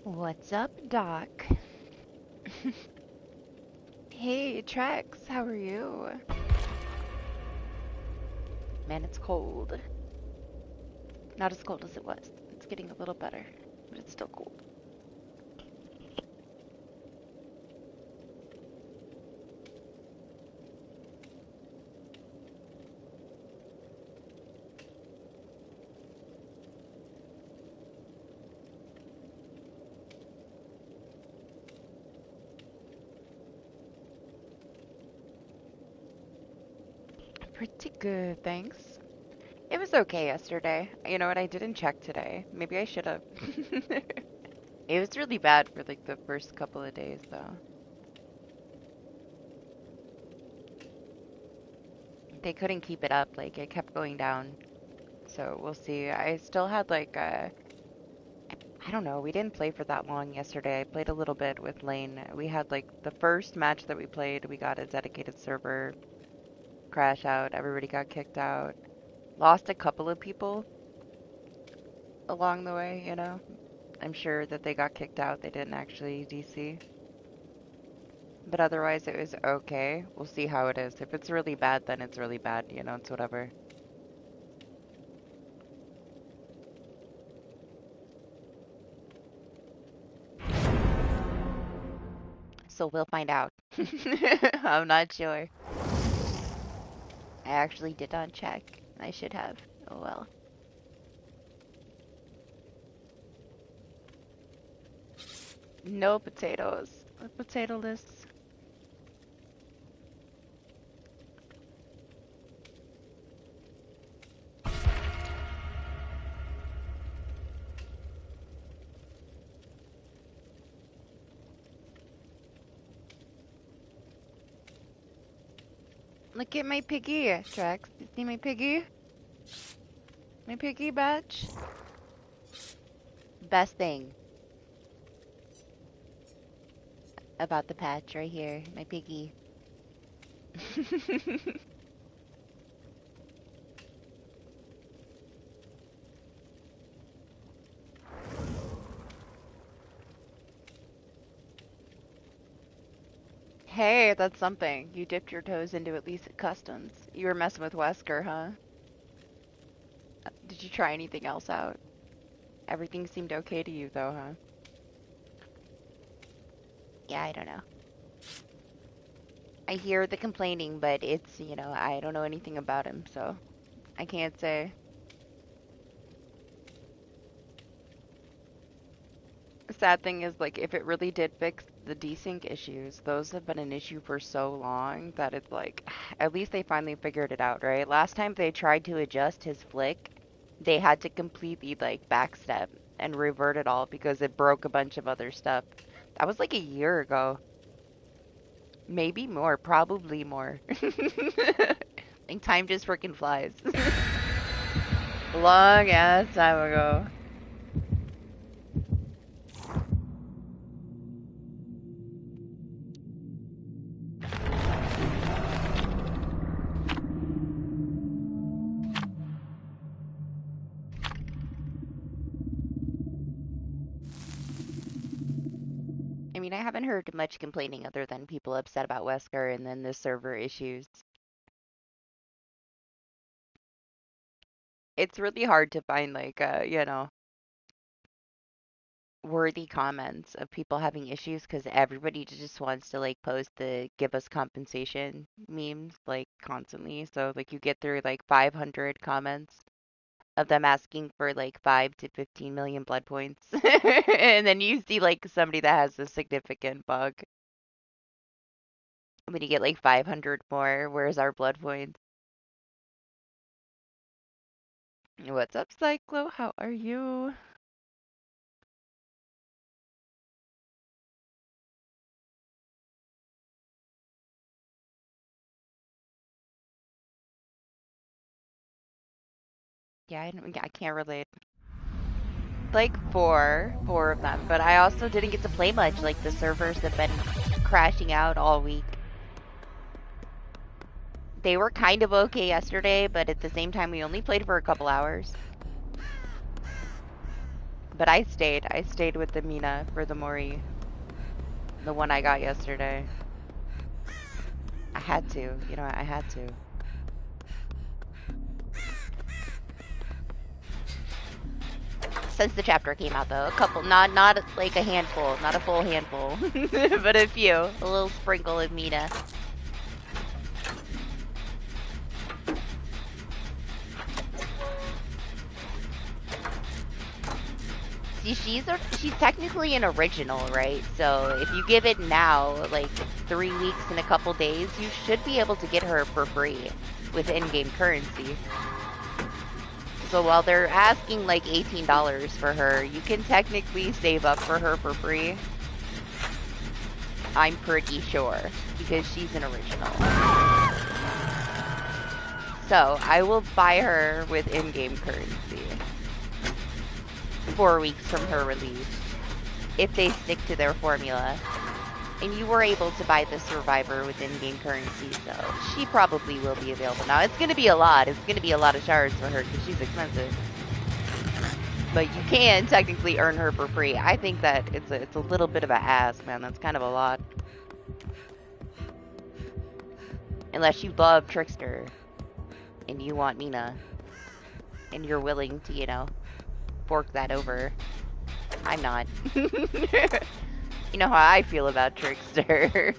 What's up, Doc? Hey, Trex, how are you? Man, it's cold. Not as cold as it was. It's getting a little better, but it's still cold. Pretty good, thanks. It was okay yesterday. You know what? I didn't check today. Maybe I should have. It was really bad for like the first couple of days, though. They couldn't keep it up. Like, it kept going down. So we'll see. I still had like I don't know. We didn't play for that long yesterday. I played a little bit with Lane. We had like the first match that we played, we got a dedicated server crash out. Everybody got kicked out. Lost a couple of people along the way, you know. I'm sure that they got kicked out. They didn't actually DC. But otherwise, it was okay. We'll see how it is. If it's really bad, then it's really bad. You know, it's whatever. So we'll find out. I'm not sure. I actually did not check. I should have. Oh well. No potatoes. Potatoless. Look at my piggy, Trex. You see my piggy? My piggy batch? Best thing about the patch right here. My piggy. Hey, that's something. You dipped your toes into at least customs. You were messing with Wesker, huh? Did you try anything else out? Everything seemed okay to you, though, huh? Yeah, I don't know. I hear the complaining, but it's, you know, I don't know anything about him, so I can't say. The sad thing is, like, if it really did fix the desync issues, those have been an issue for so long that it's like, at least they finally figured it out, right? Last time they tried to adjust his flick, they had to completely, like, backstep and revert it all because it broke a bunch of other stuff. That was like a year ago. Maybe more, probably more. Like, time just freaking flies. Long ass time ago. I mean, I haven't heard much complaining other than people upset about Wesker and then the server issues. It's really hard to find like you know, worthy comments of people having issues because everybody just wants to like post the give us compensation memes like constantly. So like you get through like 500 comments of them asking for like 5 to 15 million blood points. And then you see like somebody that has a significant bug. And then you get like 500 more. Where's our blood points? What's up, Cyclo? How are you? Yeah, I can't relate. Like four of them, but I also didn't get to play much. Like the servers have been crashing out all week. They were kind of okay yesterday, but at the same time, we only played for a couple hours. But I stayed. I stayed with the Mina for the Mori. The one I got yesterday. I had to. You know, I had to. Since the chapter came out, though. A couple. Not like a handful. Not a full handful. But a few. A little sprinkle of Mina. She's technically an original, right? So if you give it now, like 3 weeks and a couple days, you should be able to get her for free with in-game currency. So while they're asking like $18 for her, you can technically save up for her for free. I'm pretty sure, because she's an original. So I will buy her with in-game currency. 4 weeks from her release, if they stick to their formula. And you were able to buy the Survivor with in-game currency, so she probably will be available. Now, it's going to be a lot. It's going to be a lot of shards for her, because she's expensive. But you can technically earn her for free. I think that it's a little bit of a ask, man. That's kind of a lot. Unless you love Trickster, and you want Mina, and you're willing to, you know, fork that over. I'm not. You know how I feel about Trickster.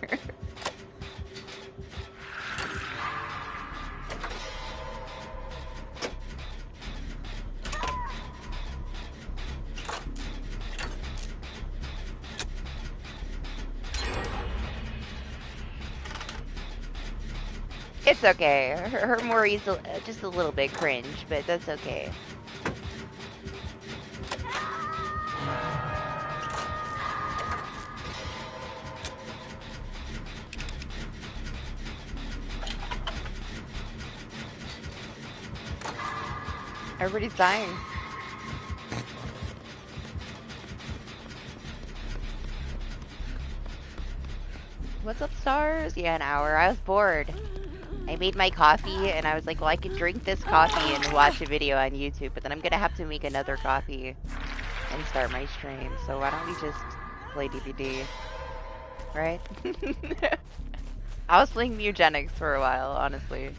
It's okay. Her Mori's just a little bit cringe, but that's okay. Everybody's dying. What's up, stars? Yeah, an hour. I was bored. I made my coffee, and I was like, well, I could drink this coffee and watch a video on YouTube, but then I'm gonna have to make another coffee and start my stream, so why don't we just play DBD? Right? I was playing Mugenics for a while, honestly.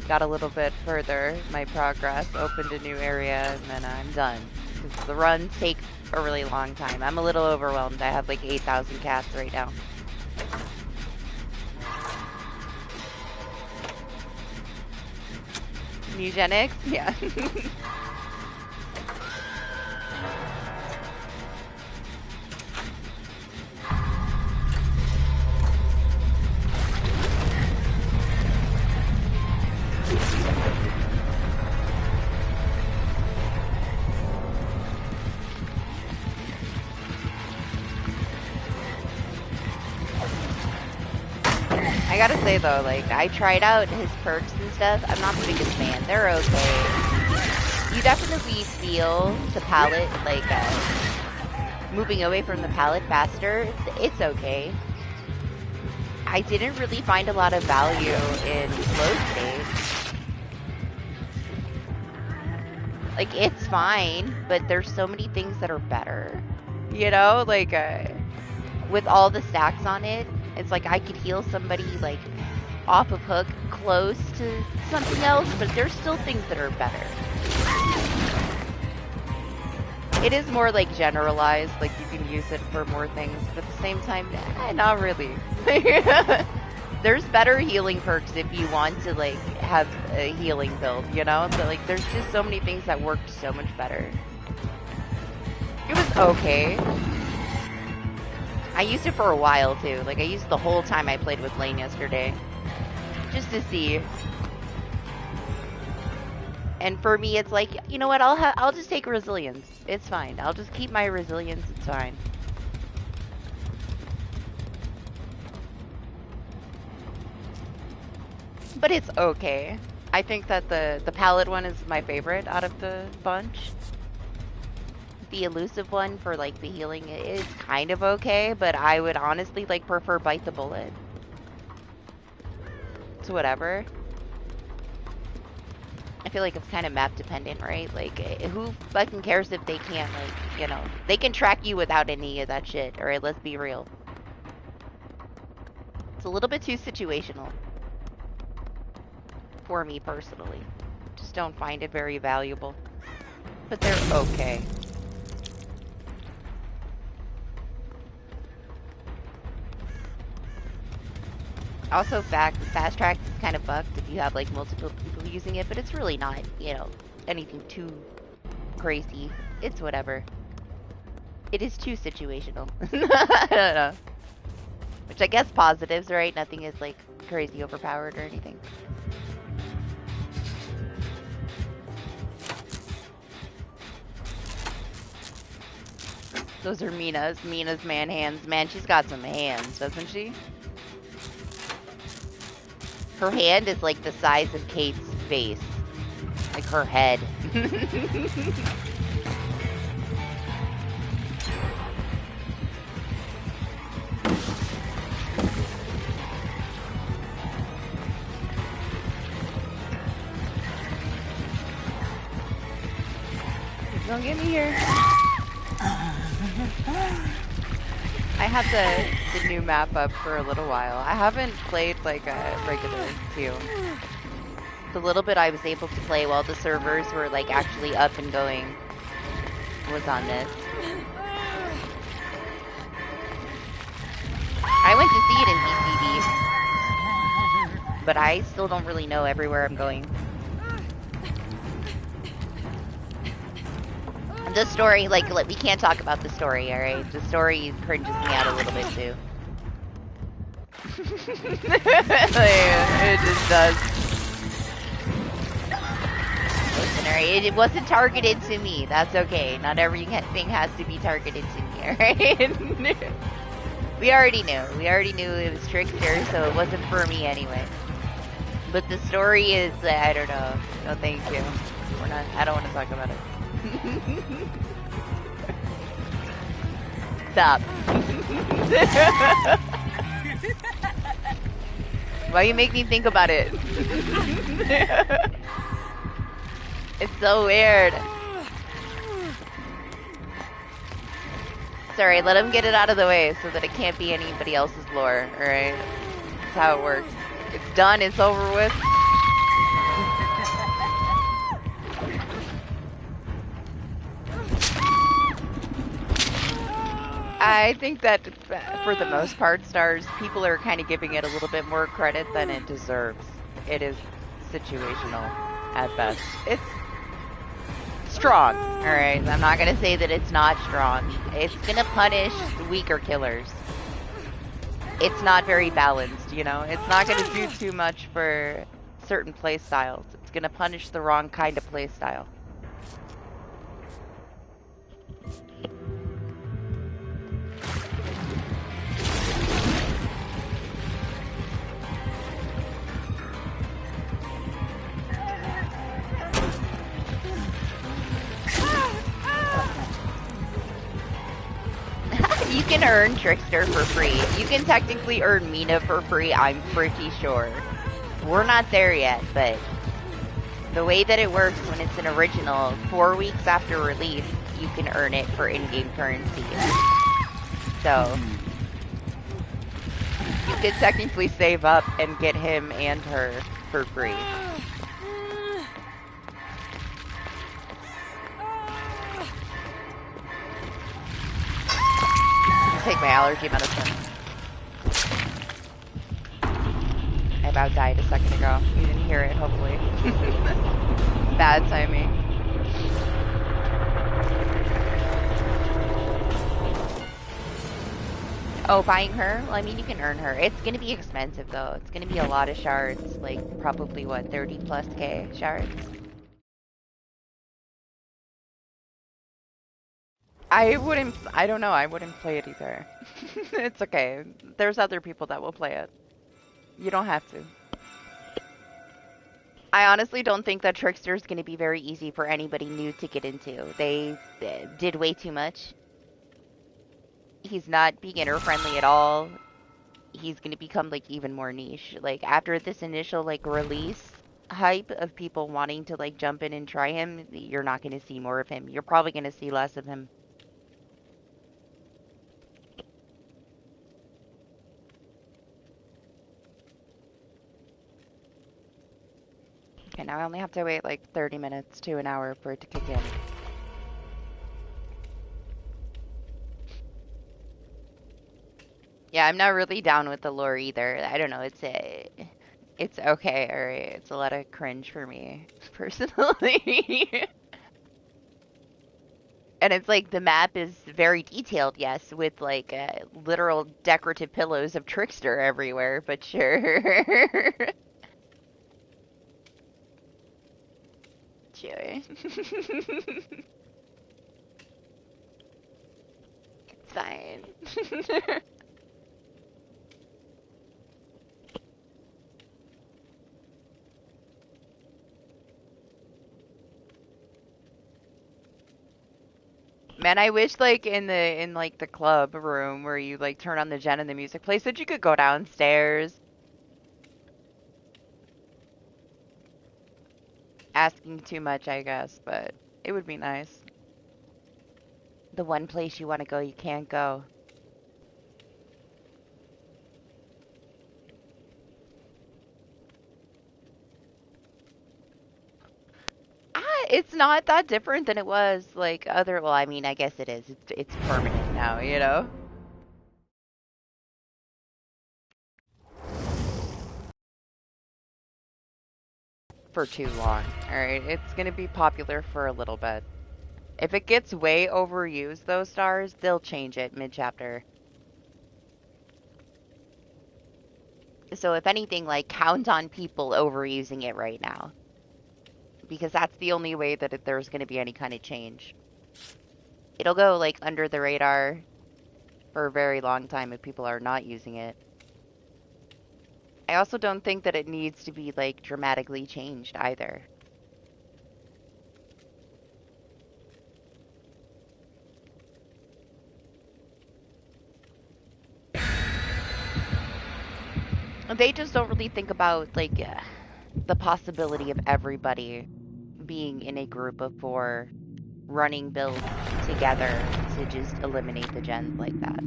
Got a little bit further, my progress, opened a new area, and then I'm done. Because the runs take a really long time. I'm a little overwhelmed. I have like 8,000 cats right now. Mugenics? Yeah. I gotta say though, like, I tried out his perks and stuff. I'm not the biggest fan. They're okay. You definitely feel the palette, like, moving away from the palette faster. It's okay. I didn't really find a lot of value in flow state. Like, it's fine, but there's so many things that are better. You know, like, with all the stacks on it, it's like I could heal somebody, like, off of hook close to something else, but there's still things that are better. It is more, like, generalized, like, you can use it for more things, but at the same time, not really. There's better healing perks if you want to, like, have a healing build, you know? But, like, there's just so many things that worked so much better. It was okay. I used it for a while, too. Like, I used the whole time I played with Lane yesterday. Just to see. And for me, it's like, you know what, I'll just take resilience. It's fine. I'll just keep my resilience. It's fine. But it's okay. I think that the palette one is my favorite out of the bunch. The elusive one for, like, the healing is kind of okay, but I would honestly, like, prefer Bite the Bullet. It's whatever. I feel like it's kind of map dependent, right? Like, who fucking cares if they can't, like, you know, they can track you without any of that shit, alright? Let's be real. It's a little bit too situational. For me, personally. Just don't find it very valuable. But they're okay. Also, fast track is kind of fucked if you have, like, multiple people using it, but it's really not, you know, anything too crazy. It's whatever. It is too situational. I don't know. Which I guess positives, right? Nothing is, like, crazy overpowered or anything. Those are Mina's. Mina's man hands. Man, she's got some hands, doesn't she? Her hand is like the size of Kate's face. Like her head. Don't get me here. I had the new map up for a little while. I haven't played like a regular queue. The little bit I was able to play while the servers were like actually up and going was on this. I went to see it in PCB, but I still don't really know everywhere I'm going. The story, like, we can't talk about the story, alright? The story cringes me out a little bit, too. It just does. Listen, alright? It wasn't targeted to me. That's okay. Not everything has to be targeted to me, alright? We already knew. We already knew it was Trickster, so it wasn't for me anyway. But the story is, I don't know. No, thank you. I don't want to talk about it. Stop. Why you make me think about it? It's so weird. Sorry, let him get it out of the way so that it can't be anybody else's lore, alright? That's how it works. It's done, it's over with. I think that for the most part, Stars, people are kind of giving it a little bit more credit than it deserves. It is situational at best. It's strong, alright? I'm not going to say that it's not strong. It's going to punish weaker killers. It's not very balanced, you know? It's not going to do too much for certain play styles. It's going to punish the wrong kind of play style. You can earn Trickster for free. You can technically earn Mina for free, I'm pretty sure. We're not there yet, but the way that it works when it's an original, 4 weeks after release, you can earn it for in-game currency. So, you could technically save up and get him and her for free. Take my allergy medicine. I about died a second ago. You didn't hear it, hopefully. Bad timing. Oh, buying her? Well, I mean, you can earn her. It's gonna be expensive, though. It's gonna be a lot of shards. Like, probably, what, 30+K shards? I don't know, I wouldn't play it either. It's okay. There's other people that will play it. You don't have to. I honestly don't think that Trickster is going to be very easy for anybody new to get into. They did way too much. He's not beginner friendly at all. He's going to become like even more niche. Like after this initial like release, hype of people wanting to like jump in and try him, you're not going to see more of him. You're probably going to see less of him. Okay, now I only have to wait like 30 minutes to an hour for it to kick in. Yeah, I'm not really down with the lore either. I don't know, it's okay, alright. It's a lot of cringe for me, personally. And it's like the map is very detailed, yes, with like literal decorative pillows of Trickster everywhere, but sure. Sure. It's fine. Man, I wish like in like the club room where you like turn on the gen and the music plays that you could go downstairs. Asking too much, I guess, but it would be nice. The one place you want to go, you can't go. It's not that different than it was like other. Well, I mean, I guess it is. It's permanent now, you know. For too long. All right, it's gonna be popular for a little bit. If it gets way overused, those stars, they'll change it mid-chapter. So if anything, like count on people overusing it right now, because that's the only way that there's gonna be any kind of change. It'll go like under the radar for a very long time if people are not using it. I also don't think that it needs to be like dramatically changed either. They just don't really think about like the possibility of everybody being in a group of 4 running builds together to just eliminate the gens like that.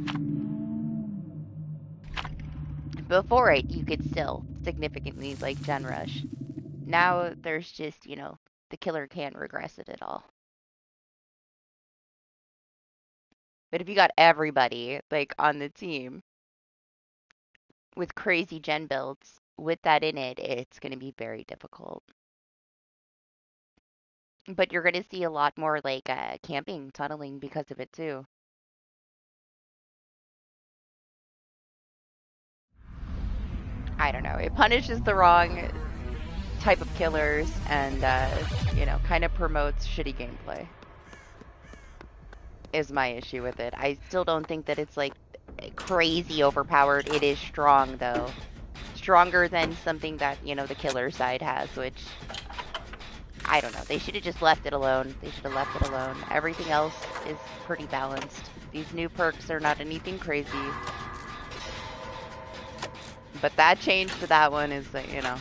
Before it, you could still significantly like gen rush. Now there's just, you know, the killer can't regress it at all. But if you got everybody like on the team with crazy gen builds with that in it, it's going to be very difficult. But you're going to see a lot more like camping, tunneling because of it too. I don't know. It punishes the wrong type of killers and, you know, kind of promotes shitty gameplay. Is my issue with it. I still don't think that it's like crazy overpowered. It is strong though. Stronger than something that, you know, the killer side has, which I don't know. They should have just left it alone. They should have left it alone. Everything else is pretty balanced. These new perks are not anything crazy. But that change to that one is, you know,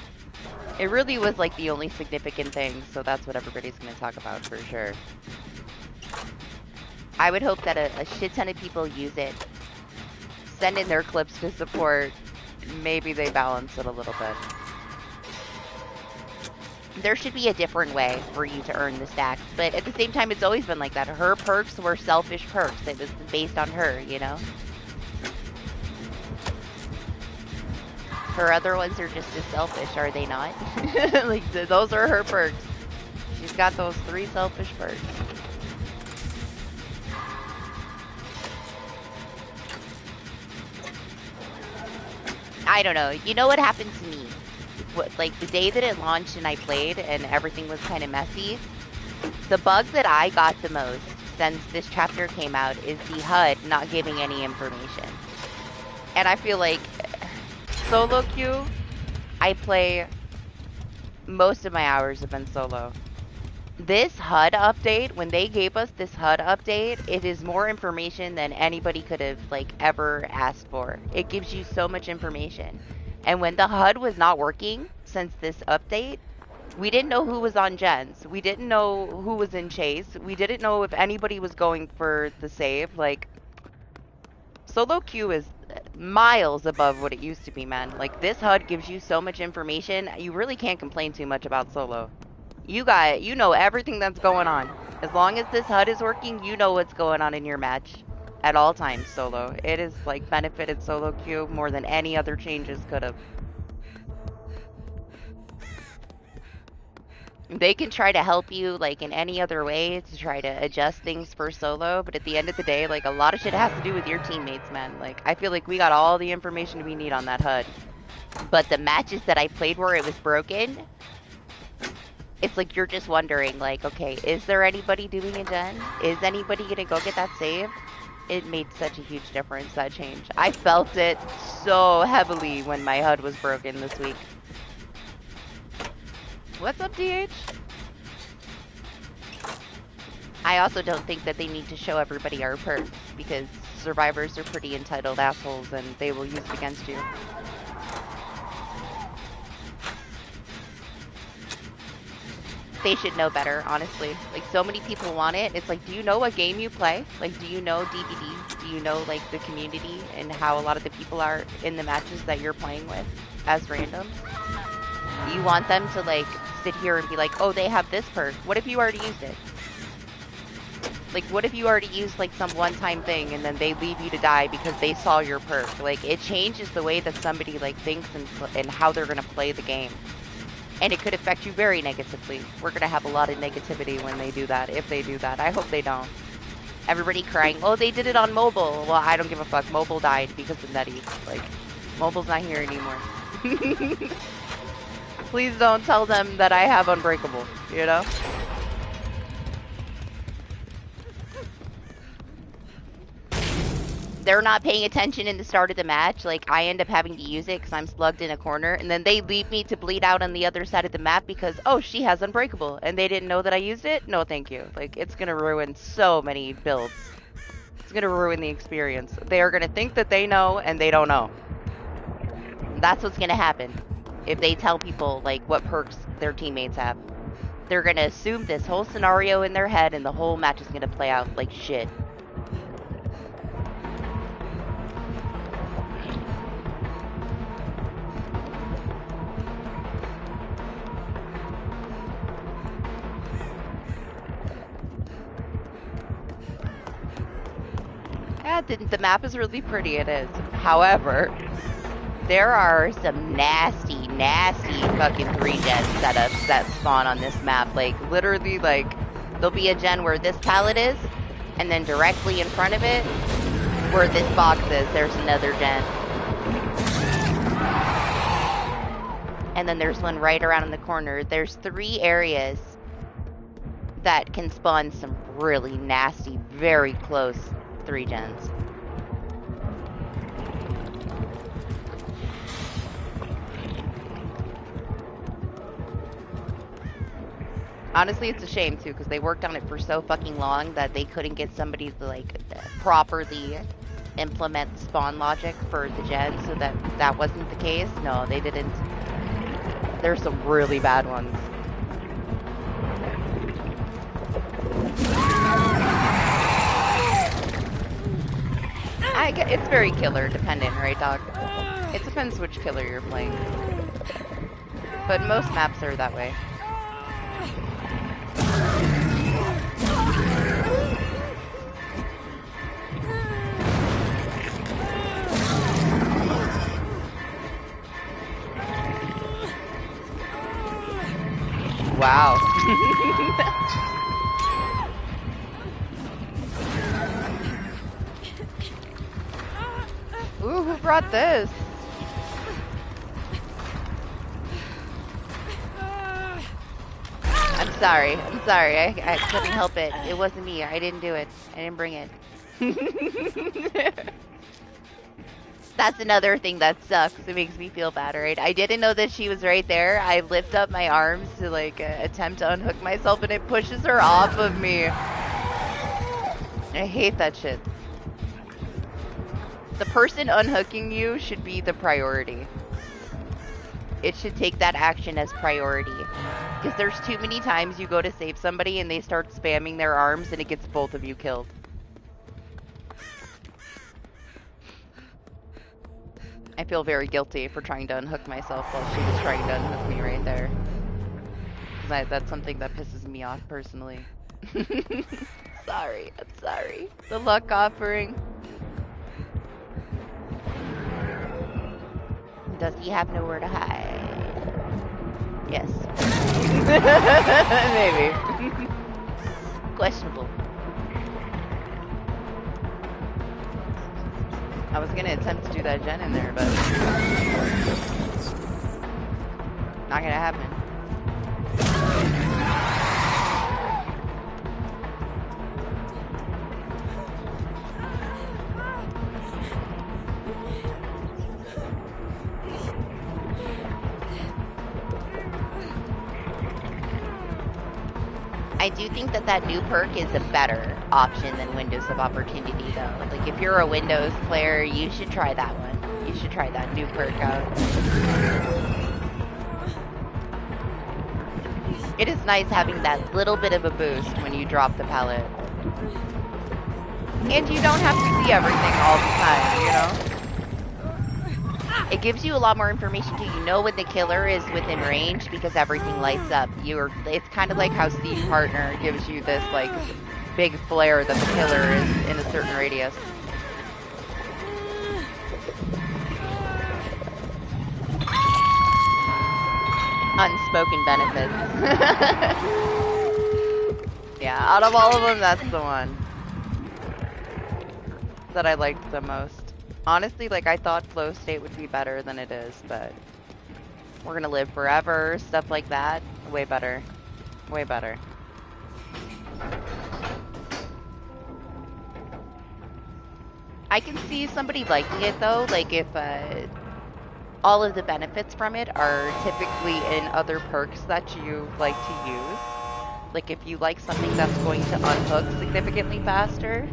it really was like the only significant thing, so that's what everybody's going to talk about for sure. I would hope that a shit ton of people use it, send in their clips to support, maybe they balance it a little bit. There should be a different way for you to earn the stacks, but at the same time, it's always been like that. Her perks were selfish perks. It was based on her, you know? Her other ones are just as selfish, are they not? Like, those are her perks. She's got those 3 selfish perks. I don't know. You know what happened to me? Like, the day that it launched and I played and everything was kind of messy, the bug that I got the most since this chapter came out is the HUD not giving any information. And I feel like solo queue, I play most of my hours have been solo. This HUD update, when they gave us this HUD update, it is more information than anybody could have like ever asked for. It gives you so much information. And when the HUD was not working since this update, We didn't know who was on gens. We didn't know who was in chase. We didn't know if anybody was going for the save. Like, solo queue is miles above what it used to be, man. Like, this HUD gives you so much information. You really can't complain too much about solo. You know everything that's going on. As long as this HUD is working, you know what's going on in your match at all times, solo. It has, like, benefited solo queue more than any other changes could have. They can try to help you, like, in any other way to try to adjust things for solo, but at the end of the day, like, a lot of shit has to do with your teammates, man. Like, I feel like we got all the information we need on that HUD. But the matches that I played where it was broken, it's like you're just wondering, like, okay, is there anybody doing a gen? Is anybody gonna go get that save? It made such a huge difference, that change. I felt it so heavily when my HUD was broken this week. What's up, DH? I also don't think that they need to show everybody our perks, because survivors are pretty entitled assholes and they will use it against you. They should know better, honestly. Like, so many people want it. It's like, do you know what game you play? Like, do you know DBD? Do you know, like, the community and how a lot of the people are in the matches that you're playing with as randoms? You want them to, like, sit here and be like, oh, they have this perk. What if you already used it? Like, what if you already used, like, some one-time thing and then they leave you to die because they saw your perk? Like, it changes the way that somebody, like, thinks and how they're gonna play the game. And it could affect you very negatively. We're gonna have a lot of negativity when they do that, if they do that. I hope they don't. Everybody crying, oh, they did it on mobile. Well, I don't give a fuck. Mobile died because of Nutty. Like, mobile's not here anymore. Please don't tell them that I have Unbreakable, you know? They're not paying attention in the start of the match. Like, I end up having to use it because I'm slugged in a corner, and then they leave me to bleed out on the other side of the map because, oh, she has Unbreakable, and they didn't know that I used it? No, thank you. Like, it's gonna ruin so many builds. It's gonna ruin the experience. They are gonna think that they know, and they don't know. That's what's gonna happen if they tell people, like, what perks their teammates have. They're gonna assume this whole scenario in their head, and the whole match is gonna play out like shit. Yeah, the map is really pretty, it is. However, there are some nasty, nasty fucking 3-gen setups that spawn on this map. Like, literally, like, there'll be a gen where this pallet is, and then directly in front of it, where this box is, there's another gen. And then there's one right around in the corner. There's 3 areas that can spawn some really nasty, very close 3-gens. Honestly, it's a shame too, because they worked on it for so fucking long that they couldn't get somebody to, like, properly implement spawn logic for the gen, so that wasn't the case. No, they didn't. There's some really bad ones. It's very killer dependent, right, dog? It depends which killer you're playing. But most maps are that way. Wow. Ooh, who brought this? I'm sorry. I'm sorry. I couldn't help it. It wasn't me. I didn't do it. I didn't bring it. That's another thing that sucks. It makes me feel bad, right? I didn't know that she was right there. I lift up my arms to, like, attempt to unhook myself, and it pushes her off of me. I hate that shit. The person unhooking you should be the priority. it should take that action as priority. Because there's too many times you go to save somebody and they start spamming their arms and it gets both of you killed. I feel very guilty for trying to unhook myself while she was trying to unhook me right there. Because that's something that pisses me off personally. Sorry, I'm sorry. The luck offering. Does he have nowhere to hide? Yes. Maybe. Questionable. I was gonna attempt to do that gen in there, but not gonna happen. I do think that that new perk is a better option than Windows of Opportunity, though. Like, if you're a Windows player, you should try that one. You should try that new perk out. It is nice having that little bit of a boost when you drop the pallet. And you don't have to see everything all the time, you know? It gives you a lot more information too. You know when the killer is within range because everything lights up. It's kind of like how Steve Partner gives you this like big flare that the killer is in a certain radius. Unspoken benefits. Yeah, out of all of them, that's the one that I liked the most. Honestly, like, I thought flow state would be better than it is, but we're gonna live forever, stuff like that. Way better. Way better. I can see somebody liking it, though, like, if all of the benefits from it are typically in other perks that you like to use. Like, if you like something that's going to unhook significantly faster.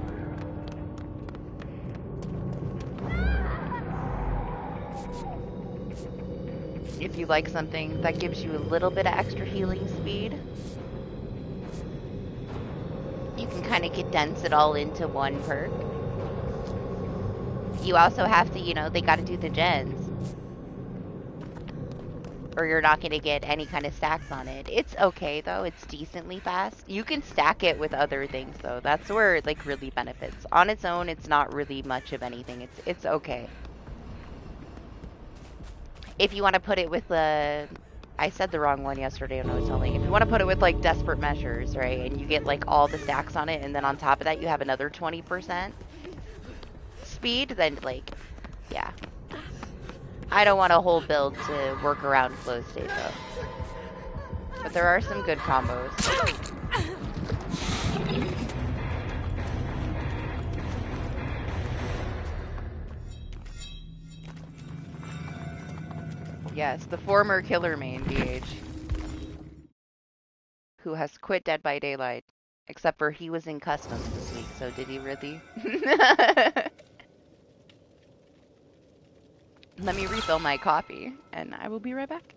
If you like something that gives you a little bit of extra healing speed, you can kind of condense it all into one perk. You also have to, you know, they got to do the gens. Or you're not going to get any kind of stacks on it. It's okay, though. It's decently fast. You can stack it with other things, though. That's where it, like, really benefits. On its own, it's not really much of anything. It's okay. If you want to put it with the... I said the wrong one yesterday when I was telling. If you want to put it with, like, Desperate Measures, right? And you get, like, all the stacks on it, and then on top of that, you have another 20% speed, then, like, yeah. I don't want a whole build to work around flow state, though. But there are some good combos. Yes, the former killer main, DH. Who has quit Dead by Daylight. Except for he was in customs this week, so did he really? Let me refill my coffee, and I will be right back.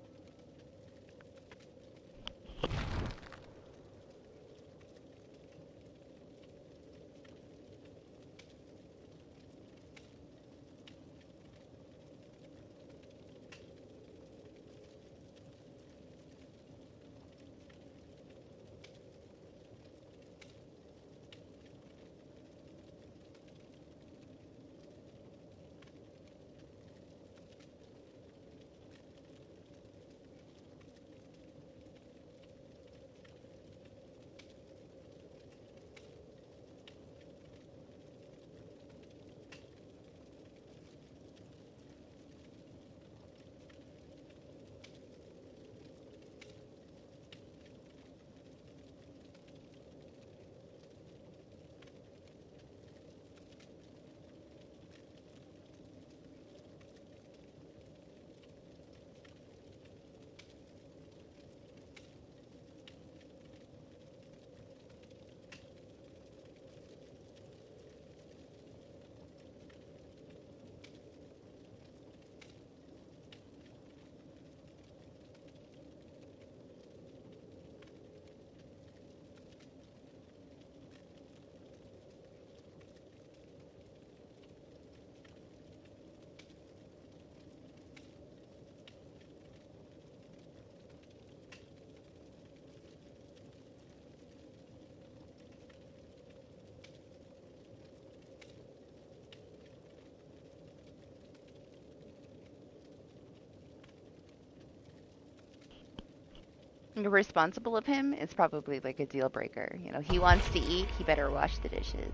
Irresponsible of him, it's probably like a deal breaker. You know, he wants to eat, he better wash the dishes.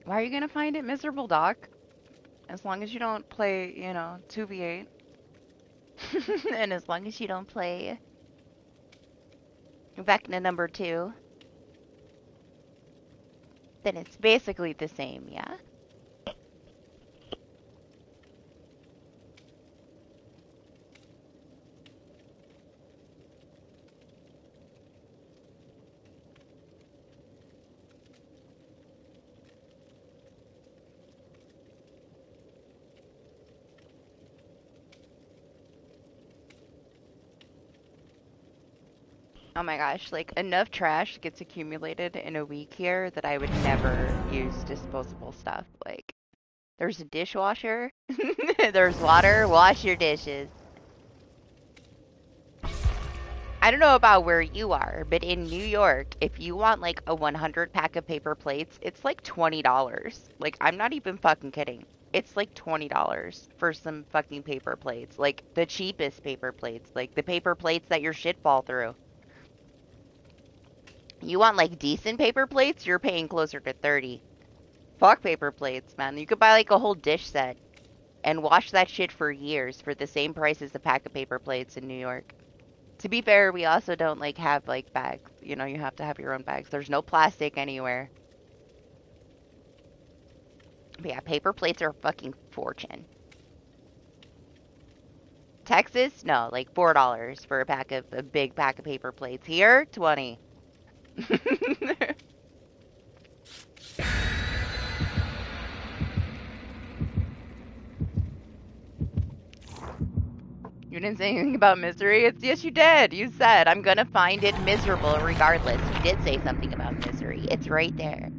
Why are you gonna find it miserable, Doc? As long as you don't play, you know, 2v8. And as long as you don't play Vecna number 2, then it's basically the same, yeah? Oh my gosh, like enough trash gets accumulated in a week here that I would never use disposable stuff. Like, there's a dishwasher, there's water, wash your dishes. I don't know about where you are, but in New York, if you want like a 100 pack of paper plates, it's like $20. Like, I'm not even fucking kidding. It's like $20 for some fucking paper plates. Like, the cheapest paper plates. Like, the paper plates that your shit fall through. You want like decent paper plates, you're paying closer to 30. Fuck paper plates, man. You could buy like a whole dish set and wash that shit for years for the same price as a pack of paper plates in New York. To be fair, we also don't like have like bags. You know, you have to have your own bags. There's no plastic anywhere. But yeah, paper plates are a fucking fortune. Texas? No, like $4 for a big pack of paper plates. Here, 20. You didn't say anything about misery? Yes, you did. You said, I'm gonna find it miserable regardless. You did say something about misery. It's right there.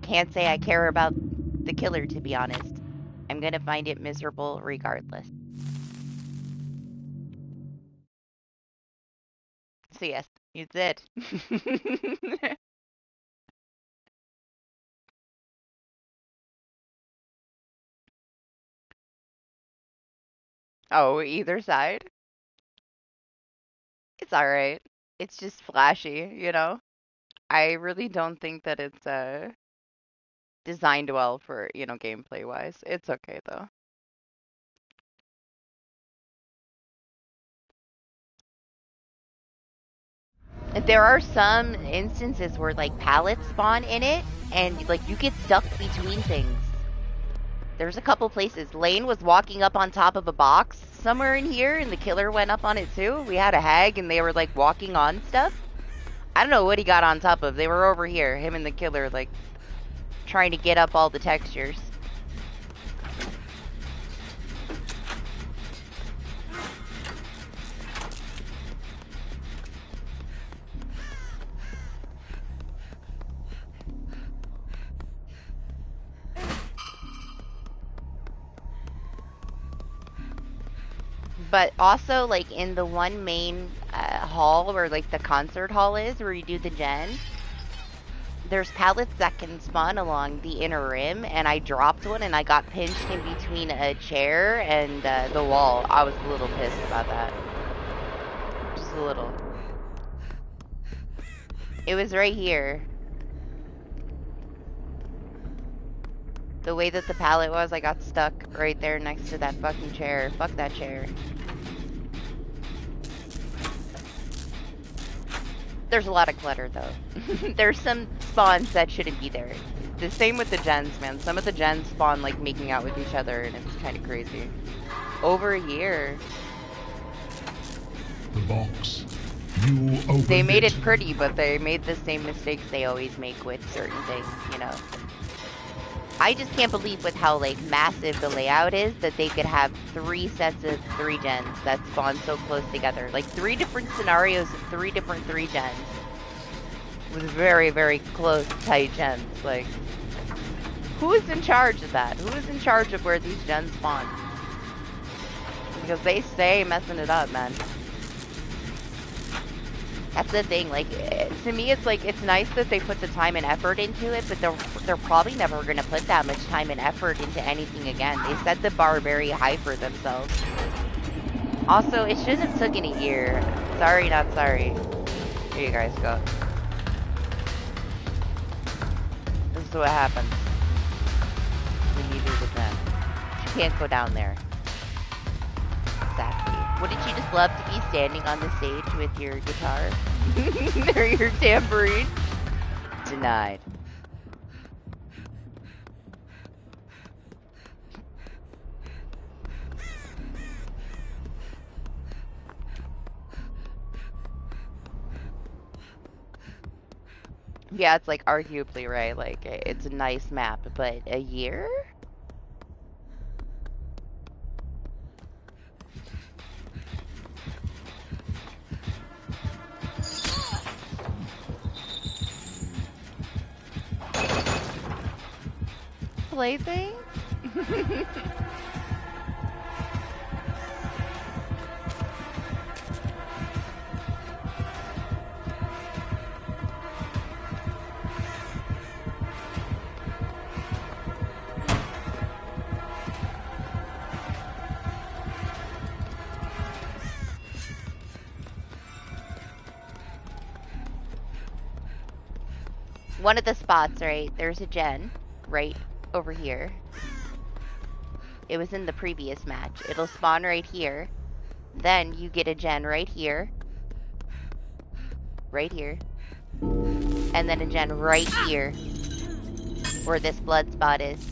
Can't say I care about the killer, to be honest. I'm gonna find it miserable regardless. So yes, you did. Oh, either side? It's alright. It's just flashy, you know? I really don't think that it's designed well for, you know, gameplay wise. It's okay though. There are some instances where like pallets spawn in it and like you get stuck between things. There's a couple places. Lane was walking up on top of a box somewhere in here and the killer went up on it too. We had a hag and they were like walking on stuff. I don't know what he got on top of. They were over here, him and the killer, like trying to get up all the textures. But also, like, in the one main hall where, like, the concert hall is, where you do the gen, there's pallets that can spawn along the inner rim, and I dropped one, and I got pinched in between a chair and the wall. I was a little pissed about that. Just a little. It was right here. The way that the pallet was, I got stuck right there next to that fucking chair. Fuck that chair. There's a lot of clutter, though. There's some spawns that shouldn't be there. The same with the gens, man. Some of the gens spawn, like, making out with each other, and it's kind of crazy. Over here. The box. You opened They made it pretty, but they made the same mistakes they always make with certain things, you know. I just can't believe with how, like, massive the layout is that they could have 3 sets of 3 gens that spawn so close together. Like, 3 different scenarios of 3 different 3 gens. With very, very close, tight gens. Like, who is in charge of that? Who is in charge of where these gens spawn? Because they stay messing it up, man. That's the thing, like, to me, it's like, it's nice that they put the time and effort into it, but they're probably never going to put that much time and effort into anything again. They set the bar very high for themselves. Also, it shouldn't have taken a year. Sorry, not sorry. Here you guys go. This is what happens when you do the gen. You can't go down there. Exactly. Wouldn't you just love to be standing on the stage with your guitar? Or your tambourine? Denied. Yeah, it's like arguably, right? Like, it's a nice map, but a year? Plaything? One of the spots, right? There's a gen right over here. It was in the previous match. It'll spawn right here. Then you get a gen right here. Right here. And then a gen right here. Where this blood spot is.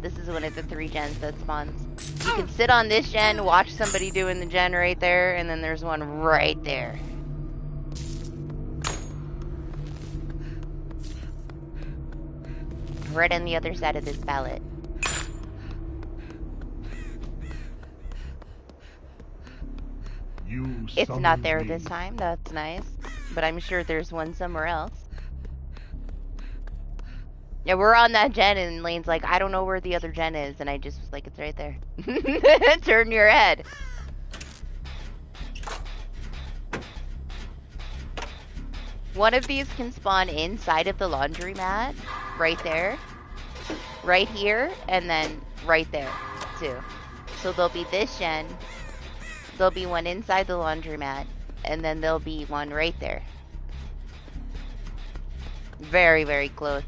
This is one of the 3 gens that spawns. You can sit on this gen, watch somebody doing the gen right there, and then there's one right there. Right on the other side of this pallet. It's not there this time, that's nice. But I'm sure there's one somewhere else. Yeah, we're on that gen and Lane's like, I don't know where the other gen is. And I just was like, it's right there. Turn your head. One of these can spawn inside of the laundromat. Right there. Right here. And then right there, too. So there'll be this gen. There'll be one inside the laundromat. And then there'll be one right there. Very, very close.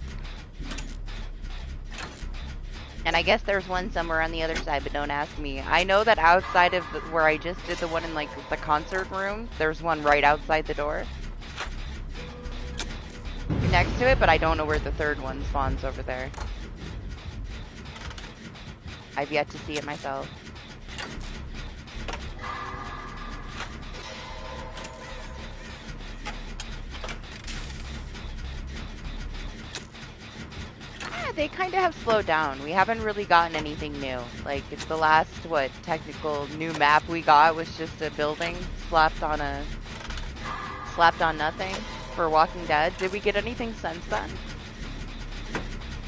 And I guess there's one somewhere on the other side, but don't ask me. I know that outside of where I just did the one in, like, the concert room, there's one right outside the door. Next to it, but I don't know where the third one spawns over there. I've yet to see it myself. They kind of have slowed down. We haven't really gotten anything new. Like, it's the last, what, technical new map we got was just a building slapped on nothing for Walking Dead. Did we get anything since then?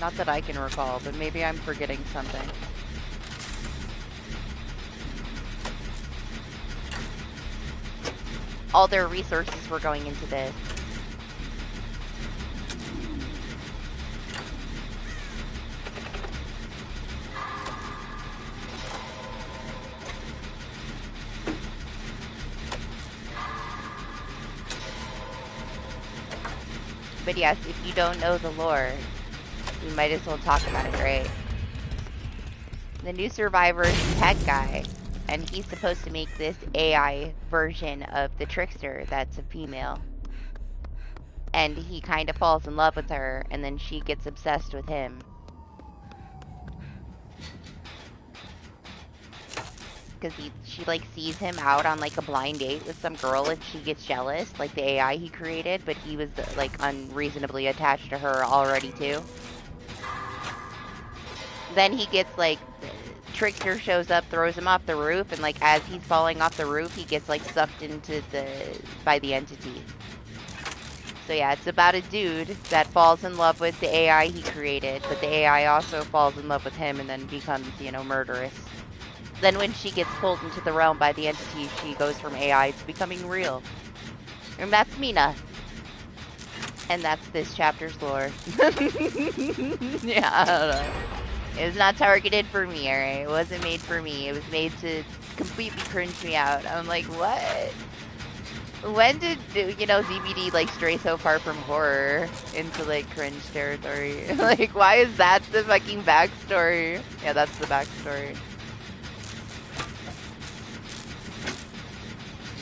Not that I can recall, but maybe I'm forgetting something. All their resources were going into this. But yes, if you don't know the lore, we might as well talk about it, right? The new survivor is a tech guy, and he's supposed to make this AI version of the trickster that's a female. And he kind of falls in love with her, and then she gets obsessed with him. Because she like sees him out on like a blind date with some girl and she gets jealous, like the AI he created, but he was like unreasonably attached to her already too. Then he gets like, Trickster shows up, throws him off the roof, and like as he's falling off the roof, he gets like sucked into by the entity. So yeah, it's about a dude that falls in love with the AI he created, but the AI also falls in love with him and then becomes, you know, murderous. Then when she gets pulled into the realm by the entity, she goes from AI to becoming real. And that's Mina. And that's this chapter's lore. Yeah, I don't know. It was not targeted for me, alright? It wasn't made for me. It was made to completely cringe me out. I'm like, what? When did, DBD, like, stray so far from horror into, like, cringe territory? Like, why is that the fucking backstory? Yeah, that's the backstory.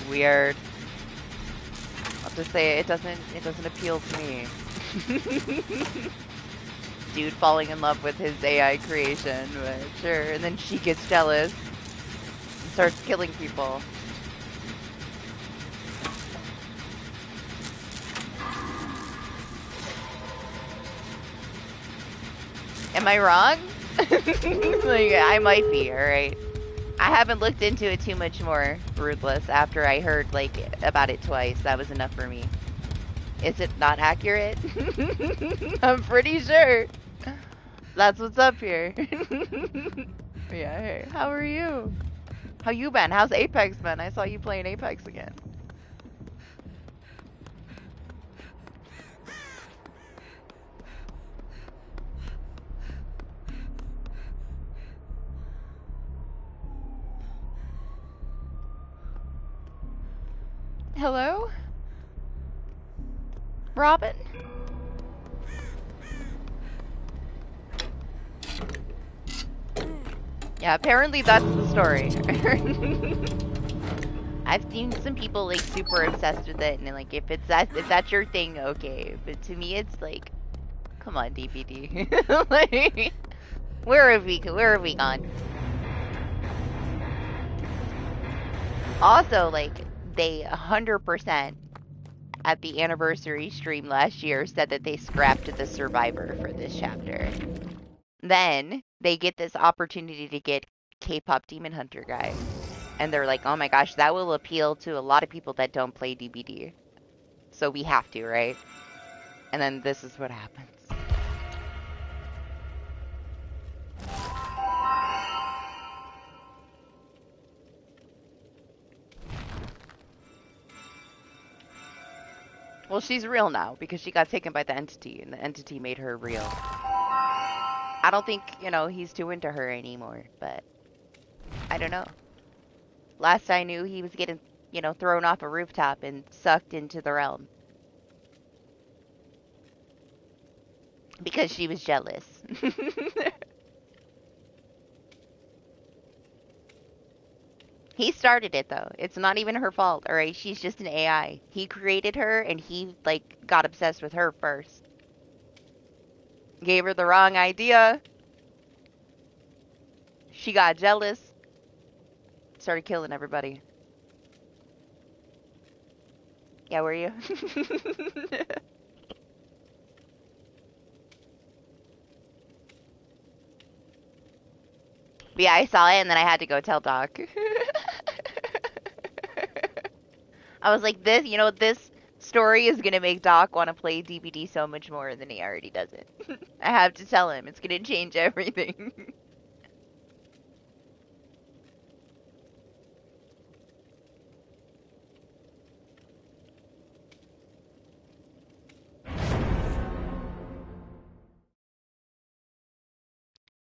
Weird. I'll just say it doesn't appeal to me. Dude falling in love with his AI creation, but sure. And then she gets jealous and starts killing people. Am I wrong? Like, I might be, alright. I haven't looked into it too much more, Ruthless, after I heard, like, about it twice. That was enough for me. Is it not accurate? I'm pretty sure. That's what's up here. Yeah, hey, how are you? How you been? How's Apex been? I saw you playing Apex again. Hello? Robin? Yeah, apparently that's the story. I've seen some people like super obsessed with it, and like if that's your thing, okay. But to me, it's like, come on, DBD. Like, where have we gone? Also, like they 100% at the anniversary stream last year said that they scrapped the survivor for this chapter. Then they get this opportunity to get K-pop Demon Hunter guy. And they're like, oh my gosh, that will appeal to a lot of people that don't play DBD. So we have to, right? And then this is what happens. Well, she's real now because she got taken by the entity, and the entity made her real. I don't think, he's too into her anymore, but I don't know. Last I knew, he was getting, thrown off a rooftop and sucked into the realm. Because she was jealous. He started it though. It's not even her fault, alright? She's just an AI. He created her and he, like, got obsessed with her first. Gave her the wrong idea. She got jealous. Started killing everybody. Yeah, were you? But yeah, I saw it and then I had to go tell Doc. I was like, this story is gonna make Doc want to play DBD so much more than he already does it. I have to tell him. It's gonna change everything.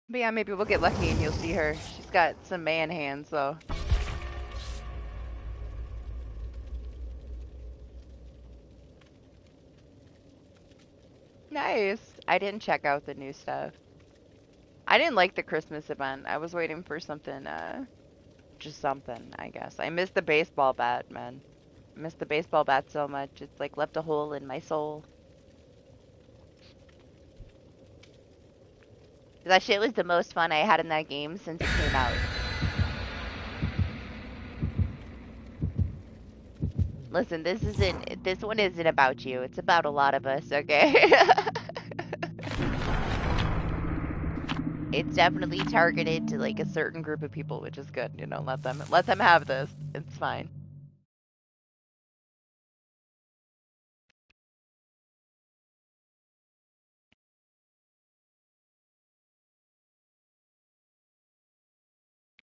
But yeah, maybe we'll get lucky and you'll see her. She's got some man hands, though. Nice. I didn't check out the new stuff. I didn't like the Christmas event. I was waiting for something, just something, I guess. I missed the baseball bat, man. I missed the baseball bat so much. It's like left a hole in my soul. That shit was the most fun I had in that game since it came out. Listen, this one isn't about you. It's about a lot of us, okay? It's definitely targeted to like a certain group of people, which is good. Let them have this. It's fine.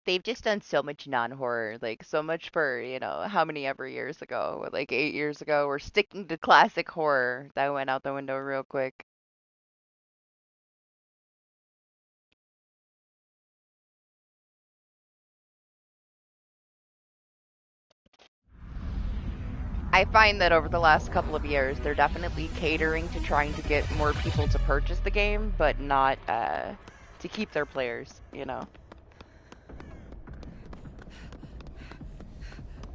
they've just done so much non-horror, like so much for, you know, how many ever years ago, like 8 years ago. We're sticking to classic horror. That went out the window real quick. I find that over the last couple of years, they're definitely catering to trying to get more people to purchase the game, but not to keep their players, you know.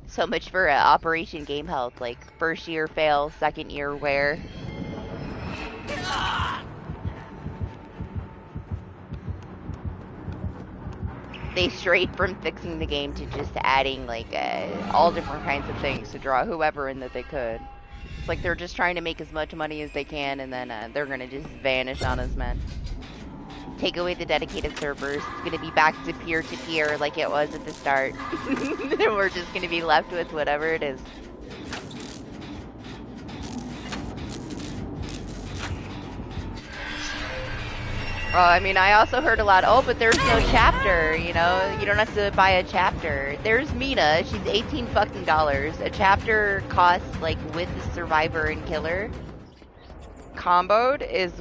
So much for Operation Game Health, like first year fail, second year wear. They strayed from fixing the game to just adding like all different kinds of things to draw whoever in that they could. It's like they're just trying to make as much money as they can, and then they're gonna just vanish on us, man. Take away the dedicated servers. It's gonna be back to peer-to-peer like it was at the start. And we're just gonna be left with whatever it is. Well, I mean, I also heard a lot, oh, but there's no chapter, you know? You don't have to buy a chapter. There's Mina, she's $18 fucking. A chapter costs, like, with the survivor and killer, comboed is,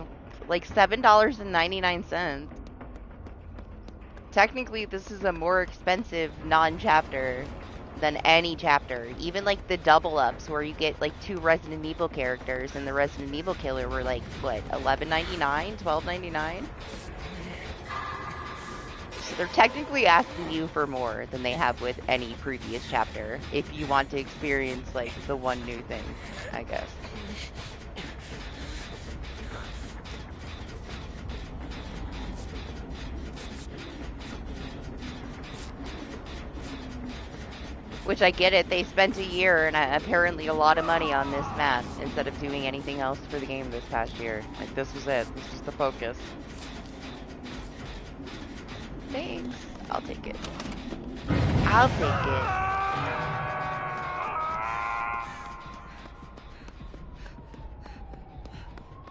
like, $7.99. Technically, this is a more expensive non-chapter than any chapter. Even, like, the double-ups where you get, like, 2 Resident Evil characters and the Resident Evil killer were, like, what, $11.99? $12.99? So they're technically asking you for more than they have with any previous chapter if you want to experience, like, the one new thing, I guess. Which I get it, they spent a year and apparently a lot of money on this map instead of doing anything else for the game this past year. Like, this was it. This was the focus. Thanks. I'll take it. I'll take it.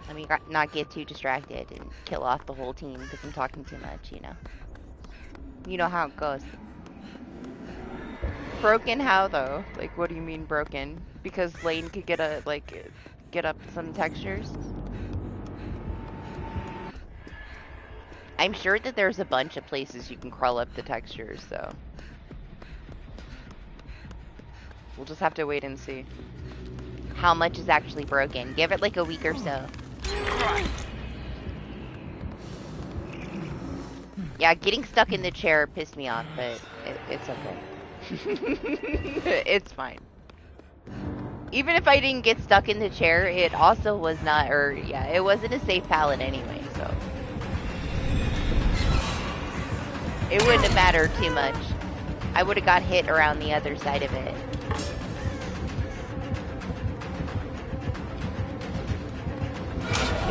Let me not get too distracted and kill off the whole team because I'm talking too much, you know. You know how it goes. Broken how though? Like, what do you mean broken? Because Lane could get up some textures? I'm sure that there's a bunch of places you can crawl up the textures, so. We'll just have to wait and see. How much is actually broken? Give it like a week or so. Yeah, getting stuck in the chair pissed me off, but it's okay. It's fine. Even if I didn't get stuck in the chair, it also was not, it wasn't a safe pallet anyway, so. It wouldn't have mattered too much. I would have got hit around the other side of it.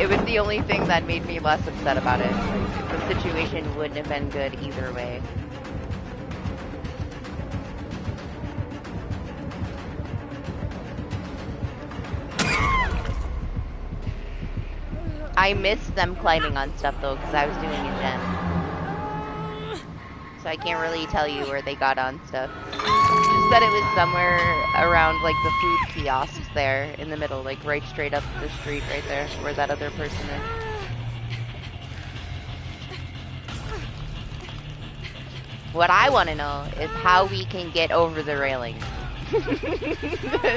It was the only thing that made me less upset about it. Like, the situation wouldn't have been good either way. I missed them climbing on stuff though, because I was doing a gem. So I can't really tell you where they got on stuff. Just that it was somewhere around like the food kiosks there in the middle, like right straight up the street right there, where that other person is. What I want to know is how we can get over the railing.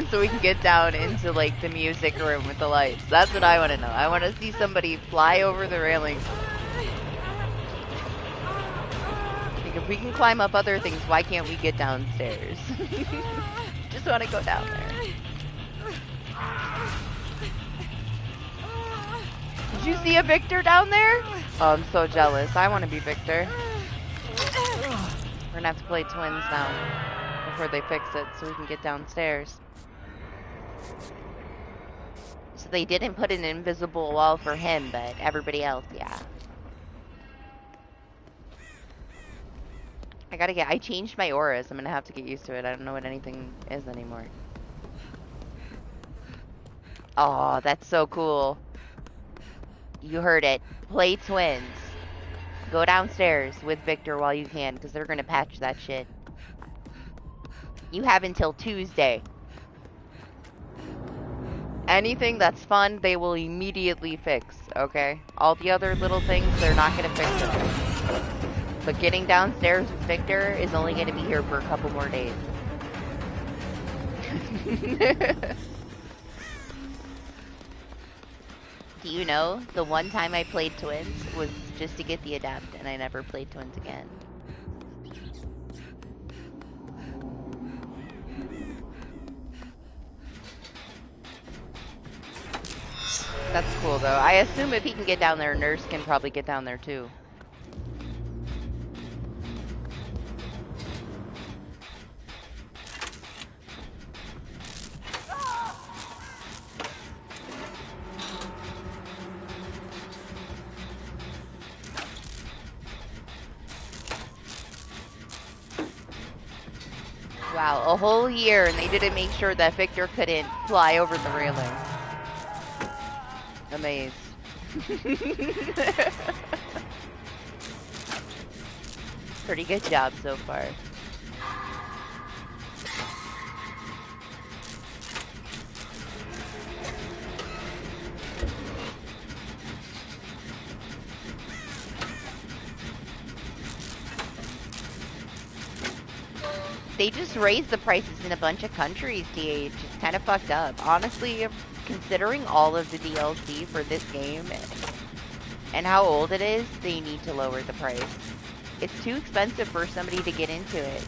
So we can get down into like the music room with the lights. That's what I want to know. I want to see somebody fly over the railing. Like, if we can climb up other things, why can't we get downstairs? Just want to go down there. Did you see a Victor down there? Oh, I'm so jealous. I want to be Victor. We're gonna have to play twins now before they fix it so we can get downstairs. So they didn't put an invisible wall for him, but everybody else, yeah. I changed my auras. I'm gonna have to get used to it. I don't know what anything is anymore. Oh, that's so cool. You heard it. Play twins. Go downstairs with Victor while you can, because they're gonna patch that shit. You have until Tuesday. Anything that's fun, they will immediately fix, okay? All the other little things, they're not gonna fix it. But getting downstairs with Victor is only gonna be here for a couple more days. Do you know, the one time I played Twins was just to get the adapt, and I never played Twins again. That's cool, though. I assume if he can get down there, Nurse can probably get down there, too. Wow, a whole year, and they didn't make sure that Victor couldn't fly over the railing. Amazed. Pretty good job so far. They just raised the prices in a bunch of countries, DH. It's kind of fucked up. Honestly, considering all of the DLC for this game and how old it is, they need to lower the price. It's too expensive for somebody to get into it.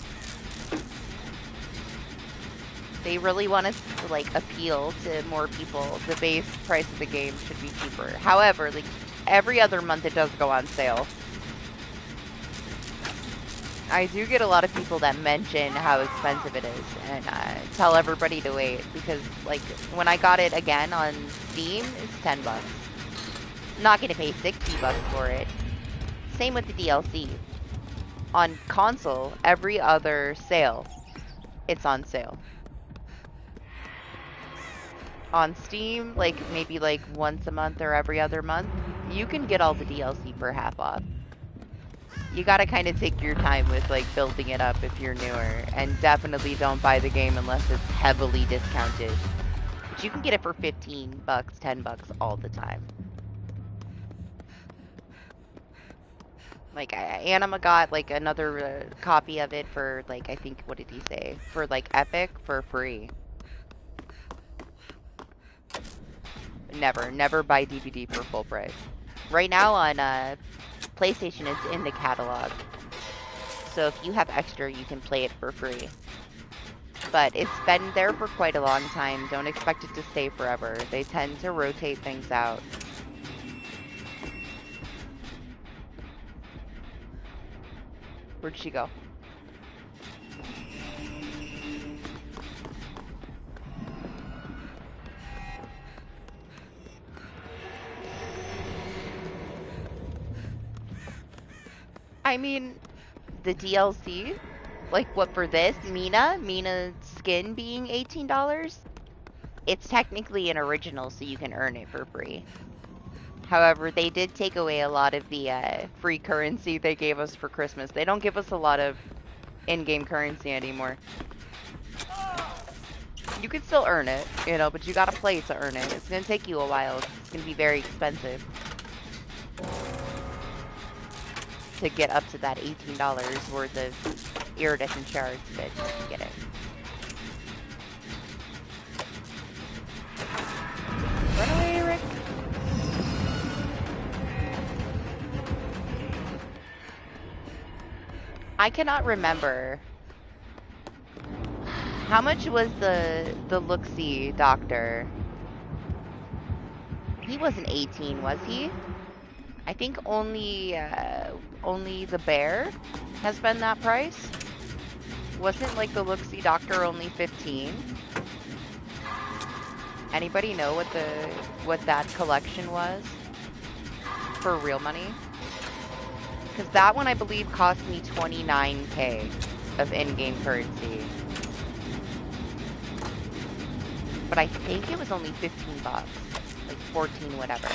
They really want to, like, appeal to more people. The base price of the game should be cheaper. However, like, every other month it does go on sale. I do get a lot of people that mention how expensive it is and tell everybody to wait because, like, when I got it again on Steam, it's 10 bucks. I'm not going to pay 60 bucks for it. Same with the DLC. On console, every other sale, it's on sale. On Steam, like, maybe like once a month or every other month, you can get all the DLC for half off. You gotta kind of take your time with, like, building it up if you're newer. And definitely don't buy the game unless it's heavily discounted. But you can get it for 15 bucks, 10 bucks all the time. Like, Anima got, like, another copy of it for, like, I think, what did he say? For, like, Epic for free. Never buy DBD for full price. Right now on, PlayStation, it's in the catalog. So if you have extra, you can play it for free. But it's been there for quite a long time. Don't expect it to stay forever. They tend to rotate things out. Where'd she go? I mean, the DLC, like what for this, Mina's skin being $18, it's technically an original, so you can earn it for free. However, they did take away a lot of the free currency they gave us for Christmas. They don't give us a lot of in-game currency anymore. You can still earn it, you know, but you gotta play to earn it. It's gonna take you a while. It's gonna be very expensive to get up to that $18 worth of iridescent shards that you can get it. Run away, Rick. I cannot remember. How much was the look-see doctor? He wasn't 18, was he? I think only the bear has been that price. Wasn't like the look-see doctor only 15? Anybody know what that collection was for real money? Because that one I believe cost me 29k of in-game currency. But I think it was only 15 bucks, like 14 whatever.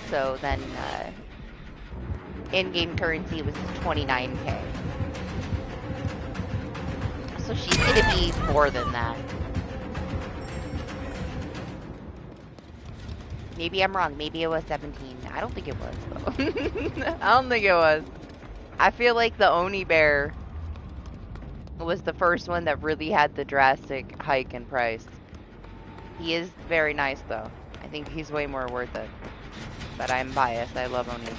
So then in-game currency was 29K. So she's gonna be more than that. Maybe I'm wrong. Maybe it was 17. I don't think it was, though. I don't think it was. I feel like the Oni Bear was the first one that really had the drastic hike in price. He is very nice, though. I think he's way more worth it. But I'm biased. I love Oni.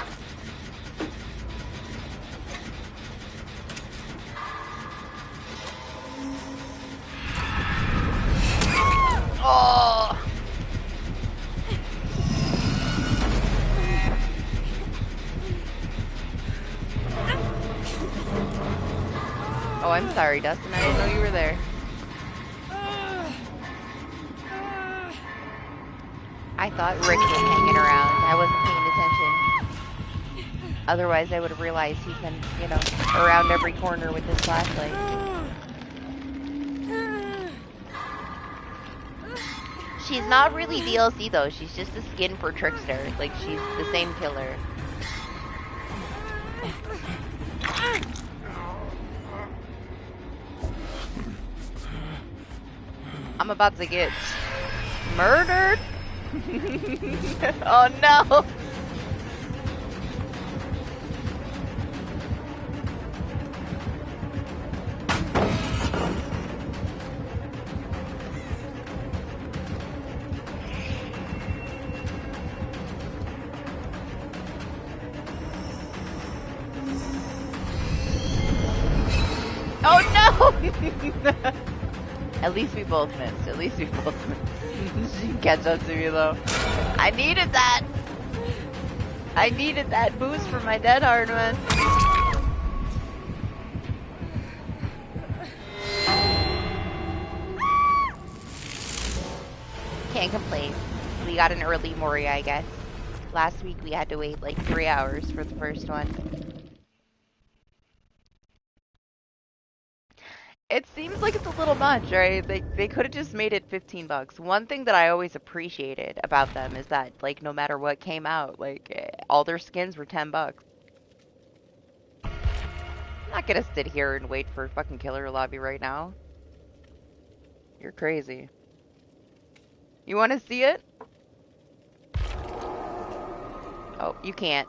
Oh! Oh, I'm sorry, Dustin. I didn't know you were there. I thought Rick was hanging around. I wasn't paying attention. Otherwise, I would have realized he's been, you know, around every corner with his flashlight. She's not really DLC, though. She's just a skin for Trickster. Like, she's the same killer. I'm about to get murdered. Oh no. Oh no. At least we both missed. At least we both missed. She can catch up to me though. I needed that. I needed that boost for my dead hard, man. Can't complain. We got an early Mori, I guess. Last week we had to wait like 3 hours for the first one. It seems like it's a little much, right? They could have just made it $15. One thing that I always appreciated about them is that, like, no matter what came out, like, all their skins were $10. I'm not gonna sit here and wait for fucking Killer Lobby right now. You're crazy. You want to see it? Oh, you can't.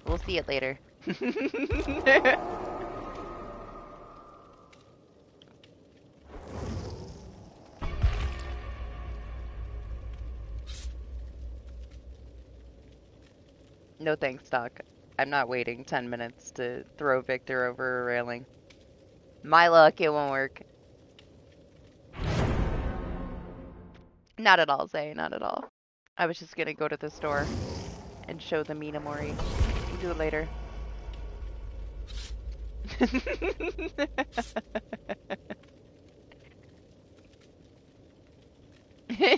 We'll see it later. No thanks, Doc. I'm not waiting 10 minutes to throw Victor over a railing. My luck, it won't work. Not at all, Zay, not at all. I was just gonna go to the store and show the Minamori. We'll do it later.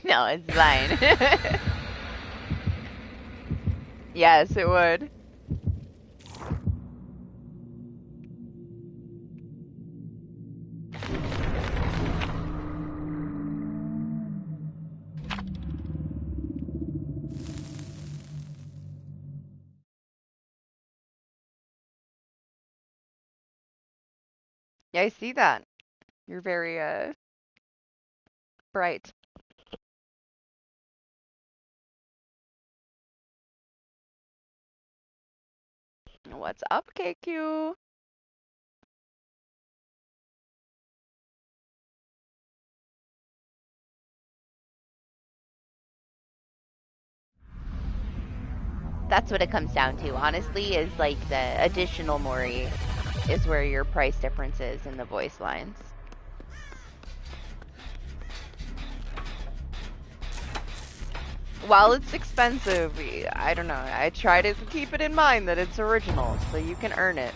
No, it's fine. Yes, it would. Yeah, I see that. You're very, bright. What's up, KQ? That's what it comes down to, honestly, is like the additional Mori is where your price difference is in the voice lines. While it's expensive, I don't know, I try to keep it in mind that it's original, so you can earn it.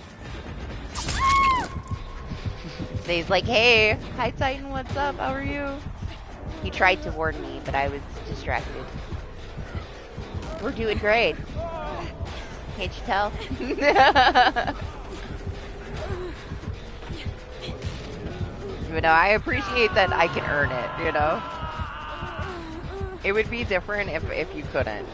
He's like, hey, hi Titan, what's up, how are you? He tried to warn me, but I was distracted. We're doing great. Can't you tell? You know, I appreciate that I can earn it, you know? It would be different if you couldn't.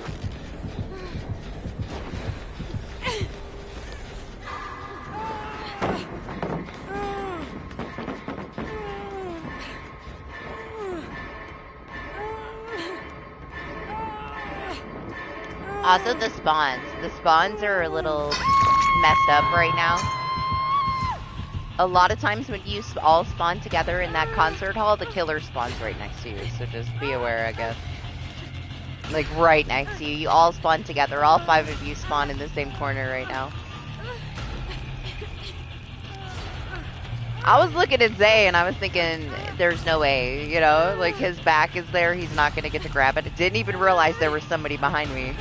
Also, the spawns. The spawns are a little messed up right now. A lot of times when you all spawn together in that concert hall, the killer spawns right next to you. So just be aware, I guess. Like, right next to you. You all spawn together. All 5 of you spawn in the same corner right now. I was looking at Zay and I was thinking, there's no way, you know? Like, his back is there. He's not going to get to grab it. I didn't even realize there was somebody behind me.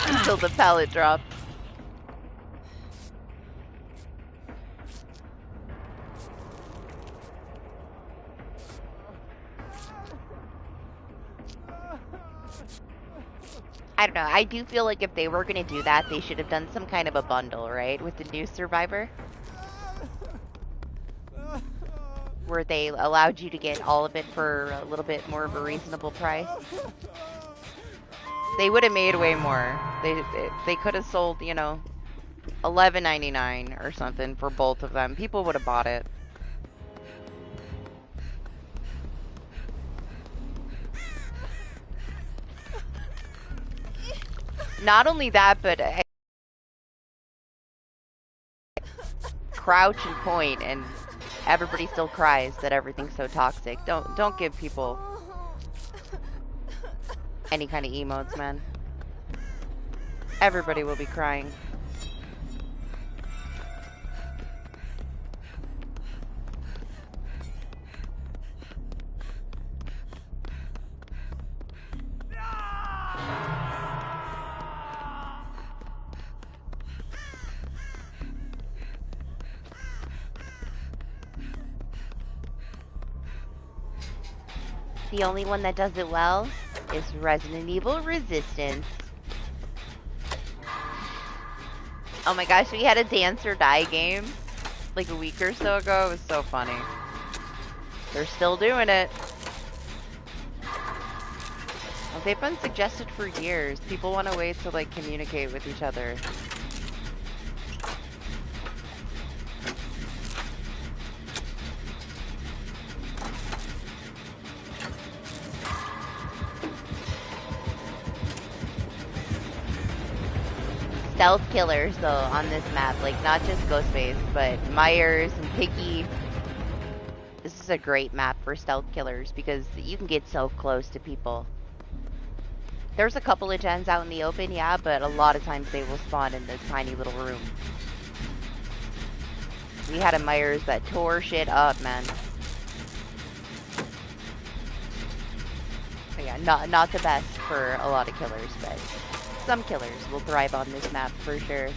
Until the pallet dropped. I don't know. I do feel like if they were going to do that, they should have done some kind of a bundle, right? With the new Survivor. Where they allowed you to get all of it for a little bit more of a reasonable price. They would have made way more. They could have sold, you know, $11.99 or something for both of them. People would have bought it. Not only that, but crouch and point, and everybody still cries that everything's so toxic. Don't give people any kind of emotes, man. Everybody will be crying. The only one that does it well is Resident Evil Resistance. Oh my gosh, we had a dance or die game like a week or so ago. It was so funny. They're still doing it. Well, they've been suggested for years. People want a way to like communicate with each other. Stealth killers though on this map, like not just Ghostface, but Myers and Piggy. This is a great map for stealth killers because you can get so close to people. There's a couple of gens out in the open, yeah, but a lot of times they will spawn in this tiny little room. We had a Myers that tore shit up, man. But yeah, not the best for a lot of killers, but some killers will thrive on this map for sure.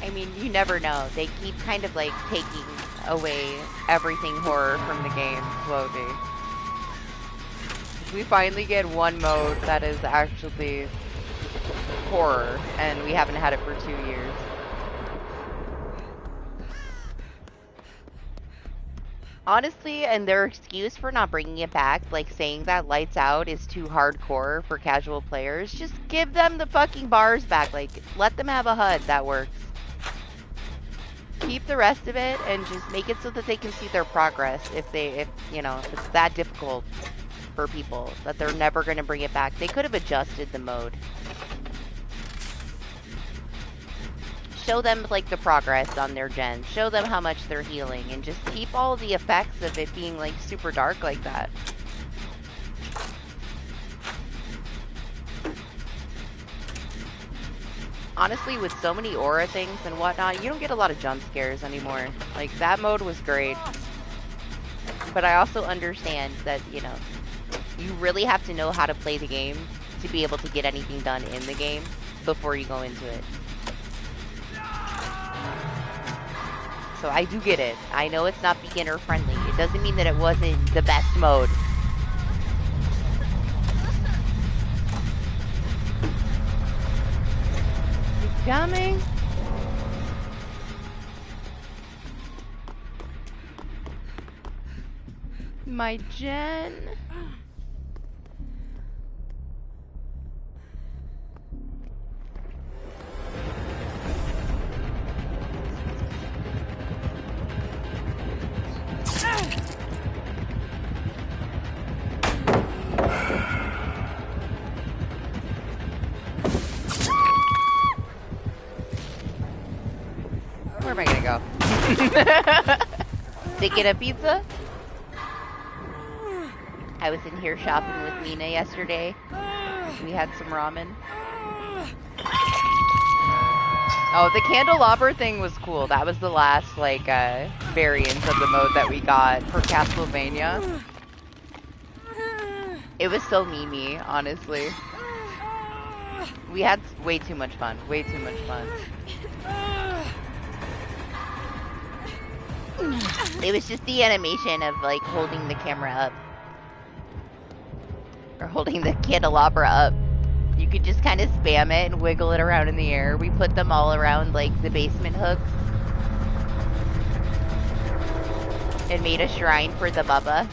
I mean, you never know. They keep kind of like taking away everything horror from the game slowly. We finally get one mode that is actually horror, and we haven't had it for 2 years. Honestly, and their excuse for not bringing it back, like saying that Lights Out is too hardcore for casual players, just give them the fucking bars back. Like, let them have a HUD that works. Keep the rest of it and just make it so that they can see their progress if you know, if it's that difficult for people that they're never going to bring it back. They could have adjusted the mode. Show them like the progress on their gens. Show them how much they're healing and just keep all the effects of it being like super dark like that. Honestly, with so many aura things and whatnot, you don't get a lot of jump scares anymore. Like, that mode was great. But I also understand that, you know, you really have to know how to play the game to be able to get anything done in the game before you go into it. So I do get it. I know it's not beginner friendly. It doesn't mean that it wasn't the best mode. It's coming. My gen. go. To get a pizza? I was in here shopping with Mina yesterday. We had some ramen. Oh, the candelabra thing was cool. That was the last, like, variant of the mode that we got for Castlevania. It was so memey, honestly. We had way too much fun. Way too much fun. It was just the animation of, like, holding the camera up. Or holding the candelabra up. You could just kind of spam it and wiggle it around in the air. We put them all around, like, the basement hooks. And made a shrine for the Bubba.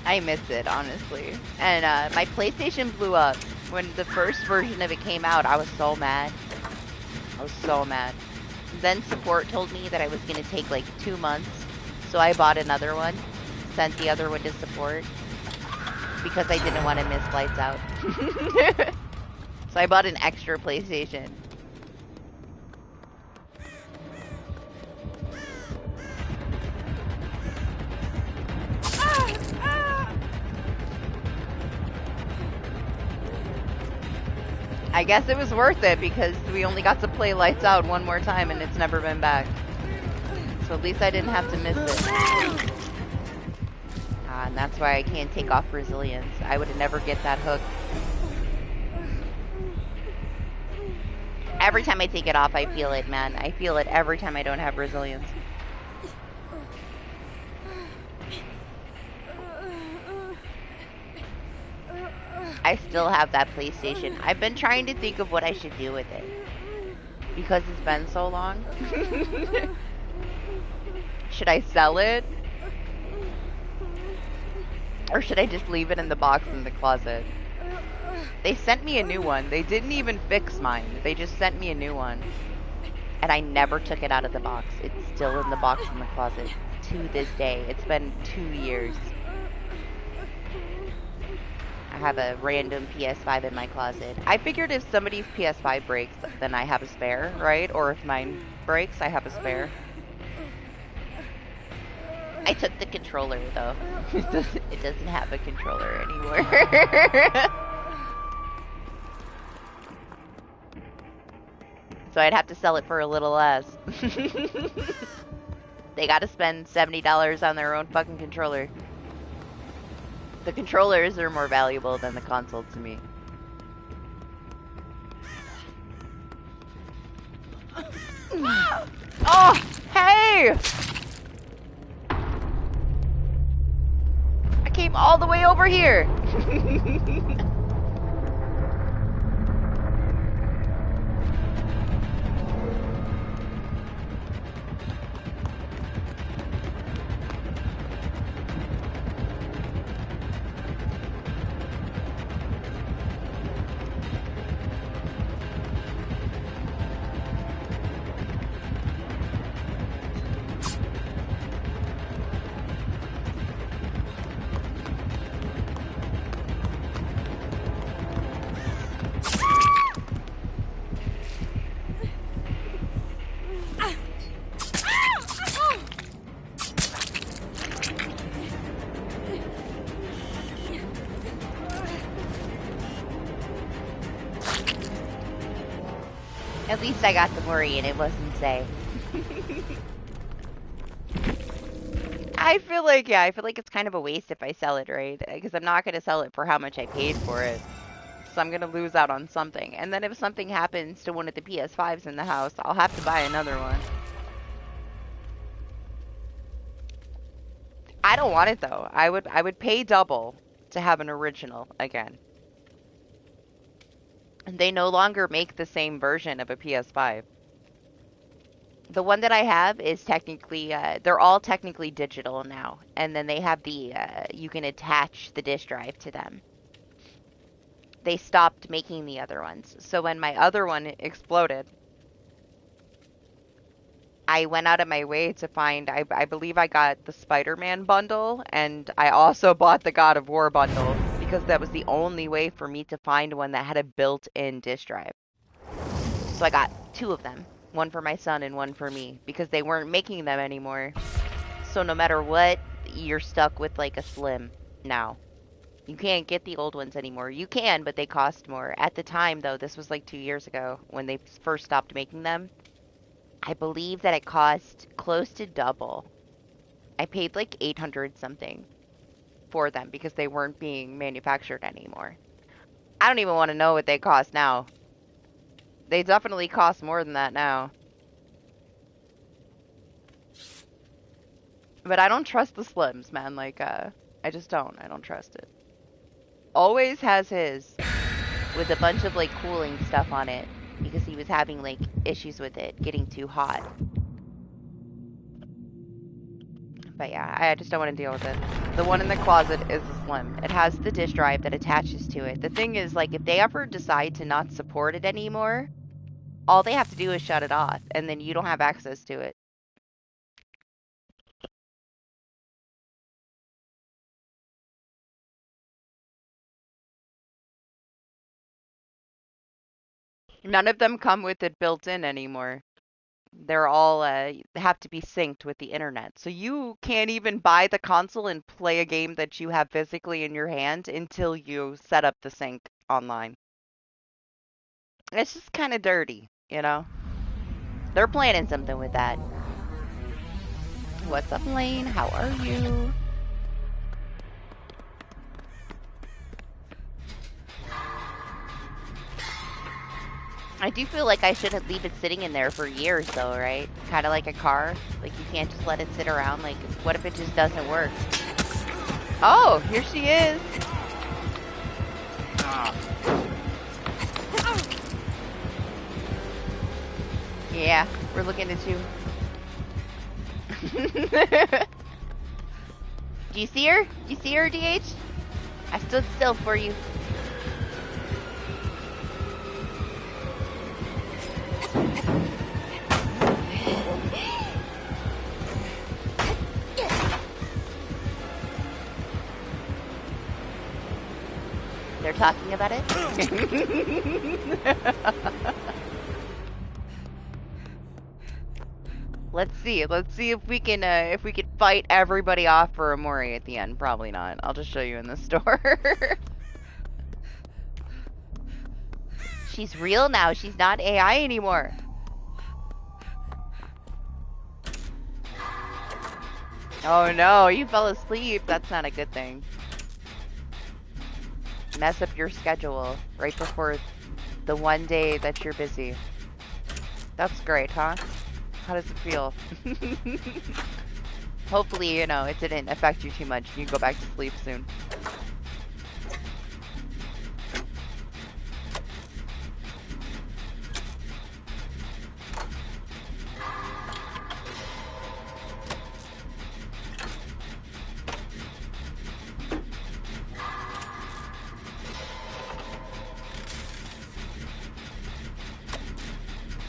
I miss it, honestly. And my PlayStation blew up. When the first version of it came out, I was so mad. I was so mad. Then support told me that I was going to take like 2 months. So I bought another one. Sent the other one to support. Because I didn't want to miss Lights Out. So I bought an extra PlayStation. I guess it was worth it because we only got to play Lights Out one more time and it's never been back. So at least I didn't have to miss it. And that's why I can't take off resilience. I would never get that hook. Every time I take it off, I feel it, man. I feel it every time I don't have resilience. I still have that PlayStation. I've been trying to think of what I should do with it. Because it's been so long. Should I sell it? Or should I just leave it in the box in the closet? They sent me a new one. They didn't even fix mine. They just sent me a new one. And I never took it out of the box. It's still in the box in the closet. To this day. It's been 2 years. I have a random PS5 in my closet. I figured if somebody's PS5 breaks, then I have a spare, right? Or if mine breaks, I have a spare. I took the controller, though. It doesn't have a controller anymore. So I'd have to sell it for a little less. They gotta spend $70 on their own fucking controller. The controllers are more valuable than the console to me. Oh, hey! I came all the way over here. At least I got the worry and it wasn't safe. I feel like, yeah, I feel like it's kind of a waste if I sell it, right? Because I'm not going to sell it for how much I paid for it. So I'm going to lose out on something. And then if something happens to one of the PS5s in the house, I'll have to buy another one. I don't want it, though. I would pay double to have an original again. And they no longer make the same version of a PS5. The one that I have is technically, they're all technically digital now. And then they have the, you can attach the disk drive to them. They stopped making the other ones. So when my other one exploded, I went out of my way to find, I believe I got the Spider-Man bundle, and I also bought the God of War bundle, because that was the only way for me to find one that had a built-in disk drive. So I got two of them, one for my son and one for me, because they weren't making them anymore. So no matter what, you're stuck with like a Slim now. You can't get the old ones anymore. You can, but they cost more. At the time, though, this was like 2 years ago when they first stopped making them. I believe that it cost close to double. I paid like 800 something for them because they weren't being manufactured anymore. I don't even want to know what they cost now. They definitely cost more than that now. But I don't trust the Slims, man. Like, I just don't. I don't trust it. Always has his with a bunch of like cooling stuff on it because he was having like issues with it getting too hot. But yeah, I just don't want to deal with it. The one in the closet is a Slim. It has the disk drive that attaches to it. The thing is, like, if they ever decide to not support it anymore, all they have to do is shut it off, and then you don't have access to it. None of them come with it built in anymore. They're all have to be synced with the internet. So you can't even buy the console and play a game that you have physically in your hand until you set up the sync online. It's just kind of dirty, you know? They're planning something with that. What's up, Lane? How are you? I do feel like I shouldn't leave it sitting in there for years, though, right? Kind of like a car. Like, you can't just let it sit around. Like, what if it just doesn't work? Oh, here she is. Yeah, we're looking at you. Do you see her? Do you see her, DH? I stood still for you. They're talking about it? Let's see. Let's see if we can fight everybody off for Amori at the end. Probably not. I'll just show you in the store. She's real now. She's not AI anymore. Oh no, you fell asleep. That's not a good thing. Mess up your schedule right before the one day that you're busy. That's great, huh? How does it feel? Hopefully, you know, it didn't affect you too much. You can go back to sleep soon.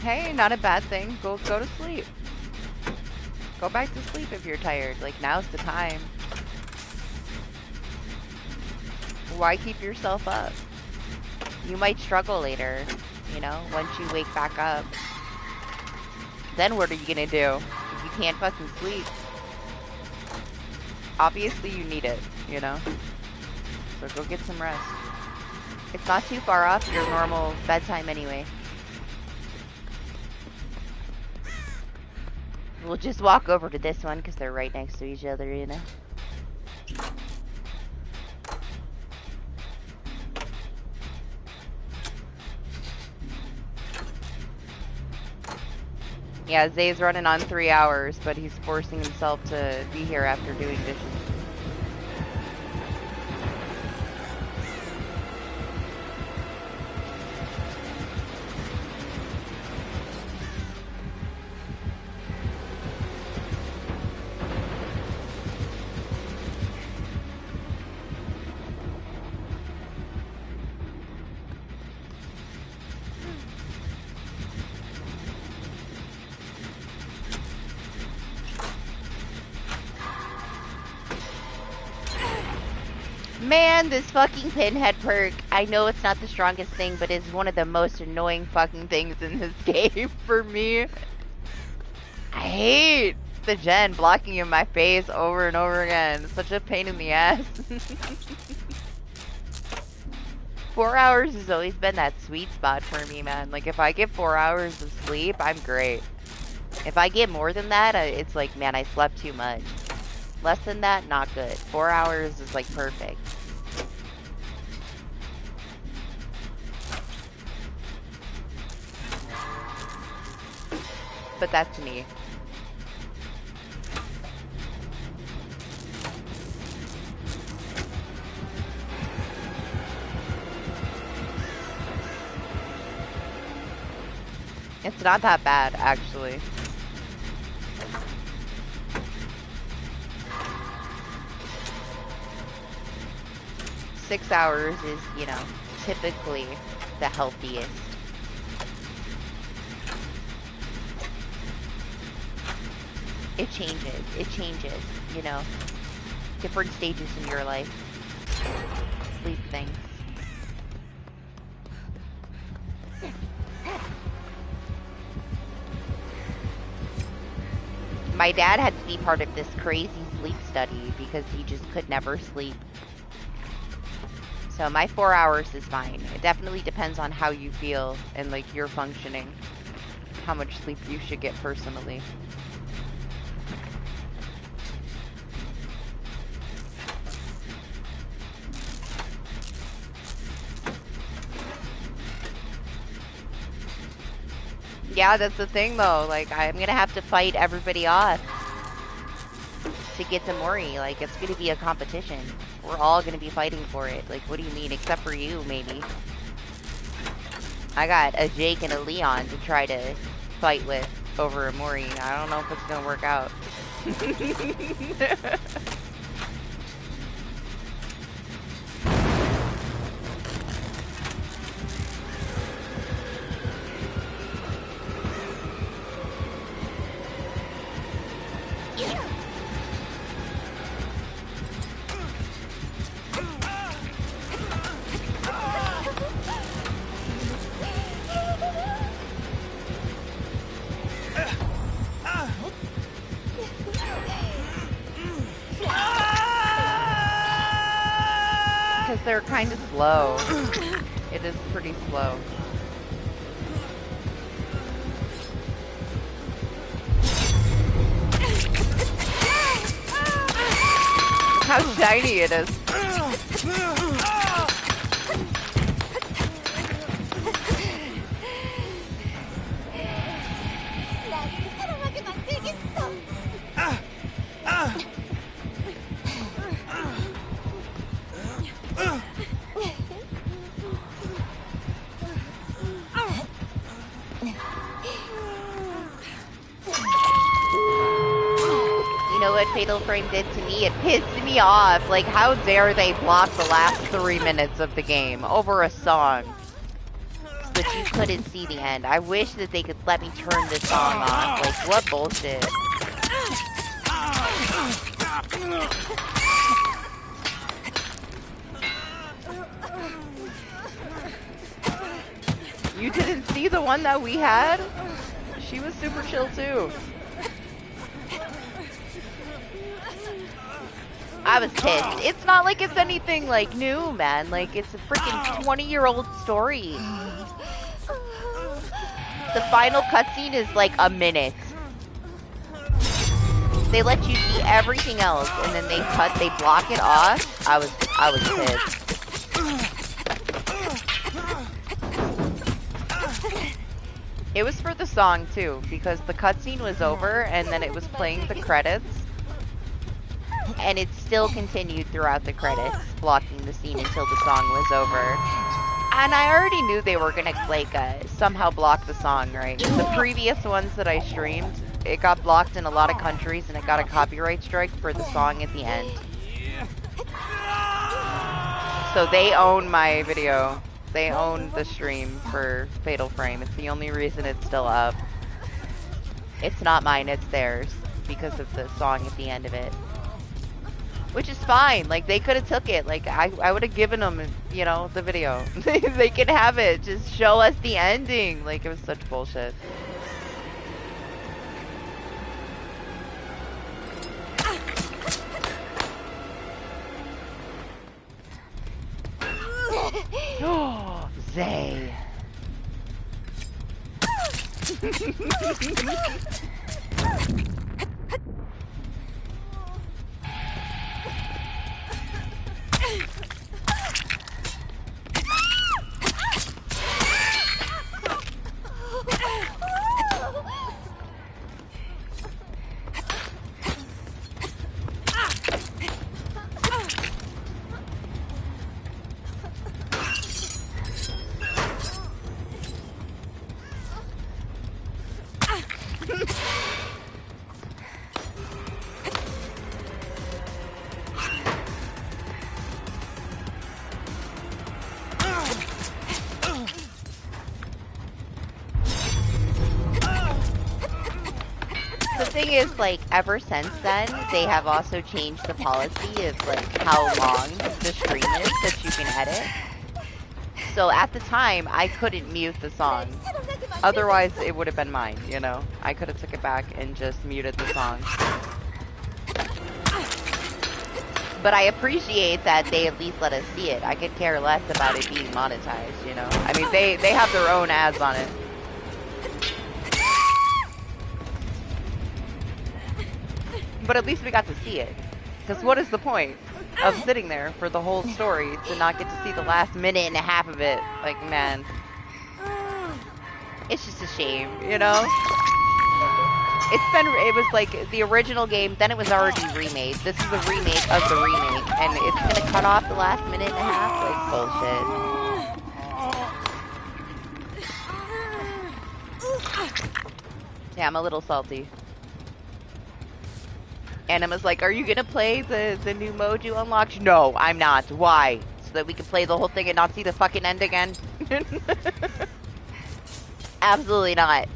Hey, not a bad thing. Go to sleep. Go back to sleep if you're tired. Like, now's the time. Why keep yourself up? You might struggle later, you know, once you wake back up. Then what are you gonna do if you can't fucking sleep? Obviously you need it, you know? So go get some rest. It's not too far off your normal bedtime anyway. We'll just walk over to this one because they're right next to each other, you know? Yeah, Zay's running on 3 hours, but he's forcing himself to be here after doing dishes. Man, this fucking pinhead perk. I know it's not the strongest thing, but it's one of the most annoying fucking things in this game for me. I hate the gen blocking in my face over and over again. It's such a pain in the ass. 4 hours has always been that sweet spot for me, man. Like, if I get 4 hours of sleep, I'm great. If I get more than that, it's like, man, I slept too much. Less than that, not good. 4 hours is, like, perfect. But that's me. It's not that bad, actually. Six hours is, you know, typically the healthiest. It changes, you know. Different stages in your life. Sleep things. My dad had to be part of this crazy sleep study because he just could never sleep. So my 4 hours is fine. It definitely depends on how you feel and like your functioning. How much sleep you should get personally. Yeah, that's the thing though. Like, I'm gonna have to fight everybody off to get to Mori. Like, it's gonna be a competition. We're all gonna be fighting for it. Like, what do you mean? Except for you, maybe. I got a Jake and a Leon to try to fight with over a Mori. I don't know if it's gonna work out. They're kind of slow. It is pretty slow. How shiny it is. Fatal Frame did to me, it pissed me off. Like, how dare they block the last 3 minutes of the game over a song so that you couldn't see the end. I wish that they could let me turn this song off. Like, what bullshit. You didn't see the one that we had? She was super chill too. I was pissed. It's not like it's anything, like, new, man. Like, it's a freaking 20-year-old story. The final cutscene is, like, a minute. They let you see everything else, and then they block it off. I was pissed. It was for the song, too, because the cutscene was over, and then it was playing the credits. And it still continued throughout the credits, blocking the scene until the song was over. And I already knew they were gonna, like, somehow block the song, right? The previous ones that I streamed, it got blocked in a lot of countries, and it got a copyright strike for the song at the end. So they own my video. They own the stream for Fatal Frame. It's the only reason it's still up. It's not mine, it's theirs, because of the song at the end of it. Which is fine. Like, they could have took it. Like, I would have given them, you know, the video. They can have it. Just show us the ending. Like, it was such bullshit. Oh, Zay. The thing is, like, ever since then, they have also changed the policy of, like, how long the stream is that you can edit. So at the time, I couldn't mute the song. Otherwise, it would have been mine, you know? I could have took it back and just muted the song. But I appreciate that they at least let us see it. I could care less about it being monetized, you know? I mean, they have their own ads on it. But at least we got to see it. Because what is the point of sitting there for the whole story to not get to see the last minute and a half of it? Like, man. It's just a shame, you know? It was like the original game, then it was already remade. This is a remake of the remake. And it's gonna cut off the last minute and a half? Like, bullshit. Yeah, I'm a little salty. And Emma's like, are you gonna play the new mode you unlocked? No, I'm not. Why? So that we can play the whole thing and not see the fucking end again? Absolutely not.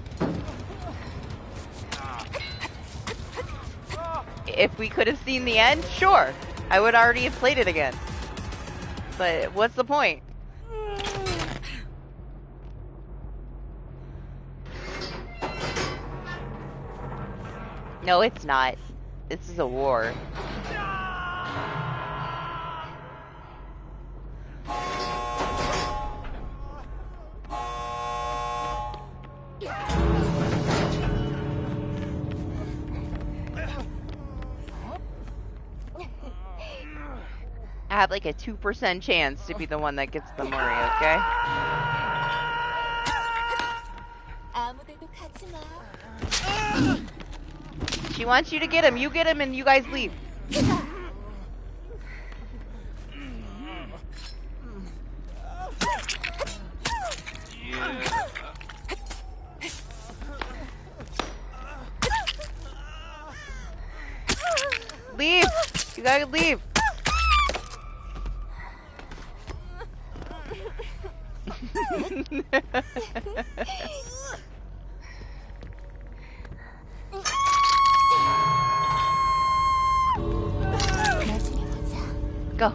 If we could have seen the end, sure. I would already have played it again. But what's the point? No, it's not. This is a war. I have like a 2% chance to be the one that gets the Mori, okay? She wants you to get him. You get him and you guys leave. Leave! You gotta leave. Go.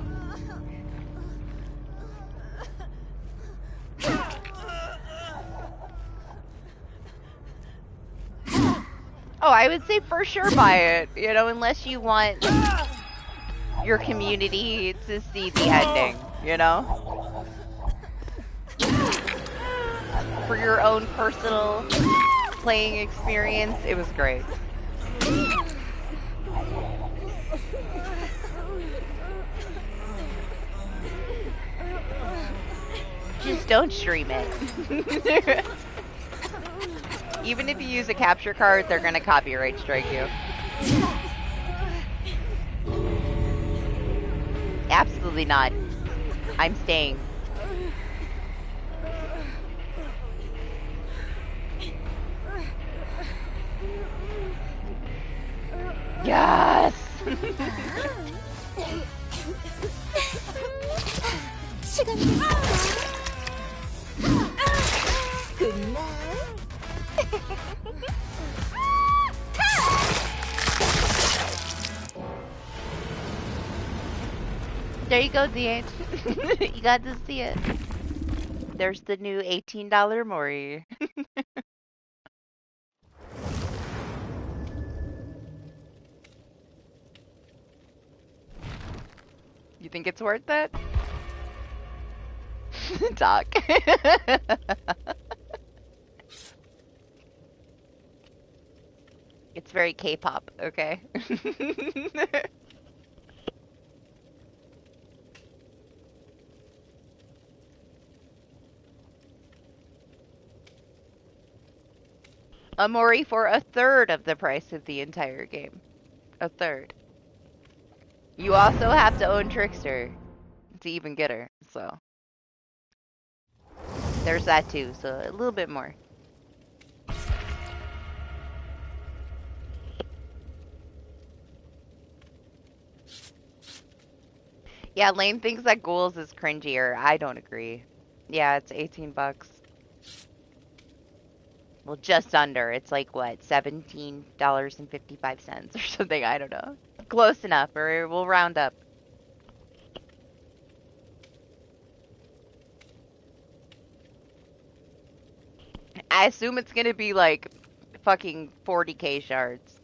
Oh, I would say for sure buy it, you know, unless you want your community to see the ending, you know? For your own personal playing experience, it was great. Just don't stream it. Even if you use a capture card, they're gonna copyright strike you. Absolutely not. I'm staying. Yes! Good night. There you go, DH. You got to see it. There's the new $18 Mori. You think it's worth it? Doc. It's very K-pop, okay? A Mori for a third of the price of the entire game. A third. You also have to own Trickster to even get her, so. There's that too, so a little bit more. Yeah, Lane thinks that Ghouls is cringier. I don't agree. Yeah, it's 18 bucks. Well, just under. It's like, what, $17.55 or something? I don't know. Close enough, or we'll round up. I assume it's gonna be like fucking 40k shards.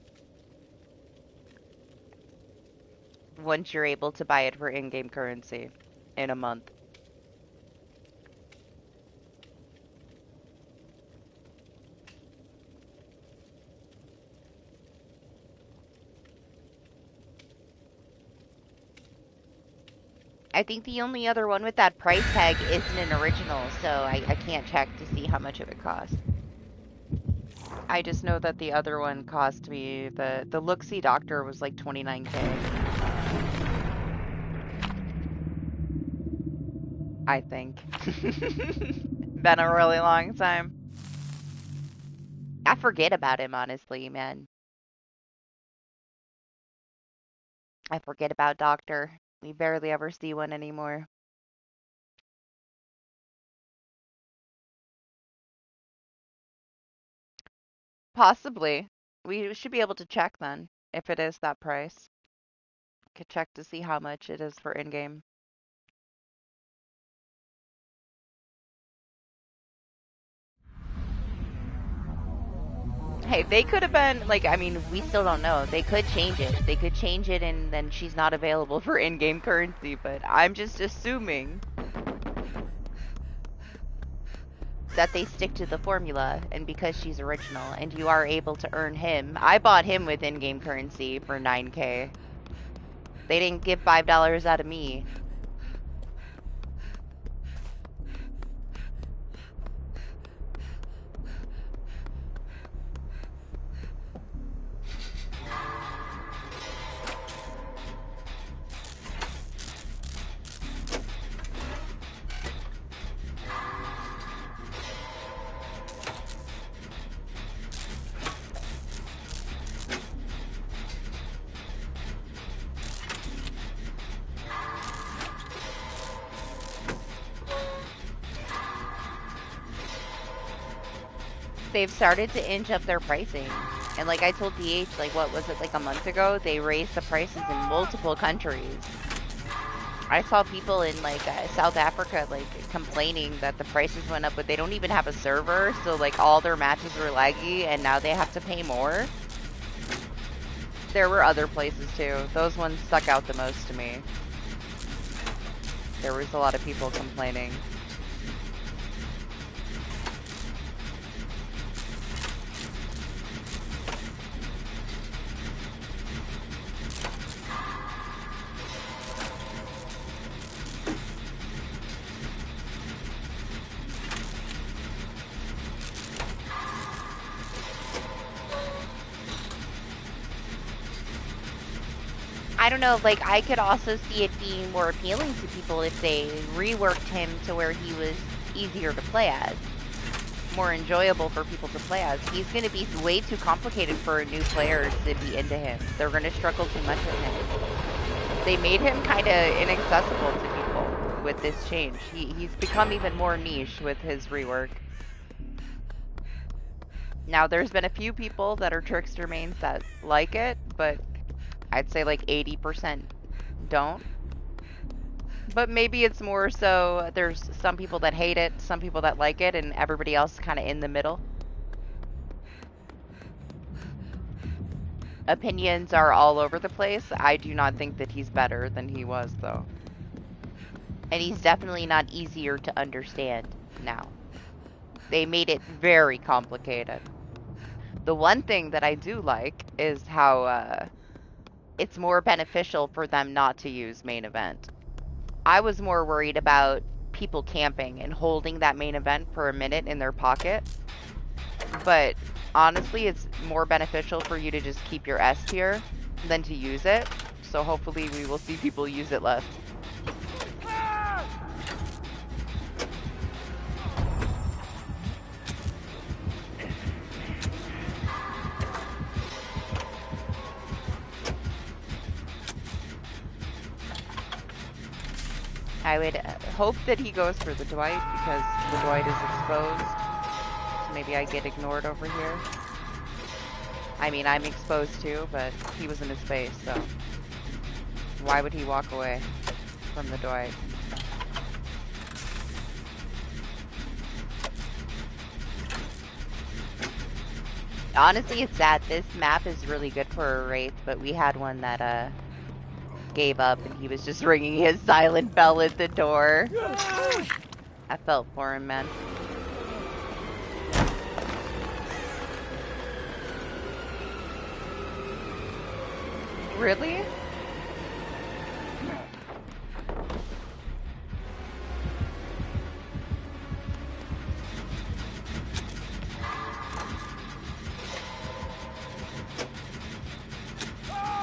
Once you're able to buy it for in-game currency in a month. I think the only other one with that price tag isn't an original, so I can't check to see how much of it costs. I just know that the other one cost me, the Look-See Doctor was like 29k. I think. Been a really long time. I forget about him, honestly, man. I forget about Doctor. We barely ever see one anymore. Possibly. We should be able to check then, if it is that price. Could check to see how much it is for in-game. Hey, they could have been, like, I mean, we still don't know. They could change it. They could change it and then she's not available for in-game currency, but I'm just assuming that they stick to the formula, and because she's original and you are able to earn him. I bought him with in-game currency for 9k. They didn't give $5 out of me. They've started to inch up their pricing. And like I told DH, like what was it, like a month ago? They raised the prices in multiple countries. I saw people in like South Africa like complaining that the prices went up, but they don't even have a server, so like all their matches were laggy and now they have to pay more. There were other places too. Those ones stuck out the most to me. There was a lot of people complaining. I don't know, like, I could also see it being more appealing to people if they reworked him to where he was easier to play as. More enjoyable for people to play as. He's going to be way too complicated for a new player to be into him. They're going to struggle too much with him. They made him kind of inaccessible to people with this change. He's become even more niche with his rework. Now, there's been a few people that are Trickster mains that like it, but I'd say like 80% don't. But maybe it's more so there's some people that hate it, some people that like it, and everybody else kind of in the middle. Opinions are all over the place. I do not think that he's better than he was, though. And he's definitely not easier to understand now. They made it very complicated. The one thing that I do like is how it's more beneficial for them not to use main event. I was more worried about people camping and holding that main event for a minute in their pocket. But honestly, it's more beneficial for you to just keep your S tier than to use it. So hopefully we will see people use it less. I would hope that he goes for the Dwight because the Dwight is exposed. So maybe I get ignored over here. I mean, I'm exposed too, but he was in his face, so why would he walk away from the Dwight? Honestly, it's sad. This map is really good for a Wraith, but we had one that gave up and he was just ringing his silent bell at the door. I felt for him, man. Really?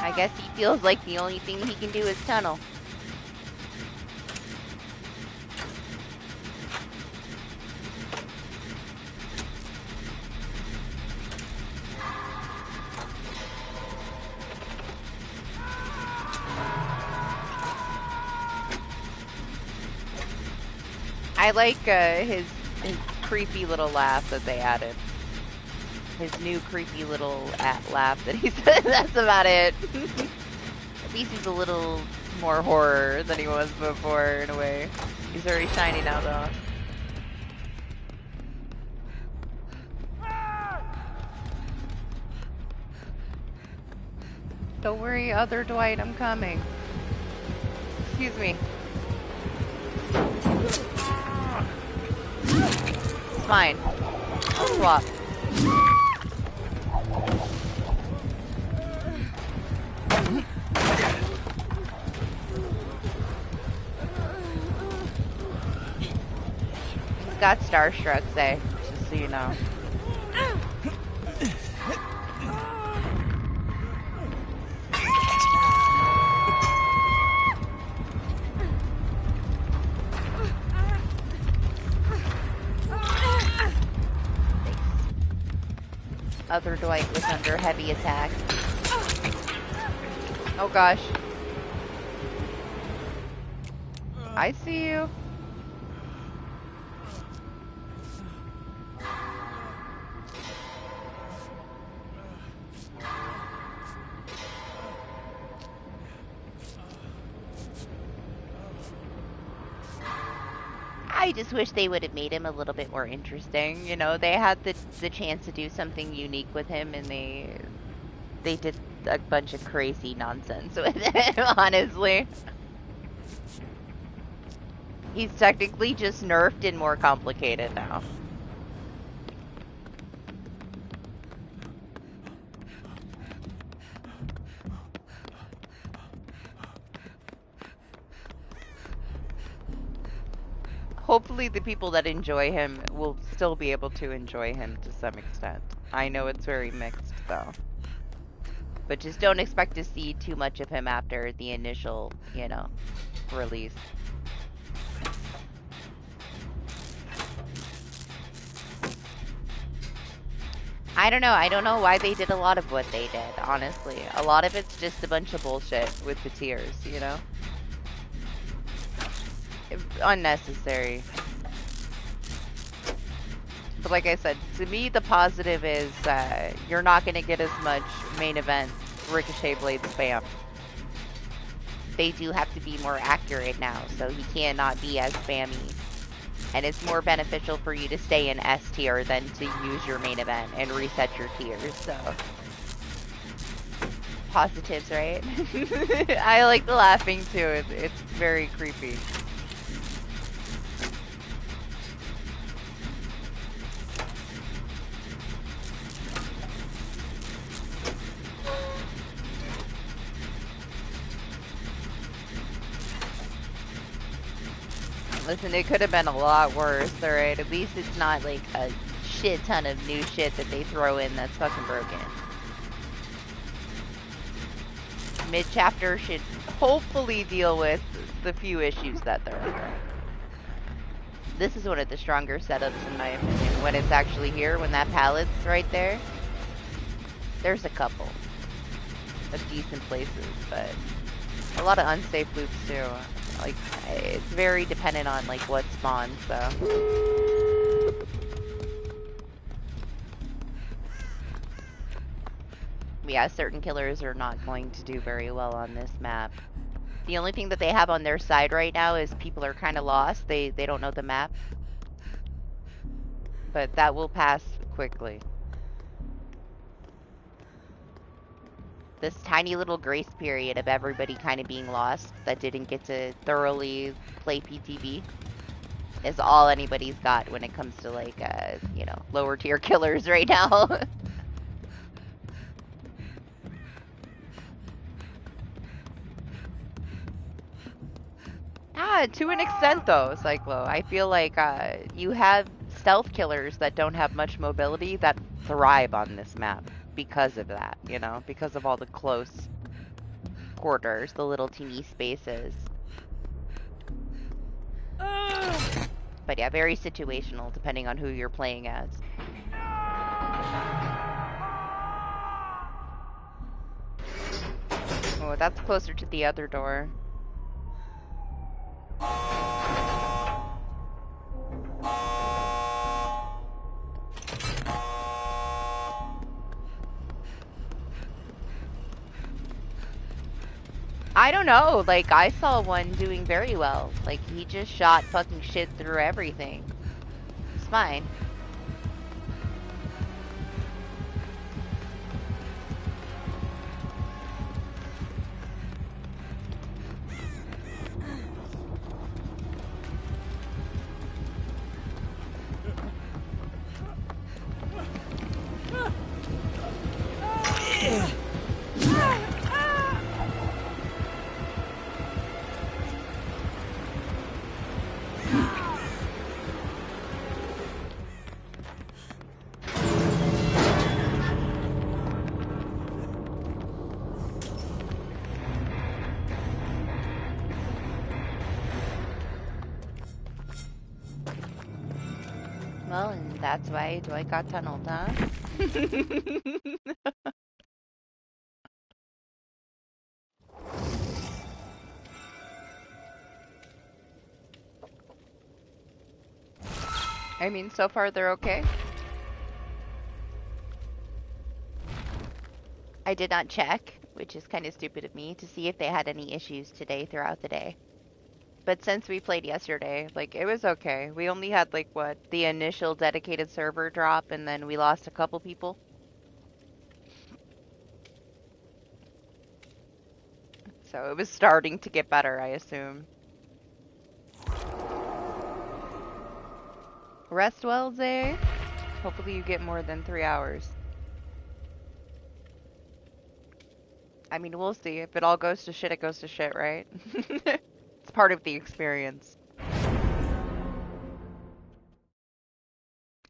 I guess he feels like the only thing he can do is tunnel. I like his creepy little laugh that they added. His new creepy little laugh that he said. That's about it. At least he's a little more horror than he was before, in a way. He's very shiny now, though. Don't worry, other Dwight, I'm coming. Excuse me. It's fine. I'll swap. He's got starstruck, say, just so you know. Other Dwight was under heavy attack. Oh gosh. I see you. I just wish they would have made him a little bit more interesting. You know, they had the chance to do something unique with him, and they did a bunch of crazy nonsense with him, honestly. He's technically just nerfed and more complicated now. Hopefully the people that enjoy him will still be able to enjoy him to some extent. I know it's very mixed, though. But just don't expect to see too much of him after the initial, you know, release. I don't know. I don't know why they did a lot of what they did, honestly. A lot of it's just a bunch of bullshit with the tiers, you know? Unnecessary. But like I said, to me the positive is you're not going to get as much main event Ricochet Blade spam. they do have to be more accurate now, so he cannot be as spammy. And it's more beneficial for you to stay in S tier than to use your main event and reset your tiers, so. Positives, right? I like the laughing too, it's very creepy. Listen, it could have been a lot worse, alright? At least it's not like a shit ton of new shit that they throw in that's fucking broken. Mid-chapter should hopefully deal with the few issues that there are. This is one of the stronger setups in my opinion. When it's actually here, when that palette's right there. There's a couple of decent places, but a lot of unsafe loops too. Like, it's very dependent on, like, what spawns, so. Yeah, certain killers are not going to do very well on this map. The only thing that they have on their side right now is people are kind of lost. They don't know the map. But that will pass quickly. This tiny little grace period of everybody kind of being lost that didn't get to thoroughly play PTB is all anybody's got when it comes to, like, you know, lower tier killers right now. To an extent though, Cyclo. I feel like you have stealth killers that don't have much mobility that thrive on this map because of that, you know, because of all the close quarters, the little teeny spaces. But yeah, very situational depending on who you're playing as. Oh, that's closer to the other door. I don't know, like, I saw one doing very well. Like, he just shot fucking shit through everything. It's fine. Well, and that's why Dwight got tunneled, huh? I mean, so far they're okay. I did not check, which is kind of stupid of me, to see if they had any issues today throughout the day. But since we played yesterday, like, it was okay. We only had, like, what, the initial dedicated server drop, and then we lost a couple people. So it was starting to get better, I assume. Rest well, Zay. Hopefully you get more than 3 hours. I mean, we'll see. If it all goes to shit, it goes to shit, right? It's part of the experience.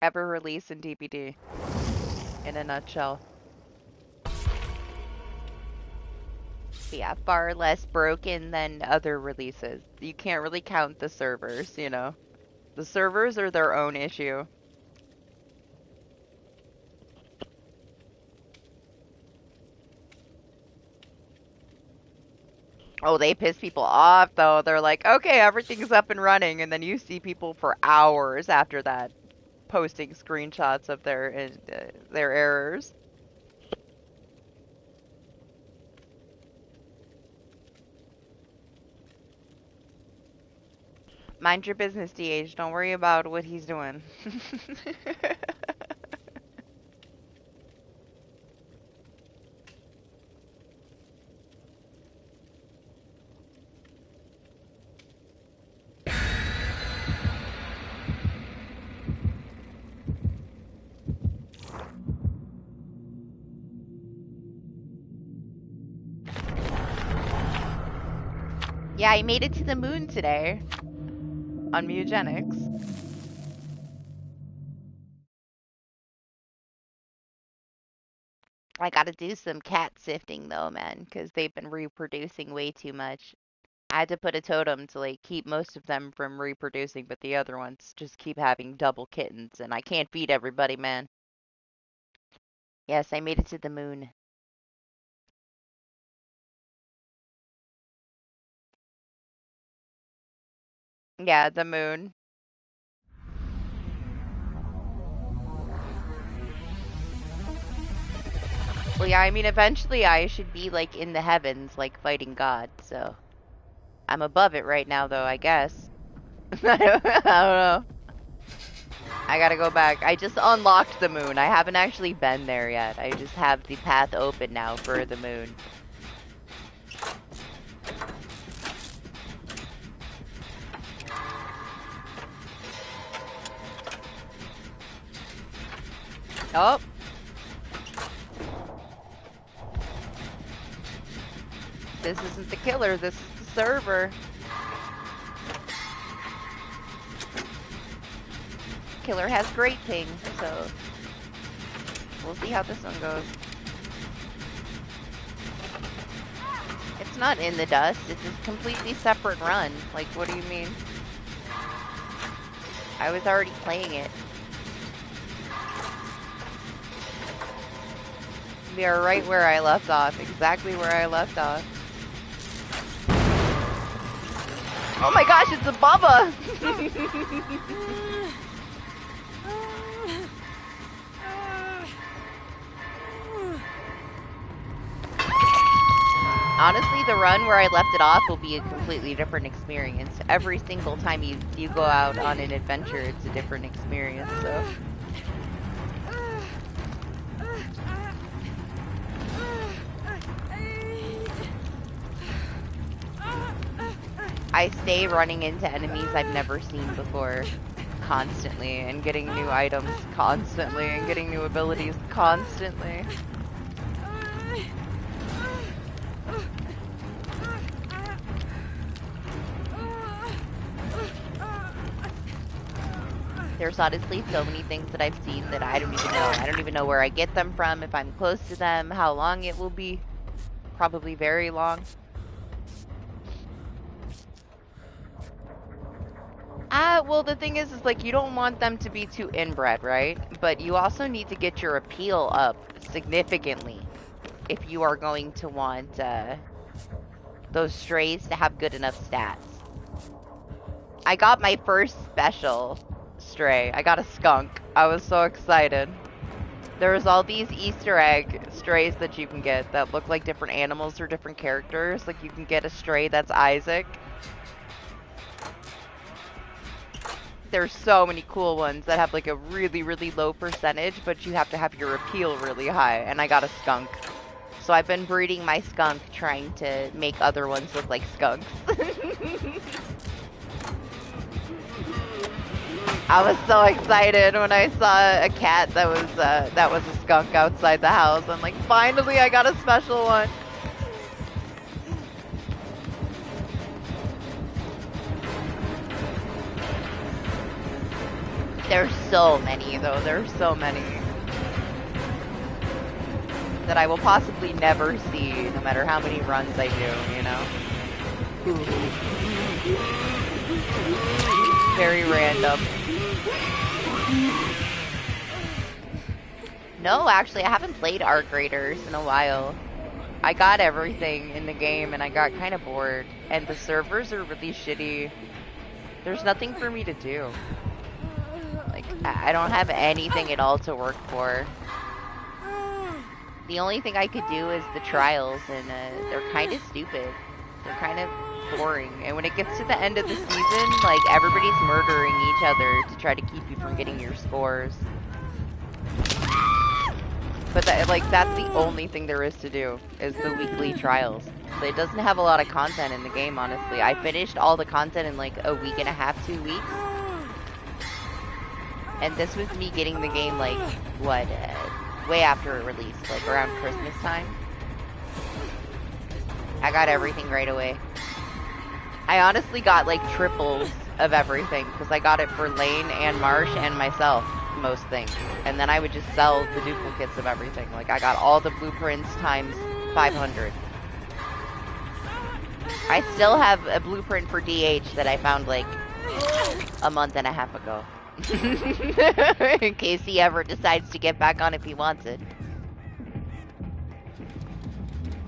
Ever release in DBD. In a nutshell. But yeah, far less broken than other releases. You can't really count the servers, you know? The servers are their own issue. Oh, they piss people off, though. They're like, okay, everything's up and running, and then you see people for hours after that posting screenshots of their errors. Mind your business, DH. Don't worry about what he's doing. Yeah, I made it to the moon today on Mutagenics. I gotta do some cat sifting though, man, because they've been reproducing way too much. I had to put a totem to like keep most of them from reproducing, but the other ones just keep having double kittens, and I can't feed everybody, man. Yes, I made it to the moon. Yeah, the moon. Well, yeah, I mean, eventually I should be like in the heavens, like fighting God, so I'm above it right now, though, I guess. I don't know. I gotta go back. I just unlocked the moon. I haven't actually been there yet. I just have the path open now for the moon. Oh. This isn't the killer, this is the server. Killer has great ping, so we'll see how this one goes. It's not in the dust, it's a completely separate run. Like, what do you mean? I was already playing it. We are right where I left off, exactly where I left off. Oh my gosh, it's a Bubba! Honestly, the run where I left it off will be a completely different experience. Every single time you go out on an adventure, it's a different experience, so... I stay running into enemies I've never seen before, constantly, and getting new items constantly, and getting new abilities constantly. There's honestly so many things that I've seen that I don't even know. I don't even know where I get them from, if I'm close to them, how long it will be. Probably very long. Well, the thing is like, you don't want them to be too inbred, right? But you also need to get your appeal up significantly if you are going to want, those strays to have good enough stats. I got my first special stray. I got a skunk. I was so excited. There's all these Easter egg strays that you can get that look like different animals or different characters. Like, you can get a stray that's Isaac. There's so many cool ones that have like a really, really low percentage, but you have to have your appeal really high, and I got a skunk. So I've been breeding my skunk, trying to make other ones look like skunks. I was so excited when I saw a cat that was a skunk outside the house. I'm like, finally I got a special one. There's so many, though. There's so many that I will possibly never see, no matter how many runs I do, you know? Very random. No, actually, I haven't played Arc Raiders in a while. I got everything in the game, and I got kind of bored. And the servers are really shitty. There's nothing for me to do. Like, I don't have anything at all to work for. The only thing I could do is the trials, and they're kind of stupid. They're kind of boring. And when it gets to the end of the season, like, everybody's murdering each other to try to keep you from getting your scores. But that, like, that's the only thing there is to do, is the weekly trials. It doesn't have a lot of content in the game, honestly. I finished all the content in like a week and a half, 2 weeks. And this was me getting the game, like, what, way after it released, like around Christmas time. I got everything right away. I honestly got like triples of everything, because I got it for Lane and Marsh and myself, most things. And then I would just sell the duplicates of everything. Like, I got all the blueprints times 500. I still have a blueprint for DH that I found like a month and a half ago. In case he ever decides to get back on if he wants it.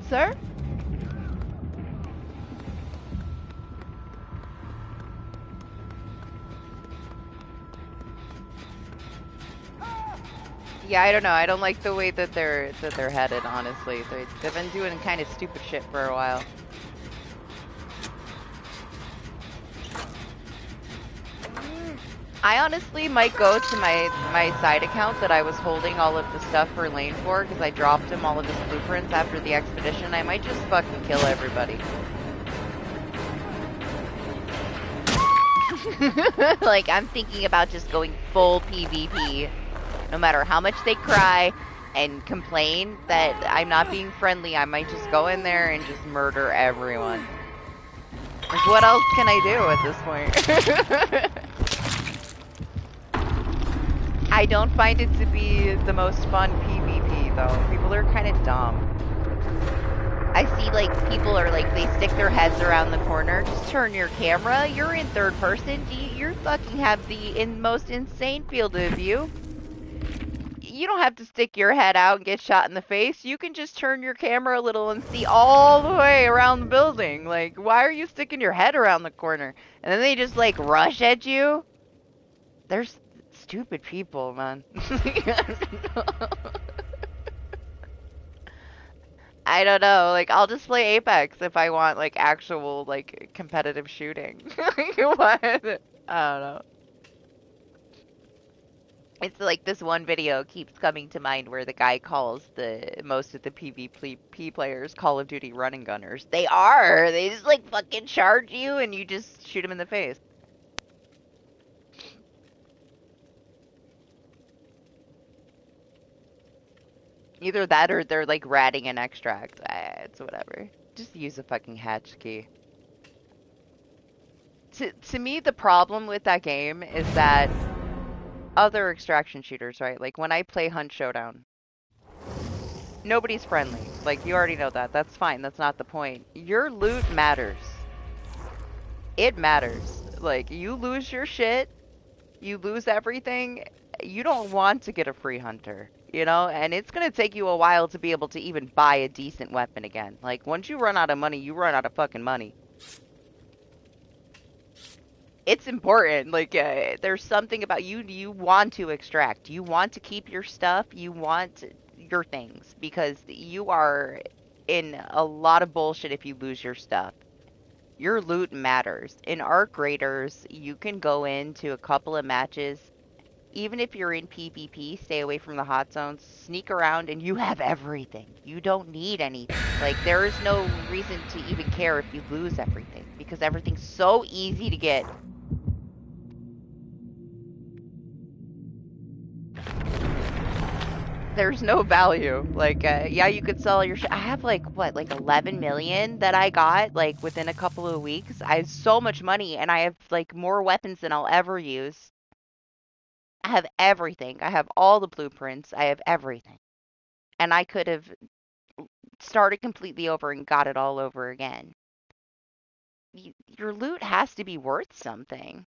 Sir? Yeah, I don't know. I don't like the way that they're headed, honestly. They've been doing kind of stupid shit for a while. I honestly might go to my side account that I was holding all of the stuff for Lane for, because I dropped him all of his blueprints after the expedition. I might just fucking kill everybody. Like, I'm thinking about just going full PvP. No matter how much they cry and complain that I'm not being friendly, I might just go in there and just murder everyone. Like, what else can I do at this point? I don't find it to be the most fun PvP, though. People are kind of dumb. I see, like, people are, like, they stick their heads around the corner. Just turn your camera. You're in third person. You fucking have the most insane field of view. You don't have to stick your head out and get shot in the face. You can just turn your camera a little and see all the way around the building. Like, why are you sticking your head around the corner? And then they just, like, rush at you? There's stupid people, man. I don't know. Like, I'll just play Apex if I want, like, actual, like, competitive shooting. What? I don't know. It's like this one video keeps coming to mind where the guy calls most of the PvP players Call of Duty running gunners. They are! They just, like, fucking charge you and you just shoot them in the face. Either that or they're, like, ratting an extract. It's whatever. Just use a fucking hatch key. To me, the problem with that game is that other extraction shooters, right? Like, when I play Hunt Showdown, nobody's friendly. Like, you already know that. That's fine. That's not the point. Your loot matters. It matters. Like, you lose your shit, you lose everything, you don't want to get a free hunter, you know? And it's gonna take you a while to be able to even buy a decent weapon again. Like, once you run out of money, you run out of fucking money. It's important. Like, there's something about you want to extract. You want to keep your stuff. You want your things. Because you are in a lot of bullshit if you lose your stuff. Your loot matters. In Arc Raiders, you can go into a couple of matches. Even if you're in PvP, stay away from the hot zones. Sneak around and you have everything. You don't need anything. Like, there is no reason to even care if you lose everything. Because everything's so easy to get. There's no value. Like, yeah, you could sell your I have, like, what, like 11 million that I got, like, within a couple of weeks. I have so much money, and I have, like, more weapons than I'll ever use. I have everything. I have all the blueprints. I have everything. And I could have started completely over and got it all over again. Your loot has to be worth something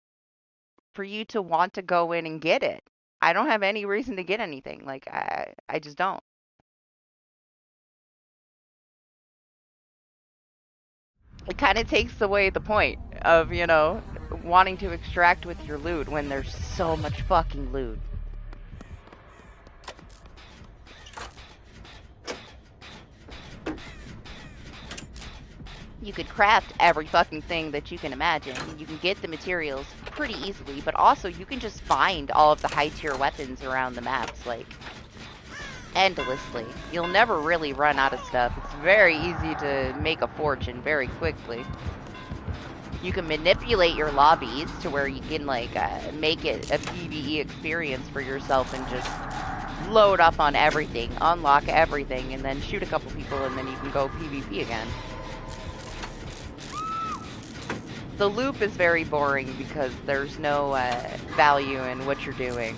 for you to want to go in and get it. I don't have any reason to get anything. Like, I just don't. It kind of takes away the point of, you know, wanting to extract with your loot when there's so much fucking loot. You could craft every fucking thing that you can imagine. You can get the materials pretty easily, but also you can just find all of the high tier weapons around the maps, like, endlessly. You'll never really run out of stuff. It's very easy to make a fortune very quickly. You can manipulate your lobbies to where you can, like, make it a PvE experience for yourself and just load up on everything, unlock everything, and then shoot a couple people, and then you can go PvP again. The loop is very boring because there's no value in what you're doing.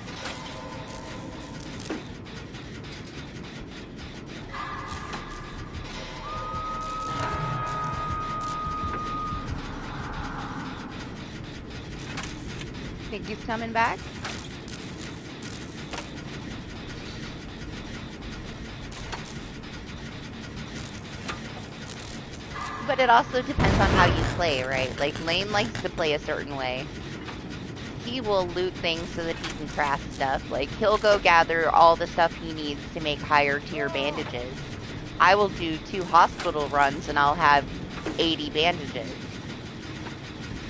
Think he's coming back? But it also depends on how you play, right? Like, Lane likes to play a certain way. He will loot things so that he can craft stuff. Like, he'll go gather all the stuff he needs to make higher tier bandages. I will do 2 hospital runs and I'll have 80 bandages.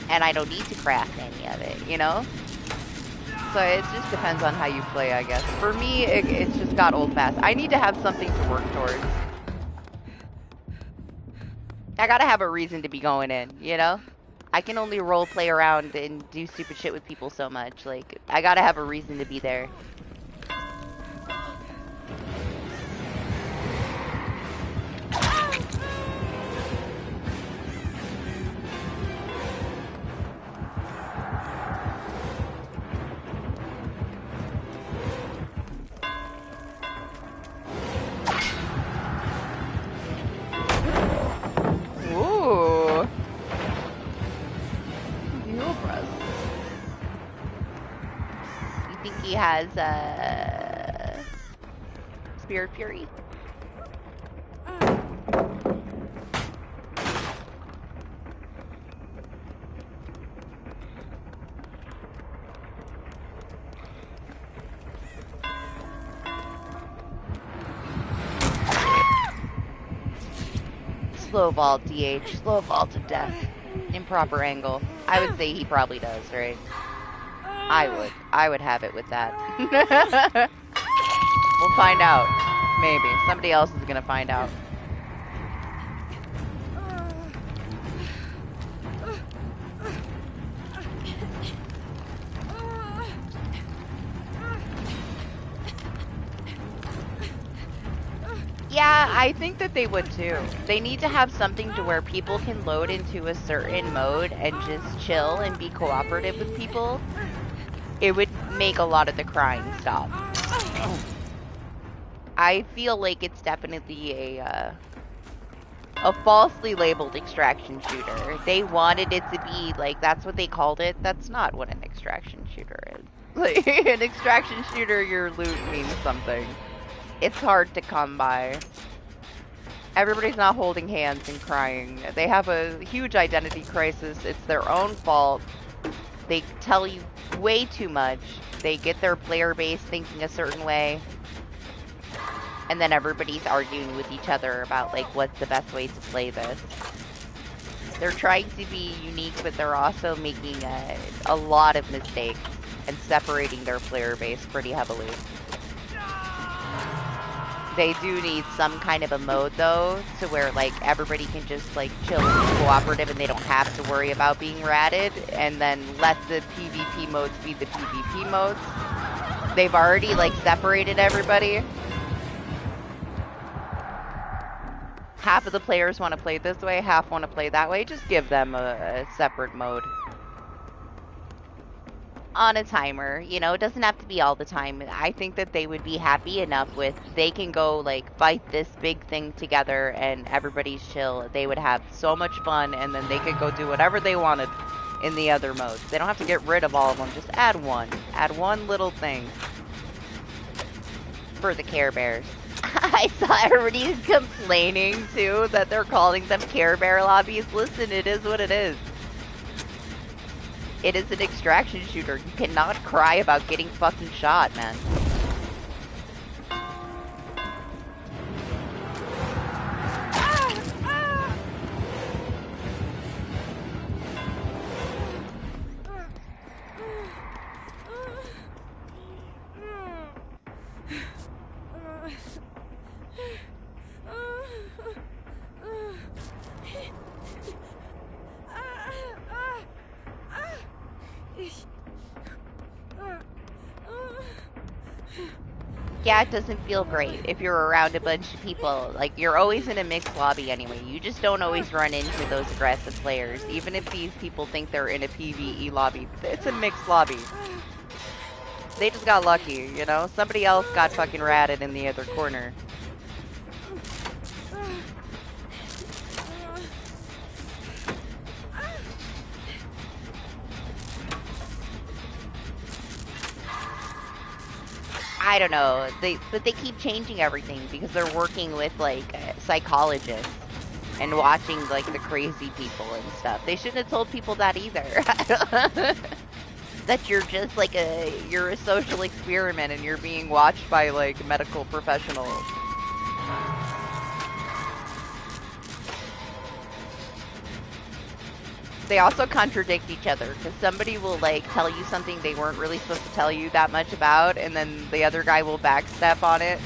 And I don't need to craft any of it, you know? So it just depends on how you play, I guess. For me, it's just got old fast. I need to have something to work towards. I gotta have a reason to be going in, you know? I can only role play around and do stupid shit with people so much. Like, I gotta have a reason to be there. Ooh. Heel press. You think he has, Spirit Fury? Slow vault, DH. Slow vault to death. Improper angle. I would say he probably does, right? I would have it with that. We'll find out. Maybe. Somebody else is gonna find out. Yeah, I think that they would too. They need to have something to where people can load into a certain mode and just chill and be cooperative with people. It would make a lot of the crying stop. I feel like it's definitely a falsely labeled extraction shooter. They wanted it to be like, that's what they called it. That's not what an extraction shooter is. Like, an extraction shooter, your loot means something. It's hard to come by. Everybody's not holding hands and crying. They have a huge identity crisis. It's their own fault. They tell you way too much. They get their player base thinking a certain way. And then everybody's arguing with each other about, like, what's the best way to play this. They're trying to be unique, but they're also making a lot of mistakes and separating their player base pretty heavily. They do need some kind of a mode, though, to where, like, everybody can just, like, chill and be cooperative and they don't have to worry about being ratted, and then let the PvP modes be the PvP modes. They've already, like, separated everybody. Half of the players want to play this way, half want to play that way. Just give them a separate mode. On a timer, you know, it doesn't have to be all the time. I think that they would be happy enough with, they can go, like, fight this big thing together and everybody's chill. They would have so much fun, and then they could go do whatever they wanted in the other modes. They don't have to get rid of all of them. Just add one. Add one little thing for the Care Bears. I saw everybody's complaining, too, that they're calling them Care Bear lobbies. Listen, it is what it is. It is an extraction shooter. You cannot cry about getting fucking shot, man. Yeah, it doesn't feel great if you're around a bunch of people. Like, you're always in a mixed lobby anyway. You just don't always run into those aggressive players. Even if these people think they're in a PvE lobby, it's a mixed lobby. They just got lucky, you know? Somebody else got fucking ratted in the other corner. I don't know. But they keep changing everything because they're working with like psychologists and watching like the crazy people and stuff. They shouldn't have told people that either. That you're just like you're a social experiment and you're being watched by like medical professionals. They also contradict each other because somebody will like tell you something they weren't really supposed to tell you that much about, and then the other guy will backstep on it.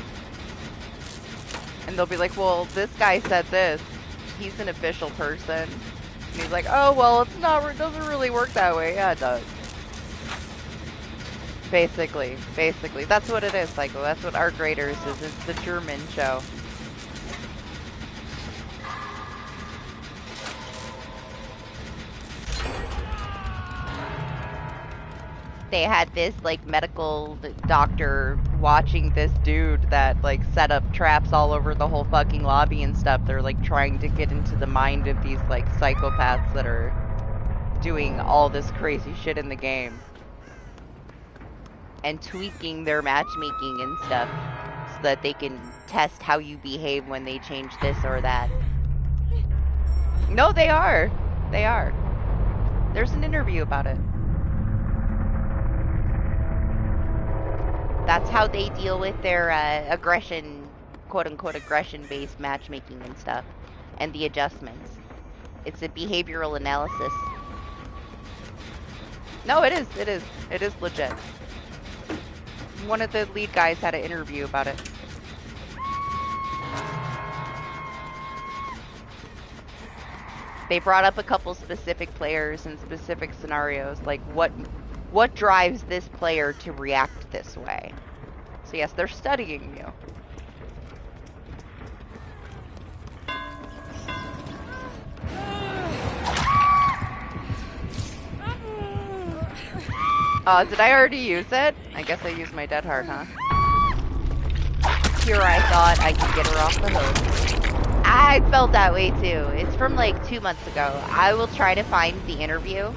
And they'll be like, well, this guy said this. He's an official person. And he's like, oh, well, it doesn't really work that way. Yeah, it does. Basically. That's what it is, Psycho. That's what Art Graders is. It's the German show. They had this like medical doctor watching this dude that like set up traps all over the whole fucking lobby and stuff. They're like trying to get into the mind of these like psychopaths that are doing all this crazy shit in the game and tweaking their matchmaking and stuff so that they can test how you behave when they change this or that. No, they are. There's an interview about it. That's how they deal with their aggression, quote-unquote aggression-based matchmaking and stuff, and the adjustments. It's a behavioral analysis. No, it is legit. One of the lead guys had an interview about it. They brought up a couple specific players and specific scenarios, like what drives this player to react this way. So yes, they're studying you. Did I already use it? I guess I used my dead heart, huh? Here I thought I could get her off the hook. I felt that way too. It's from like 2 months ago. I will try to find the interview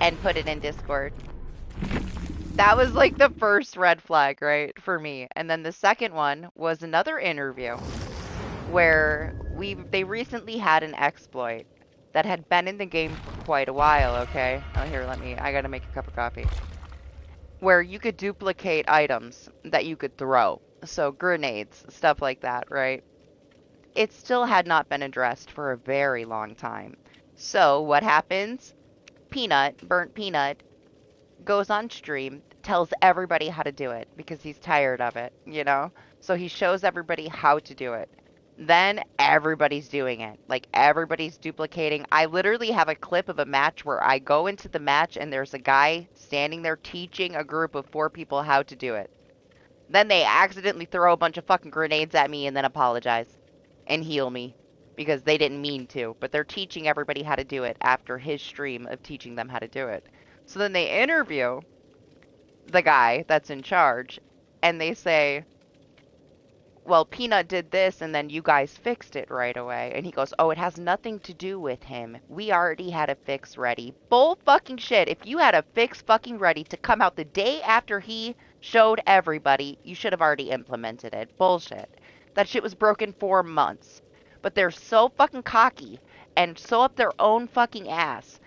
and put it in Discord. That was like the first red flag, right, for me. And then the second one was another interview where they recently had an exploit that had been in the game for quite a while, okay? Oh, here, I gotta make a cup of coffee. Where you could duplicate items that you could throw. So grenades, stuff like that, right? It still had not been addressed for a very long time. So what happens? Burnt Peanut, goes on stream, tells everybody how to do it because he's tired of it, you know? So he shows everybody how to do it. Then everybody's doing it. Like, everybody's duplicating. I literally have a clip of a match where I go into the match and there's a guy standing there teaching a group of 4 people how to do it. Then they accidentally throw a bunch of fucking grenades at me and then apologize and heal me because they didn't mean to. But they're teaching everybody how to do it after his stream of teaching them how to do it. So then they interview the guy that's in charge, and they say, well, Peanut did this, and then you guys fixed it right away. And he goes, oh, it has nothing to do with him. We already had a fix ready. Bull fucking shit. If you had a fix fucking ready to come out the day after he showed everybody, you should have already implemented it. Bullshit. That shit was broken for months. But they're so fucking cocky and so up their own fucking ass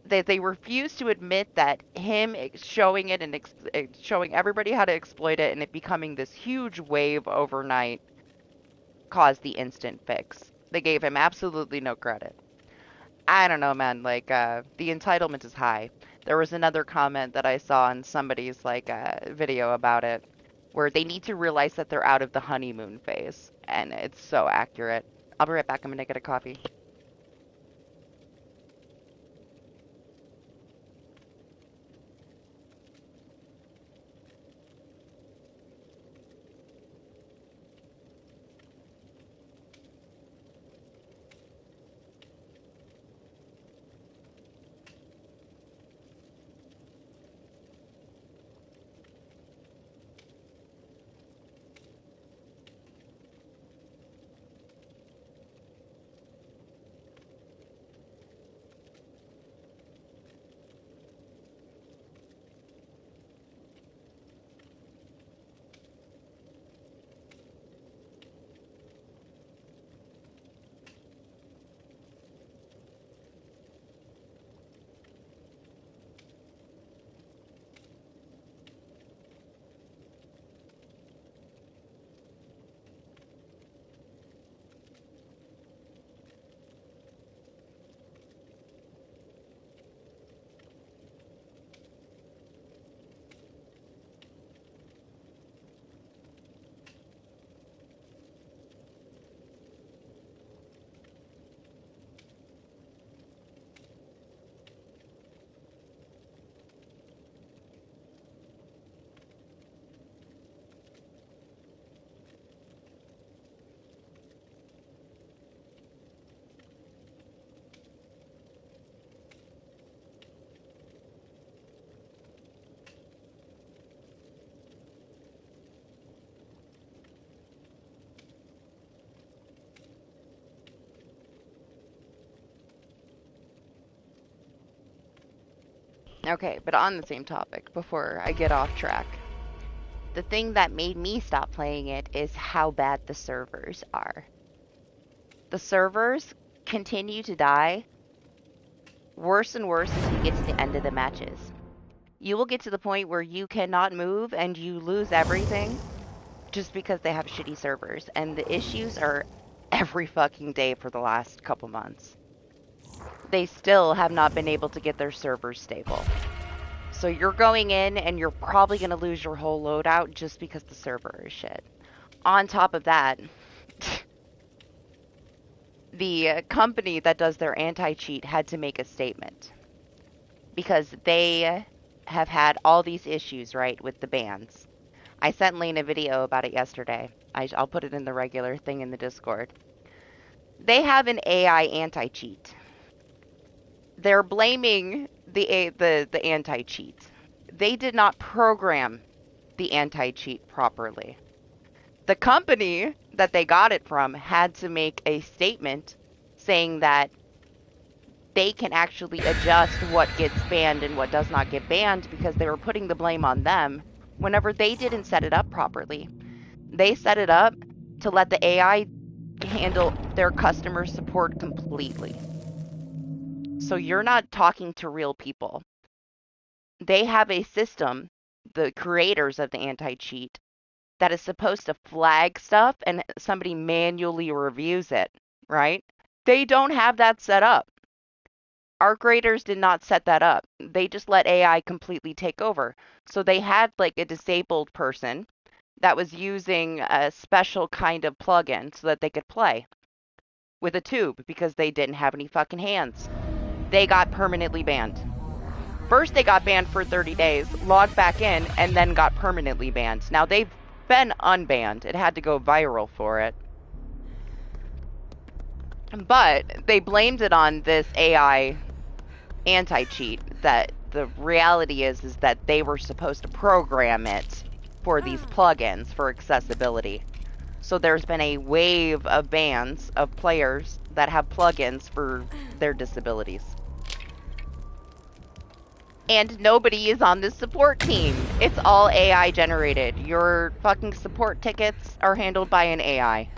they refuse to admit that him showing it and showing everybody how to exploit it and it becoming this huge wave overnight caused the instant fix. They gave him absolutely no credit. I don't know, man. Like, the entitlement is high. There was another comment that I saw in somebody's, like, video about it where they need to realize that they're out of the honeymoon phase. And it's so accurate. I'll be right back. I'm gonna get a coffee. Okay, but on the same topic, before I get off track, the thing that made me stop playing it is how bad the servers are. The servers continue to die worse and worse as you get to the end of the matches. You will get to the point where you cannot move and you lose everything just because they have shitty servers. And the issues are every fucking day for the last couple months. They still have not been able to get their servers stable. So you're going in and you're probably going to lose your whole loadout just because the server is shit. On top of that, the company that does their anti-cheat had to make a statement because they have had all these issues, right, with the bans. I sent Lane a video about it yesterday. I'll put it in the regular thing in the Discord. They have an AI anti-cheat. They're blaming the anti-cheat. They did not program the anti-cheat properly. The company that they got it from had to make a statement saying that they can actually adjust what gets banned and what does not get banned because they were putting the blame on them whenever they didn't set it up properly. They set it up to let the AI handle their customer support completely. So you're not talking to real people. They have a system, the creators of the anti-cheat, that is supposed to flag stuff and somebody manually reviews it, right? They don't have that set up. Our graders did not set that up. They just let AI completely take over. So they had like a disabled person that was using a special kind of plugin so that they could play with a tube because they didn't have any fucking hands. They got permanently banned. First they got banned for 30 days, logged back in, and then got permanently banned. Now they've been unbanned. It had to go viral for it. But they blamed it on this AI anti-cheat that the reality is that they were supposed to program it for these plugins for accessibility. So there's been a wave of bans of players that have plugins for their disabilities. And nobody is on the support team. It's all AI generated. Your fucking support tickets are handled by an AI.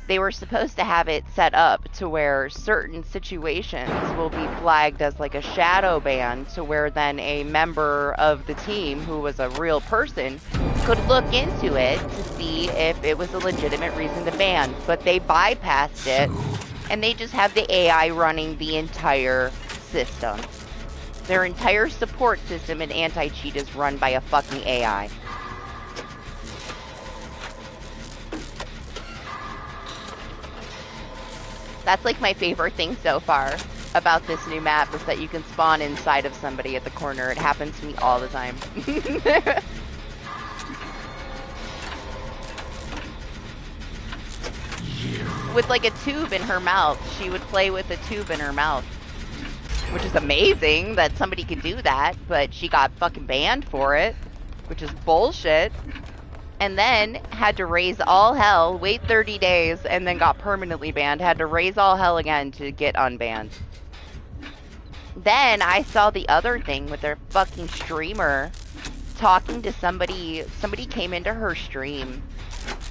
They were supposed to have it set up to where certain situations will be flagged as like a shadow ban to where then a member of the team who was a real person could look into it to see if it was a legitimate reason to ban. But they bypassed it and they just have the AI running the entire system. Their entire support system and anti-cheat is run by a fucking AI. That's like my favorite thing so far about this new map is that you can spawn inside of somebody at the corner. It happens to me all the time. With like a tube in her mouth. She would play with a tube in her mouth. Which is amazing that somebody could do that, but she got fucking banned for it. Which is bullshit. And then had to raise all hell, wait 30 days, and then got permanently banned. Had to raise all hell again to get unbanned. Then I saw the other thing with their fucking streamer talking to somebody. Somebody came into her stream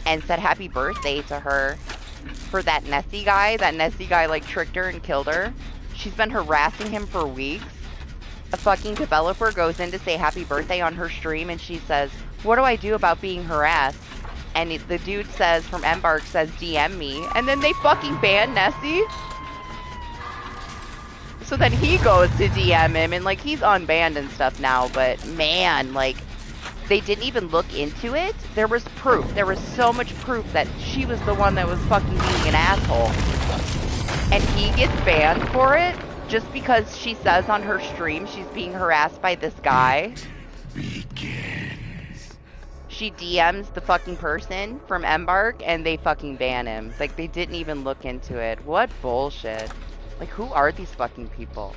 and said happy birthday to her for that Nessie guy. That Nessie guy like tricked her and killed her. She's been harassing him for weeks. A fucking developer goes in to say happy birthday on her stream and she says, what do I do about being harassed? And the dude says, from Embark, says, DM me. And then they fucking ban Nessie. So then he goes to DM him, and, like, he's unbanned and stuff now. But, man, like, they didn't even look into it. There was proof. There was so much proof that she was the one that was fucking being an asshole. And he gets banned for it just because she says on her stream she's being harassed by this guy. She DMs the fucking person from Embark and they fucking ban him. Like, they didn't even look into it. What bullshit. Like, who are these fucking people?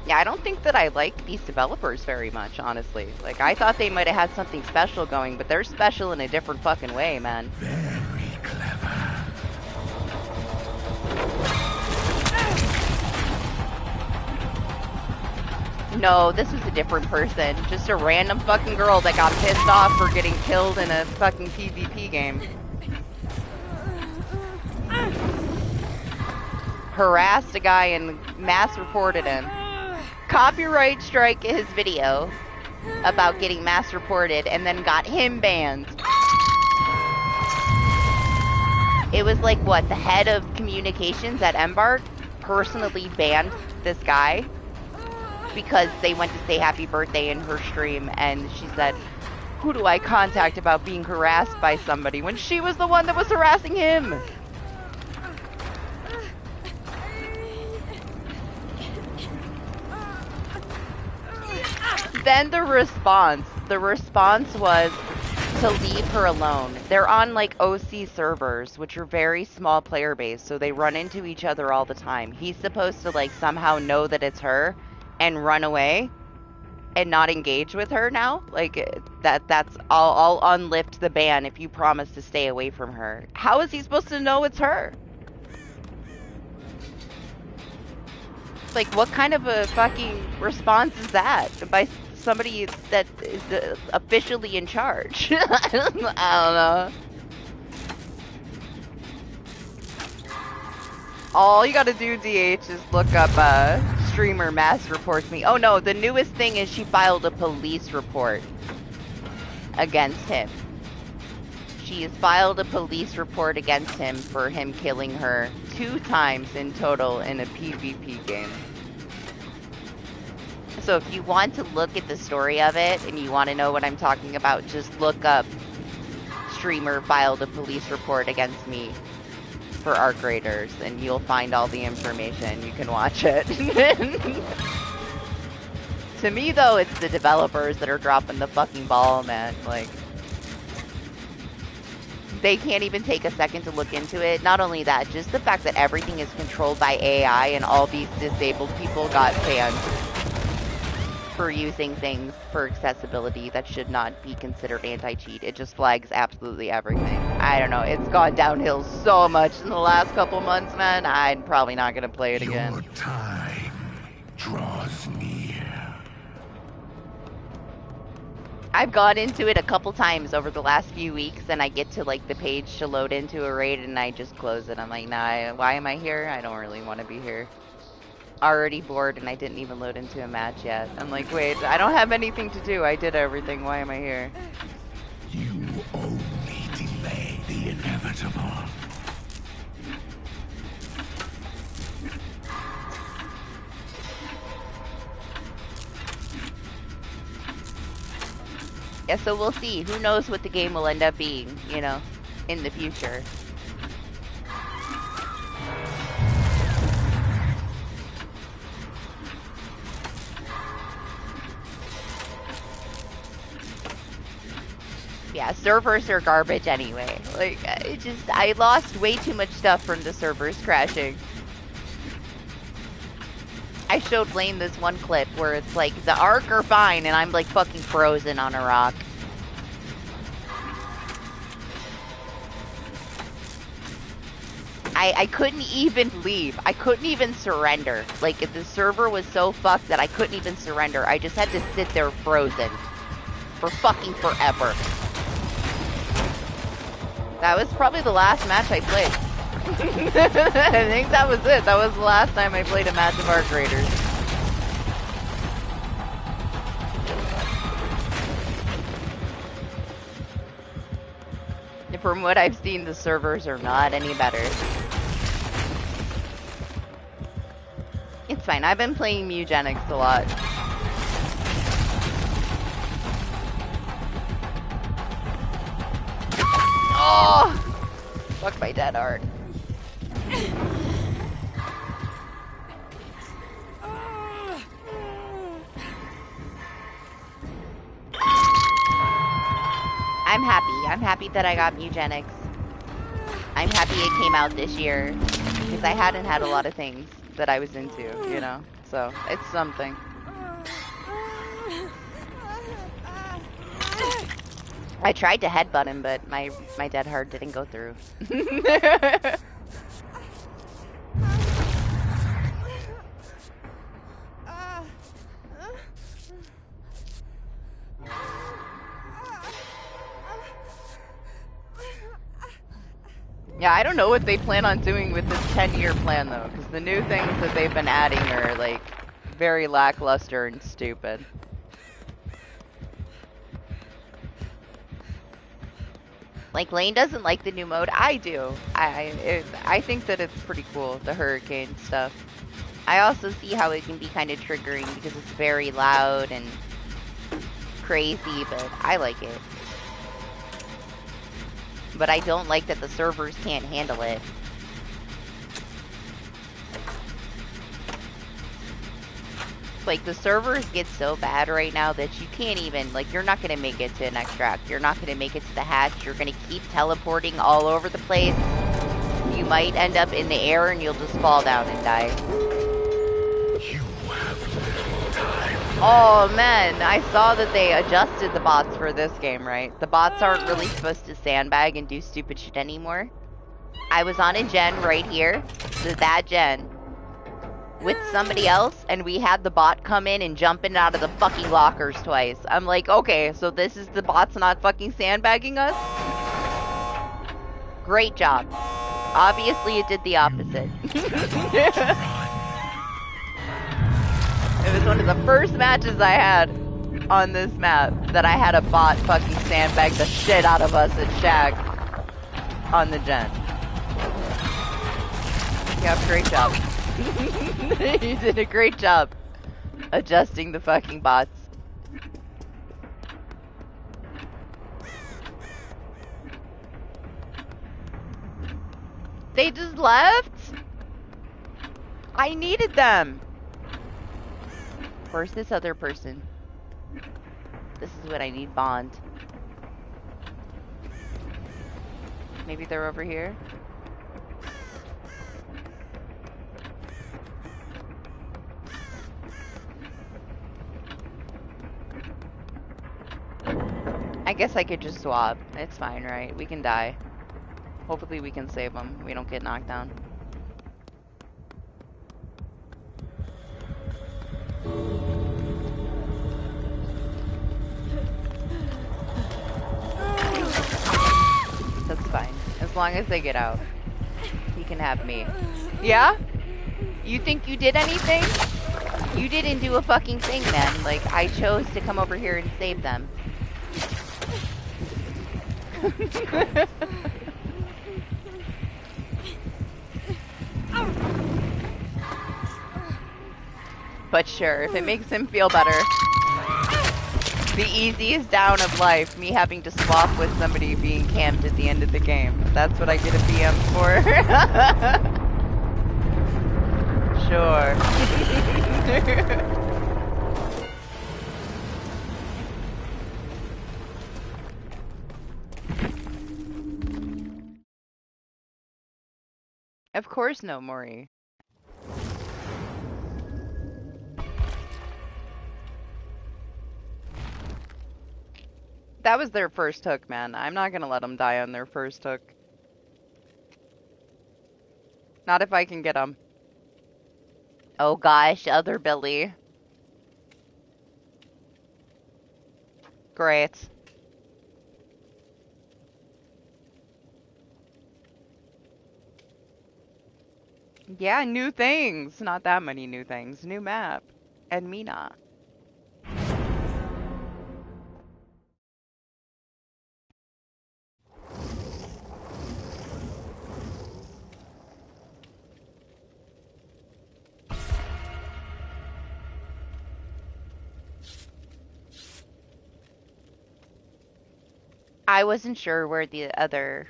Yeah, I don't think that I like these developers very much, honestly. Like, I thought they might have had something special going, but they're special in a different fucking way, man. Very clever. No, this was a different person. Just a random fucking girl that got pissed off for getting killed in a fucking PvP game. Harassed a guy and mass reported him. Copyright strike his video about getting mass reported and then got him banned. It was like, what, the head of communications at Embark personally banned this guy because they went to say happy birthday in her stream, and she said, who do I contact about being harassed by somebody, when she was the one that was harassing him? Then the response was to leave her alone. They're on like OC servers, which are very small player base, so they run into each other all the time. He's supposed to like somehow know that it's her and run away and not engage with her now. Like that's I'll unlift the ban if you promise to stay away from her. How is he supposed to know it's her? Like, what kind of a fucking response is that by somebody that is officially in charge? I don't know. All you gotta do, DH, is look up streamer mass reports me. Oh no, the newest thing is she filed a police report against him. She has filed a police report against him for him killing her 2 times in total in a PvP game. So if you want to look at the story of it and you want to know what I'm talking about, just look up streamer filed a police report against me for Arc Raiders and you'll find all the information. You can watch it. To me though, it's the developers that are dropping the fucking ball, man. Like, they can't even take a second to look into it. Not only that, just the fact that everything is controlled by AI and all these disabled people got banned for using things for accessibility that should not be considered anti-cheat. It just flags absolutely everything. I don't know. It's gone downhill so much in the last couple months, man. I'm probably not going to play it again. Your time draws near. I've gone into it a couple times over the last few weeks, and I get to like the page to load into a raid, and I just close it. I'm like, nah, why am I here? I don't really want to be here. Already bored, and I didn't even load into a match yet. I'm like, wait, I don't have anything to do. I did everything. Why am I here? You only delay the inevitable. Yeah, so we'll see. Who knows what the game will end up being, you know, in the future. Yeah, servers are garbage anyway. Like, I lost way too much stuff from the servers crashing. I showed Lane this one clip where it's like, the Ark are fine, and I'm like fucking frozen on a rock. I couldn't even leave. I couldn't even surrender. Like, the server was so fucked that I couldn't even surrender. I just had to sit there frozen for fucking forever. That was probably the last match I played. I think that was it. That was the last time I played a match of Arc Raiders. From what I've seen, the servers are not any better. It's fine. I've been playing Mugenics a lot. Oh! Fuck my dead art. I'm happy. I'm happy that I got Mugenics. I'm happy it came out this year, because I hadn't had a lot of things that I was into, you know? So, it's something. I tried to headbutt him, but my dead hard didn't go through. Yeah, I don't know what they plan on doing with this 10-year plan, though, because the new things that they've been adding are, like, very lackluster and stupid. Like, Lane doesn't like the new mode. I do. I think that it's pretty cool, the hurricane stuff. I also see how it can be kind of triggering because it's very loud and crazy, but I like it. But I don't like that the servers can't handle it. Like, the servers get so bad right now that you can't even, like, you're not going to make it to an extract. You're not going to make it to the hatch. You're going to keep teleporting all over the place. You might end up in the air and you'll just fall down and die. You have little time. Oh, man. I saw that they adjusted the bots for this game, right? The bots aren't really supposed to sandbag and do stupid shit anymore. I was on a gen right here. That gen. With somebody else, and we had the bot come in and jump in out of the fucking lockers twice. I'm like, okay, so this is the bot's not fucking sandbagging us? Great job. Obviously, it did the opposite. It was one of the first matches I had on this map that I had a bot fucking sandbag the shit out of us at Shag on the gen. Yeah, great job. You did a great job adjusting the fucking bots. They just left? I needed them. Where's this other person? This is what I need, Bond. Maybe they're over here? I guess I could just swap. It's fine, right? We can die. Hopefully we can save them. We don't get knocked down. That's fine. As long as they get out. He can have me. Yeah? You think you did anything? You didn't do a fucking thing then. Like, I chose to come over here and save them. But sure, if it makes him feel better. The easiest down of life, me having to swap with somebody being camped at the end of the game. That's what I get a BM for. Sure. Of course no, Mori. That was their first hook, man. I'm not gonna let them die on their first hook. Not if I can get them. Oh gosh, other Billy. Great. Yeah, new things. Not that many new things. New map. And Mina. I wasn't sure where the other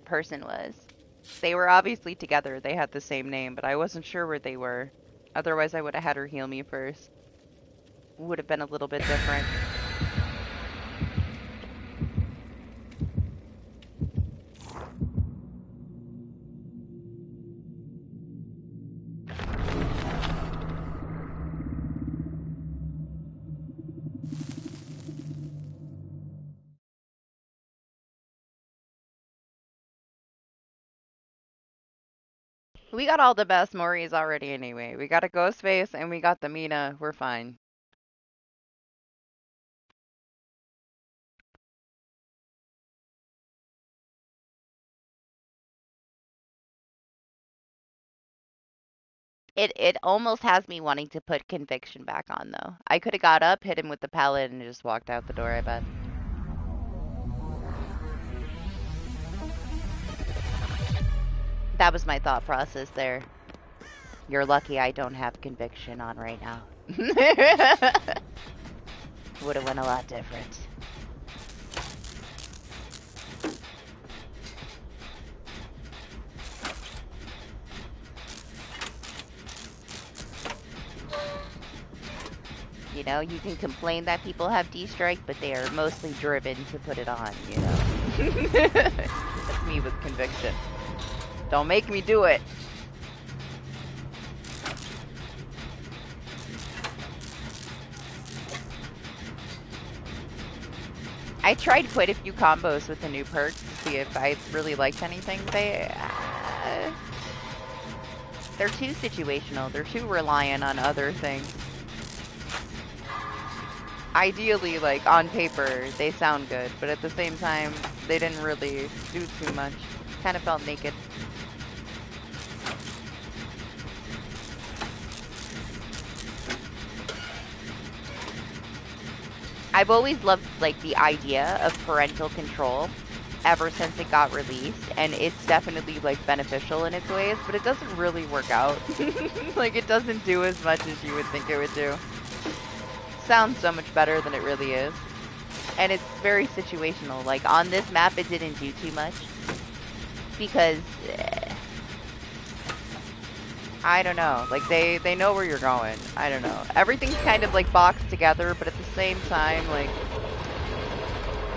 person was. They were obviously together. They had the same name, but I wasn't sure where they were. Otherwise, I would have had her heal me first. Would have been a little bit different. We got all the best Moris already anyway. We got a Ghostface and we got the Mina. We're fine. It almost has me wanting to put conviction back on though. I could have got up, hit him with the pallet, and just walked out the door, I bet. That was my thought process there. You're lucky I don't have conviction on right now. Would have went a lot different. You know, you can complain that people have D-strike, but they are mostly driven to put it on, you know. That's me with conviction. Don't make me do it. I tried quite a few combos with the new perks to see if I really liked anything. They're too situational. They're too reliant on other things. Ideally, like, on paper, they sound good, but at the same time, they didn't really do too much. Kind of felt naked. I've always loved, like, the idea of parental control ever since it got released, and it's definitely, like, beneficial in its ways, but it doesn't really work out. Like, it doesn't do as much as you would think it would do. Sounds so much better than it really is. And it's very situational. Like, on this map, it didn't do too much. Because, I don't know. Like, they know where you're going. I don't know. Everything's kind of, like, boxed together, but at the same time, like,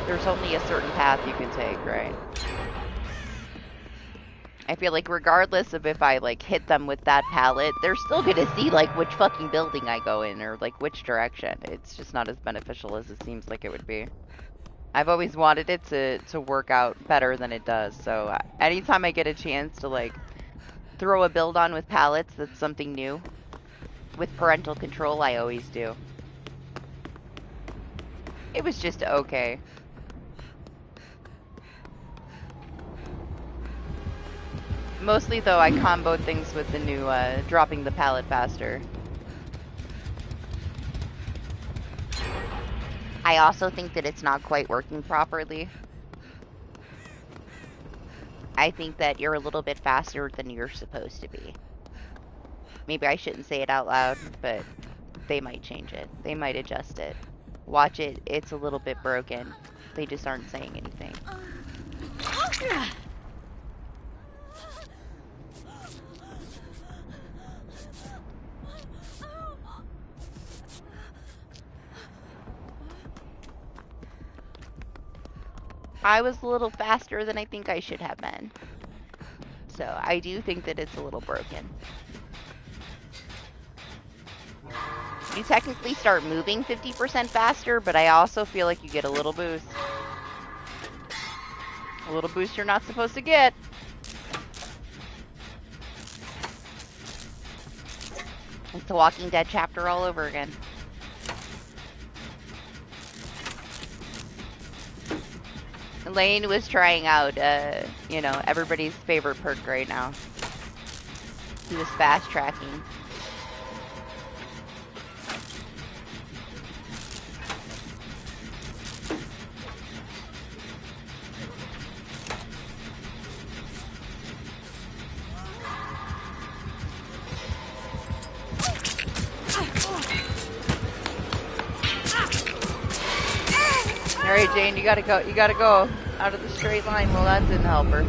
there's only a certain path you can take, right? I feel like regardless of if I, like, hit them with that pallet, they're still gonna see, like, which fucking building I go in, or, like, which direction. It's just not as beneficial as it seems like it would be. I've always wanted it to work out better than it does, so anytime I get a chance to, like, throw a build on with pallets that's something new, with parental control, I always do. It was just okay. Mostly, though, I comboed things with the new, dropping the pallet faster. I also think that it's not quite working properly. I think that you're a little bit faster than you're supposed to be. Maybe I shouldn't say it out loud, but they might change it. They might adjust it. Watch it, it's a little bit broken. They just aren't saying anything. I was a little faster than I think I should have been. So I do think that it's a little broken. You technically start moving 50% faster, but I also feel like you get a little boost. A little boost you're not supposed to get. It's the Walking Dead chapter all over again. Lane was trying out, you know, everybody's favorite perk right now. He was fast tracking. Alright, Jane, you gotta go out of the straight line. Well, that didn't help her.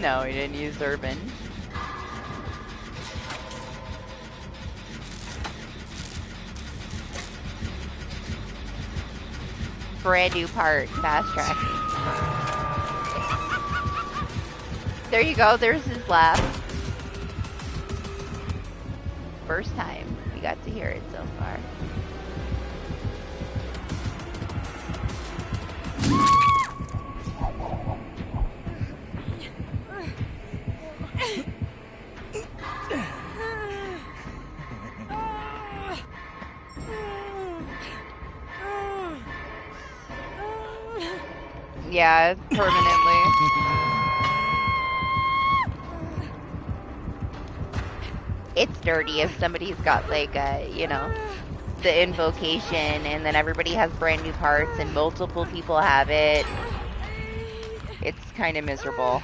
No, he didn't use Urban. Brand new part, fast tracking. There you go, there's his laugh. First time we got to hear it so far. Yeah, permanently. It's dirty if somebody's got like a, the invocation and then everybody has brand new parts and multiple people have it. It's kind of miserable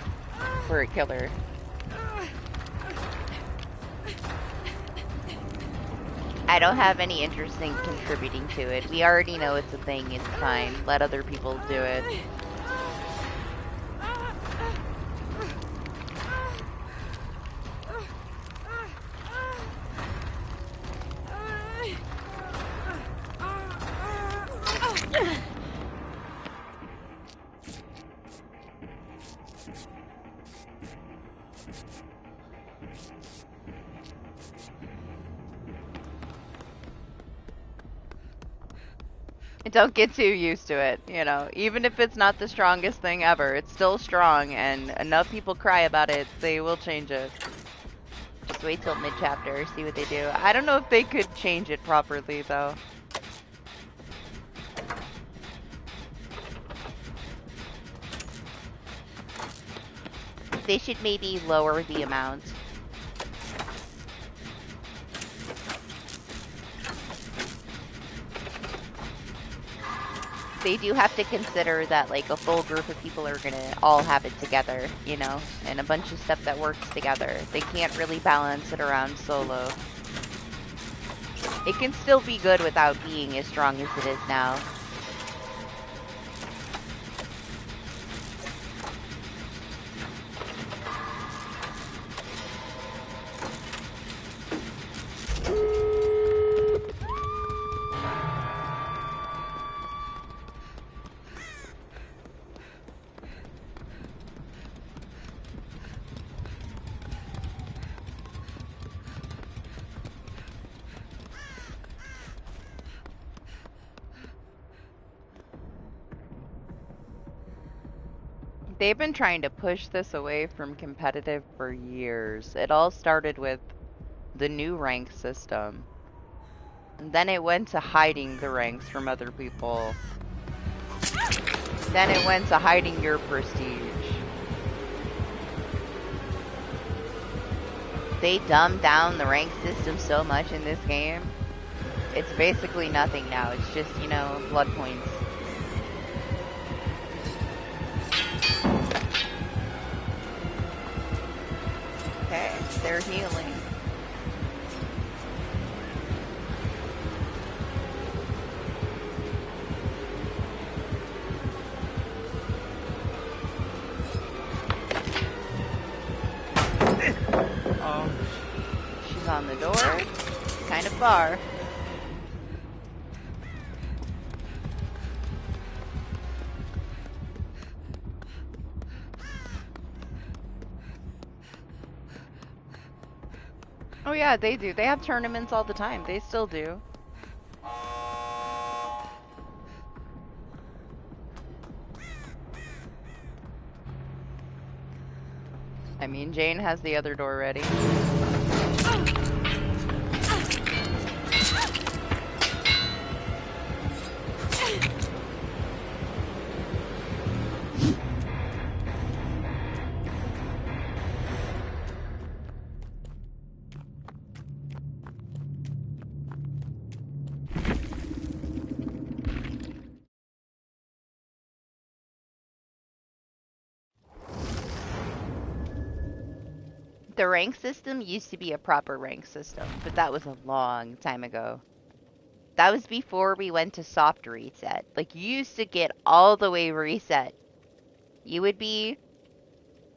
for a killer. I don't have any interest in contributing to it. We already know it's a thing. It's fine. Let other people do it. Don't get too used to it, Even if it's not the strongest thing ever, it's still strong, and enough people cry about it, they will change it. Just wait till mid-chapter, see what they do. I don't know if they could change it properly, though. They should maybe lower the amount. They do have to consider that, like, a full group of people are gonna all have it together, and a bunch of stuff that works together. They can't really balance it around solo. It can still be good without being as strong as it is now. They've been trying to push this away from competitive for years. It all started with the new rank system. And then it went to hiding the ranks from other people. Then it went to hiding your prestige. They dumbed down the rank system so much in this game. It's basically nothing now. It's just, blood points. Okay, they're healing. She's on the door. Kind of far. Oh yeah, they do. They have tournaments all the time. They still do. I mean, Jane has the other door ready. The rank system used to be a proper rank system, but that was a long time ago. That was before we went to soft reset. Like, you used to get all the way reset. You would be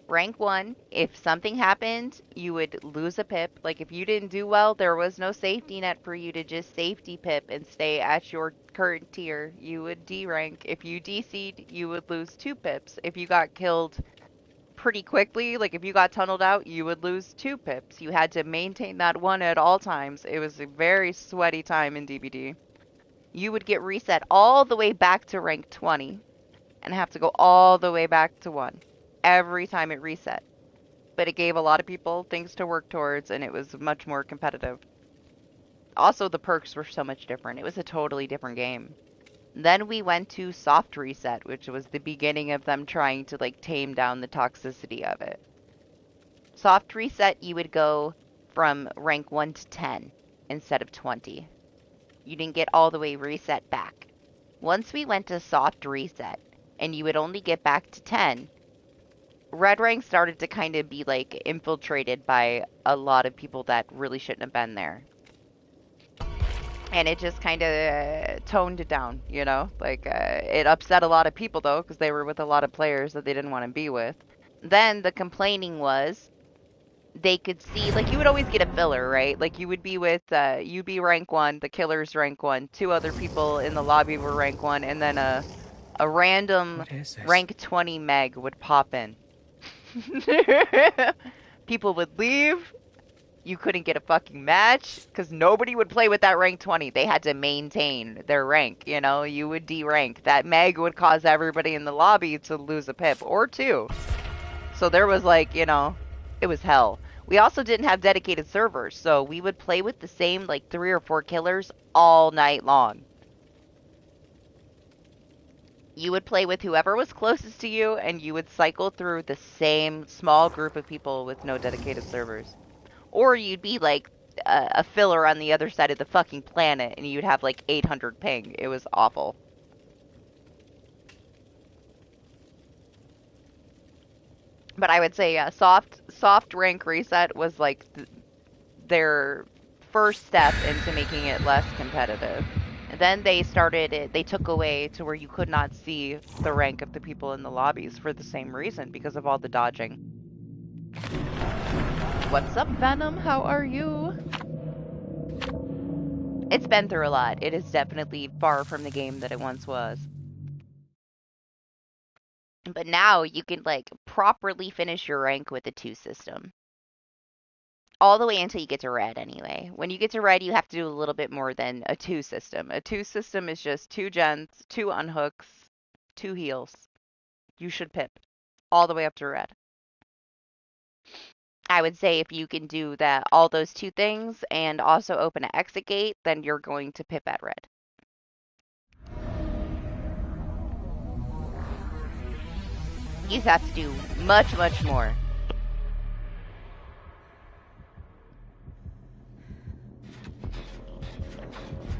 rank 1. If something happened, you would lose a pip. Like, if you didn't do well, there was no safety net for you to just safety pip and stay at your current tier. You would D-rank. If you DC'd, you would lose 2 pips. If you got killed pretty quickly, like if you got tunneled out, you would lose 2 pips. You had to maintain that 1 at all times. It was a very sweaty time in DBD. You would get reset all the way back to rank 20 and have to go all the way back to 1 every time it reset. But it gave a lot of people things to work towards, and it was much more competitive. Also, the perks were so much different. It was a totally different game. Then we went to soft reset, which was the beginning of them trying to like tame down the toxicity of it. Soft reset, you would go from rank 1 to 10 instead of 20. You didn't get all the way reset back. Once we went to soft reset, and you would only get back to 10, red rank started to kind of be like infiltrated by a lot of people that really shouldn't have been there. And it just kind of toned it down, you know? Like, it upset a lot of people, though, because they were with a lot of players that they didn't want to be with. Then the complaining was they could see, like, you would always get a filler, right? Like, you would be with, you'd be rank 1, the killer's rank 1, 2 other people in the lobby were rank 1, and then a random rank 20 meg would pop in. People would leave. You couldn't get a fucking match because nobody would play with that rank 20. They had to maintain their rank, you know? You would D-rank. That meg would cause everybody in the lobby to lose a pip or 2. So there was like, you know, it was hell. We also didn't have dedicated servers, so we would play with the same like 3 or 4 killers all night long. You would play with whoever was closest to you, and you would cycle through the same small group of people with no dedicated servers. Or you'd be like a filler on the other side of the fucking planet, and you'd have like 800 ping. It was awful. But I would say soft rank reset was like their first step into making it less competitive. And then they started it, they took away to where you could not see the rank of the people in the lobbies for the same reason, because of all the dodging. What's up, Venom? How are you? It's been through a lot. It is definitely far from the game that it once was. But now you can, like, properly finish your rank with the 2 system. All the way until you get to red, anyway. When you get to red, you have to do a little bit more than a 2 system. A 2 system is just 2 gens, 2 unhooks, 2 heals. You should pip. All the way up to red. I would say if you can do that, all those 2 things, and also open an exit gate, then you're going to pip at red. You have to do much, much more.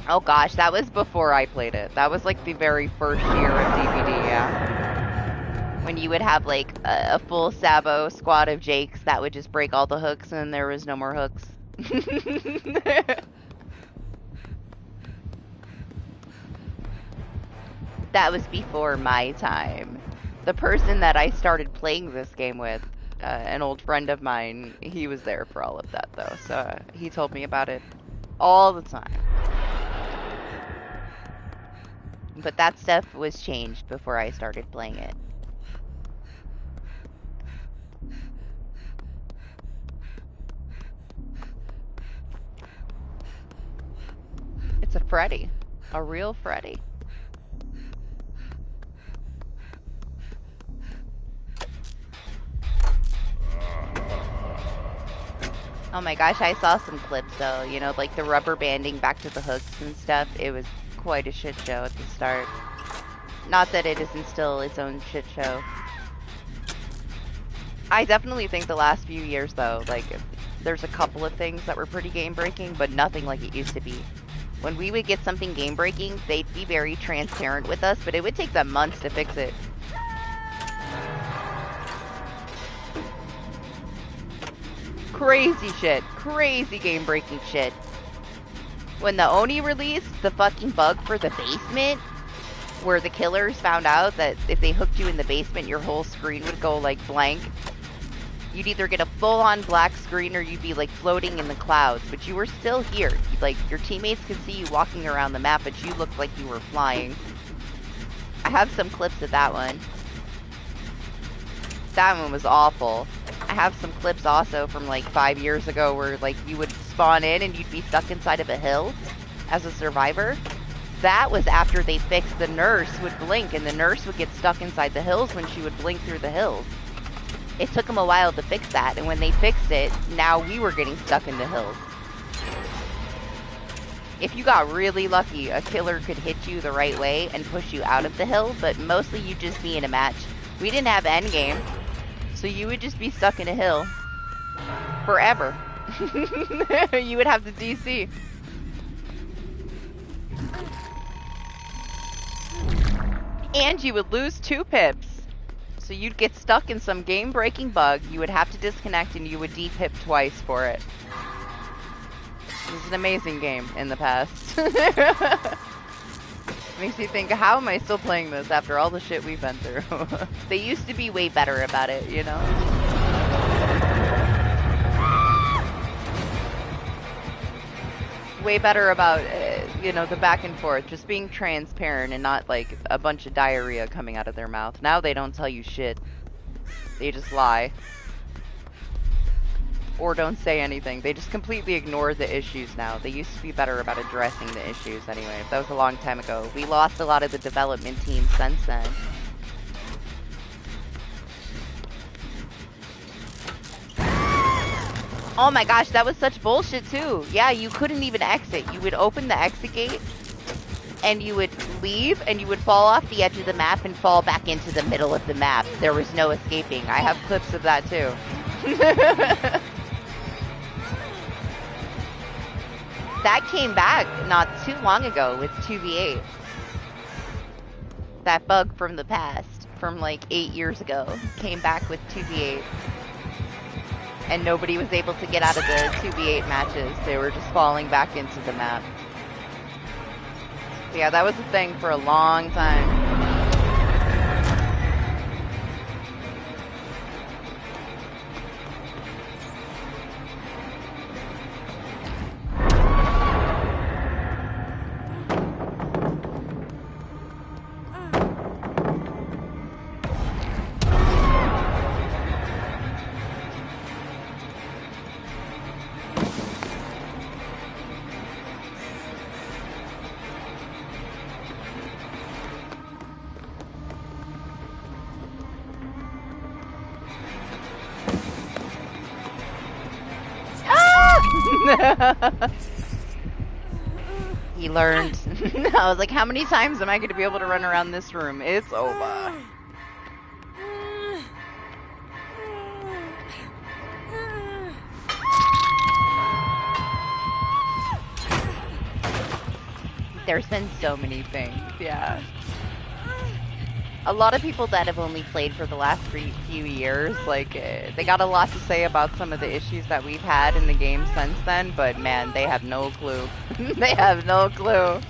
Oh gosh, that was before I played it. That was like the very first year of DBD, yeah. When you would have like a full Sabo squad of Jakes that would just break all the hooks and there was no more hooks. That was before my time. The person that I started playing this game with, an old friend of mine, he was there for all of that though, so he told me about it all the time. But that stuff was changed before I started playing it. It's a Freddy. A real Freddy. Oh my gosh, I saw some clips though, you know, like the rubber banding back to the hooks and stuff. It was quite a shit show at the start. Not that it isn't still its own shit show. I definitely think the last few years though, like, there's a couple of things that were pretty game breaking, but nothing like it used to be. When we would get something game breaking, they'd be very transparent with us, but it would take them months to fix it. Crazy shit. Crazy game breaking shit. When the Oni released the fucking bug for the basement, where the killers found out that if they hooked you in the basement, your whole screen would go like blank. You'd either get a full-on black screen or you'd be like floating in the clouds, but you were still here. Like, your teammates could see you walking around the map, but you looked like you were flying. I have some clips of that one. That one was awful. I have some clips also from like 5 years ago where like you would spawn in and you'd be stuck inside of a hill as a survivor. That was after they fixed the nurse would blink and the nurse would get stuck inside the hills when she would blink through the hills. It took them a while to fix that, and when they fixed it, now we were getting stuck in the hills. If you got really lucky, a killer could hit you the right way and push you out of the hill, but mostly you'd just be in a match. We didn't have endgame, so you would just be stuck in a hill forever. You would have to DC. And you would lose 2 pips. So you'd get stuck in some game-breaking bug, you would have to disconnect, and you would D-pip twice for it. It was an amazing game in the past. Makes me think, how am I still playing this after all the shit we've been through? They used to be way better about it, you know? Way better about, you know, the back and forth, just being transparent and not like a bunch of diarrhea coming out of their mouth. Now they don't tell you shit. They just lie. Or don't say anything. They just completely ignore the issues now. They used to be better about addressing the issues anyway. That was a long time ago. We lost a lot of the development team since then. Oh my gosh, that was such bullshit too. Yeah, you couldn't even exit. You would open the exit gate and you would leave and you would fall off the edge of the map and fall back into the middle of the map. There was no escaping. I have clips of that too. That came back not too long ago with 2v8. That bug from the past, from like 8 years ago, came back with 2v8. And nobody was able to get out of the 2v8 matches. They were just falling back into the map. Yeah, that was a thing for a long time. He learned. I was like, how many times am I going to be able to run around this room? It's over. There's been so many things, yeah. A lot of people that have only played for the last few years, like, they got a lot to say about some of the issues that we've had in the game since then, but man, they have no clue. They have no clue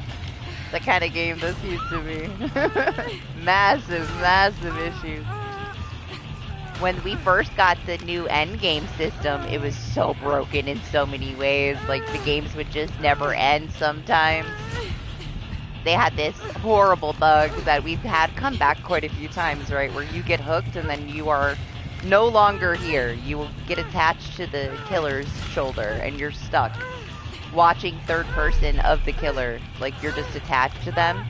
the kind of game this used to be. Massive, massive issues. When we first got the new endgame system, it was so broken in so many ways. Like, the games would just never end sometimes. They had this horrible bug that we've had come back quite a few times, right? Where you get hooked and then you are no longer here. You will get attached to the killer's shoulder and you're stuck watching third person of the killer. Like, you're just attached to them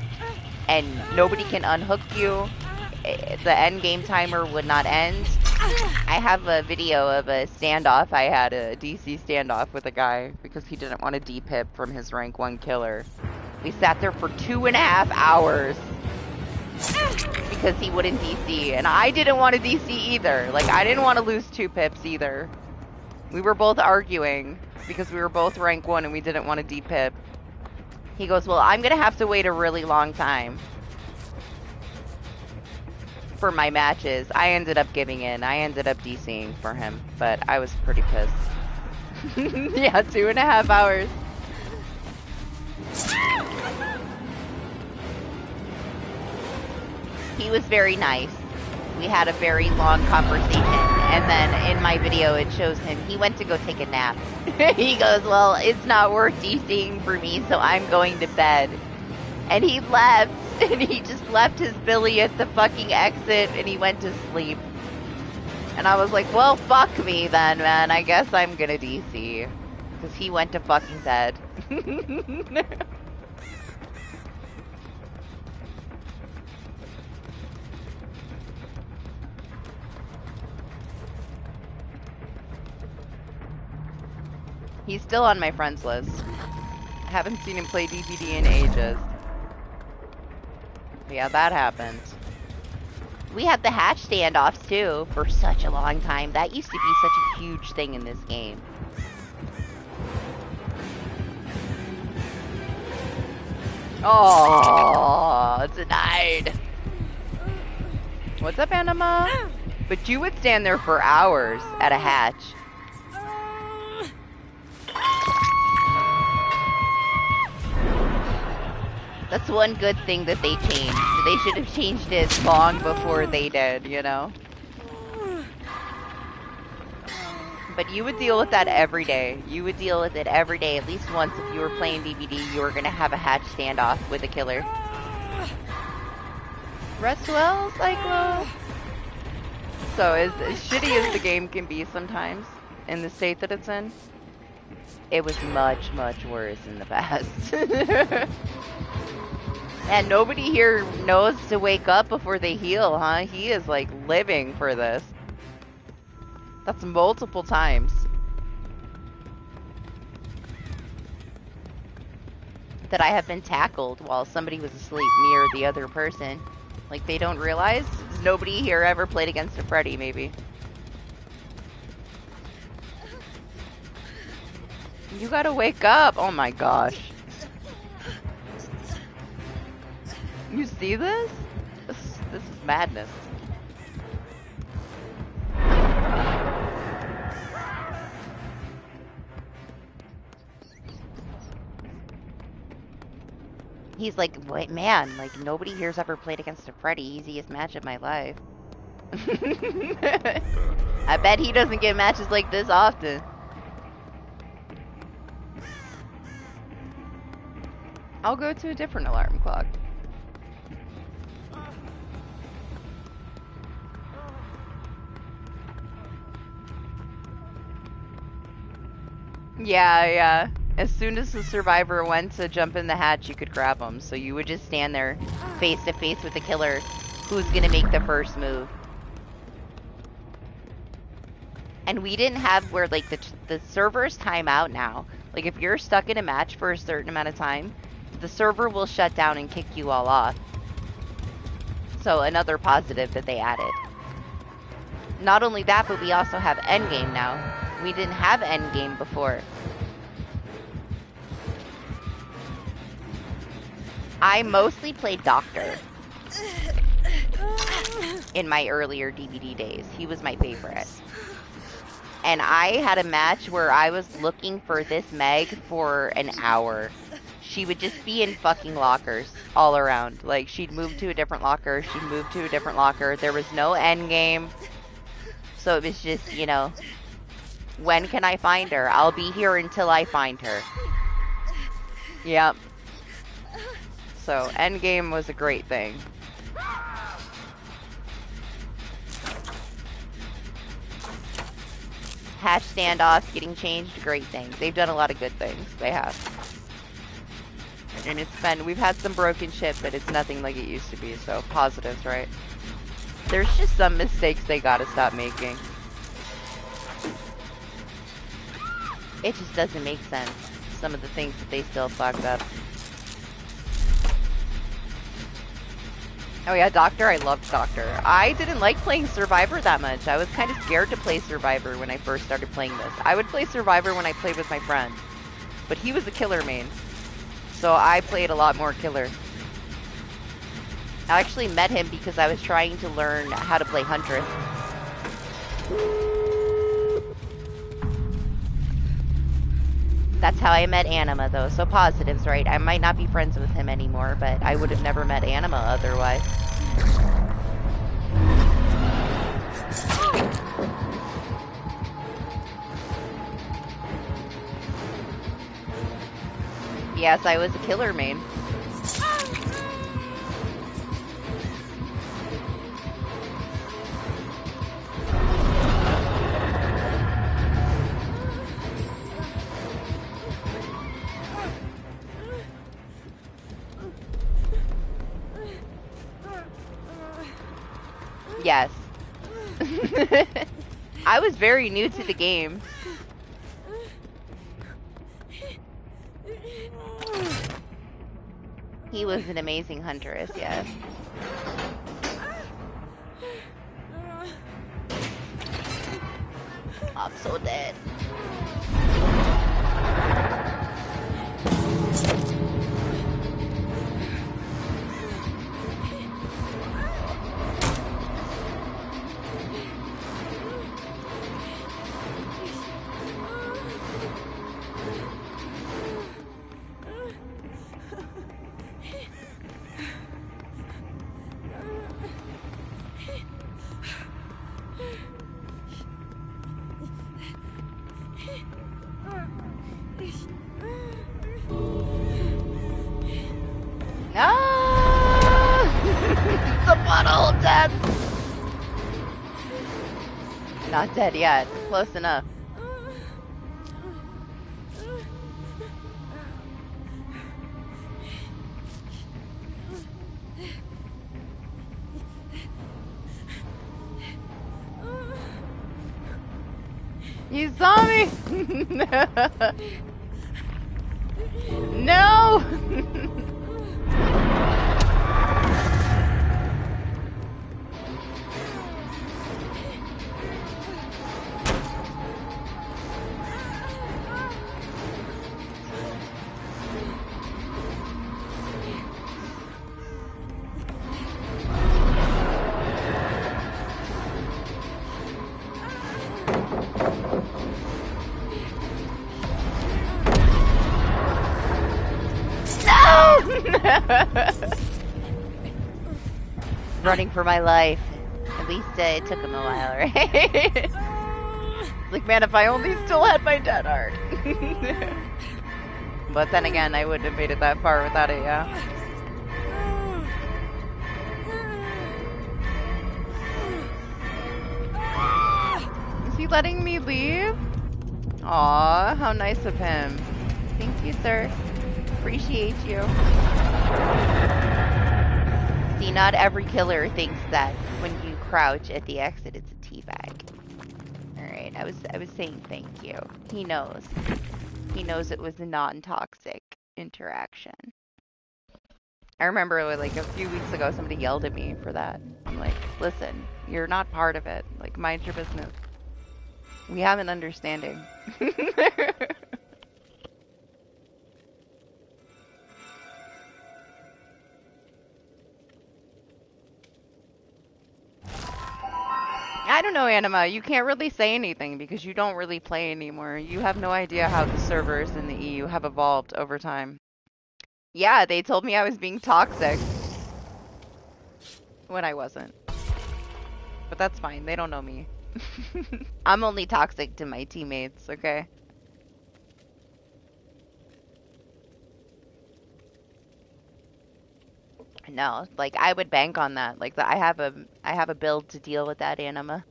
and nobody can unhook you. The end game timer would not end. I have a video of a standoff. I had a DC standoff with a guy because he didn't want to D-pip from his rank 1 killer. We sat there for 2.5 hours because he wouldn't DC, and I didn't want to DC either. Like, I didn't want to lose 2 pips either. We were both arguing because we were both rank 1 and we didn't want to D-pip. He goes, well, I'm going to have to wait a really long time for my matches. I ended up giving in. I ended up DCing for him, but I was pretty pissed. Yeah, 2.5 hours. He was very nice. We had a very long conversation, and then in my video it shows him, he went to go take a nap. He goes, well, it's not worth DCing for me, so I'm going to bed. And he left, and he just left his Billy at the fucking exit, and he went to sleep. And I was like, well, fuck me then, man. I guess I'm gonna DC. Because he went to fucking bed. He's still on my friends list. haven't seen him play DBD in ages. Yeah, that happened. We had the hatch standoffs too for such a long time. That used to be such a huge thing in this game. Oh, denied. What's up, Anima? But you would stand there for hours at a hatch. That's one good thing that they changed. They should have changed it long before they did, you know? But you would deal with that every day. You would deal with it every day. At least once if you were playing DBD, you were going to have a hatch standoff with a killer. Rest well, Cyclo? So, as shitty as the game can be sometimes, in the state that it's in, it was much, much worse in the past. And nobody here knows to wake up before they heal, huh? He is, like, living for this. That's multiple times. That I have been tackled while somebody was asleep, me or the other person. Like, they don't realize? Nobody here ever played against a Freddy, maybe. You gotta wake up! Oh my gosh. You see this? This is madness. He's like, wait, man, like, nobody here's ever played against a Freddy. Easiest match of my life. I bet he doesn't get matches like this often. I'll go to a different alarm clock. Yeah. As soon as the survivor went to jump in the hatch, you could grab him. So you would just stand there face to face with the killer who's gonna make the first move. And we didn't have where, like, the servers time out now. Like, if you're stuck in a match for a certain amount of time, the server will shut down and kick you all off. So another positive that they added. Not only that, but we also have endgame now. We didn't have endgame before. I mostly played Doctor in my earlier DBD days. He was my favorite. And I had a match where I was looking for this Meg for an hour. She would just be in fucking lockers all around. Like, she'd move to a different locker, she'd move to a different locker. There was no end game. So it was just, you know, when can I find her? I'll be here until I find her. Yep. So, endgame was a great thing. Hatch standoffs, getting changed, great things. They've done a lot of good things. They have. And it's been, we've had some broken shit, but it's nothing like it used to be, so positives, right? There's just some mistakes they gotta stop making. It just doesn't make sense, some of the things that they still fucked up. Oh yeah, Doctor, I loved Doctor. I didn't like playing Survivor that much. I was kind of scared to play Survivor when I first started playing this. I would play Survivor when I played with my friend. But he was a killer main. So I played a lot more killer. I actually met him because I was trying to learn how to play Huntress. That's how I met Anima, though. So positives, right? I might not be friends with him anymore, but I would have never met Anima otherwise. Yes, I was a killer main. Yes. I was very new to the game. He was an amazing huntress, yes. I'm so dead. The bottle dead. Not dead yet. Close enough. You saw me. No. Running for my life. At least it took him a while, right? Like, man, if I only still had my dead heart. But then again, I wouldn't have made it that far without it, yeah. Is he letting me leave? Aw, how nice of him. Thank you, sir. Appreciate you. See, not every killer thinks that when you crouch at the exit, it's a teabag. Alright, I was saying thank you. He knows. He knows it was a non-toxic interaction. I remember, like, a few weeks ago, somebody yelled at me for that. I'm like, listen, you're not part of it. Like, mind your business. We have an understanding. I don't know, Anima. You can't really say anything because you don't really play anymore. You have no idea how the servers in the EU have evolved over time. Yeah, they told me I was being toxic. When I wasn't. But that's fine. They don't know me. I'm only toxic to my teammates, okay? No, like I would bank on that. Like I have a build to deal with that, Anima.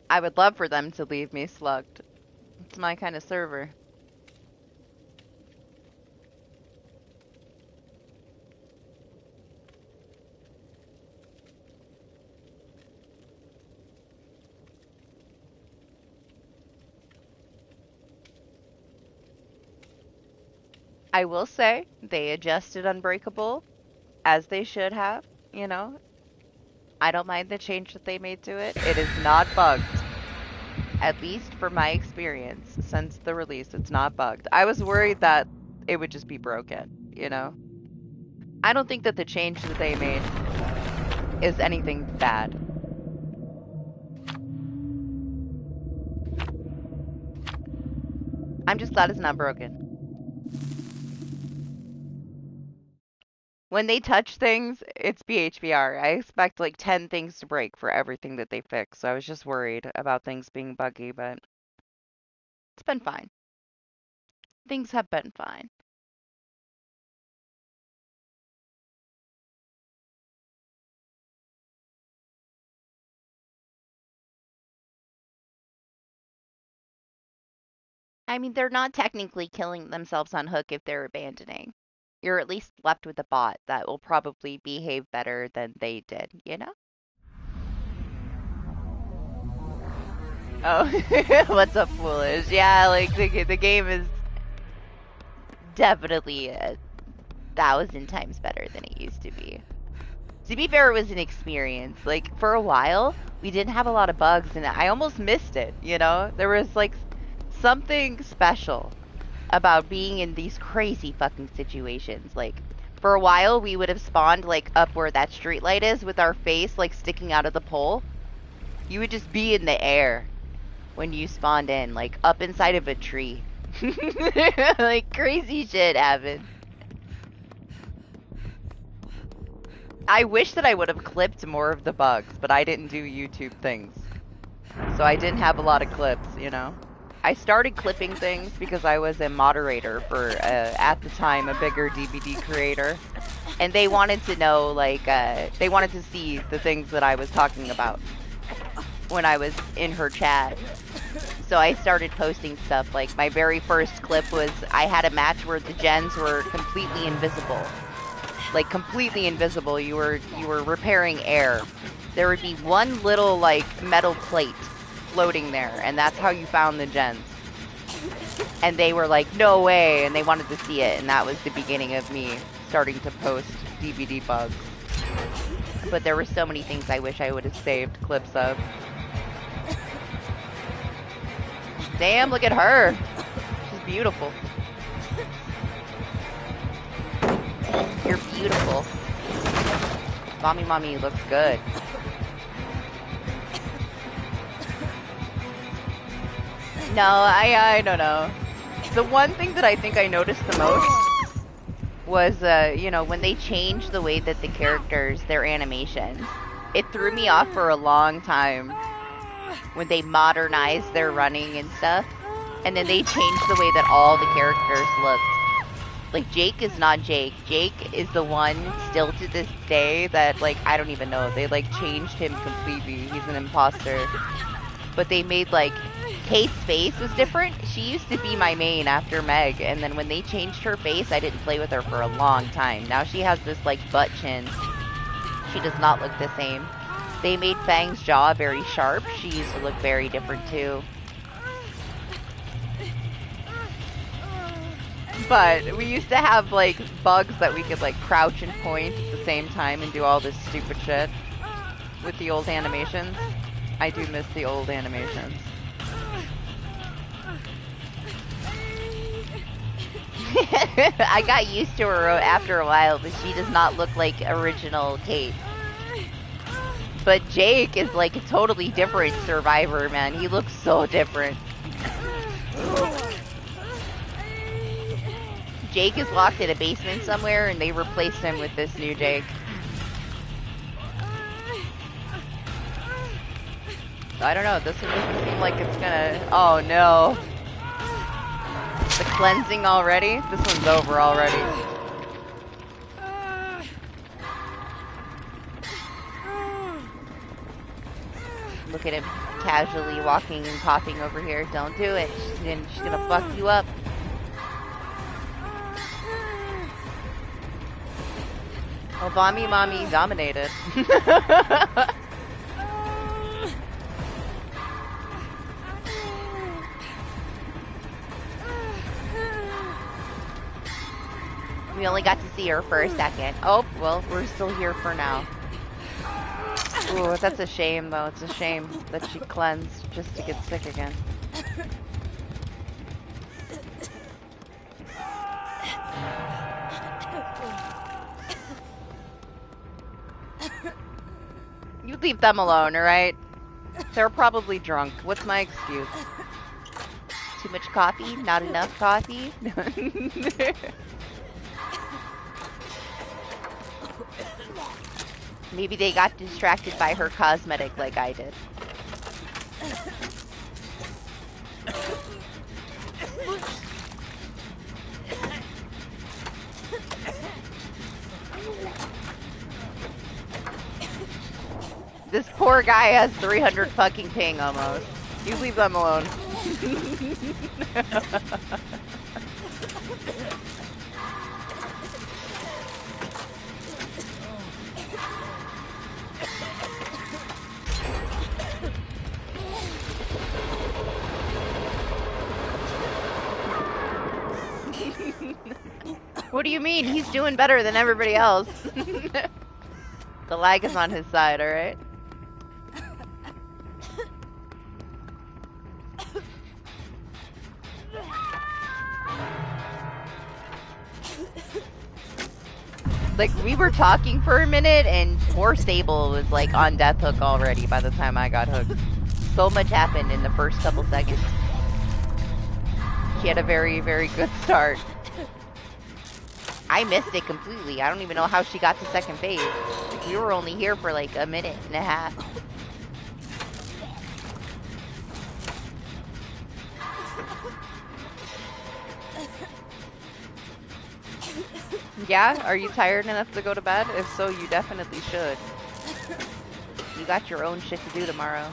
I would love for them to leave me slugged. It's my kind of server. I will say they adjusted Unbreakable as they should have, you know. I don't mind the change that they made to it. It is not bugged. At least for my experience since the release, it's not bugged. I was worried that it would just be broken, you know. I don't think that the change that they made is anything bad. I'm just glad it's not broken. When they touch things, it's BHBR. I expect like 10 things to break for everything that they fix. So I was just worried about things being buggy, but it's been fine. Things have been fine. I mean, they're not technically killing themselves on hook if they're abandoning. You're at least left with a bot that will probably behave better than they did, you know? Oh, what's up, foolish? Yeah, like the game is definitely 1,000 times better than it used to be. To be fair, it was an experience. Like, for a while, we didn't have a lot of bugs, and I almost missed it, you know? There was, like, something special about being in these crazy fucking situations. Like, for a while, we would have spawned, like, up where that street light is with our face, like, sticking out of the pole. You would just be in the air when you spawned in, like, up inside of a tree. Like, crazy shit happened. I wish that I would have clipped more of the bugs, but I didn't do YouTube things. So I didn't have a lot of clips, you know? I started clipping things because I was a moderator for, at the time, a bigger DBD creator. And they wanted to know, like, they wanted to see the things that I was talking about when I was in her chat. So I started posting stuff. Like, my very first clip was I had a match where the gens were completely invisible. Like, completely invisible. You were repairing air. There would be one little, like, metal plate floating there, and that's how you found the gens. And they were like, no way, and they wanted to see it, and that was the beginning of me starting to post DBD bugs. But there were so many things I wish I would have saved clips of. Damn, look at her. She's beautiful. You're beautiful. Mommy looks good. No, I don't know. The one thing that I think I noticed the most was, you know, when they changed the way that the characters, their animations, it threw me off for a long time when they modernized their running and stuff, and then they changed the way that all the characters looked. Like, Jake is not Jake. Jake is the one, still to this day, that, like, I don't even know. They, like, changed him completely. He's an imposter. But they made, like, Kate's face was different. She used to be my main after Meg, and then when they changed her face, I didn't play with her for a long time. Now she has this, like, butt chin. She does not look the same. They made Fang's jaw very sharp. She used to look very different, too. But we used to have, like, bugs that we could, like, crouch and point at the same time and do all this stupid shit with the old animations. I do miss the old animations. I got used to her after a while, but she does not look like original Kate. But Jake is, like, a totally different survivor, man. He looks so different. Jake is locked in a basement somewhere, and they replaced him with this new Jake. I don't know, this one doesn't seem like it's gonna... Oh, no. The cleansing already? This one's over already. Look at him casually walking and popping over here. Don't do it. She's gonna fuck you up. Oh, Mommy dominated. We only got to see her for a second. Oh, well, we're still here for now. Ooh, that's a shame, though. It's a shame that she cleansed just to get sick again. You leave them alone, alright? They're probably drunk. What's my excuse? Too much coffee? Not enough coffee? Maybe they got distracted by her cosmetic like I did. This poor guy has 300 fucking ping almost. You leave them alone. What do you mean? He's doing better than everybody else. The lag is on his side, alright? Like, we were talking for a minute, and poor Sable was, like, on death hook already by the time I got hooked. So much happened in the first couple seconds. She had a very, very good start. I missed it completely. I don't even know how she got to second phase. Like, we were only here for, like, a minute and a half. Yeah? Are you tired enough to go to bed? If so, you definitely should. You got your own shit to do tomorrow.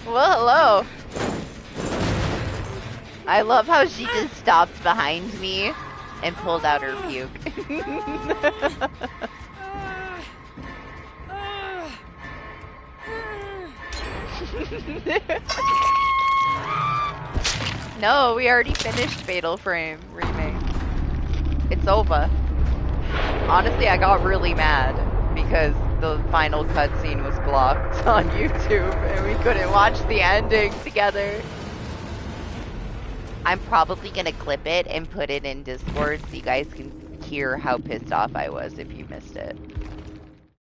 Well, hello. I love how she just stopped behind me and pulled out her puke. No, we already finished Fatal Frame Remake. It's over. Honestly, I got really mad because the final cutscene was blocked on YouTube and we couldn't watch the ending together. I'm probably gonna clip it and put it in Discord so you guys can hear how pissed off I was if you missed it.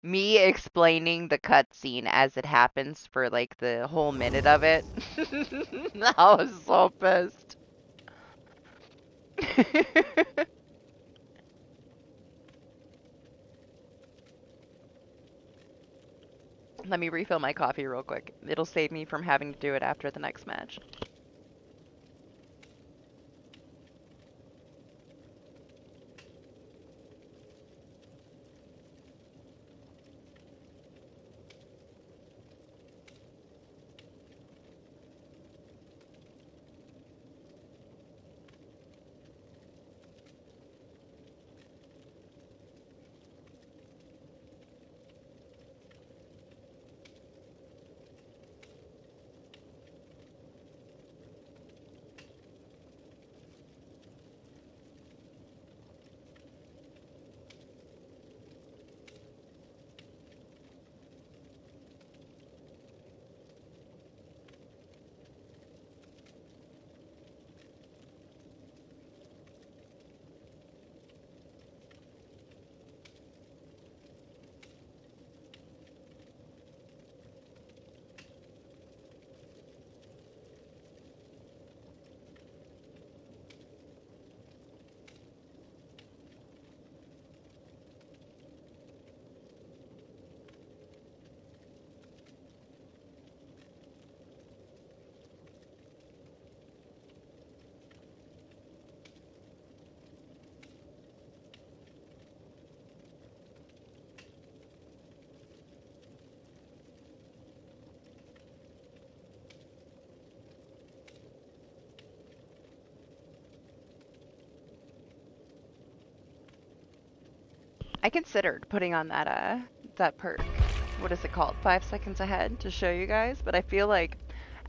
Me explaining the cutscene as it happens for like the whole minute of it. I was so pissed. Let me refill my coffee real quick. It'll save me from having to do it after the next match. I considered putting on that perk. What is it called? 5 seconds ahead to show you guys, but I feel like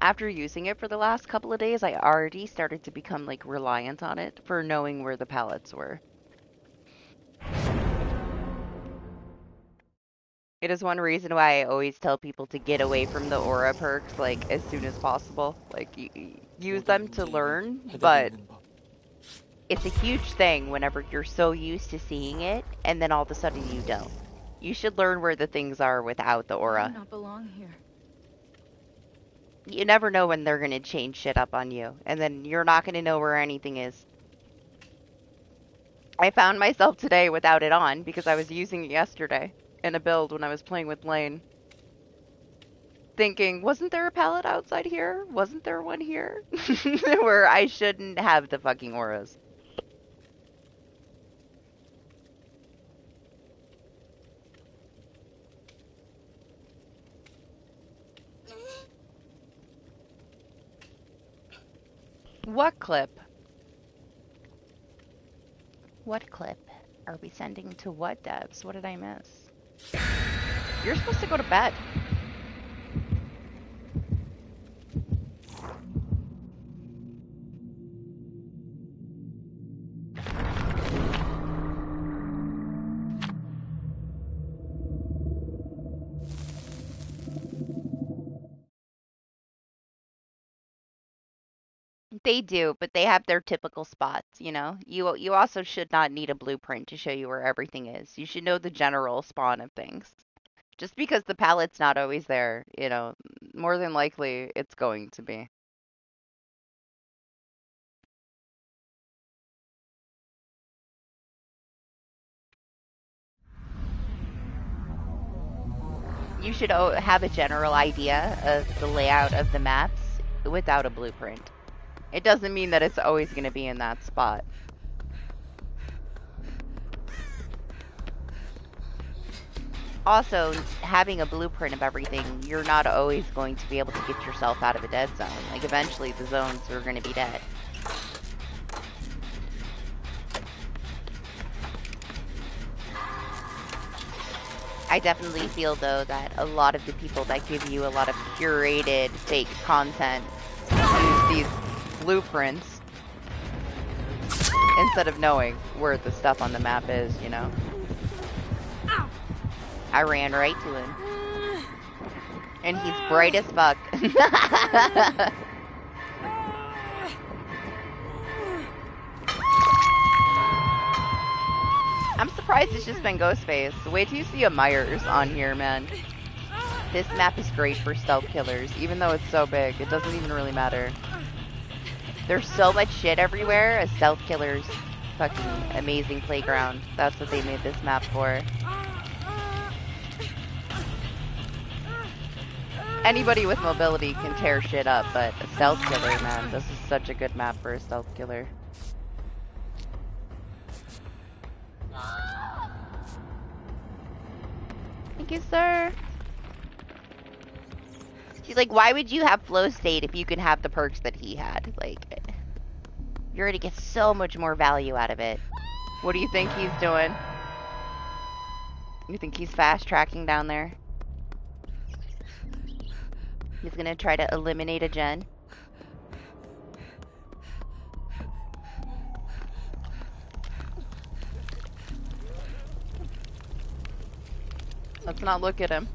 after using it for the last couple of days, I already started to become like reliant on it for knowing where the pallets were. It is one reason why I always tell people to get away from the aura perks like as soon as possible. Like use them to learn, but it's a huge thing whenever you're so used to seeing it and then all of a sudden you don't. You should learn where the things are without the aura. I do not belong here. You never know when they're gonna change shit up on you, and then you're not gonna know where anything is. I found myself today without it on because I was using it yesterday in a build when I was playing with Lane. Thinking, wasn't there a pallet outside here? Wasn't there one here? Where I shouldn't have the fucking auras. What clip? What clip are we sending to what devs? What did I miss? You're supposed to go to bed. They do, but they have their typical spots, you know? You also should not need a blueprint to show you where everything is. You should know the general spawn of things. Just because the palette's not always there, you know, more than likely it's going to be. You should have a general idea of the layout of the maps without a blueprint. It doesn't mean that it's always going to be in that spot. Also, having a blueprint of everything, you're not always going to be able to get yourself out of a dead zone. Like, eventually the zones are going to be dead. I definitely feel, though, that a lot of the people that give you a lot of curated fake content use these blueprints instead of knowing where the stuff on the map is, you know? I ran right to him. And he's bright as fuck. I'm surprised it's just been Ghostface. Wait till you see a Myers on here, man. This map is great for stealth killers. Even though it's so big, it doesn't even really matter. There's so much shit everywhere. A stealth killer's fucking amazing playground. That's what they made this map for. Anybody with mobility can tear shit up, but a stealth killer, man, this is such a good map for a stealth killer. Thank you, sir. She's like, why would you have flow state if you can have the perks that he had? Like, you're gonna get so much more value out of it. What do you think he's doing? You think he's fast tracking down there? He's gonna try to eliminate a gen. Let's not look at him.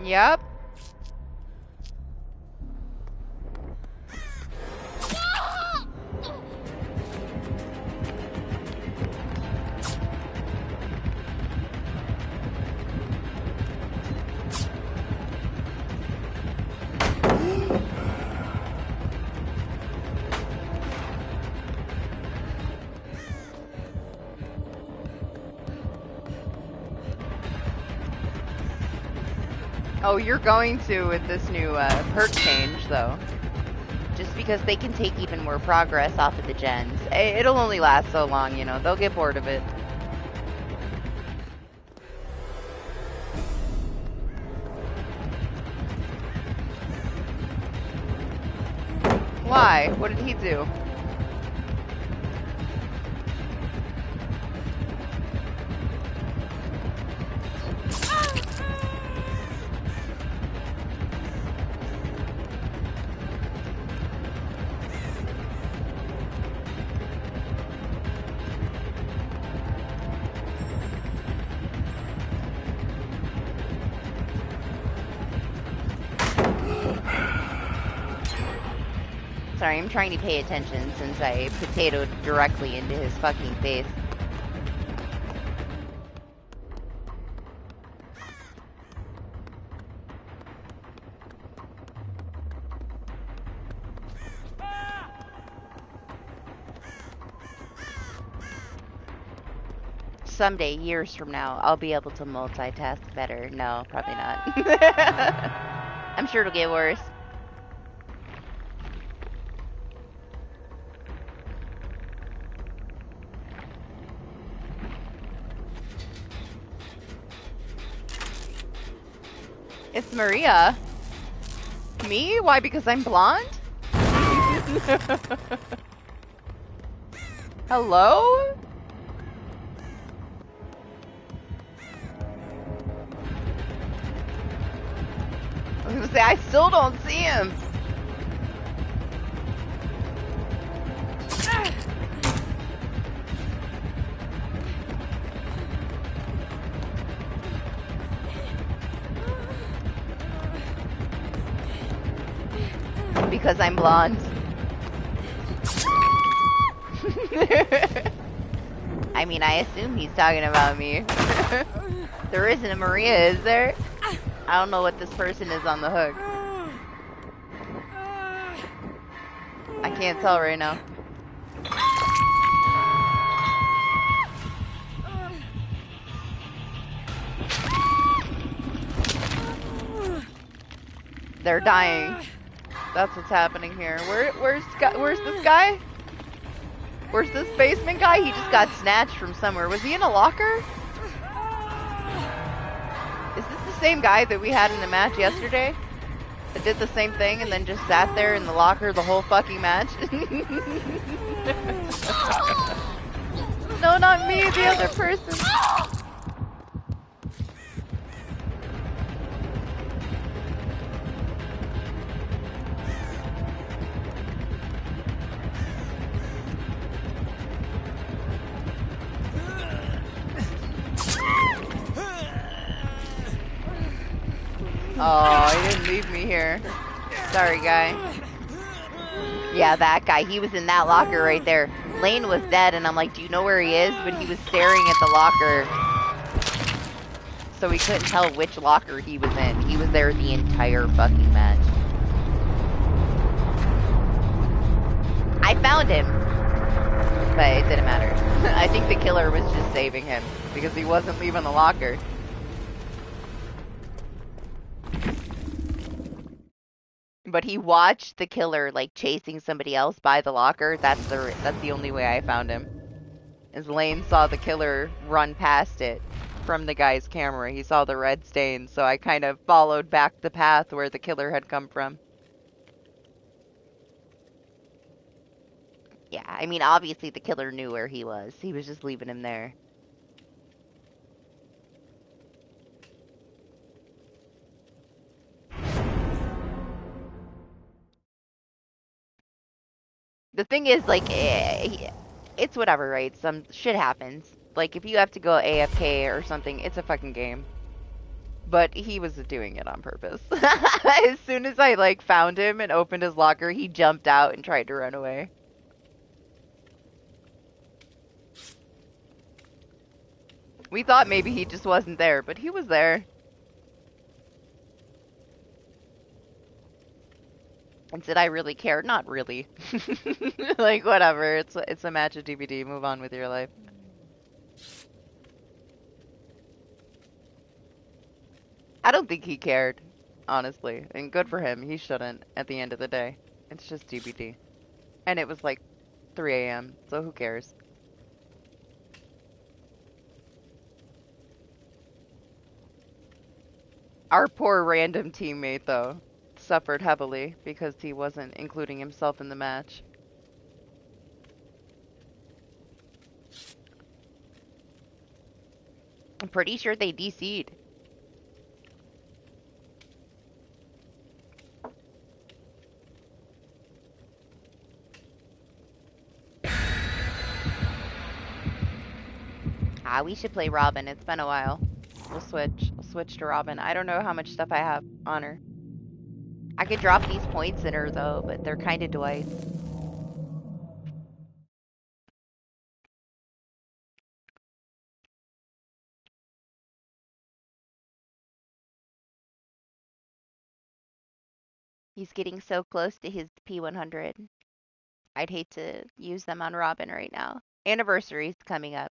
Yep. Oh, you're going to with this new perk change, though. Just because they can take even more progress off of the gens. It'll only last so long, you know. They'll get bored of it. Why? What did he do? Sorry, I'm trying to pay attention since I potatoed directly into his fucking face. Someday, years from now, I'll be able to multitask better. No, probably not. I'm sure it'll get worse. It's Maria. Me? Why? Because I'm blonde? Hello? was gonna say, I still don't see him. Because I'm blonde. I mean, I assume he's talking about me. There isn't a Maria, is there? I don't know what this person is on the hook. I can't tell right now. They're dying. That's what's happening here. Where's this guy? Where's this basement guy? He just got snatched from somewhere. Was he in a locker? Is this the same guy that we had in the match yesterday? That did the same thing and then just sat there in the locker the whole fucking match? No, not me, the other person. Oh, he didn't leave me here. Sorry, guy. Yeah, that guy. He was in that locker right there. Lane was dead, and I'm like, do you know where he is? But he was staring at the locker. So we couldn't tell which locker he was in. He was there the entire fucking match. I found him. But it didn't matter. I think the killer was just saving him. Because he wasn't leaving the locker. But he watched the killer like chasing somebody else by the locker. That's the only way I found him. As Lane saw the killer run past it from the guy's camera. He saw the red stain, so I kind of followed back the path where the killer had come from. Yeah, I mean obviously the killer knew where he was. He was just leaving him there. The thing is, like, it's whatever, right? Some shit happens. Like, if you have to go AFK or something, it's a fucking game. But he was doing it on purpose. As soon as I, like, found him and opened his locker, he jumped out and tried to run away. We thought maybe he just wasn't there, but he was there. And did I really care? Not really. Like, whatever. It's a match of DBD. Move on with your life. I don't think he cared, honestly. And good for him. He shouldn't at the end of the day. It's just DBD. And it was like 3 a.m., so who cares? Our poor random teammate, though, suffered heavily because he wasn't including himself in the match. I'm pretty sure they DC'd. Ah, we should play Robin. It's been a while. We'll switch. We'll switch to Robin. I don't know how much stuff I have on her. I could drop these points in her, though, but they're kind of Dwight. He's getting so close to his P100. I'd hate to use them on Robin right now. Anniversary's coming up.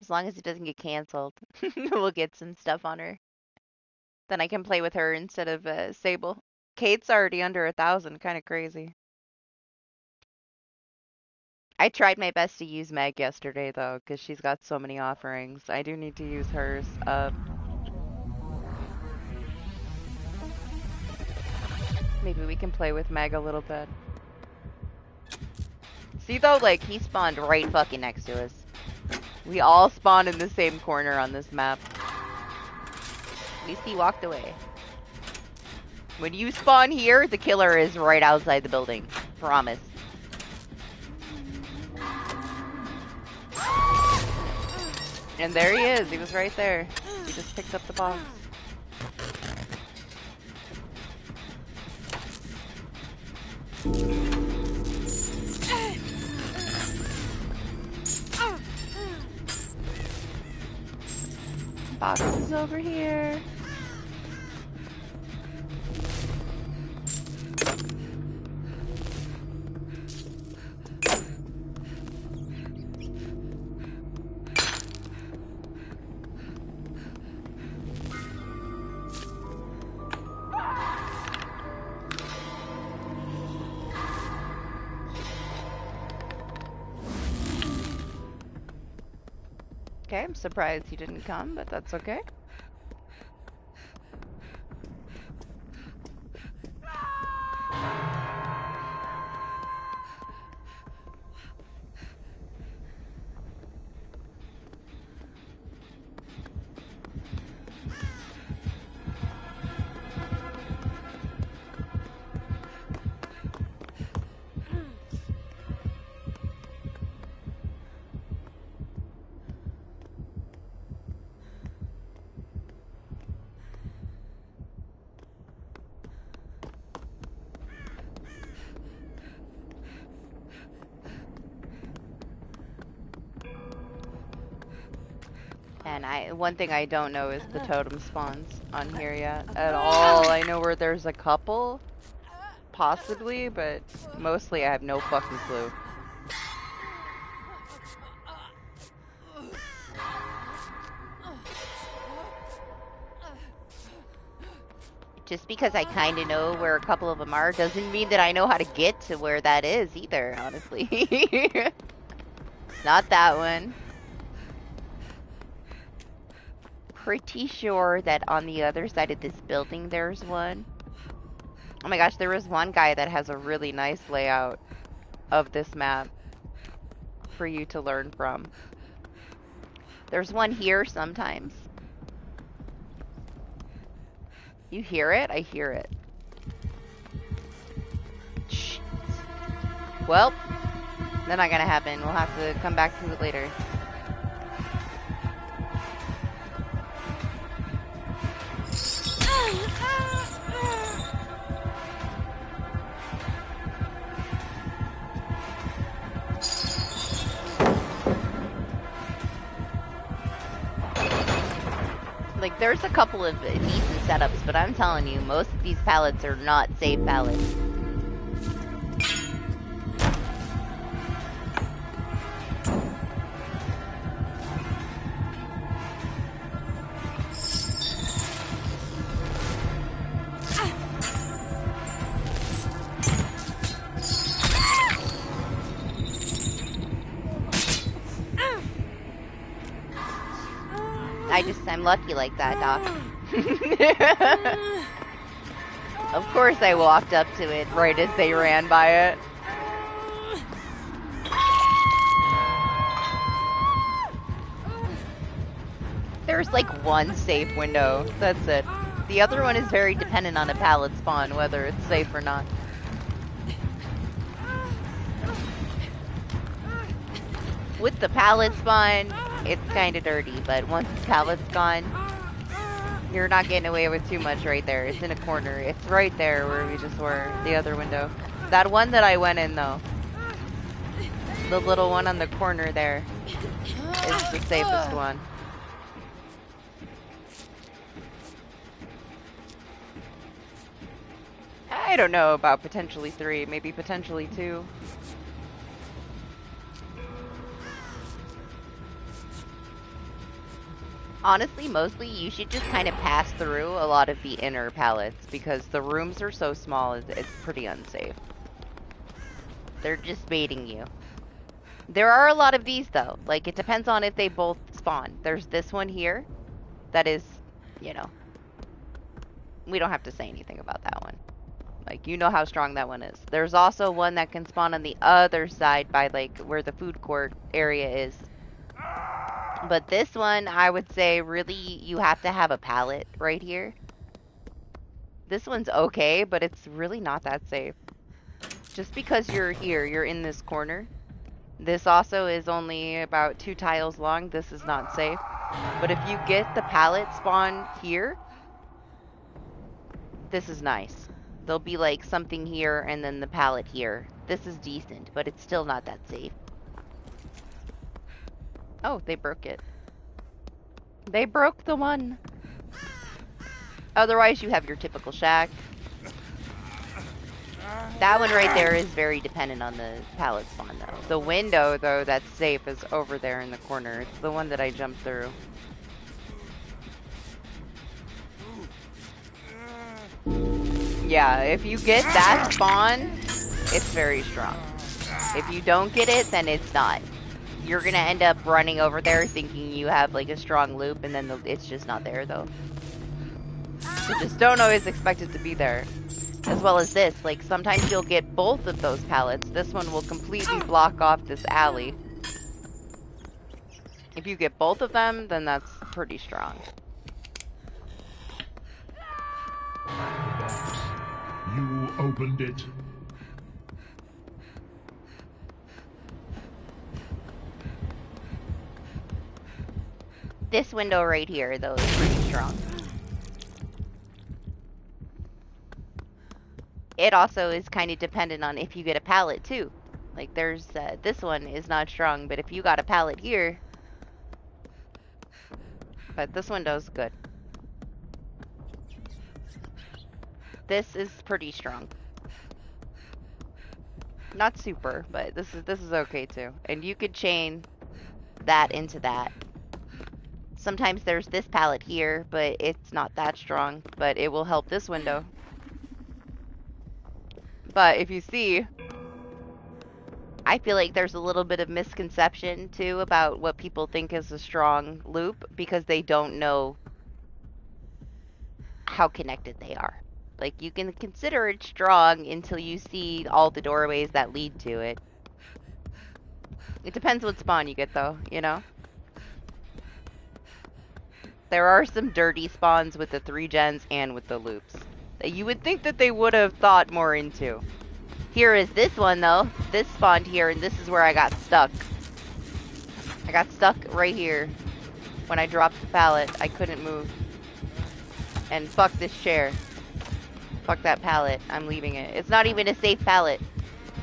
As long as it doesn't get canceled, we'll get some stuff on her. Then I can play with her instead of Sable. Kate's already under 1,000. Kind of crazy. I tried my best to use Meg yesterday, though, because she's got so many offerings. I do need to use hers. Maybe we can play with Meg a little bit. See, though, like, he spawned right fucking next to us. We all spawn in the same corner on this map. At least he walked away. When you spawn here, the killer is right outside the building. Promise. And there he is. He was right there. He just picked up the box. Box is over here. Okay, I'm surprised he didn't come, but that's okay. And one thing I don't know is the totem spawns on here yet at all. I know where there's a couple, possibly, but mostly I have no fucking clue. Just because I kind of know where a couple of them are doesn't mean that I know how to get to where that is either, honestly. Not that one. Pretty sure that on the other side of this building there's one. Oh my gosh, there is one guy that has a really nice layout of this map for you to learn from. There's one here sometimes. You hear it? I hear it. Shit. Well, they're not gonna happen. We'll have to come back to it later. Like, there's a couple of decent setups, but I'm telling you, most of these pallets are not safe pallets. I'm lucky like that, Doc. Of course I walked up to it right as they ran by it. There's like one safe window. That's it. The other one is very dependent on a pallet spawn, whether it's safe or not. With the pallet spawn, it's kind of dirty, but once the pallet's gone, you're not getting away with too much right there. It's in a corner. It's right there where we just were, the other window. That one that I went in, though, the little one on the corner there, is the safest one. I don't know about potentially 3, maybe potentially 2. Honestly, mostly you should just kind of pass through a lot of the inner pallets because the rooms are so small, it's pretty unsafe. They're just baiting you. There are a lot of these though. Like, it depends on if they both spawn. There's this one here that is, you know, we don't have to say anything about that one. Like, you know how strong that one is. There's also one that can spawn on the other side by, like, where the food court area is. But this one, I would say, really, you have to have a pallet right here. This one's okay, but it's really not that safe. Just because you're here, you're in this corner. This also is only about 2 tiles long. This is not safe. But if you get the pallet spawn here, this is nice. There'll be like something here and then the pallet here. This is decent, but it's still not that safe. Oh, they broke it. They broke the one. Otherwise, you have your typical shack. That one right there is very dependent on the pallet spawn, though. The window, though, that's safe is over there in the corner. It's the one that I jumped through. Yeah, if you get that spawn, it's very strong. If you don't get it, then it's not. You're gonna end up running over there thinking you have like a strong loop, and then it's just not there, though. So just don't always expect it to be there. As well as this, like sometimes you'll get both of those pallets. This one will completely block off this alley. If you get both of them, then that's pretty strong. You opened it. This window right here, though, is pretty strong. It also is kind of dependent on if you get a pallet, too. Like, there's, this one is not strong, but if you got a pallet here... But this window's good. This is pretty strong. Not super, but this is okay, too. And you could chain that into that. Sometimes there's this pallet here, but it's not that strong, but it will help this window. But if you see, I feel like there's a little bit of misconception, too, about what people think is a strong loop, because they don't know how connected they are. Like, you can consider it strong until you see all the doorways that lead to it. It depends what spawn you get, though, you know? There are some dirty spawns with the 3 gens and with the loops that you would think that they would have thought more into. Here is this one, though. This spawned here, and this is where I got stuck. I got stuck right here. When I dropped the pallet, I couldn't move. And fuck this chair. Fuck that pallet. I'm leaving it. It's not even a safe pallet.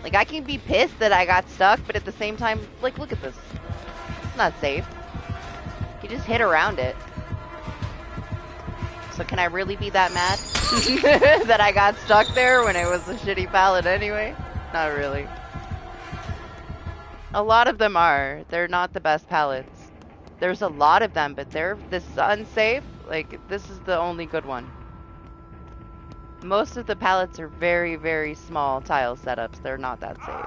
Like, I can be pissed that I got stuck, but at the same time, like, look at this. It's not safe. You just hit around it. So can I really be that mad? That I got stuck there when it was a shitty pallet anyway? Not really. A lot of them are. They're not the best pallets. There's a lot of them, but this is unsafe. Like, this is the only good one. Most of the pallets are very, very small tile setups. They're not that safe.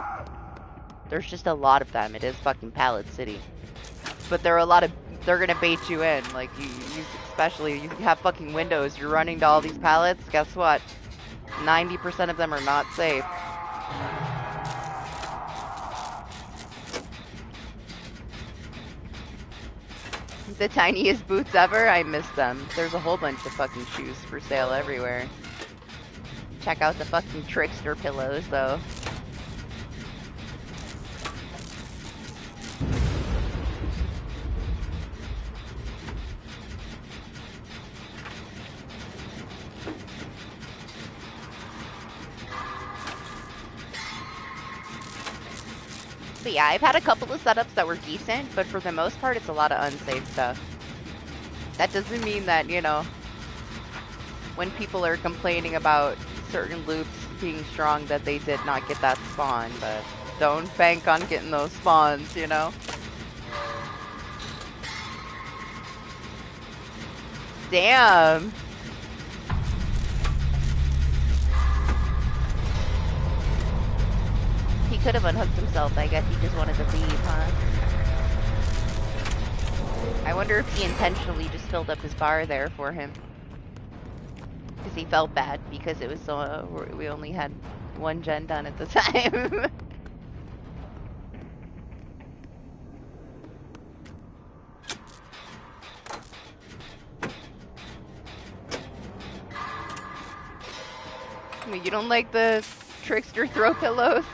There's just a lot of them. It is fucking Pallet City. But there are a lot of... They're gonna bait you in. Like, you especially, you have fucking windows. You're running to all these pallets. Guess what? 90% of them are not safe. The tiniest boots ever? I miss them. There's a whole bunch of fucking shoes for sale everywhere. Check out the fucking Trickster pillows, though. But yeah, I've had a couple of setups that were decent, but for the most part, it's a lot of unsafe stuff. That doesn't mean that, you know, when people are complaining about certain loops being strong that they did not get that spawn, but don't bank on getting those spawns, you know? Damn! He could have unhooked himself. I guess he just wanted to leave, huh? I wonder if he intentionally just filled up his bar there for him. Because he felt bad because it was so... we only had 1 gen done at the time. You don't like the trickster throw pillows?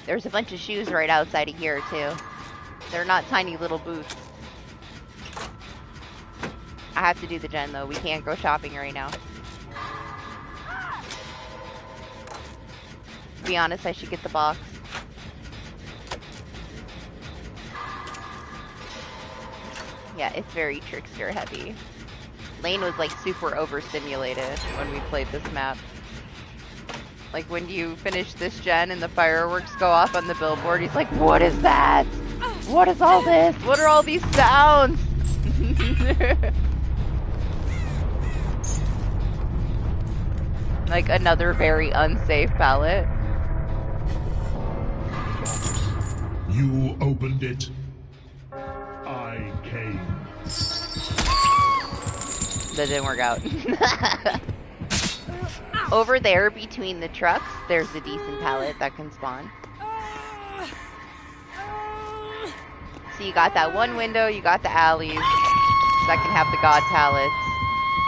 There's a bunch of shoes right outside of here, too. They're not tiny little boots. I have to do the gen, though. We can't go shopping right now. To be honest, I should get the box. Yeah, it's very trickster heavy. Lane was like super overstimulated when we played this map. Like when you finish this gen and the fireworks go off on the billboard, he's like, what is that? What is all this? What are all these sounds? Like another very unsafe pallet. You opened it. I came. That didn't work out. Over there between the trucks, there's a decent pallet that can spawn. So you got that one window, you got the alleys that can have the god pallets.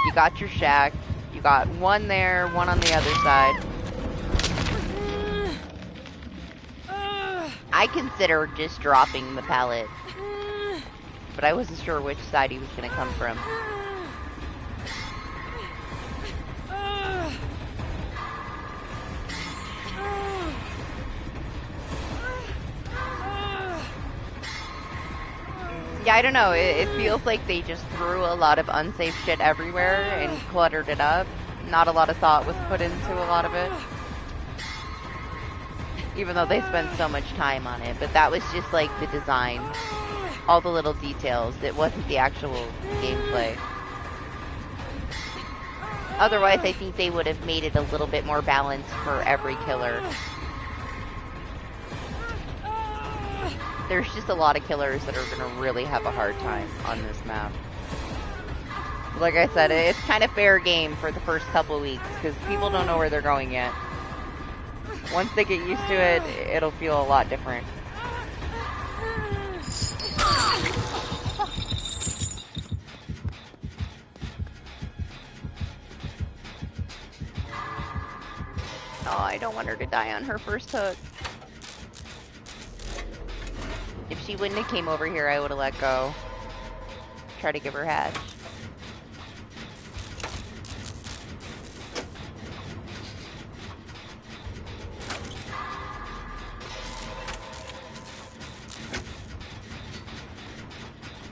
You got your shack. You got one there, one on the other side. I considered just dropping the pallet, but I wasn't sure which side he was going to come from. Yeah, I don't know. It feels like they just threw a lot of unsafe shit everywhere and cluttered it up. Not a lot of thought was put into a lot of it. Even though they spent so much time on it. But that was just like the design. All the little details. It wasn't the actual gameplay. Otherwise, I think they would have made it a little bit more balanced for every killer. There's just a lot of killers that are going to really have a hard time on this map. Like I said, it's kind of fair game for the first couple weeks, because people don't know where they're going yet. Once they get used to it, it'll feel a lot different. Oh, I don't want her to die on her first hook. If she wouldn't have came over here, I would have let go. Try to give her hatch.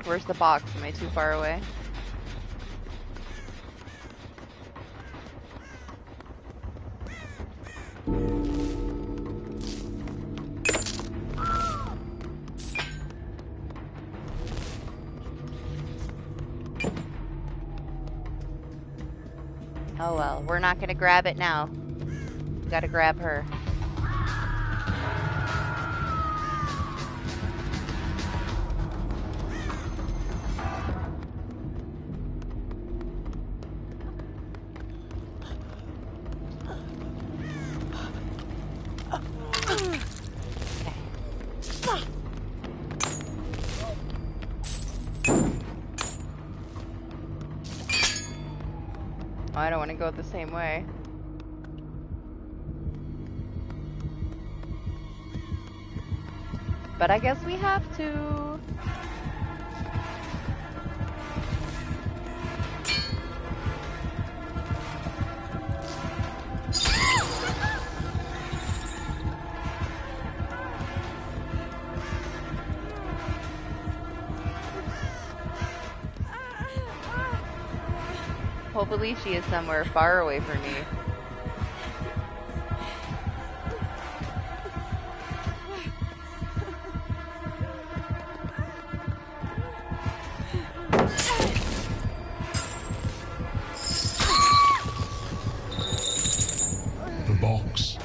Where's the box? Am I too far away? Oh well, we're not gonna grab it now. We gotta grab her. I don't want to go the same way. But I guess we have to. Hopefully she is somewhere far away from me. The box.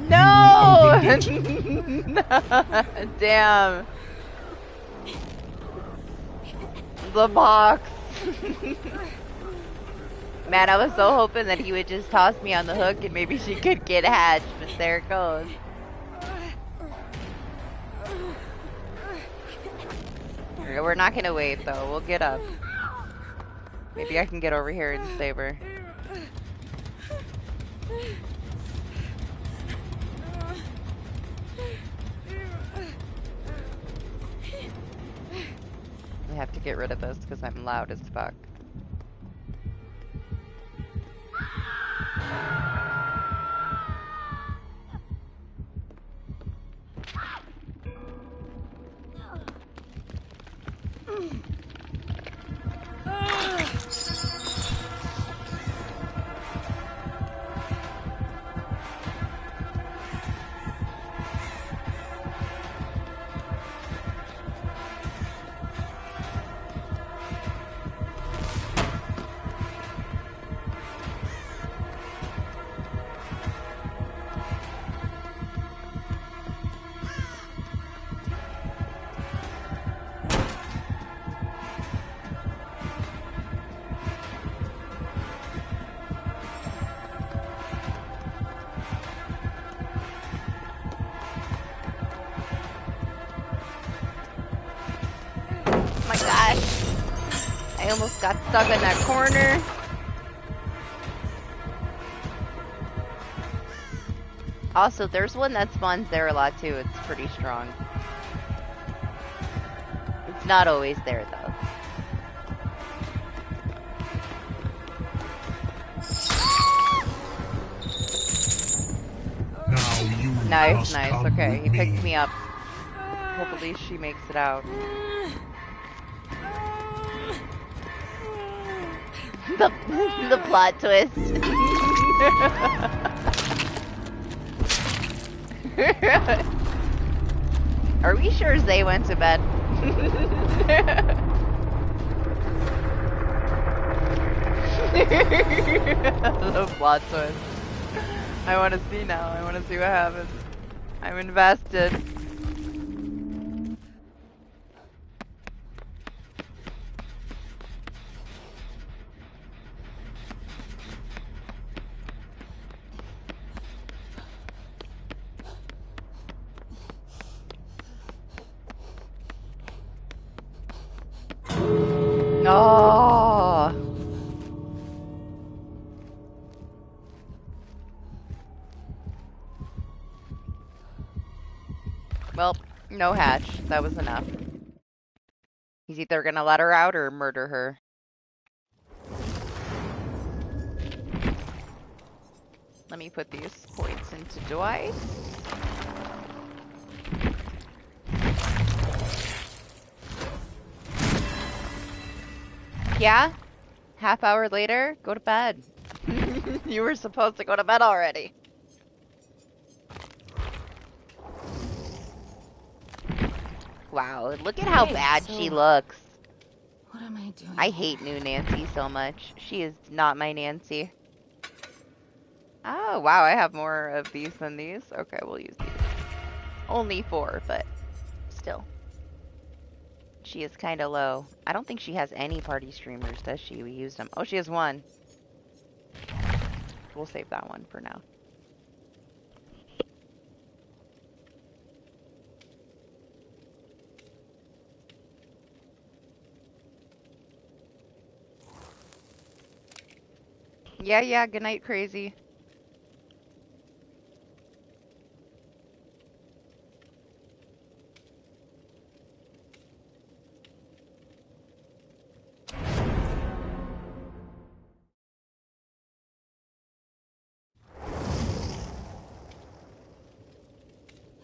No! Damn. The box. Man, I was so hoping that he would just toss me on the hook and maybe she could get hatched, but there it goes. We're not gonna wait though, we'll get up. Maybe I can get over here and save her. I have to get rid of this because I'm loud as fuck. My gosh. I almost got stuck in that corner. Also, there's one that spawns there a lot too. It's pretty strong. It's not always there though. Now you Nice, must nice. come Okay, he with picked me up. Hopefully she makes it out. The plot twist. Are we sure Zay went to bed? The plot twist. I want to see now. I want to see what happens. I'm invested. Oh. Well, no hatch. That was enough. He's either gonna let her out or murder her. Let me put these points into Dwight. Yeah? Half hour later, go to bed. You were supposed to go to bed already. Wow, look at how bad she looks. What am I doing? I hate new Nancy so much. She is not my Nancy. Oh, wow, I have more of these than these. Okay, we'll use these. Only 4, but still. She is kind of low. I don't think she has any party streamers, does she? We used them. Oh, she has one. We'll save that one for now. Yeah, good night, crazy.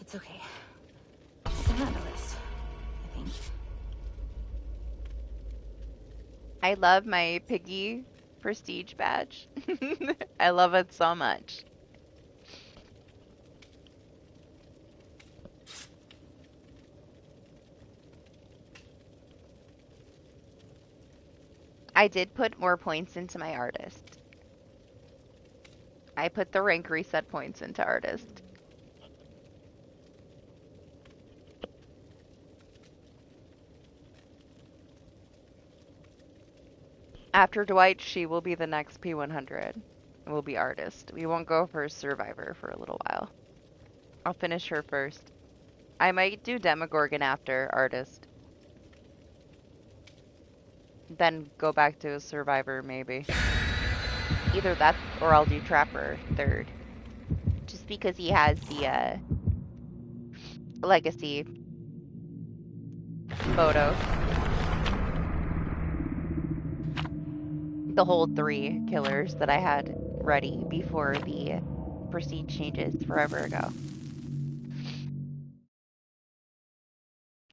It's okay. I can handle this, I think. I love my piggy prestige badge. I love it so much. I did put more points into my artist. I put the rank reset points into artist. After Dwight, she will be the next P100. Will be artist. We won't go for survivor for a little while. I'll finish her first. I might do Demogorgon after artist. Then go back to a survivor maybe. Either that or I'll do Trapper third. Just because he has the legacy photo. The whole 3 killers that I had ready before the prestige changes forever ago.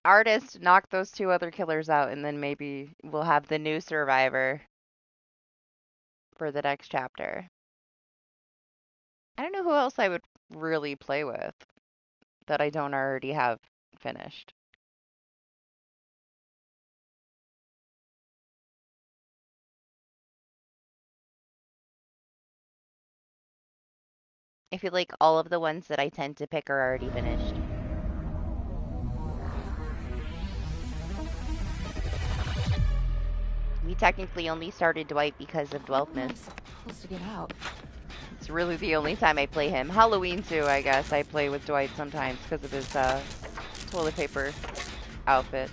Artist, knock those 2 other killers out, and then maybe we'll have the new survivor for the next chapter. I don't know who else I would really play with that I don't already have finished. I feel like all of the ones that I tend to pick are already finished. We technically only started Dwight because of Dwelfness. Supposed to get out. It's really the only time I play him. Halloween too, I guess. I play with Dwight sometimes because of his toilet paper outfit.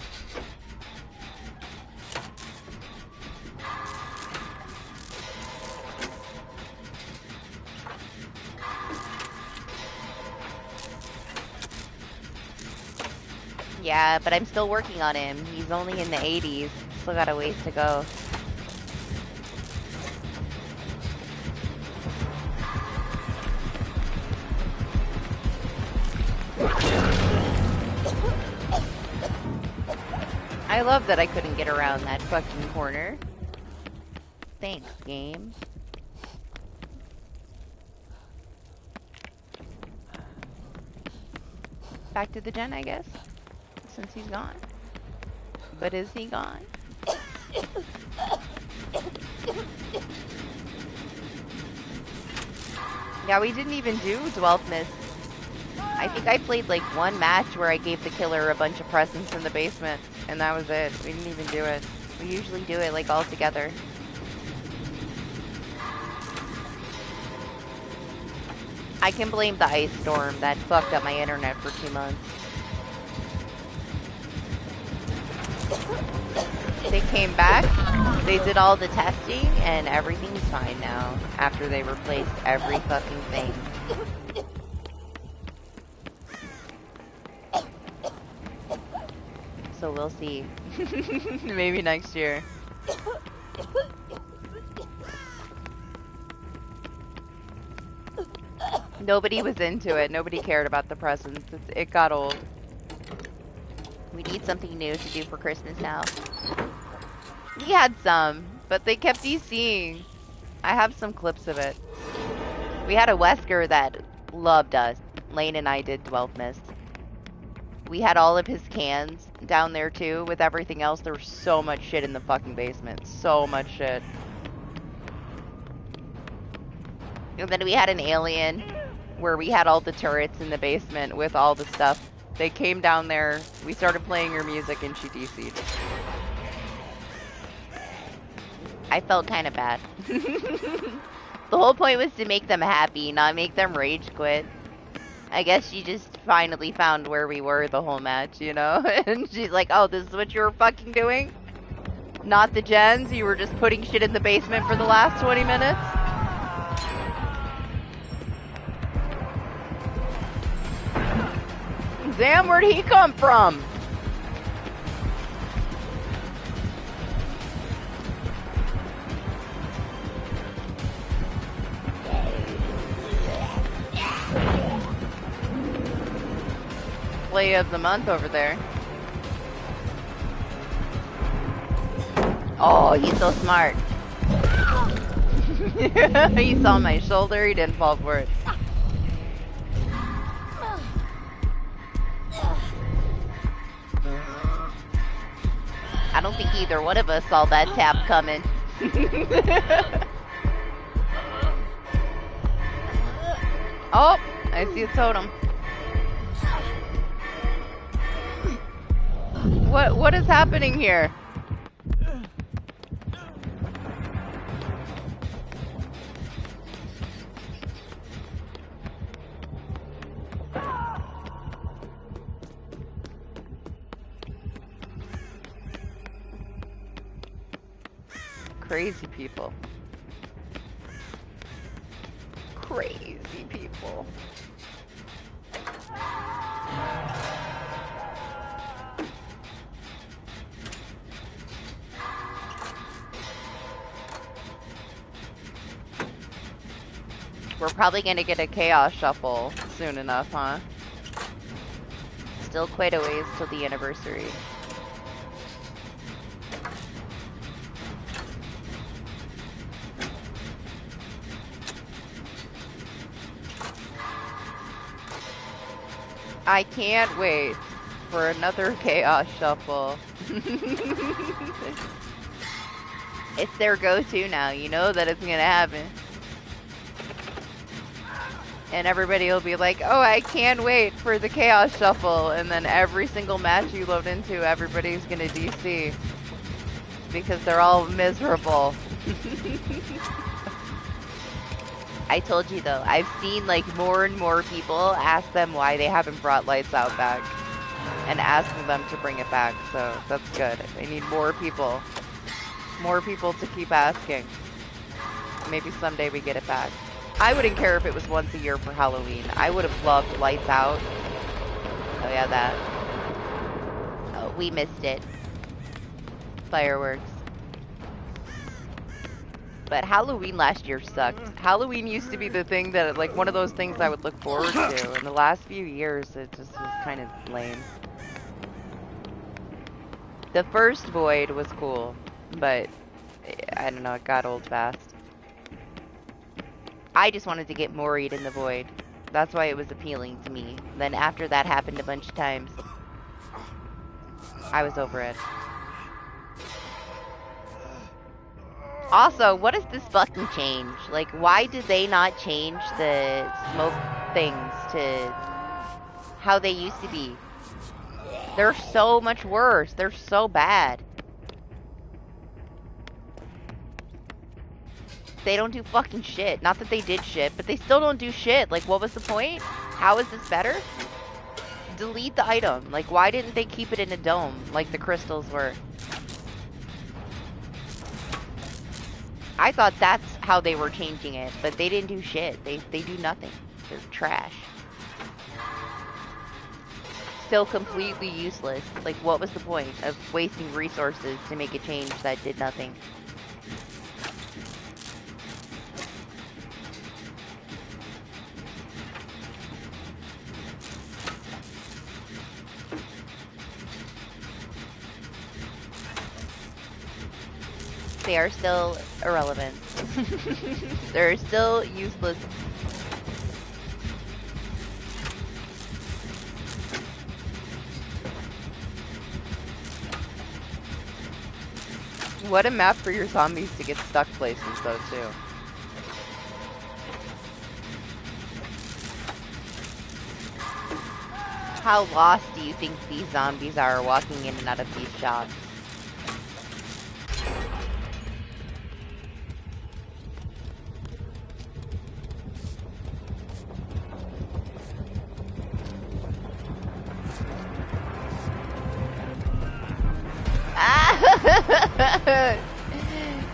Yeah, but I'm still working on him. He's only in the 80s. Still got a ways to go. I love that I couldn't get around that fucking corner. Thanks, game. Back to the gen, I guess. Since he's gone. But is he gone? Yeah, we didn't even do Dwelfness. I think I played like one match where I gave the killer a bunch of presents in the basement, and that was it. We didn't even do it. We usually do it like all together. I can blame the ice storm that fucked up my internet for 2 months. They came back, they did all the testing, and everything's fine now after they replaced every fucking thing. So we'll see. Maybe next year. Nobody was into it. Nobody cared about the presents. It got old. We need something new to do for Christmas now. We had some, but they kept DCing. I have some clips of it. We had a Wesker that loved us. Lane and I did Dwelfness. We had all of his cans down there too with everything else. There was so much shit in the fucking basement. So much shit. And then we had an alien where we had all the turrets in the basement with all the stuff. They came down there, we started playing her music, and she DC'd. I felt kind of bad. The whole point was to make them happy, not make them rage quit. I guess she just finally found where we were the whole match, you know? And she's like, oh, this is what you were fucking doing? Not the gens? You were just putting shit in the basement for the last 20 minutes? Damn, where'd he come from? Play of the month over there. Oh, he's so smart. He saw my shoulder, he didn't fall for it. I don't think either one of us saw that tap coming. Oh, I see a totem. What is happening here? Crazy people. crazy people. We're probably gonna get a chaos shuffle soon enough, huh? Still quite a ways till the anniversary. I can't wait for another chaos shuffle. It's their go-to now. You know that it's gonna happen. And everybody will be like, oh, I can't wait for the chaos shuffle. And then every single match you load into, everybody's gonna DC. Because they're all miserable. I told you though, I've seen like more and more people ask them why they haven't brought Lights Out back. And asking them to bring it back, so that's good. I need more people. More people to keep asking. Maybe someday we get it back. I wouldn't care if it was once a year for Halloween. I would have loved Lights Out. Oh yeah, that. Oh, we missed it. Fireworks. But Halloween last year sucked. Halloween used to be the thing that, like, one of those things I would look forward to. In the last few years, it just was kind of lame. The first Void was cool, but I don't know, it got old fast. I just wanted to get Mori'd in the Void. That's why it was appealing to me. Then after that happened a bunch of times, I was over it. Also, what is this fucking change? Like, why did they not change the smoke things to how they used to be? They're so much worse. They're so bad. They don't do fucking shit. Not that they did shit, but they still don't do shit. Like, what was the point? How is this better? Delete the item. Like, why didn't they keep it in a dome like the crystals were? I thought that's how they were changing it, but they didn't do shit. They do nothing. They're trash. Still completely useless. Like, what was the point of wasting resources to make a change that did nothing? They are still irrelevant. They're still useless. What a map for your zombies to get stuck places though too. How lost do you think these zombies are walking in and out of these shops?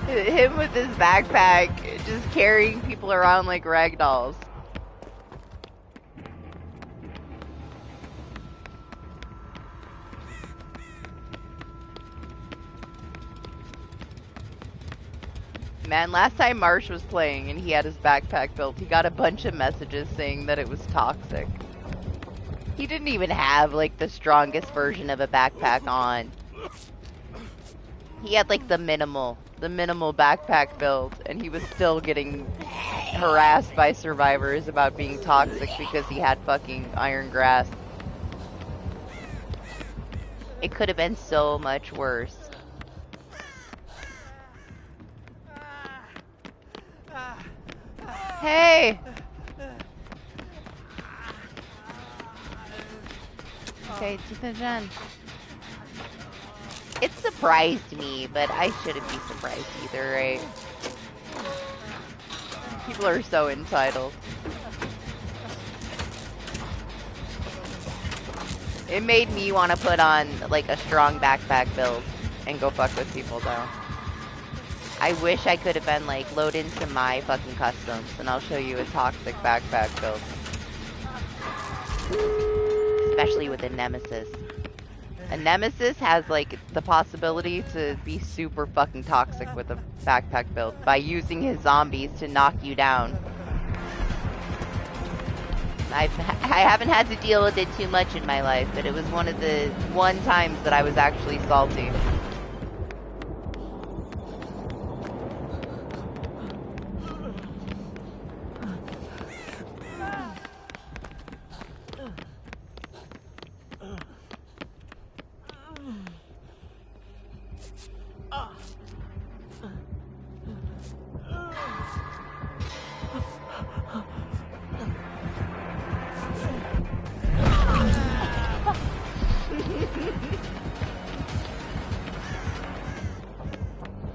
Him with his backpack, just carrying people around like rag dolls. Man, last time Marsh was playing and he had his backpack built, he got a bunch of messages saying that it was toxic. He didn't even have like the strongest version of a backpack on. He had like the minimal backpack build, and he was still getting harassed by survivors about being toxic because he had fucking iron grasp. It could have been so much worse. Hey! Okay, Jen. It surprised me, but I shouldn't be surprised either, right? People are so entitled. It made me want to put on, like, a strong backpack build and go fuck with people, though. I wish I could have been like, load into my fucking customs, and I'll show you a toxic backpack build. Especially with a Nemesis. A Nemesis has like the possibility to be super fucking toxic with a backpack build by using his zombies to knock you down. I haven't had to deal with it too much in my life, but it was one of the times that I was actually salty.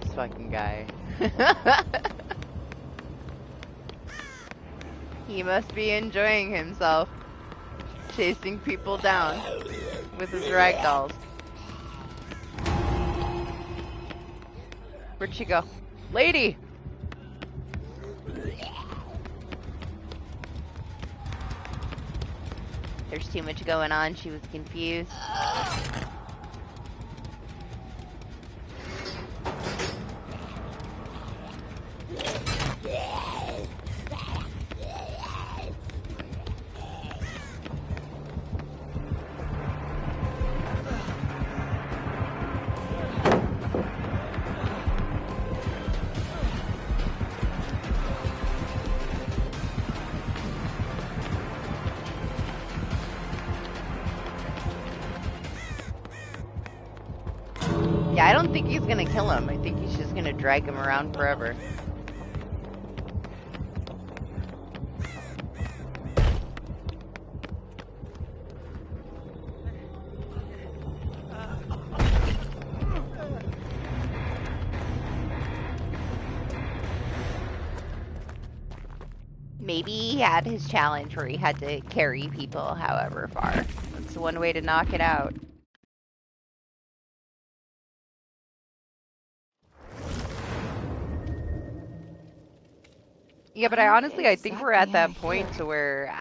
This fucking guy. He must be enjoying himself, chasing people down with his ragdolls. Where'd she go? Lady! There's too much going on, she was confused. Yeah, I don't think he's gonna kill him. I think he's just gonna drag him around forever. Maybe he had his challenge where he had to carry people however far. That's one way to knock it out. Yeah, but I honestly, I think we're at that point to where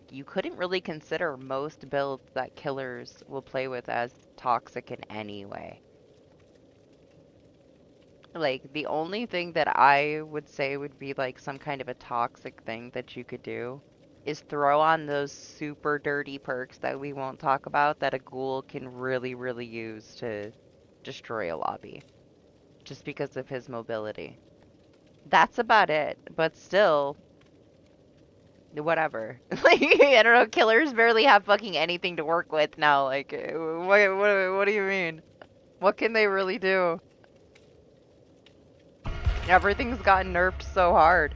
you couldn't really consider most builds that killers will play with as toxic in any way. Like, the only thing that I would say would be like some kind of a toxic thing that you could do is throw on those super dirty perks that we won't talk about that a ghoul can really, really use to destroy a lobby. Just because of his mobility. That's about it, but still, whatever. Like, I don't know, killers barely have fucking anything to work with now. Like, what do you mean? What can they really do? Everything's gotten nerfed so hard.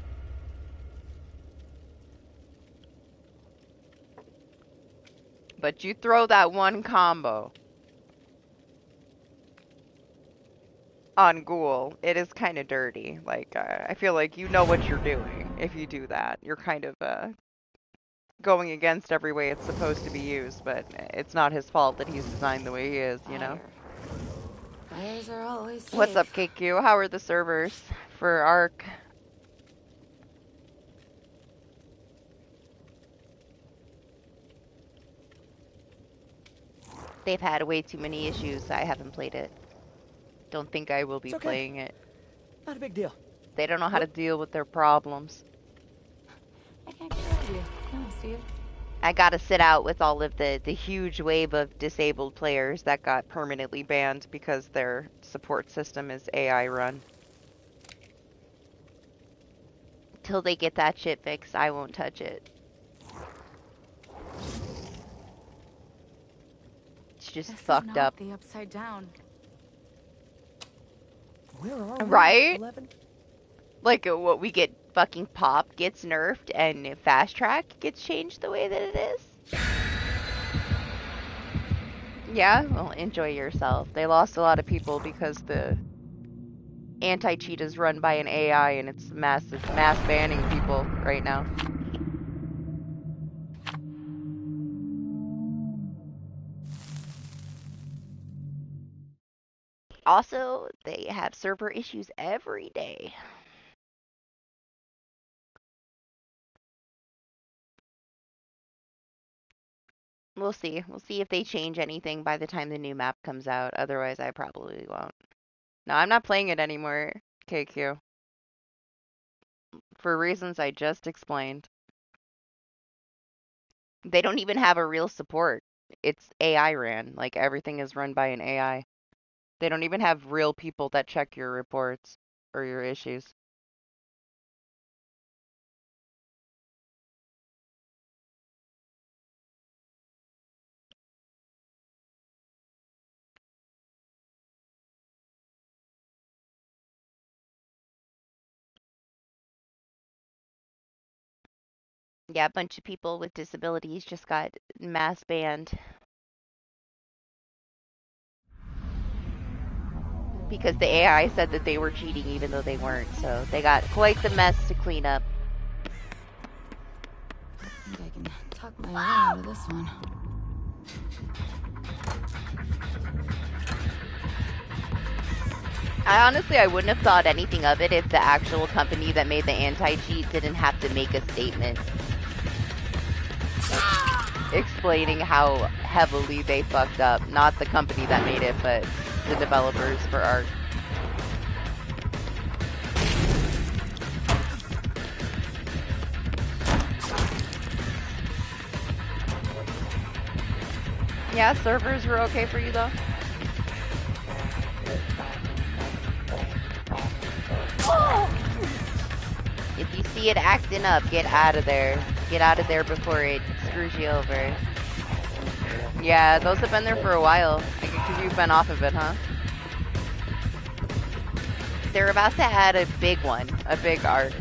But you throw that one combo on Ghoul, it is kind of dirty. Like, I feel like you know what you're doing if you do that. You're kind of, going against every way it's supposed to be used, but it's not his fault that he's designed the way he is, you know? Fires are always safe. What's up, KQ? How are the servers for Ark? They've had way too many issues. I haven't played it. Don't think I will be playing it. Not a big deal. They don't know how to deal with their problems. I can't get rid of you. No, Steve. I gotta sit out with all of the huge wave of disabled players that got permanently banned because their support system is AI run. Till they get that shit fixed, I won't touch it. It's just fucked up. The upside down. Where are we? Right? 11? Like, what we get fucking pop gets nerfed and fast track gets changed the way that it is. Yeah, well, enjoy yourself. They lost a lot of people because the anti-cheat is run by an AI and it's mass banning people right now. Also, they have server issues every day. We'll see. We'll see if they change anything by the time the new map comes out. Otherwise, I probably won't. No, I'm not playing it anymore, KQ. For reasons I just explained. They don't even have a real support. It's AI ran. Like, everything is run by an AI. They don't even have real people that check your reports or your issues. Yeah, a bunch of people with disabilities just got mass banned because the AI said that they were cheating even though they weren't. So they got quite the mess to clean up. I think I can talk my way out of this one. I wouldn't have thought anything of it if the actual company that made the anti-cheat didn't have to make a statement explaining how heavily they fucked up. Not the company that made it, but the developers for Ark. Yeah, servers were okay for you though? If you see it acting up, get out of there. Get out of there before it screws you over. Yeah, those have been there for a while. Because you've been off of it, huh? They're about to add a big one. A big Ark.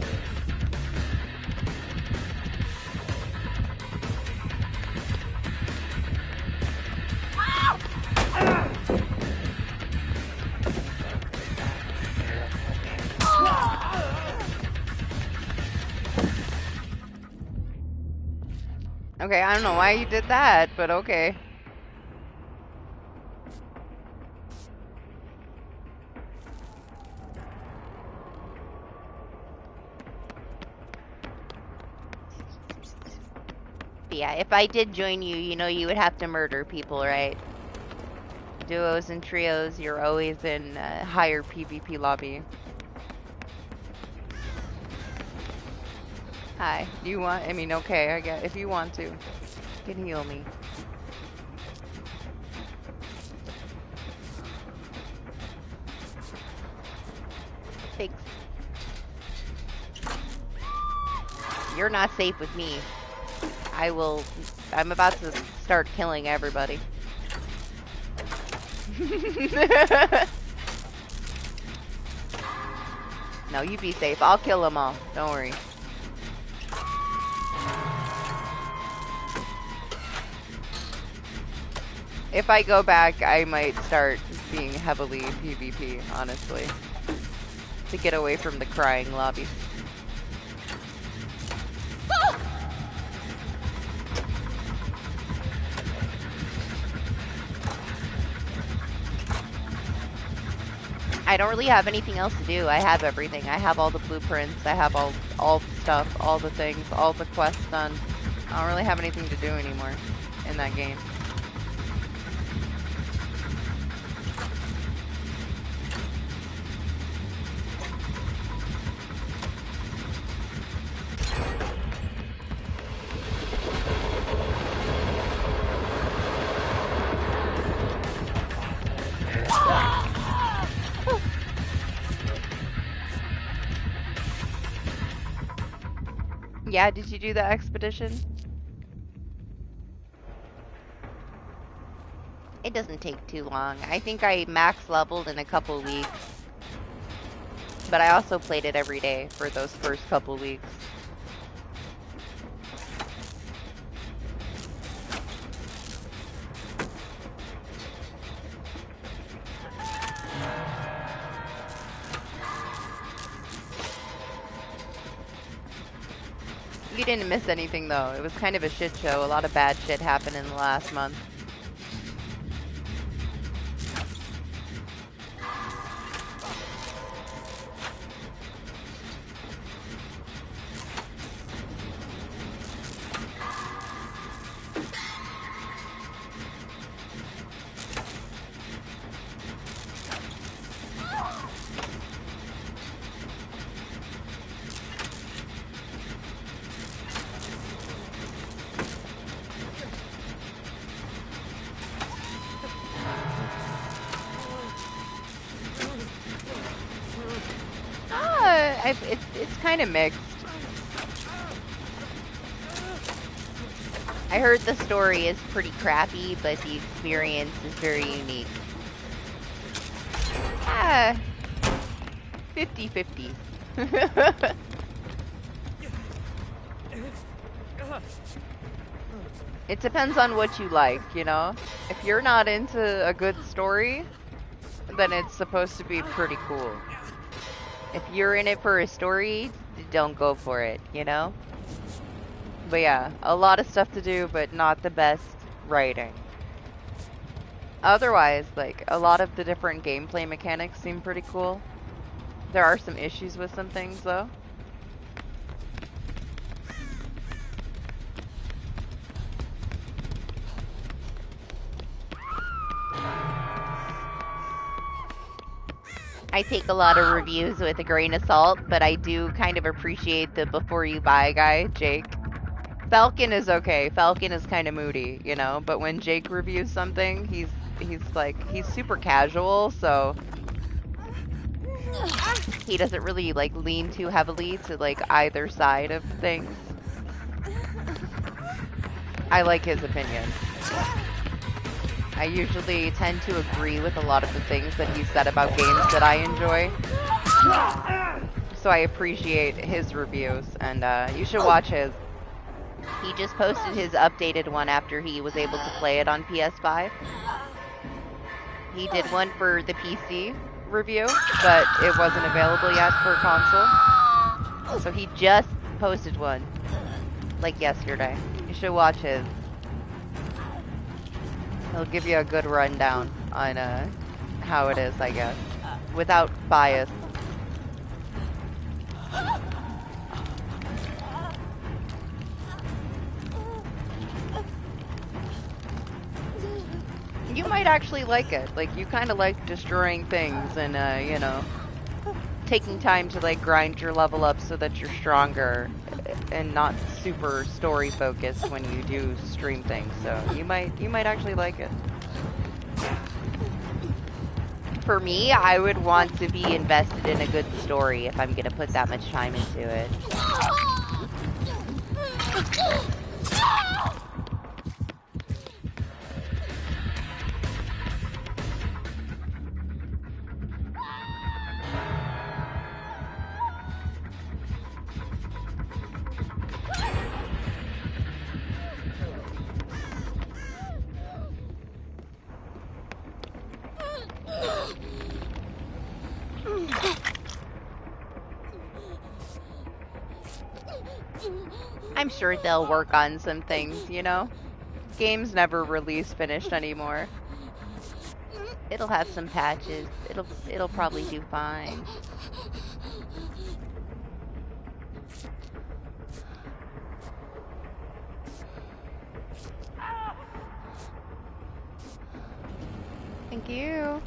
Okay, I don't know why you did that, but okay. But yeah, if I did join you, you know you would have to murder people, right? Duos and trios, you're always in a higher PvP lobby. Hi. Do you want? I mean, okay, I get if you want to. You can heal me. Thanks. You're not safe with me. I'm about to start killing everybody. No, you be safe. I'll kill them all. Don't worry. If I go back, I might start being heavily PvP, honestly. To get away from the crying lobby. I don't really have anything else to do. I have everything. I have all the blueprints. I have all the stuff, all the things, all the quests done. I don't really have anything to do anymore in that game. Yeah, did you do the expedition? It doesn't take too long. I think I max leveled in a couple weeks. But I also played it every day for those first couple weeks. You didn't miss anything though. It was kind of a shit show. A lot of bad shit happened in the last month. It's kind of mixed. I heard the story is pretty crappy, but the experience is very unique. Ah, 50-50. It depends on what you like, you know? If you're not into a good story, then it's supposed to be pretty cool. If you're in it for a story, don't go for it, you know? But yeah, a lot of stuff to do, but not the best writing. Otherwise, like, a lot of the different gameplay mechanics seem pretty cool. There are some issues with some things, though. I take a lot of reviews with a grain of salt, but I do kind of appreciate the before you buy guy, Jake. Falcon is okay. Falcon is kind of moody, you know, but when Jake reviews something, he's super casual, so he doesn't really like lean too heavily to like either side of things. I like his opinion. I usually tend to agree with a lot of the things that he said about games that I enjoy. So I appreciate his reviews, and you should watch his. He just posted his updated one after he was able to play it on PS5. He did one for the PC review, but it wasn't available yet for console. So he just posted one, like yesterday. You should watch his. He'll give you a good rundown on how it is, I guess, without bias. You might actually like it. Like, you kind of like destroying things and, you know, taking time to, like, grind your level up so that you're stronger and not super story focused when you do stream things. So you might actually like it. For me, I would want to be invested in a good story if I'm gonna put that much time into it. I'm sure they'll work on some things, you know? Games never release finished anymore. It'll have some patches. It'll probably do fine. Thank you.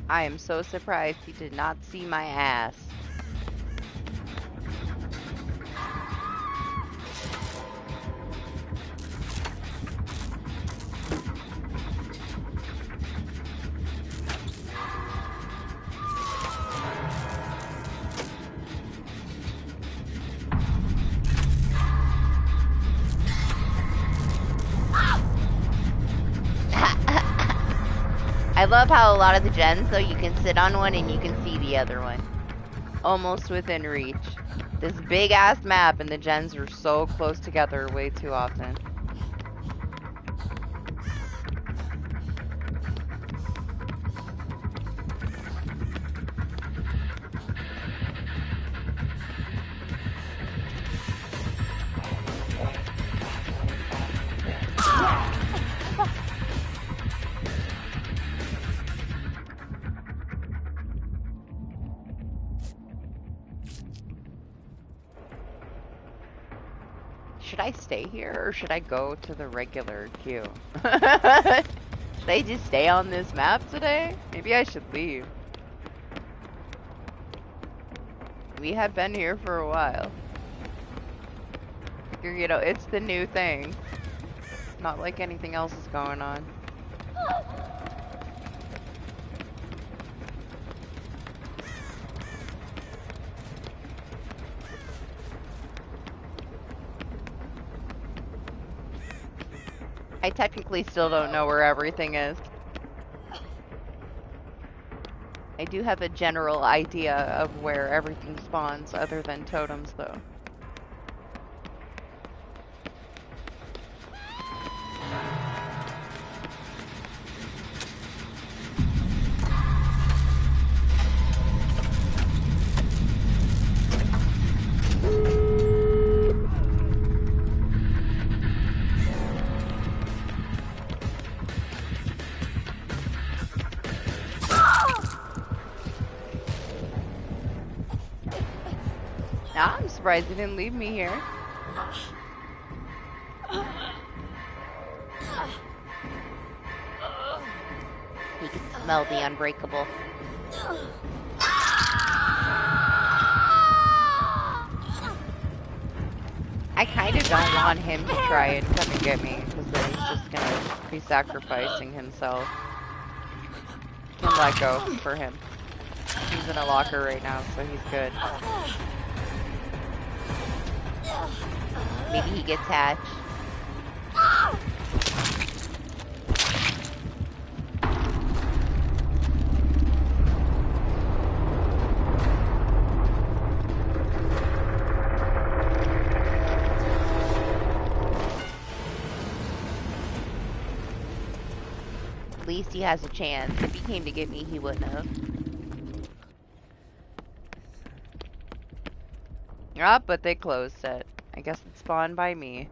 I am so surprised he did not see my ass. I love how a lot of the gens, though, you can sit on one and you can see the other one. Almost within reach. This big-ass map and the gens are so close together way too often. should I stay here or should I go to the regular queue? Should I just stay on this map today? Maybe I should leave. We have been here for a while. Figure, you know, it's the new thing. Not like anything else is going on. I technically still don't know where everything is. I do have a general idea of where everything spawns other than totems, though. I'm surprised he didn't leave me here. He can smell the unbreakable. I kind of don't want him to try and come and get me, because then he's just gonna be sacrificing himself. Can let go for him. He's in a locker right now, so he's good. Maybe he gets hatched. At least he has a chance. If he came to get me, he wouldn't have. Ah, but they closed it. I guess it spawned by me.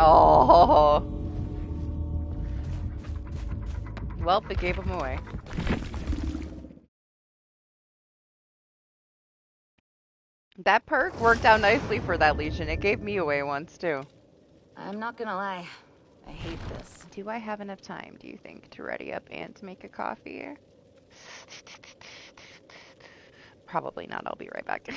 Oh. Well, it gave him away. That perk worked out nicely for that Legion. It gave me away once, too. I'm not gonna lie. I hate this. Do I have enough time, do you think, to ready up and to make a coffee? Probably not. I'll be right back.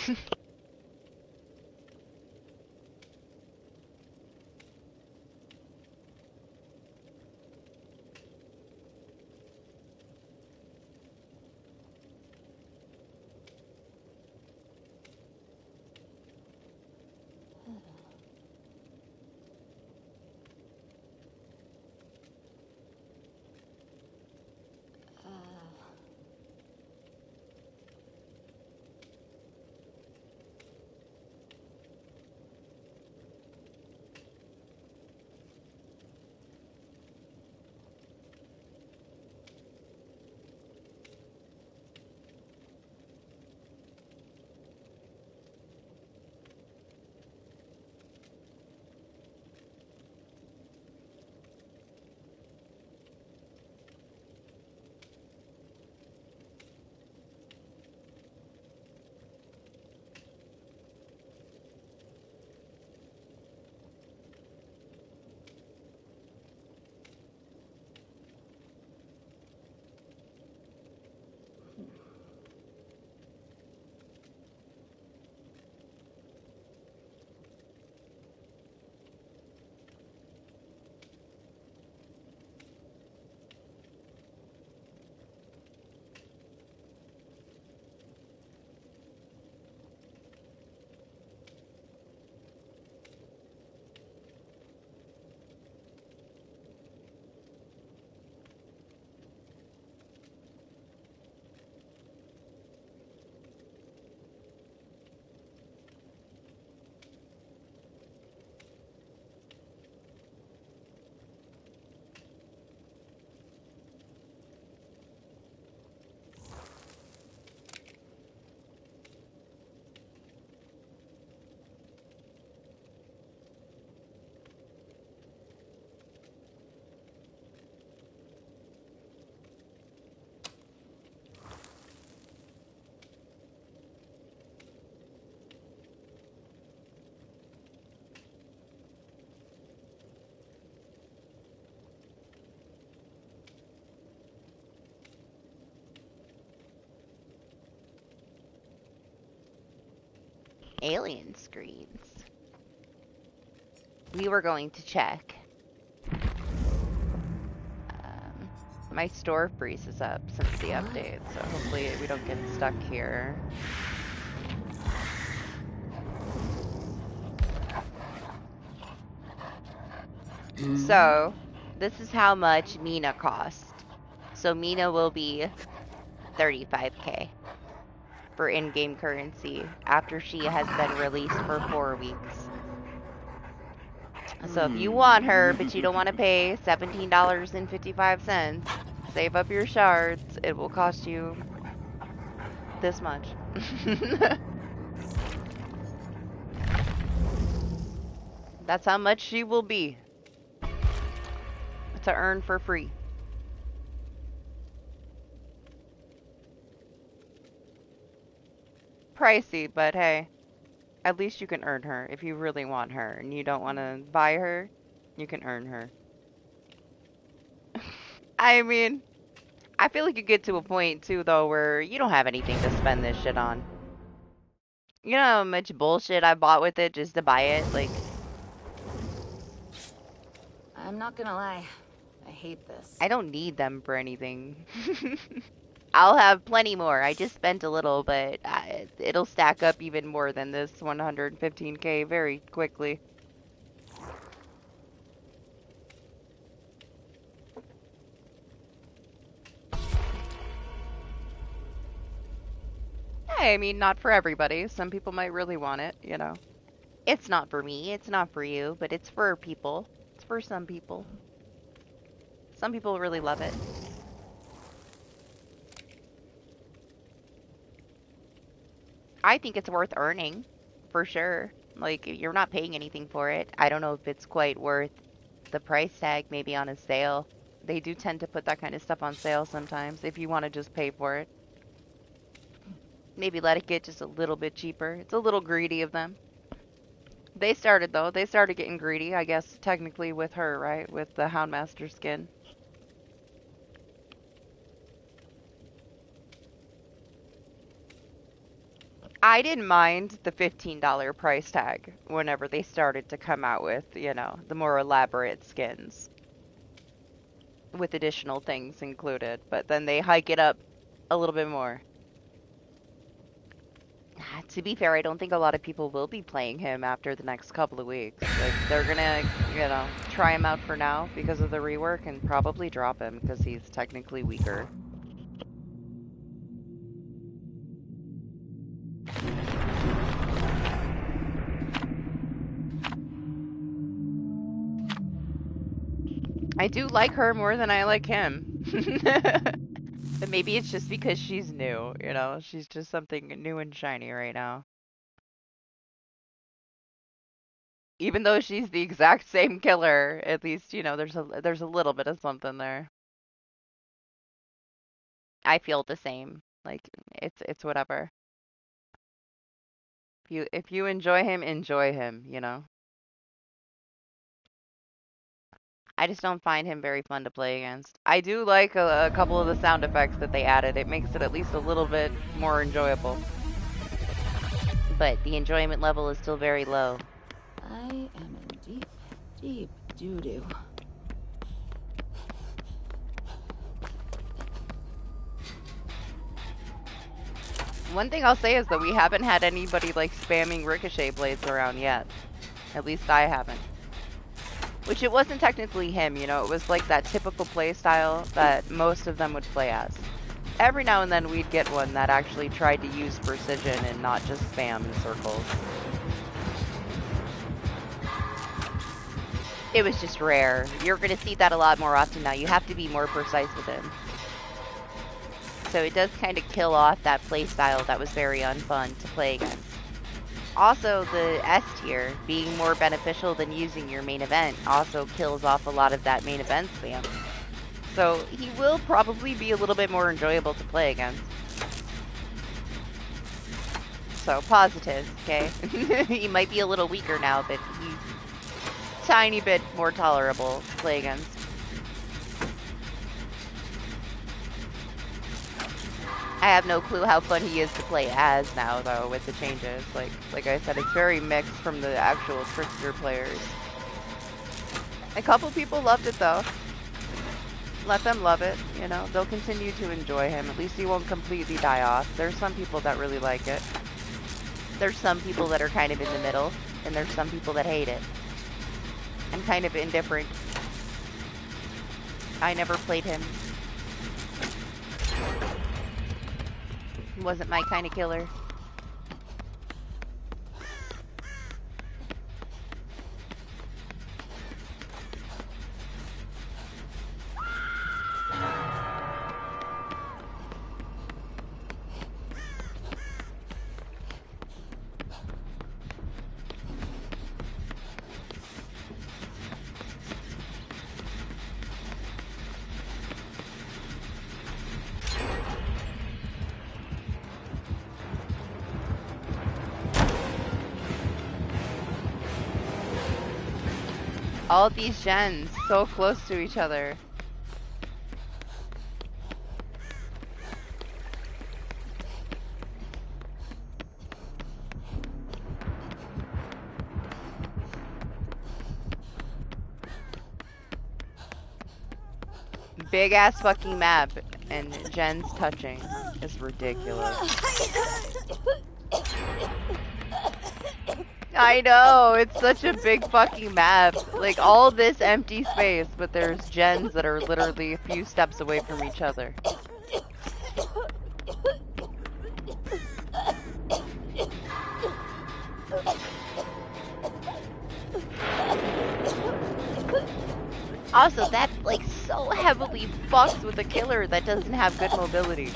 Alien screens. We were going to check. My store freezes up since the update, so hopefully we don't get stuck here. So, this is how much Mina cost. So Mina will be 35k for in-game currency after she has been released for 4 weeks. So if you want her, but you don't want to pay $17.55, save up your shards. It will cost you this much. That's how much she will be to earn for free. Pricey, but hey, at least you can earn her. If you really want her and you don't want to buy her, you can earn her. I mean, I feel like you get to a point too, though, where you don't have anything to spend this shit on. You know how much bullshit I bought with it just to buy it? Like, I'm not gonna lie. I hate this. I don't need them for anything. I'll have plenty more. I just spent a little, but it'll stack up even more than this 115k very quickly. I mean, not for everybody. Some people might really want it, you know. It's not for me, it's not for you, but it's for people. It's for some people. Some people really love it. I think it's worth earning, for sure. Like, you're not paying anything for it. I don't know if it's quite worth the price tag, maybe on a sale. They do tend to put that kind of stuff on sale sometimes, if you want to just pay for it. Maybe let it get just a little bit cheaper. It's a little greedy of them. They started, though. They started getting greedy, I guess, technically with her, right? With the Houndmaster skin. I didn't mind the $15 price tag whenever they started to come out with, you know, the more elaborate skins. With additional things included. But then they hike it up a little bit more. To be fair, I don't think a lot of people will be playing him after the next couple of weeks. Like, they're gonna, you know, try him out for now because of the rework and probably drop him because he's technically weaker. I do like her more than I like him. But maybe it's just because she's new, you know? She's just something new and shiny right now. Even though she's the exact same killer, at least, you know, there's a little bit of something there. I feel the same. Like, it's whatever. If you enjoy him, you know? I just don't find him very fun to play against. I do like a couple of the sound effects that they added. It makes it at least a little bit more enjoyable. But the enjoyment level is still very low. I am in deep, deep doo-doo. One thing I'll say is that we haven't had anybody like spamming ricochet blades around yet. At least I haven't. Which it wasn't technically him, you know, it was like that typical play style that most of them would play as. Every now and then we'd get one that actually tried to use precision and not just spam in circles. It was just rare. You're going to see that a lot more often now. You have to be more precise with him. So it does kind of kill off that play style that was very unfun to play against. Also, the S tier being more beneficial than using your main event also kills off a lot of that main event spam. So he will probably be a little bit more enjoyable to play against. So positive, okay? He might be a little weaker now, but he's a tiny bit more tolerable to play against. I have no clue how fun he is to play as now, though, with the changes. Like I said, it's very mixed from the actual Trickster players. A couple people loved it, though. Let them love it, you know. They'll continue to enjoy him. At least he won't completely die off. There's some people that really like it. There's some people that are kind of in the middle, and there's some people that hate it. I'm kind of indifferent. I never played him. He wasn't my kind of killer. All these gens so close to each other. Big ass fucking map and gens touching. It's ridiculous. I know, it's such a big fucking map. Like, all this empty space, but there's gens that are literally a few steps away from each other. Also, that, like, so heavily fucks with a killer that doesn't have good mobility.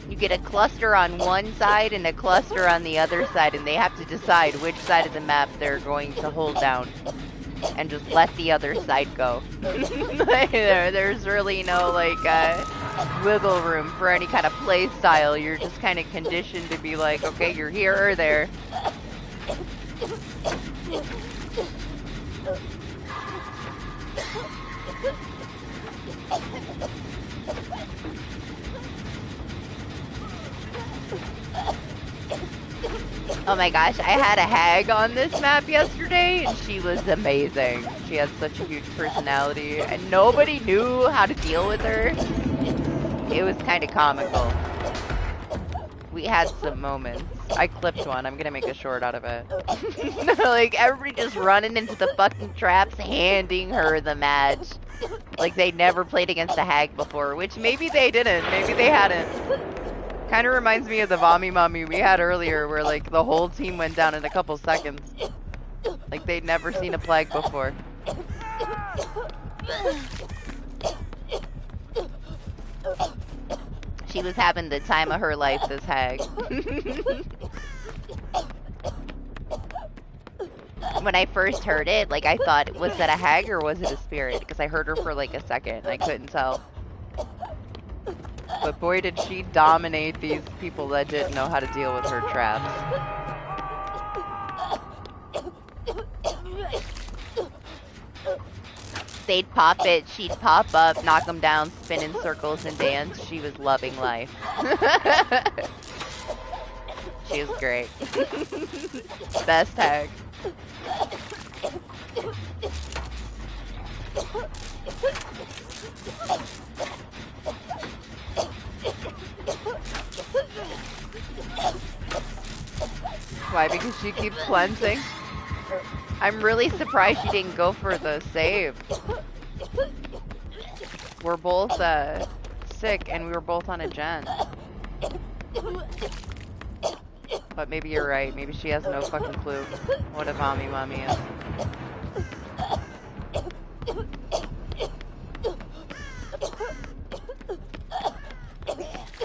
You get a cluster on one side and a cluster on the other side, and they have to decide which side of the map they're going to hold down. And just let the other side go. There's really no, like, wiggle room for any kind of play style. You're just kind of conditioned to be like, okay, you're here or there. Oh my gosh, I had a hag on this map yesterday, and she was amazing. She had such a huge personality, and nobody knew how to deal with her. It was kind of comical. We had some moments. I clipped one. I'm gonna make a short out of it. Like, everybody just running into the fucking traps, handing her the match. Like, they never played against a hag before, which maybe they didn't. Maybe they hadn't. Kind of reminds me of the Vommy Mommy we had earlier, where, like, the whole team went down in a couple seconds. Like, they'd never seen a plague before. She was having the time of her life, this hag. When I first heard it, like, I thought, was that a hag or was it a spirit? Because I heard her for, like, a second, and I couldn't tell. But boy, did she dominate these people that didn't know how to deal with her traps. They'd pop it, she'd pop up, knock them down, spin in circles, and dance. She was loving life. She was great. Best hag. Why? Because she keeps cleansing? I'm really surprised she didn't go for the save. We're both sick and we were both on a gen. But maybe you're right. Maybe she has no fucking clue what a Vommy Mommy is.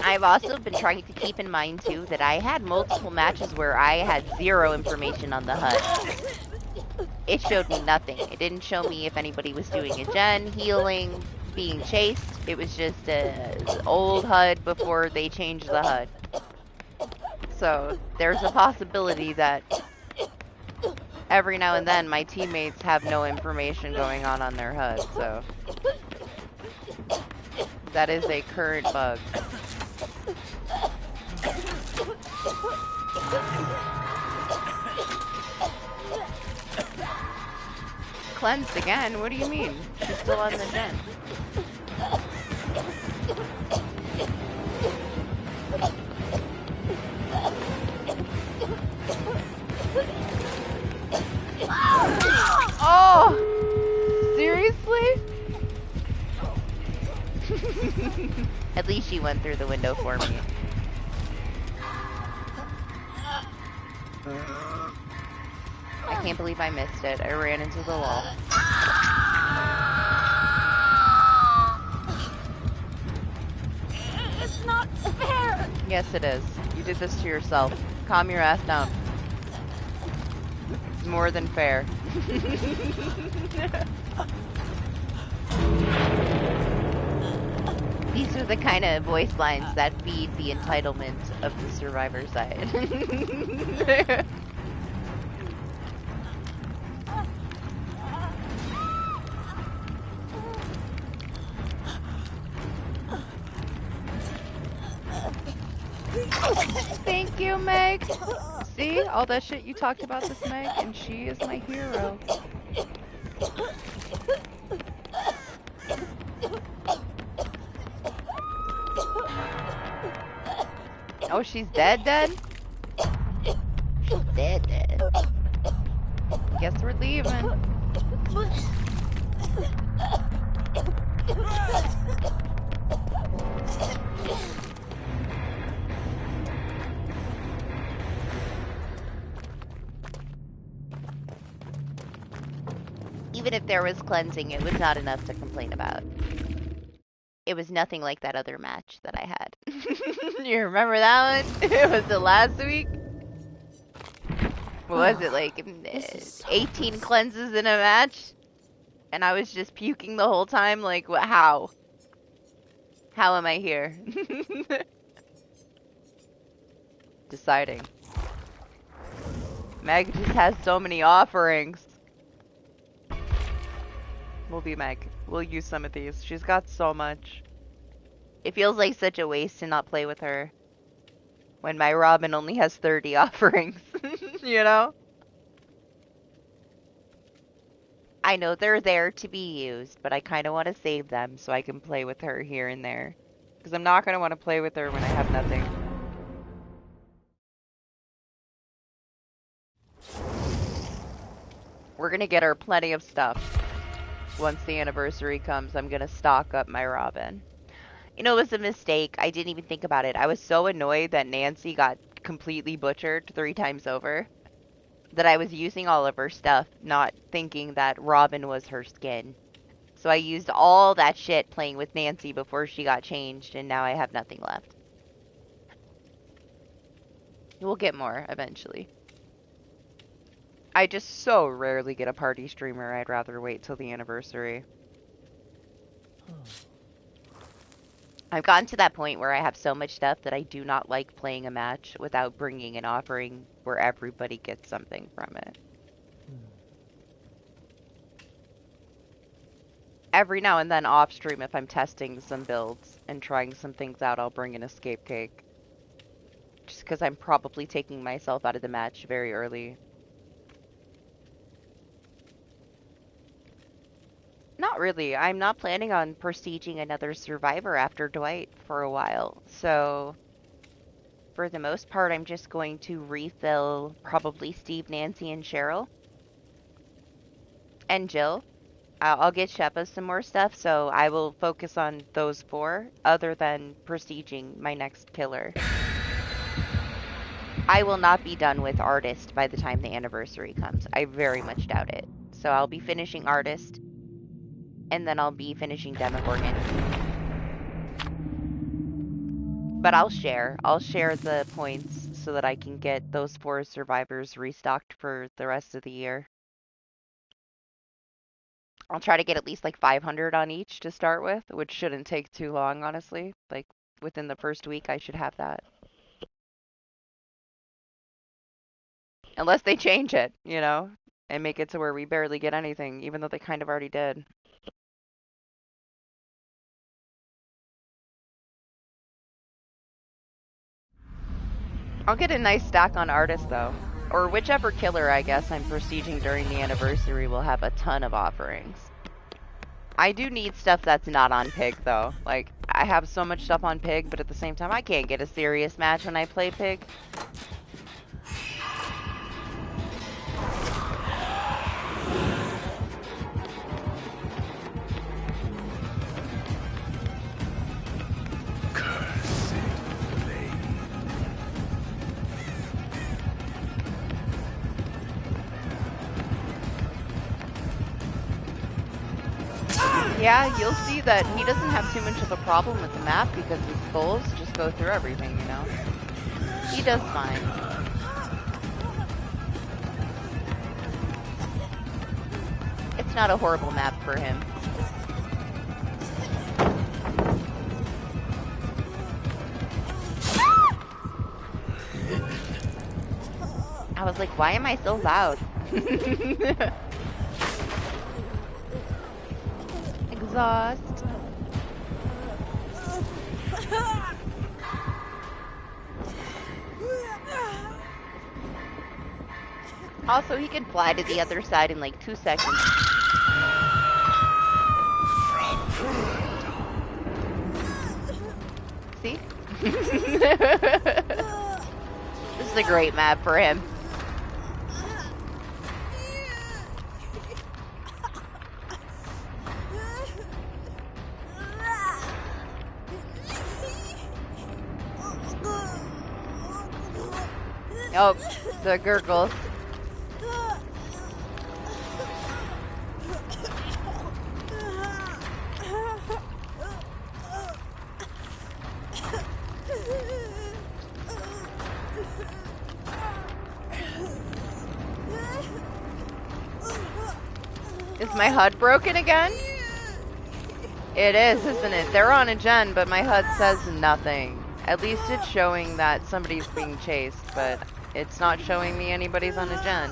I've also been trying to keep in mind, too, that I had multiple matches where I had zero information on the HUD. It showed me nothing. It didn't show me if anybody was doing a gen, healing, being chased. It was just an old HUD before they changed the HUD. So, there's a possibility that every now and then my teammates have no information going on their HUD, so that is a current bug. cleansed again. What do you mean? She's still on the gen. Oh! Seriously? At least she went through the window for me. I can't believe I missed it. I ran into the wall. It's not fair. Yes, it is. You did this to yourself. Calm your ass down. It's more than fair. These are the kind of voice lines that feed the entitlement of the survivor side. Thank you, Meg. See? All that shit you talked about this Meg, and she is my hero. Oh, she's dead? She's dead. Guess we're leaving. Even if there was cleansing, it was not enough to complain about. It was nothing like that other match that I had. You remember that one? Was it last week? What was it, like 18 cleanses in a match? And I was just puking the whole time? Like, how? How am I here? Deciding. Meg just has so many offerings. We'll be Meg. We'll use some of these. She's got so much. It feels like such a waste to not play with her when my Robin only has 30 offerings, you know? I know they're there to be used, but I kind of want to save them so I can play with her here and there. Because I'm not going to want to play with her when I have nothing. We're going to get her plenty of stuff. Once the anniversary comes, I'm going to stock up my Robin. You know, it was a mistake. I didn't even think about it. I was so annoyed that Nancy got completely butchered 3 times over that I was using all of her stuff, not thinking that Robin was her skin. So I used all that shit playing with Nancy before she got changed, and now I have nothing left. We'll get more eventually. I just so rarely get a party streamer. I'd rather wait till the anniversary. I've gotten to that point where I have so much stuff that I do not like playing a match without bringing an offering where everybody gets something from it. Every now and then off stream, if I'm testing some builds and trying some things out, I'll bring an escape cake. Just because I'm probably taking myself out of the match very early. Not really. I'm not planning on prestiging another survivor after Dwight for a while. So, for the most part, I'm just going to refill probably Steve, Nancy, and Cheryl. And Jill. I'll get Sheppa some more stuff, so I will focus on those 4, other than prestiging my next killer. I will not be done with Artist by the time the anniversary comes. I very much doubt it. So I'll be finishing Artist, and then I'll be finishing Demogorgon. But I'll share. I'll share the points so that I can get those 4 survivors restocked for the rest of the year. I'll try to get at least like 500 on each to start with, which shouldn't take too long, honestly. Like, within the first week, I should have that. Unless they change it, you know, and make it to where we barely get anything, even though they kind of already did. I'll get a nice stack on Artist, though. Or whichever killer, I guess, I'm prestiging during the anniversary will have a ton of offerings. I do need stuff that's not on Pig, though. Like, I have so much stuff on Pig, but at the same time, I can't get a serious match when I play Pig. Yeah, you'll see that he doesn't have too much of a problem with the map because his skulls just go through everything, you know? He does fine. It's not a horrible map for him. I was like, why am I so loud? Exhaust. Also, he can fly to the other side in like 2 seconds. See? This is a great map for him. Oh, the gurgles. Is my HUD broken again? It is, isn't it? They're on a gen, but my HUD says nothing. At least it's showing that somebody's being chased, but it's not showing me anybody's on a gen.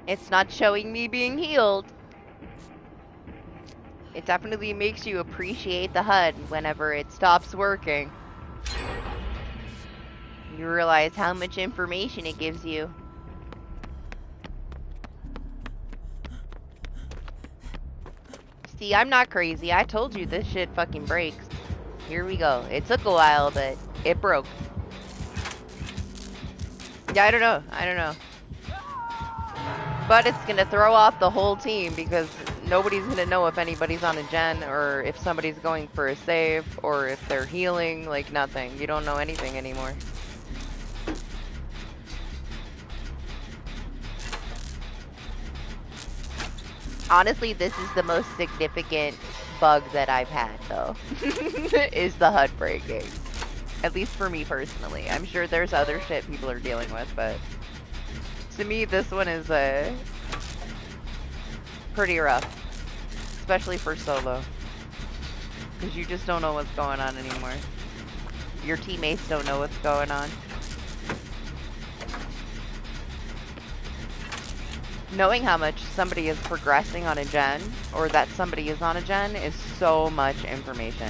It's not showing me being healed. It definitely makes you appreciate the HUD whenever it stops working. You realize how much information it gives you. See, I'm not crazy. I told you this shit fucking breaks. Here we go. It took a while, but it broke. Yeah, I don't know. I don't know. But it's gonna throw off the whole team because nobody's gonna know if anybody's on a gen or if somebody's going for a save or if they're healing, like nothing. You don't know anything anymore. Honestly, this is the most significant bug that I've had, though, is the HUD breaking. At least for me personally. I'm sure there's other shit people are dealing with, but to me, this one is pretty rough. Especially for solo. Because you just don't know what's going on anymore. Your teammates don't know what's going on. Knowing how much somebody is progressing on a gen, or that somebody is on a gen, is so much information.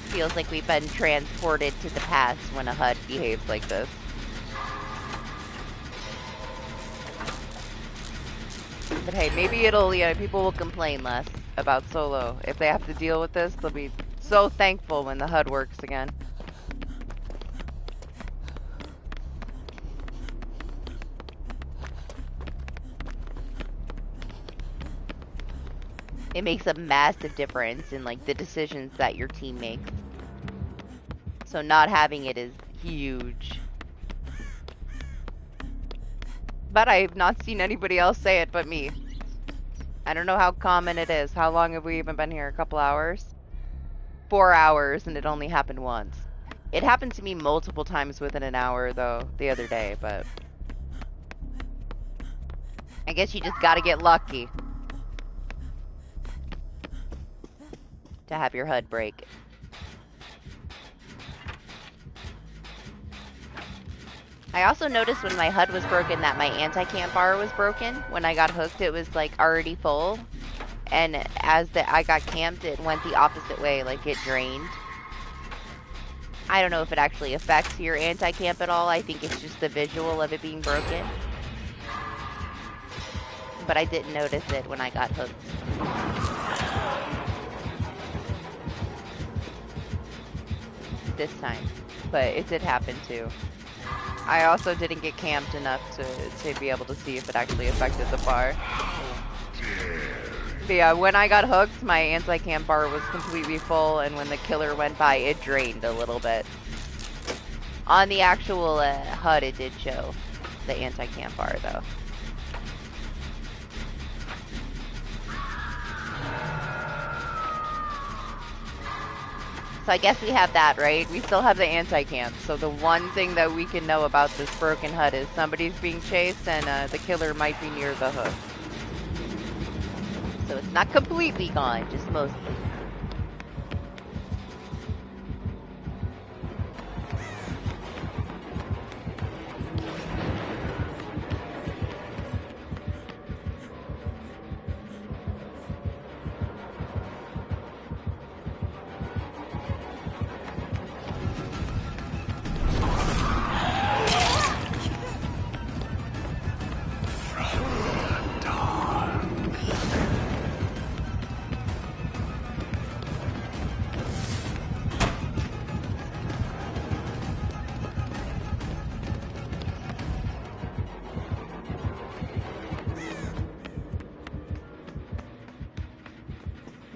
Feels like we've been transported to the past when a HUD behaves like this. But hey, maybe it'll, yeah, people will complain less about solo. If they have to deal with this, they'll be so thankful when the HUD works again. It makes a massive difference in like the decisions that your team makes. So not having it is huge. But I've not seen anybody else say it but me. I don't know how common it is. How long have we even been here? A couple hours? 4 hours, and it only happened once. It happened to me multiple times within an hour, though, the other day, but I guess you just gotta get lucky to have your HUD break. I also noticed when my HUD was broken that my anti-camp bar was broken. When I got hooked, it was like already full. And as I got camped, it went the opposite way, like it drained. I don't know if it actually affects your anti-camp at all. I think it's just the visual of it being broken. But I didn't notice it when I got hooked. This time. But it did happen too. I also didn't get camped enough to be able to see if it actually affected the bar. But yeah, when I got hooked, my anti-camp bar was completely full, and when the killer went by, it drained a little bit. On the actual HUD, it did show the anti-camp bar, though. So I guess we have that, right? We still have the anti-camp. So the one thing that we can know about this broken HUD is somebody's being chased, and the killer might be near the hook. So it's not completely gone, just mostly.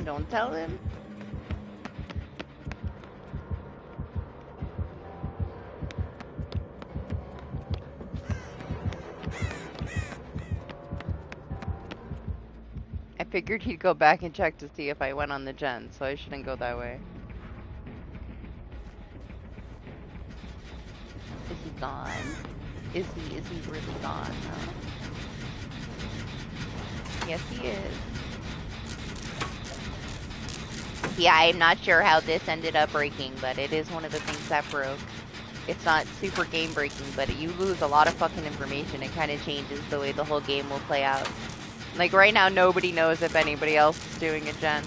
Don't tell him. I figured he'd go back and check to see if I went on the gen, so I shouldn't go that way. Is he gone? Is he really gone, though? Yes, he is. Yeah, I'm not sure how this ended up breaking, but it is one of the things that broke. It's not super game breaking, but you lose a lot of fucking information. It kind of changes the way the whole game will play out. Like right now, nobody knows if anybody else is doing a gen.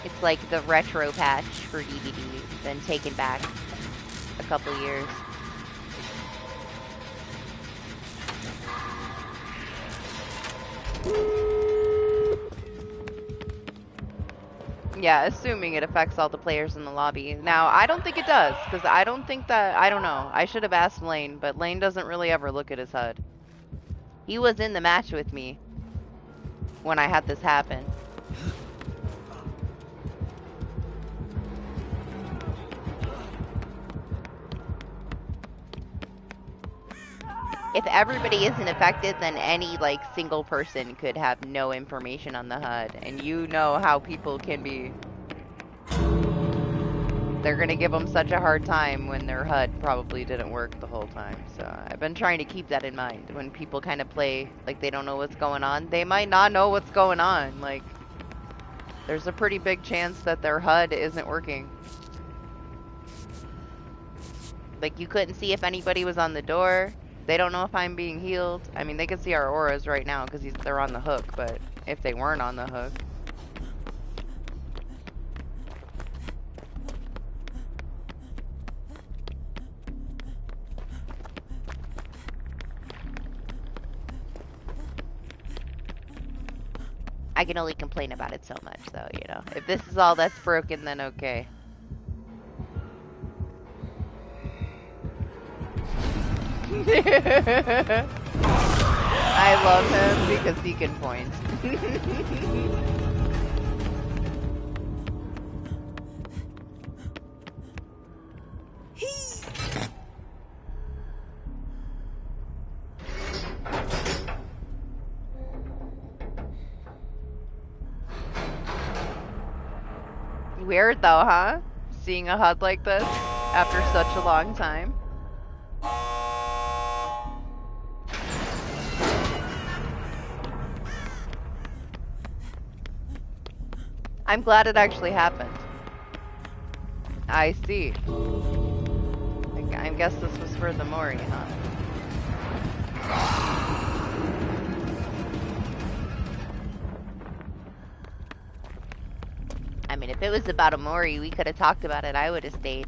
It's like the retro patch for DBD, then taken back a couple years. Yeah, assuming it affects all the players in the lobby. Now, I don't think it does, because I don't think that, I don't know. I should have asked Lane, but Lane doesn't really ever look at his HUD. He was in the match with me when I had this happen. If everybody isn't affected, then any, like, single person could have no information on the HUD. And you know how people can be. They're gonna give them such a hard time when their HUD probably didn't work the whole time. So I've been trying to keep that in mind. When people kind of play like they don't know what's going on, they might not know what's going on. Like, there's a pretty big chance that their HUD isn't working. Like, you couldn't see if anybody was on the door. They don't know if I'm being healed. I mean, they can see our auras right now because they're on the hook, but if they weren't on the hook. I can only complain about it so much, though, you know. If this is all that's broken, then okay. I love him because he can point. Weird though, huh? Seeing a HUD like this after such a long time. I'm glad it actually happened. I see. I guess this was for the Mori, huh? I mean, if it was about a Mori, we could have talked about it. I would have stayed.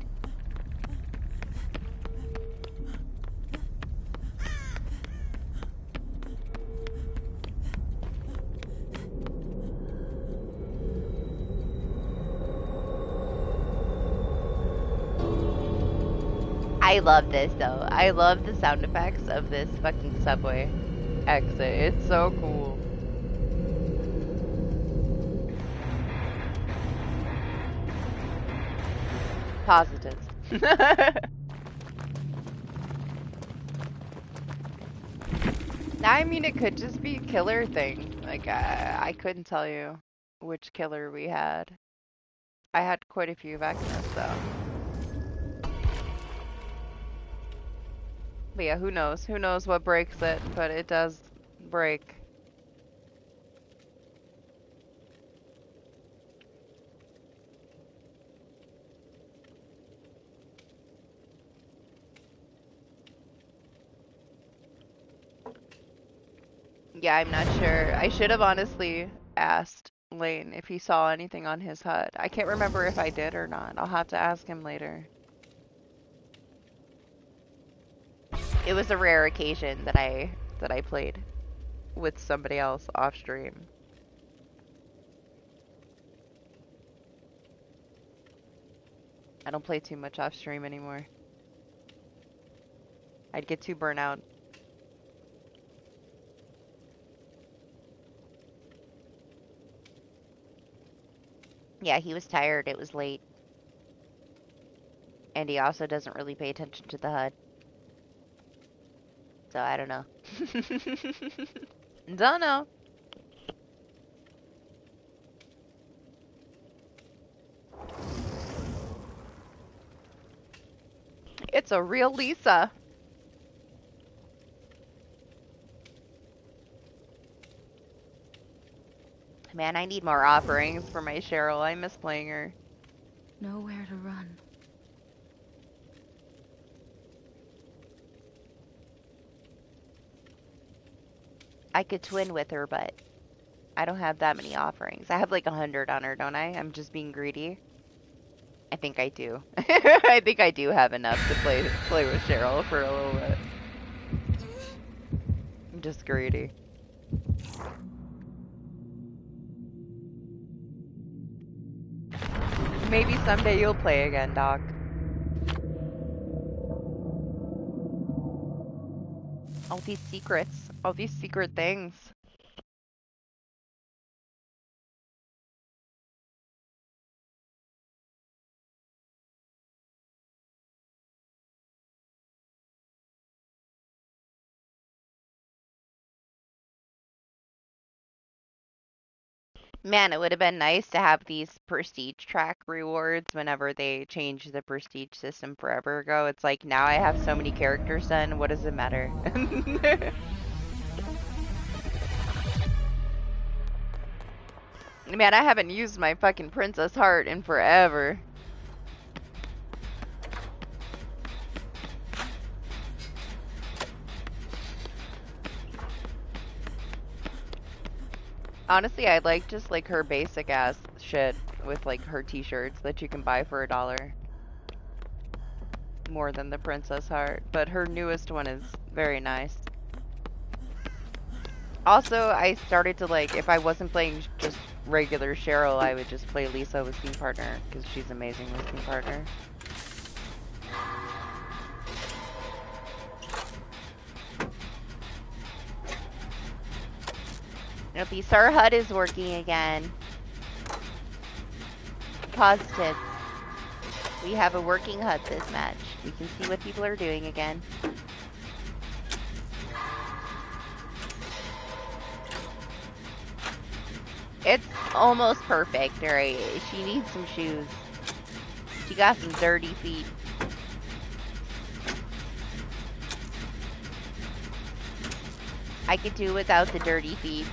I love this, though. I love the sound effects of this fucking subway exit. It's so cool. Positives. I mean, it could just be a killer thing. Like, I couldn't tell you which killer we had. I had quite a few Vecnas, though. But yeah, who knows? Who knows what breaks it, but it does break. Yeah, I'm not sure. I should have honestly asked Lane if he saw anything on his HUD. I can't remember if I did or not. I'll have to ask him later. It was a rare occasion that I played with somebody else off stream. I don't play too much off stream anymore. I'd get too burnt out. Yeah, he was tired. It was late. And he also doesn't really pay attention to the HUD. So I don't know. Don't know. It's a real Lisa. Man, I need more offerings for my Cheryl. I miss playing her. Nowhere to run. I could twin with her, but I don't have that many offerings. I have like 100 on her, don't I? I'm just being greedy. I think I do. I think I do have enough to play with Cheryl for a little bit. I'm just greedy. Maybe someday you'll play again, Doc. All these secrets, all these secret things. Man, it would have been nice to have these prestige track rewards whenever they changed the prestige system forever ago. It's like, now I have so many characters done, what does it matter? Man, I haven't used my fucking Princess Heart in forever. Honestly, I like just like her basic ass shit with like her t-shirts that you can buy for $1. More than the Princess Heart, but her newest one is very nice. Also, I started to like, if I wasn't playing just regular Cheryl, I would just play Lisa with Team Partner, because she's amazing with Team Partner. Nope, our HUD is working again. Positive. We have a working HUD this match. We can see what people are doing again. It's almost perfect, alright. She needs some shoes. She got some dirty feet. I could do without the dirty feet.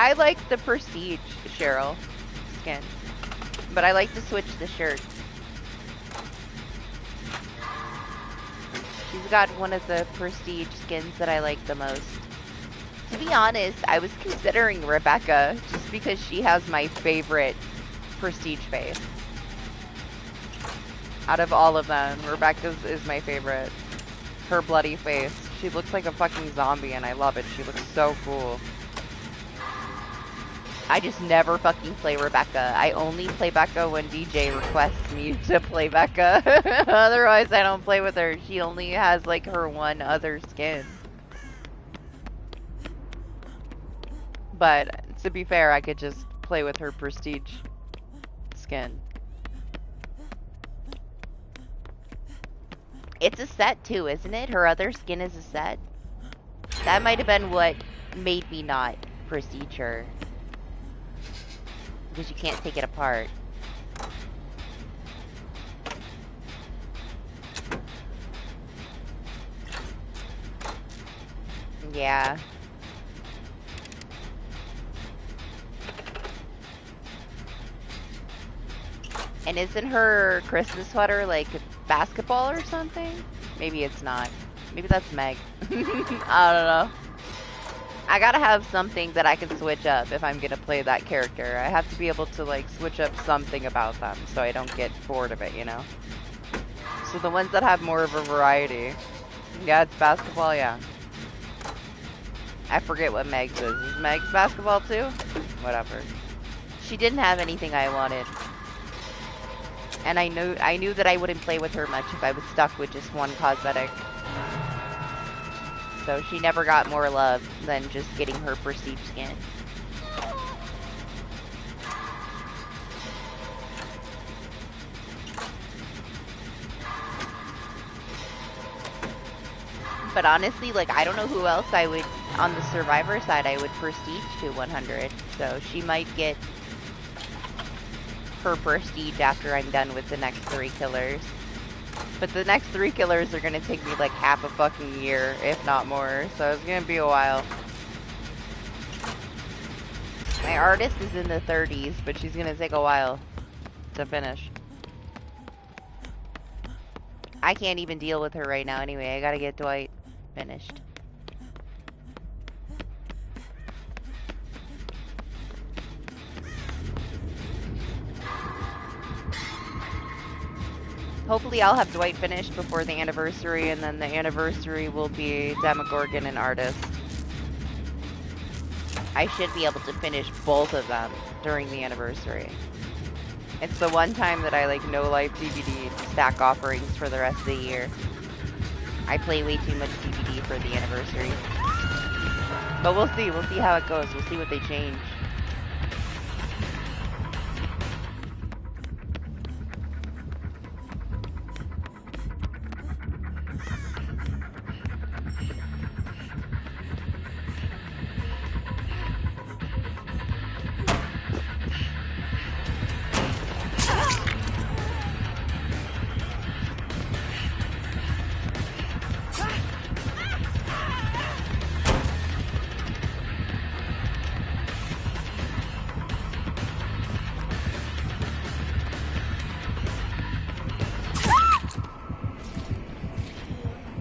I like the Prestige Cheryl skin, but I like to switch the shirt. She's got one of the Prestige skins that I like the most. To be honest, I was considering Rebecca just because she has my favorite Prestige face. Out of all of them, Rebecca's is my favorite. Her bloody face. She looks like a fucking zombie and I love it. She looks so cool. I just never fucking play Rebecca. I only play Becca when DJ requests me to play Becca. Otherwise, I don't play with her. She only has like her one other skin. But to be fair, I could just play with her Prestige skin. It's a set too, isn't it? Her other skin is a set. That might have been what made me not Prestige her. Because you can't take it apart. Yeah. And isn't her Christmas sweater like basketball or something? Maybe it's not. Maybe that's Meg. I don't know. I gotta have something that I can switch up if I'm gonna play that character. I have to be able to like switch up something about them so I don't get bored of it, you know? So the ones that have more of a variety. Yeah, it's basketball, yeah. I forget what Meg's is. Is Meg's basketball too? Whatever. She didn't have anything I wanted. And I knew that I wouldn't play with her much if I was stuck with just one cosmetic. So she never got more love than just getting her Prestige skin. But honestly, like, I don't know who else I would, on the Survivor side, I would Prestige to 100. So she might get her Prestige after I'm done with the next 3 killers. But the next 3 killers are gonna take me like half a fucking year, if not more. So it's gonna be a while. My artist is in the 30s, but she's gonna take a while to finish. I can't even deal with her right now anyway. I gotta get Dwight finished. Hopefully I'll have Dwight finished before the anniversary, and then the anniversary will be Demogorgon and Artist. I should be able to finish both of them during the anniversary. It's the one time that I like no life DBD to stack offerings for the rest of the year. I play way too much DBD for the anniversary. But we'll see how it goes. We'll see what they change.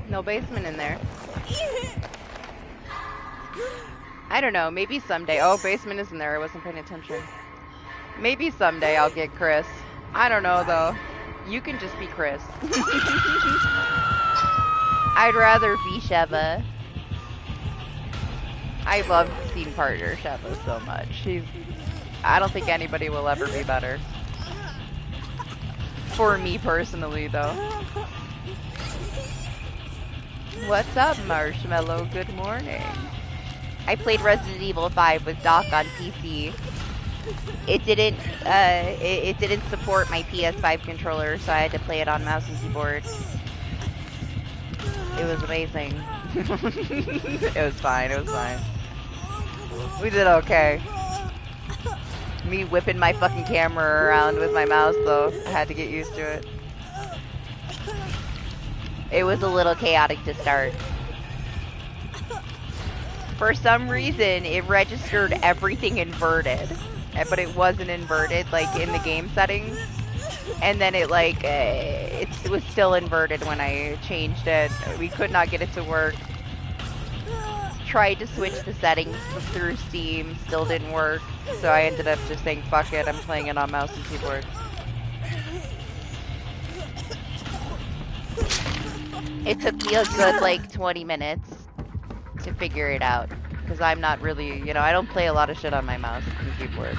No basement in there. I don't know, maybe someday. Oh, basement is in there. I wasn't paying attention. Maybe someday I'll get Chris. I don't know though. You can just be Chris. I'd rather be Sheva. I love Scene Partner Sheva so much. I don't think anybody will ever be better. For me personally though. What's up, Marshmallow? Good morning. I played Resident Evil 5 with Doc on PC. It didn't support my PS5 controller, so I had to play it on mouse and keyboard. It was amazing. It was fine, it was fine. We did okay. Me whipping my fucking camera around with my mouse, though. I had to get used to it. It was a little chaotic to start. For some reason, it registered everything inverted, but it wasn't inverted, like, in the game settings. And then it, like, it was still inverted when I changed it. We could not get it to work. Tried to switch the settings through Steam, still didn't work. So I ended up just saying, fuck it, I'm playing it on mouse and keyboard. It took me a good, like, 20 minutes to figure it out. Because I'm not really, you know, I don't play a lot of shit on my mouse and keyboard.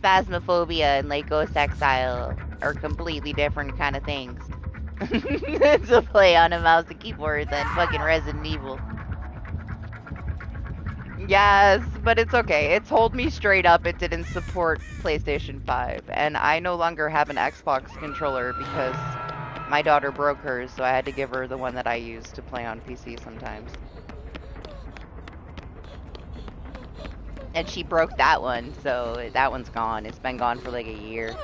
Phasmophobia and like Ghost Exile are completely different kind of things to play on a mouse and keyboard than fucking Resident Evil. Yes, but it's okay. It told me straight up it didn't support PlayStation 5, and I no longer have an Xbox controller because my daughter broke hers, so I had to give her the one that I use to play on PC sometimes. And she broke that one, so that one's gone. It's been gone for like a year.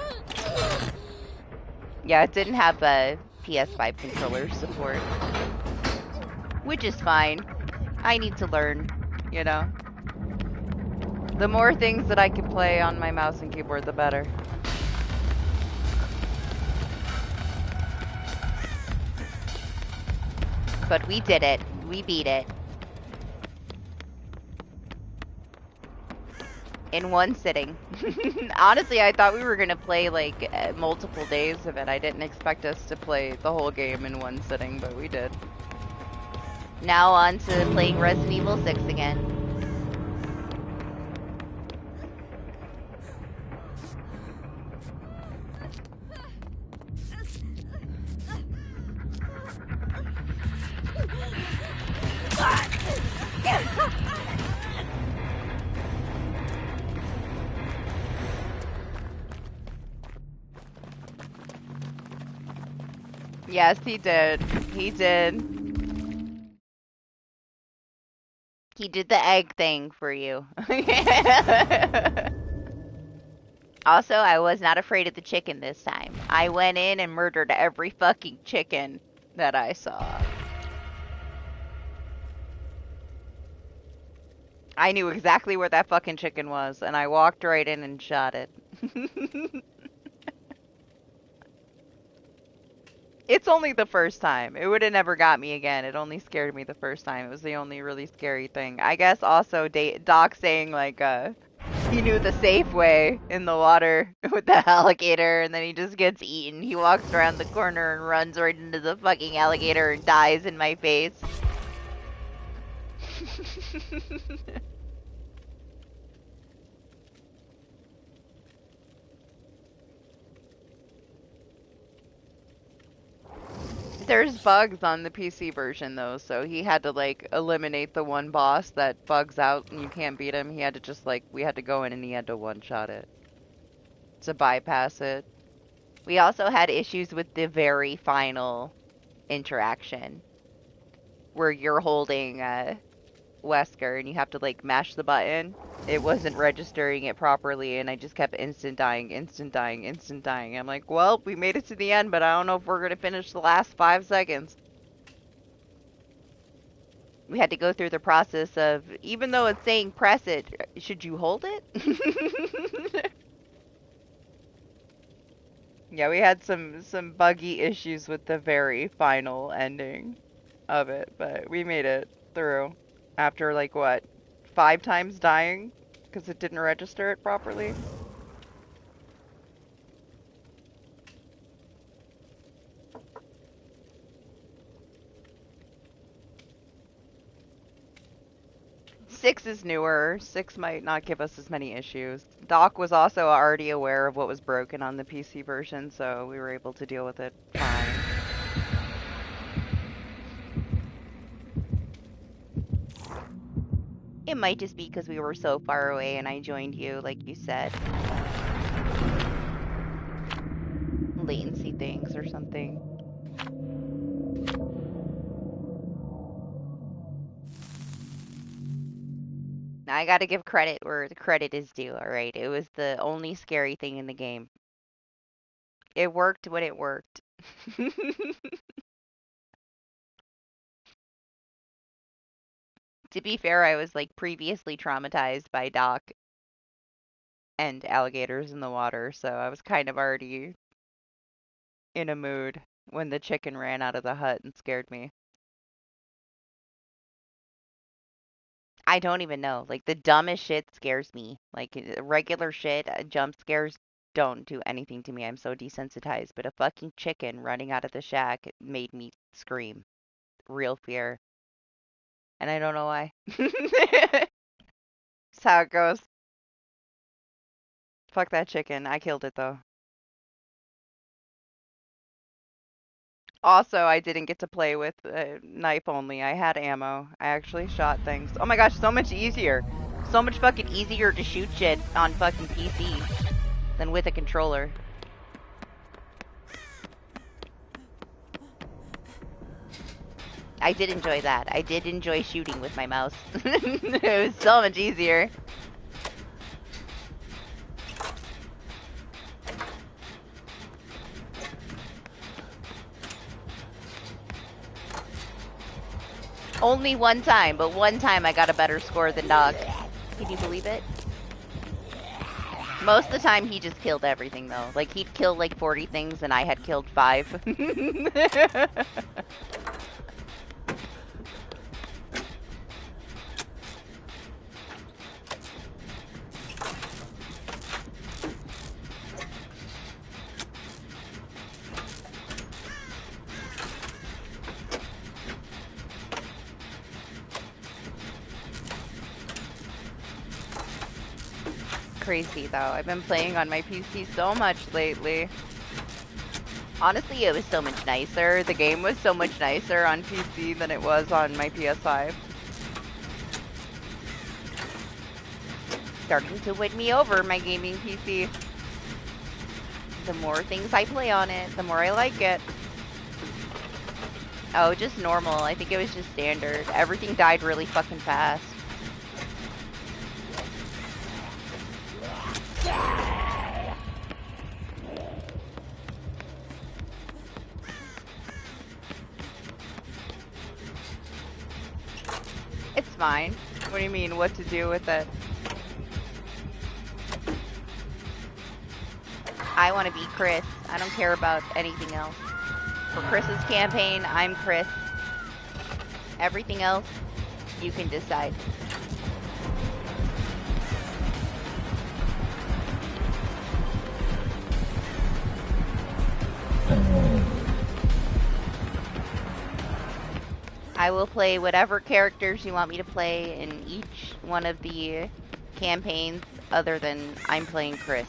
Yeah, it didn't have a PS5 controller support. Which is fine. I need to learn, you know? The more things that I can play on my mouse and keyboard, the better. But we did it. We beat it. In one sitting. Honestly, I thought we were gonna play like multiple days of it. I didn't expect us to play the whole game in one sitting, but we did. Now on to playing Resident Evil 6 again. Yes, he did. He did. He did the egg thing for you. Also, I was not afraid of the chicken this time. I went in and murdered every fucking chicken that I saw. I knew exactly where that fucking chicken was, and I walked right in and shot it. It's only the first time. It would have never got me again. It only scared me the first time. It was the only really scary thing. I guess also Doc saying, like, he knew the safe way in the water with the alligator, and then he just gets eaten. He walks around the corner and runs right into the fucking alligator and dies in my face. There's bugs on the PC version though, so he had to like eliminate the one boss that bugs out and you can't beat him. He had to just like, we had to go in and he had to one-shot it to bypass it. We also had issues with the very final interaction where you're holding Wesker and you have to like mash the button. It wasn't registering it properly and I just kept instant dying, instant dying, instant dying. I'm like, well, we made it to the end, but I don't know if we're gonna finish the last 5 seconds. We had to go through the process of, even though it's saying press it, should you hold it? Yeah, we had some buggy issues with the very final ending of it, but we made it through after like what, 5 times dying because it didn't register it properly. Six is newer. 6 might not give us as many issues. Doc was also already aware of what was broken on the PC version, so we were able to deal with it fine. It might just be because we were so far away and I joined you, like you said. Latency things or something. Now I gotta give credit where the credit is due, alright? It was the only scary thing in the game. It worked when it worked. To be fair, I was like previously traumatized by Doc and alligators in the water, so I was kind of already in a mood when the chicken ran out of the hut and scared me. I don't even know. Like the dumbest shit scares me. Like regular shit, jump scares don't do anything to me. I'm so desensitized. But a fucking chicken running out of the shack made me scream. Real fear. And I don't know why. That's how it goes. Fuck that chicken. I killed it though. Also, I didn't get to play with knife only. I had ammo. I actually shot things. Oh my gosh, so much easier. So much fucking easier to shoot shit on fucking PC than with a controller. I did enjoy that. I did enjoy shooting with my mouse. It was so much easier. Only one time, but one time I got a better score than Doc. Can you believe it? Most of the time he just killed everything though. Like he'd kill like 40 things and I had killed 5. Crazy though. I've been playing on my PC so much lately. Honestly, it was so much nicer. The game was so much nicer on PC than it was on my PS5. Starting to win me over, my gaming PC. The more things I play on it, the more I like it. Oh, just normal. I think it was just standard. Everything died really fucking fast. It's fine. What do you mean, what to do with it? I want to be Chris. I don't care about anything else. For Chris's campaign, I'm Chris. Everything else, you can decide. I will play whatever characters you want me to play in each one of the campaigns other than I'm playing Chris.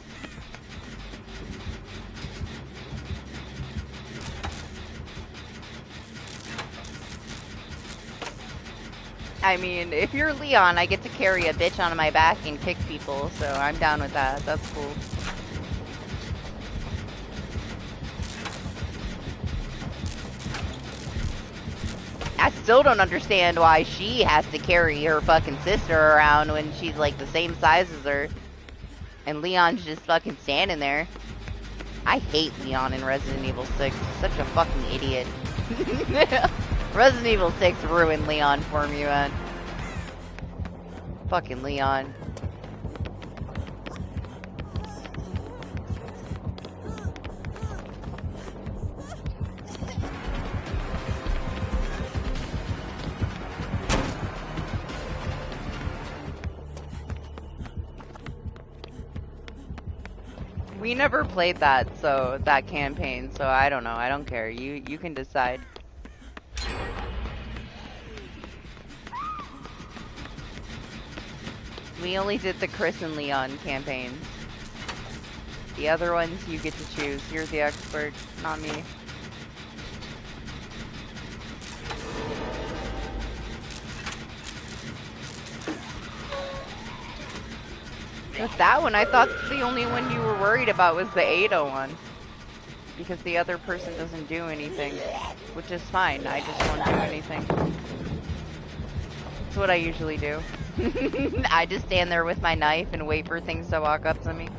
I mean, if you're Leon, I get to carry a bitch on my back and kick people, so I'm down with that. That's cool. I still don't understand why she has to carry her fucking sister around when she's like the same size as her. And Leon's just fucking standing there. I hate Leon in Resident Evil 6. He's such a fucking idiot. Resident Evil 6 ruined Leon for me, man. Fucking Leon. We never played that campaign, so I don't know. I don't care. You can decide. We only did the Chris and Leon campaigns. The other ones you get to choose. You're the expert, not me. With that one, I thought the only one you were worried about was the Ada one. Because the other person doesn't do anything. Which is fine, I just won't do anything. That's what I usually do. I just stand there with my knife and wait for things to walk up to me.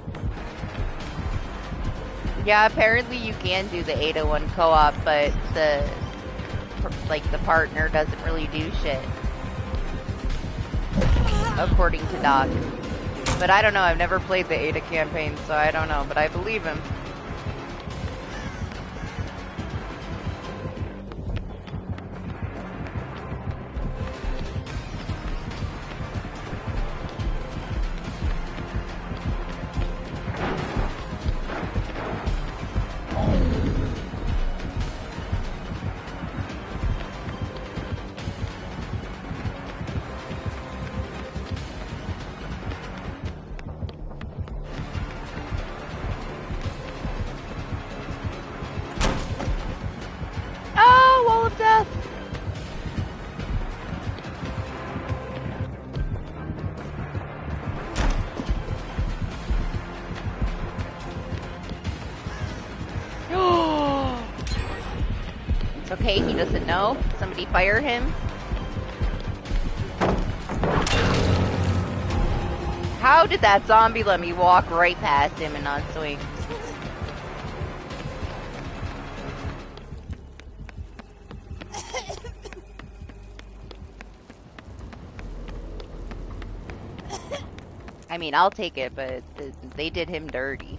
Yeah, apparently you can do the 801 co-op, but the partner doesn't really do shit, according to Doc. But I don't know, I've never played the Ada campaign, so I don't know, but I believe him. Oh, Wall of Death! It's okay, he doesn't know. Somebody fire him. How did that zombie let me walk right past him and not swing? I mean, I'll take it, but they did him dirty.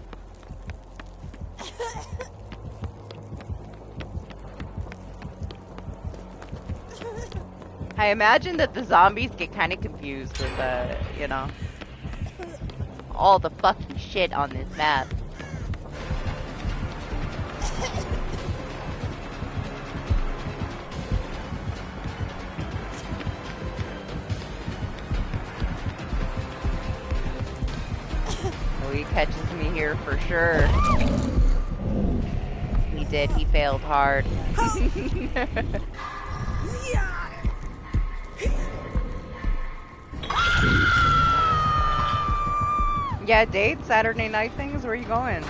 I imagine that the zombies get kind of confused with, you know, all the fucking shit on this map. Oh, he catches me here for sure. He did, he failed hard. Yeah, date, Saturday night things, where are you going?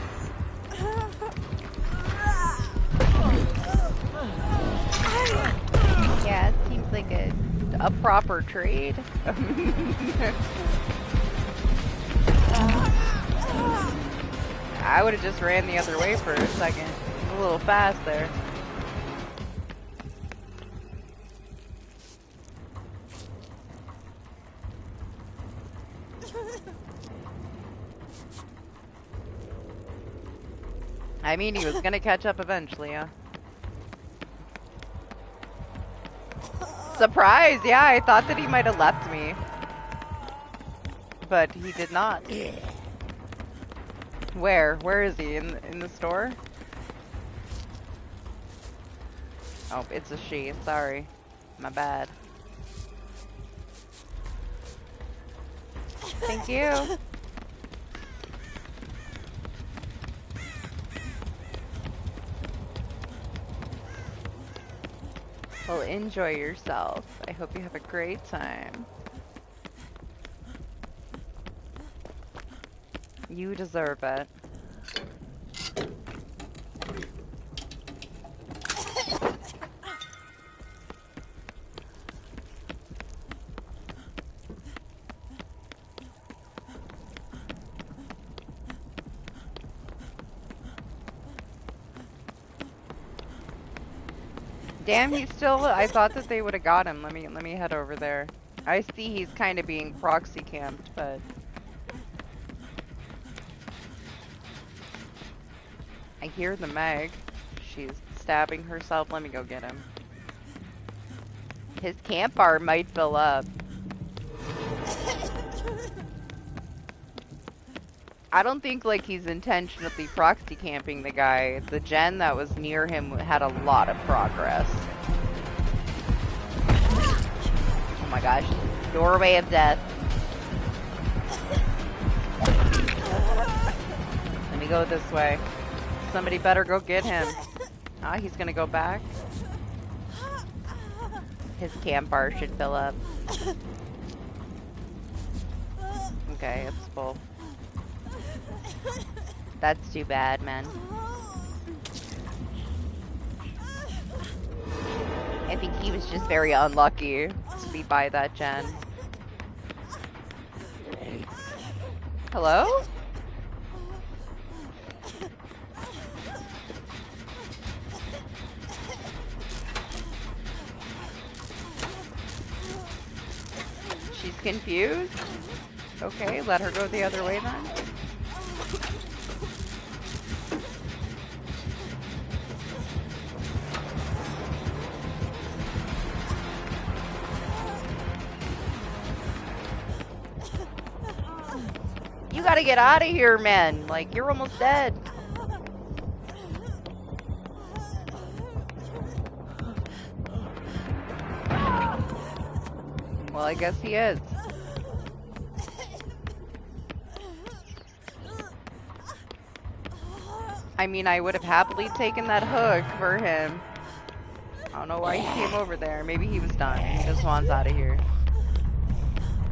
Yeah, it seems like a proper trade. I would have just ran the other way for a second. A little fast there. I mean, he was gonna catch up eventually, yeah. Surprise! Yeah, I thought that he might have left me. But he did not. Where? Where is he? In the store? Oh, it's a she. Sorry. My bad. Thank you. Well, enjoy yourself. I hope you have a great time. You deserve it. Damn, he's still. I thought that they would have got him. Let me head over there. I see he's kind of being proxy camped, but I hear the Meg. She's stabbing herself. Let me go get him. His camp bar might fill up. I don't think like he's intentionally proxy camping the guy. The gen that was near him had a lot of progress. Oh my gosh. Doorway of death. Let me go this way. Somebody better go get him. Ah, he's gonna go back. His camp bar should fill up. Okay, it's full. That's too bad, man. I think he was just very unlucky to be by that gen. Hello? She's confused? Okay, let her go the other way then. You gotta get out of here, man. Like, you're almost dead. Well, I guess he is. I mean, I would have happily taken that hook for him. I don't know why he came over there. Maybe he was done. He just wants out of here.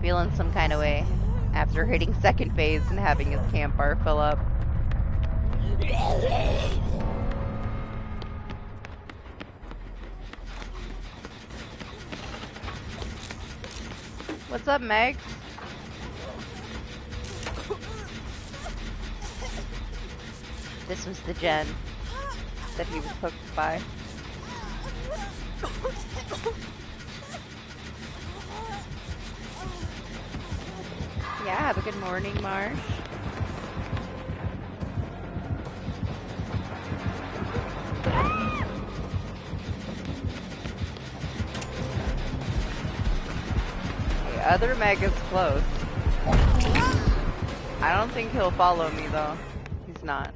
Feeling some kind of way after hitting second phase and having his camp bar fill up. What's up, Meg? This was the gen that he was hooked by. Yeah, have a good morning, Marsh. The other Meg is close. I don't think he'll follow me though. He's not.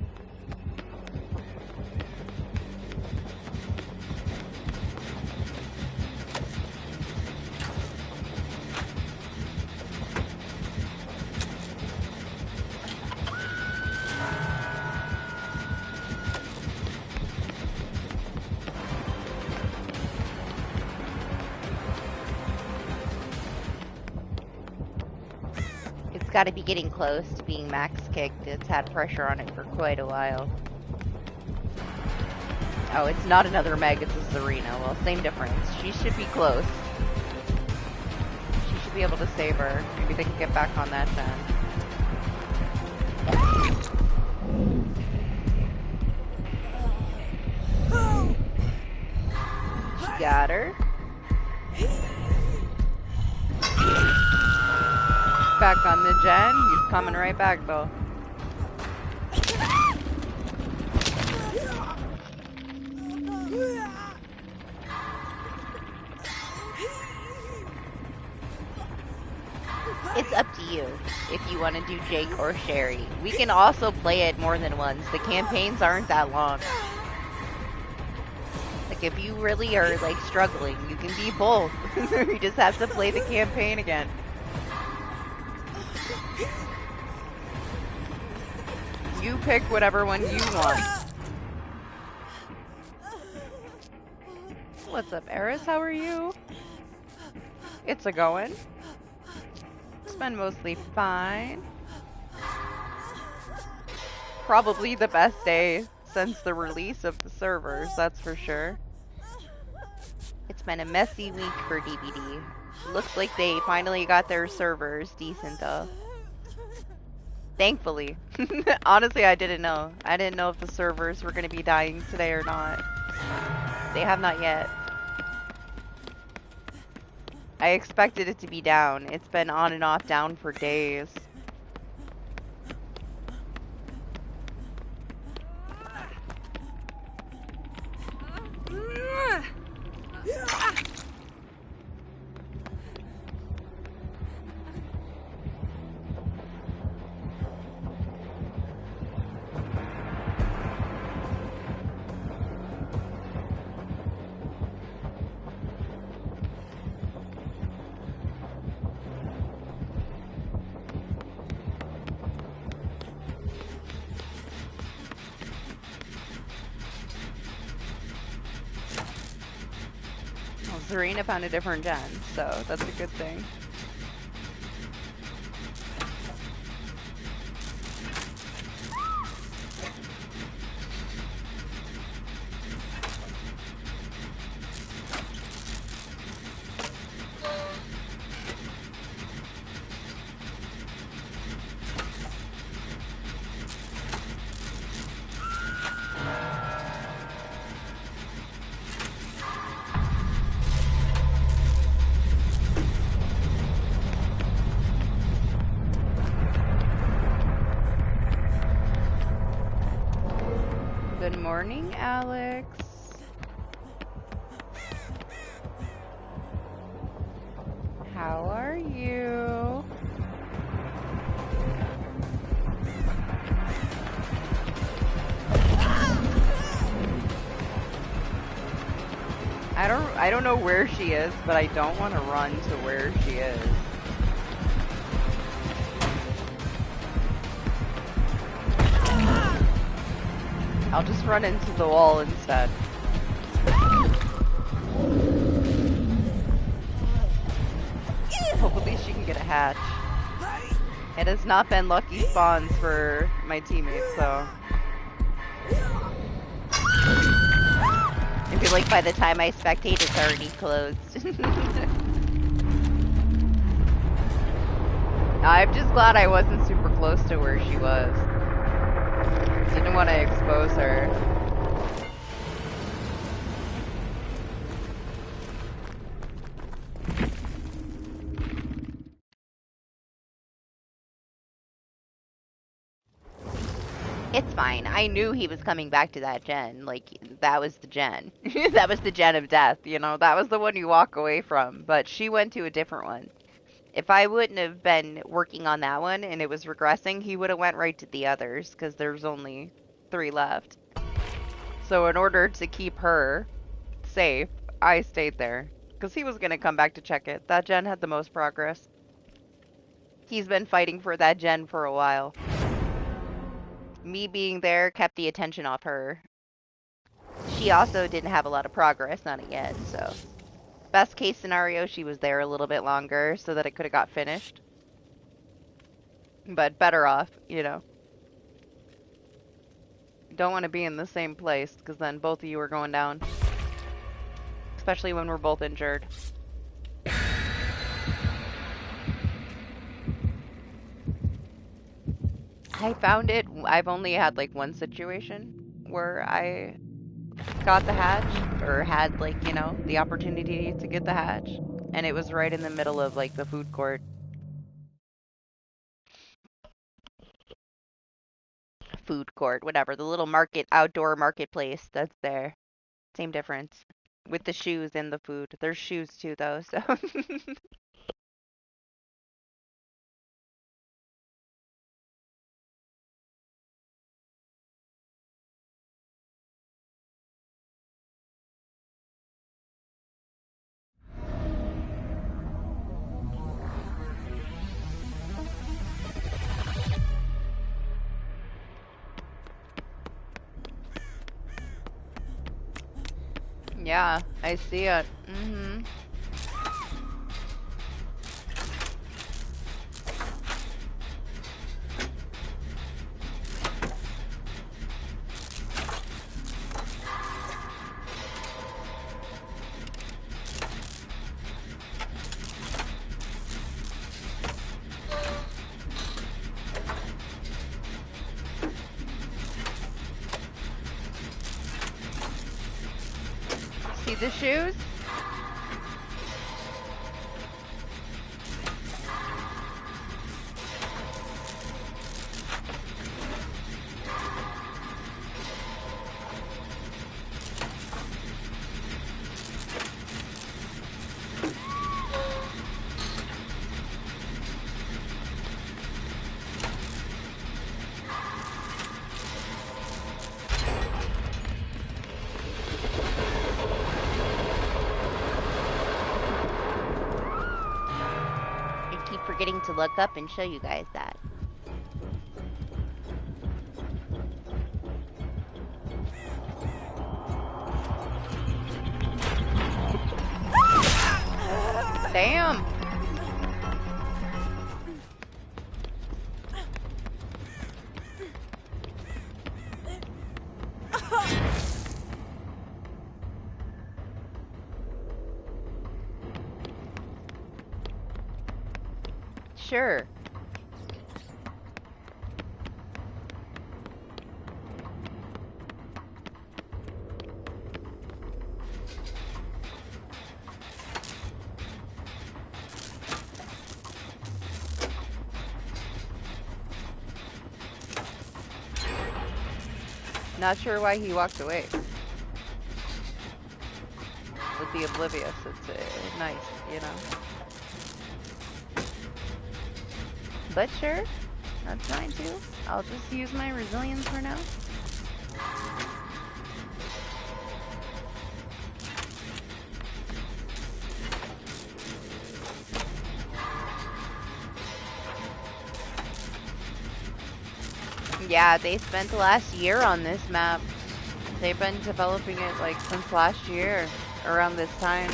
Got to be getting close to being max kicked. It's had pressure on it for quite a while. Oh, it's not another Meg, it's a Serena. Well, same difference. She should be close. She should be able to save her. Maybe they can get back on that then. She got her. Back on the gen. He's coming right back though. It's up to you if you want to do Jake or Sherry. We can also play it more than once. The campaigns aren't that long. Like if you really are like struggling, you can be both. You just have to play the campaign again. You pick whatever one you want. What's up, Eris? How are you? It's a going. It's been mostly fine. Probably the best day since the release of the servers, that's for sure. It's been a messy week for DBD. Looks like they finally got their servers decent though. Thankfully. Honestly, I didn't know. I didn't know if the servers were going to be dying today or not. They have not yet. I expected it to be down. It's been on and off down for days. Serena found a different gen, so that's a good thing. Morning, Alex. How are you? I don't know where she is, but I don't want to run to where she is. I'll just run into the wall instead. Hopefully she can get a hatch. It has not been lucky spawns for my teammates, so. I feel like by the time I spectate, it's already closed. I'm just glad I wasn't super close to where she was. Didn't want to expose her. It's fine. I knew he was coming back to that gen. Like, that was the gen. That was the gen of death, you know? That was the one you walk away from. But she went to a different one. If I wouldn't have been working on that one and it was regressing, he would have went right to the others, because there's only 3 left. So in order to keep her safe, I stayed there. Because he was going to come back to check it. That gen had the most progress. He's been fighting for that gen for a while. Me being there kept the attention off her. She also didn't have a lot of progress on it yet, so. Best case scenario, she was there a little bit longer so that it could have got finished. But better off, you know. Don't want to be in the same place, because then both of you are going down. Especially when we're both injured. I found it, I've only had like one situation where I got the hatch, or had like, you know, the opportunity to get the hatch. And it was right in the middle of like the food court. Food court, whatever, the little market, outdoor marketplace that's there. Same difference. With the shoes and the food. There's shoes too though, so. Yeah, I see it. Mm-hmm. See the shoes? Forgetting to look up and show you guys that. Damn. Sure. Not sure why he walked away. With the oblivious, it's nice, you know. But sure, that's fine too. I'll just use my resilience for now. Yeah, they spent the last year on this map. They've been developing it like since last year, around this time.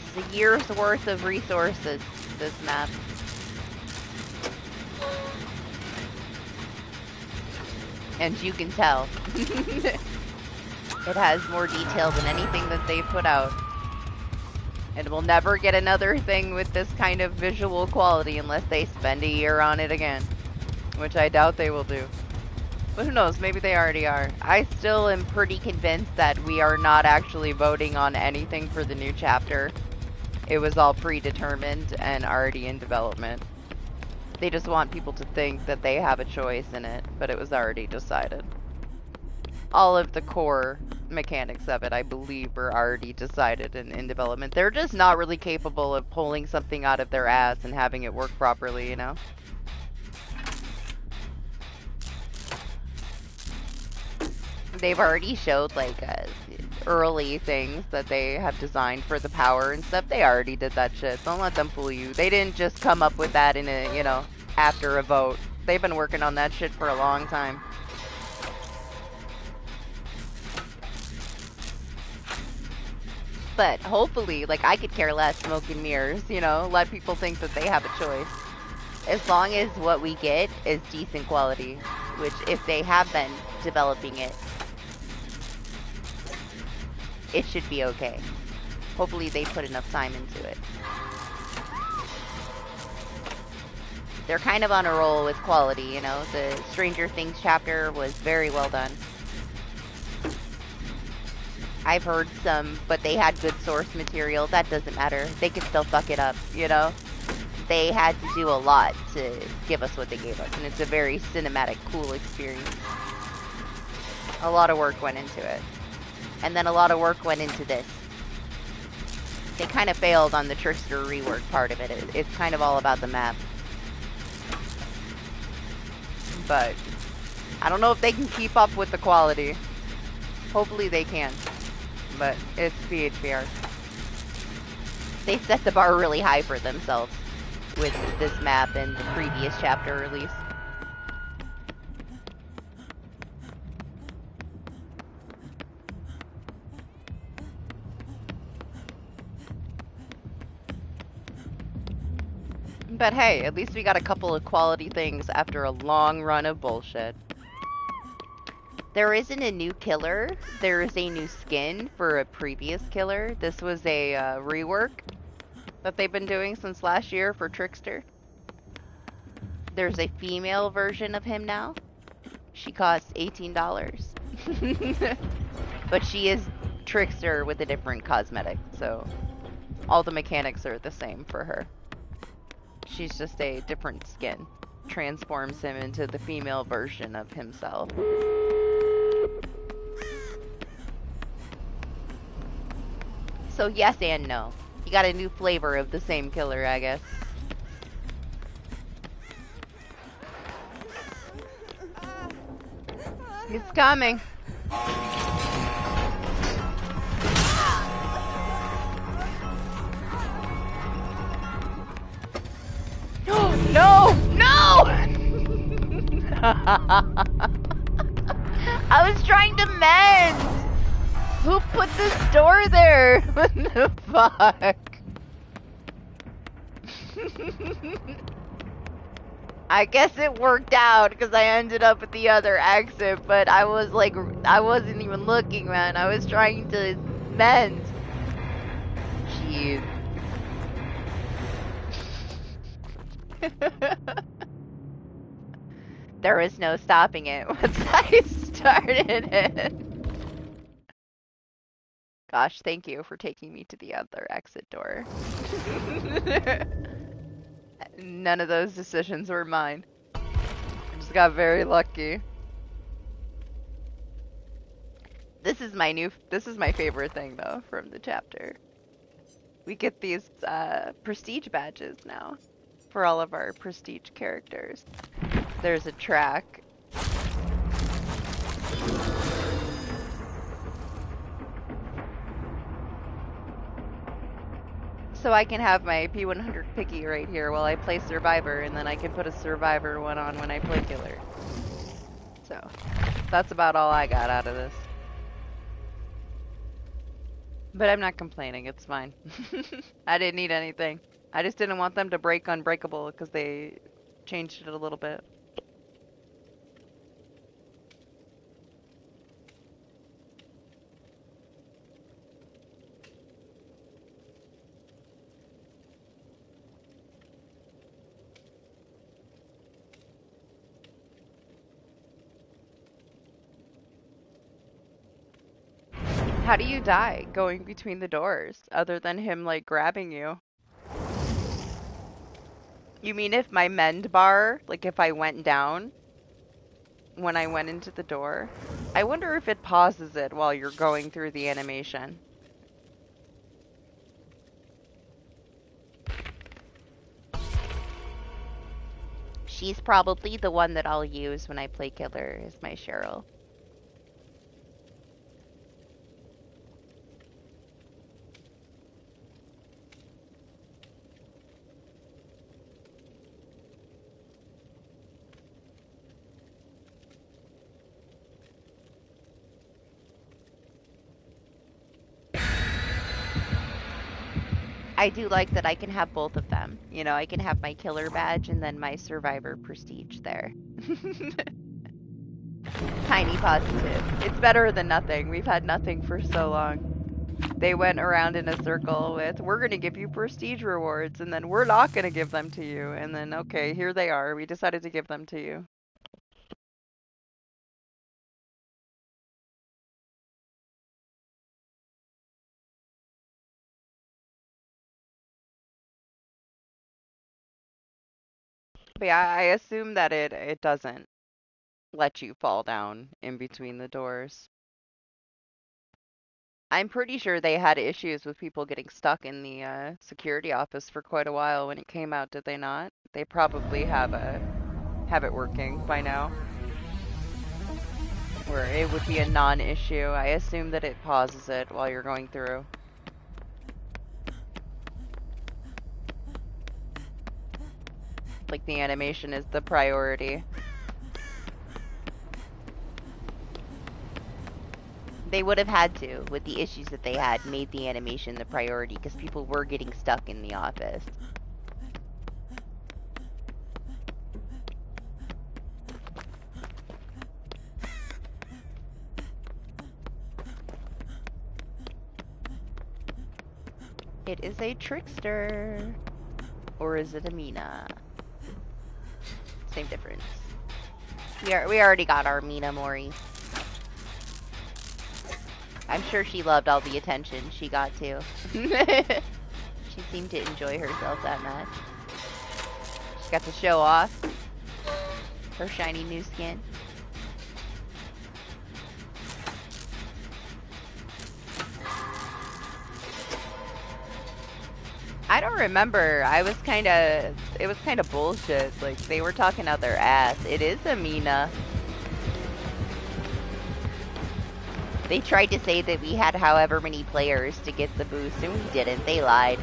It's a year's worth of resources, this map. And you can tell. It has more detail than anything that they've put out. And we'll never get another thing with this kind of visual quality unless they spend a year on it again. Which I doubt they will do. But who knows, maybe they already are. I still am pretty convinced that we are not actually voting on anything for the new chapter. It was all predetermined and already in development. They just want people to think that they have a choice in it, but it was already decided. All of the core mechanics of it, I believe, were already decided and in development. They're just not really capable of pulling something out of their ass and having it work properly, you know? They've already showed, like, early things that they have designed for the power and stuff. They already did that shit. Don't let them fool you. They didn't just come up with that in a, you know, after a vote. They've been working on that shit for a long time. But hopefully, like, I could care less, smoke and mirrors, you know, let people think that they have a choice. As long as what we get is decent quality, which if they have been developing it, it should be okay. Hopefully they put enough time into it. They're kind of on a roll with quality, you know. The Stranger Things chapter was very well done. I've heard some, but they had good source material. That doesn't matter. They could still fuck it up, you know. They had to do a lot to give us what they gave us, and it's a very cinematic, cool experience. A lot of work went into it. And then a lot of work went into this. They kind of failed on the Trickster rework part of it. It's kind of all about the map. But I don't know if they can keep up with the quality. Hopefully they can. But it's PHPR. They set the bar really high for themselves with this map and the previous chapter release. But hey, at least we got a couple of quality things after a long run of bullshit. There isn't a new killer. There is a new skin for a previous killer. This was a rework that they've been doing since last year for Trickster. There's a female version of him now. She costs $18. But she is Trickster with a different cosmetic, so all the mechanics are the same for her. She's just a different skin. Transforms him into the female version of himself. So yes and no. You got a new flavor of the same killer, I guess. It's coming. No! No! I was trying to mend! Who put this door there? What the fuck? I guess it worked out because I ended up at the other exit, but I was like, I wasn't even looking, man. I was trying to mend. Jeez. There was no stopping it once I started it. Gosh, thank you for taking me to the other exit door. None of those decisions were mine. I just got very lucky. This is my favorite thing though from the chapter. We get these prestige badges now for all of our prestige characters. There's a track. So I can have my P100 Piggy right here while I play Survivor, and then I can put a Survivor one on when I play Killer. So, that's about all I got out of this. But I'm not complaining, it's fine. I didn't need anything. I just didn't want them to break Unbreakable because they changed it a little bit. How do you die going between the doors, other than him, like, grabbing you? You mean if my mend bar, like, if I went down when I went into the door? I wonder if it pauses it while you're going through the animation. She's probably the one that I'll use when I play Killer, is my Cheryl. I do like that I can have both of them. You know, I can have my Killer badge and then my Survivor prestige there. Tiny positive. It's better than nothing. We've had nothing for so long. They went around in a circle with, we're going to give you prestige rewards, and then we're not going to give them to you. And then, okay, here they are. We decided to give them to you. But yeah, I assume that it doesn't let you fall down in between the doors. I'm pretty sure they had issues with people getting stuck in the security office for quite a while when it came out, did they not? They probably have it working by now. Where it would be a non-issue. I assume that it pauses it while you're going through. Like the animation is the priority. They would have had to, with the issues that they had, made the animation the priority because people were getting stuck in the office. It is a trickster. Or is it a Mina? Same difference. We already got our Mina Mori. I'm sure she loved all the attention she got too. She seemed to enjoy herself that much. She got to show off her shiny new skin. I don't remember. It was kind of bullshit. Like, they were talking out their ass. It is a Mina. They tried to say that we had however many players to get the boost, and we didn't. They lied.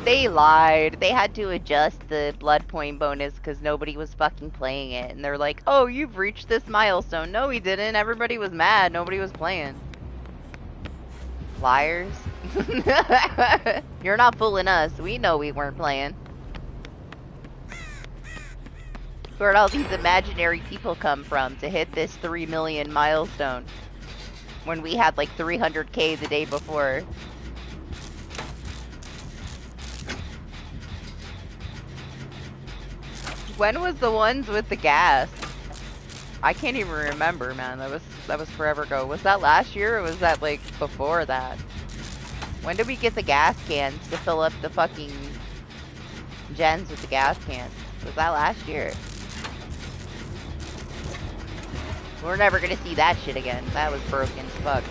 They lied. They had to adjust the blood point bonus because nobody was fucking playing it. And they're like, oh, you've reached this milestone. No, we didn't. Everybody was mad. Nobody was playing. Liars. You're not fooling us. We know we weren't playing. Where'd all these imaginary people come from to hit this 3 million milestone? When we had like 300k the day before. When was the ones with the gas? I can't even remember, man. That was forever ago. Was that last year or was that like before that? When did we get the gas cans to fill up the fucking gens with the gas cans? Was that last year? We're never gonna see that shit again. That was broken as fuck.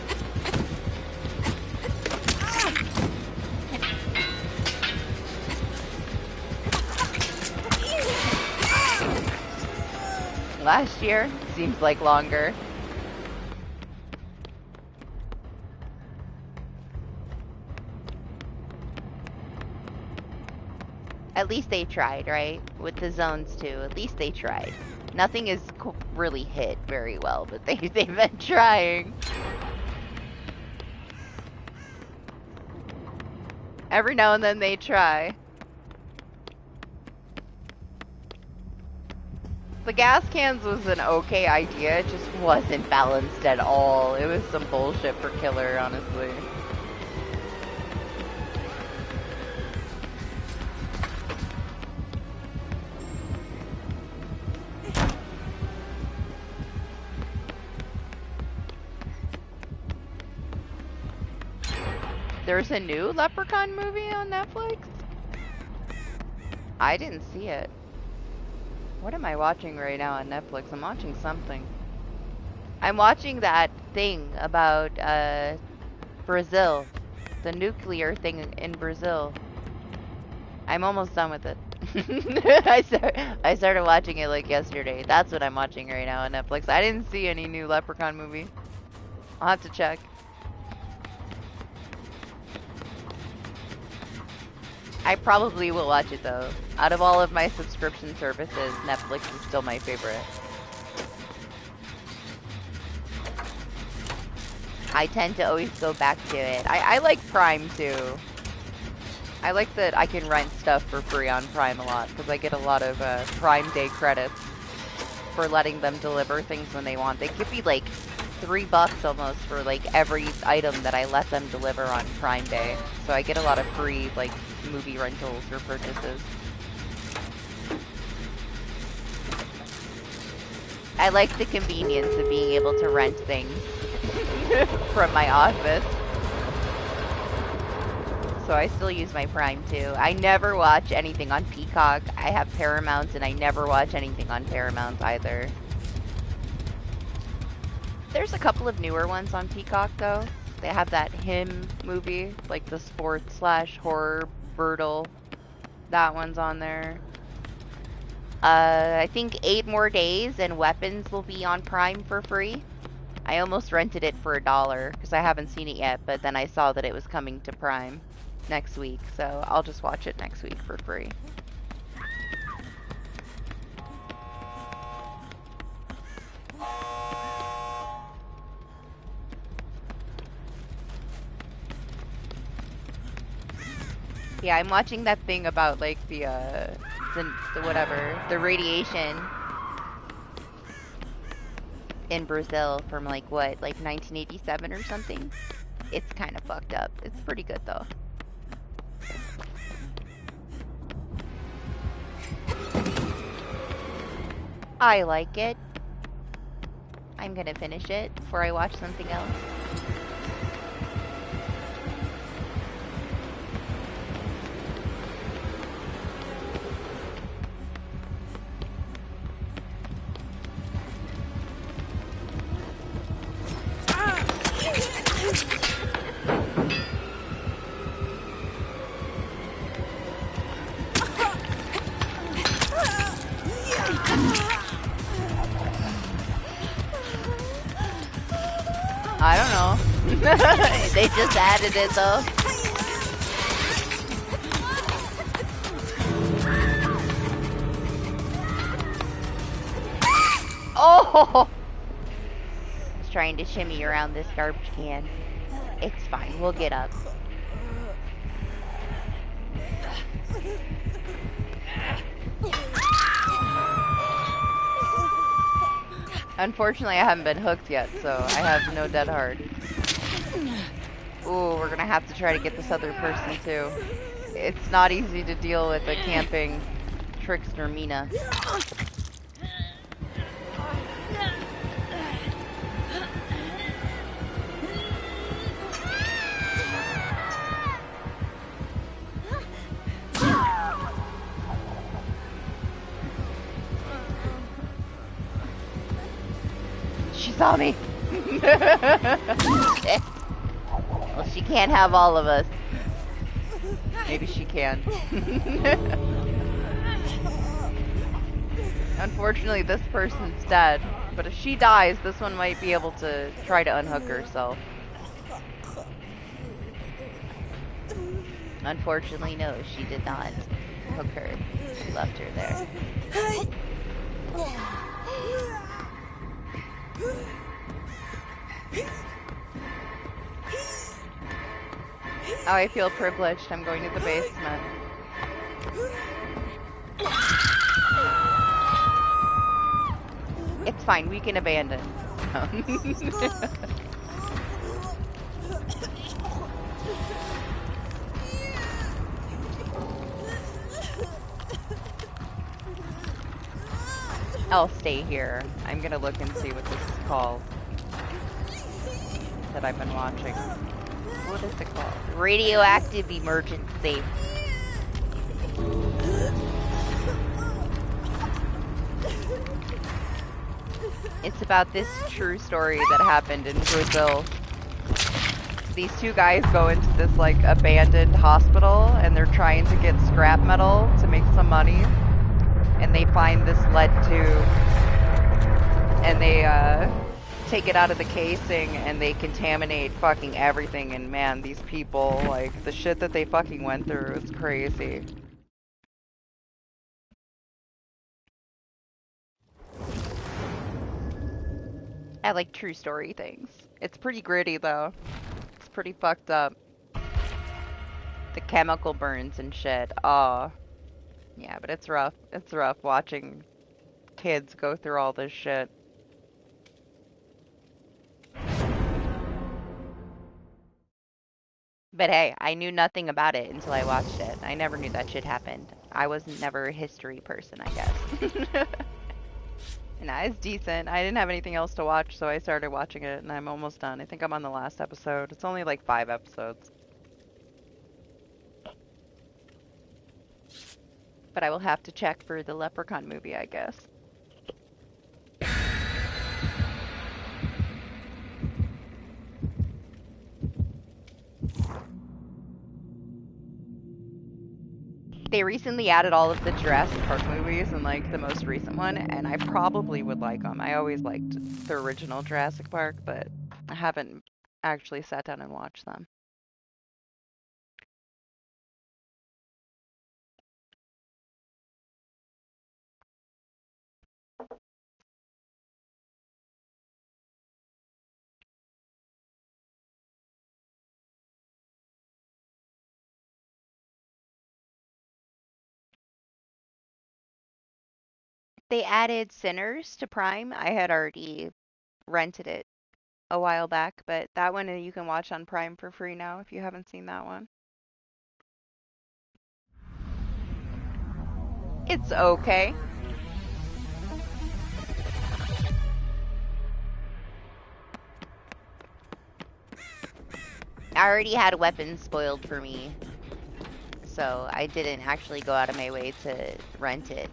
Last year seems like longer. At least they tried, right? With the zones too. At least they tried. Nothing is really hit very well, but they've been trying. Every now and then they try. The gas cans was an okay idea, it just wasn't balanced at all. It was some bullshit for killer, honestly. There's a new Leprechaun movie on Netflix? I didn't see it. What am I watching right now on Netflix? I'm watching something. I'm watching that thing about Brazil. The nuclear thing in Brazil. I'm almost done with it. I started watching it like yesterday. That's what I'm watching right now on Netflix. I didn't see any new Leprechaun movie. I'll have to check. I probably will watch it though. Out of all of my subscription services, Netflix is still my favorite. I tend to always go back to it. I like Prime too. I like that I can rent stuff for free on Prime a lot because I get a lot of Prime Day credits for letting them deliver things when they want. They give me like $3 almost for like every item that I let them deliver on Prime Day. So I get a lot of free like movie rentals or purchases. I like the convenience of being able to rent things from my office. So I still use my Prime too. I never watch anything on Peacock. I have Paramount and I never watch anything on Paramount either. There's a couple of newer ones on Peacock though. They have that Him movie, like the sports/horror brutal. That one's on there. I think 8 More Days and Weapons will be on Prime for free. I almost rented it for $1 because I haven't seen it yet, but then I saw that it was coming to Prime next week, so I'll just watch it next week for free. Yeah, I'm watching that thing about like the whatever, the radiation in Brazil from like what, like 1987 or something. It's kind of fucked up. It's pretty good though. I like it. I'm gonna finish it before I watch something else. I don't know. They just added it though. Oh! He's trying to shimmy around this garbage can. It's fine, we'll get up. Unfortunately, I haven't been hooked yet, so I have no dead hard. Ooh, we're gonna have to try to get this other person too. It's not easy to deal with a camping trickster Mina. saw me. Well, she can't have all of us. Maybe she can. Unfortunately, this person's dead. But if she dies, this one might be able to try to unhook herself. Unfortunately, no, she did not hook her. She left her there. Oh, I feel privileged. I'm going to the basement. It's fine, we can abandon. I'll stay here. I'm gonna look and see what this is called. That I've been watching. What is it called? Radioactive Emergency. It's about this true story that happened in Brazil. These two guys go into this like abandoned hospital and they're trying to get scrap metal to make some money. And they find this lead tube and they take it out of the casing and they contaminate fucking everything. And man, these people, like, the shit that they fucking went through is crazy. I like true story things. It's pretty gritty though. It's pretty fucked up. The chemical burns and shit. Oh. Yeah, but it's rough. It's rough watching kids go through all this shit. But hey, I knew nothing about it until I watched it. I never knew that shit happened. I was never a history person, I guess. And it's decent. I didn't have anything else to watch, so I started watching it, and I'm almost done. I think I'm on the last episode. It's only like 5 episodes. But I will have to check for the Leprechaun movie, I guess. They recently added all of the Jurassic Park movies and like the most recent one, and I probably would like them. I always liked the original Jurassic Park, but I haven't actually sat down and watched them. They added Sinners to Prime. I had already rented it a while back, but that one you can watch on Prime for free now if you haven't seen that one. It's okay. I already had weapons spoiled for me, so I didn't actually go out of my way to rent it.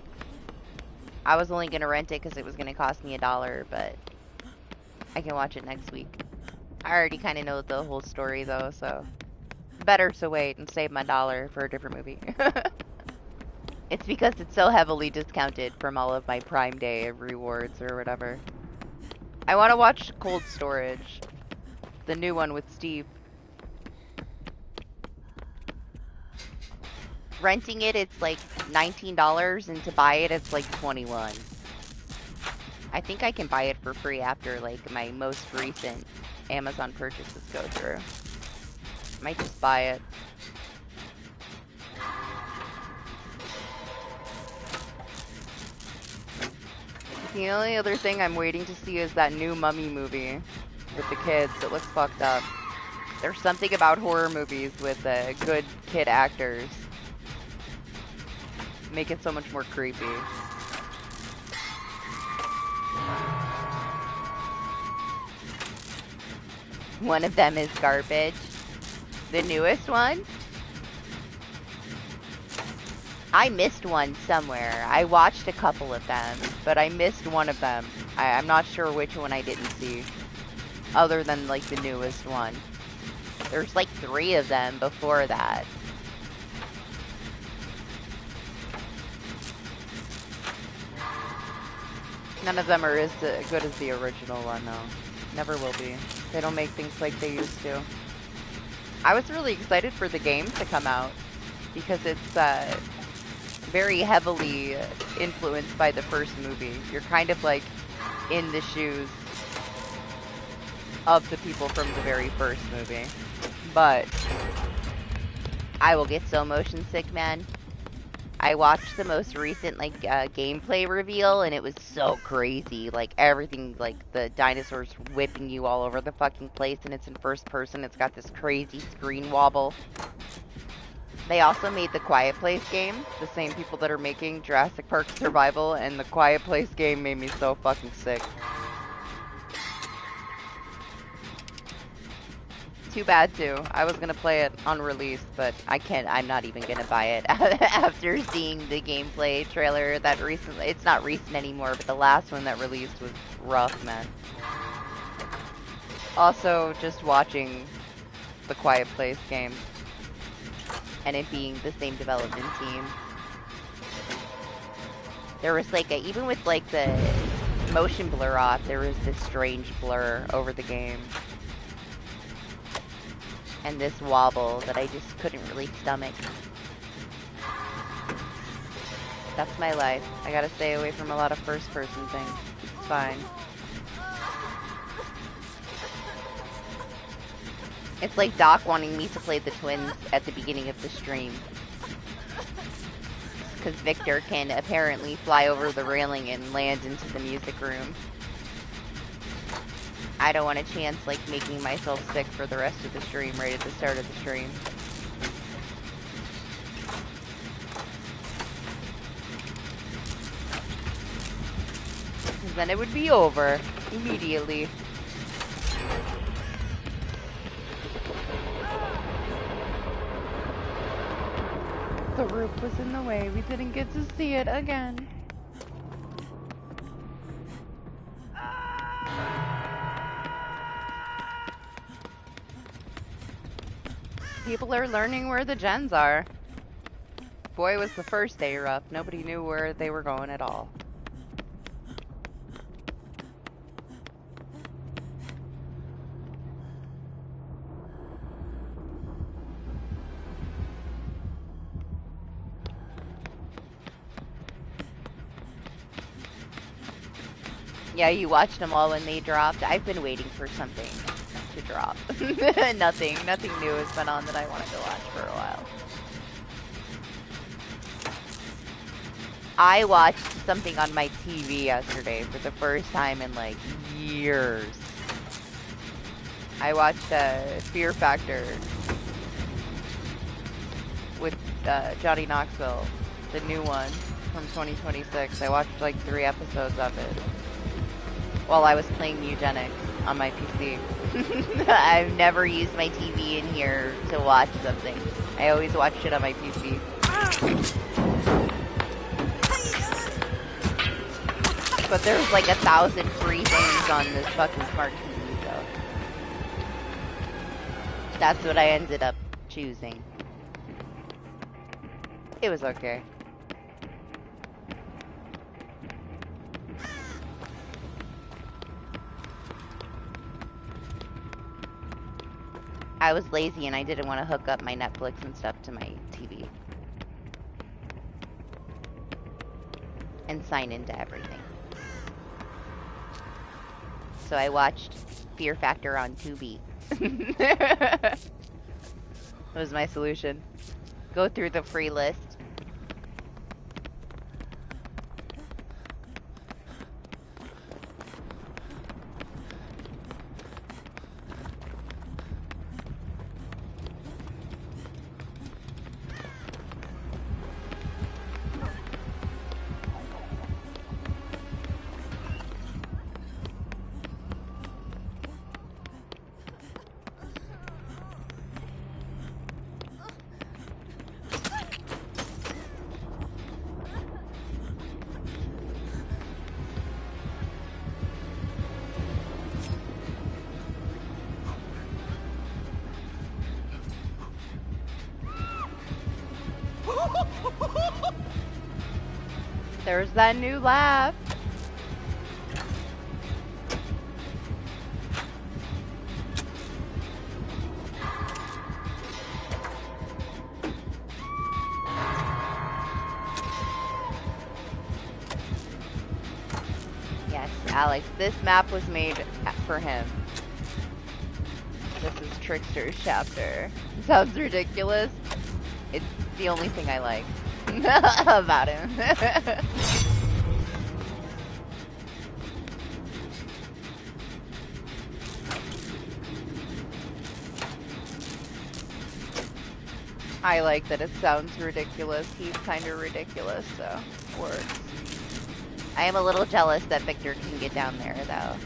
I was only going to rent it because it was going to cost me $1, but I can watch it next week. I already kind of know the whole story, though, so better to wait and save my $1 for a different movie. It's because it's so heavily discounted from all of my Prime Day rewards or whatever. I want to watch Cold Storage, the new one with Steve. Renting it, it's like $19, and to buy it, it's like $21. I think I can buy it for free after like my most recent Amazon purchases go through. Might just buy it. The only other thing I'm waiting to see is that new Mummy movie with the kids. It looks fucked up. There's something about horror movies with good kid actors. Make it so much more creepy. One of them is garbage. The newest one? I missed one somewhere. I watched a couple of them, but I missed one of them. I'm not sure which one I didn't see, other than like the newest one. There's like 3 of them before that. None of them are as good as the original one, though. Never will be. They don't make things like they used to. I was really excited for the game to come out because it's very heavily influenced by the first movie. You're kind of like in the shoes of the people from the very first movie. But I will get so motion sick, man. I watched the most recent like gameplay reveal and it was so crazy. Like everything, like the dinosaurs whipping you all over the fucking place, and it's in first person. It's got this crazy screen wobble. They also made the Quiet Place game. The same people that are making Jurassic Park Survival, and the Quiet Place game made me so fucking sick. Too bad too. I was gonna play it on release, but I can't. I'm not even gonna buy it after seeing the gameplay trailer that recently. It's not recent anymore, but the last one that released was rough, man. Also, just watching the Quiet Place game and it being the same development team. There was like even with like the motion blur off, there was this strange blur over the game. And this wobble that I just couldn't really stomach. That's my life. I gotta stay away from a lot of first-person things. It's fine. It's like Doc wanting me to play the twins at the beginning of the stream. Because Victor can apparently fly over the railing and land into the music room. I don't want a chance, like, making myself sick for the rest of the stream right at the start of the stream. Because then it would be over immediately. The roof was in the way. We didn't get to see it again. People are learning where the gens are. Boy, was the first day rough. Nobody knew where they were going at all. Yeah, you watched them all when they dropped. I've been waiting for something to drop. Nothing new has been on that I wanted to watch for a while. I watched something on my TV yesterday for the first time in like years. I watched Fear Factor with Johnny Knoxville, the new one from 2026. I watched like 3 episodes of it while I was playing Eugenics on my PC. I've never used my TV in here to watch something. I always watch it on my PC. But there's like 1,000 free things on this fucking smart TV, so that's what I ended up choosing. It was okay. I was lazy and I didn't want to hook up my Netflix and stuff to my TV. And sign into everything. So I watched Fear Factor on Tubi. That was my solution. Go through the free list. There's that new laugh. Yes, Alex, this map was made for him. This is Trickster's chapter. Sounds ridiculous. It's the only thing I like about him. I like that it sounds ridiculous. He's kind of ridiculous, so works. I am a little jealous that Victor can get down there, though.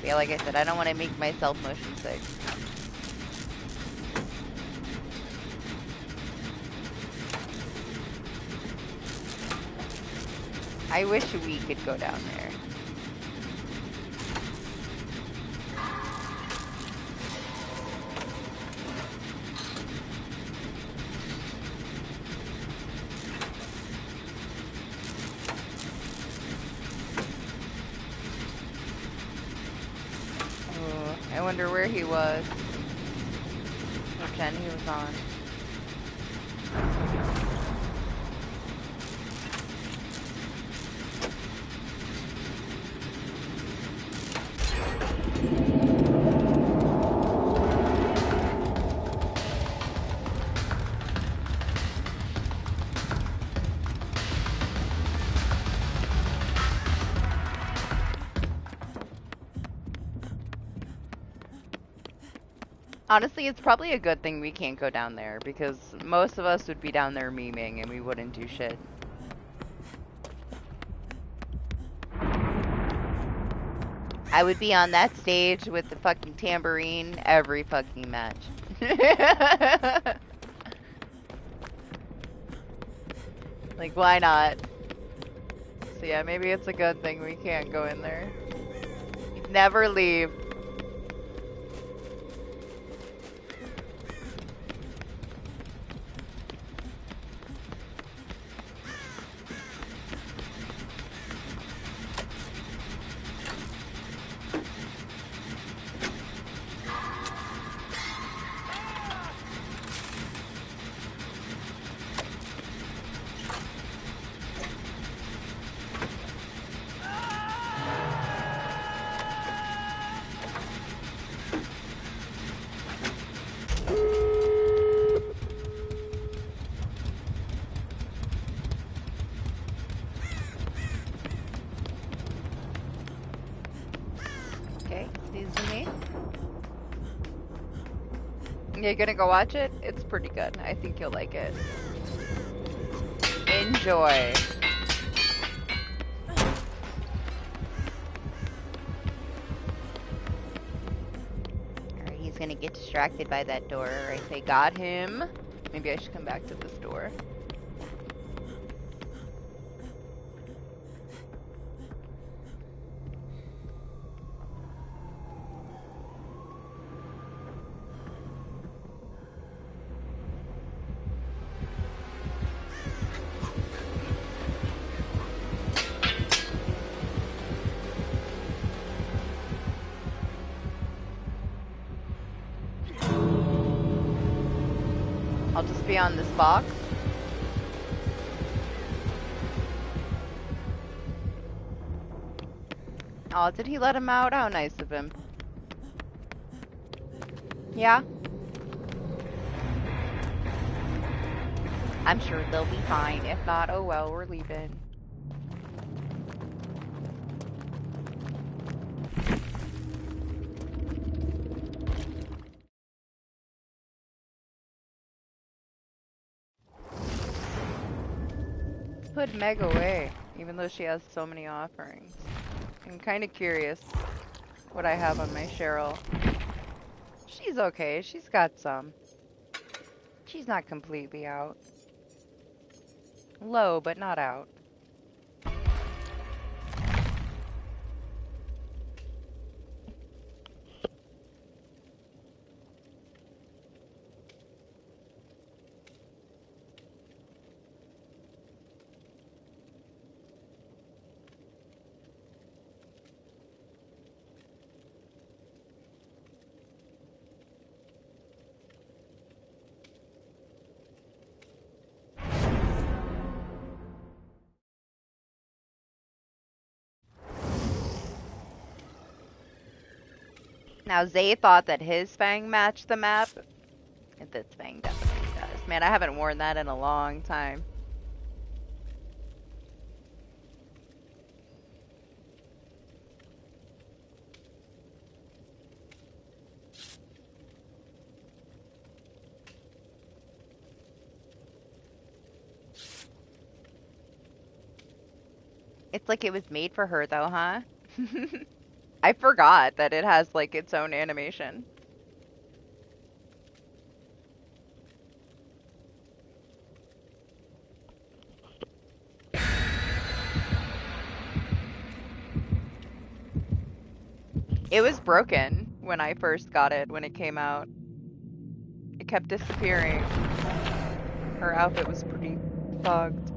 Yeah, like I said, I don't want to make myself motion sick. I wish we could go down there. Oh, I wonder where he was. What gen he was on. Honestly, it's probably a good thing we can't go down there, because most of us would be down there memeing and we wouldn't do shit. I would be on that stage with the fucking tambourine every fucking match. Like, why not? So yeah, maybe it's a good thing we can't go in there. Never leave. Okay, excuse me. You're gonna go watch it? It's pretty good. I think you'll like it. Enjoy. Alright, he's gonna get distracted by that door. Alright, they got him. Maybe I should come back to this door. I'll just be on this box. Oh, did he let him out? How nice of him. Yeah? I'm sure they'll be fine. If not, oh well, we're leaving. Put Meg away, even though she has so many offerings. I'm kind of curious what I have on my Cheryl. She's okay. She's got some. She's not completely out. Low, but not out. Now, Zay thought that his Fang matched the map. This Fang definitely does. Man, I haven't worn that in a long time. It's like it was made for her, though, huh? I forgot that it has, like, its own animation. It was broken when I first got it, when it came out. It kept disappearing. Her outfit was pretty bugged.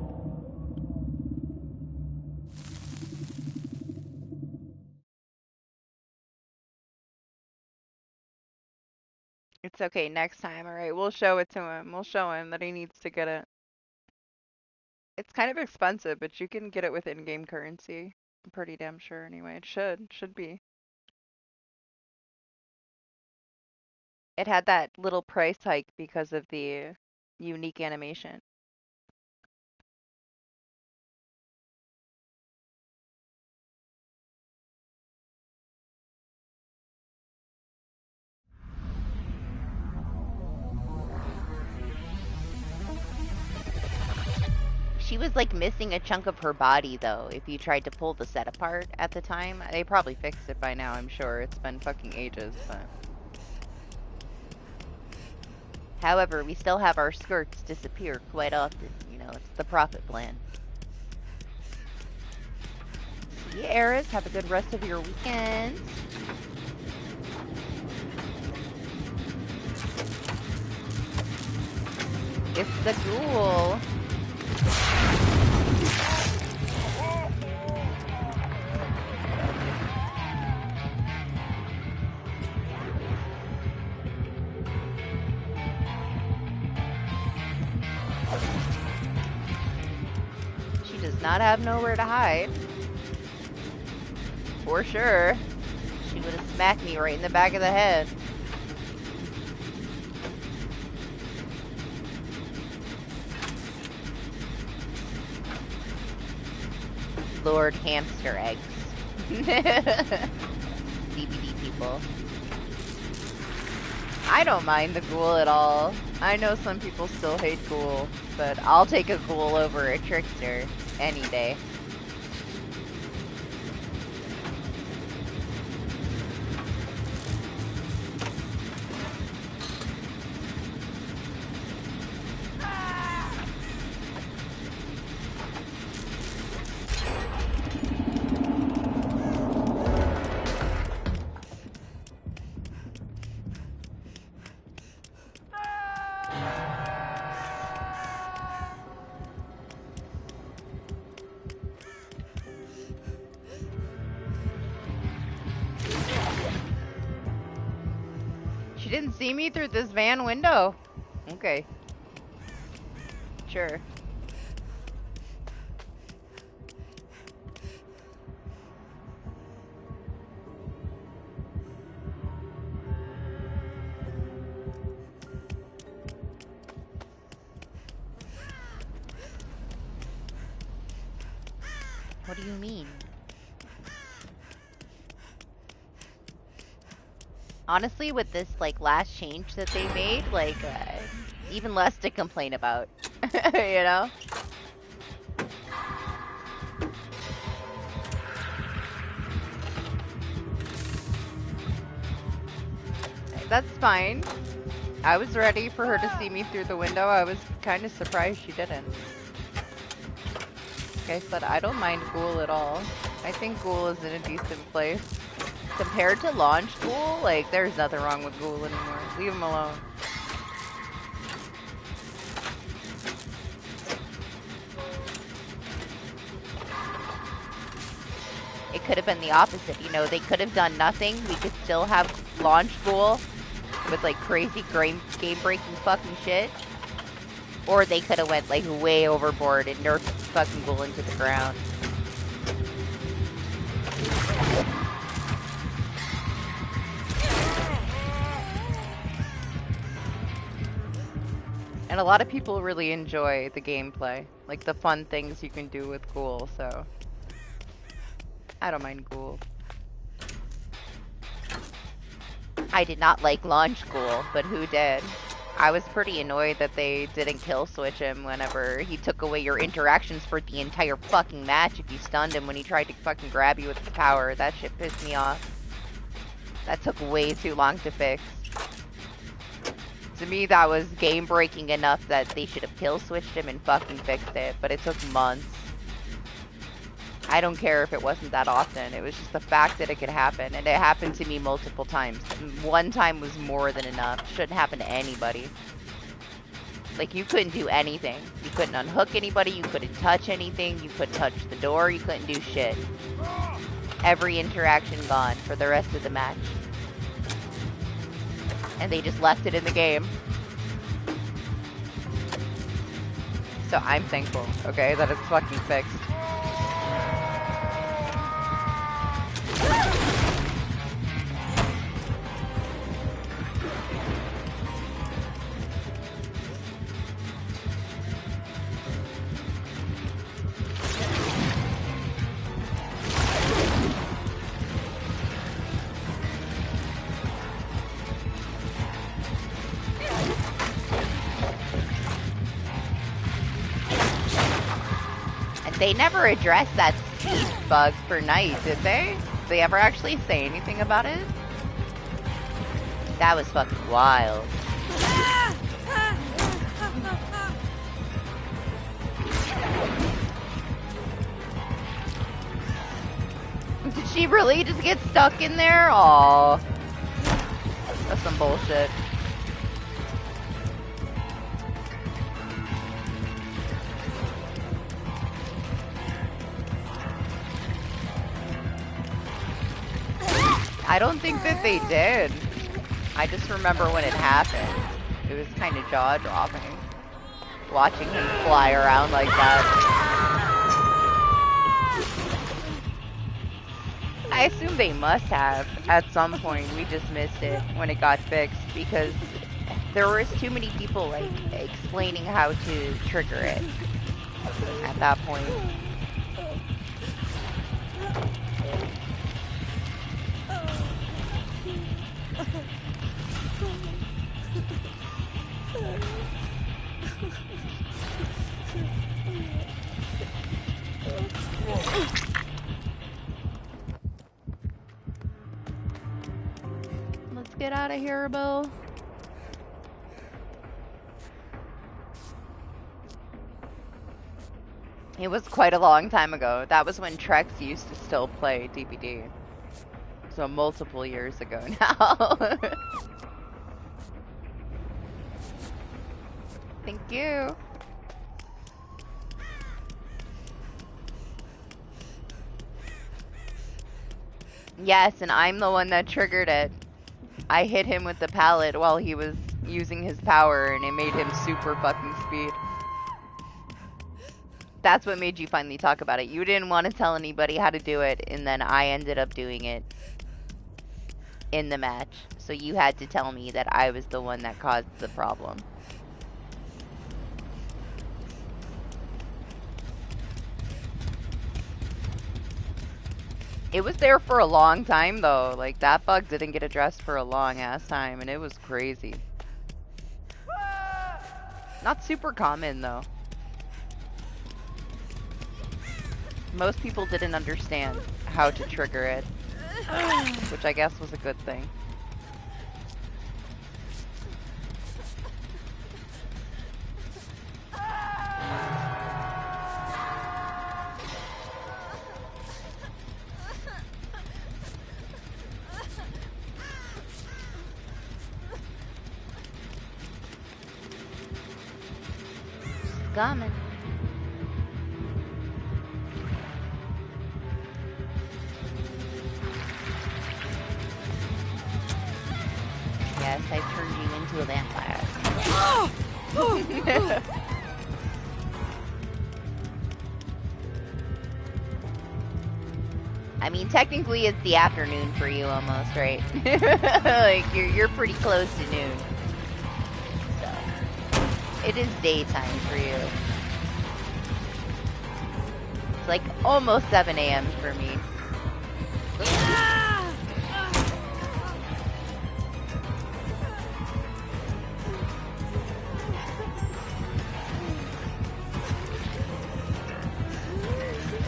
It's okay, next time, alright? We'll show it to him. We'll show him that he needs to get it. It's kind of expensive, but you can get it with in-game currency. I'm pretty damn sure anyway. It should be. It had that little price hike because of the unique animation. She was like missing a chunk of her body though, if you tried to pull the set apart at the time. They probably fixed it by now, I'm sure. It's been fucking ages, but... However, we still have our skirts disappear quite often. You know, it's the profit plan. See you, Eris. Have a good rest of your weekend. It's the ghoul. She does not have nowhere to hide. For sure. She would have smacked me right in the back of the head. Lord Hamster Eggs. DBD people. I don't mind the ghoul at all. I know some people still hate ghoul, but I'll take a ghoul over a trickster any day. Didn't see me through this van window. Okay. Sure. What do you mean? Honestly, with this, like, last change that they made, like, even less to complain about. You know? That's fine. I was ready for her to see me through the window. I was kind of surprised she didn't. Like I said, I don't mind Ghoul at all. I think Ghoul is in a decent place. Compared to Launch Ghoul, like, there's nothing wrong with Ghoul anymore. Leave him alone. It could have been the opposite, you know, they could have done nothing. We could still have Launch Ghoul with, like, crazy game-breaking fucking shit. Or they could have went, like, way overboard and nerfed fucking Ghoul into the ground. And a lot of people really enjoy the gameplay. Like the fun things you can do with Ghoul, so I don't mind Ghoul. I did not like Launch Ghoul, but who did? I was pretty annoyed that they didn't kill switch him whenever he took away your interactions for the entire fucking match if you stunned him when he tried to fucking grab you with his power. That shit pissed me off. That took way too long to fix. To me, that was game-breaking enough that they should have kill-switched him and fucking fixed it, but it took months. I don't care if it wasn't that often. It was just the fact that it could happen, and it happened to me multiple times. One time was more than enough. Shouldn't happen to anybody. Like, you couldn't do anything. You couldn't unhook anybody, you couldn't touch anything, you couldn't touch the door, you couldn't do shit. Every interaction gone for the rest of the match. And they just left it in the game. So I'm thankful, okay, that it's fucking fixed. They never addressed that speed bug for Knight, did they? Did they ever actually say anything about it? That was fucking wild. Did she really just get stuck in there? Aww. That's some bullshit. I don't think that they did. I just remember when it happened. It was kind of jaw-dropping. Watching him fly around like that. I assume they must have at some point. We just missed it when it got fixed because there was too many people like explaining how to trigger it at that point. Let's get out of here, Bill. It was quite a long time ago. That was when Trex used to still play DBD. So multiple years ago now. Thank you. Yes, and I'm the one that triggered it. I hit him with the pallet while he was using his power, and it made him super fucking speed. That's what made you finally talk about it. You didn't want to tell anybody how to do it, and then I ended up doing it in the match. So you had to tell me that I was the one that caused the problem. It was there for a long time, though. Like, that bug didn't get addressed for a long-ass time, and it was crazy. Not super common, though. Most people didn't understand how to trigger it, which I guess was a good thing. Coming. Yes, I turned you into a vampire. I mean, technically it's the afternoon for you almost, right? Like, you're pretty close to noon. So. It is daytime for you. It's like almost 7 a.m. for me.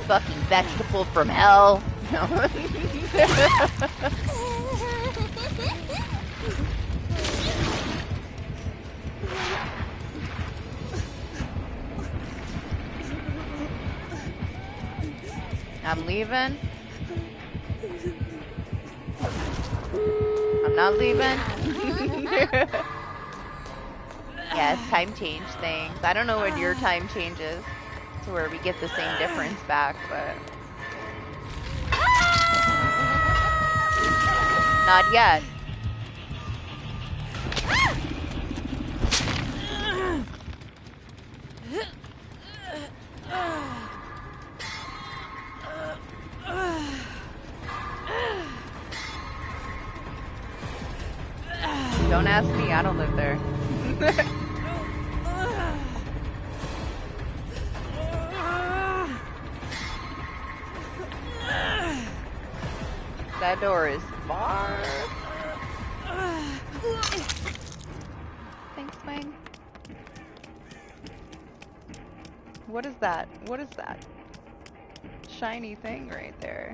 Fucking vegetable from hell. I'm leaving. I'm not leaving. Yes, time change things. I don't know when your time changes to where we get the same difference back, but not yet. Don't ask me, I don't live there. That door is far. Thanks, Wang. What is that? What is that? Shiny thing right there.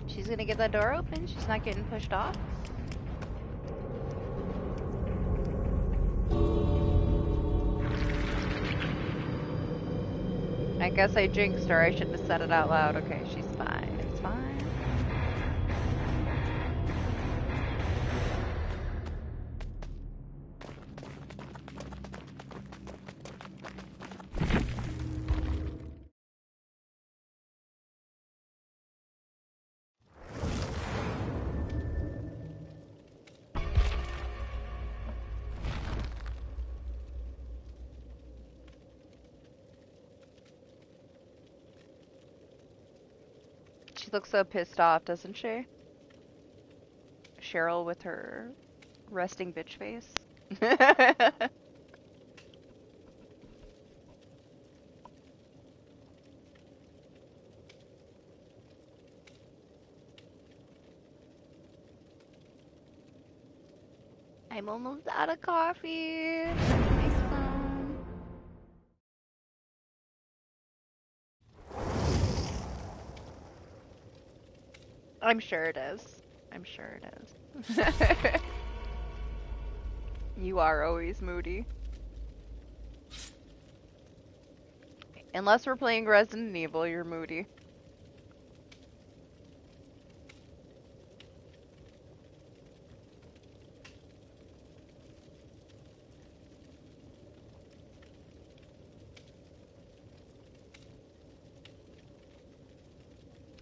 She's gonna get that door open. She's not getting pushed off. I guess I jinxed her. I shouldn't have said it out loud. Okay, she's fine. It's fine. She looks so pissed off, doesn't she? Cheryl with her resting bitch face. I'm almost out of coffee. Make some. I'm sure it is. I'm sure it is. You are always moody. Unless we're playing Resident Evil, you're moody.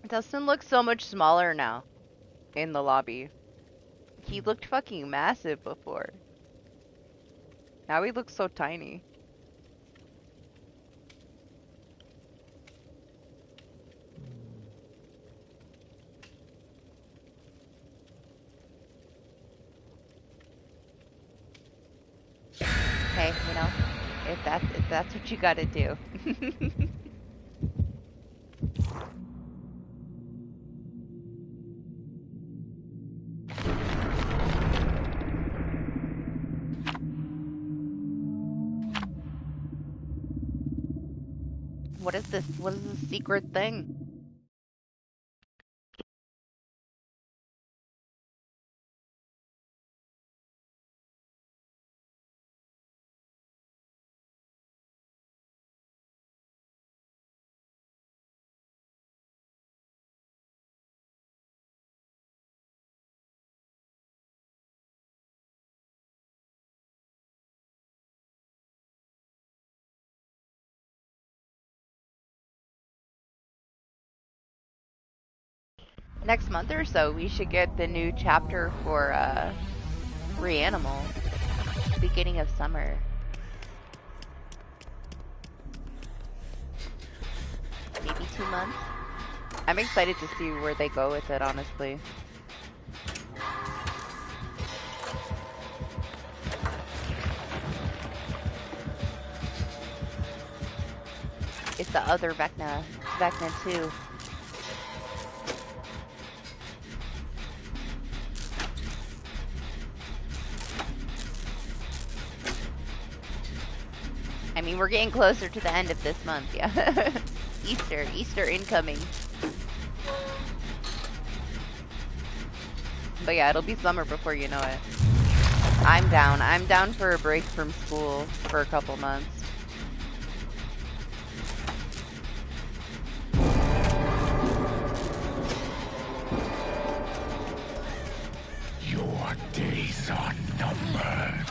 Dustin looks so much smaller now in the lobby. He looked fucking massive before. Now he looks so tiny. Hey, you know, if that's what you gotta do. What is this? What is this secret thing? Next month or so, we should get the new chapter for Reanimal. Beginning of summer. Maybe 2 months. I'm excited to see where they go with it, honestly. It's the other Vecna. It's Vecna 2. I mean, we're getting closer to the end of this month, yeah. Easter incoming. But yeah, it'll be summer before you know it. I'm down for a break from school for a couple months. Your days are numbered.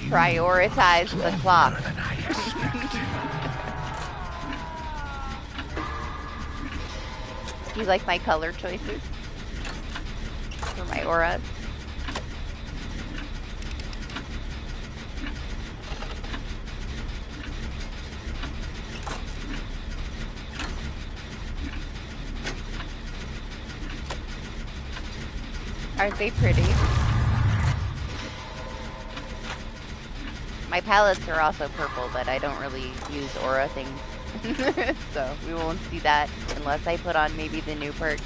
Prioritize the clock. Do you like my color choices for my auras? Aren't they pretty? My palettes are also purple, but I don't really use aura things. So we won't see that unless I put on maybe the new perk.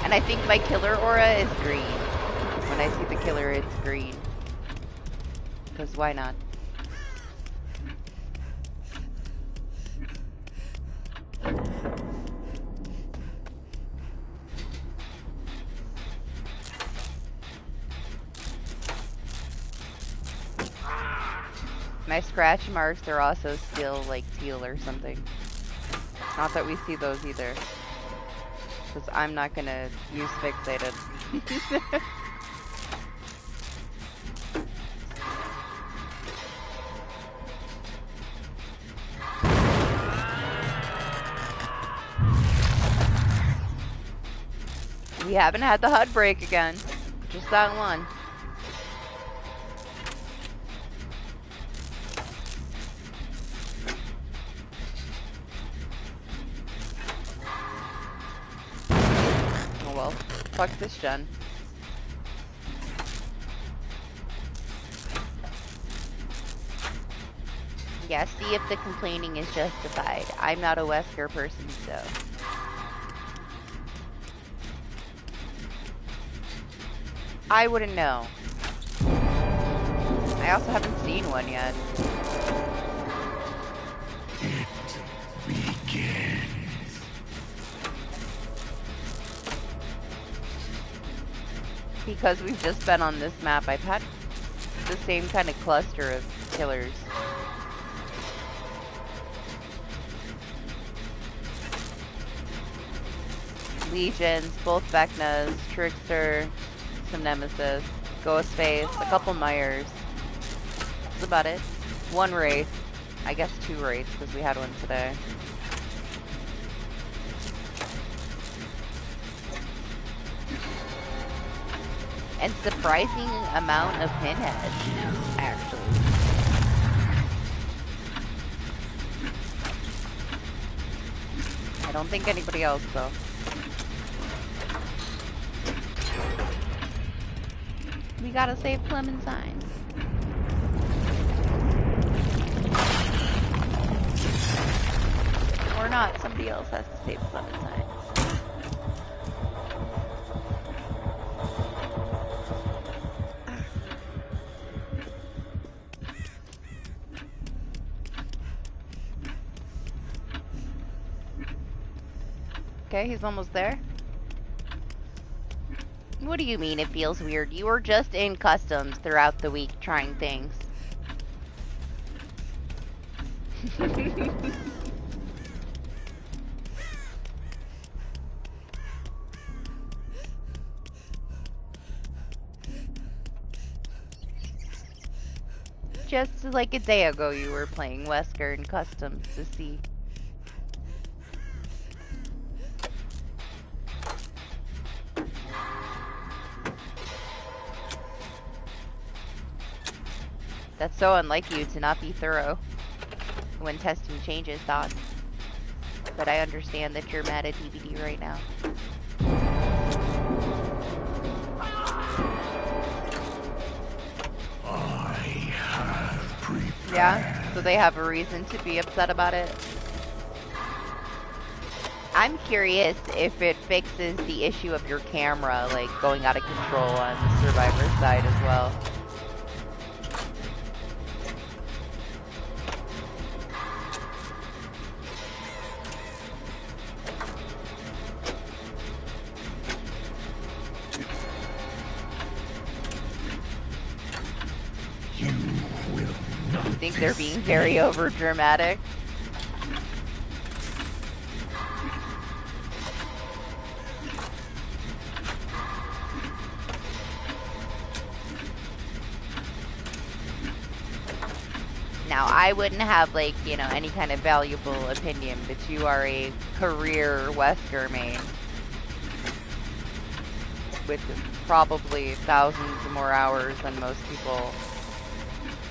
And I think my killer aura is green. When I see the killer, it's green. Because why not? My scratch marks are also still like teal or something. Not that we see those either. Because I'm not gonna use fixated. We haven't had the HUD break again. Just that one. Fuck this gen. Yeah, see if the complaining is justified. I'm not a Wesker person, so. I wouldn't know. I also haven't seen one yet. It begins. Because we've just been on this map, I've had the same kind of cluster of killers. Legions, both Vecnas, Trickster, some Nemesis, Ghostface, a couple Myers. That's about it. One Wraith. I guess 2 Wraiths because we had one today. And surprising amount of pinheads, actually. I don't think anybody else, though. We gotta save Clementine. Or not, somebody else has to save Clementine. Okay, he's almost there. What do you mean it feels weird? You were just in customs throughout the week trying things. Just like a day ago you were playing Wesker and Customs to see. That's so unlike you to not be thorough when testing changes, Doc. But I understand that you're mad at DBD right now. I have prepared. Yeah, so they have a reason to be upset about it. I'm curious if it fixes the issue of your camera, like, going out of control on the Survivor side as well. I think they're being very over dramatic. Now, I wouldn't have, like, you know, any kind of valuable opinion, but you are a career Wesker main with probably thousands more hours than most people.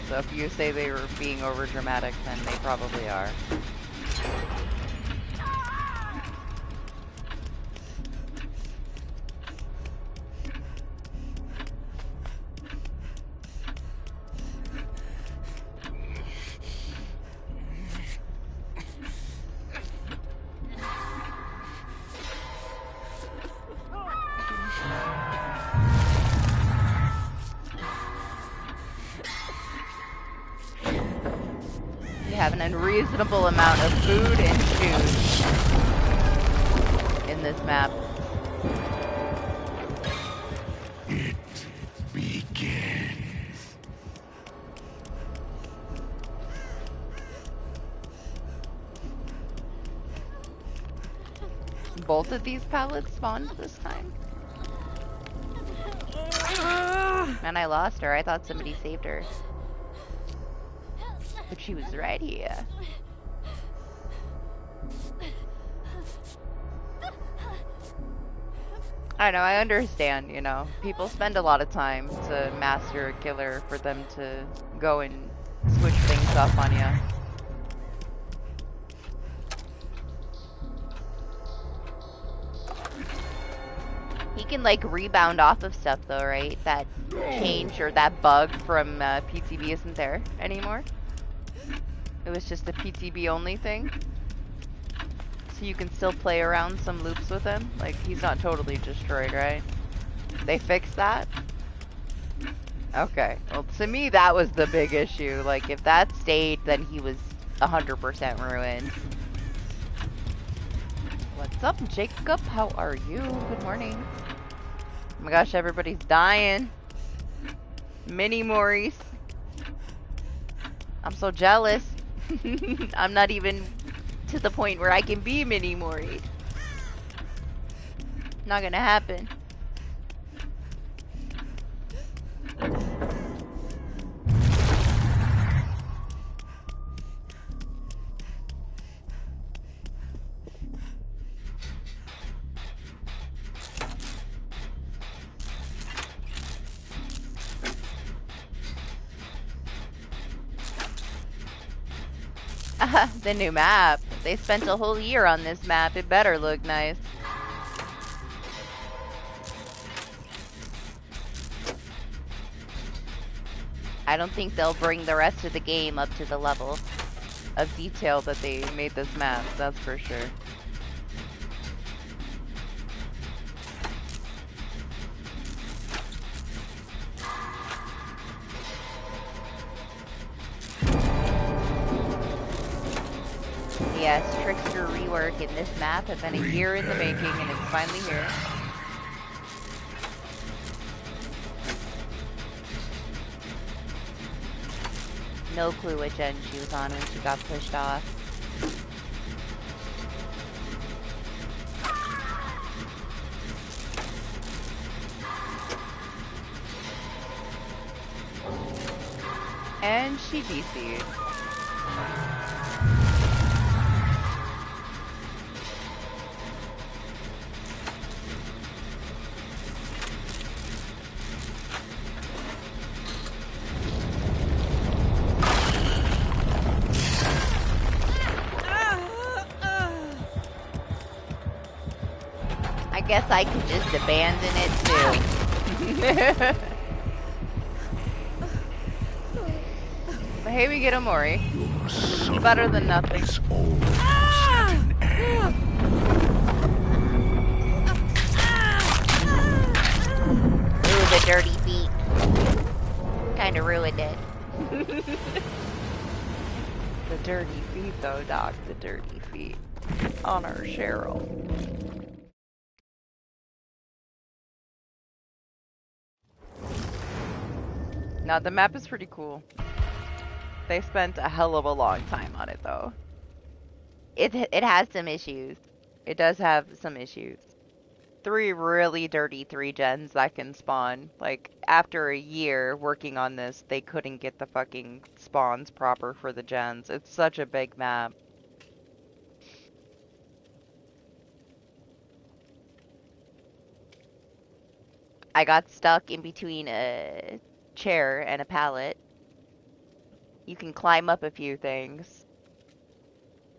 So if you say they were being over dramatic, then they probably are. You have an unreasonable amount of food and shoes in this map. It begins. Both of these pallets spawned this time. Man, I lost her. I thought somebody saved her. But she was right here. I know, I understand, you know. People spend a lot of time to master a killer for them to go and switch things up on you. He can, like, rebound off of stuff, though, right? That change or that bug from PTB isn't there anymore. It was just a PTB only thing. So you can still play around some loops with him. Like, he's not totally destroyed, right? They fixed that? Okay. Well, to me, that was the big issue. Like, if that stayed, then he was 100% ruined. What's up, Jacob? How are you? Good morning. Oh my gosh, everybody's dying. Mini Maurice. I'm so jealous. I'm not even to the point where I can be mini Maurice. Not gonna happen. The new map. They spent a whole year on this map. It better look nice. I don't think they'll bring the rest of the game up to the level of detail that they made this map. That's for sure. Yes, Trickster rework in this map have been a year in the making, and it's finally here. No clue what gen she was on when she got pushed off. And she DC'd. I guess I could just abandon it too. But hey, we get Omori. Better than nothing. Ooh, the dirty feet. Kinda ruined it. The dirty feet though, Doc. The dirty feet. On our Cheryl. Now, the map is pretty cool. They spent a hell of a long time on it, though. It has some issues. It does have some issues. 3 really dirty 3 gens that can spawn. Like, after a year working on this, they couldn't get the fucking spawns proper for the gens. It's such a big map. I got stuck in between a chair and a pallet. You can climb up a few things,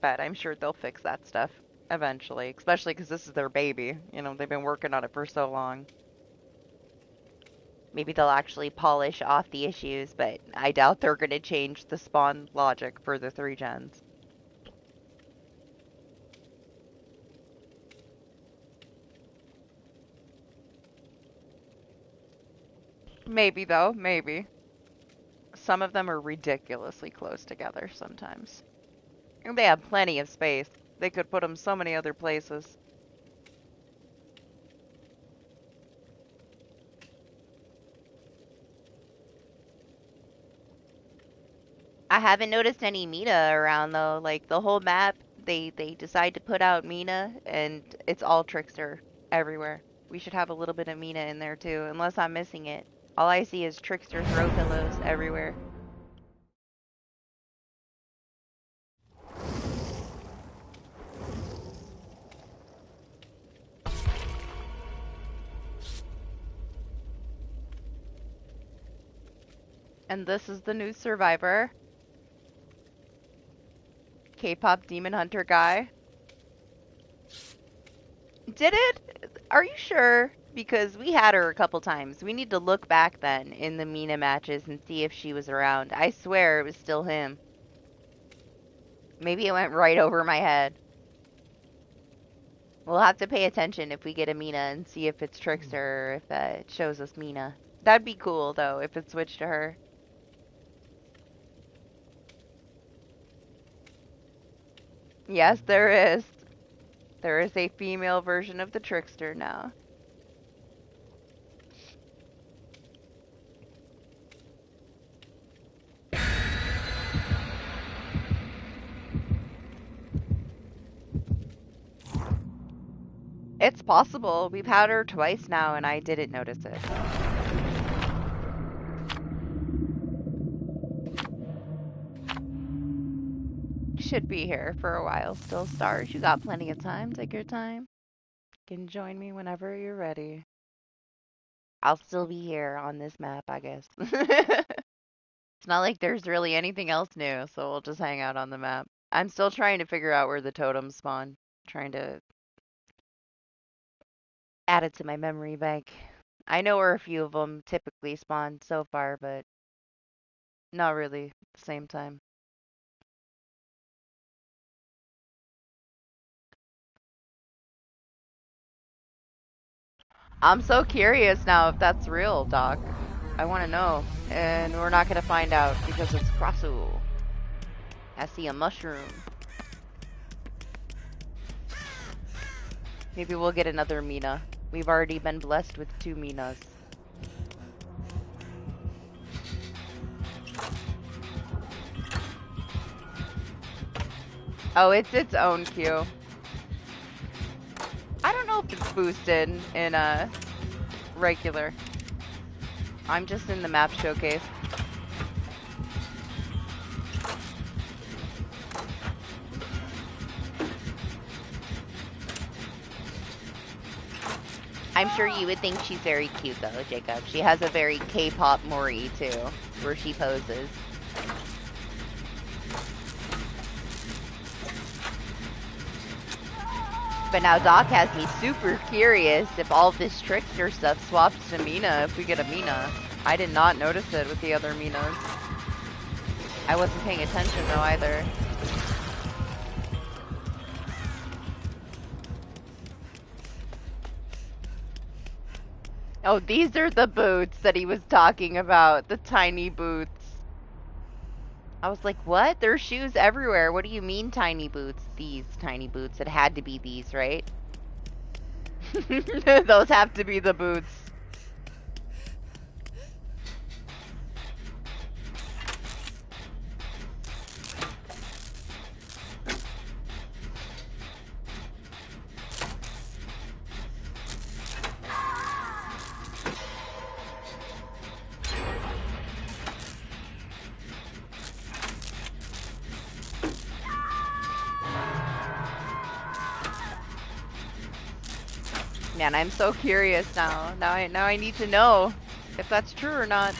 but I'm sure they'll fix that stuff eventually, especially because this is their baby. You know, they've been working on it for so long. Maybe they'll actually polish off the issues, but I doubt they're going to change the spawn logic for the 3 gens. Maybe, though. Maybe. Some of them are ridiculously close together sometimes. And they have plenty of space. They could put them so many other places. I haven't noticed any Mina around, though. Like, the whole map, they decide to put out Mina, and it's all Trickster everywhere. We should have a little bit of Mina in there, too, unless I'm missing it. All I see is Trickster throw pillows everywhere. And this is the new survivor. K-pop demon hunter guy. Did it? Are you sure? Because we had her a couple times. We need to look back then in the Mina matches and see if she was around. I swear it was still him. Maybe it went right over my head. We'll have to pay attention if we get a Mina and see if it's Trickster or if it shows us Mina. That'd be cool, though, if it switched to her. Yes, there is. There is a female version of the Trickster now. It's possible. We've had her twice now and I didn't notice it. Should be here for a while still, Stars. You got plenty of time. Take your time. You can join me whenever you're ready. I'll still be here on this map, I guess. It's not like there's really anything else new, so we'll just hang out on the map. I'm still trying to figure out where the totems spawn. Trying to add it to my memory bank. I know where a few of them typically spawn so far, but not really at the same time. I'm so curious now if that's real, Doc. I want to know. And we're not going to find out because it's Krasu. I see a mushroom. Maybe we'll get another Mina. We've already been blessed with 2 Minas. Oh, it's its own queue. I don't know if it's boosted in regular. I'm just in the map showcase. I'm sure you would think she's very cute though, Jacob. She has a very K-pop Mori too, where she poses. But now Doc has me super curious if all this trickster stuff swaps to Mina if we get a Mina. I did not notice it with the other Minas. I wasn't paying attention though either. Oh, these are the boots that he was talking about. The tiny boots. I was like, what? There are shoes everywhere. What do you mean tiny boots? These tiny boots. It had to be these, right? Those have to be the boots. Man, I'm so curious now. Now I need to know if that's true or not.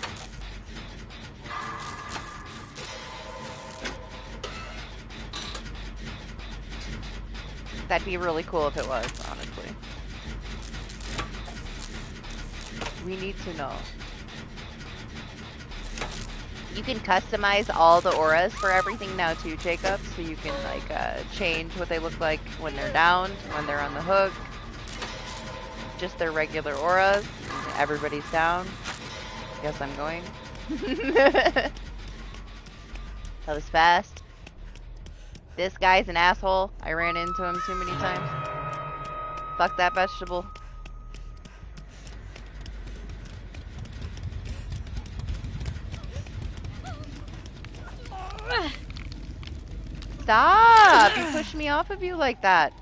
That'd be really cool if it was, honestly. We need to know. You can customize all the auras for everything now too, Jacob. So you can like change what they look like when they're downed, when they're on the hook. Just their regular auras. Everybody's down. Guess I'm going. That was fast. This guy's an asshole. I ran into him too many times. Fuck that vegetable. Stop! You pushed me off of you like that.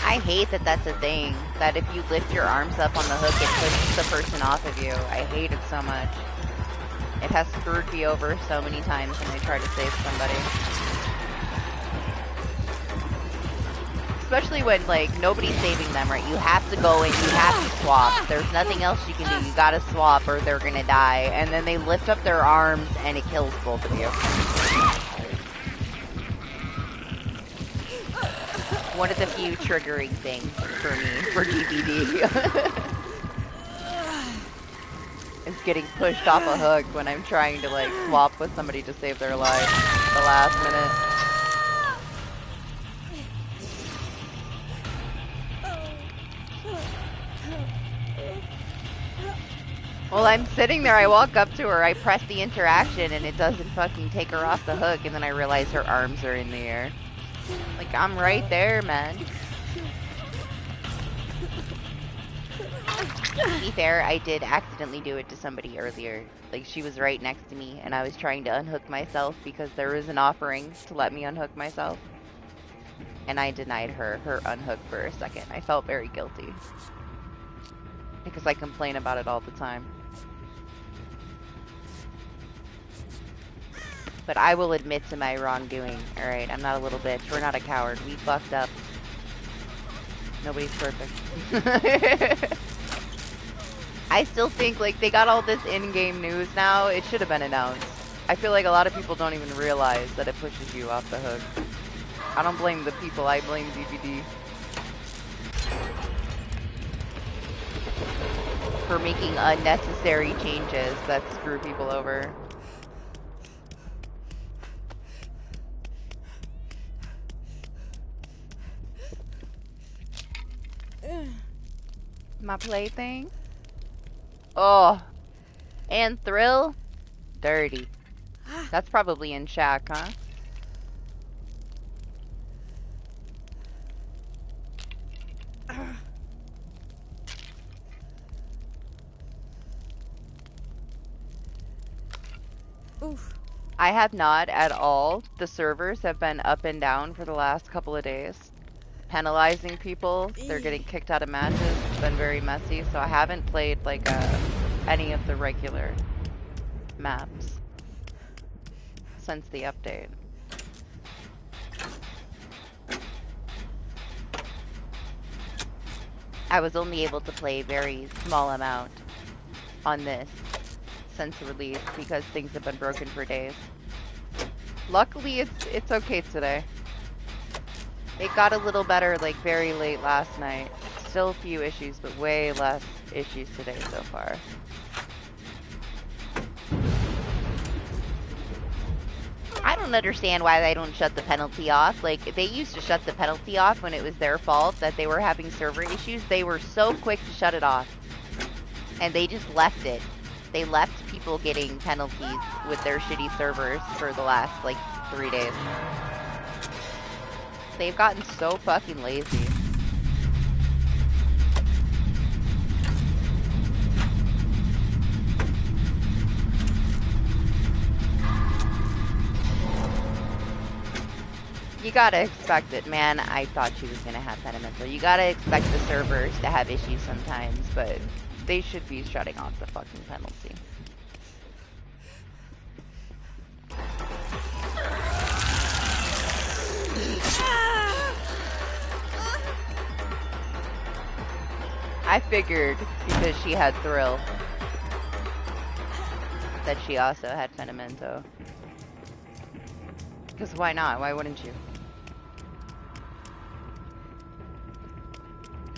I hate that that's a thing. That if you lift your arms up on the hook, it pushes the person off of you. I hate it so much. It has screwed me over so many times when I try to save somebody. Especially when, like, nobody's saving them, right? You have to go and you have to swap. There's nothing else you can do. You gotta swap or they're gonna die. And then they lift up their arms and it kills both of you. One of the few triggering things for me, for DBD. Is getting pushed off a hook when I'm trying to, like, swap with somebody to save their life at the last minute. Well, I'm sitting there, I walk up to her, I press the interaction, and it doesn't fucking take her off the hook, and then I realize her arms are in the air. Like, I'm right there, man. To be fair, I did accidentally do it to somebody earlier. Like, she was right next to me, and I was trying to unhook myself because there was an offering to let me unhook myself. And I denied her unhook for a second. I felt very guilty. Because I complain about it all the time. But I will admit to my wrongdoing, alright? I'm not a little bitch. We're not a coward. We fucked up. Nobody's perfect. I still think, like, they got all this in-game news now. It should have been announced. I feel like a lot of people don't even realize that it pushes you off the hook. I don't blame the people, I blame DBD. For making unnecessary changes that screw people over. My plaything? Oh. And Thrill? Dirty. That's probably in shack, huh? Oof. I have not at all. The servers have been up and down for the last couple of days, penalizing people. They're getting kicked out of matches. It's been very messy, so I haven't played like any of the regular maps since the update. I was only able to play a very small amount on this since release because things have been broken for days. Luckily, it's okay today. It got a little better like very late last night. Still a few issues, but way less issues today so far. I don't understand why they don't shut the penalty off. Like, they used to shut the penalty off when it was their fault that they were having server issues. They were so quick to shut it off. And they just left it. They left people getting penalties with their shitty servers for the last, like, 3 days. They've gotten so fucking lazy. You gotta expect it, man. I thought she was gonna have Penimental. You gotta expect the servers to have issues sometimes, but they should be shutting off the fucking penalty. I figured, because she had Thrill, that she also had Penimento. Because why not? Why wouldn't you?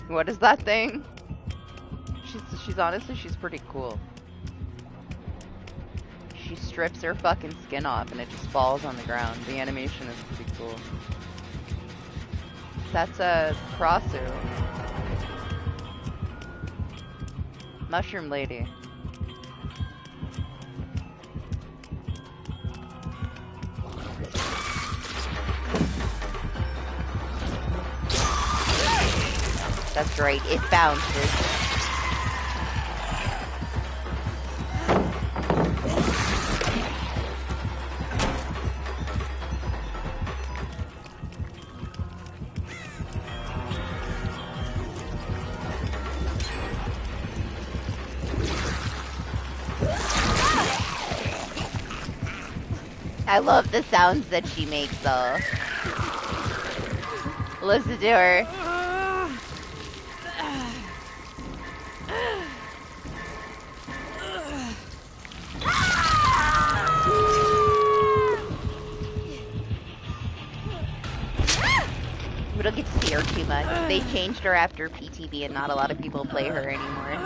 What is that thing? She's honestly, she's pretty cool. She strips her fucking skin off and it just falls on the ground. The animation is pretty cool. That's a Krasu. Mushroom Lady. That's right, it bounces. I love the sounds that she makes though. Listen to her. We don't get to see her too much. They changed her after PTB and not a lot of people play her anymore.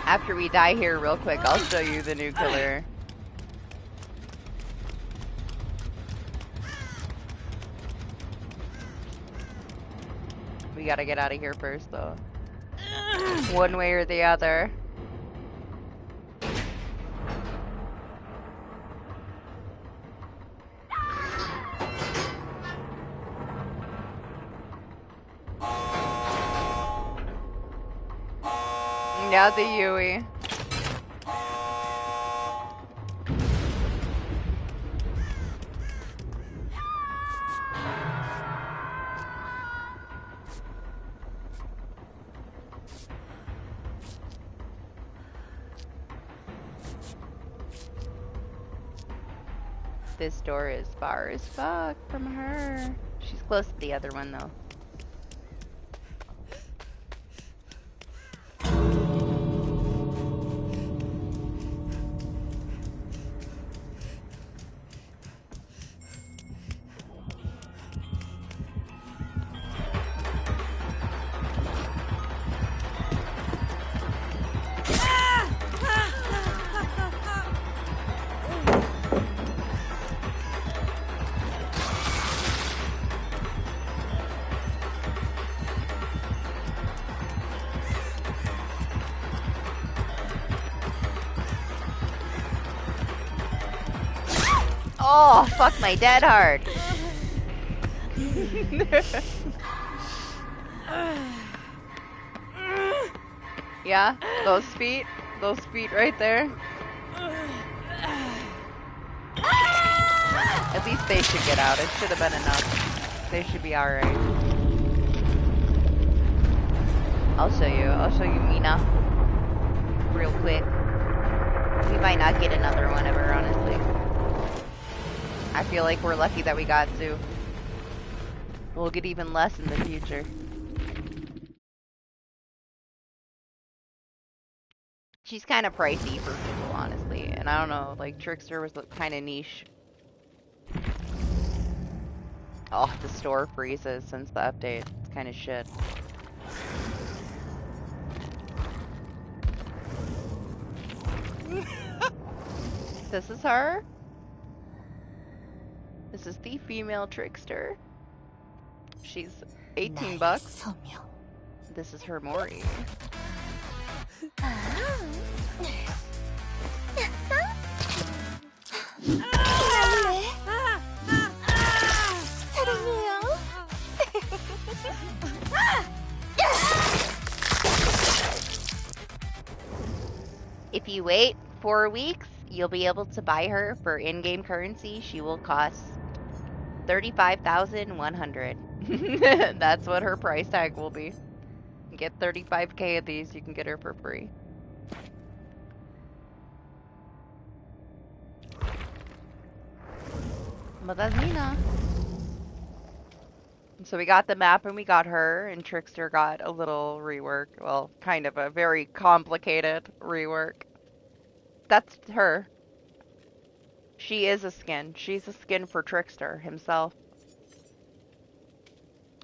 After we die here real quick, I'll show you the new killer. We gotta get out of here first, though. One way or the other. Now the Yui. This door is far as fuck from her. She's close to the other one though. Oh, fuck my dead hard. Yeah, those feet right there. At least they should get out. It should have been enough. They should be alright. I'll show you Mina. Real quick. We might not get another one ever, honestly. I feel like we're lucky that we got two. We'll get even less in the future. She's kind of pricey for people, honestly. And I don't know, like, Trickster was kind of niche. Oh, the store freezes since the update. It's kind of shit. This is her. This is the female Trickster. She's 18 bucks. This is her Mori. If you wait 4 weeks, you'll be able to buy her for in-game currency. She will cost 35,100. That's what her price tag will be. Get 35k of these, you can get her for free. But that's Mina. So we got the map and we got her, and Trickster got a little rework. Well, kind of a very complicated rework. That's her. She is a skin. She's a skin for Trickster himself.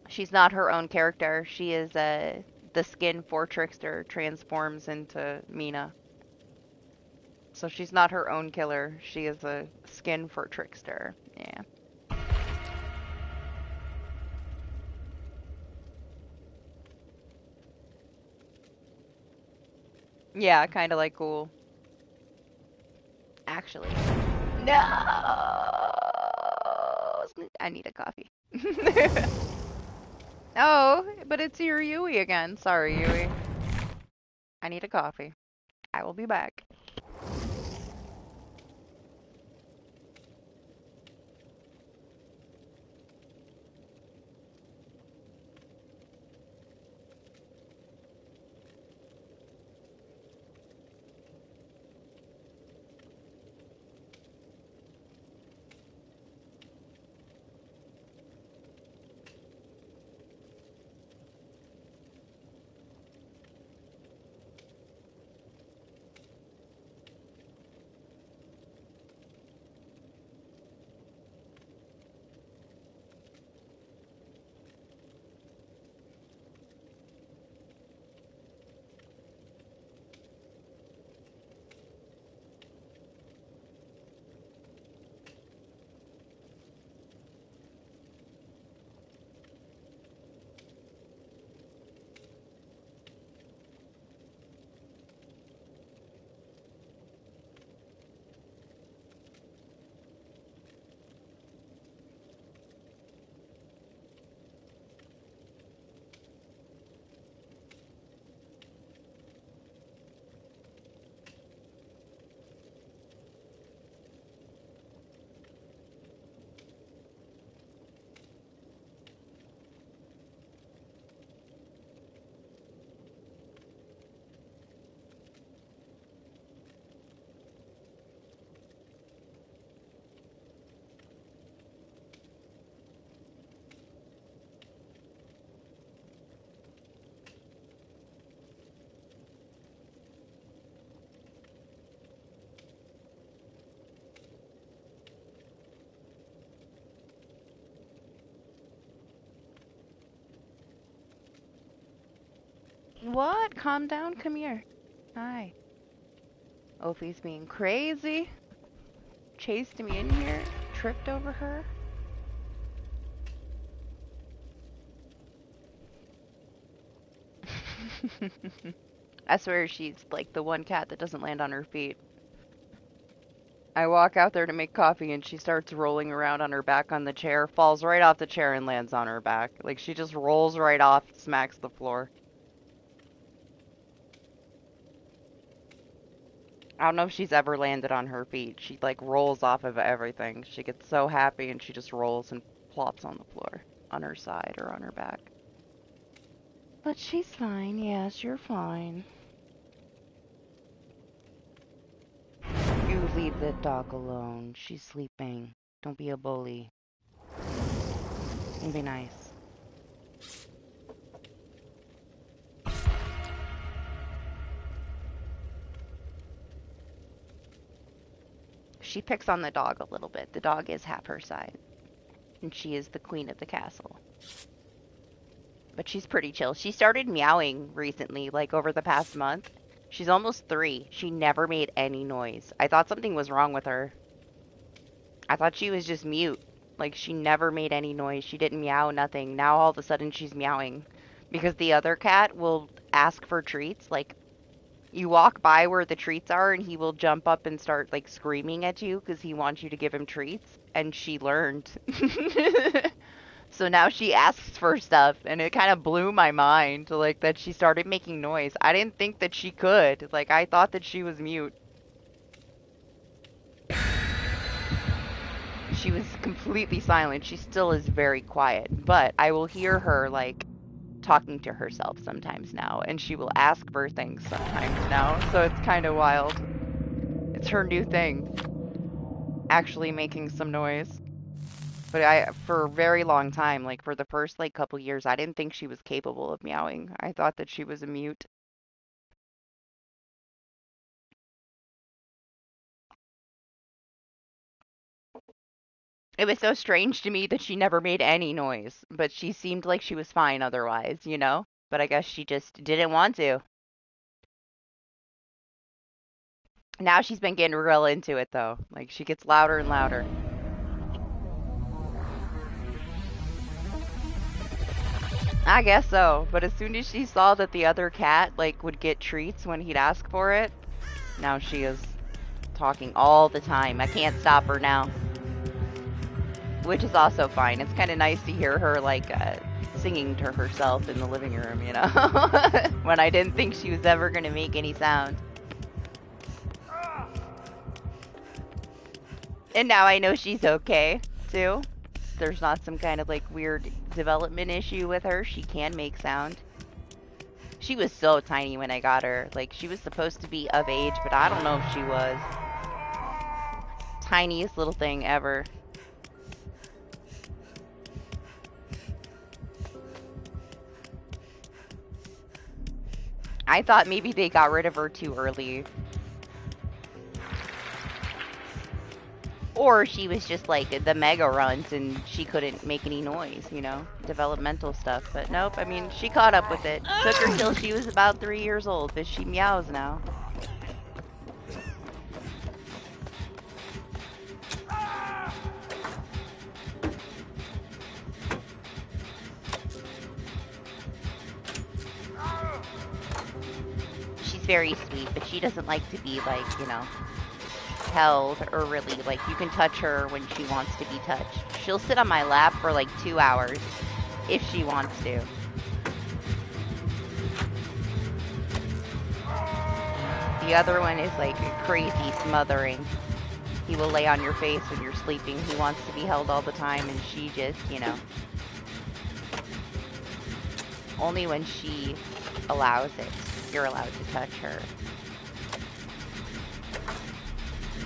She's not her own character. She is the skin for Trickster transforms into Mina. So she's not her own killer. She is a skin for Trickster. Yeah. Yeah, kind of like cool. Actually. No! I need a coffee. Oh, but it's your Yui again. Sorry, Yui. I need a coffee. I will be back. What? Calm down. Come here. Hi. Ophi's being crazy. Chased me in here. Tripped over her. I swear she's like the one cat that doesn't land on her feet. I walk out there to make coffee and she starts rolling around on her back on the chair, falls right off the chair and lands on her back. Like she just rolls right off, smacks the floor. I don't know if she's ever landed on her feet. She like rolls off of everything. She gets so happy and she just rolls and plops on the floor on her side or on her back. But she's fine. Yes, you're fine. You leave the dog alone. She's sleeping. Don't be a bully. And be nice. She picks on the dog a little bit. The dog is half her size. And she is the queen of the castle. But she's pretty chill. She started meowing recently, like over the past month. She's almost 3. She never made any noise. I thought something was wrong with her. I thought she was just mute. Like, she never made any noise. She didn't meow, nothing. Now all of a sudden she's meowing. Because the other cat will ask for treats. Like, you walk by where the treats are and he will jump up and start, like, screaming at you because he wants you to give him treats. And she learned. So now she asks for stuff, and it kind of blew my mind, like, that she started making noise. I didn't think that she could. Like, I thought that she was mute. She was completely silent. She still is very quiet, but I will hear her, like, talking to herself sometimes now, and she will ask for things sometimes now, so it's kind of wild. It's her new thing. Actually making some noise. But for a very long time, like for the first like couple years, I didn't think she was capable of meowing. I thought that she was a mute. It was so strange to me that she never made any noise, but she seemed like she was fine otherwise, you know? But I guess she just didn't want to. Now she's been getting real into it though. Like she gets louder and louder. I guess so, but as soon as she saw that the other cat like would get treats when he'd ask for it, now she is talking all the time. I can't stop her now. Which is also fine. It's kind of nice to hear her like singing to herself in the living room, you know? When I didn't think she was ever going to make any sound. And now I know she's okay, too. There's not some kind of like weird development issue with her. She can make sound. She was so tiny when I got her. Like, she was supposed to be of age, but I don't know if she was. Tiniest little thing ever. I thought maybe they got rid of her too early. Or she was just like the mega runs and she couldn't make any noise, you know, developmental stuff. But nope, I mean, she caught up with it. Took her till she was about 3 years old, but she meows now. She's very sweet, but she doesn't like to be like, you know, held or really like you can touch her when she wants to be touched. She'll sit on my lap for like 2 hours if she wants to. The other one is like crazy smothering. He will lay on your face when you're sleeping. He wants to be held all the time and she just, you know, only when she allows it, you're allowed to touch her.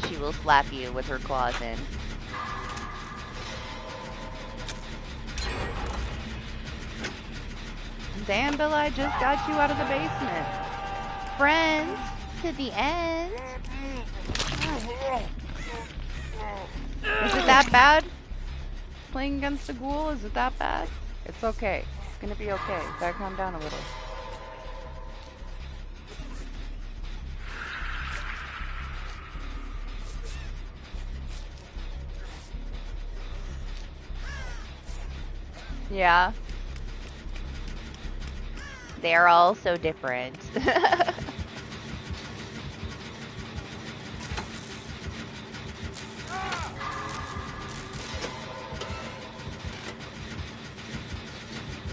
She will slap you with her claws in. Damn, Bill, I just got you out of the basement. Friends, to the end. Is it that bad? Playing against a ghoul, is it that bad? It's okay. It's gonna be okay. Gotta calm down a little. Yeah. They're all so different.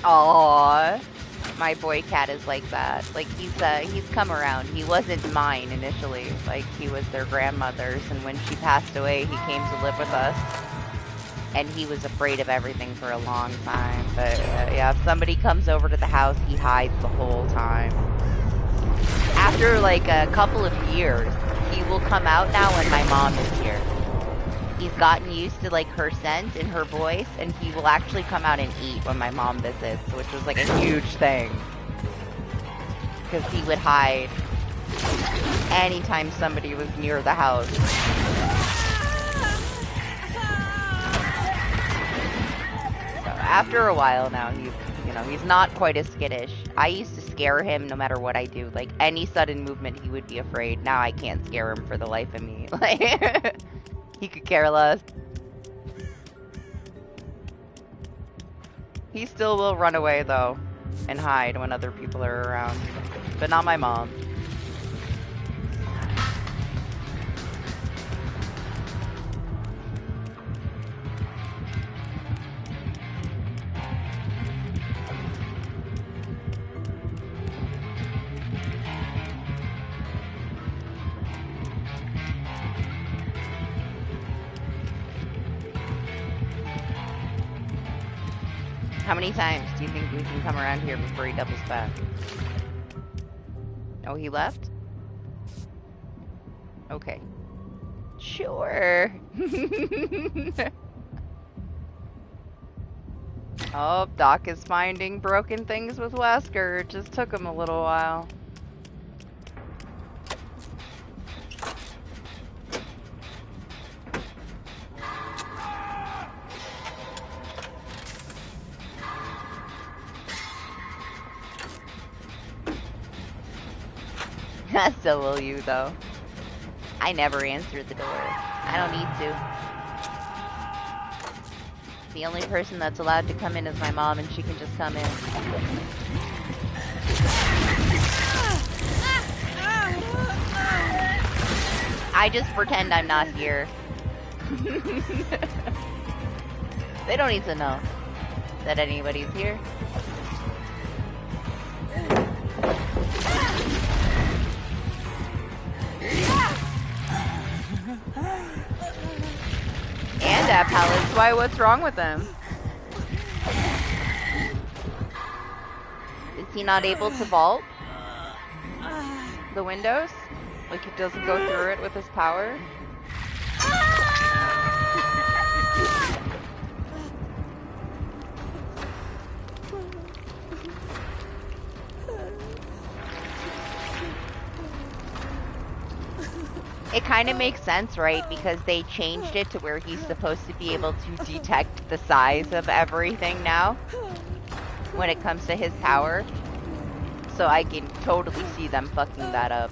Aww. My boy cat is like that. Like, he's come around. He wasn't mine initially. Like, he was their grandmother's, and when she passed away, he came to live with us. And he was afraid of everything for a long time. But, yeah, if somebody comes over to the house, he hides the whole time. After, like, a couple of years, he will come out now when my mom is here. He's gotten used to, like, her scent and her voice, and he will actually come out and eat when my mom visits, which was, like, a huge thing. Because he would hide anytime somebody was near the house. So after a while now, he's not quite as skittish. I used to scare him no matter what I do. Like, any sudden movement, he would be afraid. Now I can't scare him for the life of me. Like... He could care less. He still will run away, though, and hide when other people are around. But not my mom. How many times do you think we can come around here before he doubles back? Oh, he left? Okay. Sure. Oh, Doc is finding broken things with Wesker. It just took him a little while. So will you, though. I never answered the door. I don't need to. The only person that's allowed to come in is my mom, and she can just come in. I just pretend I'm not here. They don't need to know that anybody's here. And that pallets. Why? What's wrong with them? Is he not able to vault the windows? Like, he doesn't go through it with his power? It kind of makes sense, right? Because they changed it to where he's supposed to be able to detect the size of everything now when it comes to his power. So I can totally see them fucking that up.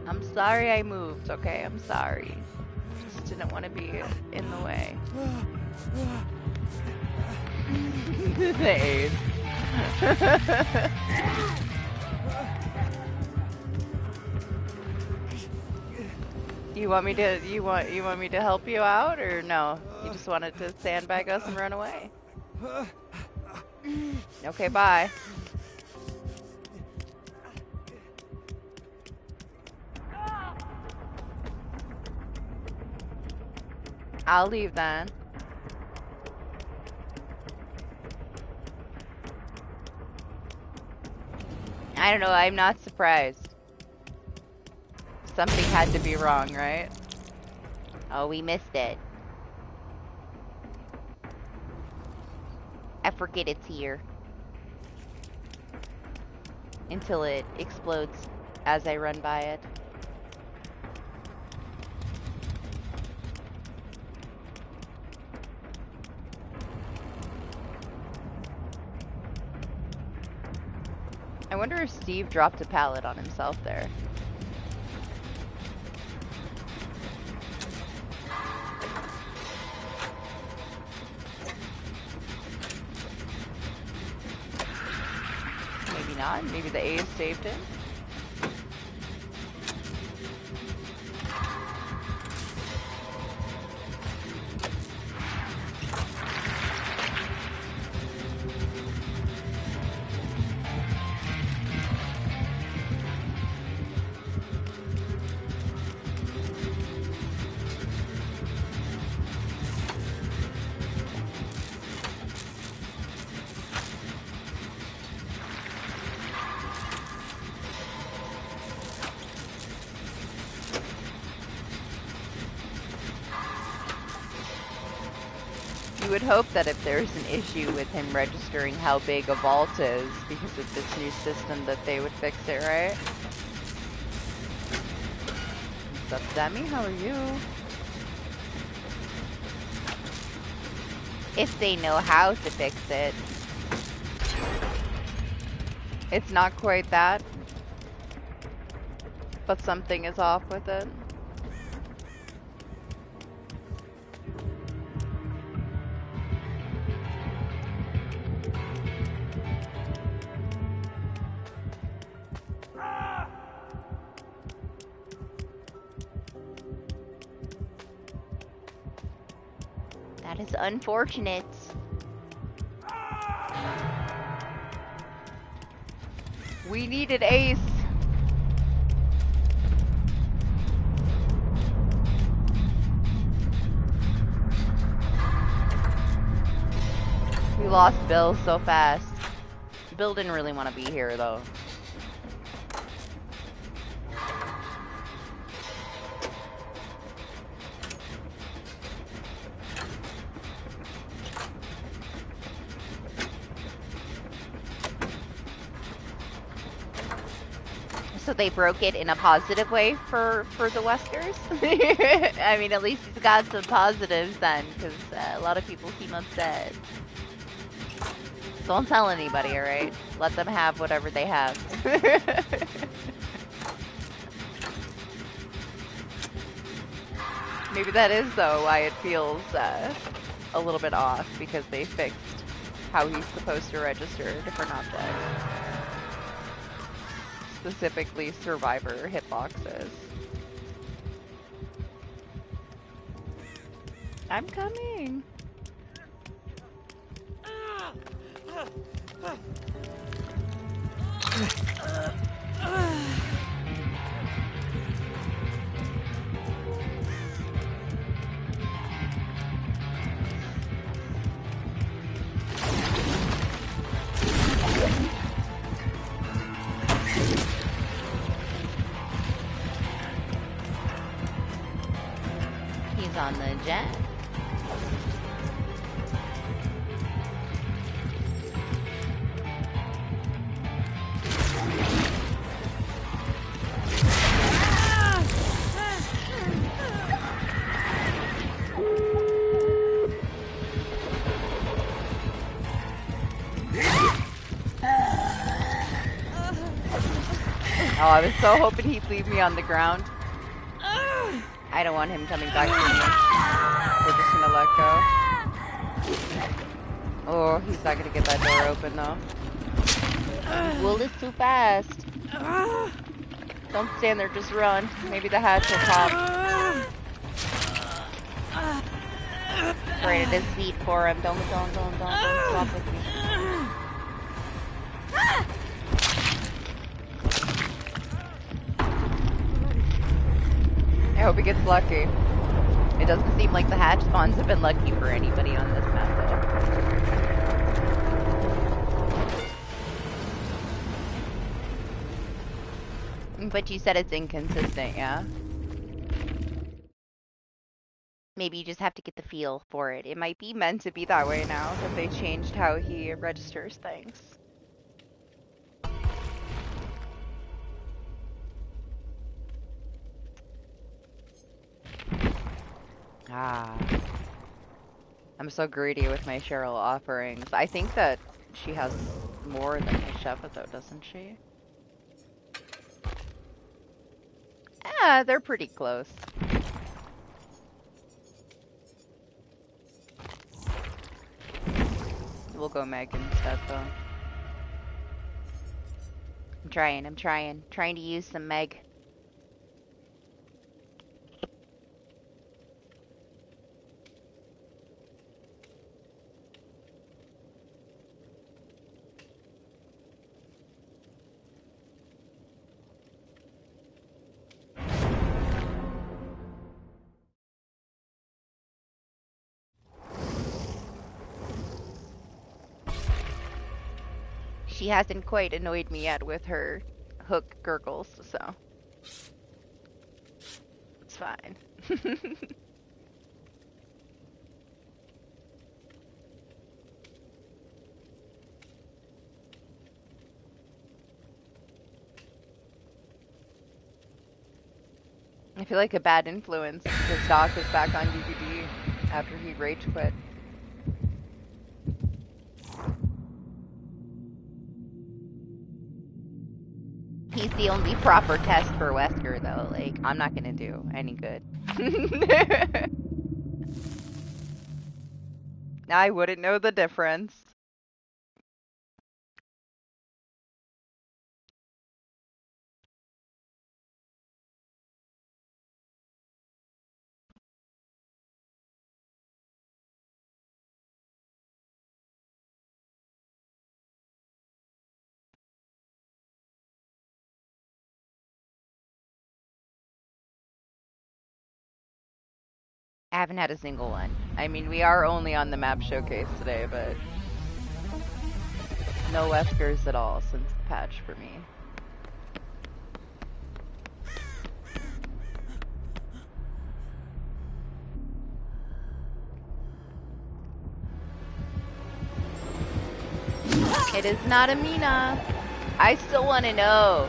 I'm sorry I moved, okay? I'm sorry. Just didn't want to be in the way. Aid. You want me to help you out, or no? You just wanted to sandbag us and run away? Okay, bye. I'll leave then. I don't know, I'm not surprised. Something had to be wrong, right? Oh, we missed it. I forget it's here. Until it explodes as I run by it. I wonder if Steve dropped a pallet on himself there. Maybe not. Maybe the A's saved him. You would hope that if there's an issue with him registering how big a vault is because of this new system that they would fix it, right? What's up, Demi? How are you? If they know how to fix it. It's not quite that, but something is off with it. That is unfortunate. We needed Ace. We lost Bill so fast. Bill didn't really want to be here though. So they broke it in a positive way for the Westers? I mean, at least he's got some positives then, because a lot of people seem upset. Don't tell anybody, alright? Let them have whatever they have. Maybe that is, though, why it feels a little bit off, because they fixed how he's supposed to register different objects. Specifically survivor hitboxes. I'm coming. He's on the jet. Oh, I was so hoping he'd leave me on the ground. I don't want him coming back to me. We're just gonna let go. Oh, he's not gonna get that door open though. Wool is too fast. Don't stand there, just run. Maybe the hatch will pop. Great, it is speed for him. Don't swap with me. I hope he gets lucky. It doesn't seem like the hatch spawns have been lucky for anybody on this map though. But you said it's inconsistent, yeah? Maybe you just have to get the feel for it. It might be meant to be that way now that they changed how he registers things. Ah. I'm so greedy with my Cheryl offerings. I think that she has more than my Sheva though, doesn't she? Yeah, they're pretty close. We'll go Meg instead though. I'm trying to use some Meg. She hasn't quite annoyed me yet with her hook gurgles, so it's fine. I feel like a bad influence because Doc is back on DBD after he rage quit. He's the only proper test for Wesker, though. Like, I'm not gonna do any good. I wouldn't know the difference. I haven't had a single one. I mean, we are only on the map showcase today, but no Weskers at all since the patch for me. It is not a Mina. I still want to know.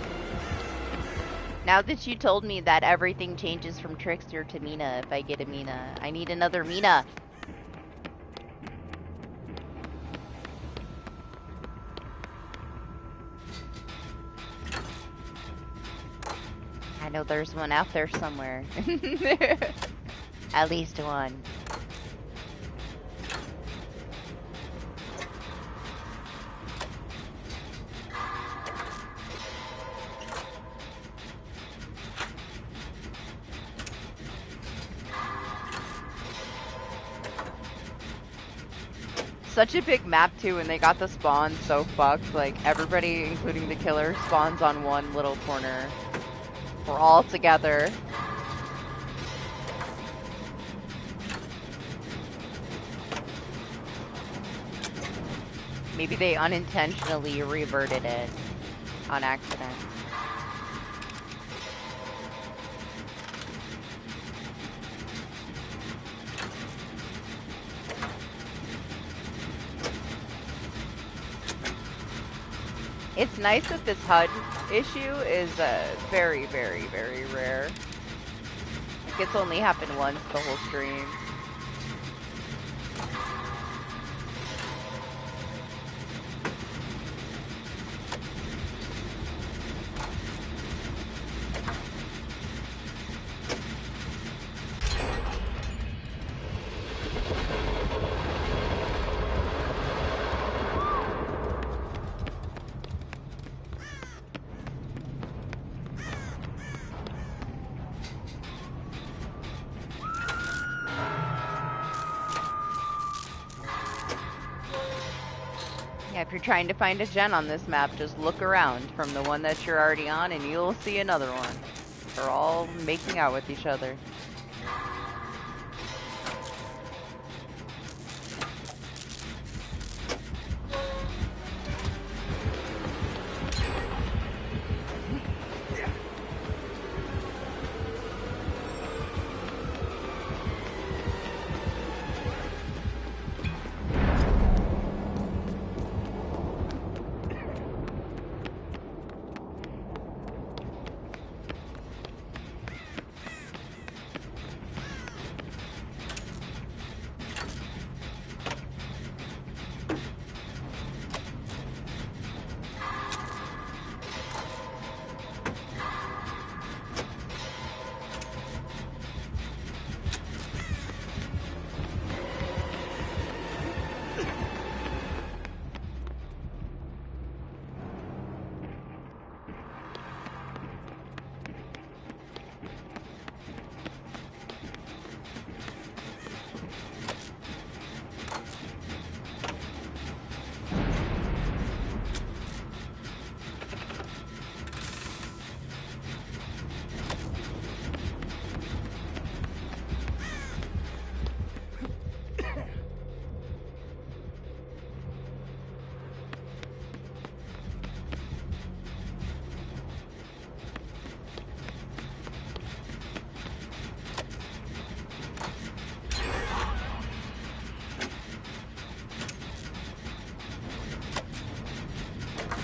Now that you told me that everything changes from Trickster to Mina if I get a Mina, I need another Mina. I know there's one out there somewhere. At least one. Such a big map too, and they got the spawns so fucked. Like, everybody, including the killer, spawns on one little corner. We're all together. Maybe they unintentionally reverted it on accident. It's nice that this HUD issue is very, very, very rare. Like, it's only happened once the whole stream. If you're trying to find a gen on this map, just look around from the one that you're already on and you'll see another one. They're all making out with each other.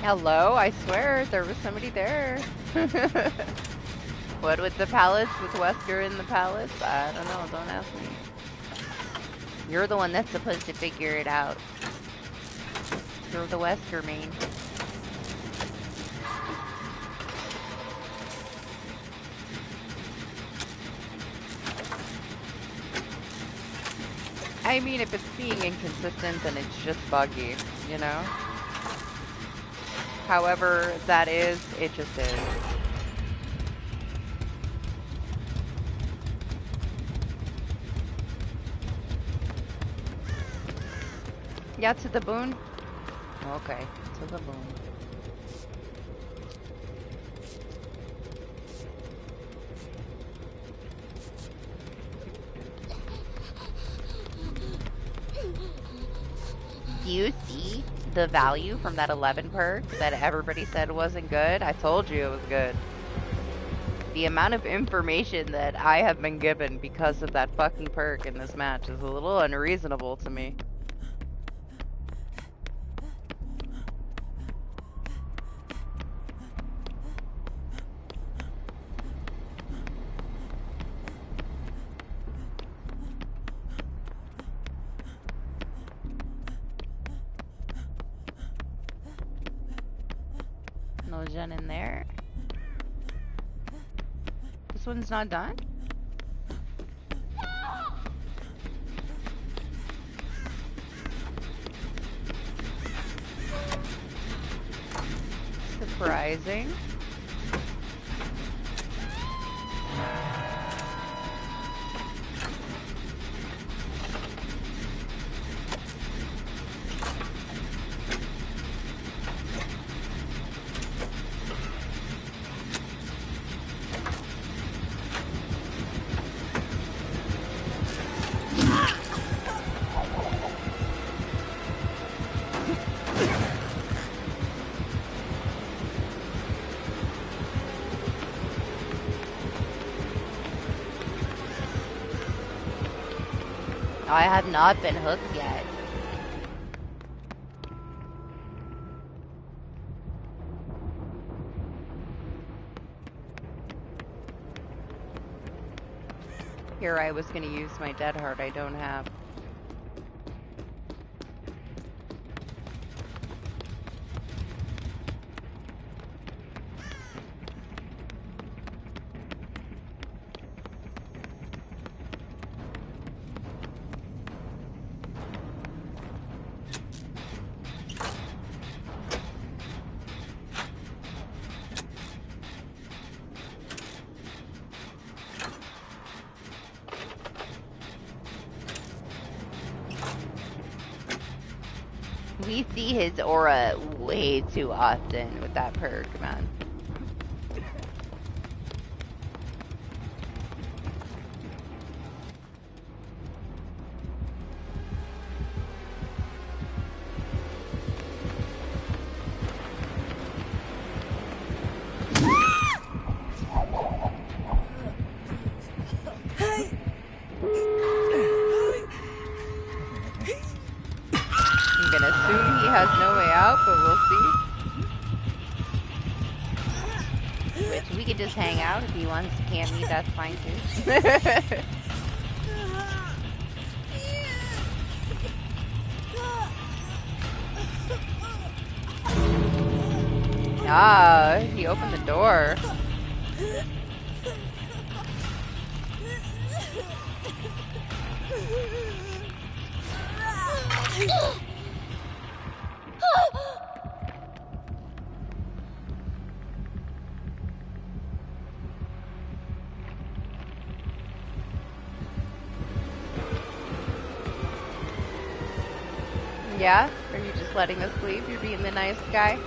Hello, I swear there was somebody there. What with the palace, with Wesker in the palace? I don't know, don't ask me. You're the one that's supposed to figure it out. You're the Wesker main. I mean, if it's being inconsistent, then it's just buggy, you know? However that is, it just is. Yeah, to the boon? Okay, to the boon. Do you see the value from that 11 perk that everybody said wasn't good? I told you it was good. The amount of information that I have been given because of that fucking perk in this match is a little unreasonable to me. No gen in there. This one's not done? Surprising. I have not been hooked yet. Here I was gonna use my dead heart I don't have. We see his aura way too often with that perk, man. I'm gonna assume he has no way out, but we'll see. Which, we could just hang out if he wants to camp me, that's fine too. Ah, he opened the door. Yeah? Are you just letting us leave? You're being the nice guy?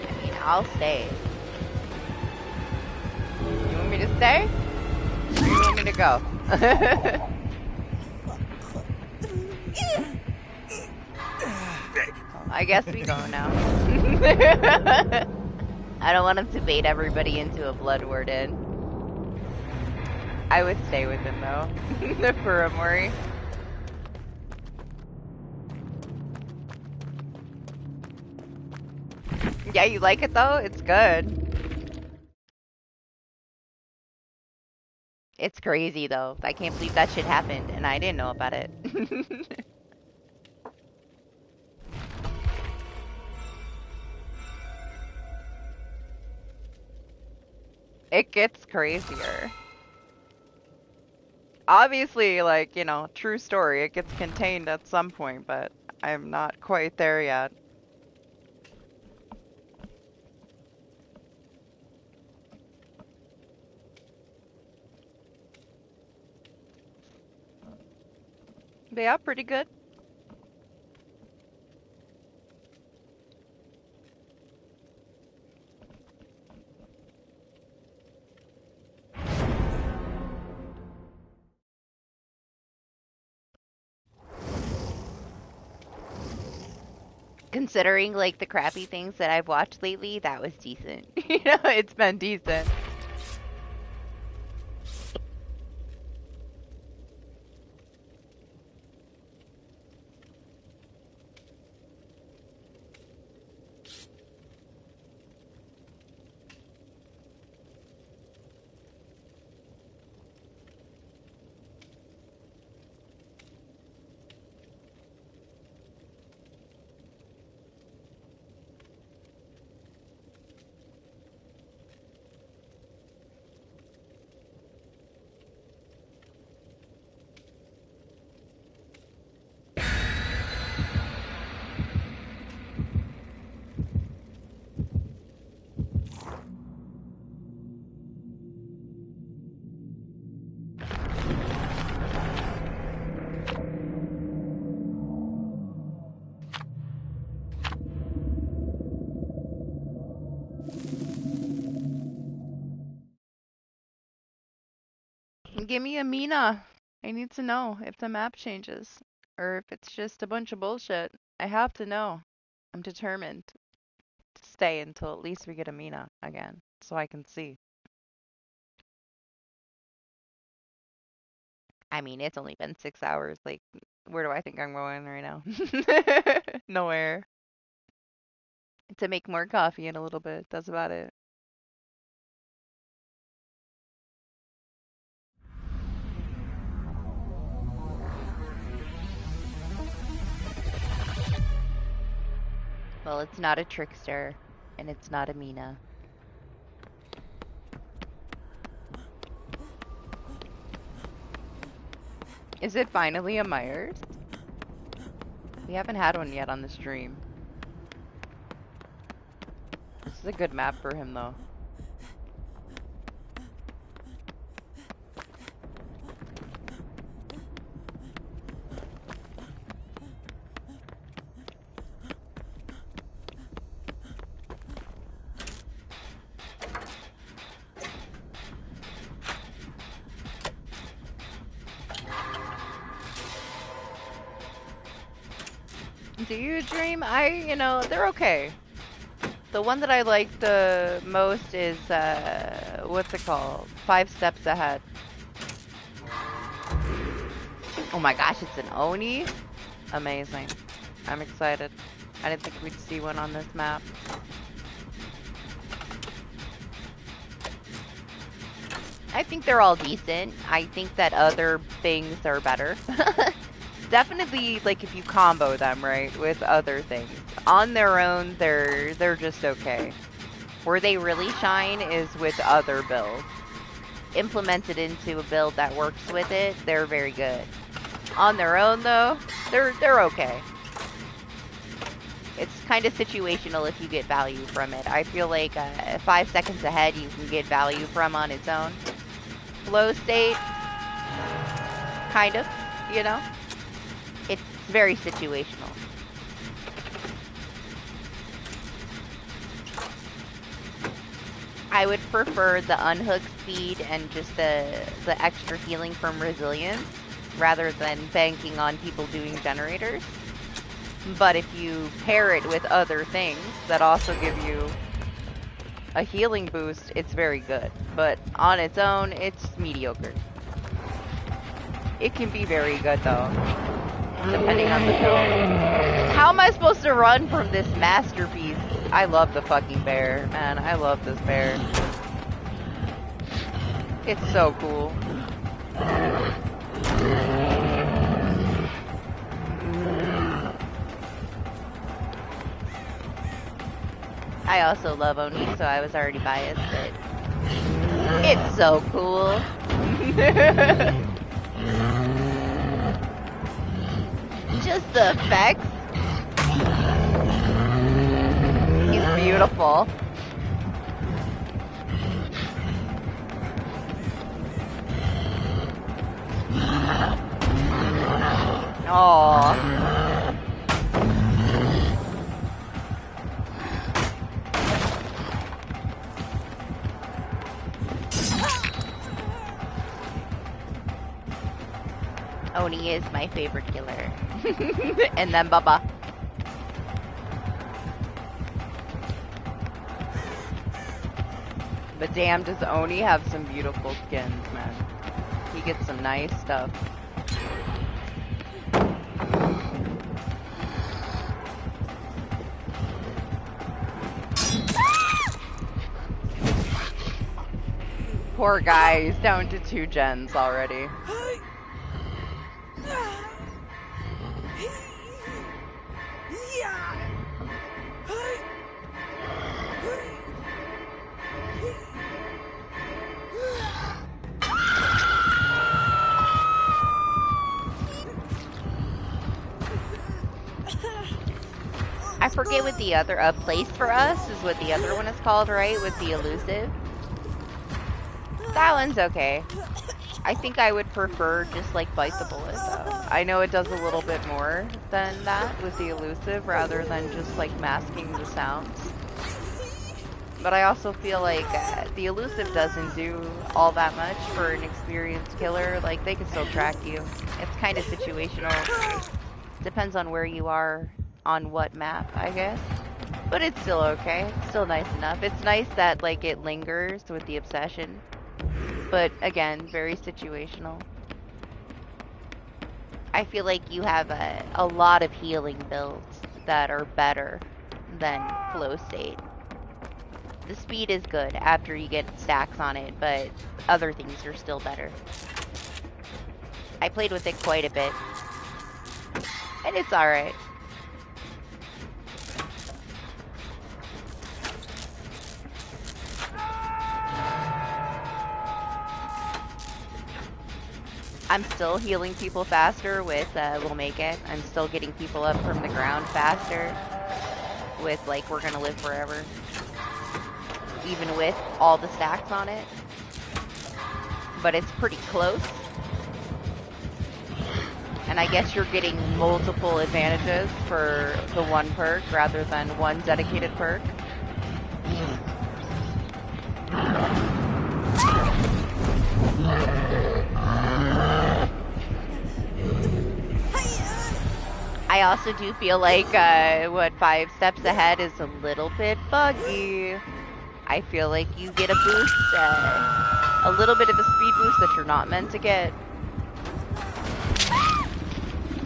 I mean, I'll stay. You want me to stay? Or you want me to go? I guess we go now. I don't want him to bait everybody into a blood warden. I would stay with him though. For a Mori. Yeah, you like it though? It's good. It's crazy though. I can't believe that shit happened and I didn't know about it. It gets crazier. Obviously, like, you know, true story, it gets contained at some point, but I'm not quite there yet. But yeah, pretty good. Considering, like, the crappy things that I've watched lately, that was decent. You know, it's been decent. Give me a Mina. I need to know if the map changes or if it's just a bunch of bullshit. I have to know. I'm determined to stay until at least we get a Mina again so I can see. I mean, it's only been 6 hours. Like, where do I think I'm going right now? Nowhere. To make more coffee in a little bit. That's about it. Well, it's not a trickster, and it's not a Mina. Is it finally a Myers? We haven't had one yet on the stream. This is a good map for him, though. Do you dream? You know, they're okay. The one that I like the most is, what's it called? 5 Steps Ahead. Oh my gosh, it's an Oni? Amazing. I'm excited. I didn't think we'd see one on this map. I think they're all decent. I think that other things are better. Definitely, like, if you combo them, right, with other things. On their own, they're just okay. Where they really shine is with other builds. Implemented into a build that works with it, they're very good. On their own, though, they're okay. It's kind of situational if you get value from it. I feel like 5 seconds ahead you can get value from on its own. Flow state, kind of, you know? It's very situational. I would prefer the unhook speed and just the extra healing from resilience rather than banking on people doing generators. But if you pair it with other things that also give you a healing boost, it's very good. But on its own, it's mediocre. It can be very good though, depending on the build. How am I supposed to run from this masterpiece? I love the fucking bear, man. I love this bear. It's so cool. I also love Oni, so I was already biased, but it's so cool. Just the effects. He's beautiful. Aww. Oni is my favorite killer. And then Bubba. But damn, does Oni have some beautiful skins, man. He gets some nice stuff. Poor guy, he's down to 2 gens already. I forget what the other, place for us is what the other one is called, right? With the elusive. That one's okay. I think I would prefer just like bite the bullet though. I know it does a little bit more than that with the elusive rather than just like masking the sounds. But I also feel like the elusive doesn't do all that much for an experienced killer. Like they can still track you. It's kind of situational. Depends on where you are on what map, I guess. But it's still okay. It's still nice enough. It's nice that like it lingers with the obsession. But again, very situational. I feel like you have a lot of healing builds that are better than flow state. The speed is good after you get stacks on it, but other things are still better. I played with it quite a bit. And it's alright. I'm still healing people faster with We'll Make It. I'm still getting people up from the ground faster with like We're Gonna Live Forever. Even with all the stacks on it. But it's pretty close. And I guess you're getting multiple advantages for the one perk rather than one dedicated perk. I also do feel like what 5 steps ahead is a little bit buggy. I feel like you get a boost, a little bit of a speed boost that you're not meant to get.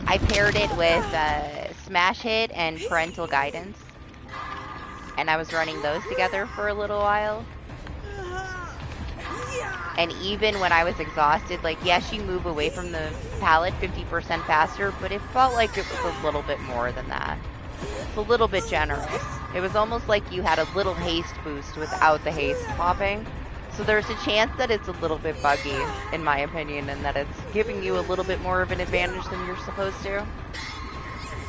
I paired it with Smash Hit and Parental Guidance. And I was running those together for a little while. And even when I was exhausted, like, yes, you move away from the pallet 50% faster, but it felt like it was a little bit more than that. It's a little bit generous. It was almost like you had a little haste boost without the haste popping. So there's a chance that it's a little bit buggy, in my opinion, and that it's giving you a little bit more of an advantage than you're supposed to.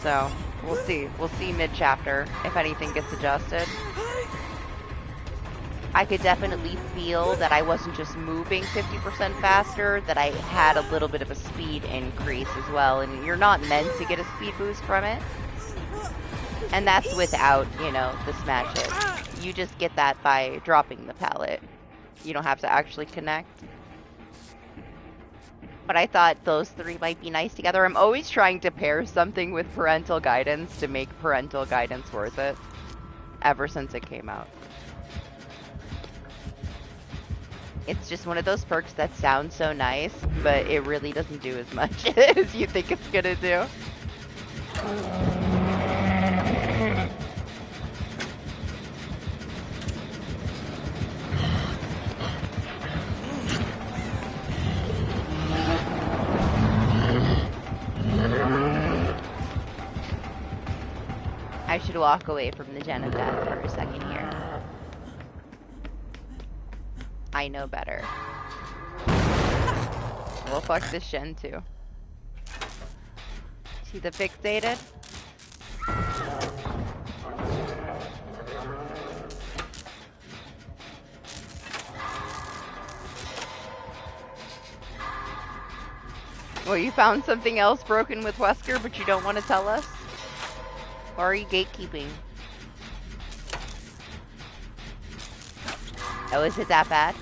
So, we'll see. We'll see mid-chapter if anything gets adjusted. I could definitely feel that I wasn't just moving 50% faster, that I had a little bit of a speed increase as well, and you're not meant to get a speed boost from it. And that's without, you know, the smash hit. You just get that by dropping the pallet. You don't have to actually connect. But I thought those 3 might be nice together. I'm always trying to pair something with parental guidance to make parental guidance worth it. Ever since it came out. It's just one of those perks that sounds so nice, but it really doesn't do as much as you think it's gonna do. should walk away from the Gen of Death for a second here. I know better. Well, fuck this Shen too. See the fixated? Well, you found something else broken with Wesker, but you don't want to tell us? Or are you gatekeeping? Oh, is it that bad?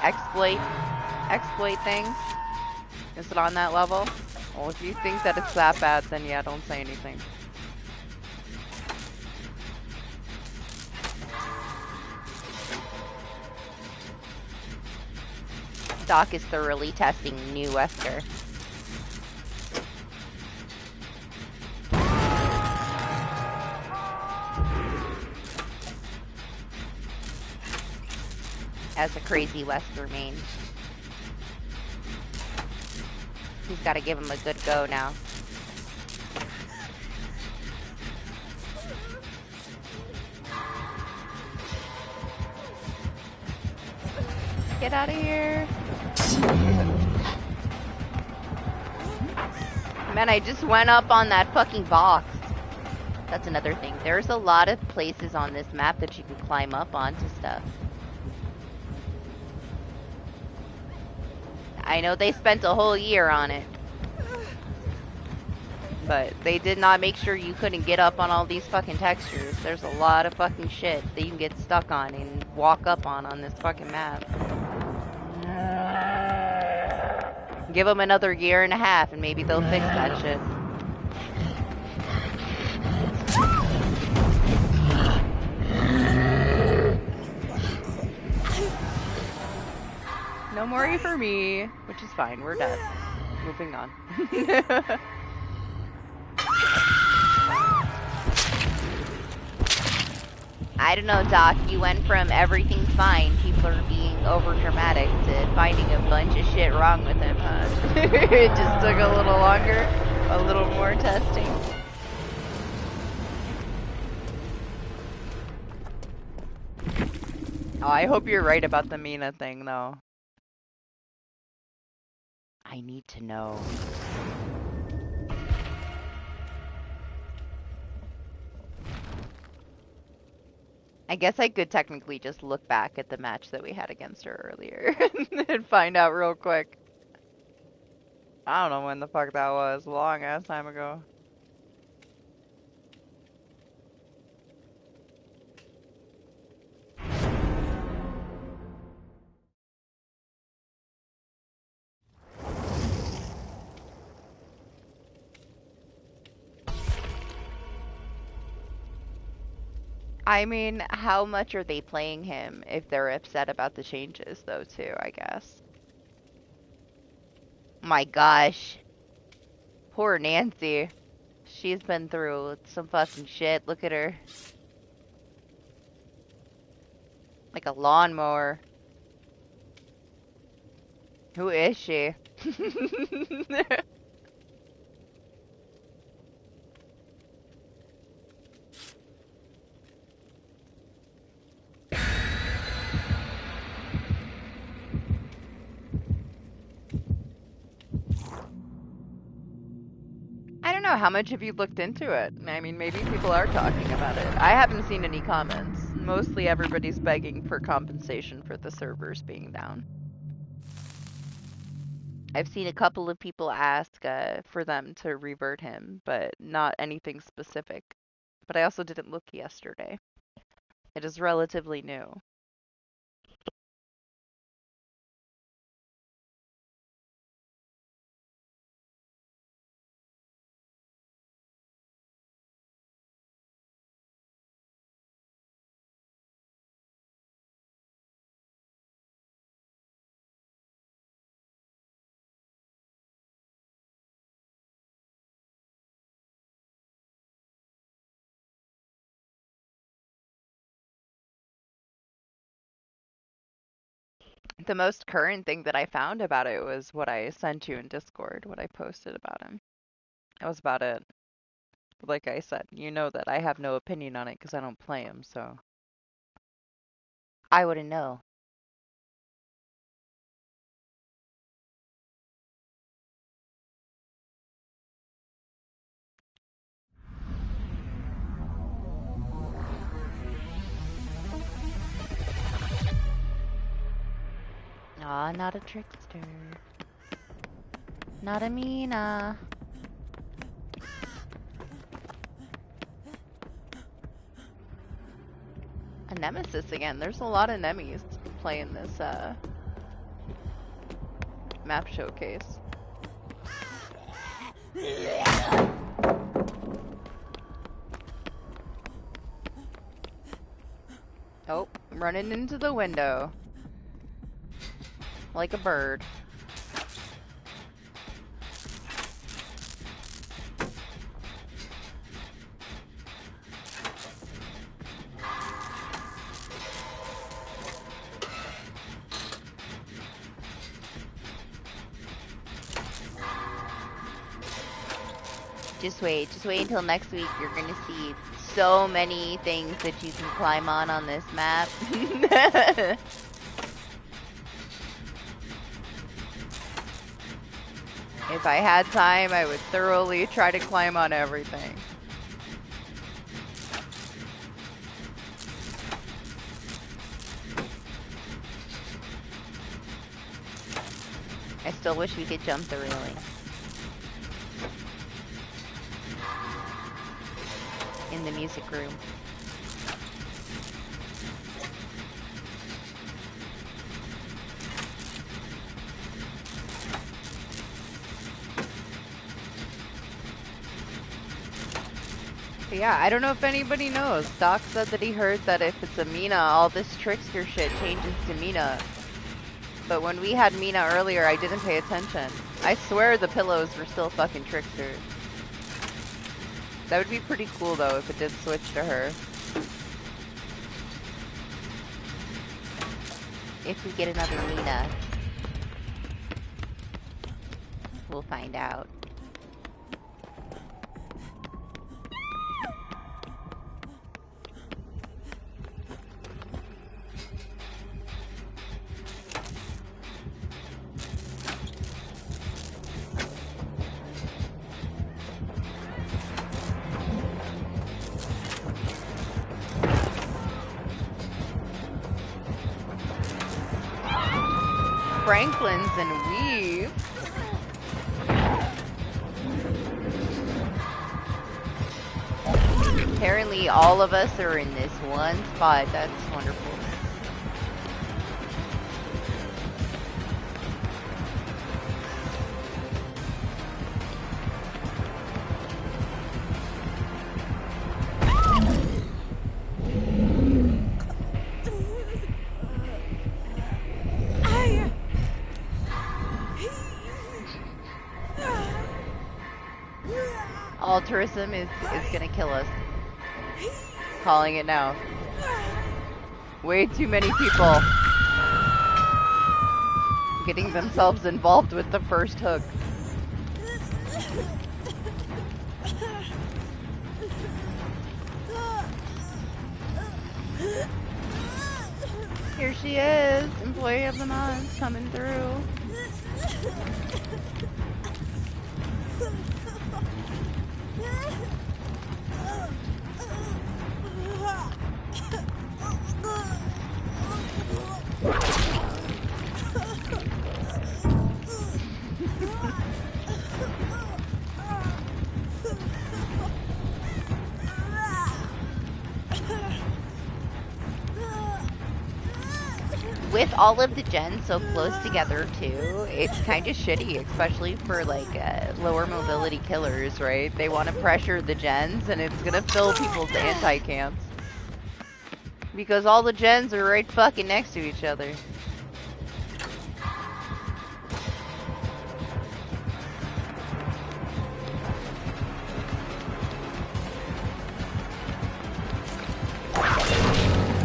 Exploit things? Is it on that level? Well, if you think that it's that bad, then yeah, don't say anything. Doc is thoroughly testing new Wesker. As a crazy Wesker main. He's gotta give him a good go now. Get out of here. Man, I just went up on that fucking box. That's another thing. There's a lot of places on this map that you can climb up onto stuff. I know they spent a whole year on it. But they did not make sure you couldn't get up on all these fucking textures. There's a lot of fucking shit that you can get stuck on and walk up on this fucking map. Give them another year and a half and maybe they'll fix that shit. No more for me, which is fine. We're dead. Moving on. I don't know, Doc. You went from everything's fine, people are being over dramatic, to finding a bunch of shit wrong with him, huh? It just took a little longer, a little more testing. Oh, I hope you're right about the Mina thing, though. I need to know. I guess I could technically just look back at the match that we had against her earlier and find out real quick. I don't know when the fuck that was. A long ass time ago. I mean, how much are they playing him if they're upset about the changes, though, too, I guess. My gosh. Poor Nancy. She's been through some fucking shit. Look at her. Like a lawnmower. Who is she? I don't know, how much have you looked into it? I mean, maybe people are talking about it. I haven't seen any comments. Mostly everybody's begging for compensation for the servers being down. I've seen a couple of people ask for them to revert him, but not anything specific. But I also didn't look yesterday. It is relatively new. The most current thing that I found about it was what I sent you in Discord, what I posted about him. That was about it. But like I said, you know that I have no opinion on it because I don't play them, so I wouldn't know. Aw, not a trickster. Not a Mina. A nemesis again. There's a lot of nemies playing this map showcase. Oh, running into the window. Like a bird. Just wait until next week. You're gonna see so many things that you can climb on this map. If I had time, I would thoroughly try to climb on everything. I still wish we could jump the railing. In the music room. But yeah, I don't know if anybody knows. Doc said that he heard that if it's a Mina, all this trickster shit changes to Mina. But when we had Mina earlier, I didn't pay attention. I swear the pillows were still fucking tricksters. That would be pretty cool though if it did switch to her. If we get another Mina, we'll find out. Franklin's and Weave. Apparently all of us are in this one spot. That's wonderful. Altruism is gonna kill us. Calling it now. Way too many people getting themselves involved with the first hook. Here she is, employee of the month, coming through. With all of the gens so close together too, it's kind of shitty, especially for like lower mobility killers, right? They want to pressure the gens and it's gonna fill people's anti-camps. Because all the gens are right fucking next to each other.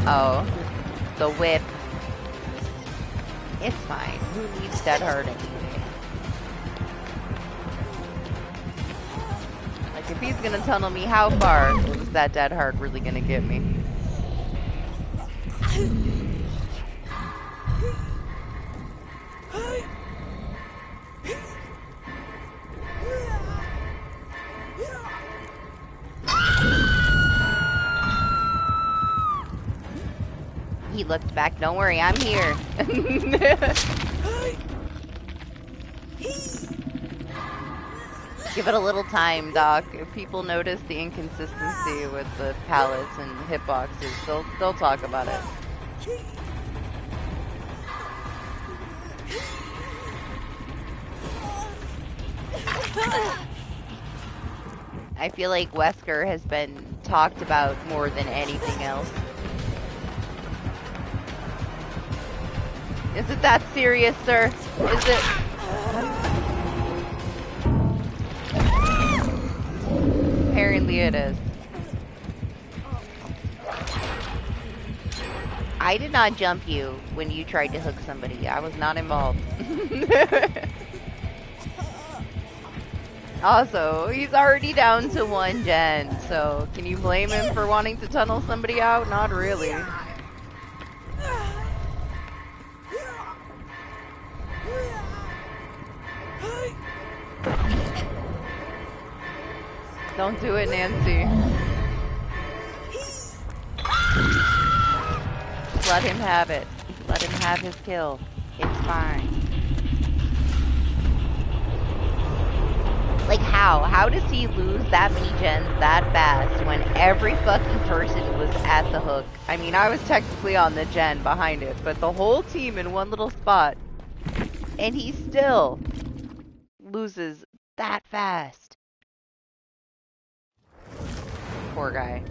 Oh, the whip. It's fine. Who needs that hard anyway? Like, If he's gonna tunnel me, how far is that dead heart really gonna get me? He looked back. Don't worry, I'm here. Give it a little time, Doc. If people notice the inconsistency with the pallets and hitboxes, they'll talk about it. I feel like Wesker has been talked about more than anything else. Is it that serious, sir? Is it? Apparently it is. I did not jump you when you tried to hook somebody. I was not involved. Also, he's already down to 1 gen, so can you blame him for wanting to tunnel somebody out? Not really. Don't do it, Nancy. Just let him have it. Let him have his kill. It's fine. Like, how? How does he lose that many gens that fast when every fucking person was at the hook? I mean, I was technically on the gen behind it, but the whole team in one little spot. And he still loses that fast. Poor guy.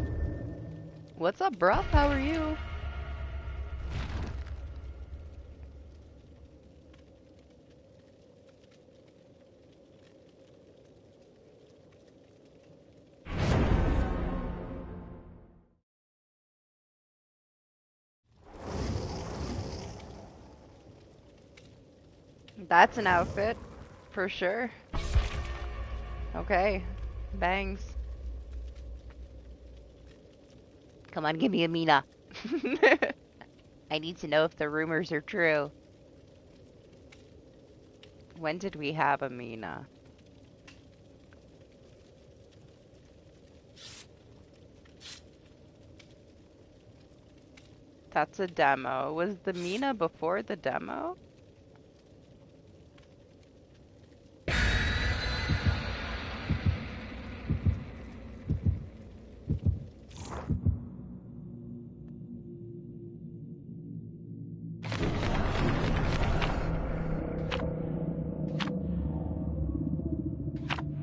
What's up, bruh? How are you? That's an outfit, for sure. Okay, bangs. Come on, give me a Mina. I need to know if the rumors are true. When did we have a Mina? That's a demo. Was the Mina before the demo?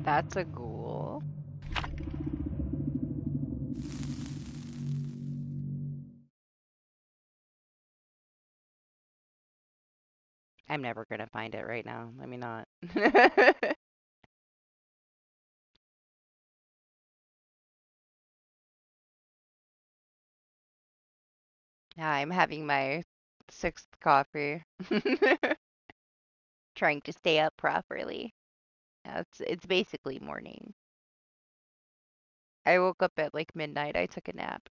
That's a ghoul. I'm never gonna find it right now. Let me not. Yeah, I'm having my 6th coffee. Trying to stay up properly. Yeah, it's basically morning. I woke up at like midnight. I took a nap.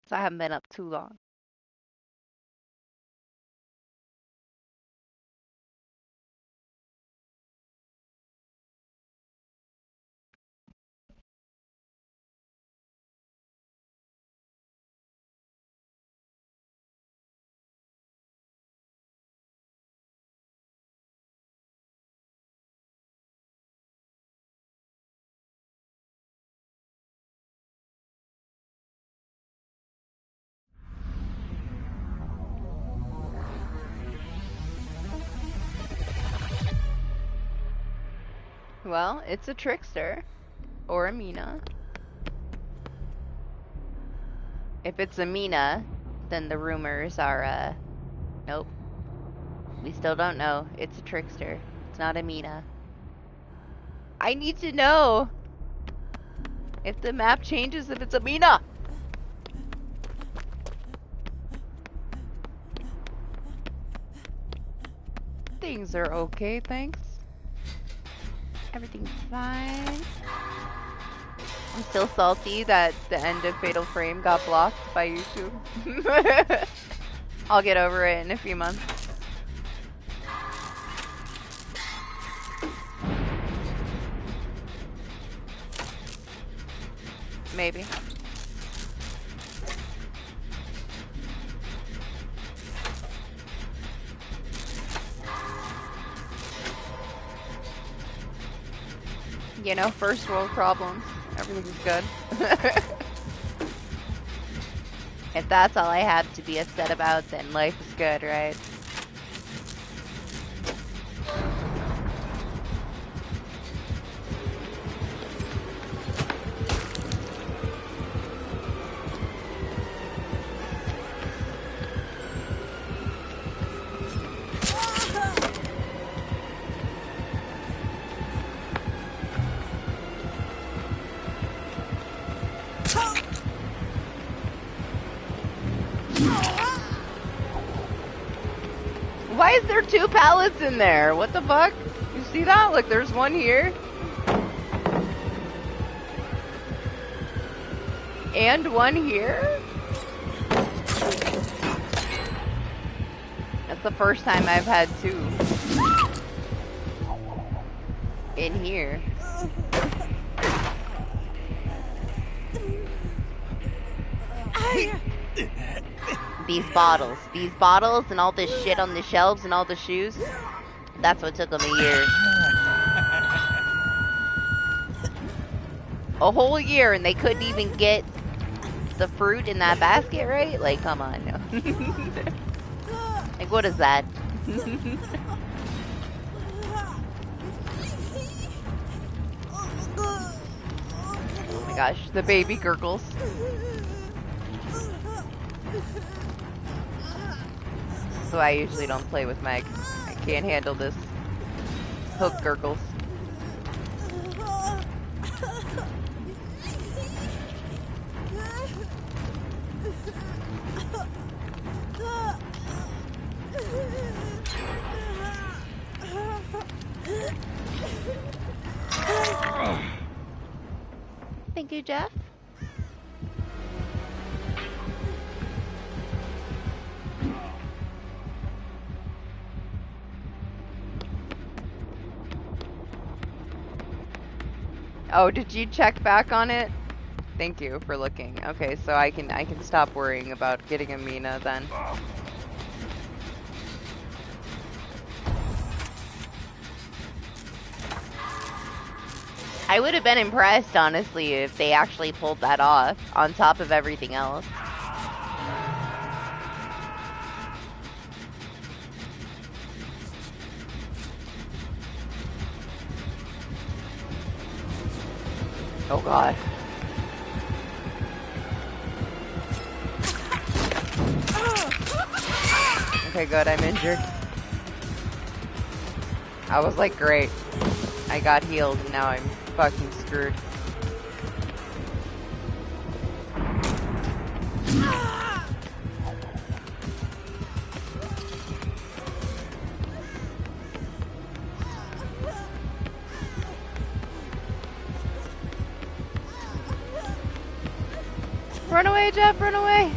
So I haven't been up too long. Well, it's a trickster. Or a Mina. If it's a Mina, then the rumors are, nope. We still don't know. It's a trickster. It's not a Mina. I need to know if the map changes if it's a Mina. Things are okay, thanks. Everything's fine. I'm still salty that the end of Fatal Frame got blocked by YouTube. I'll get over it in a few months. Maybe. You know, first world problems. Everything's good. If that's all I have to be upset about, then life is good, right? Why is there 2 pallets in there? What the fuck? You see that? Look, there's one here. And one here? That's the first time I've had 2 in here. These bottles and all this shit on the shelves and all the shoes, that's what took them a year. A whole year, and they couldn't even get the fruit in that basket right? Like, come on, no. Like, what is that? Oh my gosh, the baby gurgles. So I usually don't play with Meg. I can't handle this. Hook gurgles. Thank you, Jeff. Oh, did you check back on it? Thank you for looking. Okay, so I can stop worrying about getting a Mina then. I would have been impressed, honestly, if they actually pulled that off on top of everything else. Oh god. Okay, good, I'm injured. I was like, great. I got healed, and now I'm fucking screwed. Run away, Jeff, run away!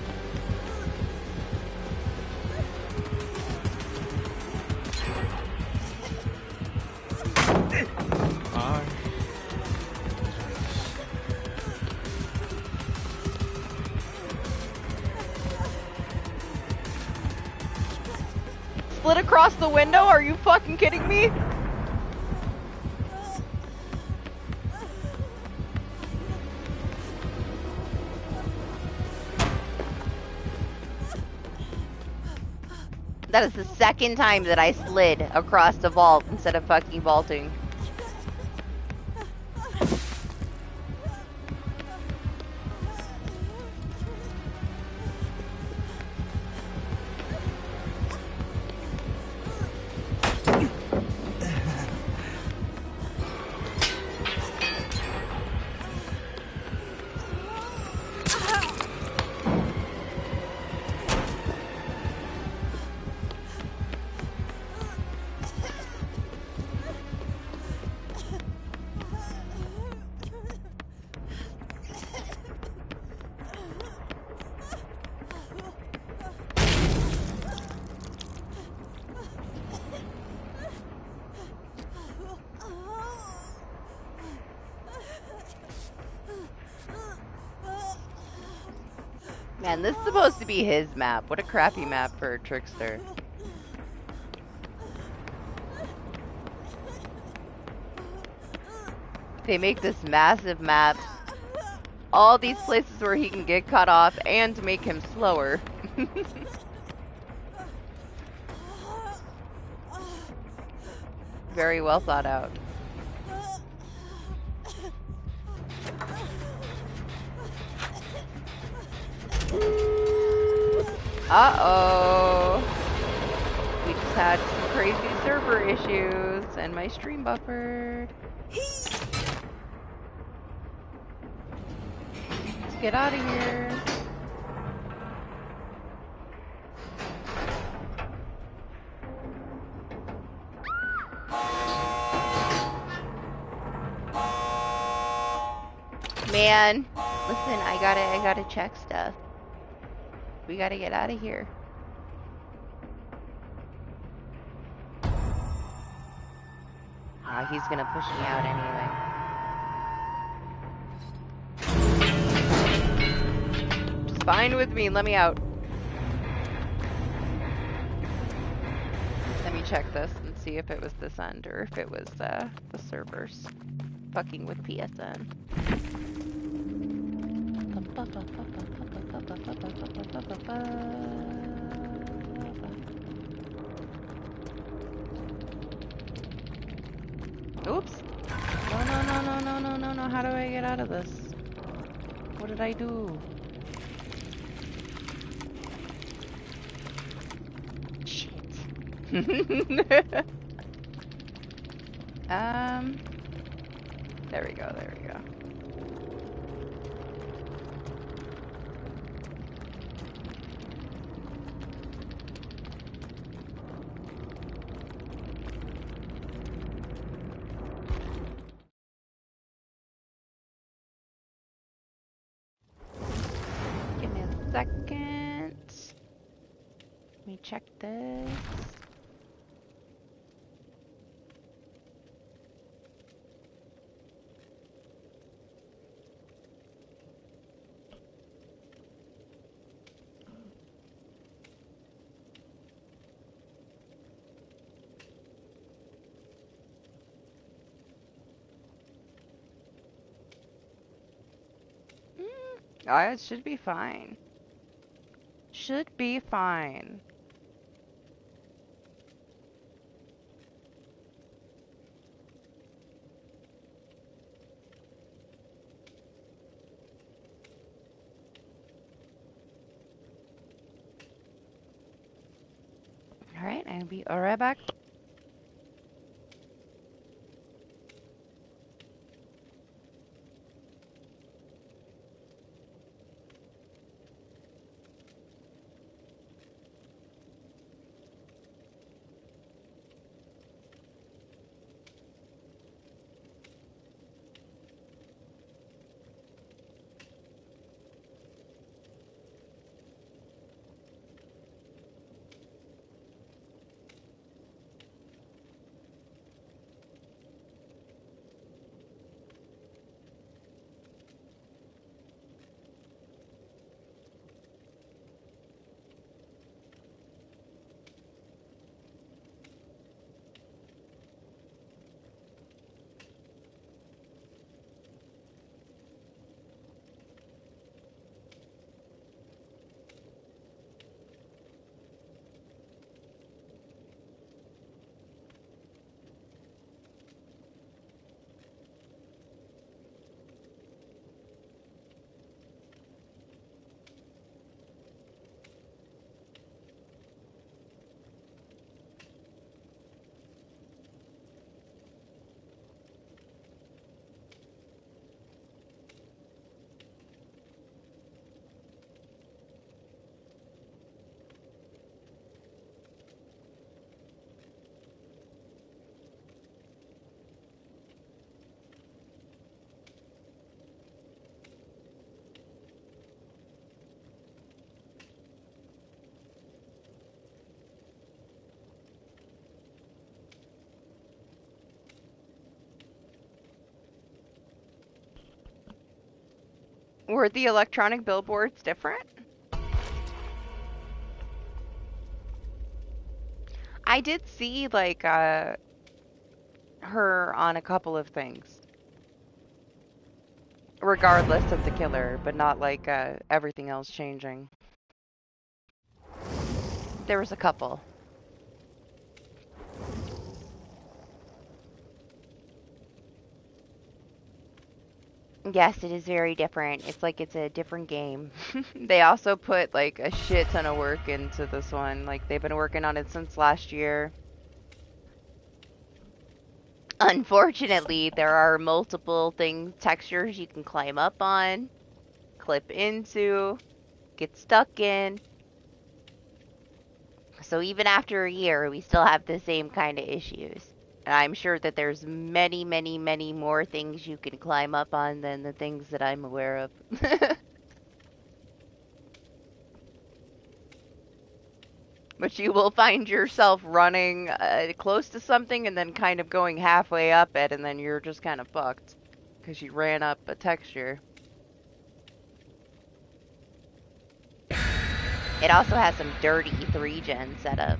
Split across the window? Are you fucking kidding me? That is the second time that I slid across the vault instead of fucking vaulting. Man, this is supposed to be his map. What a crappy map for a trickster. They make this massive map. All these places where he can get cut off and make him slower. Very well thought out. Uh-oh. We just had some crazy server issues and my stream buffered. Let's get out of here. Man, listen, I gotta check stuff. We gotta get out of here. Ah, he's gonna push me out anyway. Just fine with me, let me out. Let me check this and see if it was this end or if it was the servers fucking with PSN. Oops. No. How do I get out of this? What did I do? Shit. There we go. Give me a second. Let me check this. It should be fine. Should be fine. Alright, I'll be right back. Were the electronic billboards different? I did see like her on a couple of things, regardless of the killer, but not like everything else changing. There was a couple. Yes, it is very different. It's like it's a different game. They also put like a shit ton of work into this one. Like they've been working on it since last year. Unfortunately, there are multiple textures you can climb up on, clip into, get stuck in. So even after a year, we still have the same kind of issues. And I'm sure that there's many, many, many more things you can climb up on than the things that I'm aware of. But you will find yourself running close to something and then kind of going halfway up it, and then you're just kind of fucked because you ran up a texture. It also has some dirty 3-gen setups.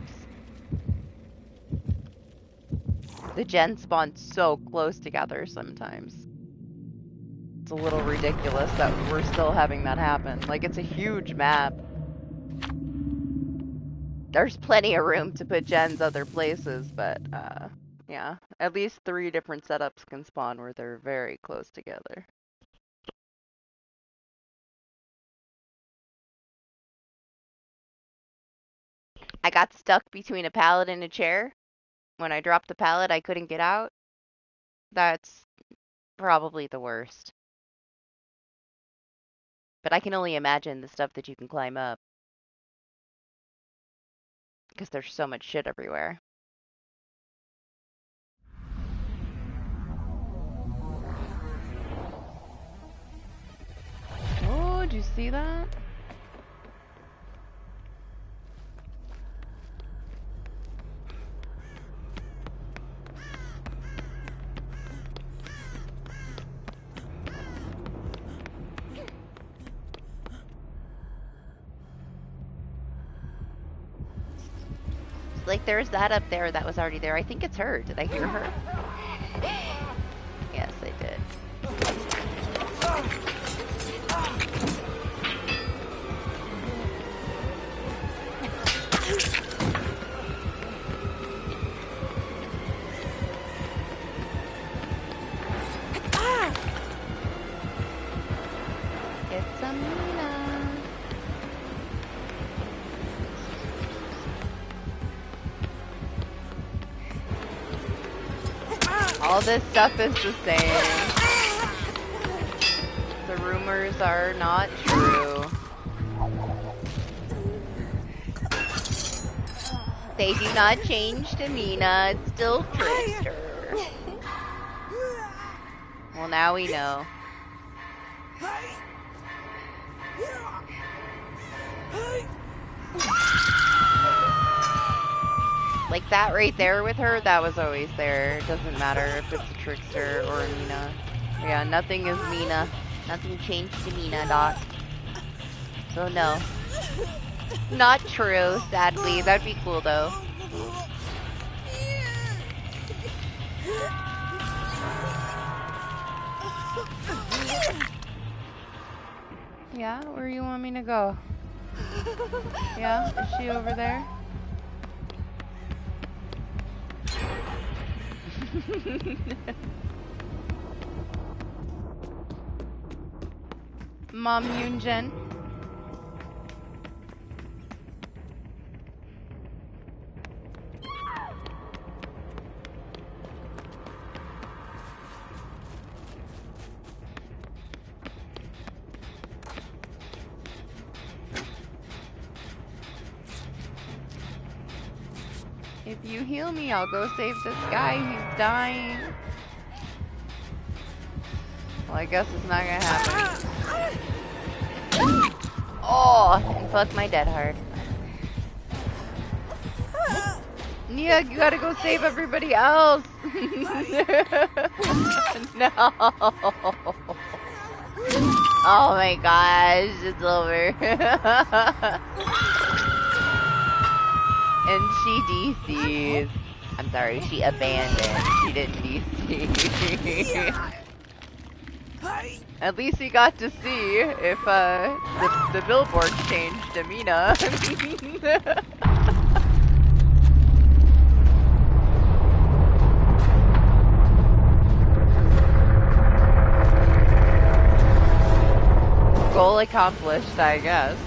The gens spawn so close together sometimes. It's a little ridiculous that we're still having that happen. Like, it's a huge map. There's plenty of room to put gens other places, but, yeah. At least 3 different setups can spawn where they're very close together. I got stuck between a pallet and a chair. When I dropped the pallet, I couldn't get out. That's probably the worst. But I can only imagine the stuff that you can climb up. Because there's so much shit everywhere. Oh, did you see that? Like, there's that up there that was already there. I think it's her. Did I hear her? Yes, I did. It's Amina. All this stuff is the same. The rumors are not true. They do not change to Mina. It's still Trickster. Well, now we know. Like that right there with her, that was always there. It doesn't matter if it's a Trickster or a Mina. Yeah, nothing is Mina. Nothing changed to Mina, Doc. So no. Not true, sadly. That'd be cool though. Yeah, where you want me to go? Yeah, is she over there? Mom Yoonjin. If you heal me, I'll go save this guy. He's dying. Well, I guess it's not gonna happen. Oh, and fuck my dead heart. Yeah, you gotta go save everybody else. No. Oh my gosh, it's over. And she DC'd. I'm sorry, she abandoned. She didn't DC. At least he got to see if the billboard changed, Amina. Goal accomplished, I guess.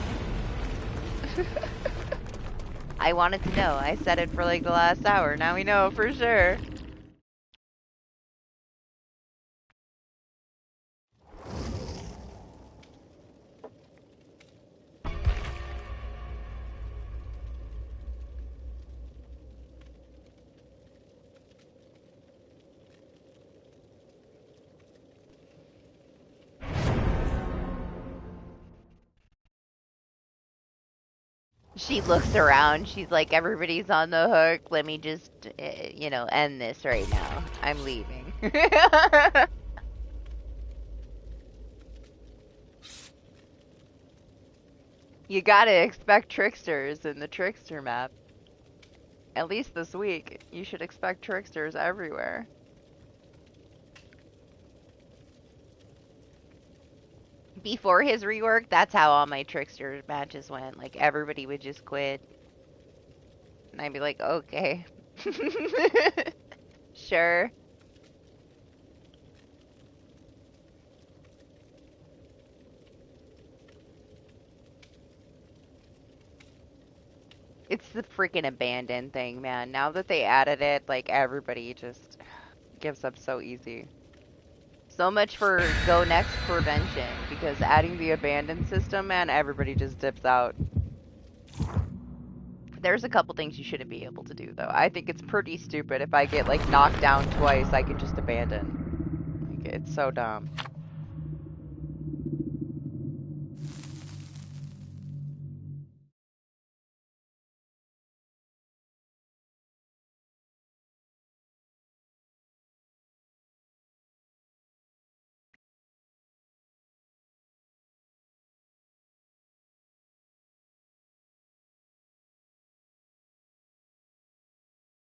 I wanted to know. I said it for like the last hour. Now we know for sure. She looks around. She's like, everybody's on the hook. Let me just, you know, end this right now. I'm leaving. You gotta expect tricksters in the trickster map. At least this week. You should expect tricksters everywhere. Before his rework, that's how all my trickster matches went. Like, everybody would just quit. And I'd be like, okay. Sure. It's the freaking abandon thing, man. Now that they added it, like, everybody just gives up so easy. So much for go next prevention, because adding the abandon system, man, everybody just dips out. There's a couple things you shouldn't be able to do, though. I think it's pretty stupid if I get, like, knocked down twice, I can just abandon. Like, it's so dumb.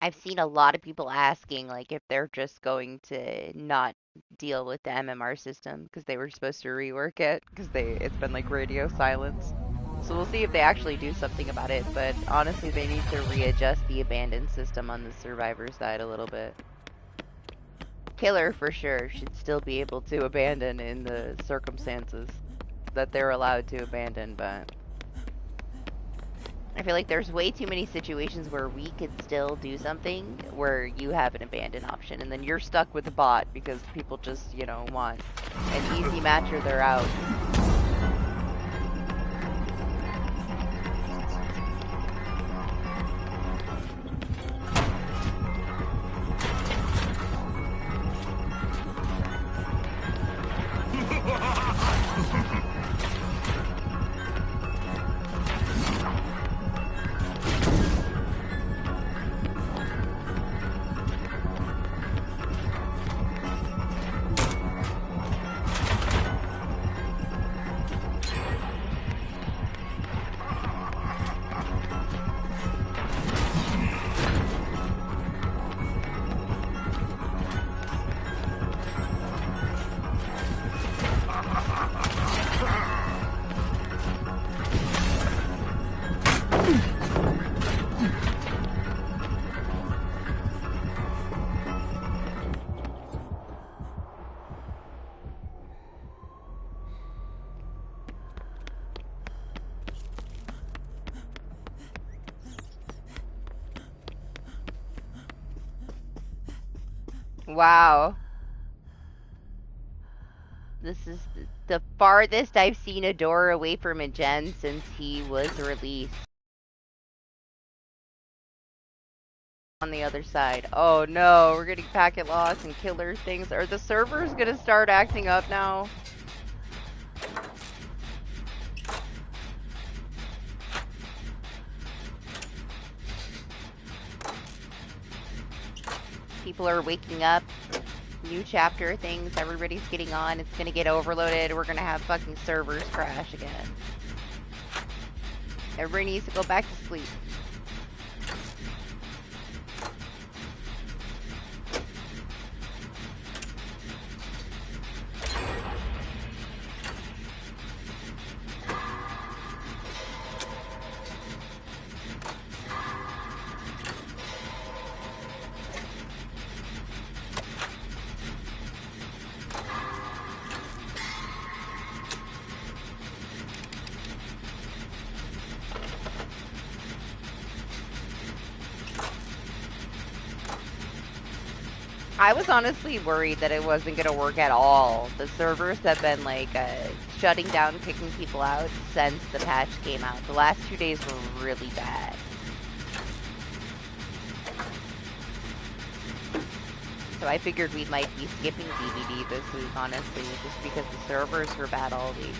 I've seen a lot of people asking, like, if they're just going to not deal with the MMR system because they were supposed to rework it because it's been like radio silence. So we'll see if they actually do something about it, but honestly they need to readjust the abandoned system on the survivor side a little bit. Killer for sure should still be able to abandon in the circumstances that they're allowed to abandon, but I feel like there's way too many situations where we could still do something where you have an abandon option and then you're stuck with the bot because people just, you know, want an easy match or they're out. Wow. This is the farthest I've seen a door away from a gen since he was released. On the other side. Oh no, we're getting packet loss and killer things. Are the servers gonna start acting up now? People are waking up. New chapter things. Everybody's getting on. It's gonna get overloaded. We're gonna have fucking servers crash again. Everybody needs to go back to sleep. I was honestly worried that it wasn't going to work at all. The servers have been like shutting down, kicking people out since the patch came out. The last 2 days were really bad. So I figured we might be skipping DBD this week, honestly, just because the servers were bad all week.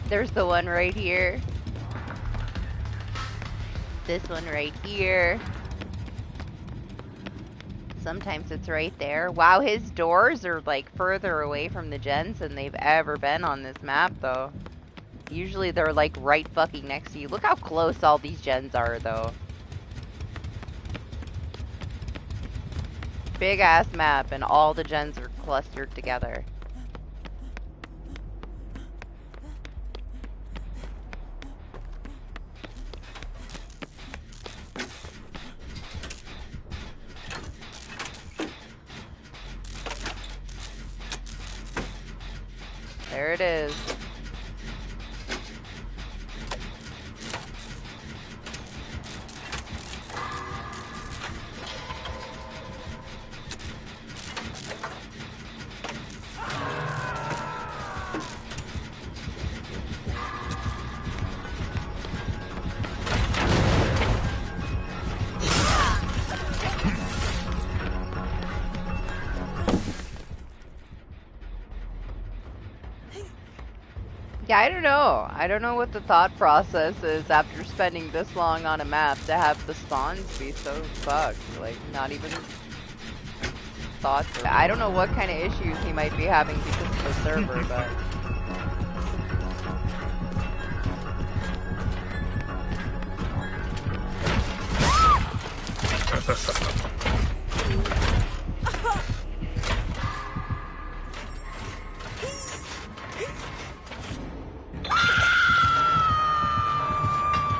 There's the one right here. This one right here. Sometimes it's right there. Wow, his doors are like further away from the gens than they've ever been on this map, though. Usually they're like right fucking next to you. Look how close all these gens are, though. Big ass map, and all the gens are clustered together. There it is. Yeah, I don't know. I don't know what the thought process is after spending this long on a map to have the spawns be so fucked. Like, not even thoughts. I don't know what kind of issues he might be having because of the server, but...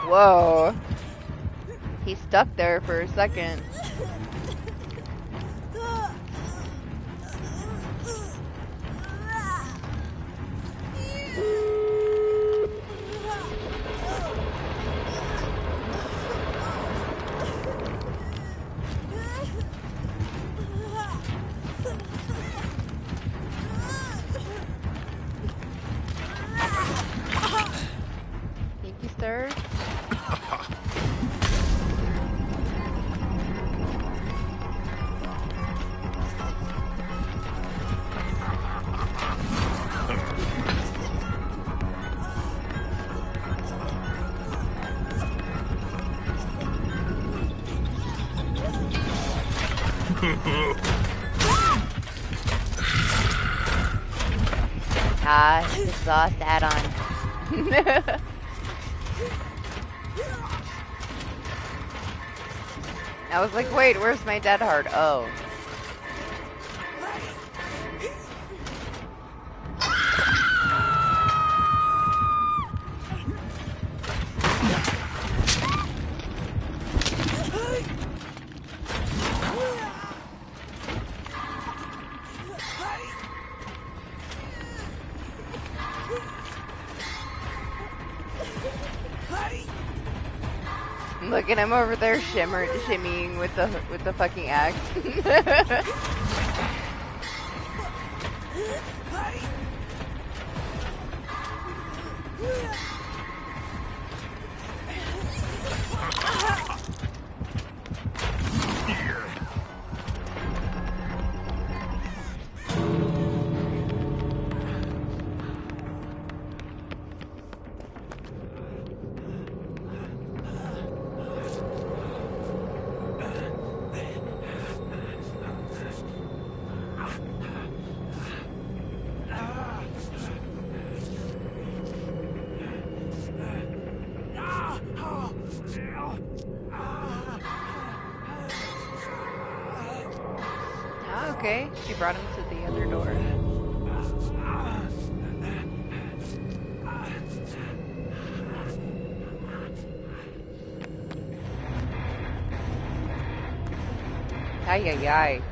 Whoa. He stuck there for a second. Thank you, sir. Exhaust add-on. I was like, wait, where's my dead heart? Oh. Look at him over there shimmying with the fucking axe. Okay, she brought him to the other door. Ay, ay, ay.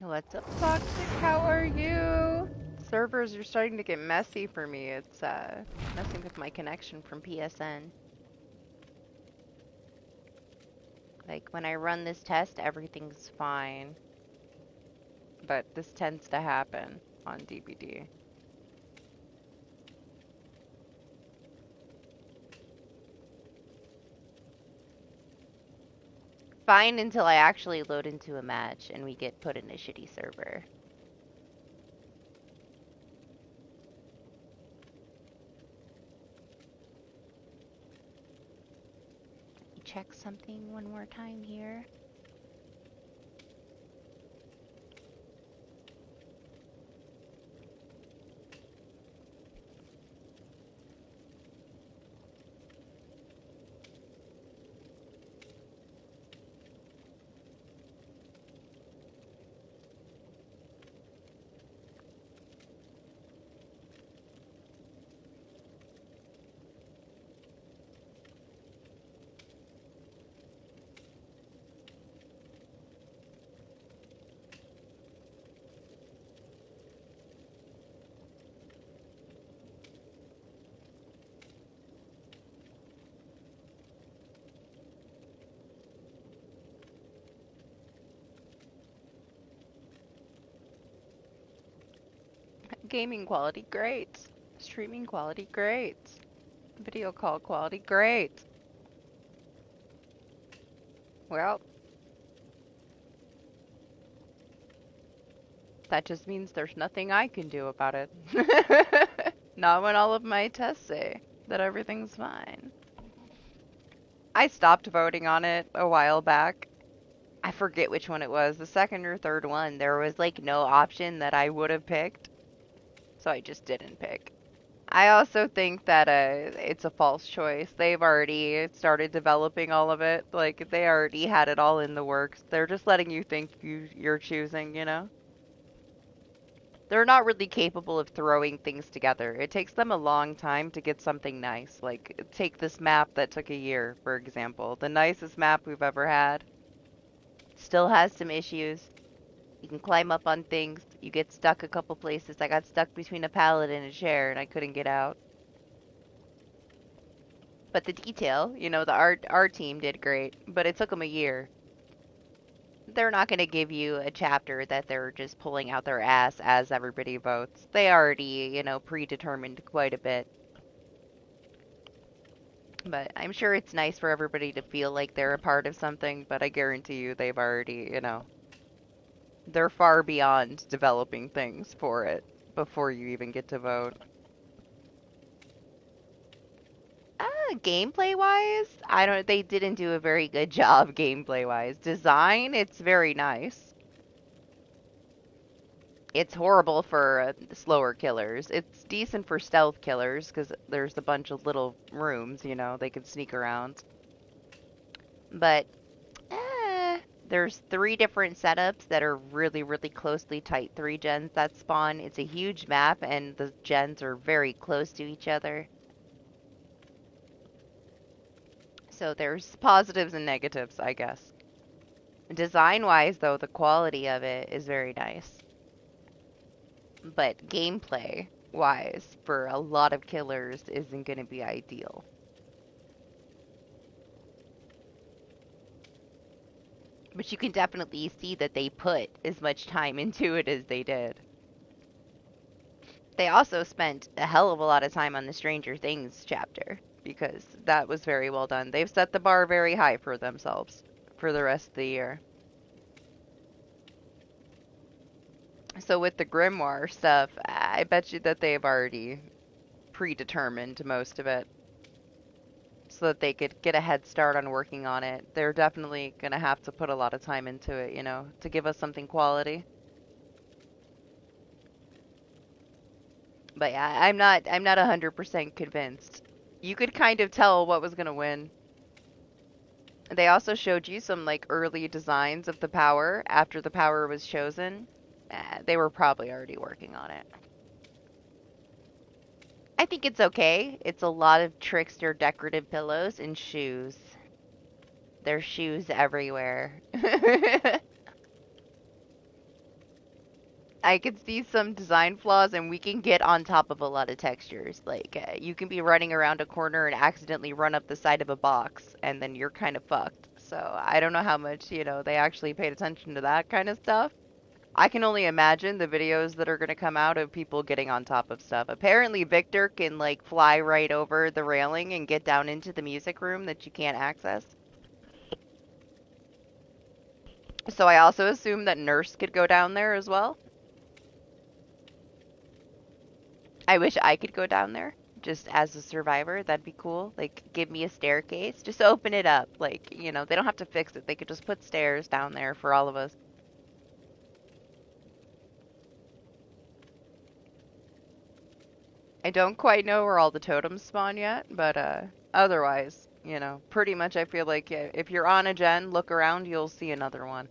What's up, Toxic? How are you? Servers are starting to get messy for me. It's messing with my connection from PSN. Like when I run this test, everything's fine. But this tends to happen on DBD. Fine until I actually load into a match and we get put in a shitty server. Let me check something one more time here. Gaming quality, great. Streaming quality, great. Video call quality, great. Well, that just means there's nothing I can do about it. Not when all of my tests say that everything's fine. I stopped voting on it a while back. I forget which one it was, the second or third one. There was like no option that I would have picked, so I just didn't pick. I also think that it's a false choice. They've already started developing all of it. Like they already had it all in the works. They're just letting you think you're choosing, you know? They're not really capable of throwing things together. It takes them a long time to get something nice. Like take this map that took a year, for example. The nicest map we've ever had. Still has some issues. You can climb up on things. You get stuck a couple places. I got stuck between a pallet and a chair and I couldn't get out. But the detail, you know, the art team did great, but it took them a year. They're not going to give you a chapter that they're just pulling out their ass as everybody votes. They already, you know, predetermined quite a bit. But I'm sure it's nice for everybody to feel like they're a part of something, but I guarantee you they've already, you know, they're far beyond developing things for it before you even get to vote. Gameplay wise, they didn't do a very good job gameplay wise. Design, it's very nice. It's horrible for slower killers. It's decent for stealth killers because there's a bunch of little rooms, you know, they can sneak around. But there's 3 different setups that are really, really closely tight 3 gens that spawn. It's a huge map and the gens are very close to each other. So there's positives and negatives, I guess. Design-wise, though, the quality of it is very nice. But gameplay-wise, for a lot of killers, isn't going to be ideal. But you can definitely see that they put as much time into it as they did. They also spent a hell of a lot of time on the Stranger Things chapter, because that was very well done. They've set the bar very high for themselves for the rest of the year. So with the grimoire stuff, I bet you that they've already predetermined most of it so that they could get a head start on working on it. They're definitely going to have to put a lot of time into it, you know, to give us something quality. But yeah, I'm not 100% convinced. You could kind of tell what was going to win. They also showed you some like early designs of the power after the power was chosen. They were probably already working on it. I think it's okay. It's a lot of trickster decorative pillows and shoes. There's shoes everywhere. I could see some design flaws, and we can get on top of a lot of textures. Like, you can be running around a corner and accidentally run up the side of a box, and then you're kind of fucked. So I don't know how much, you know, they actually paid attention to that kind of stuff. I can only imagine the videos that are going to come out of people getting on top of stuff. Apparently, Victor can, like, fly right over the railing and get down into the music room that you can't access. So I also assume that Nurse could go down there as well. I wish I could go down there just as a survivor. That'd be cool. Like, give me a staircase. Just open it up. Like, you know, they don't have to fix it. They could just put stairs down there for all of us. I don't quite know where all the totems spawn yet, but otherwise, you know, pretty much I feel like if you're on a gen, look around, you'll see another one.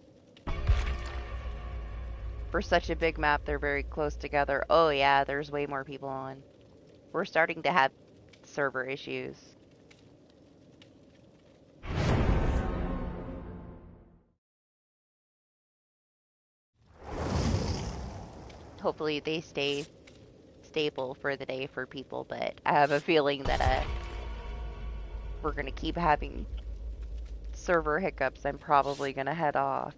For such a big map, they're very close together. Oh yeah, there's way more people on. We're starting to have server issues. Hopefully they stay stable for the day for people, but I have a feeling that we're gonna keep having server hiccups. I'm probably gonna head off.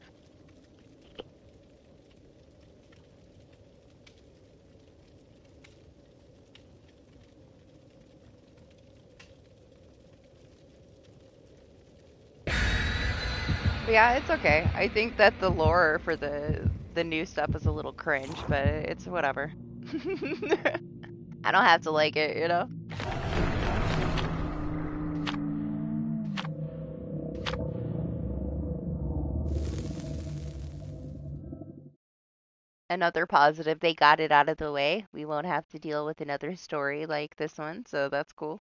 But yeah, it's okay. I think that the lore for the new stuff is a little cringe, but it's whatever. I don't have to like it, you know? Another positive, they got it out of the way. We won't have to deal with another story like this one, so that's cool.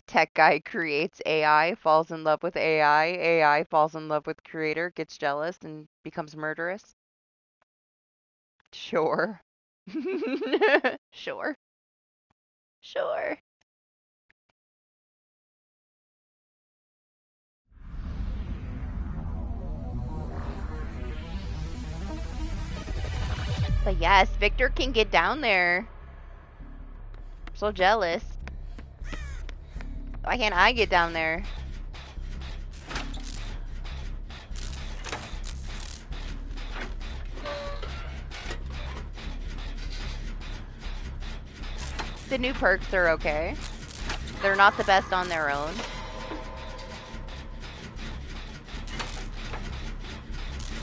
Tech guy creates AI, falls in love with AI, AI falls in love with creator, gets jealous, and becomes murderous. Sure. Sure. Sure. But yes, Victor can get down there. I'm so jealous. Why can't I get down there? The new perks are okay. They're not the best on their own.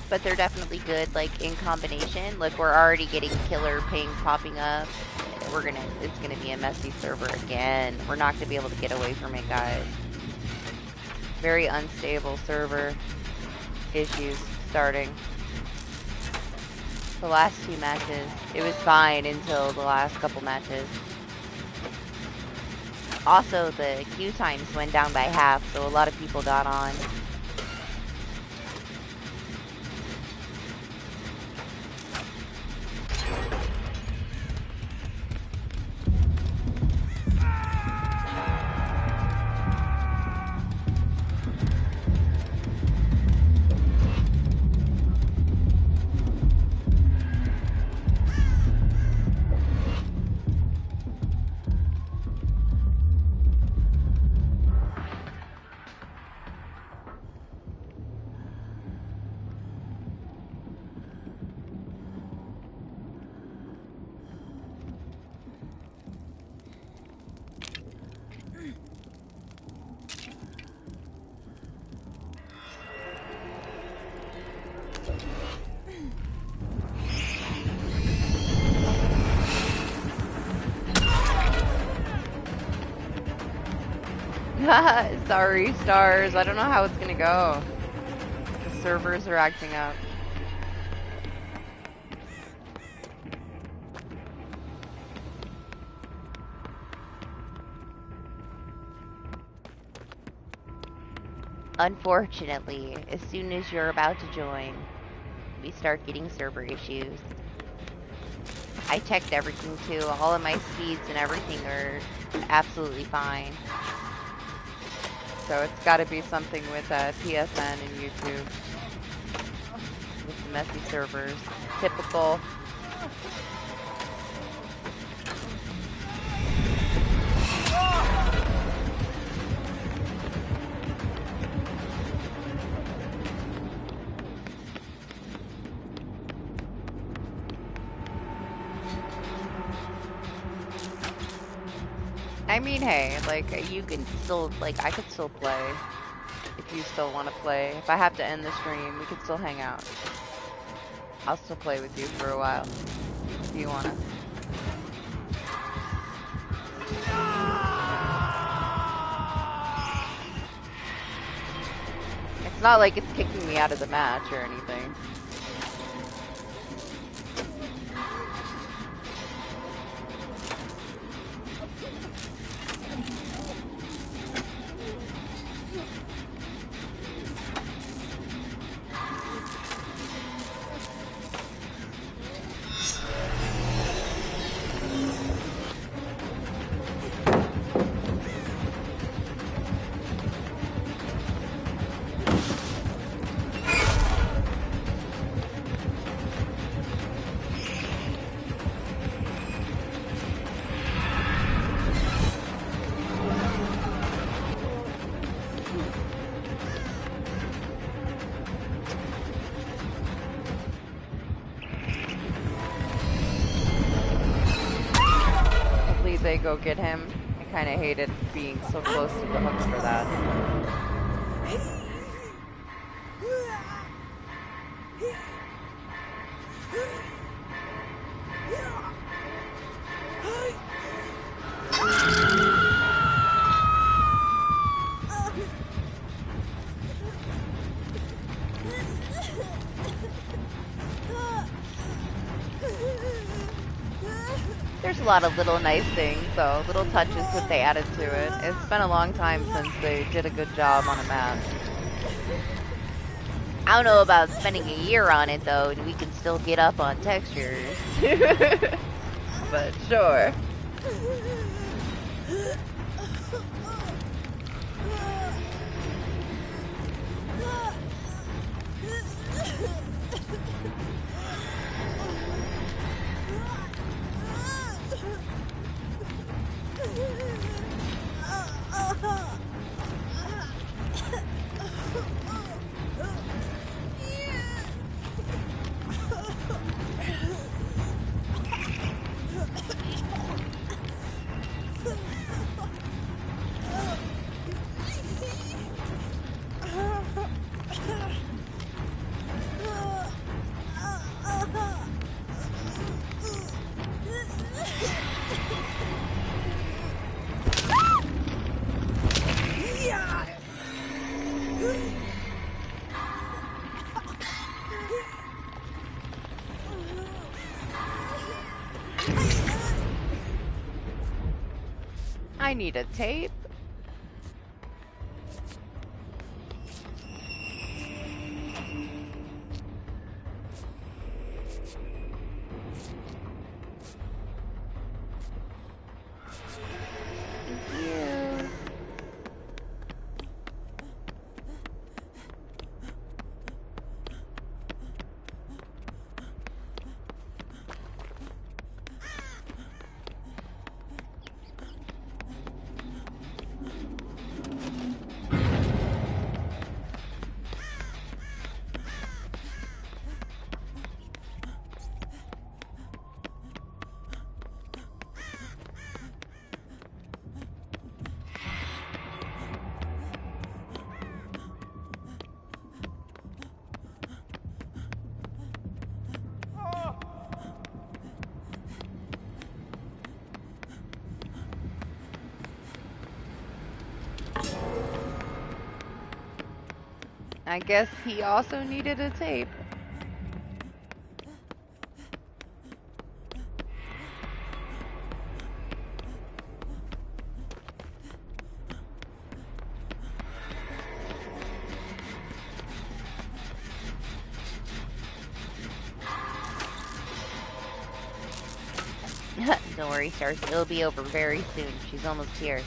But they're definitely good, like, in combination. Look, we're already getting killer ping popping up. It's gonna be a messy server again. We're not gonna be able to get away from it, guys. Very unstable server issues starting. The last 2 matches, it was fine until the last couple matches. Also, the queue times went down by half, so a lot of people got on. Sorry, stars. I don't know how it's gonna go. The servers are acting up. Unfortunately, as soon as you're about to join, we start getting server issues. I checked everything too. All of my speeds and everything are absolutely fine. So it's got to be something with PSN and YouTube. With the messy servers. Typical. I mean, hey, like, you can still, like, I could still play. If you still want to play. If I have to end the stream, we could still hang out. I'll still play with you for a while. If you want to. It's not like it's kicking me out of the match or anything. They go get him. I kind of hated being so close to the hook for that. There's a lot of little nice things, though, little touches that they added to it. It's been a long time since they did a good job on a map. I don't know about spending a year on it, though, and we can still get up on textures. But sure. I need a tape. I guess he also needed a tape. Don't worry, Stars. It'll be over very soon. She's almost here.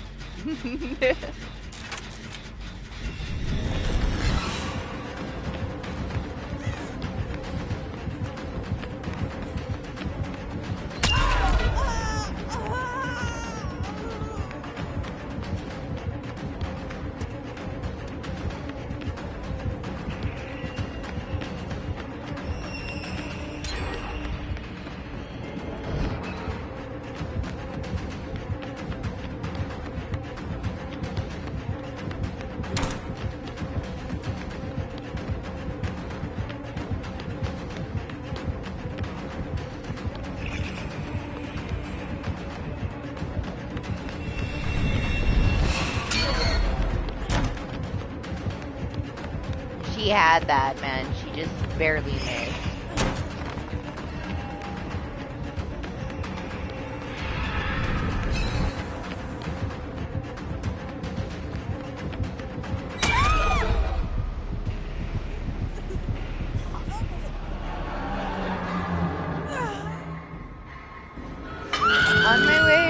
She had that, man. She just barely missed. On my way.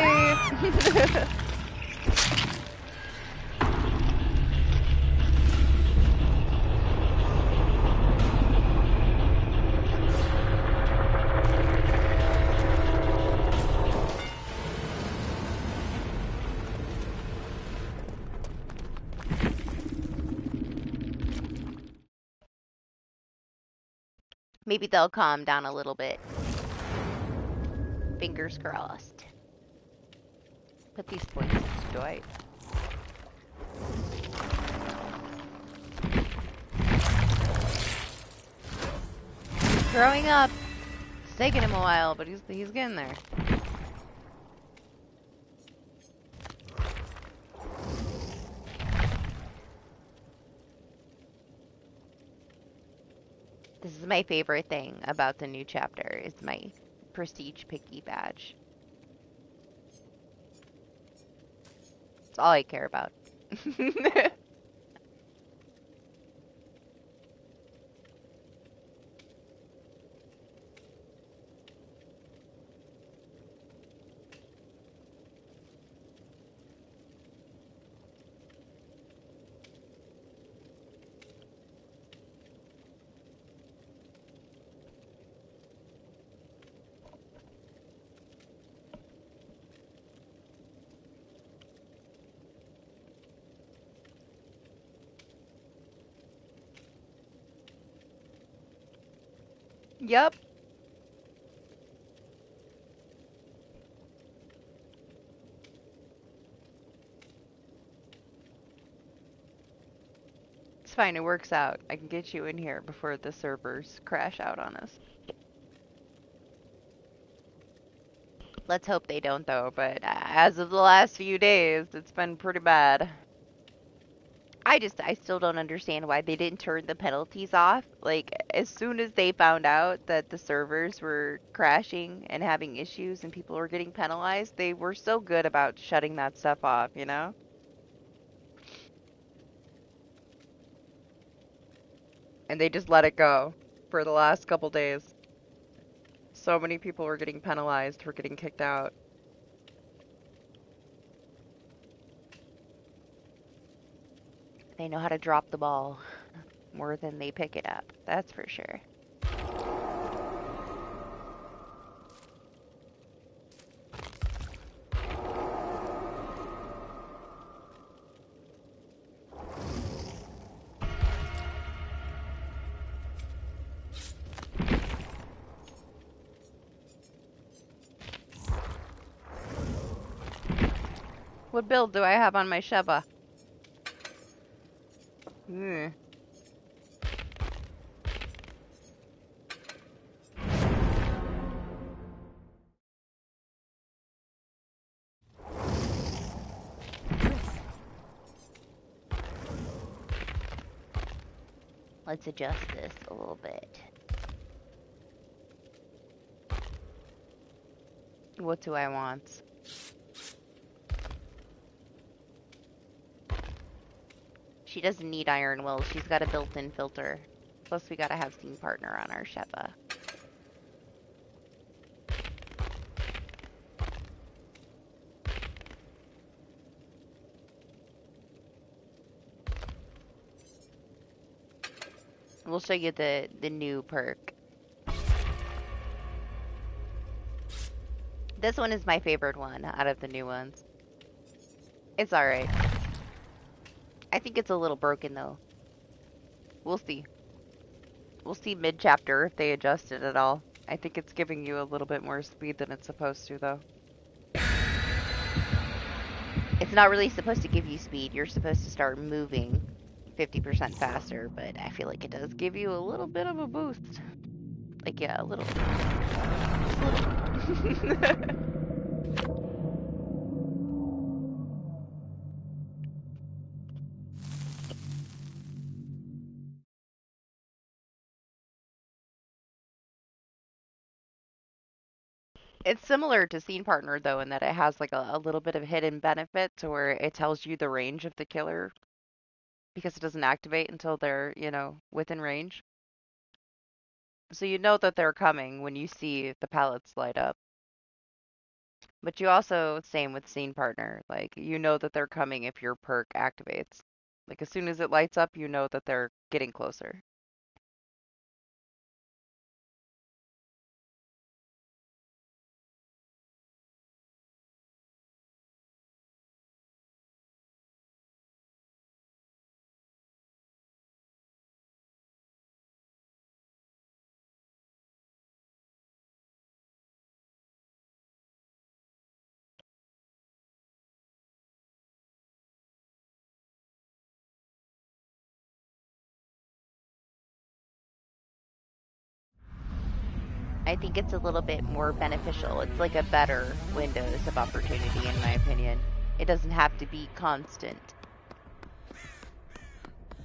Maybe they'll calm down a little bit. Fingers crossed. Put these points into Dwight. Growing up. It's taking him a while, but he's getting there. This is my favorite thing about the new chapter. It's my prestige picky badge. It's all I care about. Yup. It's fine, it works out. I can get you in here before the servers crash out on us. Let's hope they don't though, but as of the last few days, it's been pretty bad. I still don't understand why they didn't turn the penalties off. Like, as soon as they found out that the servers were crashing and having issues and people were getting penalized, they were so good about shutting that stuff off, you know? And they just let it go for the last couple days. So many people were getting penalized for getting kicked out. They know how to drop the ball more than they pick it up. That's for sure. What build do I have on my Sheva? Let's adjust this a little bit. What do I want? She doesn't need iron will. She's got a built-in filter. Plus, we gotta have scene partner on our Sheppa. We'll show you the new perk. This one is my favorite one out of the new ones. It's alright. I think it's a little broken though. We'll see. We'll see mid-chapter if they adjust it at all. I think it's giving you a little bit more speed than it's supposed to though. It's not really supposed to give you speed. You're supposed to start moving 50% faster, but I feel like it does give you a little bit of a boost. Like, yeah, a little. Just a little. It's similar to Scene Partner, though, in that it has like a little bit of hidden benefit to where it tells you the range of the killer because it doesn't activate until they're, within range. So you know that they're coming when you see the pallets light up. But you also, same with Scene Partner, like you know that they're coming if your perk activates. Like as soon as it lights up, you know that they're getting closer. I think it's a little bit more beneficial. It's like a better windows of opportunity, in my opinion. It doesn't have to be constant.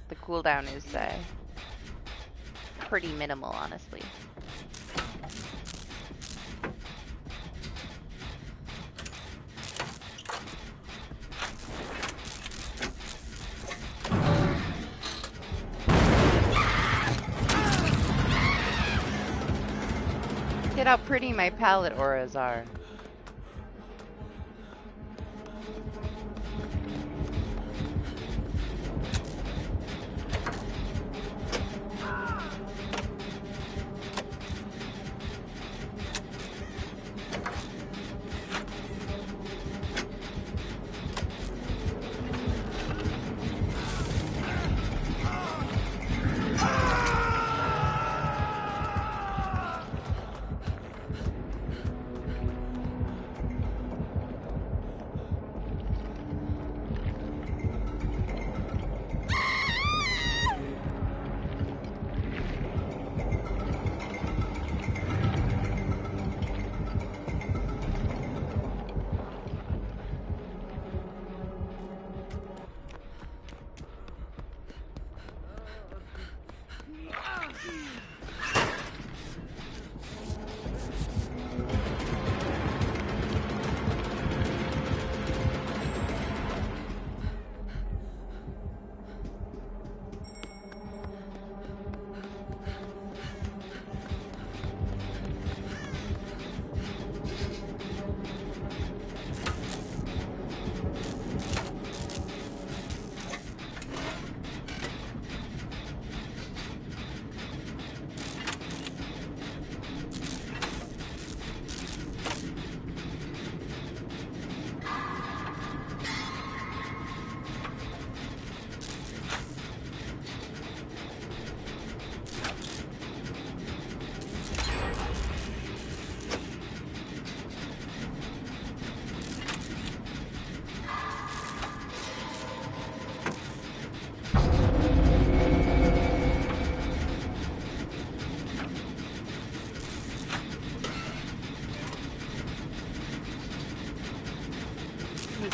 The cooldown is pretty minimal, honestly. Look at how pretty my palette auras are.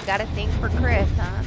Got a thing for Chris, huh?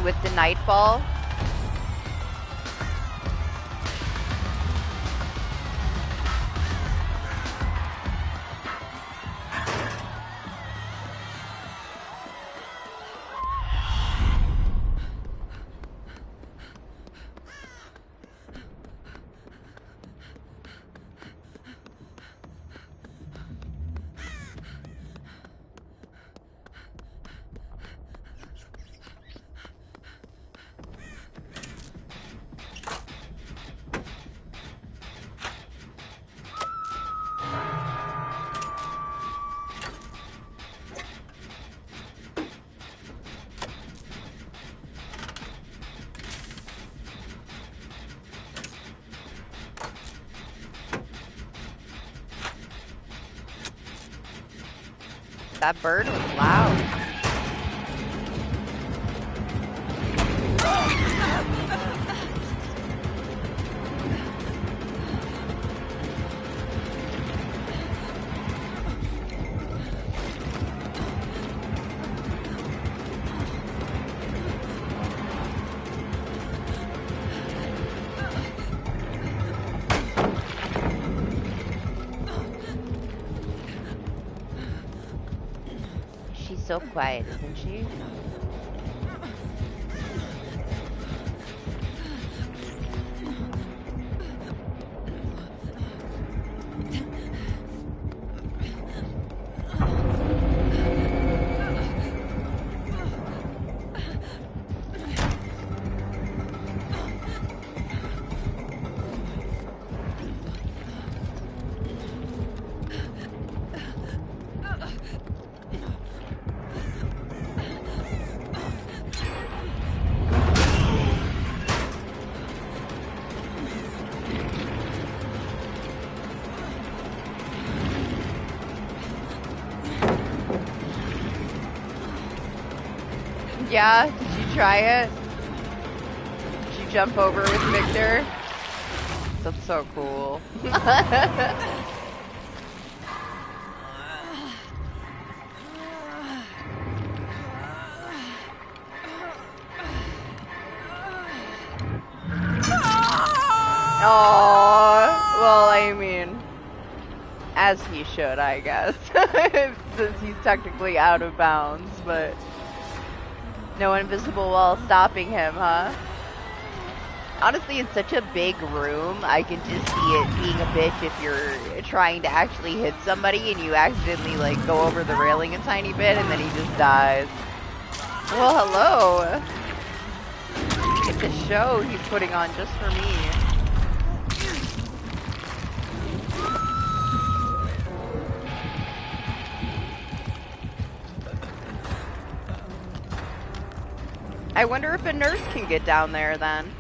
with the nightfall. That bird was loud. She's so quiet, isn't she? Yeah, did you try it? Did you jump over with Victor? That's so cool. Oh, well, I mean, as he should, I guess, since he's technically out of bounds, but no invisible wall stopping him, huh? Honestly, it's such a big room, I can just see it being a bitch if you're trying to actually hit somebody and you accidentally, like, go over the railing a tiny bit and then he just dies. Well, hello! It's a show he's putting on just for me. I wonder if a nurse can get down there then.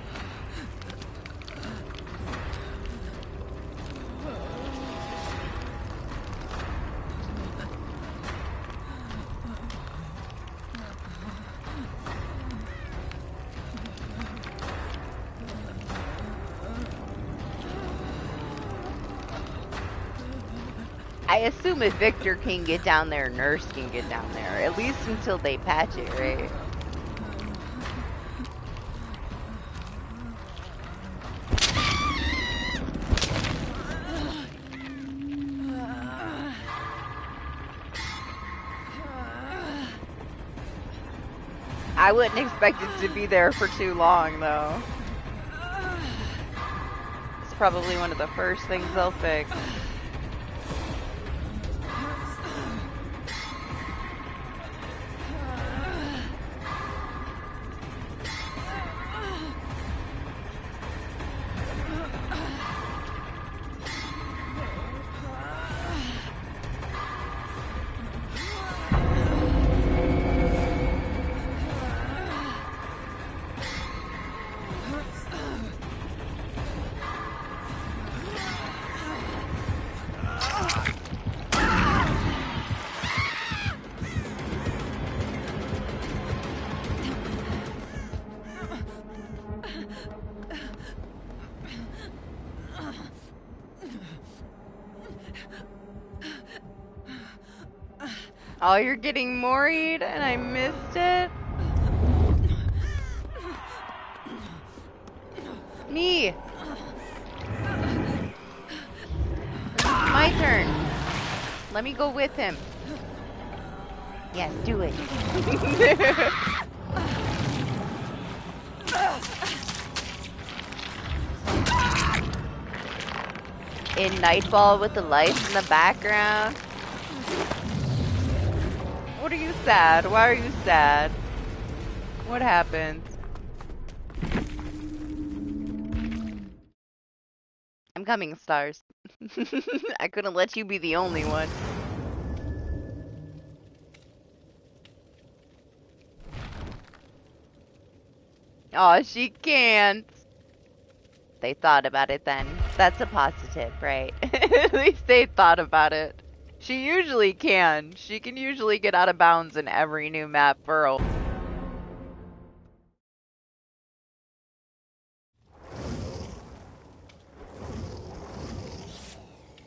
I assume if Victor can get down there, Nurse can get down there. At least until they patch it, right? I wouldn't expect it to be there for too long, though. It's probably one of the first things they'll fix. Oh, you're getting moried and I missed it? Me! It's my turn. Let me go with him. Yes, do it. In Nightfall with the lights in the background. What are you sad? Why are you sad? What happened? I'm coming, stars. I couldn't let you be the only one. Aw, she can't. They thought about it then. That's a positive, right? At least they thought about it. She usually can. She can usually get out of bounds in every new map for a...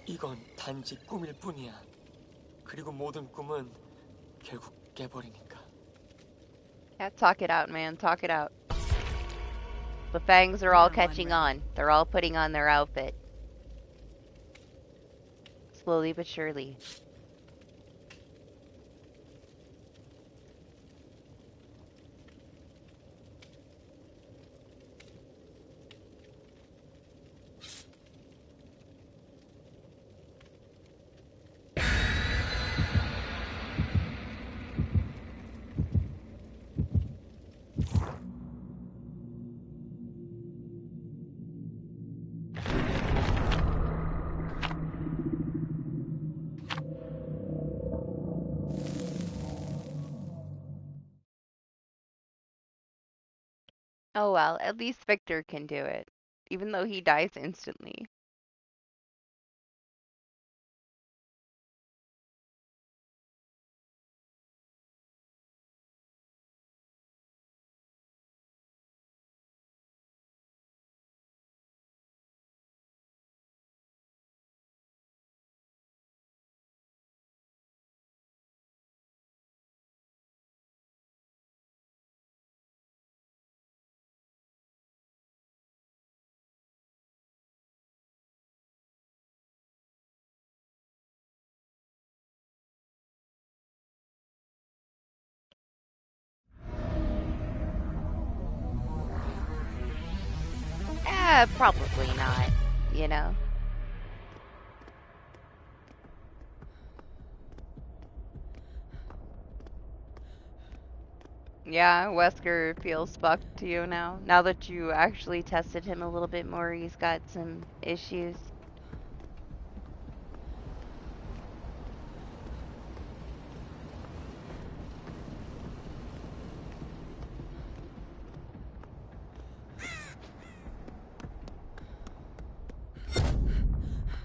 이건 단지 꿈일 뿐이야. 그리고 모든 꿈은 결국 깨버리니까. Yeah, talk it out, man. Talk it out. The fangs are all catching on. They're all putting on their outfit. Slowly but surely. Oh well, at least Victor can do it. Even though he dies instantly. Probably not, you know? Yeah, Wesker feels fucked to you now. Now that you actually tested him a little bit more, he's got some issues.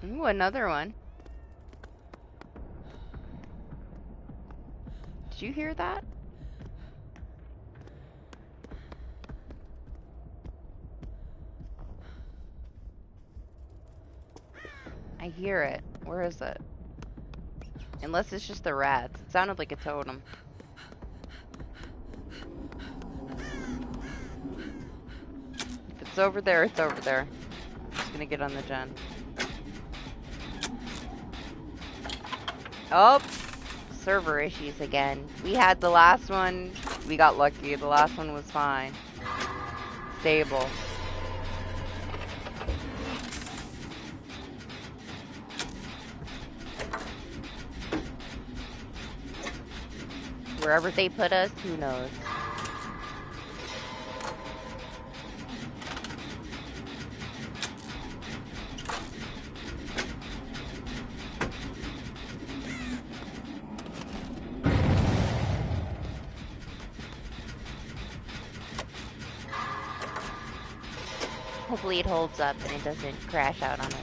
Ooh, another one. Did you hear that? I hear it. Where is it? Unless it's just the rats. It sounded like a totem. If it's over there, it's over there. I'm just gonna get on the gen. Oh! Server issues again. We had the last one. We got lucky. The last one was fine. Stable. Wherever they put us, who knows? Hopefully it holds up and it doesn't crash out on us.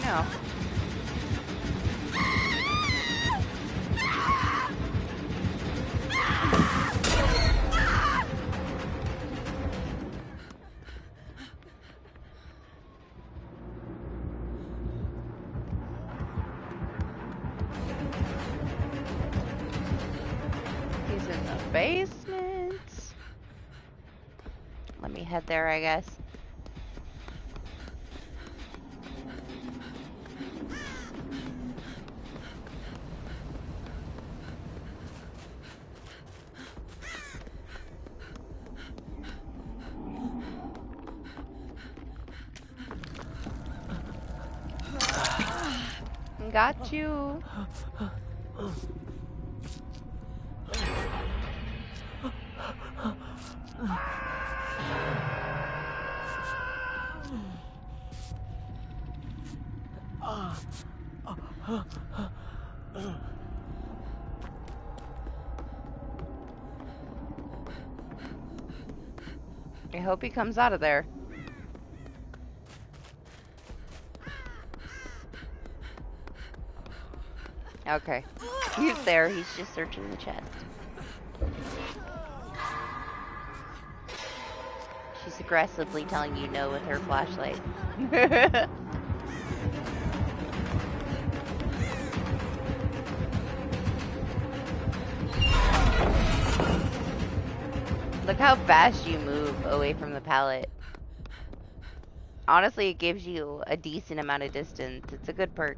know. He's in the basement. Let me head there, I guess. Got you. I hope he comes out of there. Okay. He's there. He's just searching the chest. She's aggressively telling you no with her flashlight. Look how fast you move away from the pallet. Honestly, it gives you a decent amount of distance. It's a good perk.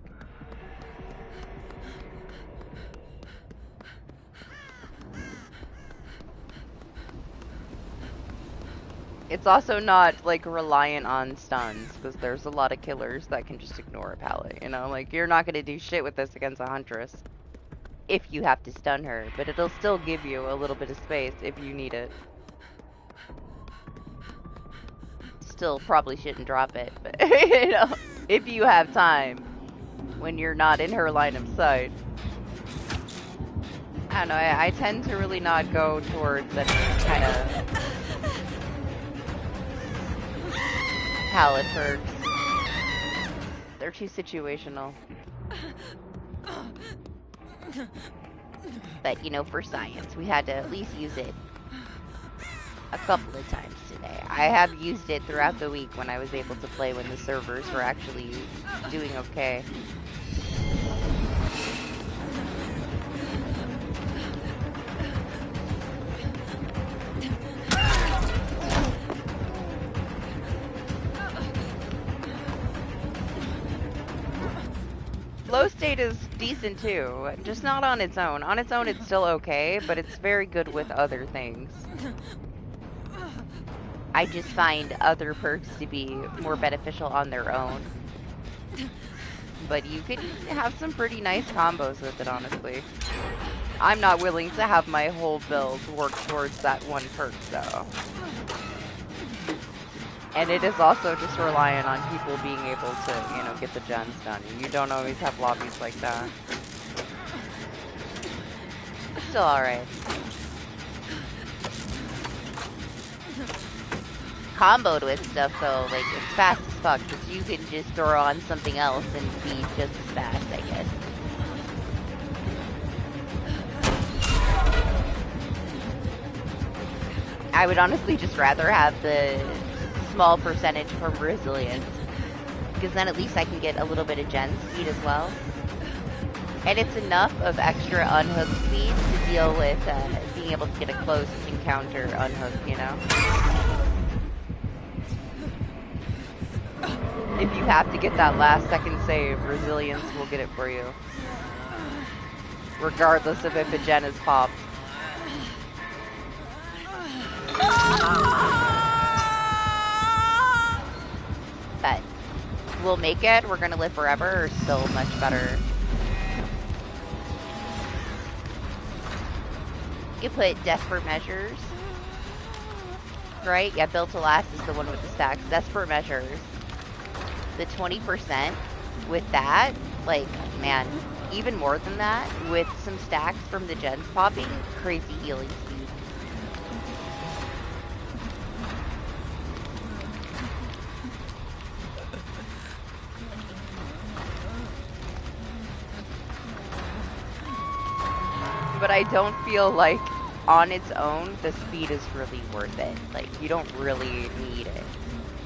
It's also not, like, reliant on stuns, because there's a lot of killers that can just ignore a pallet, you know? Like, you're not gonna do shit with this against a huntress if you have to stun her, but it'll still give you a little bit of space if you need it. Still probably shouldn't drop it, but, you know, if you have time when you're not in her line of sight. I don't know, I tend to really not go towards any kind of pallet perks. They're too situational. But, you know, for science, we had to at least use it a couple of times today. I have used it throughout the week when I was able to play when the servers were actually doing okay. Flow state is decent too, just not on its own. On its own it's still okay, but it's very good with other things. I just find other perks to be more beneficial on their own. But you could have some pretty nice combos with it, honestly. I'm not willing to have my whole build work towards that one perk, though. And it is also just reliant on people being able to, you know, get the gens done. You don't always have lobbies like that. It's still alright. Comboed with stuff, though, like, it's fast as fuck, because you can just throw on something else and be just as fast, I guess. I would honestly just rather have the small percentage from resilience, because then at least I can get a little bit of gen speed as well. And it's enough of extra unhook speed to deal with being able to get a close encounter unhook, you know? If you have to get that last second save, resilience will get it for you. Regardless of if a gen is popped. But we'll make it. We're gonna live forever, or still much better. You put desperate measures. Right? Yeah, built to last is the one with the stacks. Desperate measures. The 20% with that, like, man, even more than that, with some stacks from the gens popping, crazy healing speed. but I don't feel like on its own the speed is really worth it. Like, you don't really need it.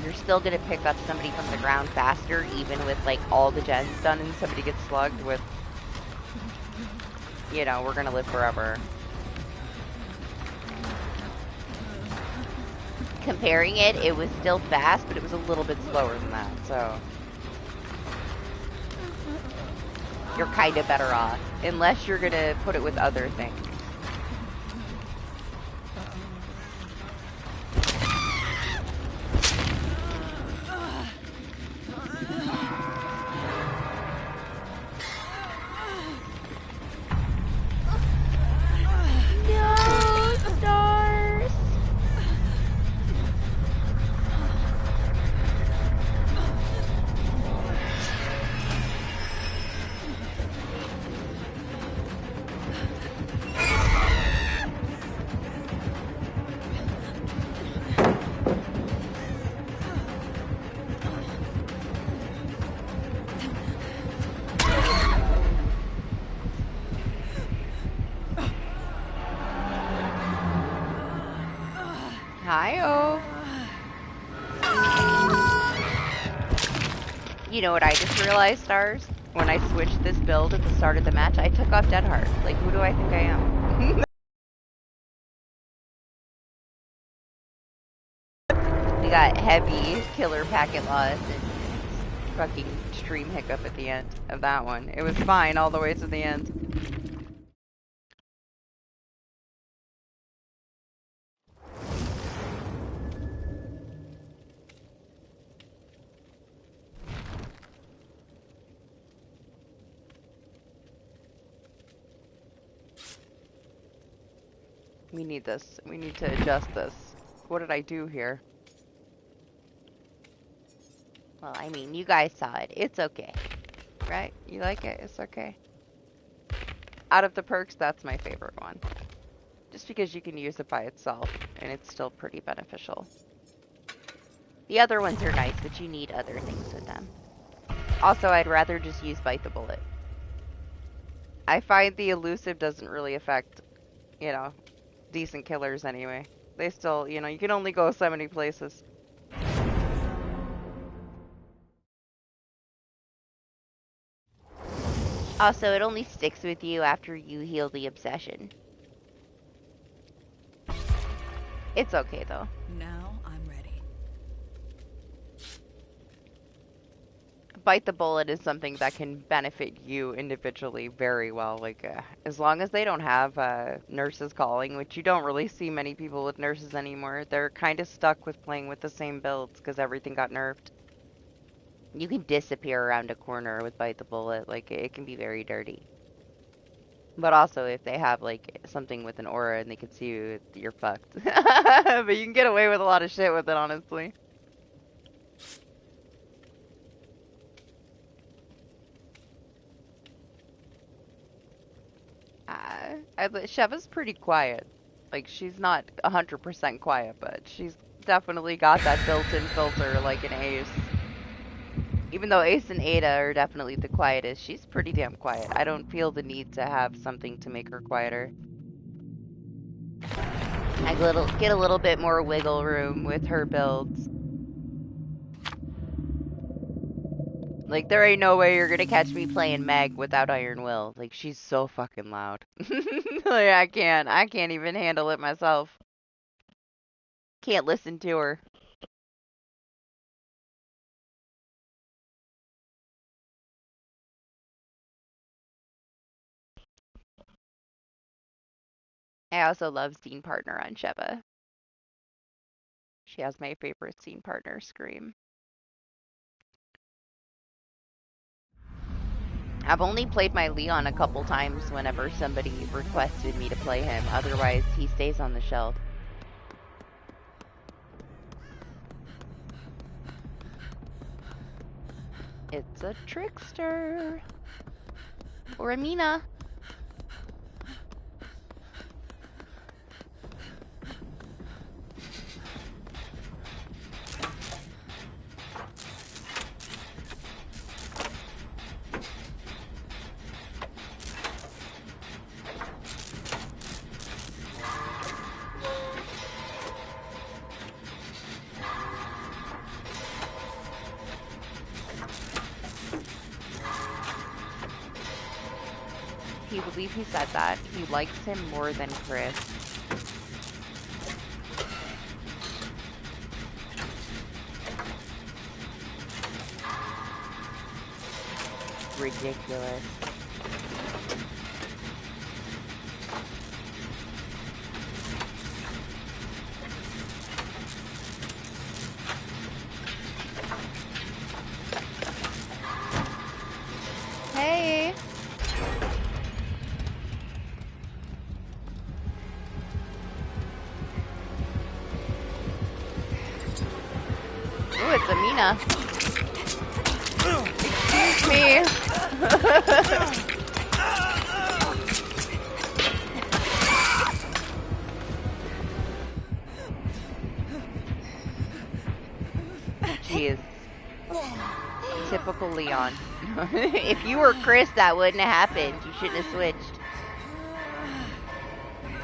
You're still gonna pick up somebody from the ground faster, even with like all the gens done and somebody gets slugged with, you know, we're gonna live forever. Comparing it, it was still fast, but it was a little bit slower than that, so you're kind of better off, unless you're gonna put it with other things. No, stars! Hi-oh. You know what I just realized, Stars? When I switched this build at the start of the match, I took off Deadheart. Like, who do I think I am? We got heavy killer packet loss and fucking stream hiccup at the end of that one. It was fine all the way to the end. We need this. We need to adjust this. What did I do here? Well, I mean, you guys saw it. It's okay. Right? You like it? It's okay. Out of the perks, that's my favorite one. Just because you can use it by itself, and it's still pretty beneficial. The other ones are nice, but you need other things with them. Also, I'd rather just use Bite the Bullet. I find the elusive doesn't really affect, you know, decent killers anyway. They still, you know, you can only go so many places. Also, it only sticks with you after you heal the obsession. It's okay, though. Now I'm ready. Bite the Bullet is something that can benefit you individually very well. Like, as long as they don't have nurses calling, which you don't really see many people with nurses anymore, they're kind of stuck with playing with the same builds because everything got nerfed. You can disappear around a corner with Bite the Bullet. Like, it can be very dirty. But also, if they have, like, something with an aura and they can see you, you're fucked. But you can get away with a lot of shit with it, honestly. Sheva's pretty quiet. Like, she's not 100% quiet, but she's definitely got that built-in filter like an Ace. Even though Ace and Ada are definitely the quietest, she's pretty damn quiet. I don't feel the need to have something to make her quieter. I get a little bit more wiggle room with her builds. Like, there ain't no way you're gonna catch me playing Meg without Iron Will. Like, she's so fucking loud. Like, I can't even handle it myself. Can't listen to her. I also love Scene Partner on Sheva. She has my favorite scene partner, Scream. I've only played my Leon a couple times whenever somebody requested me to play him. Otherwise, he stays on the shelf. It's a trickster. Or a Mina. He believed he said that. He likes him more than Chris. Ridiculous. Hey! Ooh, it's Amina. Excuse me. Jeez. Typical Leon. If you were Chris, that wouldn't have happened. You shouldn't have switched.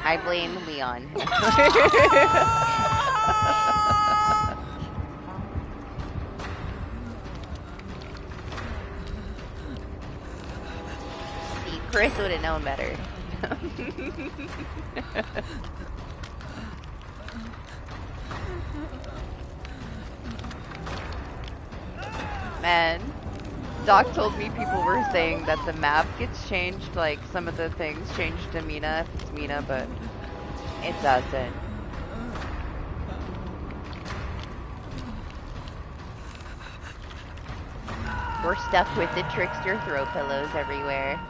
I blame Leon. See, Chris would have known better. Man, Doc told me people were saying that the map gets changed, like some of the things changed to Mina if it's Mina, but it doesn't. We're stuck with the trickster throw pillows everywhere.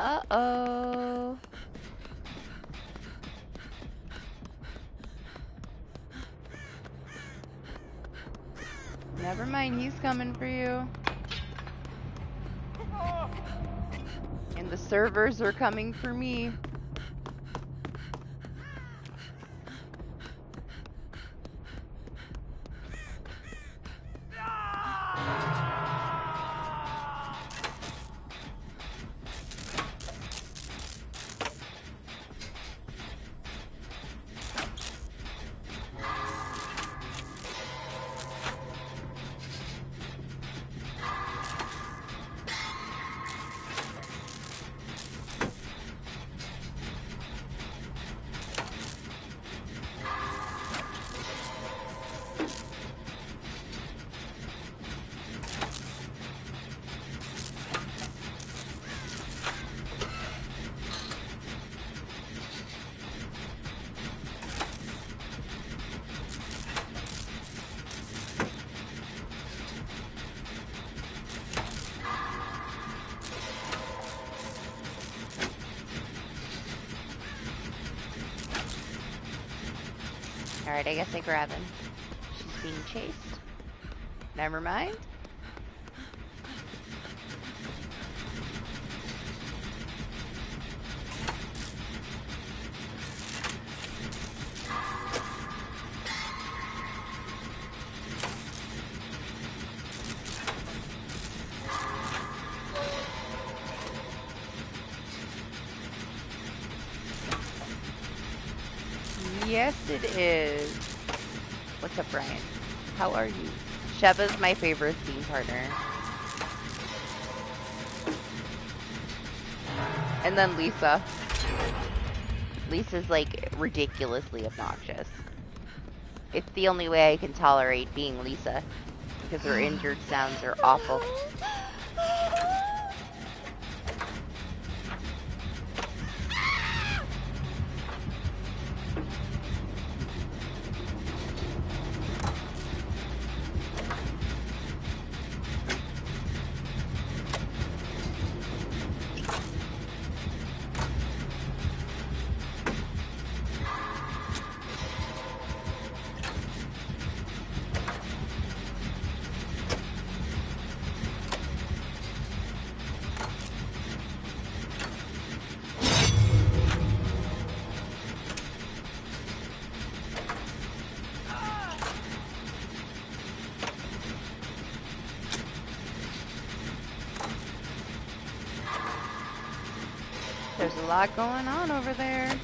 Uh-oh. Never mind, he's coming for you. And the servers are coming for me. Alright, I guess I grab him. She's being chased. Never mind. Yes, it is. What's up, Brian? How are you? Sheva's my favorite team partner. And then Lisa. Lisa's like ridiculously obnoxious. It's the only way I can tolerate being Lisa. Because her injured sounds are awful. There's a lot going on over there.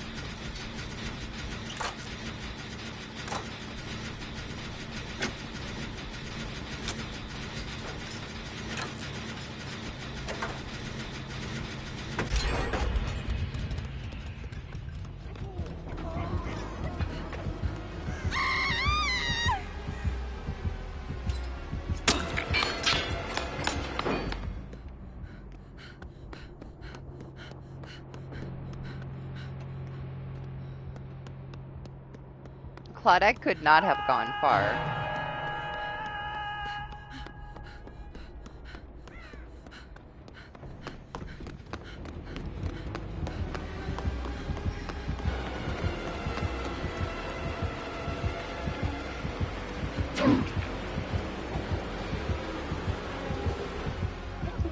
Claudette could not have gone far.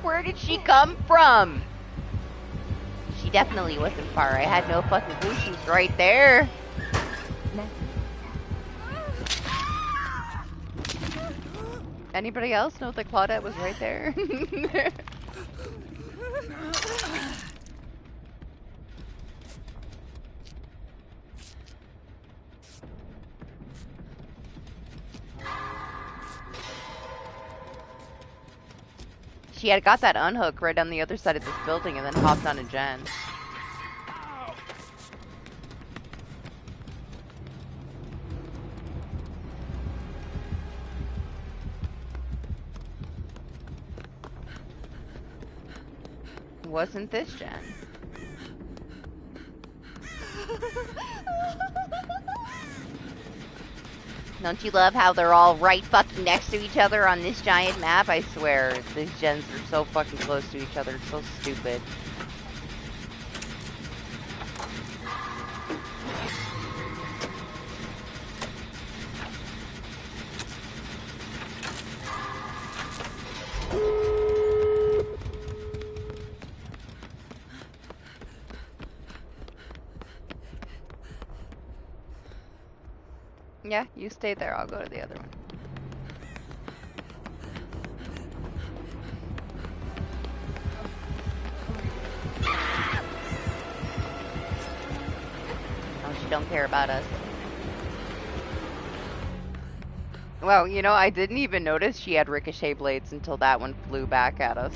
Where did she come from? She definitely wasn't far. I had no fucking clue she was right there. Anybody else know that Claudette was right there? She had got that unhook right on the other side of this building and then hopped on a gen. Wasn't this gen? Don't you love how they're all right fucking next to each other on this giant map? I swear, these gens are so fucking close to each other. It's so stupid. Yeah, you stay there. I'll go to the other one. Oh, she don't care about us. Well, you know, I didn't even notice she had ricochet blades until that one flew back at us.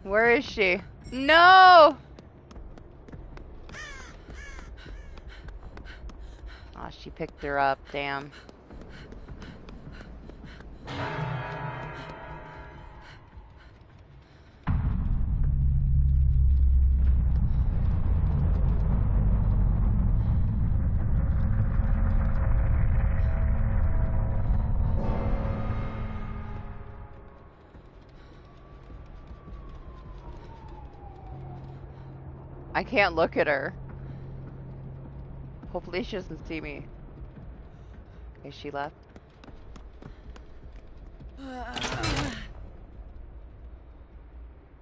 Where is she? No! Aw, she picked her up, damn. I can't look at her. Hopefully she doesn't see me. Okay, she left.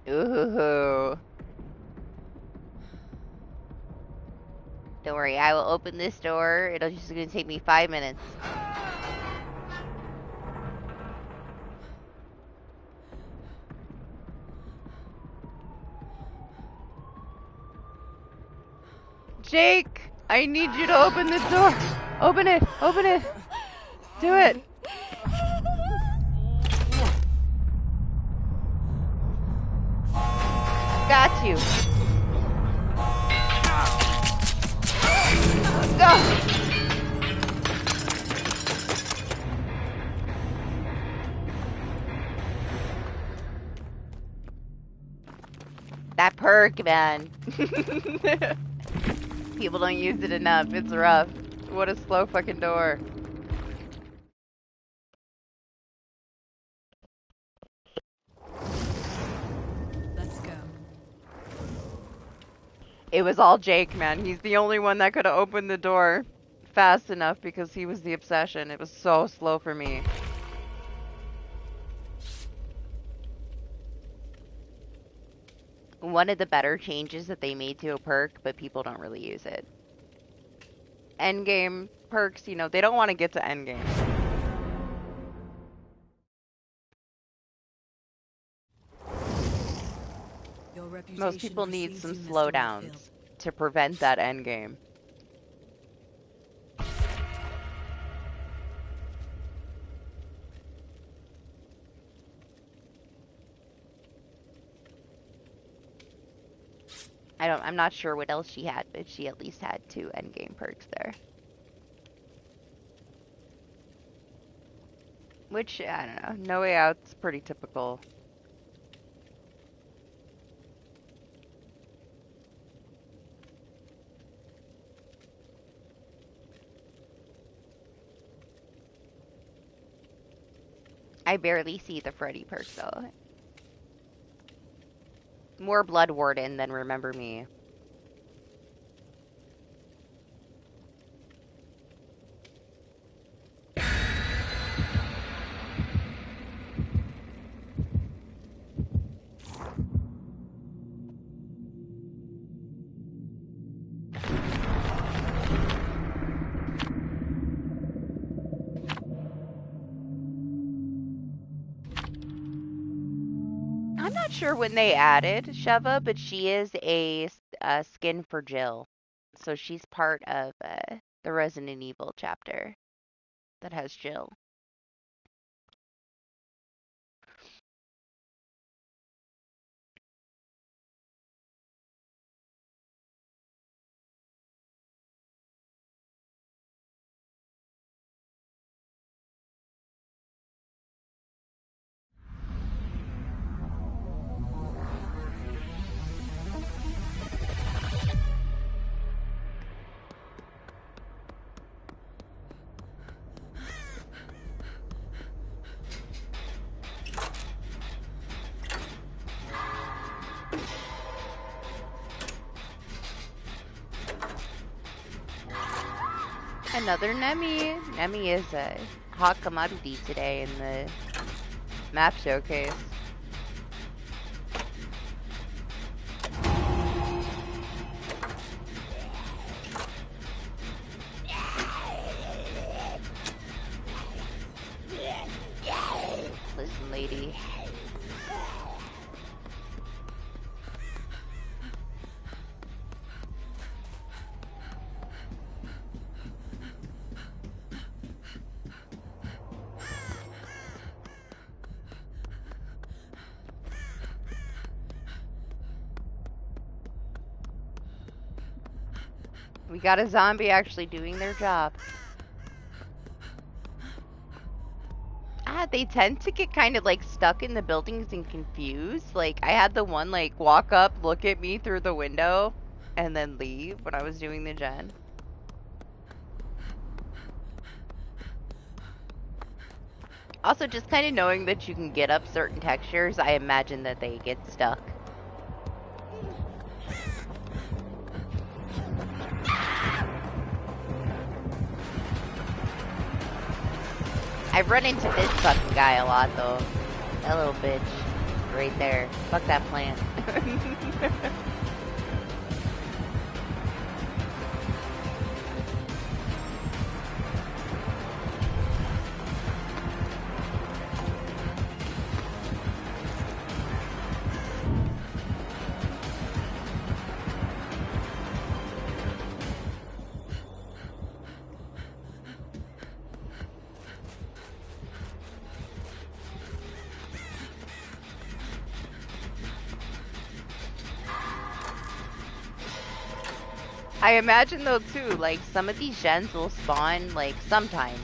Ooh. Don't worry, I will open this door. It'll just gonna take me 5 minutes. Jake, I need you to open the door. Open it, open it. Do it. Got you. Let's go. That perk, man. People don't use it enough. It's rough. What a slow fucking door. Let's go. It was all Jake, man. He's the only one that could have opened the door fast enough because he was the obsession. It was so slow for me. one of the better changes that they made to a perk, but people don't really use it. Endgame perks, you know, they don't want to get to endgame. Most people need some slowdowns to prevent that endgame. I'm not sure what else she had, but she at least had 2 endgame perks there. Which, I don't know, No Way Out's pretty typical. I barely see the Freddy perk though. More Blood Warden than Remember Me. I'm not sure when they added Sheva, but she is a skin for Jill. So she's part of the Resident Evil chapter that has Jill. Another Nemi. Nemi is a hot commodity today in the map showcase. Listen, lady. We got a zombie actually doing their job. They tend to get kind of like stuck in the buildings and confused. Like I had the one like walk up, look at me through the window, and then leave when I was doing the gen. Also, just kind of knowing that you can get up certain textures, I imagine that they get stuck. I've run into this fucking guy a lot, though. That little bitch. Right there. Fuck that plant. I imagine though too, like some of these gens will spawn like sometimes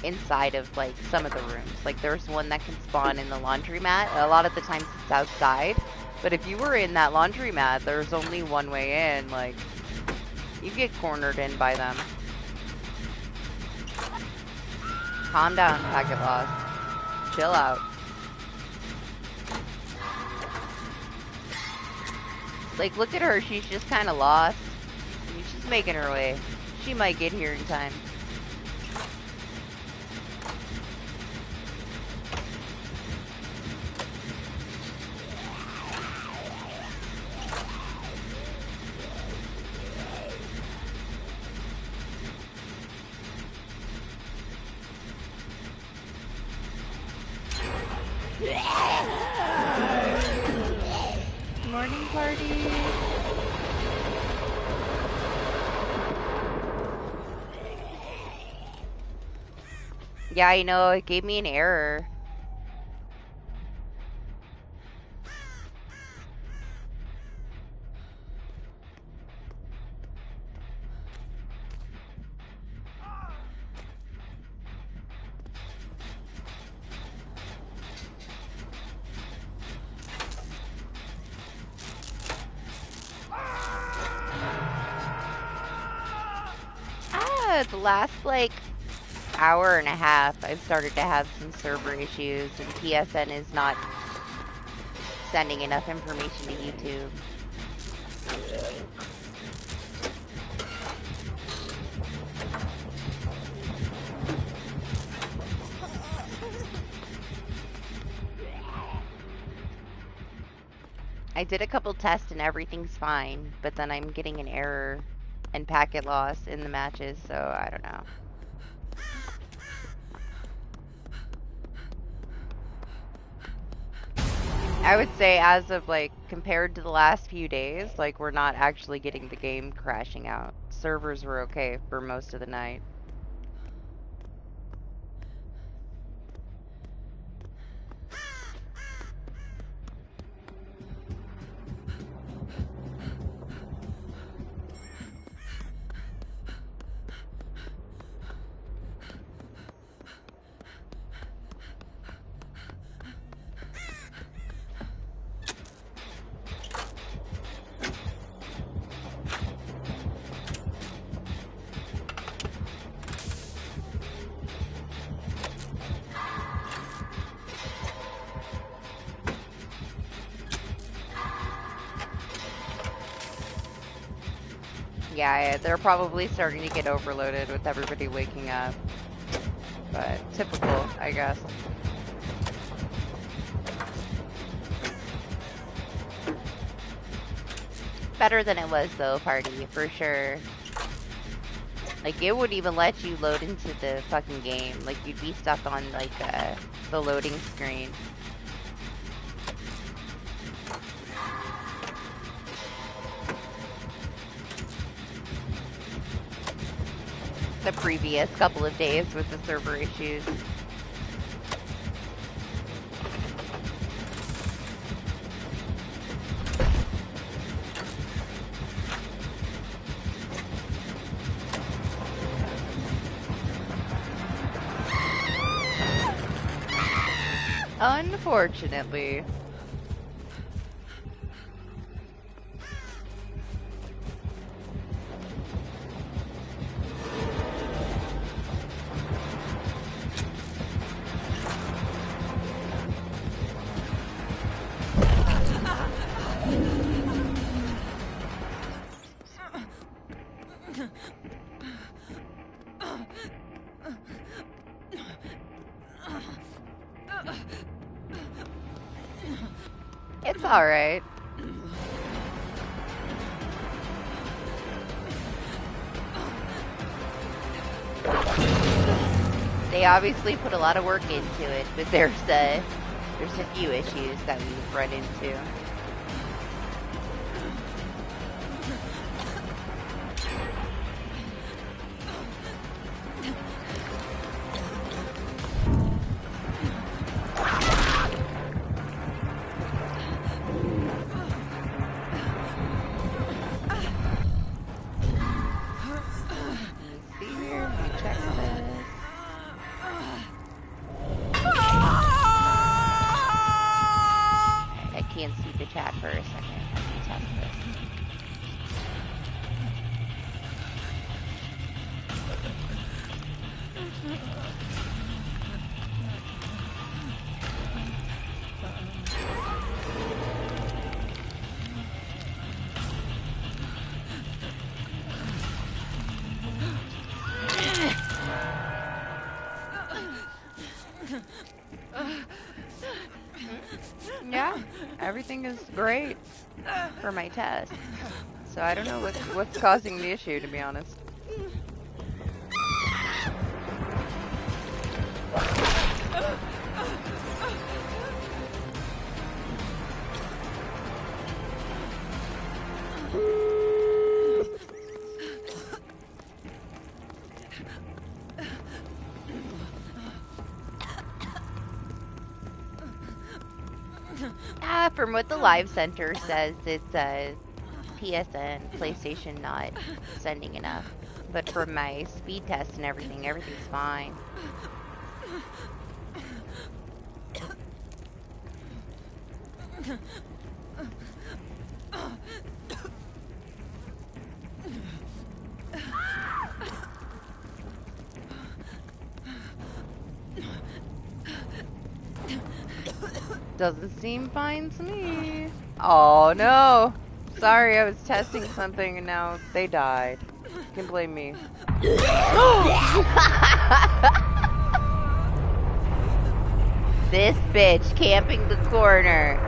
inside of like some of the rooms. Like there's one that can spawn in the laundromat. A lot of the times it's outside. But if you were in that laundromat, there's only one way in. Like you get cornered in by them. Calm down, packet loss. Chill out. Like look at her, she's just kind of lost. She's making her way. She might get here in time. Morning party. Yeah, I know, it gave me an error. The last, like, hour and a half, I've started to have some server issues, and PSN is not sending enough information to YouTube. I did a couple tests and everything's fine, but then I'm getting an error and packet loss in the matches, so I don't know. I would say as of, like, compared to the last few days, like, we're not actually getting the game crashing out. Servers were okay for most of the night. Yeah, they're probably starting to get overloaded with everybody waking up. But typical, I guess. Better than it was though, party, for sure. Like, it wouldn't even let you load into the fucking game. Like, you'd be stuck on, like, the loading screen. The previous couple of days with the server issues. Unfortunately. It's alright. They obviously put a lot of work into it, but there's a few issues that we've run into. Yeah, everything is great for my test. So I don't know what's causing the issue, to be honest. From what the Live Center says, it's PSN, PlayStation not sending enough. But from my speed test and everything, everything's fine. Doesn't seem fine to me. Oh no! Sorry, I was testing something and now they died. You can blame me. This bitch camping the corner.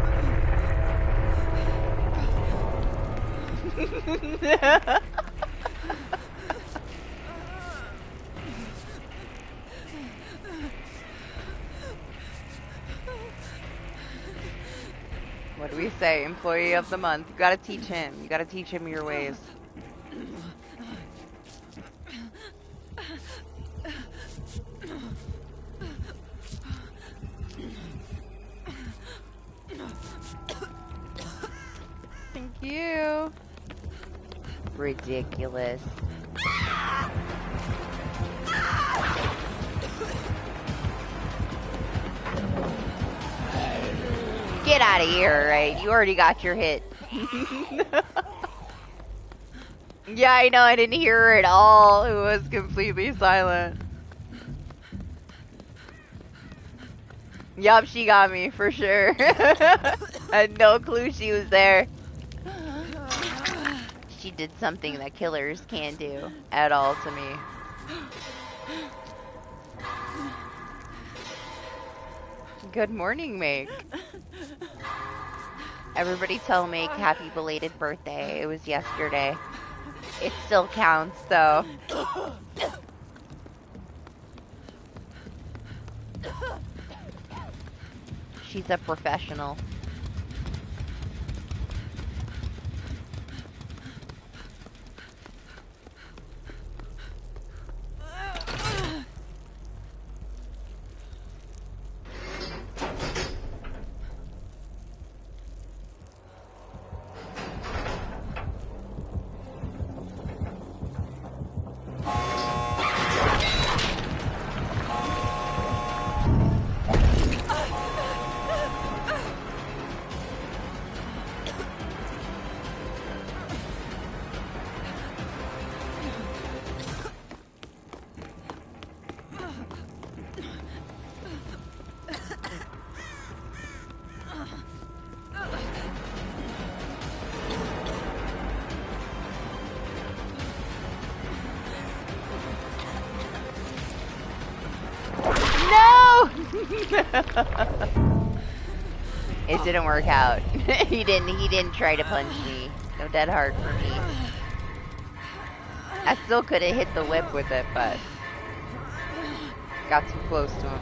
What do we say? Employee of the month. You gotta teach him. You gotta teach him your ways. Thank you. Ridiculous. Get out of here, right? You already got your hit. Yeah, I know, I didn't hear her at all. It was completely silent. Yup, she got me, for sure. I had no clue she was there. She did something that killers can't do at all to me. Good morning, Make. Everybody tell Make happy belated birthday. It was yesterday. It still counts, though. She's a professional. It didn't work out. He didn't try to punch me. No dead hard for me. I still could have hit the whip with it, but got too close to him.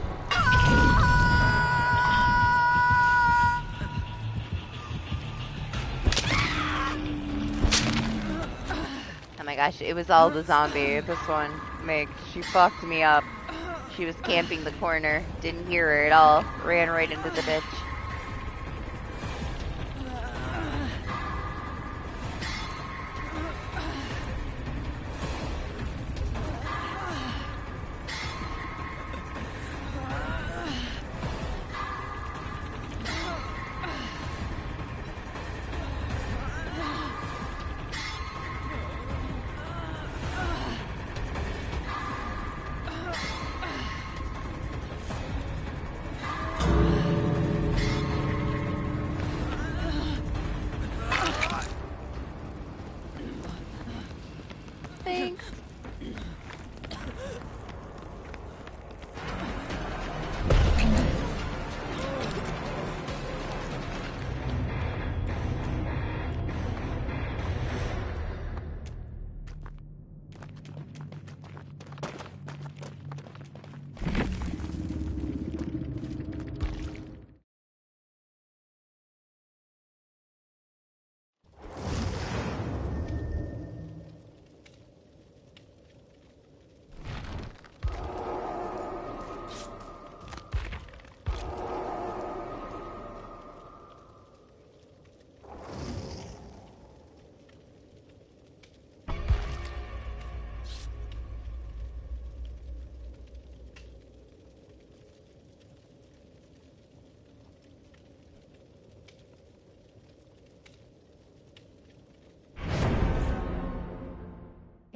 Oh my gosh, it was all the zombie, this one. Meg, she fucked me up. She was camping the corner, didn't hear her at all, ran right into the ditch.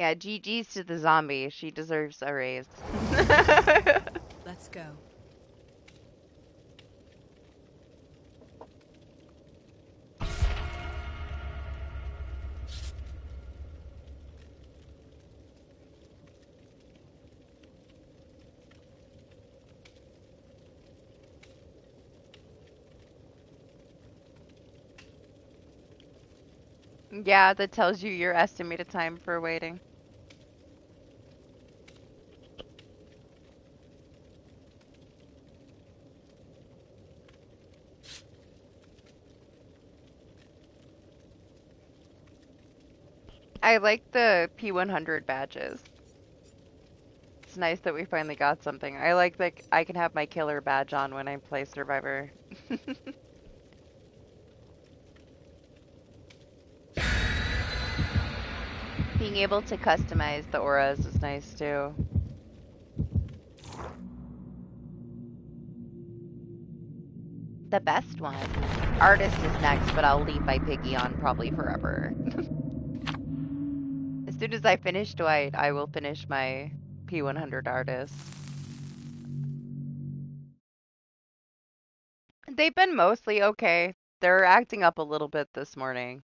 Yeah, GG's to the zombie. She deserves a raise. Let's go. Yeah, that tells you your estimated time for waiting. I like the P100 badges. It's nice that we finally got something. I like that I can have my killer badge on when I play Survivor. Being able to customize the auras is nice too. The best one. Artist is next, but I'll leave my piggy on probably forever. As soon as I finish Dwight, I will finish my P100 artist. They've been mostly okay. They're acting up a little bit this morning.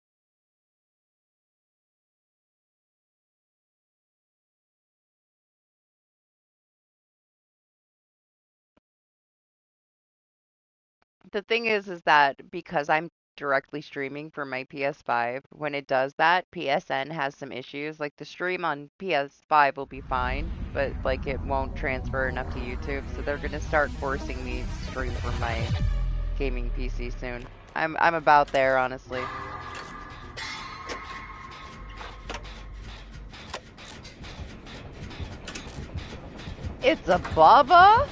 The thing is that because I'm directly streaming from my PS5, when it does that, PSN has some issues. Like the stream on PS5 will be fine, but like it won't transfer enough to YouTube, so they're gonna start forcing me to stream from my gaming PC soon. I'm about there, honestly. It's a Baba?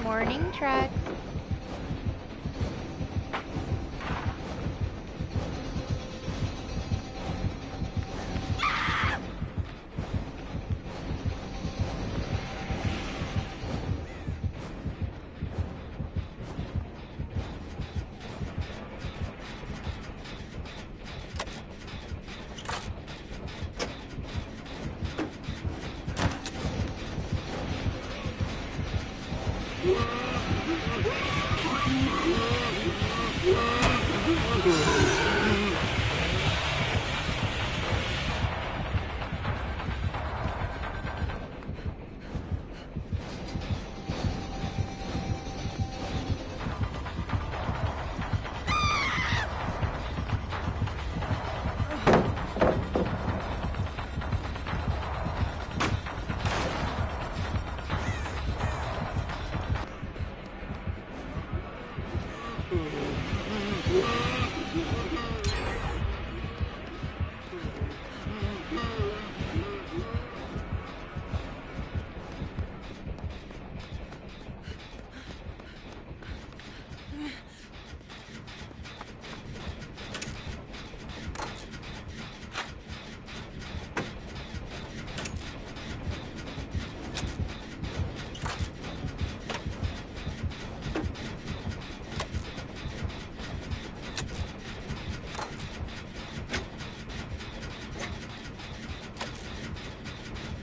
Morning, Trex.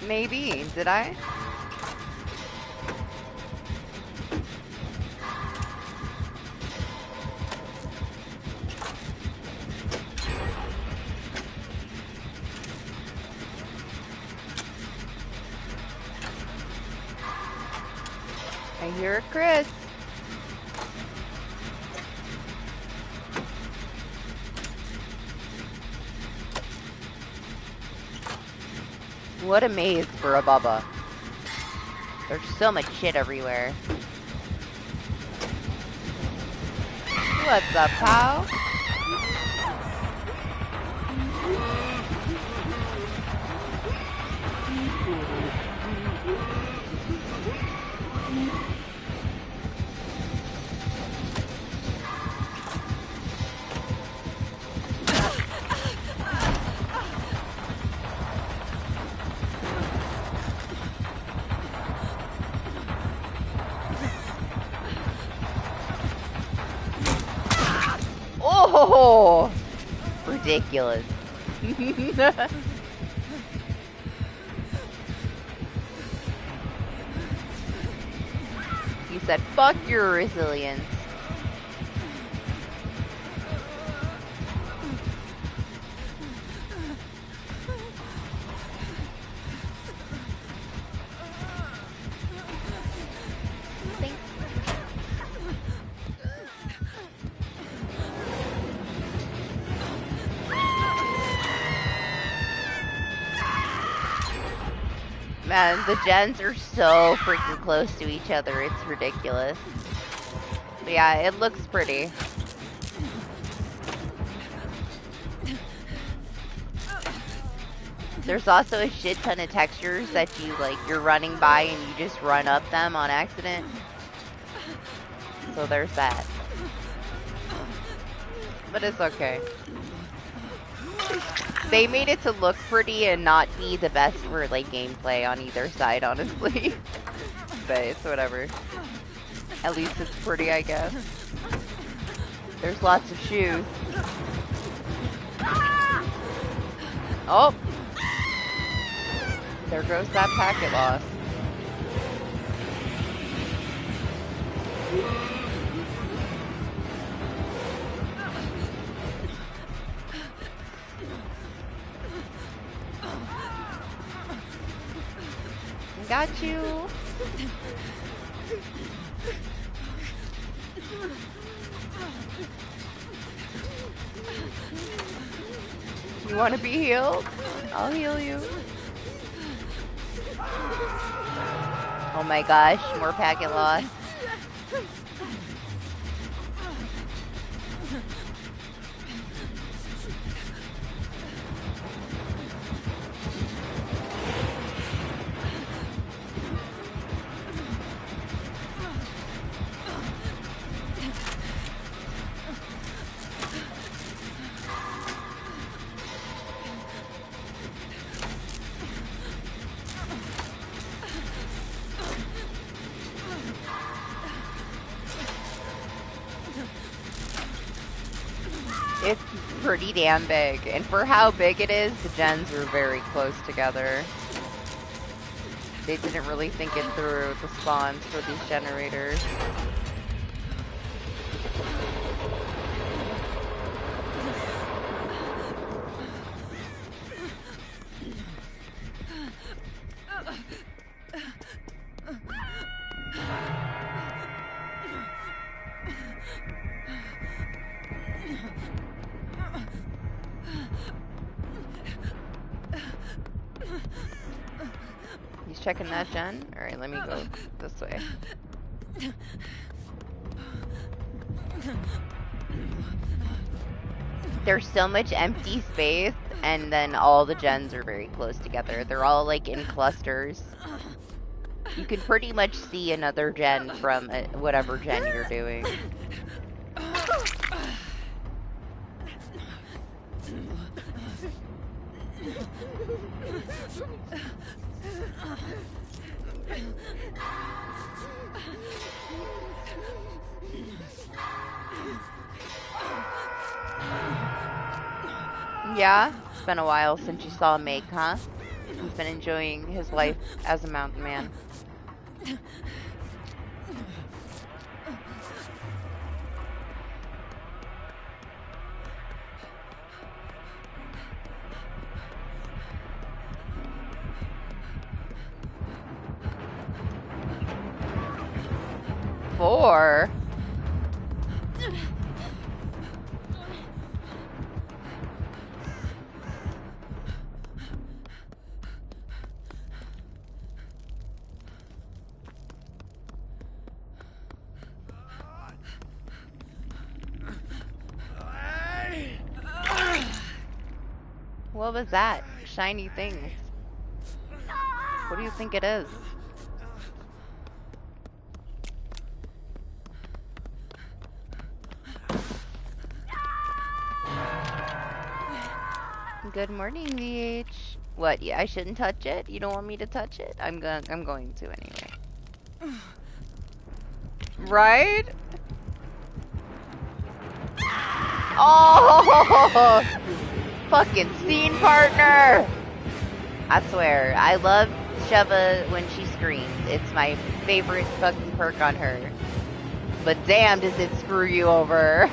Maybe. Did I? I hear a Chris. What a maze for a Bubba. There's so much shit everywhere. What's up, pal? Oh, ridiculous. He said, fuck your resilience. Thanks. Man, the gens are so freaking close to each other. It's ridiculous. But yeah, it looks pretty. There's also a shit ton of textures that you, like, you're running by and you just run up them on accident. So there's that. But it's okay. They made it to look pretty and not be the best for, like, gameplay on either side, honestly. But it's whatever. At least it's pretty, I guess. There's lots of shoes. Oh! There goes that packet loss. Got you. You want to be healed? I'll heal you. Oh my gosh, more packet loss. It's pretty damn big, and for how big it is, the gens were very close together. They didn't really think it through, the spawns for these generators. He's checking that gen? Alright, let me go this way. There's so much empty space, and then all the gens are very close together. They're all like in clusters. You can pretty much see another gen from whatever gen you're doing. Yeah, it's been a while since you saw Make, huh? He's been enjoying his life as a mountain man. Four? What was that? Shiny thing. What do you think it is? Good morning, VH. What? Yeah, I shouldn't touch it? You don't want me to touch it? I'm going to anyway. Right? Oh, fucking scene partner! I swear, I love Sheva when she screams. It's my favorite fucking perk on her. But damn, does it screw you over.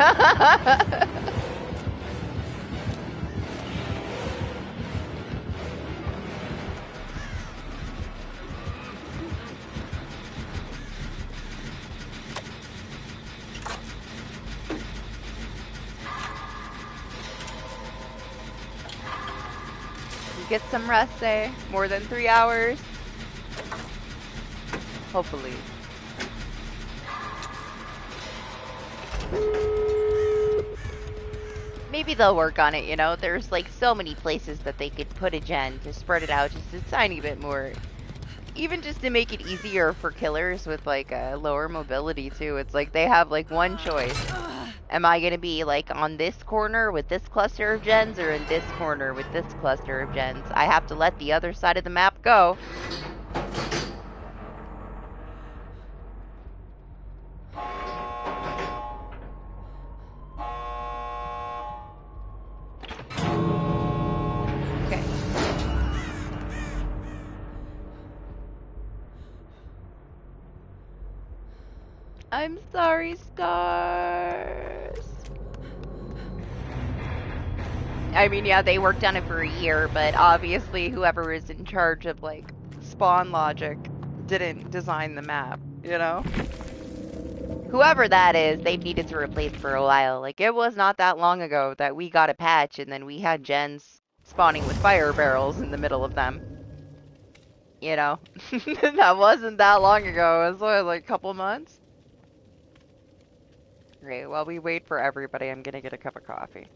Get some rest, eh? More than 3 hours? Hopefully. Maybe they'll work on it, you know? There's like so many places that they could put a gen to spread it out just a tiny bit more. Even just to make it easier for killers with like a lower mobility too. It's like they have like one choice. Am I going to be like on this corner with this cluster of gens or in this corner with this cluster of gens? I have to let the other side of the map go. Okay. I'm sorry, Stars. I mean, yeah, they worked on it for a year, but obviously whoever is in charge of, like, spawn logic didn't design the map, you know? Whoever that is, they've needed to replace for a while. Like, it was not that long ago that we got a patch and then we had gens spawning with fire barrels in the middle of them. You know? That wasn't that long ago. It was only, like, a couple months. Great, while we wait for everybody, I'm gonna get a cup of coffee.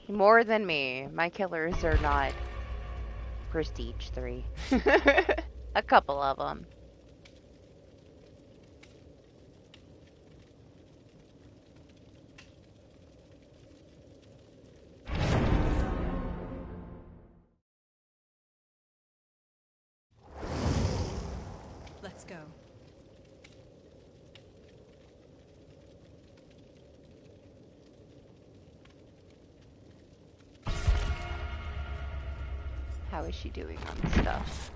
More than me. My killers are not Prestige 3. A couple of them. Let's go. How is she doing on stuff?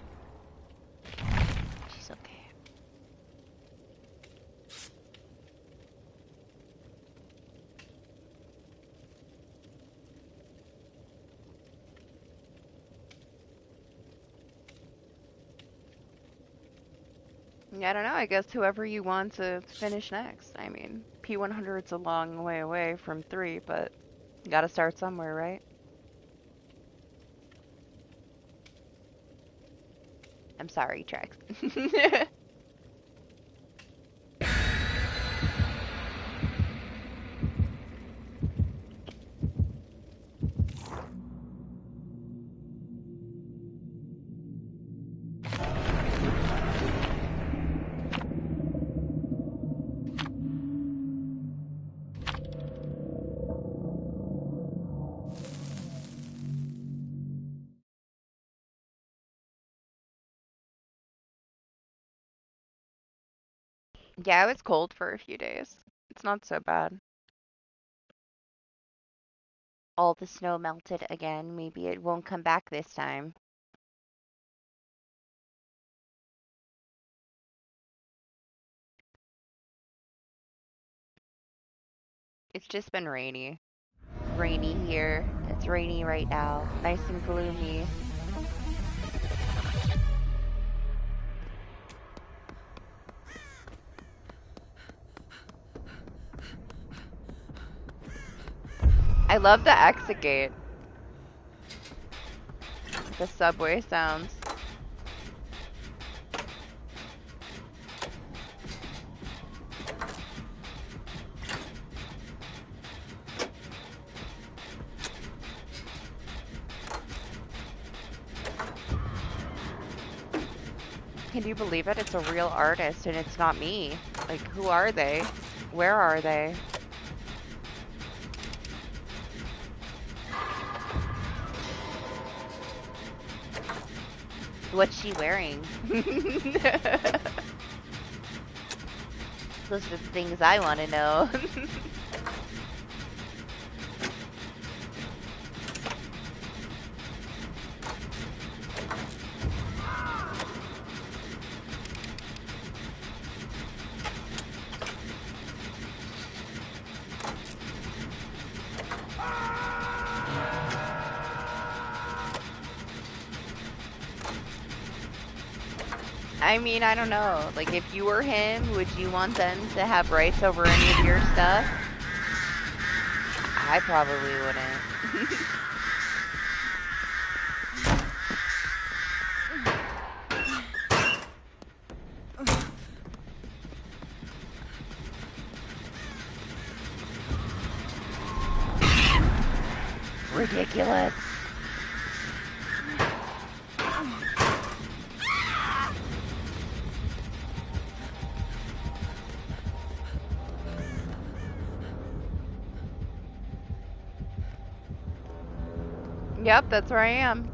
She's okay. Yeah, I don't know. I guess whoever you want to finish next. I mean, P100's a long way away from 3, but you gotta start somewhere, right? I'm sorry, Trex. Yeah, it was cold for a few days. It's not so bad. All the snow melted again. Maybe it won't come back this time. It's just been rainy. Rainy here. It's rainy right now. Nice and gloomy. I love the exit gate. The subway sounds. Can you believe it? It's a real artist and it's not me. Like, who are they? Where are they? What's she wearing? Those are the things I want to know. I mean, I don't know. Like, if you were him, would you want them to have rights over any of your stuff? I probably wouldn't. Ridiculous. Yep, that's where I am.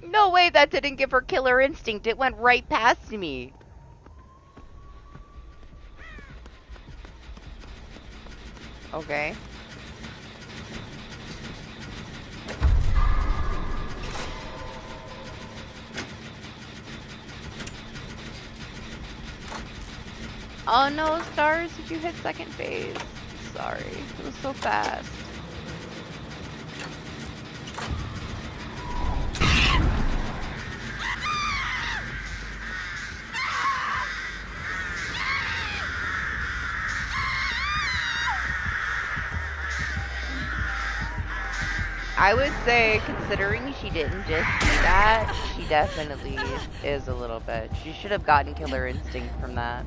No way that didn't give her killer instinct. It went right past me. Okay. Oh no, Stars, did you hit second phase? Sorry, it was so fast. I would say, considering she didn't just do that, she definitely is a little bit. She should have gotten killer instinct from that.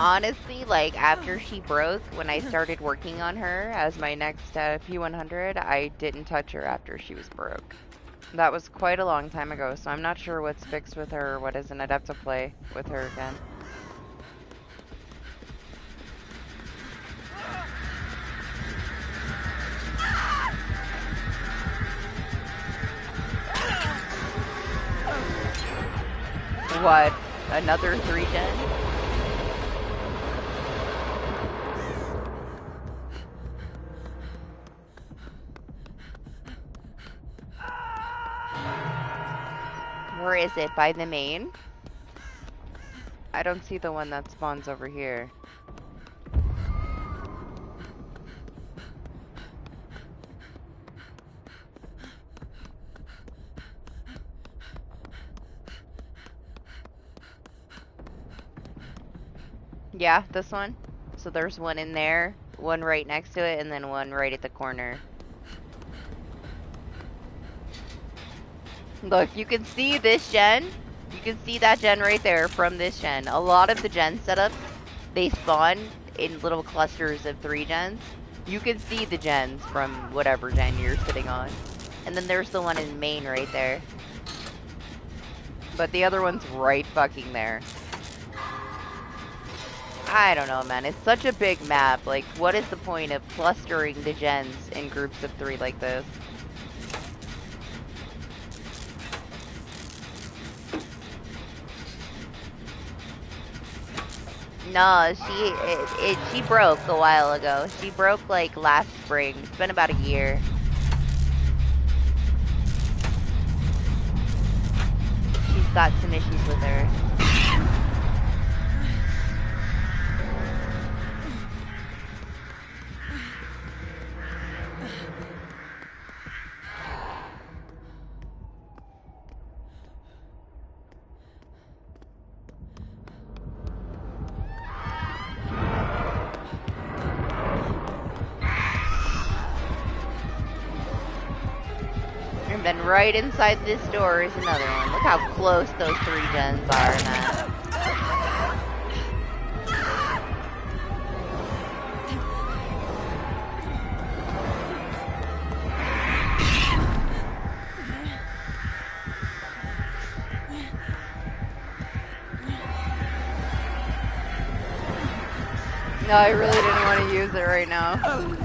Honestly, like, after she broke, when I started working on her as my next P100, I didn't touch her after she was broke. That was quite a long time ago, so I'm not sure what's fixed with her or what isn't. I'd have to play with her again. What? Another 3-gen? Where is it? By the main? I don't see the one that spawns over here. Yeah, this one. So there's one in there, one right next to it, and then one right at the corner. Look, you can see this gen. You can see that gen right there from this gen. A lot of the gen setups, they spawn in little clusters of 3 gens. You can see the gens from whatever gen you're sitting on. And then there's the one in main right there. But the other one's right fucking there. I don't know, man. It's such a big map. Like, what is the point of clustering the gens in groups of 3 like this? No, she broke a while ago. She broke like last spring. It's been about a year. She's got some issues with her. And then right inside this door is another one. Look how close those 3 gens are, man. No, I really didn't want to use it right now.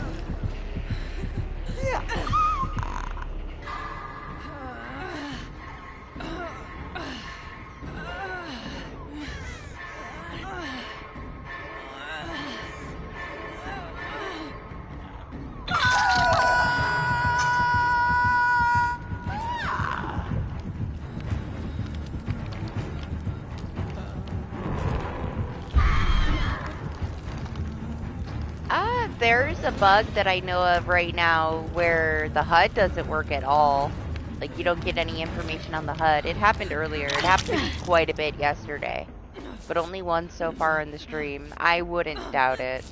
There's a bug that I know of right now where the HUD doesn't work at all. Like, you don't get any information on the HUD. It happened earlier. It happened to me quite a bit yesterday. But only once so far in the stream. I wouldn't doubt it.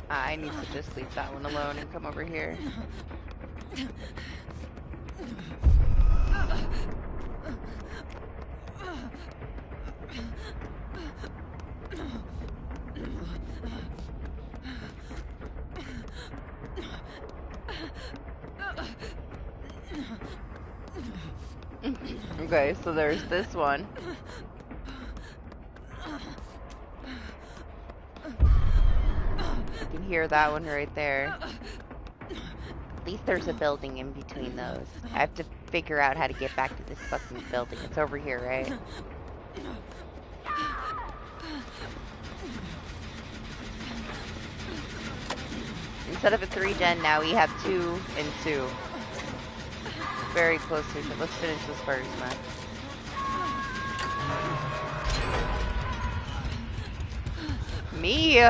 I need to just leave that one alone and come over here. Okay, so there's this one. You can hear that one right there. At least there's a building in between those. I have to figure out how to get back to this fucking building. It's over here, right? Instead of a 3-gen, now we have 2 and 2. Very close to it. Let's finish this first, man. Me!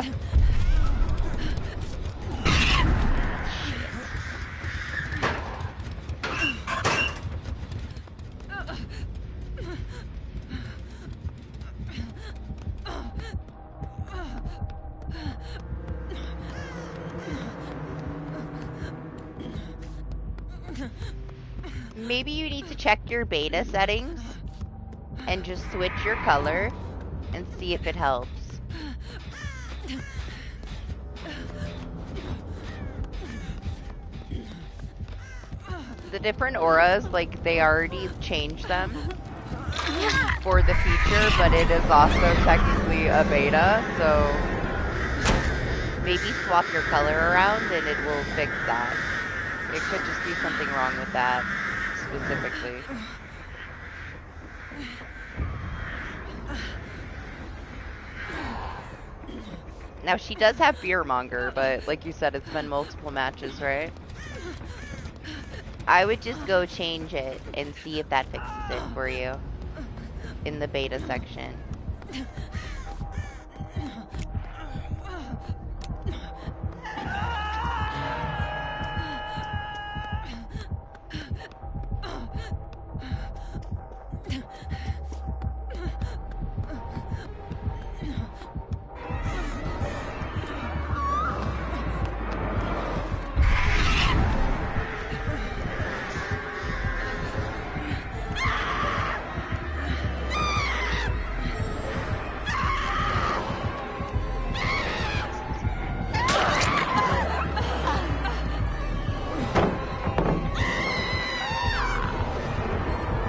maybe you need to check your beta settings and just switch your color and see if it helps. The different auras, like, they already changed them for the feature, but it is also technically a beta, so maybe swap your color around and it will fix that. It could just be something wrong with that specifically. Now, she does have Fearmonger, but like you said, it's been multiple matches, right? I would just go change it and see if that fixes it for you in the beta section.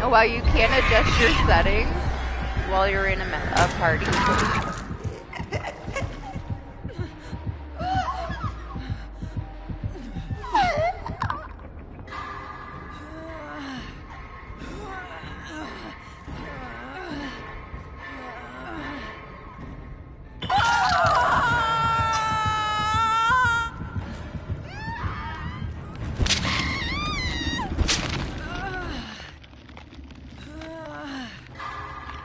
While you can't adjust your settings while you're in a party.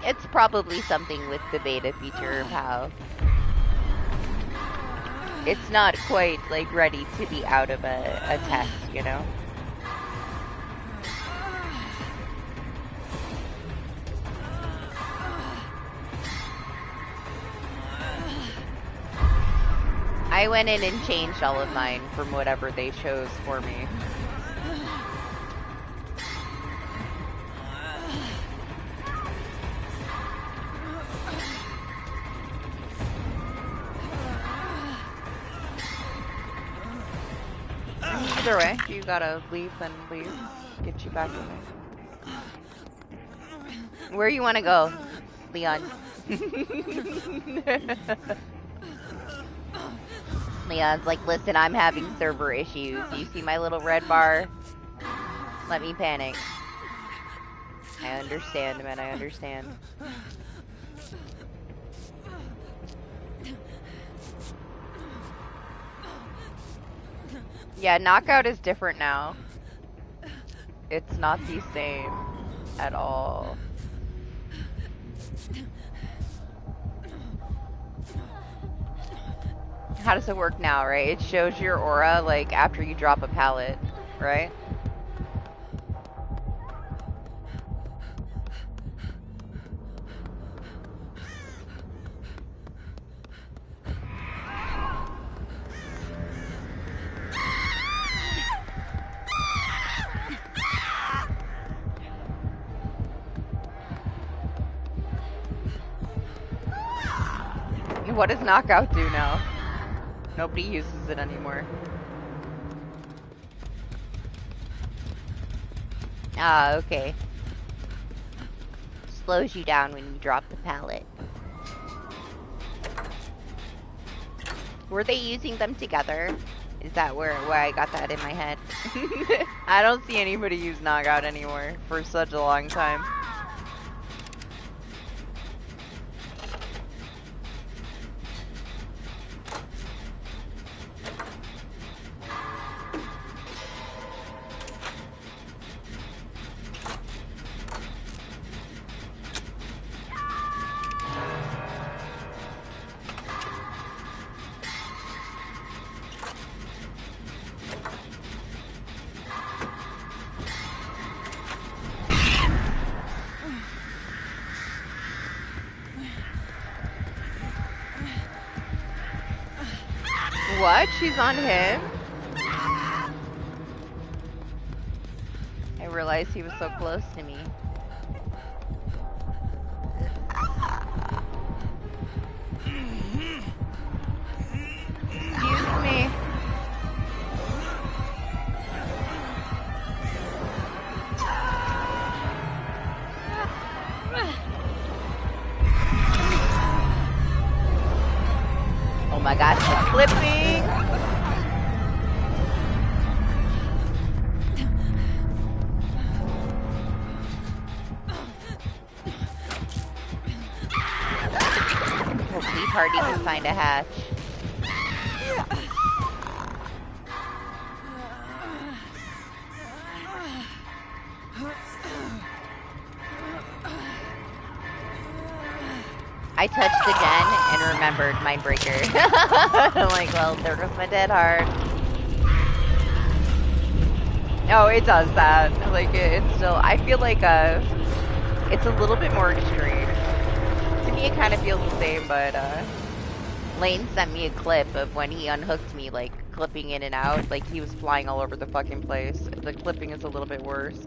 It's probably something with the beta feature, pal. It's not quite, like, ready to be out of a test, you know? I went in and changed all of mine from whatever they chose for me. Either way, you gotta leave, then leave. Get you back in there. Where you wanna go, Leon? Leon's like, listen, I'm having server issues. You see my little red bar? Let me panic. I understand, man, I understand. Yeah, Knockout is different now. It's not the same at all. How does it work now, right? It shows your aura, like, after you drop a pallet, right? What does Knockout do now? Nobody uses it anymore. Ah, okay. Slows you down when you drop the pallet. Were they using them together? Is that where I got that in my head? I don't see anybody use Knockout anymore for such a long time. What? She's on him? I didn't realize he was so close to me. Excuse me. Oh my gosh, it's flipping! Hopefully Party can find a hatch. I touched the gen and remembered Mindbreaker. I'm like, well, there goes my dead heart. No, it does that. Like, it's still, I feel like, it's a little bit more extreme. To me, it kind of feels the same, but, Lane sent me a clip of when he unhooked me, like, clipping in and out. Like, he was flying all over the fucking place. The clipping is a little bit worse.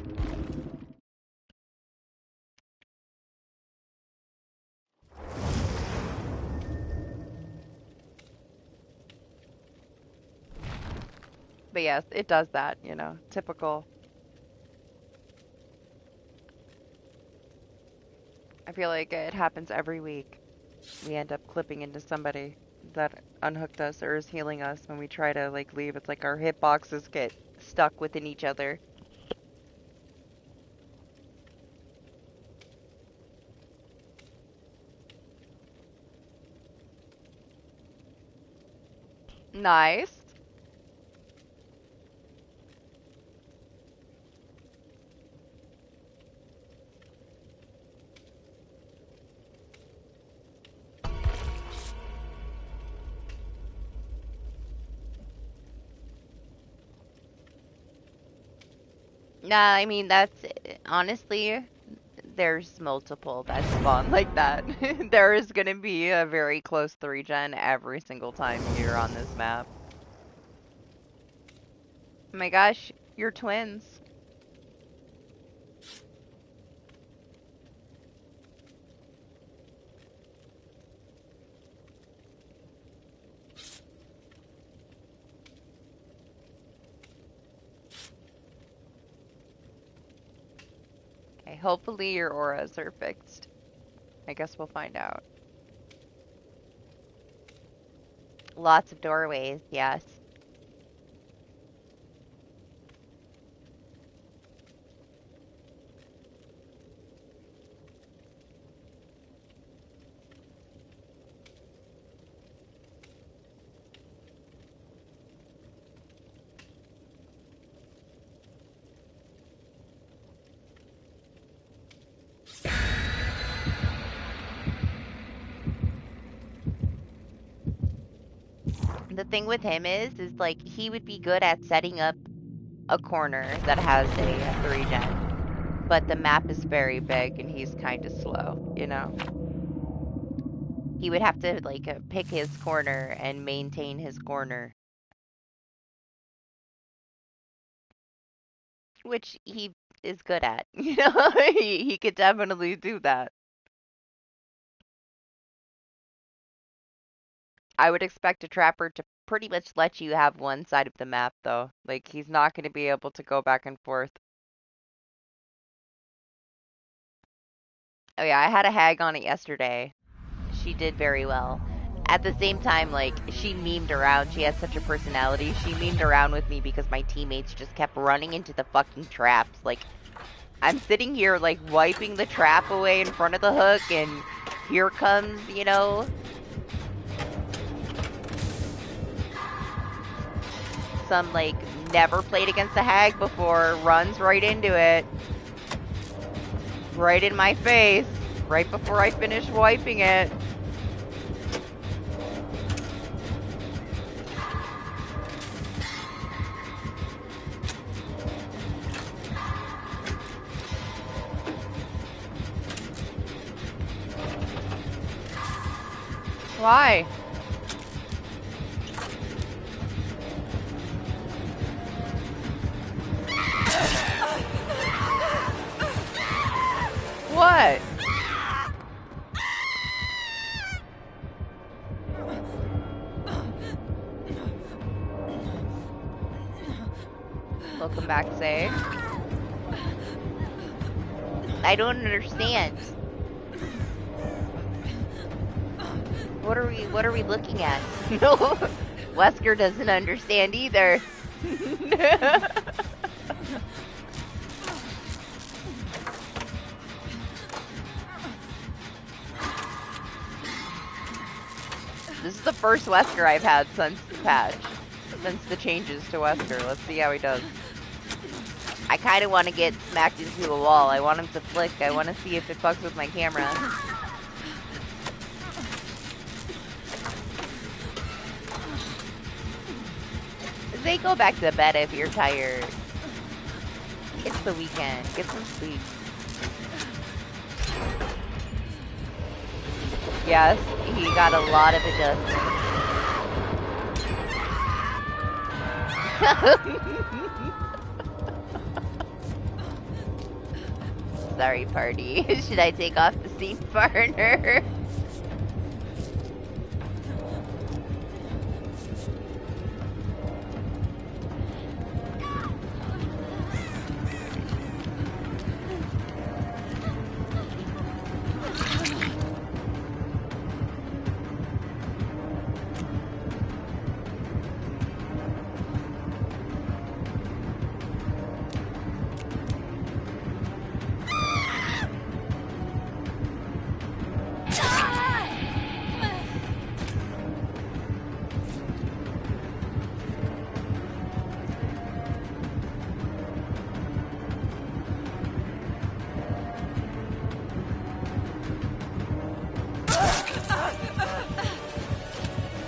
But yes, it does that, you know, typical. I feel like it happens every week. We end up clipping into somebody that unhooked us or is healing us when we try to, like, leave. It's like our hitboxes get stuck within each other. Nice. Nah, I mean, that's honestly, there's multiple that spawn like that. There is gonna be a very close 3-gen every single time you're on this map. Oh my gosh, you're twins. Okay, hopefully your auras are fixed. I guess we'll find out. Lots of doorways, yes. The thing with him is like he would be good at setting up a corner that has a 3-gen, but the map is very big and he's kind of slow, you know? He would have to like pick his corner and maintain his corner, which he is good at, you know? He could definitely do that. I would expect a trapper to pretty much let you have one side of the map, though. Like, he's not going to be able to go back and forth. Oh yeah, I had a hag on it yesterday. She did very well. At the same time, like, she memed around. She has such a personality. She memed around with me because my teammates just kept running into the fucking traps. Like, I'm sitting here, like, wiping the trap away in front of the hook, and here comes, you know, some, like, never played against a hag before, runs right into it. Right in my face, right before I finish wiping it. Why? Welcome back, Say. I don't understand. What are we looking at? No, Wesker doesn't understand either. This is the first Wesker I've had since the patch. Since the changes to Wesker. Let's see how he does. I kind of want to get smacked into a wall. I want him to flick. I want to see if it fucks with my camera. Say go back to bed if you're tired. It's the weekend. Get some sleep. Yes, he got a lot of adjustments. Sorry, party. Should I take off the seat partner?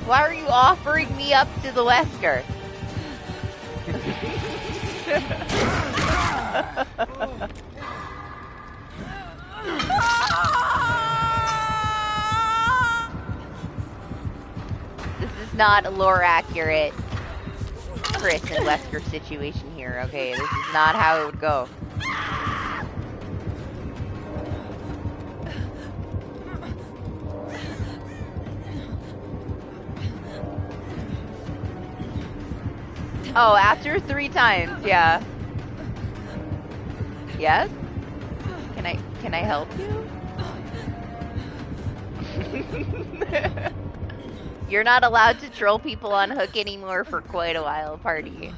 Why are you offering me up to the Wesker? This is not a lore accurate Chris and Wesker situation here, okay? This is not how it would go. Oh, after 3 times, yeah. Yes? Can I help you? You're not allowed to troll people on Hook anymore for quite a while, party.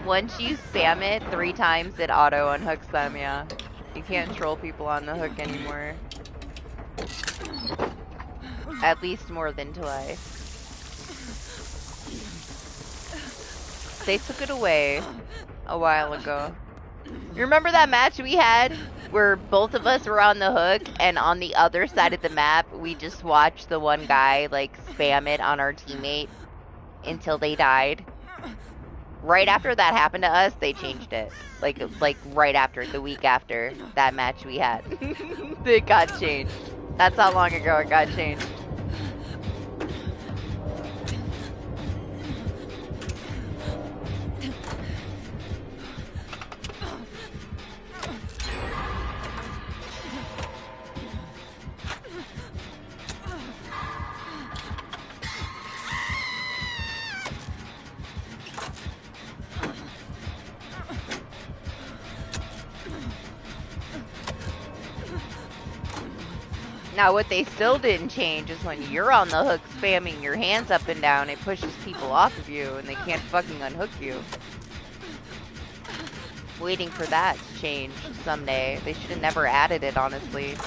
Once you spam it 3 times, it auto unhooks them, yeah. You can't troll people on the Hook anymore. At least more than twice. They took it away a while ago. You remember that match we had where both of us were on the Hook and on the other side of the map we just watched the one guy like spam it on our teammate until they died? Right after that happened to us, they changed it. Like right after, the week after that match we had. It got changed. That's how long ago it got changed. Now, what they still didn't change is when you're on the Hook spamming your hands up and down, it pushes people off of you and they can't fucking unhook you. Waiting for that to change someday. They should have never added it, honestly.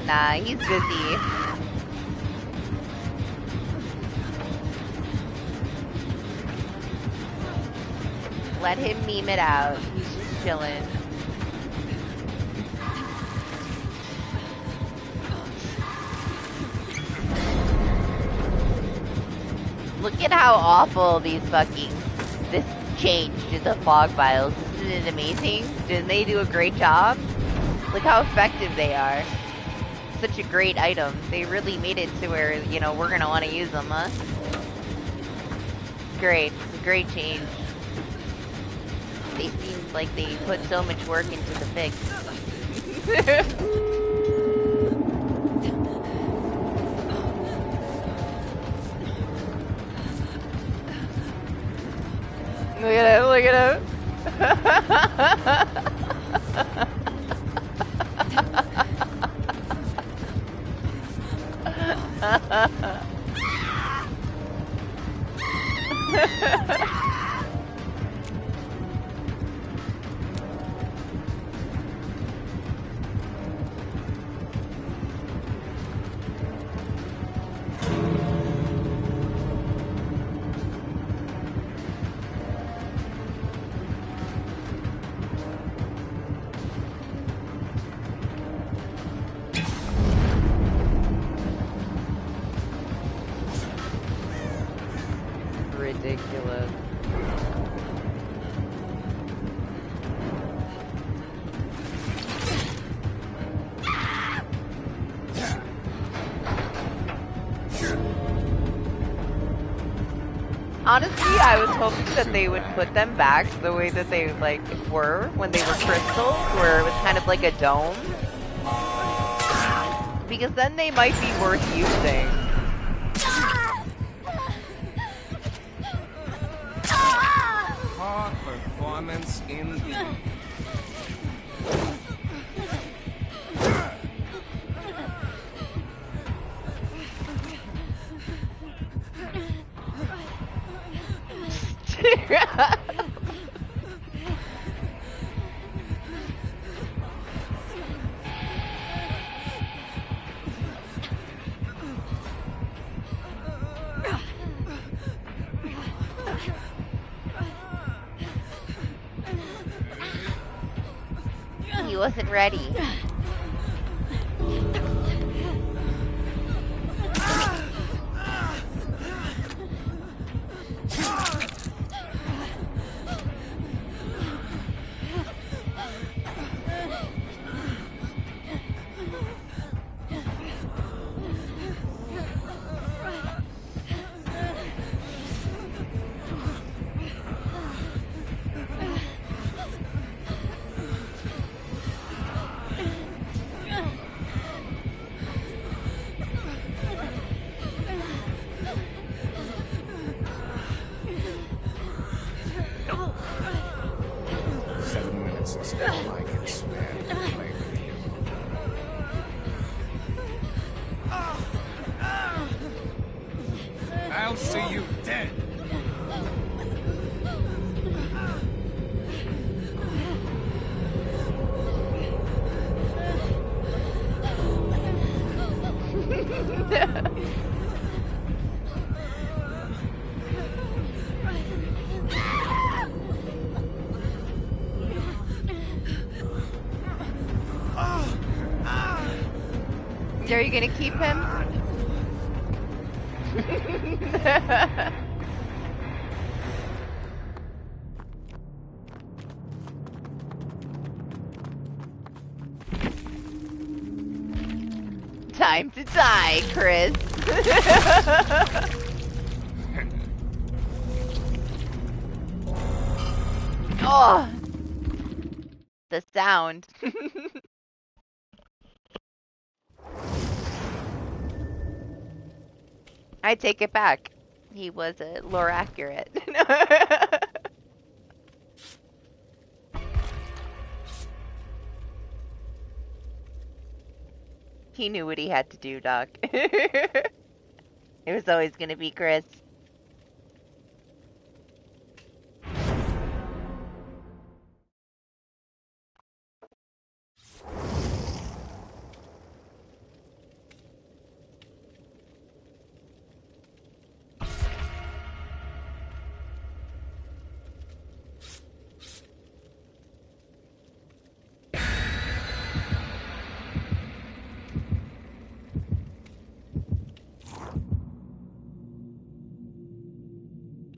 Nah, he's busy. Let him meme it out. He's just chilling. Look at how awful this change to the fog files. Isn't it amazing? Didn't they do a great job? Look how effective they are. Such a great item. They really made it to where, you know, we're gonna want to use them, huh? Great. It's a great change. They seem like they put so much work into the fix. Look at him, look at him. Ridiculous. Honestly, I was hoping that they would put them back the way that they like were when they were crystals, where it was kind of like a dome. Because then they might be worth using. Hard performance indeed. He wasn't ready. I'll see you dead. Are you gonna keep him? Time to die, Chris. Oh, the sound. I take it back. He was lore accurate. He knew what he had to do, Doc. It was always gonna be Chris.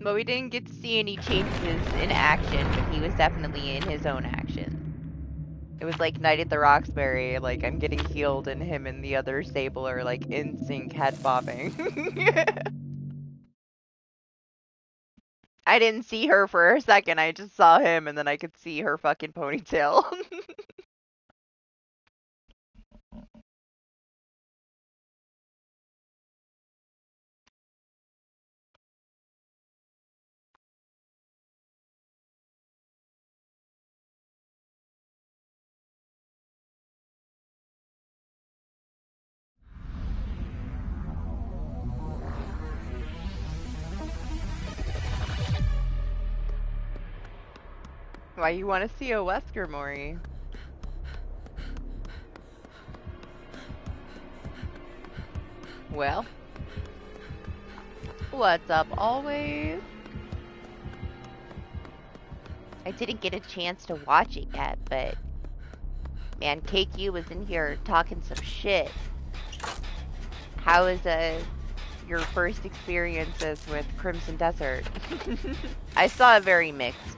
But we didn't get to see any changes in action, but he was definitely in his own action. It was like Night at the Roxbury, like I'm getting healed and him and the other stable are like in sync head bobbing. I didn't see her for a second, I just saw him and then I could see her fucking ponytail. Why you want to see a Wesker, Maury? Well, what's up always? I didn't get a chance to watch it yet, but man, KQ was in here talking some shit. How is your first experiences with Crimson Desert? I saw it very mixed.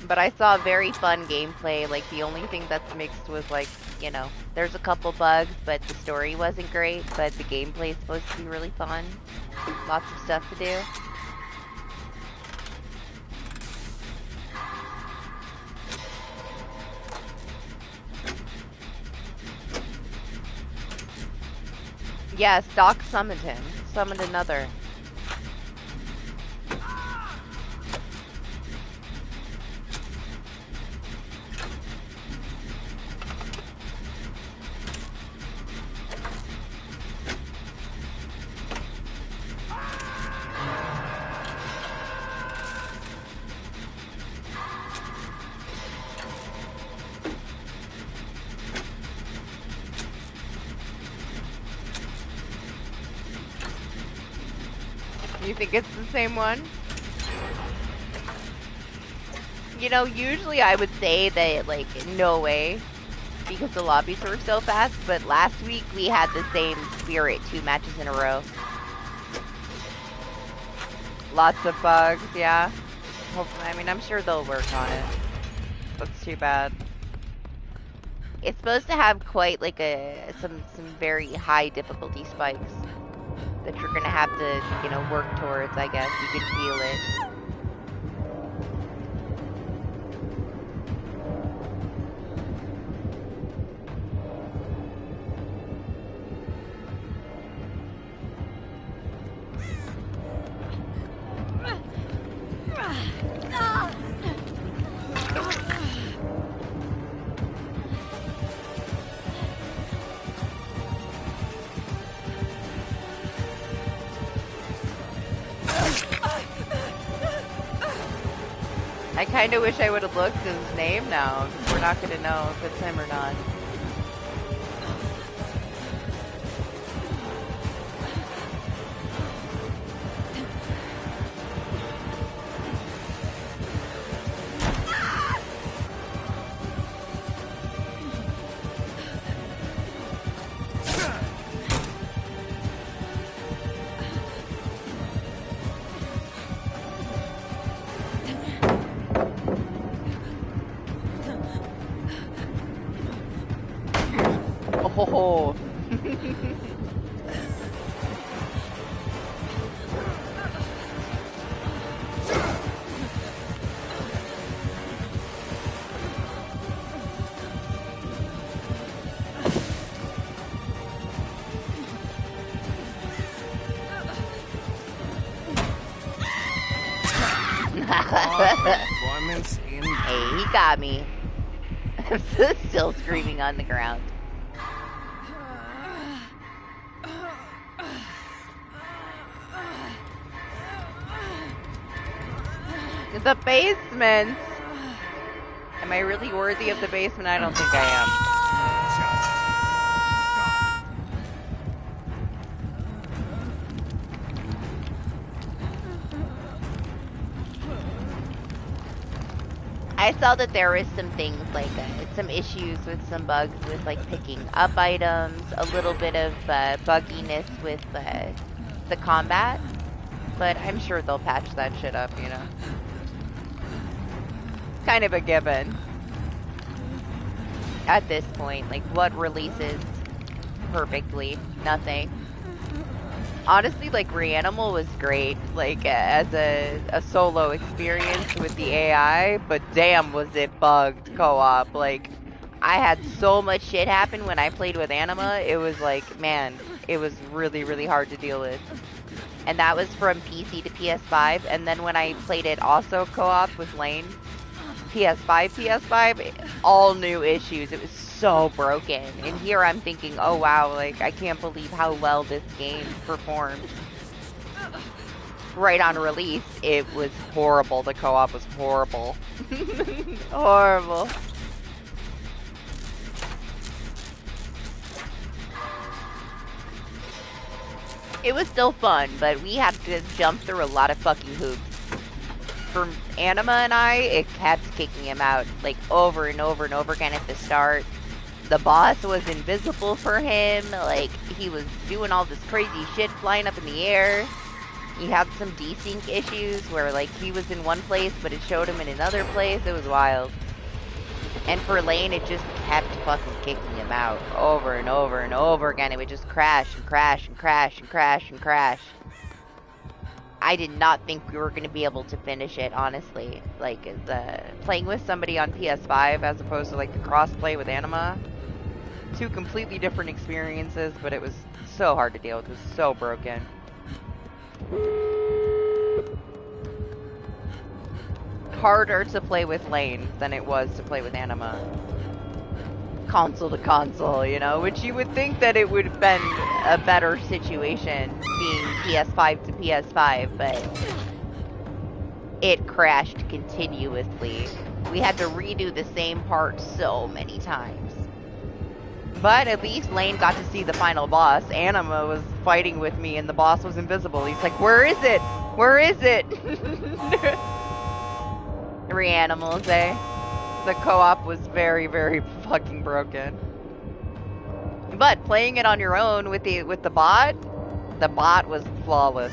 But I saw very fun gameplay. Like, the only thing that's mixed was, like, you know, there's a couple bugs, but the story wasn't great, but the gameplay is supposed to be really fun. Lots of stuff to do. Yes, Doc summoned him. Summoned another. You think it's the same one? You know, usually I would say that, like, no way, because the lobbies were so fast, but last week we had the same spirit 2 matches in a row. Lots of bugs, yeah. Hopefully, I mean, I'm sure they'll work on it. That's too bad. It's supposed to have quite, like, some very high difficulty spikes that you're gonna have to, you know, work towards, I guess. You can feel it. I kind of wish I would have looked at his name now, because we're not going to know if it's him or not. Oh. Performance in. Hey, he got me. I'm still screaming on the ground. The basement! Am I really worthy of the basement? I don't think I am. I saw that there was some things like some issues with some bugs with like picking up items, a little bit of bugginess with the combat, but I'm sure they'll patch that shit up, you know. Kind of a given at this point. Like, what releases perfectly? Nothing. Honestly, like, Reanimal was great, like, as a solo experience with the AI, but damn was it bugged co-op. Like, I had so much shit happen when I played with Anima, it was like, man, it was really, really hard to deal with. And that was from PC to PS5, and then when I played it also co-op with Lane, PS5, all new issues. It was so broken. And here I'm thinking, oh wow, like, I can't believe how well this game performed. Right on release, it was horrible. The co-op was horrible. Horrible. It was still fun, but we had to jump through a lot of fucking hoops. For Anima and I, it kept kicking him out, like, over and over and over again at the start. The boss was invisible for him, like, he was doing all this crazy shit flying up in the air. He had some desync issues where, like, he was in one place, but it showed him in another place. It was wild. And for Lane, it just kept fucking kicking him out over and over and over again. It would just crash and crash and crash and crash and crash. I did not think we were going to be able to finish it, honestly. Like, playing with somebody on PS5 as opposed to, like, the cross-play with Anima. Two completely different experiences, but it was so hard to deal with. It was so broken. Harder to play with Lane than it was to play with Anima. Console to console, you know, which you would think that it would have been a better situation being PS5 to PS5, but it crashed continuously. We had to redo the same part so many times. But at least Lane got to see the final boss. Anima was fighting with me and the boss was invisible. He's like, where is it? Where is it? Reanimals, eh? The co-op was very, very fucking broken. But playing it on your own with the bot was flawless.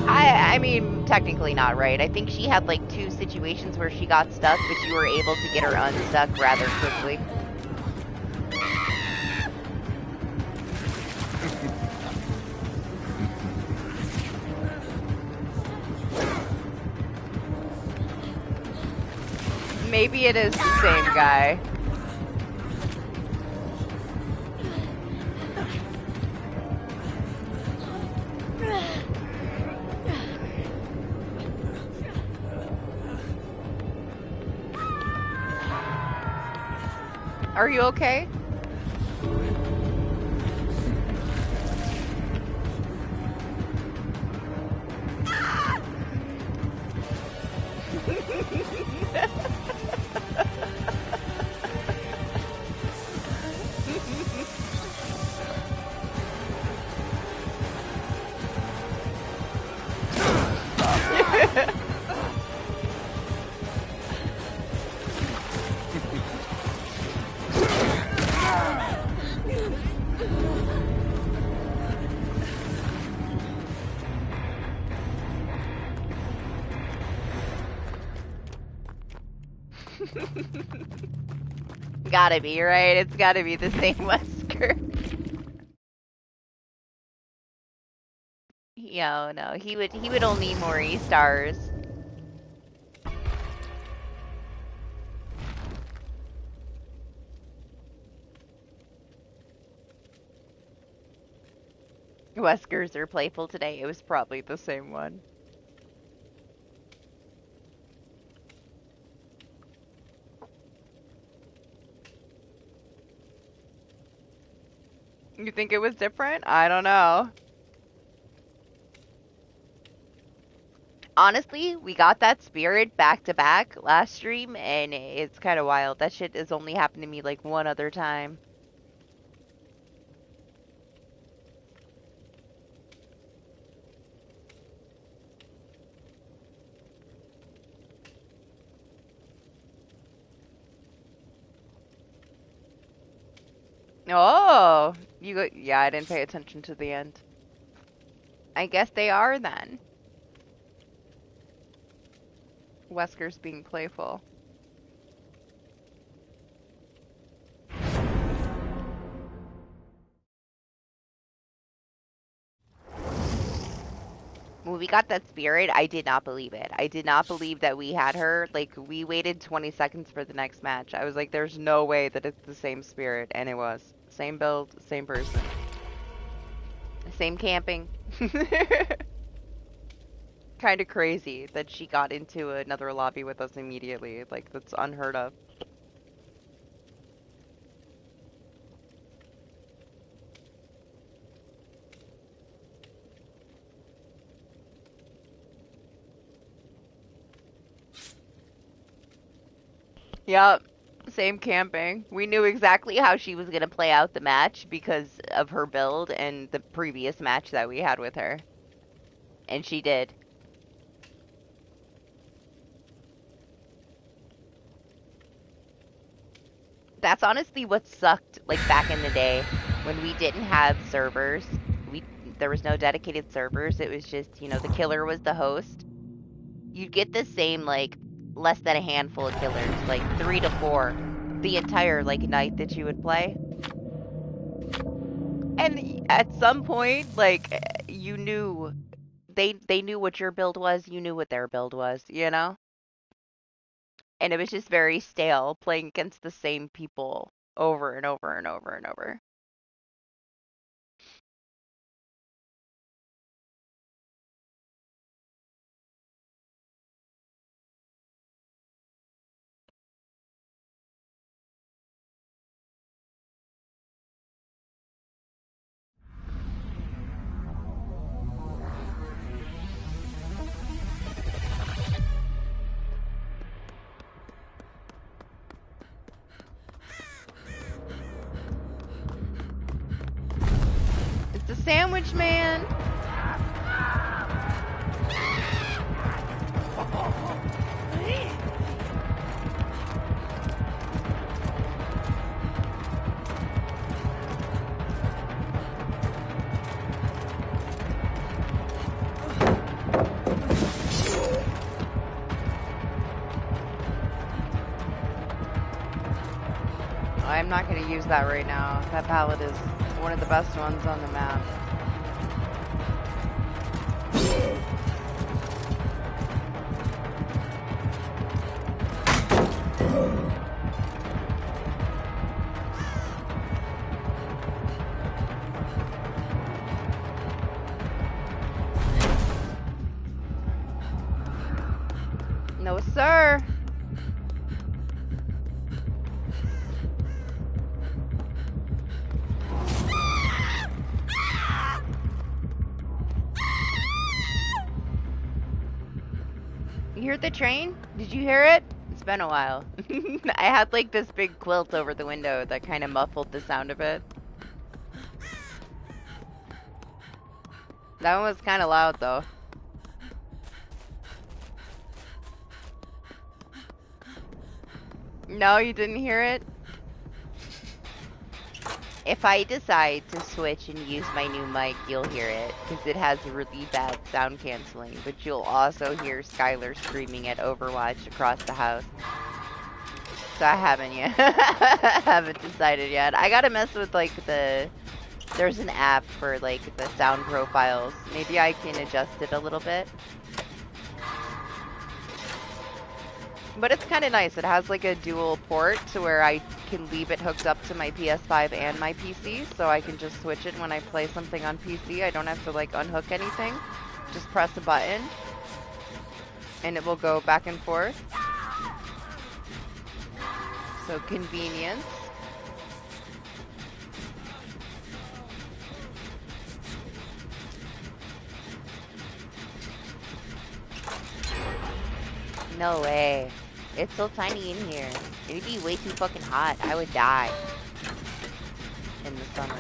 I mean, technically not, right? I think she had like 2 situations where she got stuck, but you were able to get her unstuck rather quickly. Maybe it is the same guy. Are you okay? Gotta be, right? It's gotta be the same Wesker. Yo, no, he would only need more E-stars. Weskers are playful today. It was probably the same one. You think it was different? I don't know. Honestly, we got that spirit back to back last stream, and it's kind of wild. That shit has only happened to me like one other time. Oh, you go. Yeah, I didn't pay attention to the end. I guess they are then. Wesker's being playful. When we got that spirit, I did not believe it. I did not believe that we had her. Like, we waited 20 seconds for the next match. I was like, there's no way that it's the same spirit. And it was. Same build, same person. Same camping. Kind of crazy that she got into another lobby with us immediately. Like, that's unheard of. Yep. Same camping. We knew exactly how she was going to play out the match because of her build and the previous match that we had with her. And she did. That's honestly what sucked, like, back in the day when we didn't have servers. There was no dedicated servers. It was just, you know, the killer was the host. You'd get the same, like, less than a handful of killers, like 3 to 4, the entire, like, night that you would play. And at some point, like, you knew, they knew what your build was, you knew what their build was, you know? And it was just very stale, playing against the same people over and over and over and over. It's the sandwich man! I'm not going to use that right now. That pallet is one of the best ones on the map. No, sir! You hear the train? Did you hear it? It's been a while. I had like this big quilt over the window that kind of muffled the sound of it. That one was kind of loud though. No, you didn't hear it? If I decide to switch and use my new mic, you'll hear it, because it has really bad sound canceling, but you'll also hear Skylar screaming at Overwatch across the house. So I haven't yet. I haven't decided yet. I gotta mess with, like, there's an app for, like, the sound profiles. Maybe I can adjust it a little bit. But it's kind of nice. It has like a dual port to where I can leave it hooked up to my PS5 and my PC, so I can just switch it when I play something on PC. I don't have to like unhook anything. Just press a button and it will go back and forth. So convenience. No way. It's so tiny in here. It'd be way too fucking hot. I would die in the summer.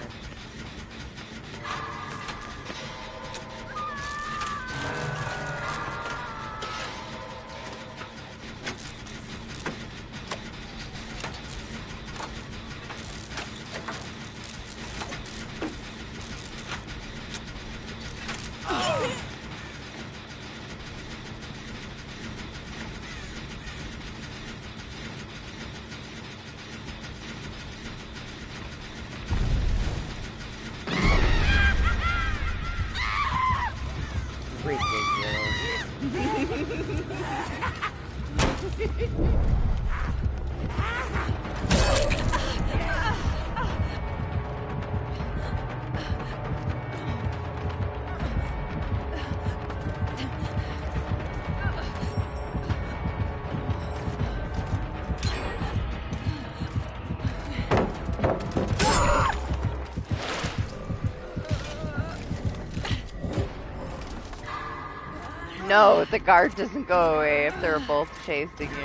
No, the guard doesn't go away if they're both chasing you.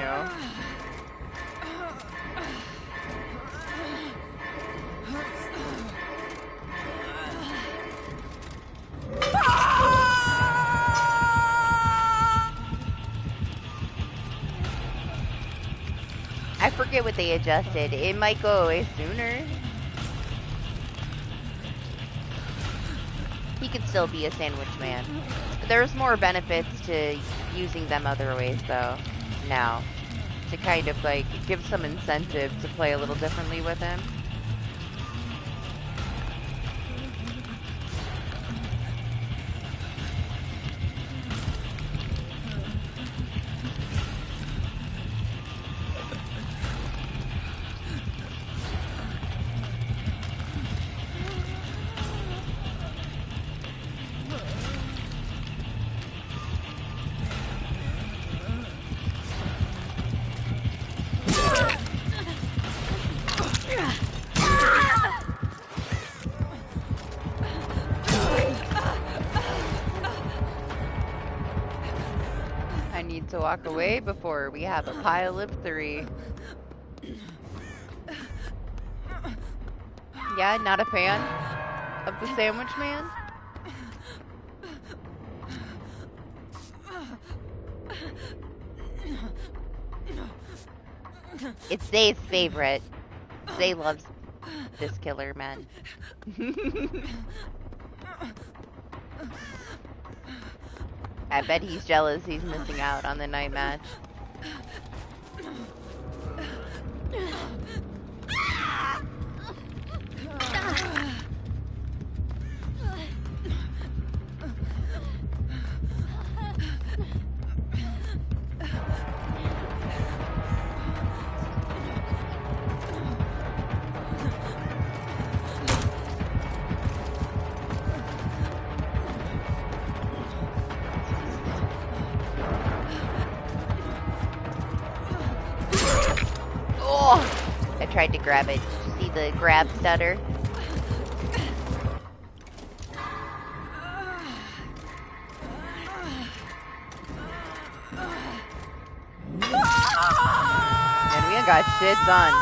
I forget what they adjusted. It might go away sooner. He could still be a sandwich man. There's more benefits to using them other ways, though, now. To kind of, like, give some incentive to play a little differently with him. To walk away before we have a pile of 3. Yeah, not a fan of the sandwich man? It's Zay's favorite. Zay loves this killer man. I bet he's jealous he's missing out on the night match. Tried to grab it. Did you see the grab stutter? And we got shit done.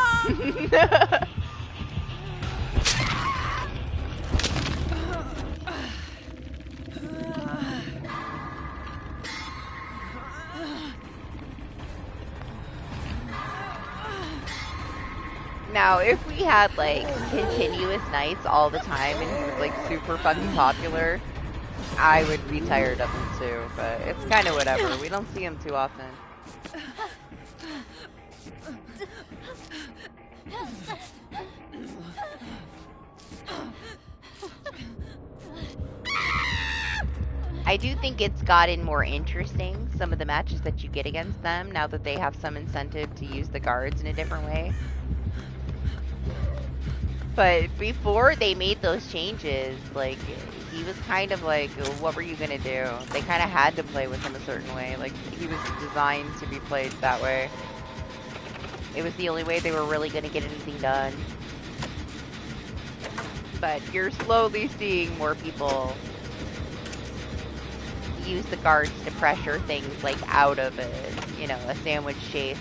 Now, if we had, like, continuous nights all the time and he was, like, super fucking popular, I would be tired of him too, but it's kind of whatever. We don't see him too often. I do think it's gotten more interesting, some of the matches that you get against them, now that they have some incentive to use the guards in a different way. But before they made those changes, like, he was kind of like, what were you gonna do? They kind of had to play with him a certain way. Like, he was designed to be played that way. It was the only way they were really gonna get anything done. But you're slowly seeing more people use the guards to pressure things, like, out of a, you know, a sandwich chase.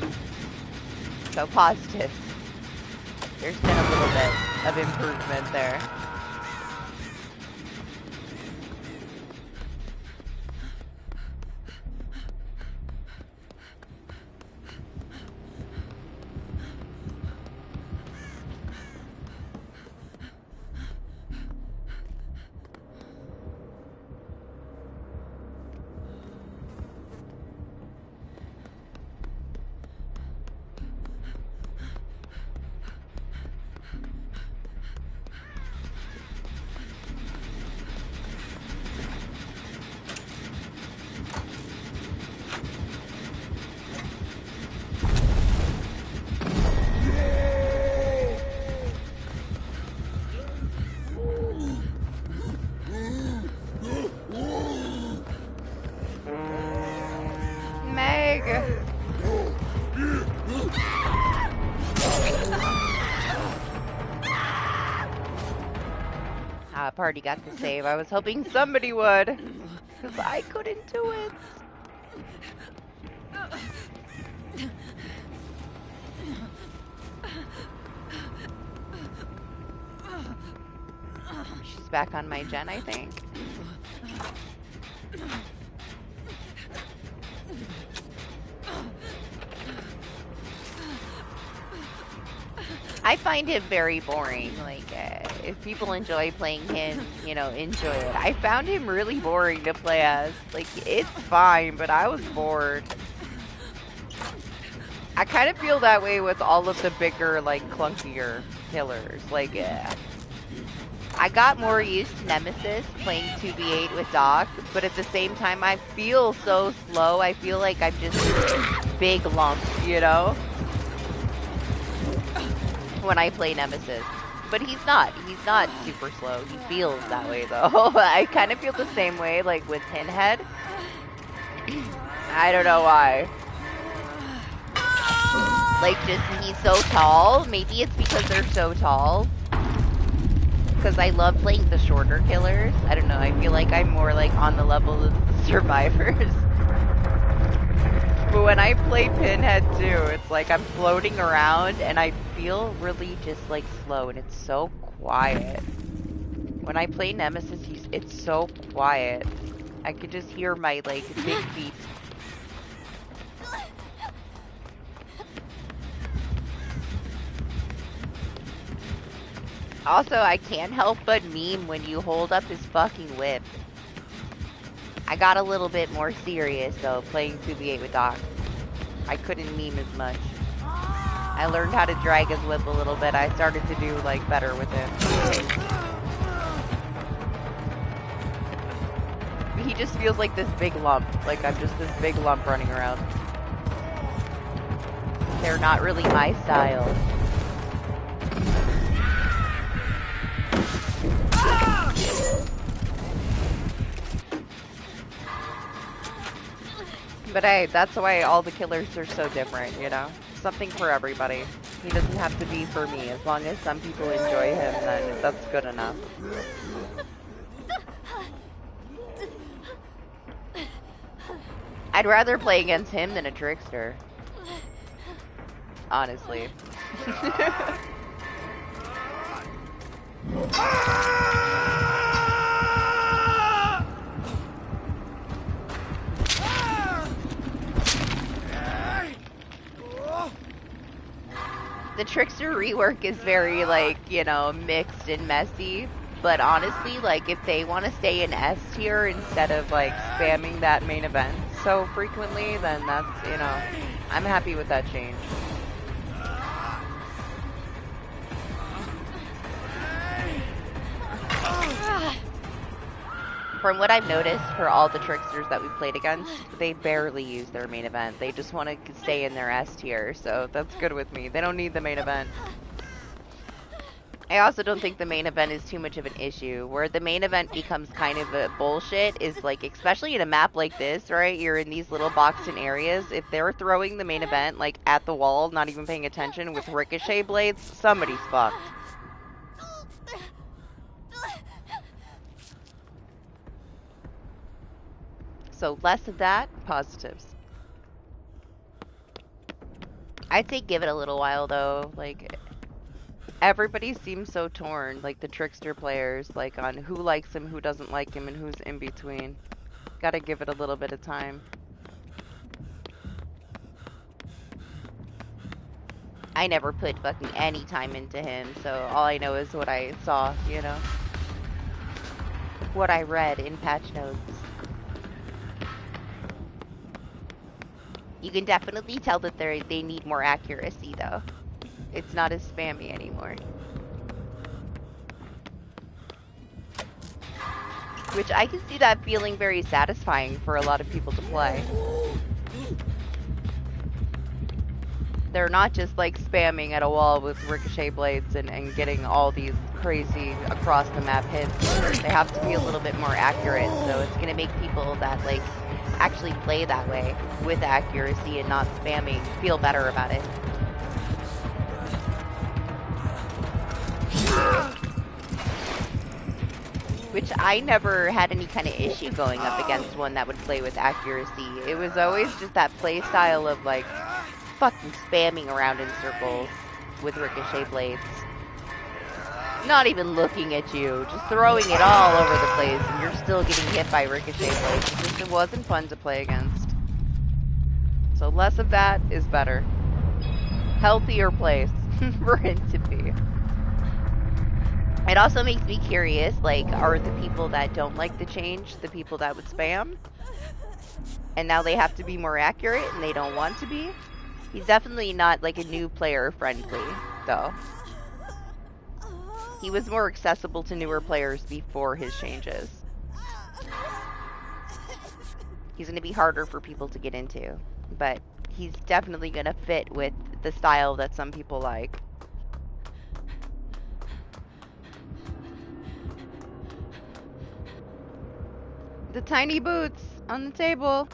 So positive. There's been a little bit of improvement there. Party got the save. I was hoping somebody would, because I couldn't do it. She's back on my gen, I think. I find him very boring. Like, if people enjoy playing him, you know, enjoy it. I found him really boring to play as. Like, it's fine, but I was bored. I kind of feel that way with all of the bigger, like, clunkier killers. Like, I got more used to Nemesis playing 2v8 with Doc, but at the same time, I feel so slow. I feel like I'm just big lumps, you know? When I play Nemesis. But he's not super slow. He feels that way, though. I kind of feel the same way, like, with Pinhead. I don't know why. Like, just, he's so tall. Maybe it's because they're so tall. Because I love playing the shorter killers. I don't know, I feel like I'm more, like, on the level of the survivors. But when I play Pinhead, too, it's like I'm floating around, and I feel really just, like, slow, and it's so quiet. When I play Nemesis, it's so quiet. I could just hear my, like, big feet. Also, I can't help but meme when you hold up his fucking whip. I got a little bit more serious, though, playing 2v8 with Doc. I couldn't meme as much. I learned how to drag his whip a little bit. I started to do, like, better with him. He just feels like this big lump. Like, I'm just this big lump running around. They're not really my style. But hey, that's why all the killers are so different, you know? Something for everybody. He doesn't have to be for me. As long as some people enjoy him, then that's good enough. I'd rather play against him than a trickster. Honestly. The trickster rework is very, like, you know, mixed and messy. But honestly, like, if they want to stay in S tier instead of, like, spamming that main event so frequently, then that's, you know, I'm happy with that change. From what I've noticed for all the tricksters that we played against, they barely use their main event. They just want to stay in their S tier, so that's good with me. They don't need the main event. I also don't think the main event is too much of an issue. Where the main event becomes kind of a bullshit is, like, especially in a map like this, right? You're in these little boxed-in areas. If they're throwing the main event, like, at the wall, not even paying attention with ricochet blades, somebody's fucked. So less of that, positives. I'd say give it a little while, though. Like, everybody seems so torn, like the trickster players, like on who likes him, who doesn't like him, and who's in between. Gotta give it a little bit of time. I never put fucking any time into him, so all I know is what I saw, you know? What I read in patch notes. You can definitely tell that they need more accuracy, though. It's not as spammy anymore. Which I can see that feeling very satisfying for a lot of people to play. They're not just like spamming at a wall with ricochet blades and getting all these crazy across the map hits. They have to be a little bit more accurate, so it's gonna make people that like actually play that way with accuracy and not spamming feel better about it. which I never had any kind of issue going up against one that would play with accuracy. It was always just that play style of like fucking spamming around in circles with ricochet blades. Not even looking at you, just throwing it all over the place, and you're still getting hit by ricochet blades. It wasn't fun to play against. So less of that is better. Healthier place for it to be. It also makes me curious, like, are the people that don't like the change the people that would spam? And now they have to be more accurate and they don't want to be? He's definitely not, like, a new player friendly, though. He was more accessible to newer players before his changes. He's going to be harder for people to get into, but he's definitely going to fit with the style that some people like. The tiny boots on the table.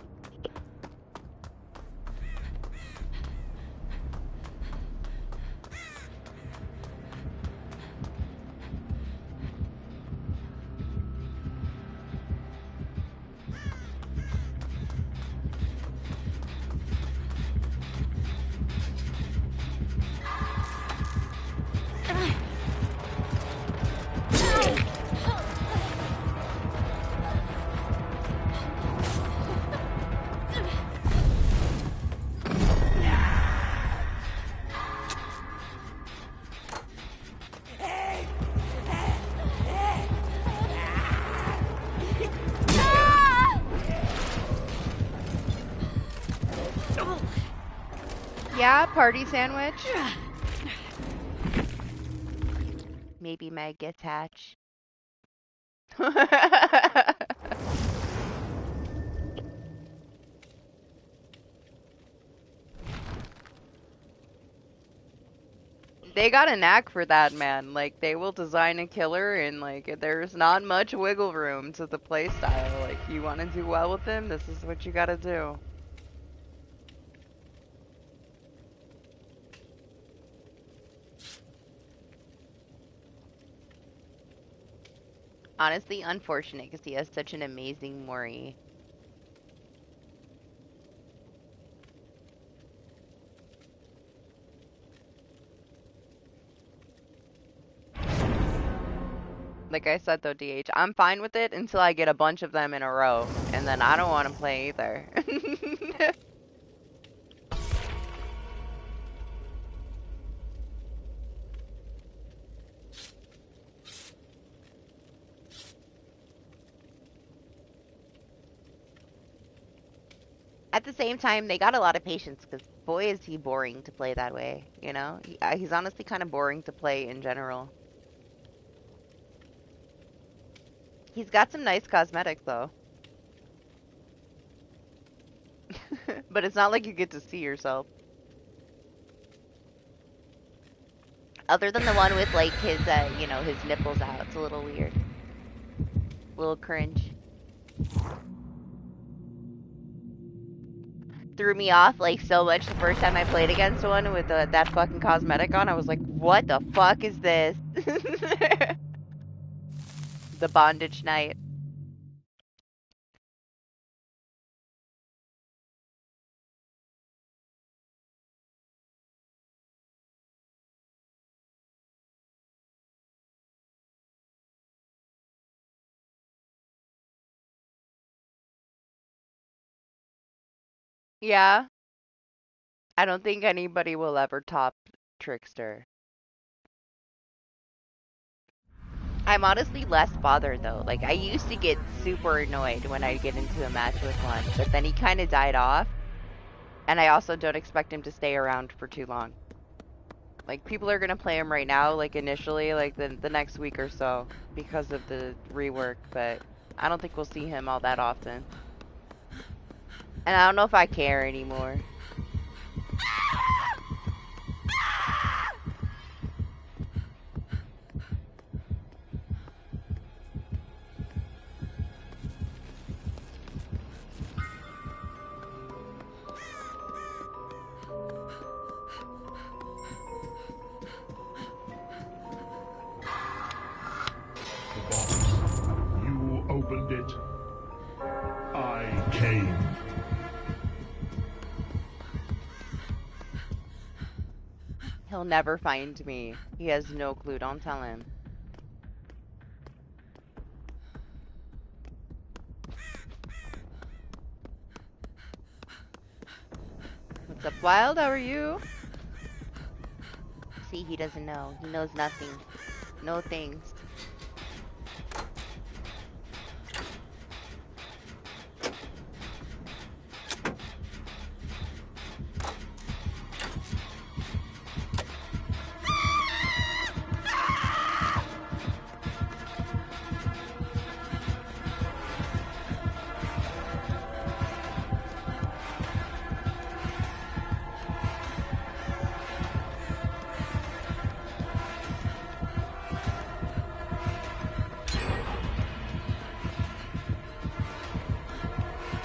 Yeah, party sandwich. Maybe Meg gets hatch. They got a knack for that, man. Like, they will design a killer and, like, there's not much wiggle room to the playstyle. Like, you want to do well with him, this is what you gotta do. Honestly, unfortunate because he has such an amazing Mori. Like I said though, DH, I'm fine with it until I get a bunch of them in a row, and then I don't want to play either. At the same time, they got a lot of patience because boy is he boring to play that way, you know? He's honestly kind of boring to play in general. He's got some nice cosmetics though. But it's not like you get to see yourself. Other than the one with like his, you know, his nipples out. It's a little weird. A little cringe. Threw me off like so much the first time I played against one with that fucking cosmetic on. I was like, what the fuck is this? The bondage knight. Yeah. I don't think anybody will ever top Trickster. I'm honestly less bothered though. Like, I used to get super annoyed when I'd get into a match with one, but then he kind of died off. And I also don't expect him to stay around for too long. Like, people are gonna play him right now, like, initially, like, the next week or so, because of the rework, but I don't think we'll see him all that often. And I don't know if I care anymore. He'll never find me. He has no clue. Don't tell him. What's up, Wild? How are you? See, he doesn't know. He knows nothing. No things.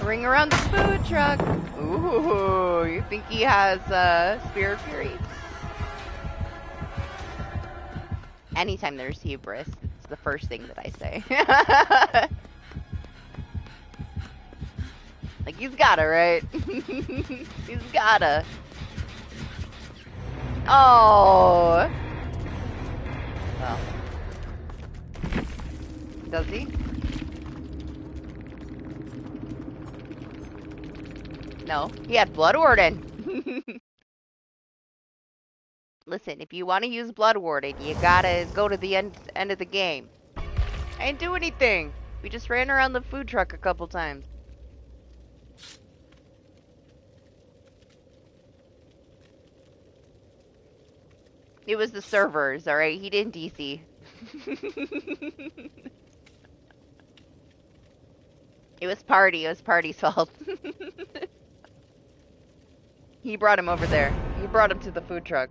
Ring around the food truck. Ooh, you think he has Spirit Fury? Anytime there's hubris, it's the first thing that I say. Like, he's gotta, right? He's gotta. Oh. Well. Does he? No, he had Blood Warden. Listen, if you want to use Blood Warden, you gotta go to the end of the game. I didn't do anything. We just ran around the food truck a couple times. It was the servers, alright? He didn't DC. It was Party's fault. He brought him over there. He brought him to the food truck.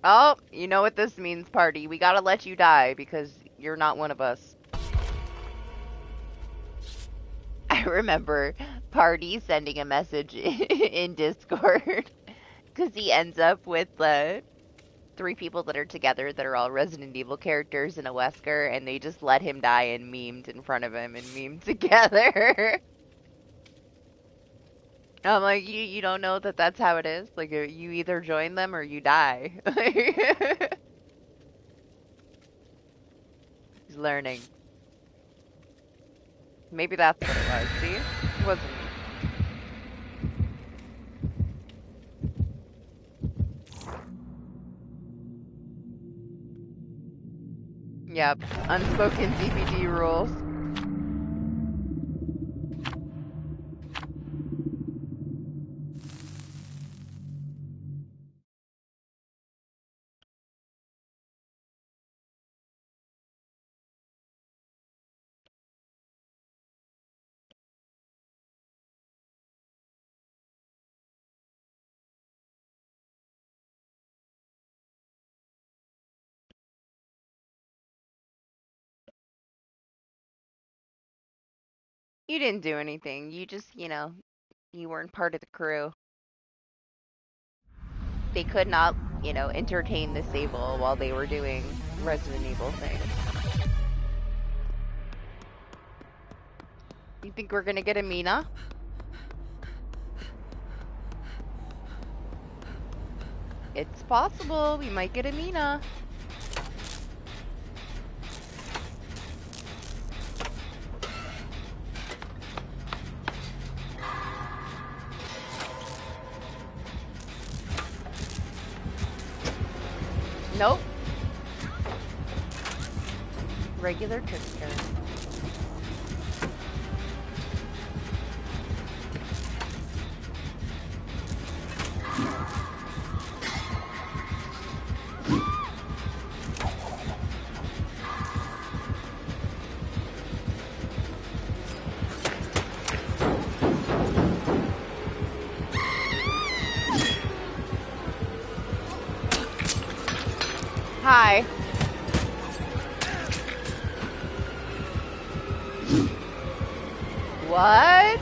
Oh, you know what this means, Party. We gotta let you die because you're not one of us. I remember Party sending a message in Discord because he ends up with 3 people that are together that are all Resident Evil characters in a Wesker, and they just let him die and memed in front of him and memed together. I'm like, you don't know that that's how it is? Like, you either join them or you die. He's learning. Maybe that's what it was, see? It wasn't. Yep, unspoken DBD rules. You didn't do anything. You just, you weren't part of the crew. They could not, entertain the Sable while they were doing Resident Evil things. You think we're gonna get a Mina? It's possible. We might get a Mina. Nope. Regular trickster. Hi. What?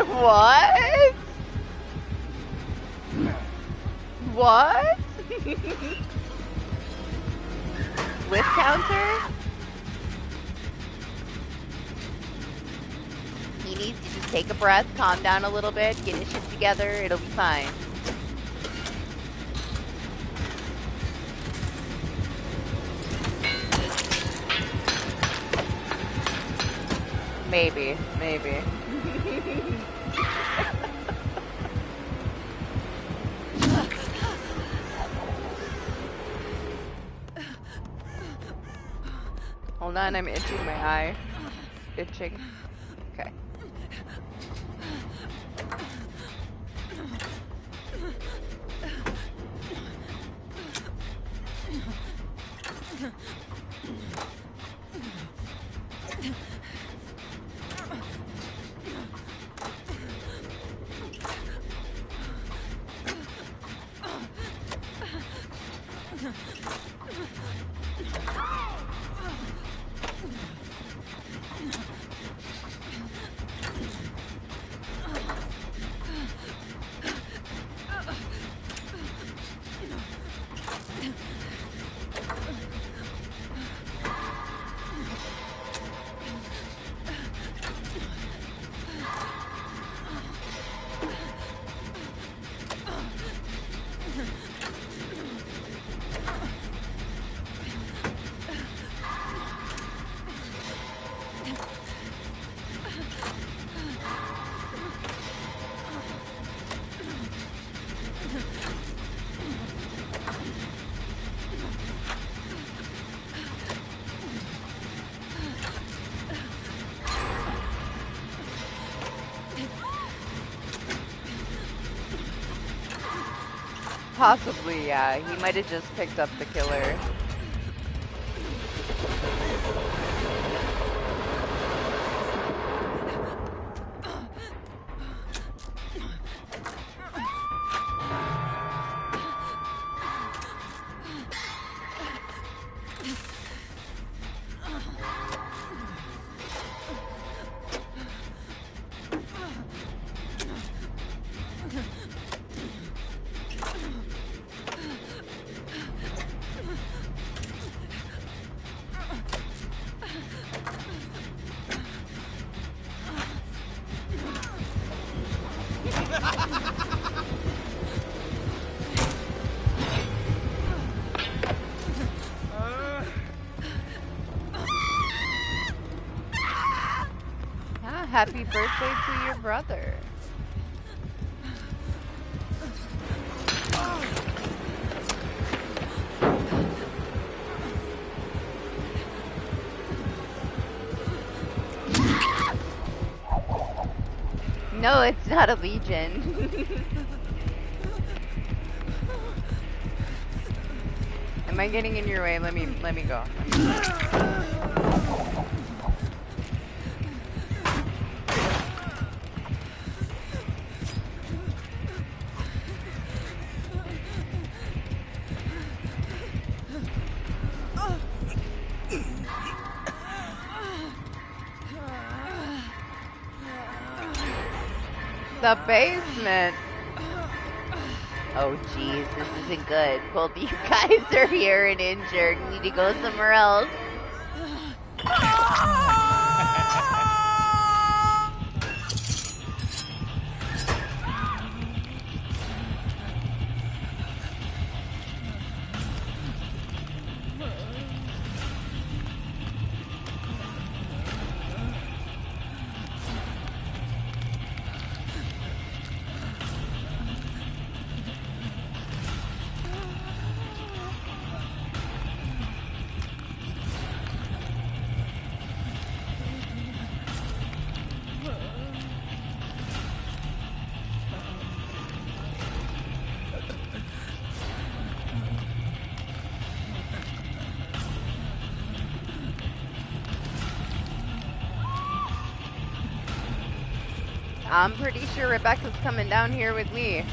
What? What? Whip counter? He needs, you just take a breath, calm down a little bit, get your shit together, it'll be fine. Maybe. Hold on, I'm itching my eye. Itching. Okay. Possibly, yeah. He might have just picked up the killer. Happy birthday to your brother. No, it's not a legion. Am I getting in your way? Let me go. The basement. Oh jeez, this isn't good. Both you guys are here and injured. Need to go somewhere else. I'm pretty sure Rebecca's coming down here with me.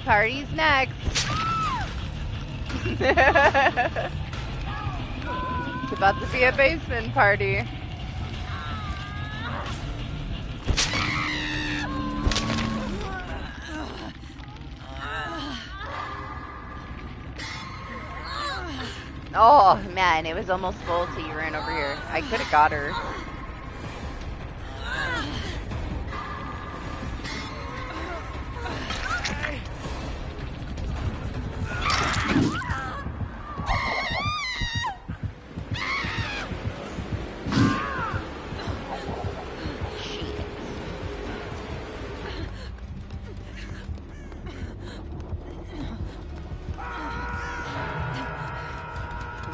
Party's next. It's about to be a basement party. Oh, man, it was almost full till you ran over here. I could have got her.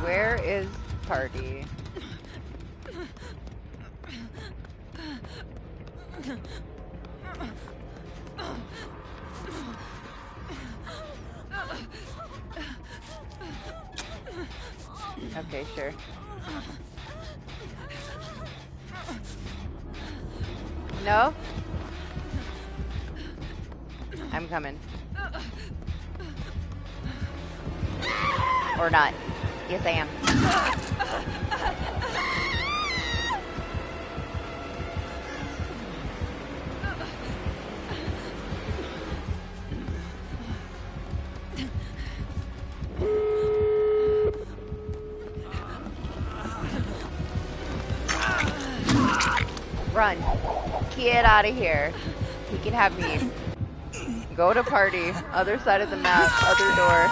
Where is Party? Okay, sure. No? I'm coming. Or not. Yes, I am. Run. Get out of here. He can have me. Go to Party. Other side of the map. Other door.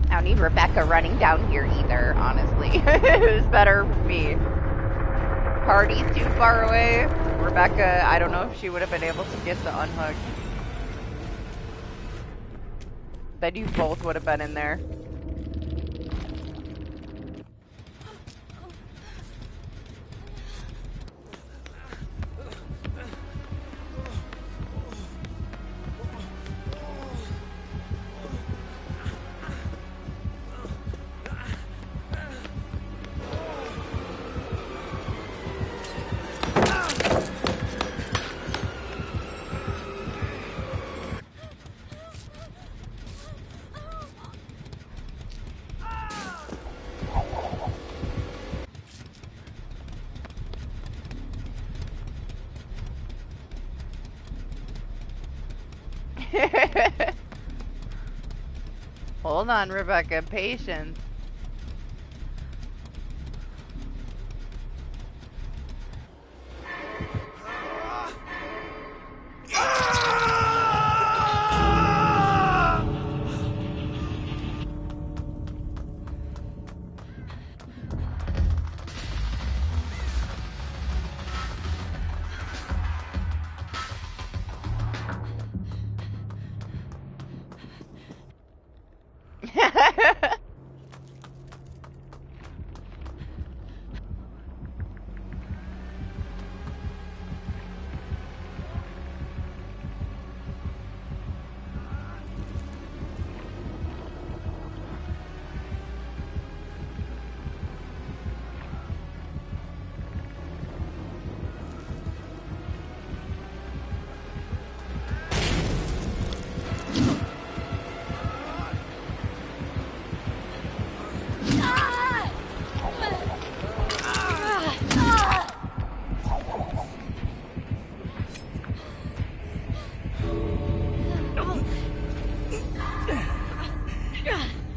I don't need Rebecca running down here either, honestly. Who's better for me? Party's too far away. Rebecca, I don't know if she would have been able to get the unhook. Bet you both would have been in there. Hold on, Rebecca. Patience.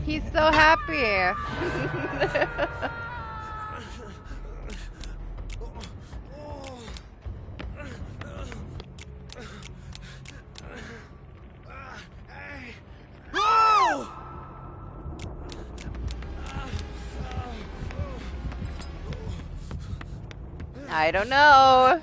He's so happy. I don't know.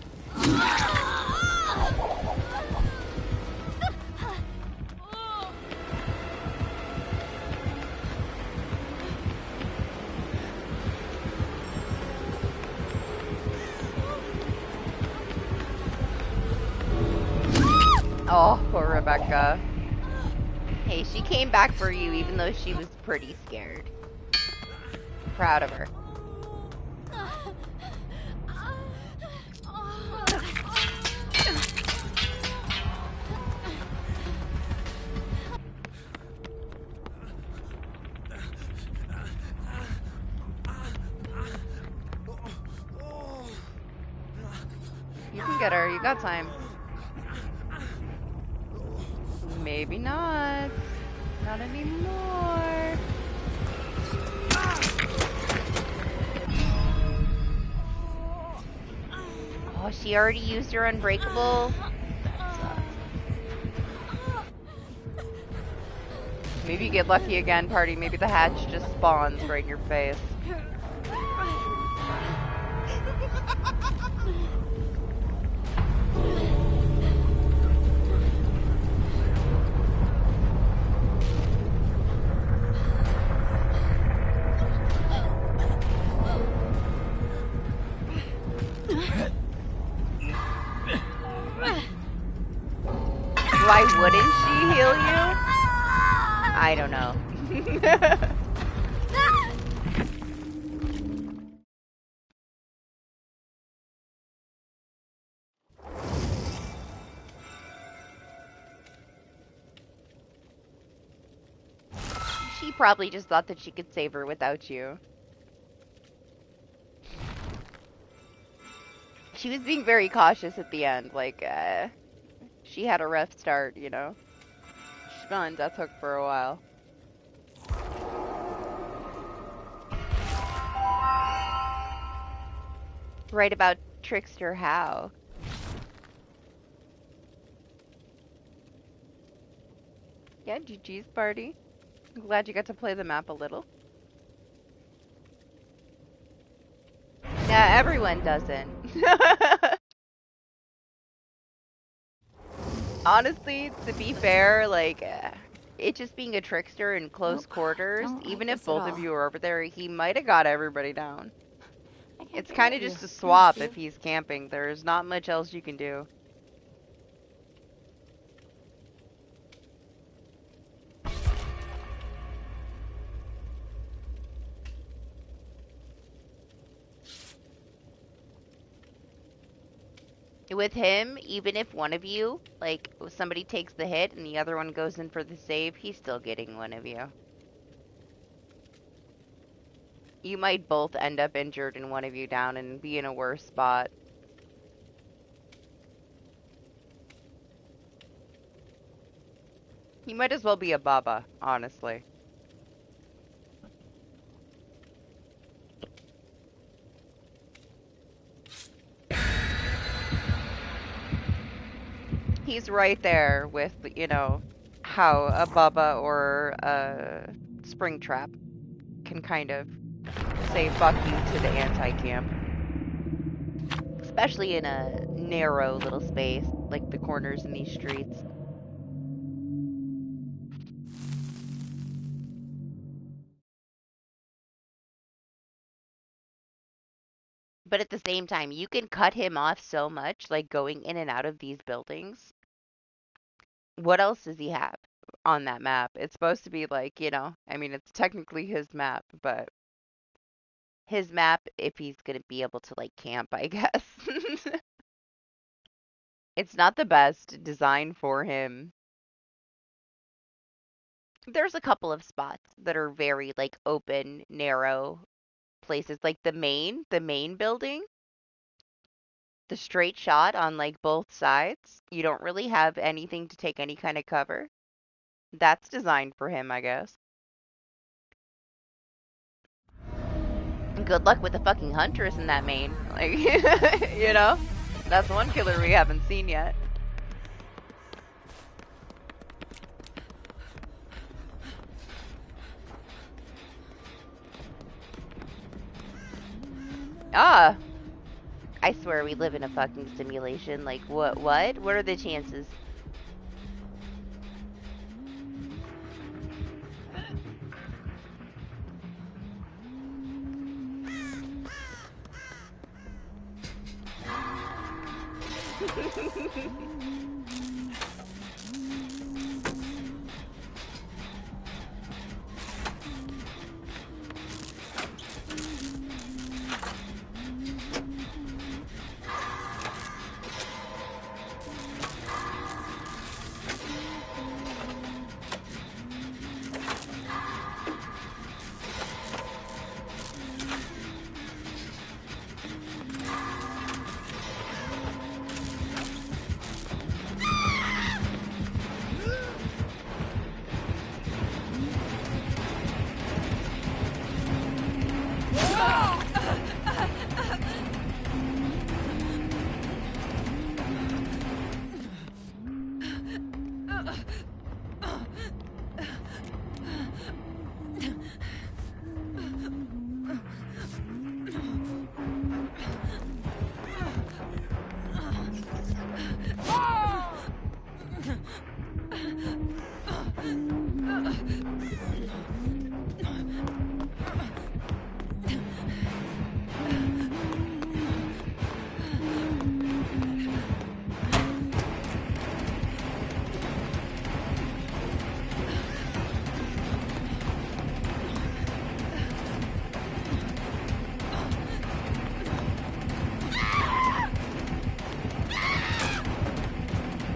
Oh, poor Rebecca. Hey, she came back for you even though she was pretty scared. Proud of her. You can get her, you got time. Maybe not. Not anymore. Oh, she already used her unbreakable? That sucks. Maybe you get lucky again, party. Maybe the hatch just spawns right in your face. Why wouldn't she heal you? I don't know. She probably just thought that she could save her without you. She was being very cautious at the end, like, she had a rough start, you know? She's been on death hook for a while. Right about Trickster how? Yeah, GG's party. I'm glad you got to play the map a little. Yeah, everyone doesn't. Honestly, to be fair, like, it just being a trickster in close quarters, don't like even if this at both of all. you were over there, he might have got everybody down. I can't It's get kind rid of of just you. a swap Thanks, if he's camping. There's not much else you can do. With him, even if one of you, like, somebody takes the hit and the other one goes in for the save, he's still getting one of you. You might both end up injured and one of you down and be in a worse spot. He might as well be a Baba, honestly. He's right there with, you know, how a Baba or a Springtrap can kind of say fuck you to the anti-camp. Especially in a narrow little space, like the corners in these streets. But at the same time, you can cut him off so much, like going in and out of these buildings. What else does he have on that map? It's supposed to be like, you know, I mean, it's technically his map, but his map if he's going to be able to, like, camp, I guess. It's not the best design for him. There's a couple of spots that are very, like, open, narrow places, like the main building. The straight shot on, like, both sides. You don't really have anything to take any kind of cover. That's designed for him, I guess. Good luck with the fucking Huntress in that main. Like, you know? That's one killer we haven't seen yet. Ah! I swear we live in a fucking simulation. Like, what? What are the chances?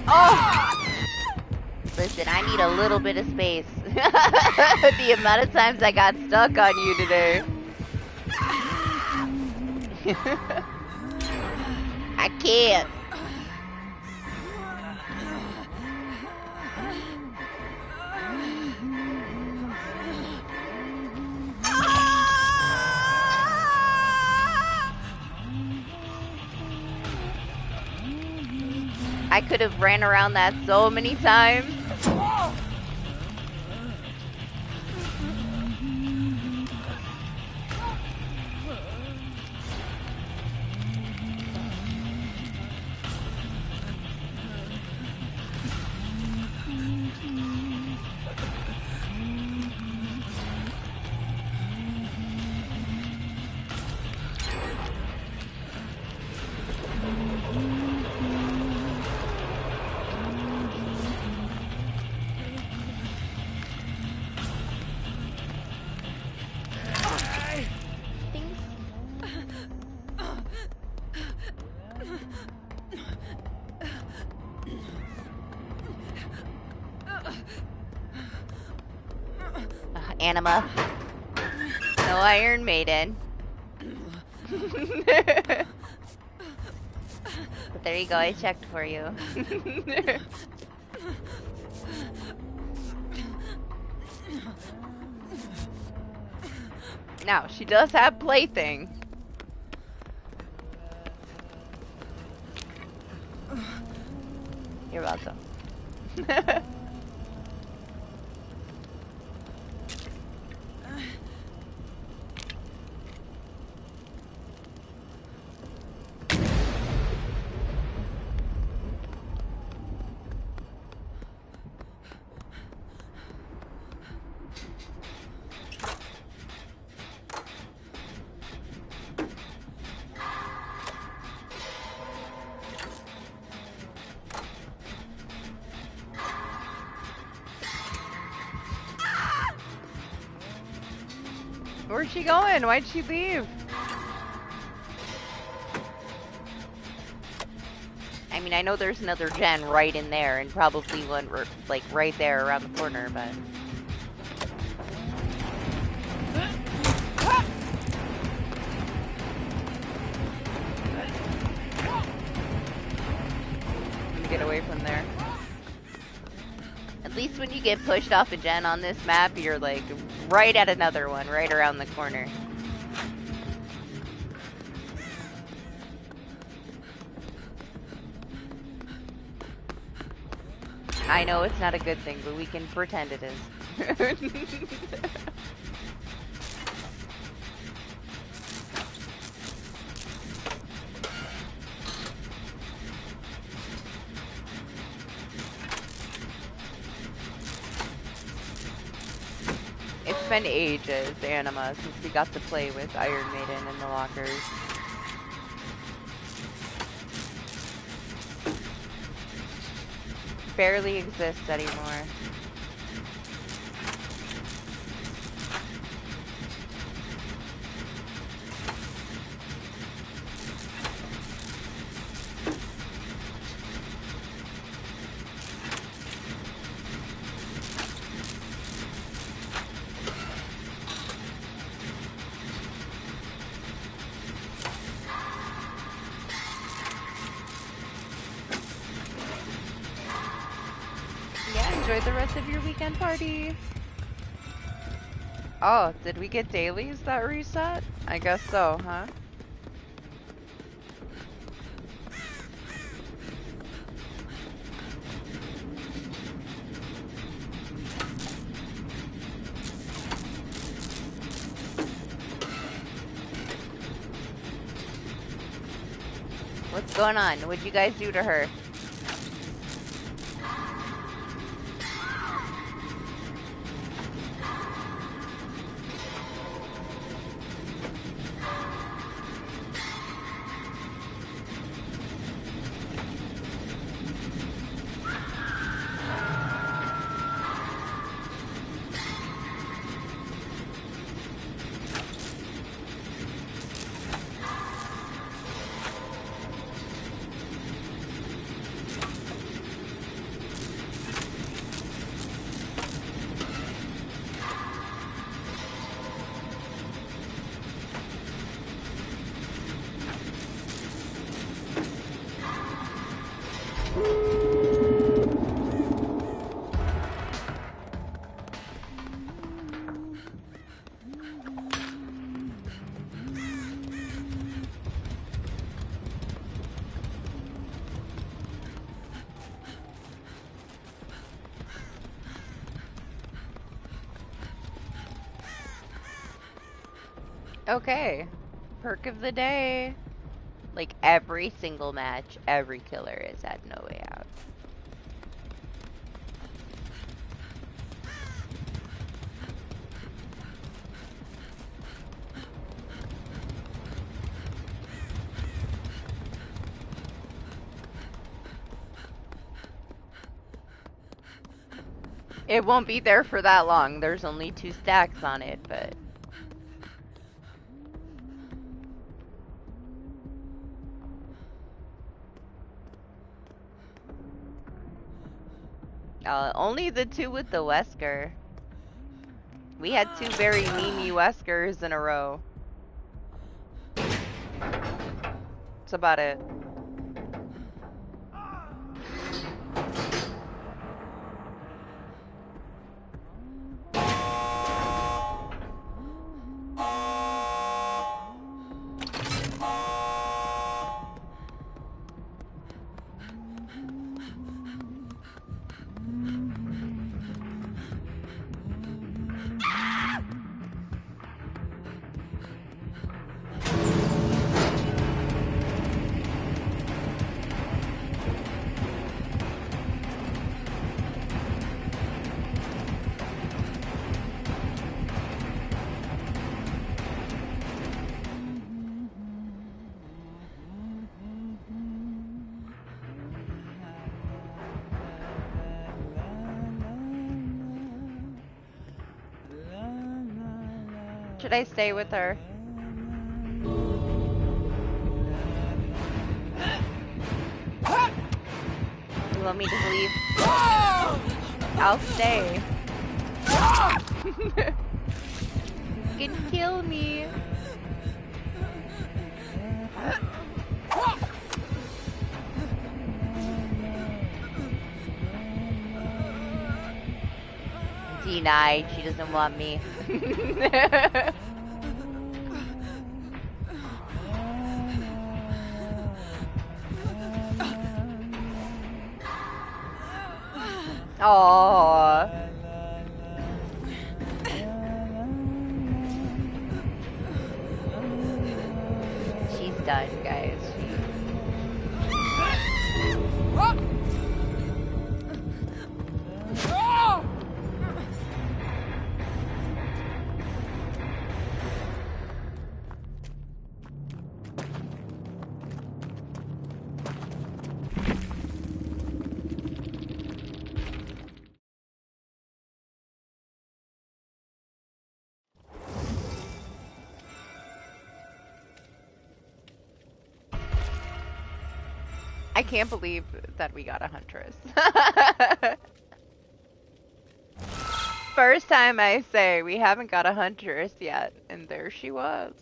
Oh! Listen, I need a little bit of space. The amount of times I got stuck on you today. I can't. I could have ran around that so many times. Anima. No Iron Maiden. But there you go, I checked for you. Now, she does have plaything. You're welcome. Where's she going? Why'd she leave? I mean, I know there's another gen right in there, and probably one like right there around the corner, but... Let me get away from there. At least when you get pushed off a gen on this map, you're like right at another one, right around the corner. I know it's not a good thing, but we can pretend it is. It's been ages, Anima, since we got to play with Iron Maiden in the lockers. Barely exists anymore. Enjoy the rest of your weekend party. Oh, did we get dailies that reset? I guess so, huh? What's going on? What'd you guys do to her? Okay. Perk of the day. Like every single match, every killer is at No Way Out. It won't be there for that long. There's only 2 stacks on it, but... only the 2 with the Wesker. We had 2 very memey Weskers in a row. That's about it. Should I stay with her? You want me to leave? I'll stay. You can kill me. Denied. She doesn't want me. Aww. She's done, guys. I can't believe that we got a Huntress. First time I say we haven't got a Huntress yet, and there she was.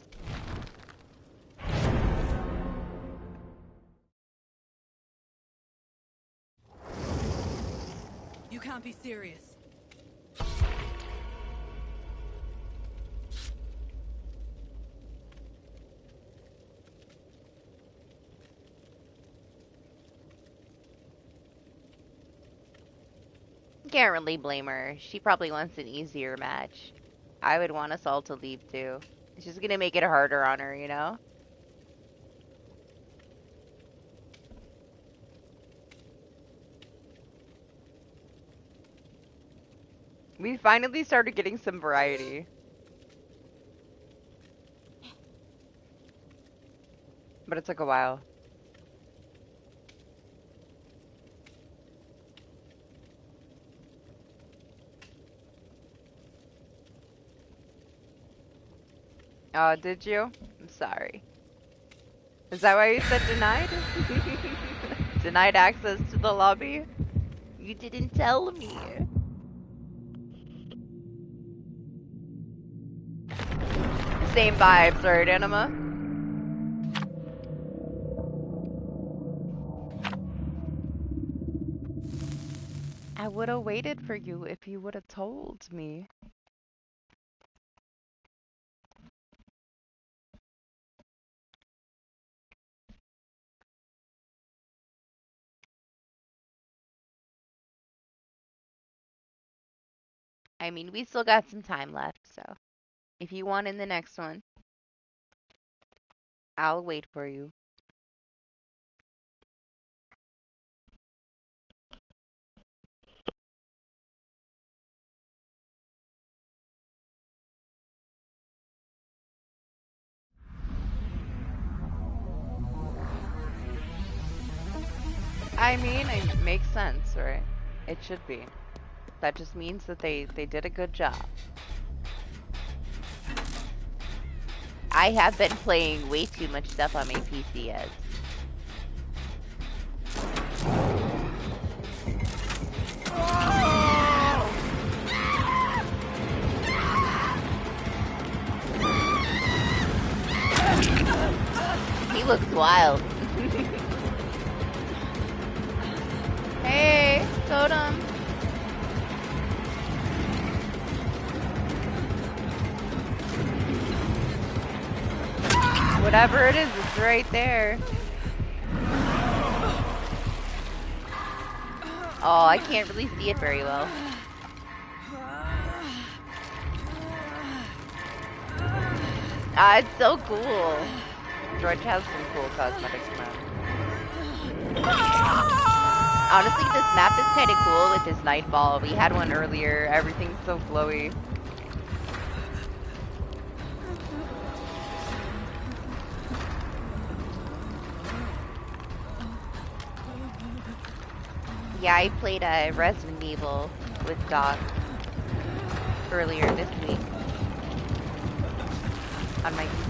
You can't be serious. Can't really blame her. She probably wants an easier match. I would want us all to leave too. It's just gonna make it harder on her, you know? We finally started getting some variety. But it took a while. Oh, did you? I'm sorry. Is that why you said denied? Denied access to the lobby? You didn't tell me. Same vibes, right, Anima? I would have waited for you if you would have told me. I mean, we still got some time left, so if you want in the next one. I'll wait for you. I mean, it makes sense, right? It should be. That just means that they did a good job. I have been playing way too much stuff on my PC yet. He looks wild. Hey, Totem. Whatever it is, it's right there. Oh, I can't really see it very well. Ah, it's so cool. George has some cool cosmetics now. Honestly, this map is kind of cool with this nightfall. We had one earlier. Everything's so flowy. Yeah, I played Resident Evil with Doc earlier this week on my PC.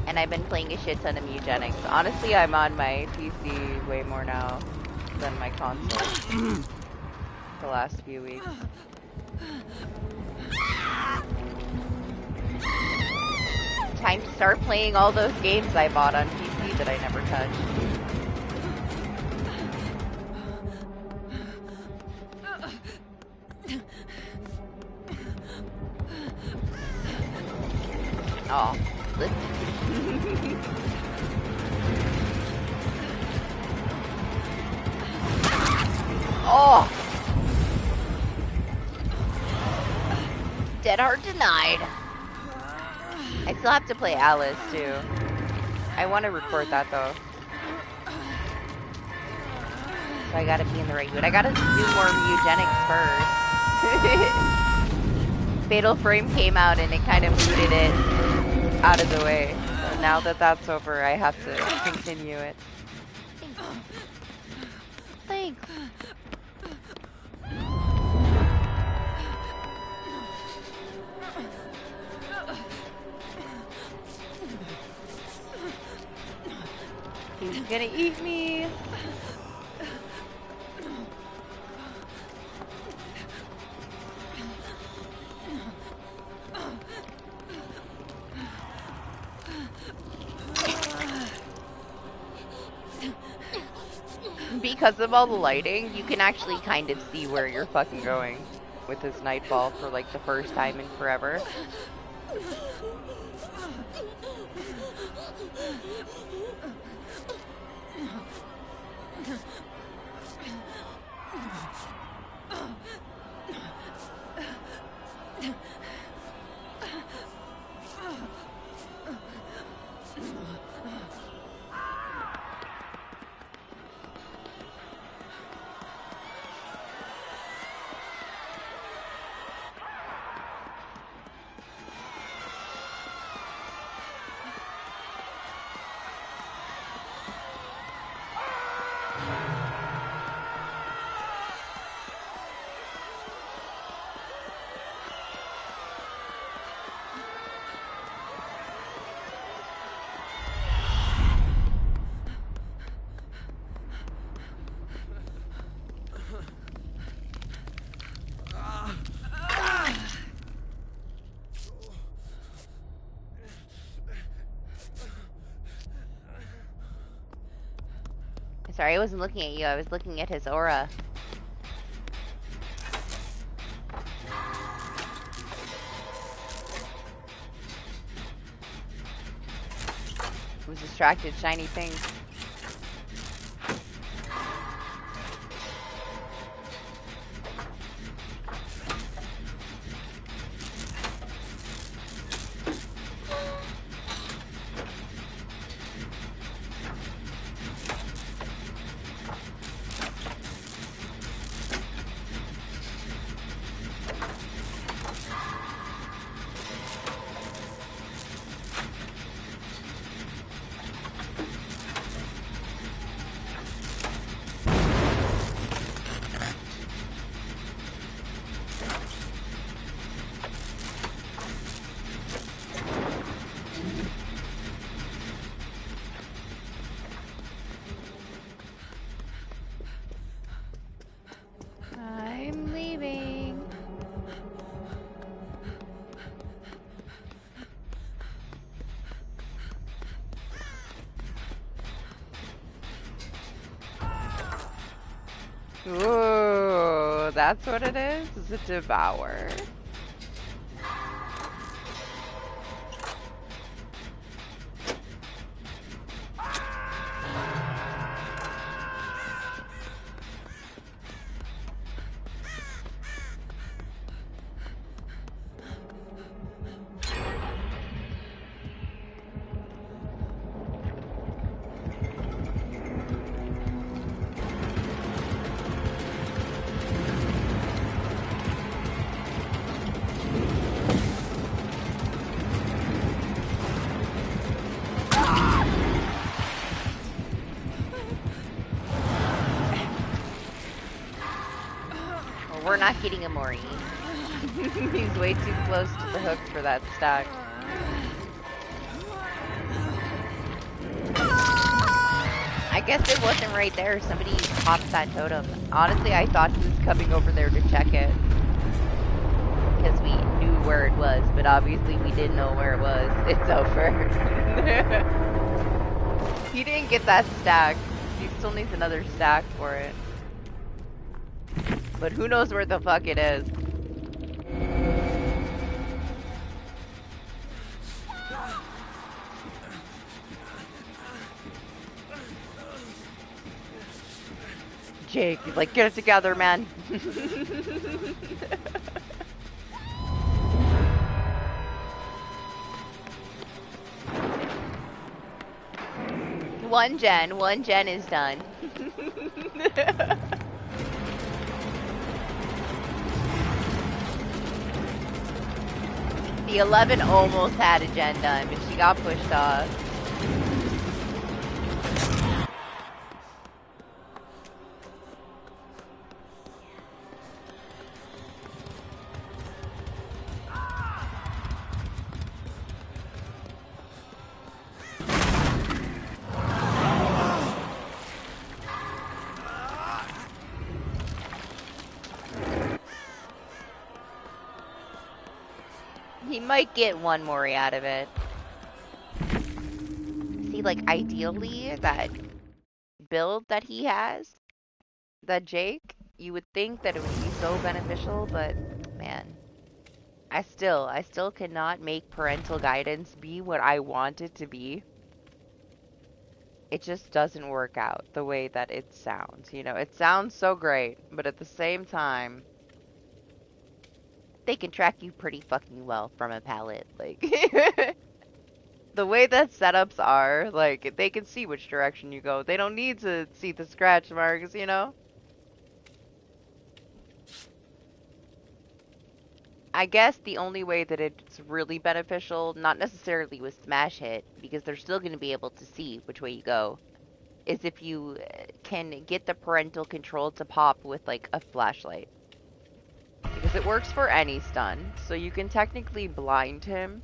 And I've been playing a shit ton of Eugenics. Honestly, I'm on my PC way more now than my console the last few weeks. Time to start playing all those games I bought on PC that I never touched. Oh, listen. Oh! Dead Hard denied. I still have to play Alice, too. I want to record that, though. So I gotta be in the right mood. I gotta do more eugenics first. Fatal Frame came out and it kind of booted it out of the way. So now that that's over, I have to continue it. Thanks. He's gonna eat me. Because of all the lighting, you can actually kind of see where you're fucking going with this nightfall for like the first time in forever. Sorry, I wasn't looking at you. I was looking at his aura. I was distracted, shiny things. moving. Ooh, that's what it is? It's a devour. We're not getting a Mori. He's way too close to the hook for that stack. I guess it wasn't right there. Somebody popped that totem. Honestly, I thought he was coming over there to check it. Because we knew where it was, but obviously we didn't know where it was. It's over. He didn't get that stack. He still needs another stack for it. But who knows where the fuck it is. Jake, he's like, get it together, man. One gen is done. The 11 almost had a gen done, but she got pushed off. He might get one more out of it. See, like, ideally, that build that he has, that Jake, you would think that it would be so beneficial, but, man. I still cannot make parental guidance be what I want it to be. It just doesn't work out the way that it sounds, you know? It sounds so great, but at the same time, they can track you pretty fucking well from a pallet. Like, the way that setups are, like, they can see which direction you go. They don't need to see the scratch marks, you know? I guess the only way that it's really beneficial, not necessarily with smash hit, because they're still going to be able to see which way you go, is if you can get the parental control to pop with, like, a flashlight. Because it works for any stun, so you can technically blind him,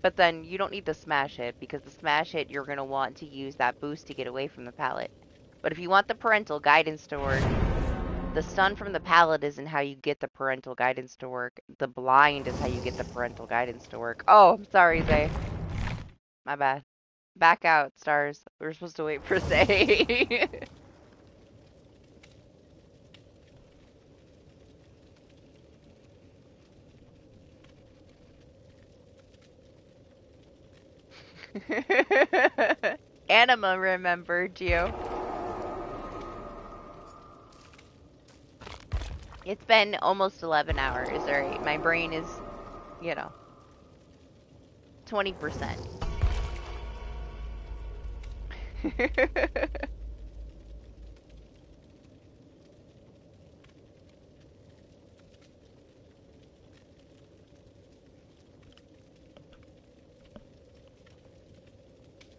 but then you don't need the smash hit, because the smash hit you're going to want to use that boost to get away from the pallet. But if you want the parental guidance to work, the stun from the pallet isn't how you get the parental guidance to work. The blind is how you get the parental guidance to work. Oh, I'm sorry, Zay. My bad. Back out, stars. We were supposed to wait for Zay. Anima remembered you. It's been almost 11 hours, alright? My brain is, you know, 20%.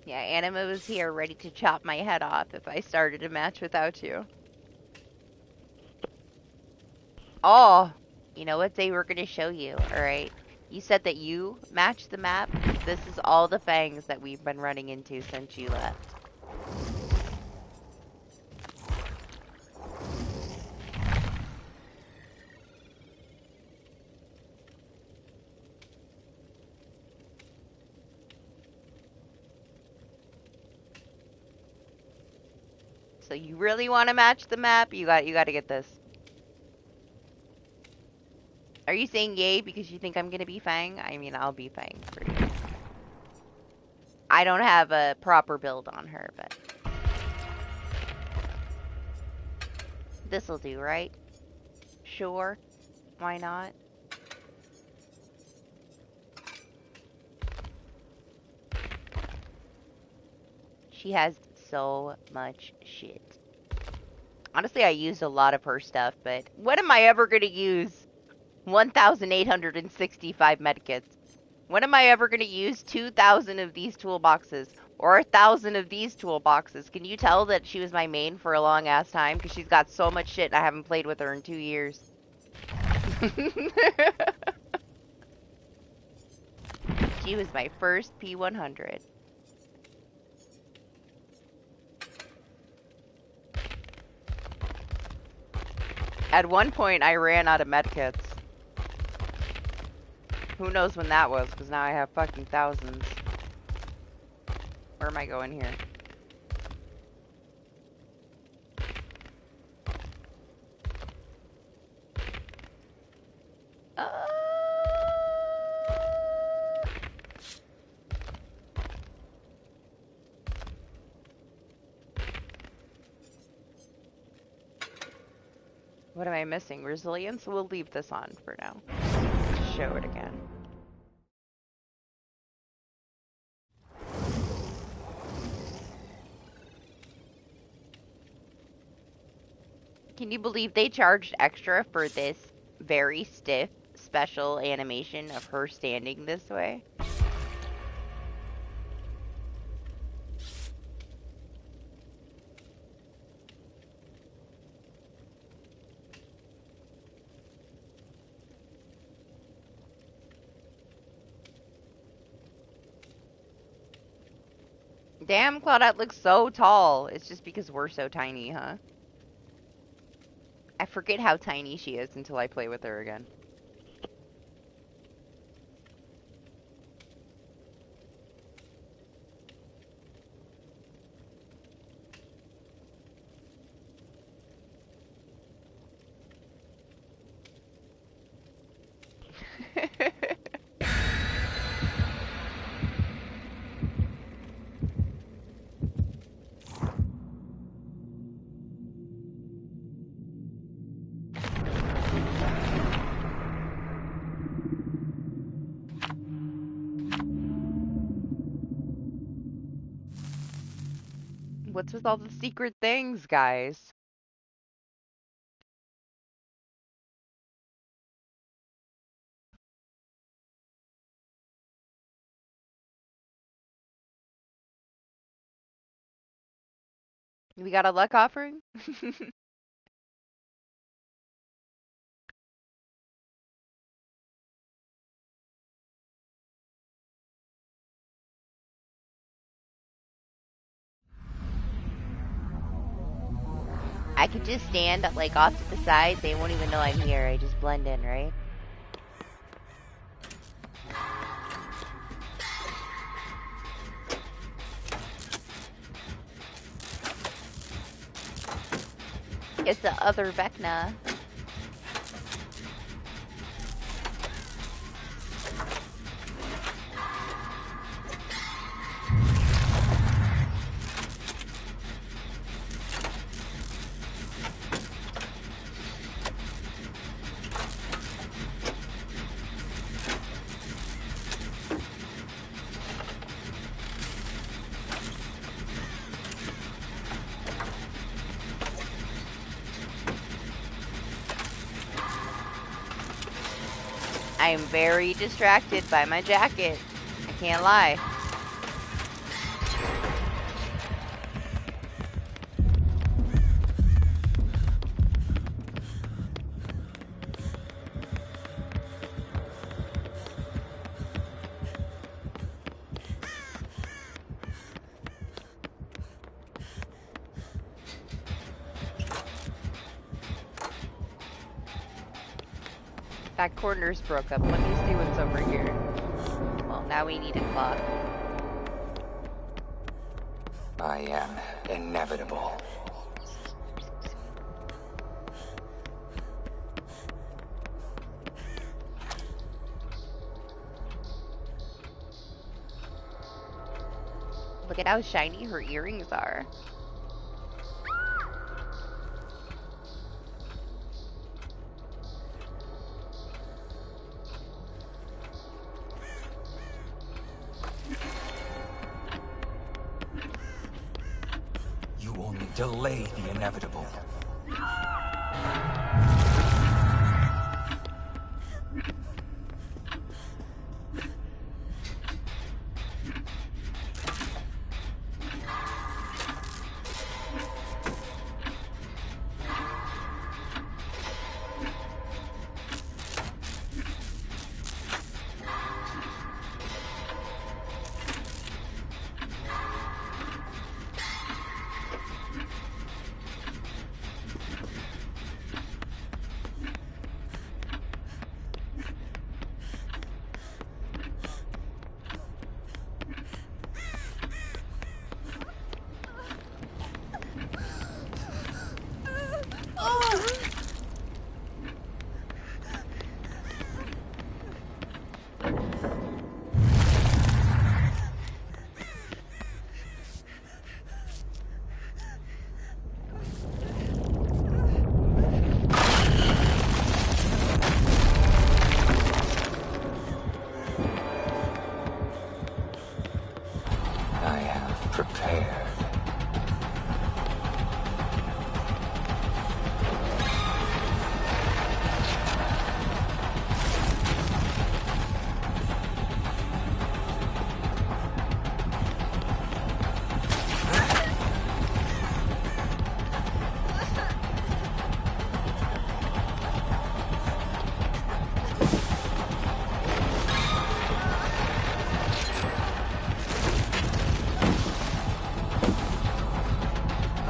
Yeah, Anima was here ready to chop my head off if I started a match without you. Oh, you know what they were going to show you, alright? You said that you matched the map. This is all the fangs that we've been running into since you left. So you really want to match the map? You got to get this. Are you saying yay because you think I'm gonna be Fang? I mean, I'll be Fang for you. I don't have a proper build on her, but this'll do, right? Sure. Why not? She has so much shit. Honestly, I used a lot of her stuff, but when am I ever gonna use 1,865 medkits? When am I ever gonna use 2,000 of these toolboxes? Or 1,000 of these toolboxes? Can you tell that she was my main for a long ass time? Because she's got so much shit and I haven't played with her in 2 years. She was my first P100. At one point, I ran out of medkits. Who knows when that was, because now I have fucking thousands. Where am I going here? What am I missing? Resilience? We'll leave this on for now. Show it again. Can you believe they charged extra for this very stiff special animation of her standing this way? Damn, Claudette looks so tall. It's just because we're so tiny, huh? I forget how tiny she is until I play with her again. What's with all the secret things, guys? We got a luck offering? I could just stand like off to the side. They won't even know I'm here. I just blend in, right? It's the other Vecna. I am very distracted by my jacket. I can't lie. That corner's broke up. Let me see what's over here. Well, now we need a clock. I am inevitable. Look at how shiny her earrings are. You only delay the inevitable. I have prepared.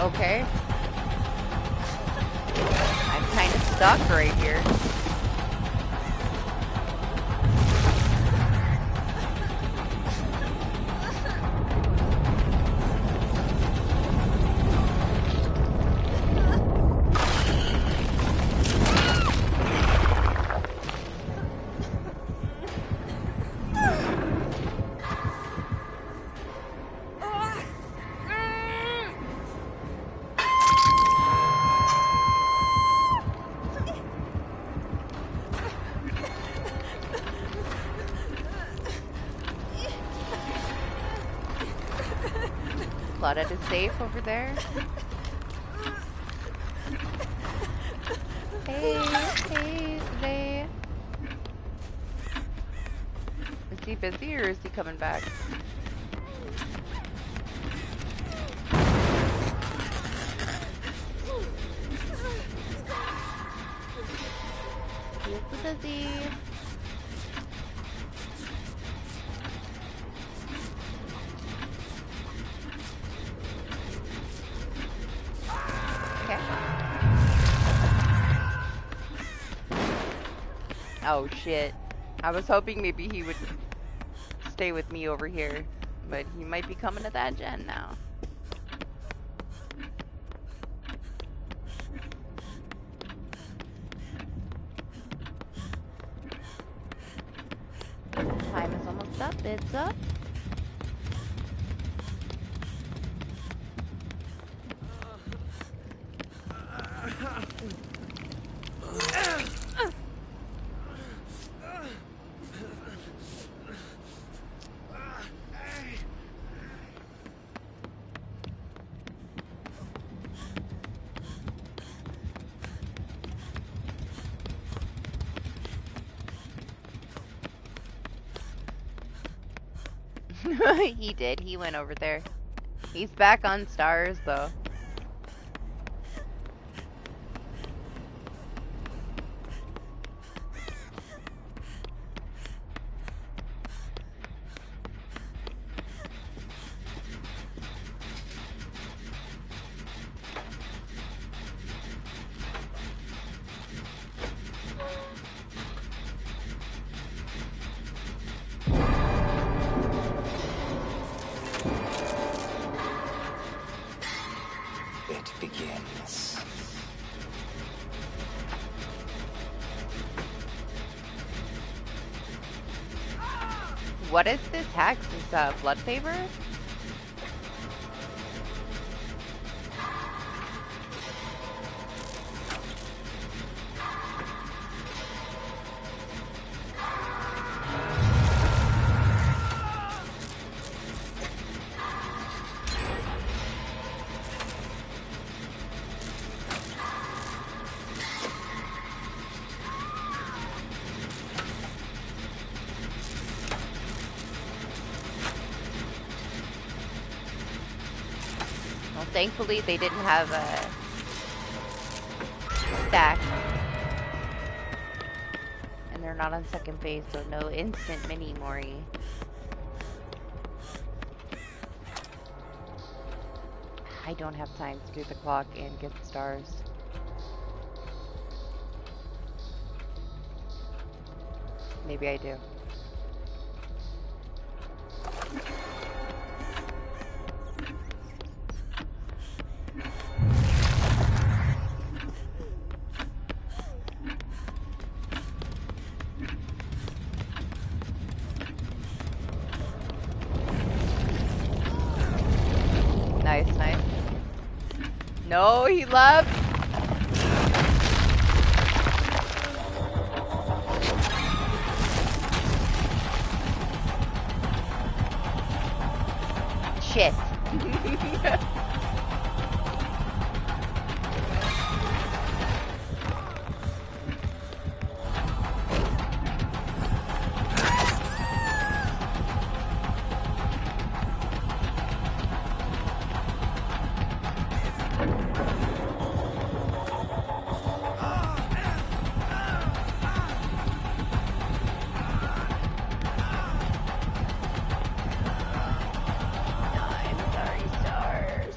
Okay. I'm kind of stuck right here. Claudette is safe over there. Hey, hey, Zay. Is he busy or is he coming back? He's busy. Okay. Oh shit. I was hoping maybe he would stay with me over here, but he might be coming to that gen now. Time is almost up, it's up. He did. He went over there. He's back on stars, though. It begins. What is this hex? Is blood favor? Thankfully, they didn't have a stack. And they're not on second phase, so no instant mini Mori. I don't have time to do the clock and get the stars. Maybe I do. Nice, nice. No, he left. Shit. I'm sorry, stars.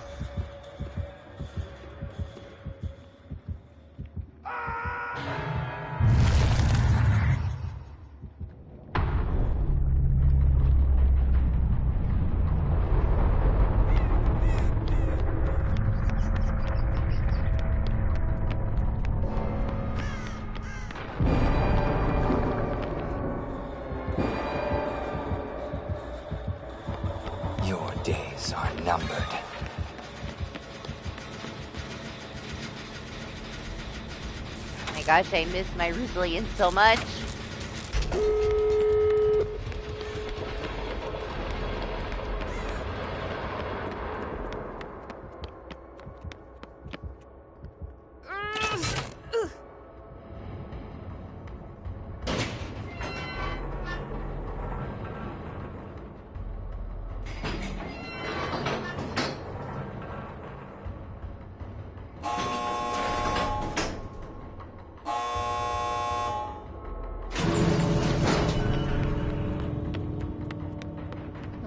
Your days are numbered. My gosh, I miss my resilience so much.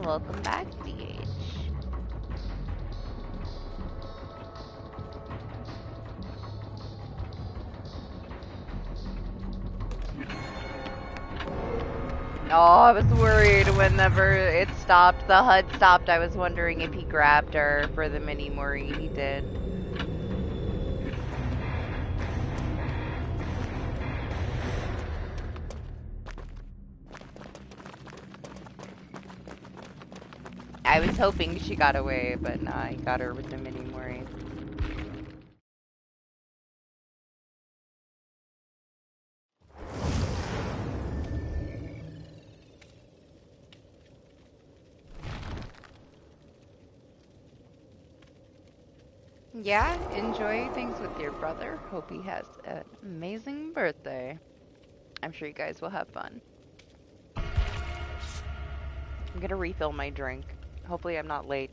Welcome back, DH. Oh, I was worried whenever it stopped. The HUD stopped. I was wondering if he grabbed her for the mini Mori. He did. I was hoping she got away, but nah, he got her with the mini Mori. Yeah, enjoy things with your brother. Hope he has an amazing birthday. I'm sure you guys will have fun. I'm gonna refill my drink. Hopefully I'm not late.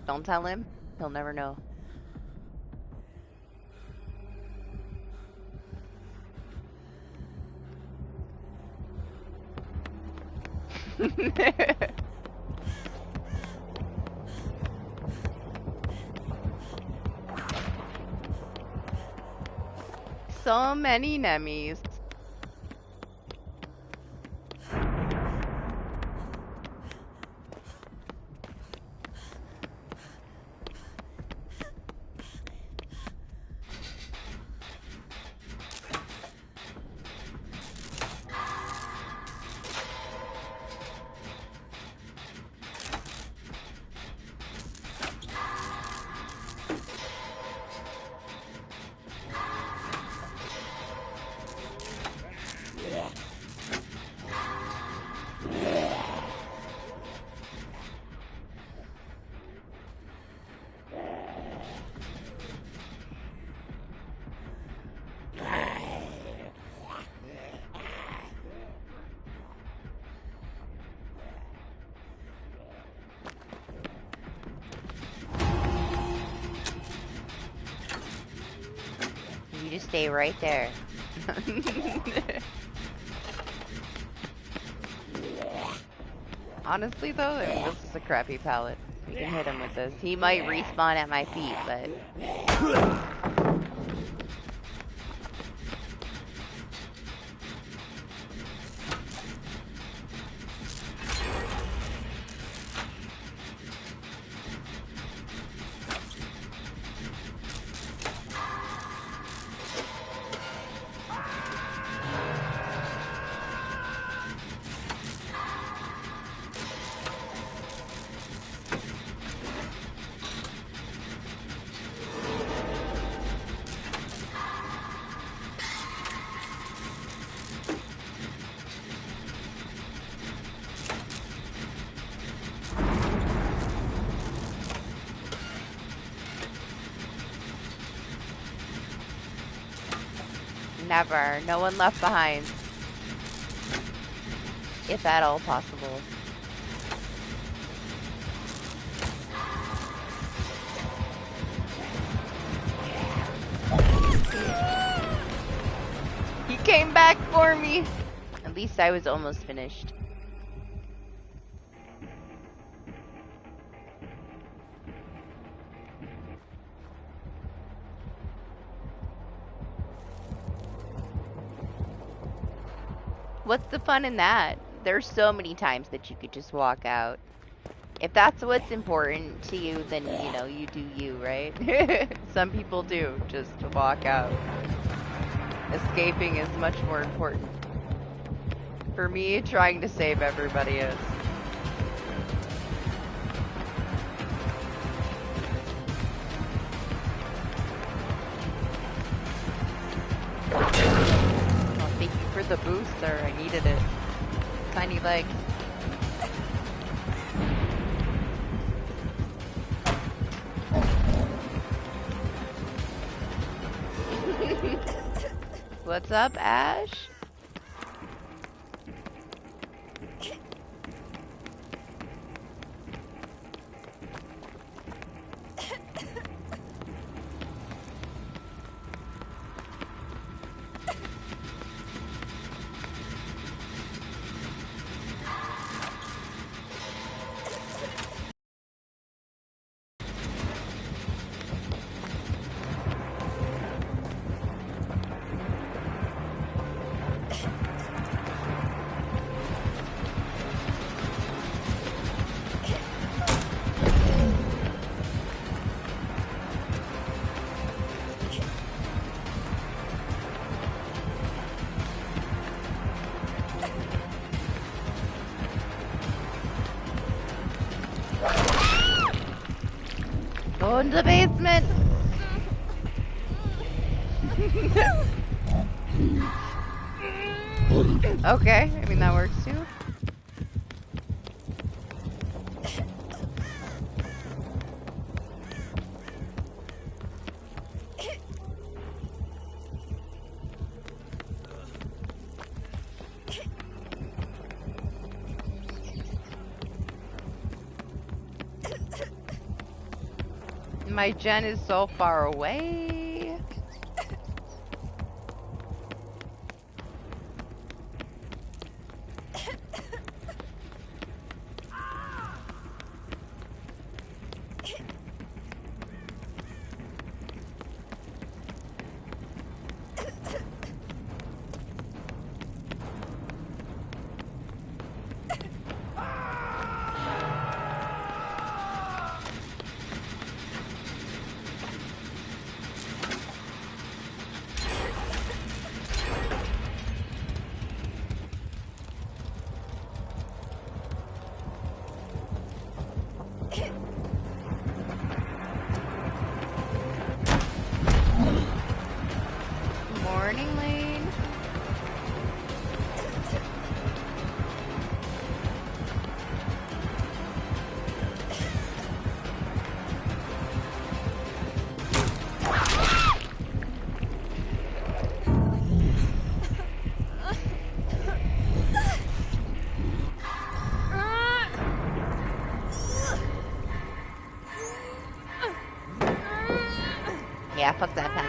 Don't tell him. He'll never know. So many Nemmies. You just stay right there. Honestly though, I mean, this is a crappy pallet. We can hit him with this. He might respawn at my feet, but... Never. No one left behind. If at all possible. He came back for me. At least I was almost finished. What's the fun in that? There's so many times that you could just walk out. If that's what's important to you, then, you know, you do you, right? Some people do just walk out. Escaping is much more important. For me, trying to save everybody is. For the booster, I needed it. Tiny legs. What's up, Ash? Go into the basement. Okay, I mean that works too. My gen is so far away. Morning, Lane. Yeah, fuck that pack.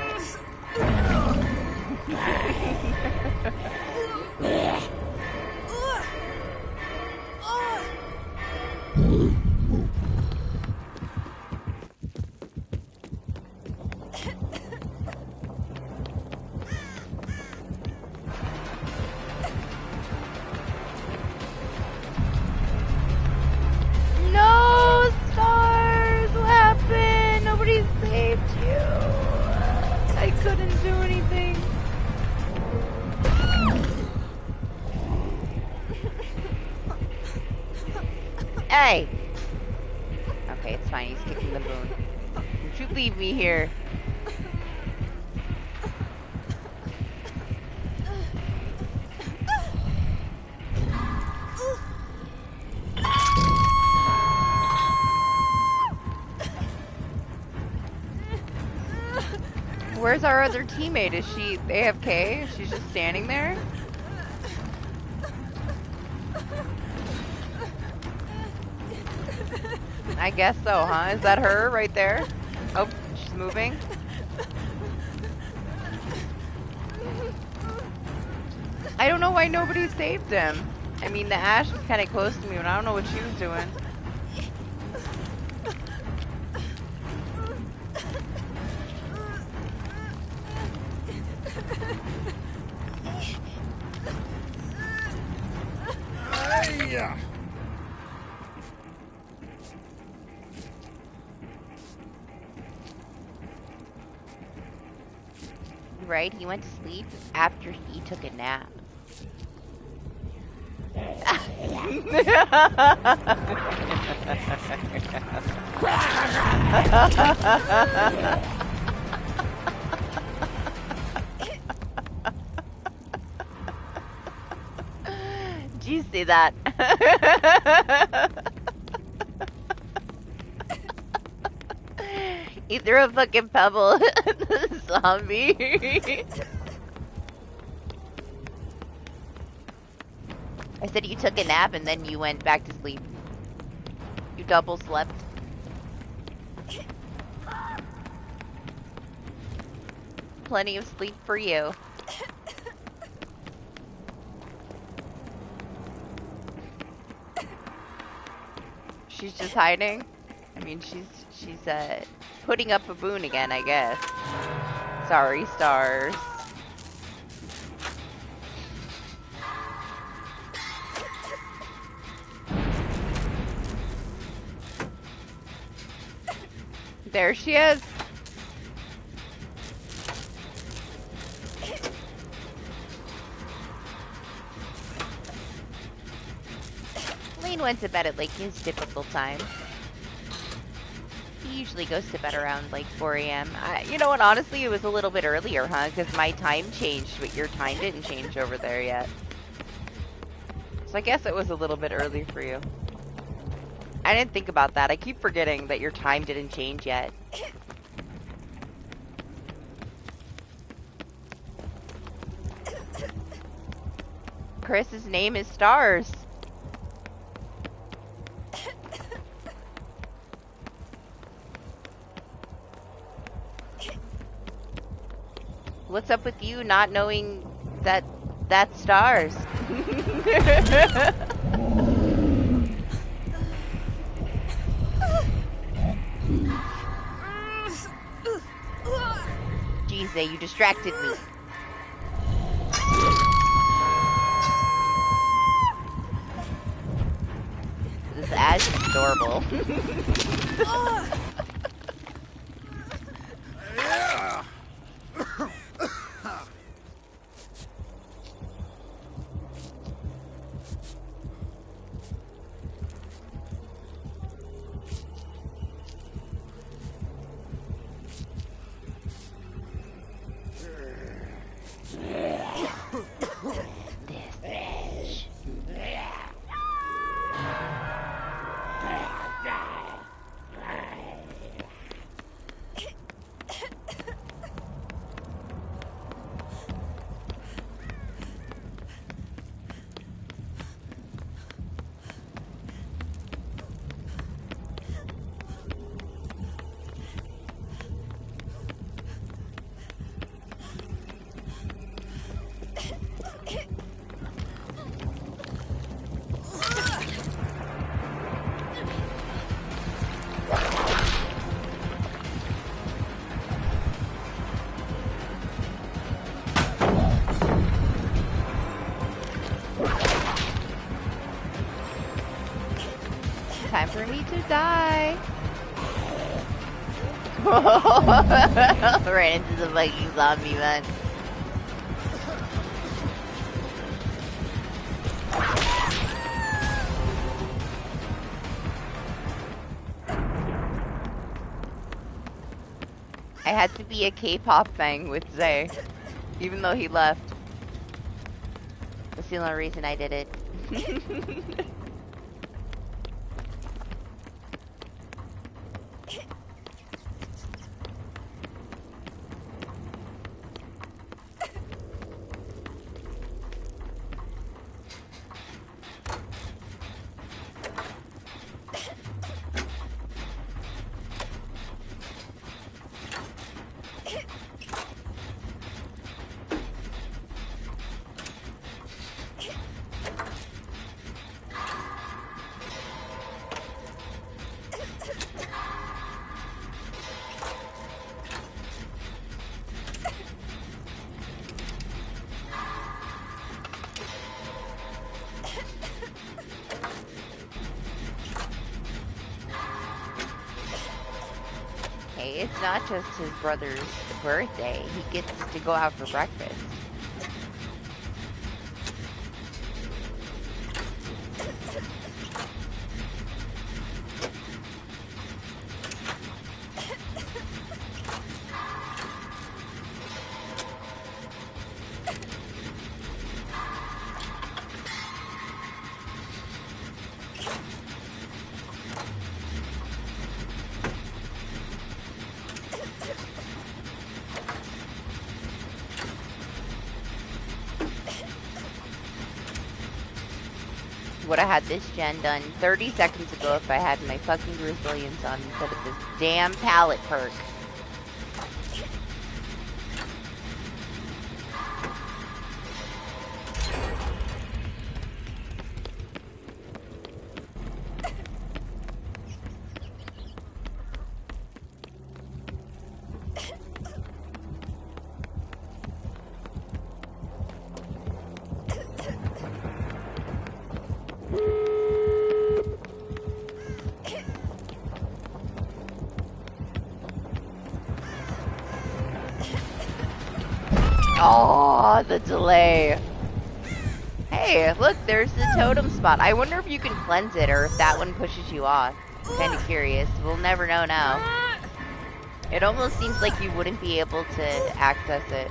No, Stars! What happened? Nobody saved you. I couldn't do anything. Hey! Okay, it's fine. He's kicking the boon. Don't you leave me here. Where's our other teammate? Is she AFK? She's just standing there? I guess so, huh? Is that her right there? Oh, she's moving. I don't know why nobody saved him. I mean, the Ash was kind of close to me, but I don't know what she was doing. Right? He went to sleep after he took a nap. Did you see that? He threw a fucking pebble at the zombie. I said you took a nap and then you went back to sleep. You double slept. Plenty of sleep for you. She's just hiding? I mean, she's putting up a boon again, I guess. Sorry, Stars. There she is. Lane went to bed at like his typical time. He usually goes to bed around like 4 a.m. You know what, honestly, it was a little bit earlier, huh? Because my time changed, but your time didn't change over there yet. So I guess it was a little bit early for you. I didn't think about that. I keep forgetting that your time didn't change yet. Chris's name is Stars. What's up with you not knowing that that's stars? Jeez, Zay, you distracted me. This Ash is adorable. Time for me to die. Ran into the fucking zombie, man. I had to be a K-pop thing with Zay, even though he left. That's the only reason I did it. It's not just his brother's birthday. He gets to go out for breakfast. Would have had this gen done 30 seconds ago if I had my fucking resilience on instead of this damn pallet perk. Oh, the delay. Hey, look, there's the totem spot. I wonder if you can cleanse it or if that one pushes you off. Kind of curious. We'll never know now. It almost seems like you wouldn't be able to access it.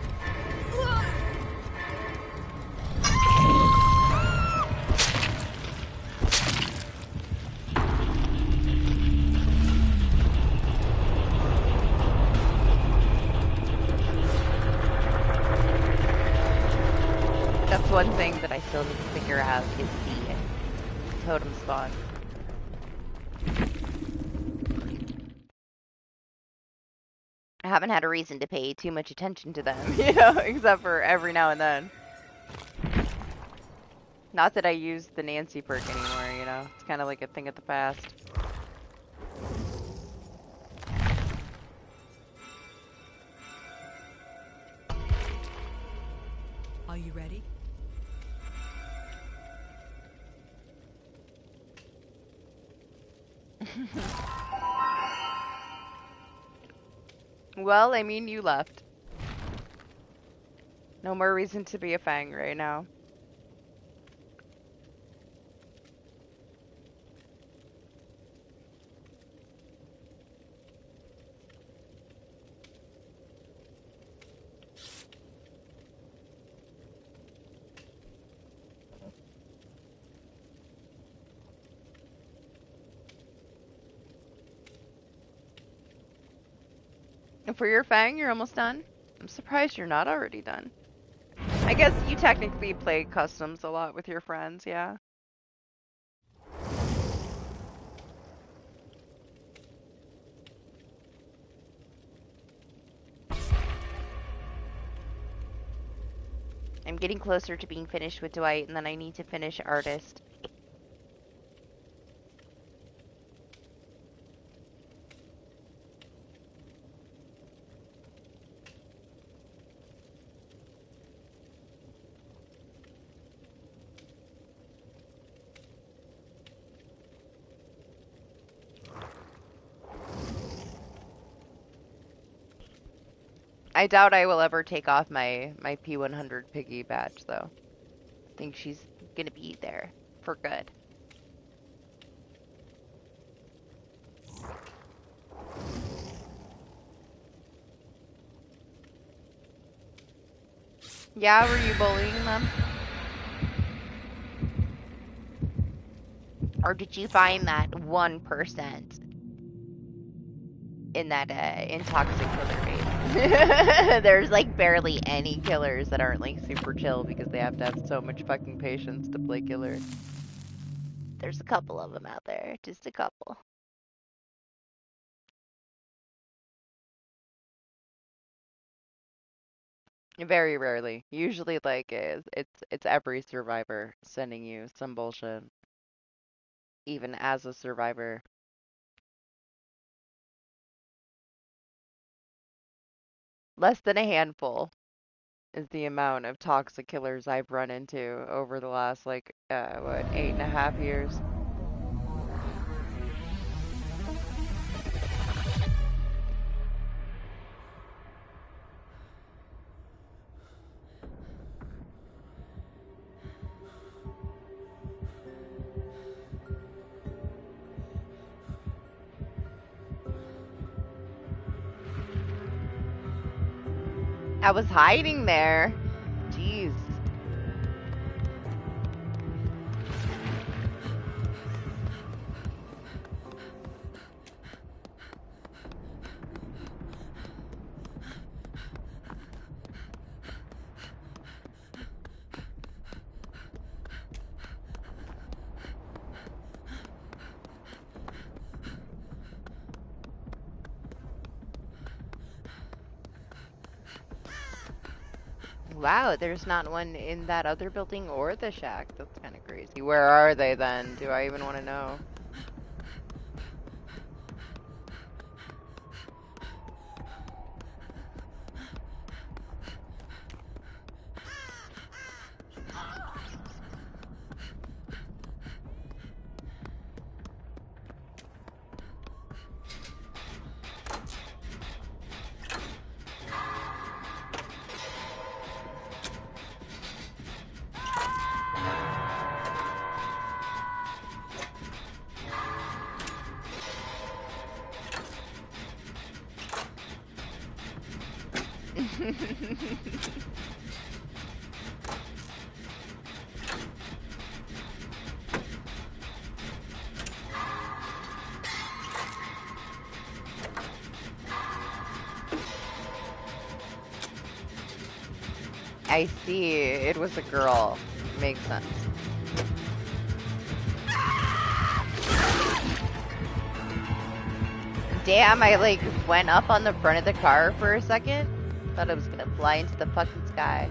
That's one thing that I still need to figure out is the totem spawn. I haven't had a reason to pay too much attention to them, you know, except for every now and then. Not that I use the Nancy perk anymore, you know. It's kind of like a thing of the past. Are you ready? Well, I mean, you left. No more reason to be a Fang right now. And for your Fang, you're almost done? I'm surprised you're not already done. I guess you technically play customs a lot with your friends, yeah. I'm getting closer to being finished with Dwight, and then I need to finish Artist. I doubt I will ever take off my P100 Piggy badge, though. I think she's gonna be there for good. Yeah, were you bullying them? Or did you find that 1% in that in toxic killer bait? There's like barely any killers that aren't like super chill because they have to have so much fucking patience to play killer. There's a couple of them out there, just a couple. Very rarely. Usually like it's every survivor sending you some bullshit. Even as a survivor. Less than a handful is the amount of toxic killers I've run into over the last, like, what, 8.5 years? I was hiding there. Jeez. Wow, there's not one in that other building or the shack. That's kind of crazy. Where are they then? Do I even want to know? I see. It was a girl. Makes sense. Damn, I like went up on the front of the car for a second. Thought I was gonna fly into the fucking sky.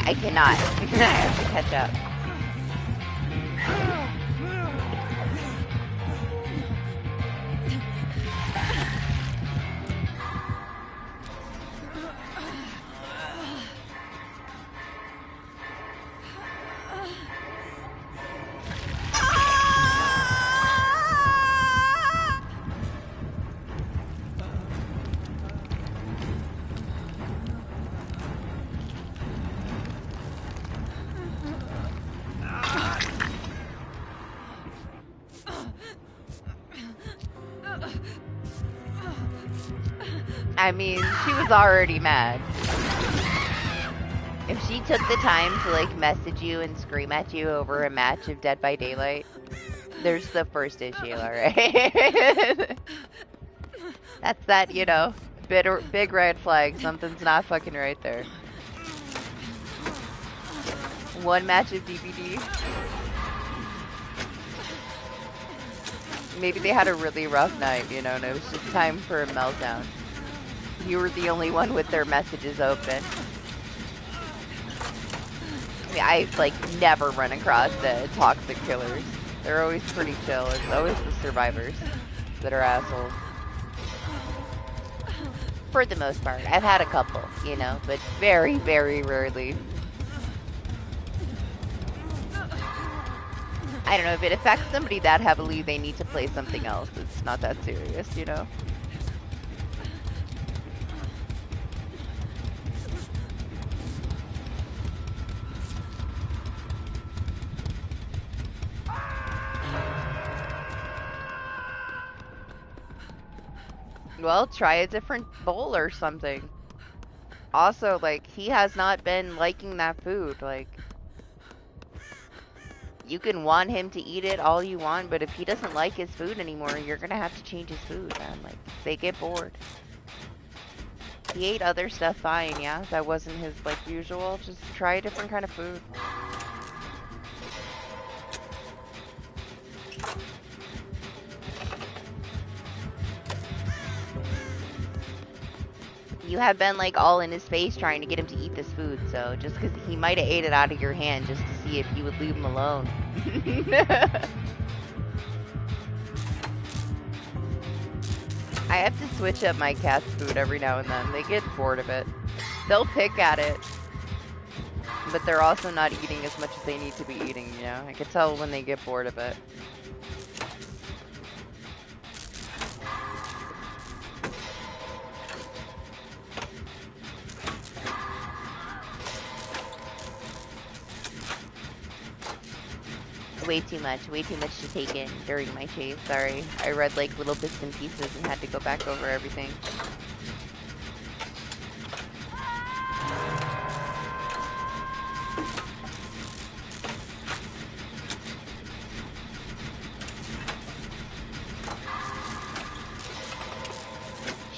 I cannot. I have to catch up. I mean, she was already mad. If she took the time to, like, message you and scream at you over a match of Dead by Daylight, there's the first issue, alright? That's that, you know, big red flag. Something's not fucking right there. One match of DBD. Maybe they had a really rough night, you know, and it was just time for a meltdown. You were the only one with their messages open. I mean, I, like, never run across the toxic killers. They're always pretty chill. It's always the survivors that are assholes. For the most part. I've had a couple, you know, but very, very rarely. I don't know, if it affects somebody that heavily, they need to play something else. It's not that serious, you know? Well, try a different bowl or something. Also, like, he has not been liking that food, like... You can want him to eat it all you want, but if he doesn't like his food anymore, you're gonna have to change his food, man. Like, they get bored. He ate other stuff fine, yeah? That wasn't his, like, usual. Just try a different kind of food. You have been, like, all in his face trying to get him to eat this food, so just because he might have ate it out of your hand just to see if you would leave him alone. I have to switch up my cat's food every now and then. They get bored of it. They'll pick at it, but they're also not eating as much as they need to be eating, you know? I can tell when they get bored of it. Way too much to take in during my chase. Sorry, I read like little bits and pieces and had to go back over everything.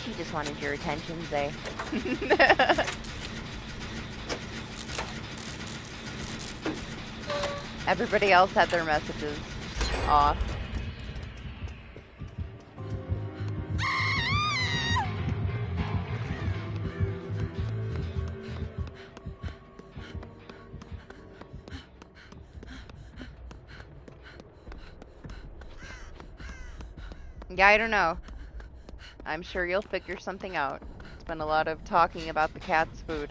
She just wanted your attention, Zay. Everybody else had their messages off. Yeah, I don't know. I'm sure you'll figure something out. It's been a lot of talking about the cat's food.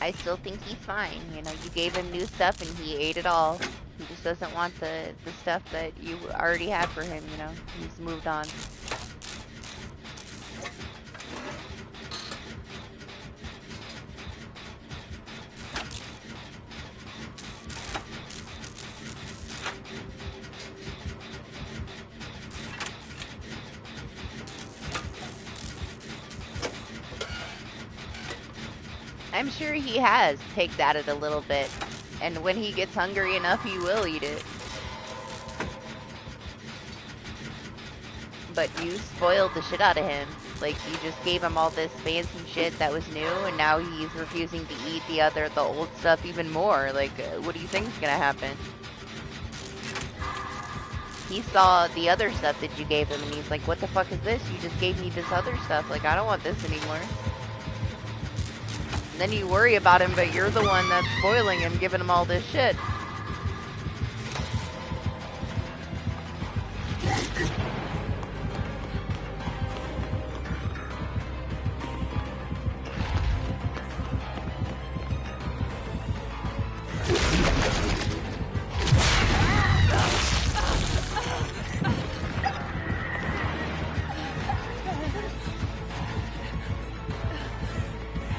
I still think he's fine. You know, you gave him new stuff and he ate it all. He just doesn't want the stuff that you already had for him, you know? He's moved on. I'm sure he has picked at it a little bit. And when he gets hungry enough, he will eat it. But you spoiled the shit out of him. Like, you just gave him all this fancy shit that was new, and now he's refusing to eat the old stuff even more. Like, what do you think is gonna happen? He saw the other stuff that you gave him, and he's like, what the fuck is this? You just gave me this other stuff. Like, I don't want this anymore. And then you worry about him, but you're the one that's spoiling him, giving him all this shit.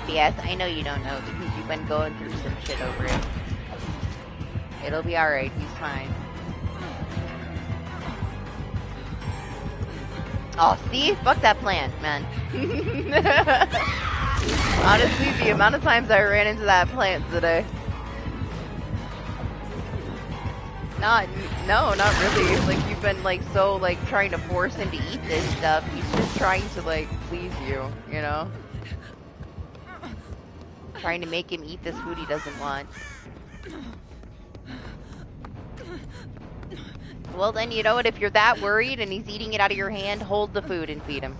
Yes, I know you don't know because you've been going through some shit over it. It'll be alright, he's fine. Oh, see? Fuck that plant, man. Honestly, the amount of times I ran into that plant today. No, not really. Like, you've been, like, so, like, trying to force him to eat this stuff. He's just trying to, like, please you, you know? Trying to make him eat this food he doesn't want. Well then, you know what, if you're that worried and he's eating it out of your hand, hold the food and feed him.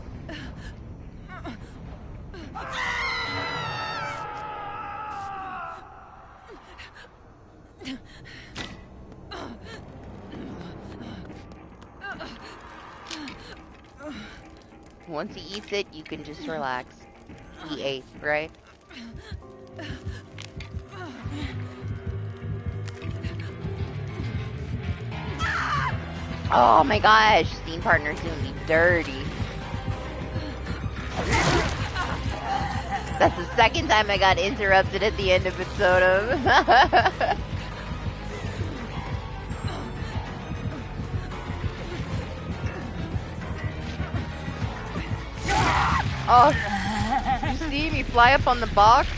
Once he eats it, you can just relax. He ate, right? Oh my gosh, Steam Partner's doing me dirty. That's the second time I got interrupted at the end of Episodum. Oh, you see me fly up on the box?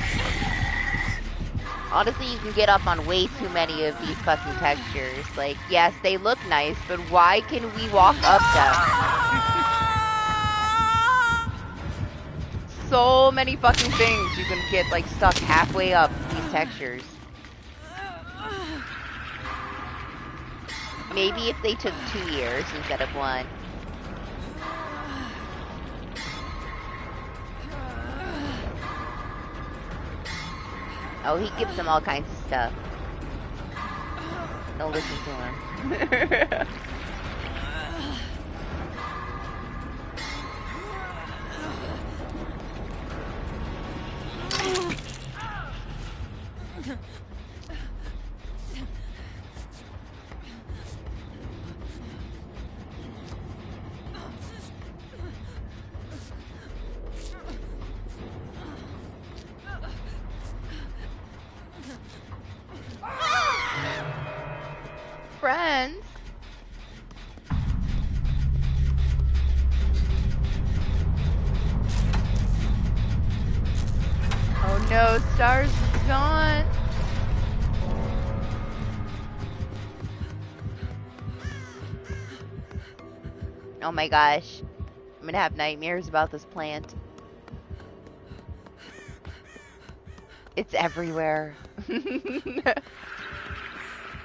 Honestly, you can get up on way too many of these fucking textures. Like, yes, they look nice, but why can we walk up them? So many fucking things you can get, like, stuck halfway up these textures. Maybe if they took 2 years instead of 1. Oh, he gives them all kinds of stuff. Don't listen to him. Friends. Oh no, Stars is gone. Oh my gosh. I'm gonna have nightmares about this plant. It's everywhere.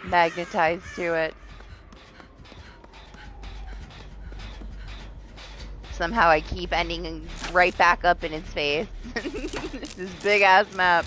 Magnetized to it. Somehow I keep ending right back up in its face. This big ass map.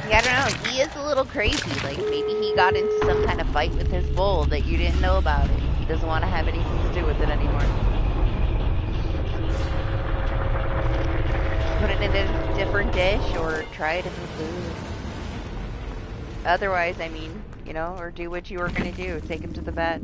Yeah, I don't know. He is a little crazy. Like, maybe he got into some kind of fight with his bull that you didn't know about it. He doesn't want to have anything to do with it anymore. Put it in a different dish or try a different food. Otherwise, I mean, you know, or do what you were going to do. Take him to the vet.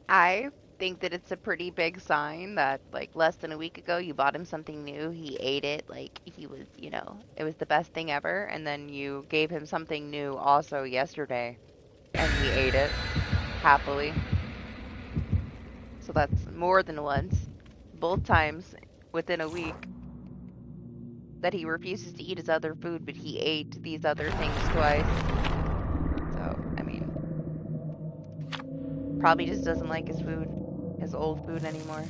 I think that it's a pretty big sign that, like, less than a week ago, you bought him something new, he ate it, like, he was, you know, it was the best thing ever, and then you gave him something new also yesterday, and he ate it happily. So that's more than once. Both times within a week that he refuses to eat his other food, but he ate these other things twice. So, I mean, probably just doesn't like his food, his old food anymore.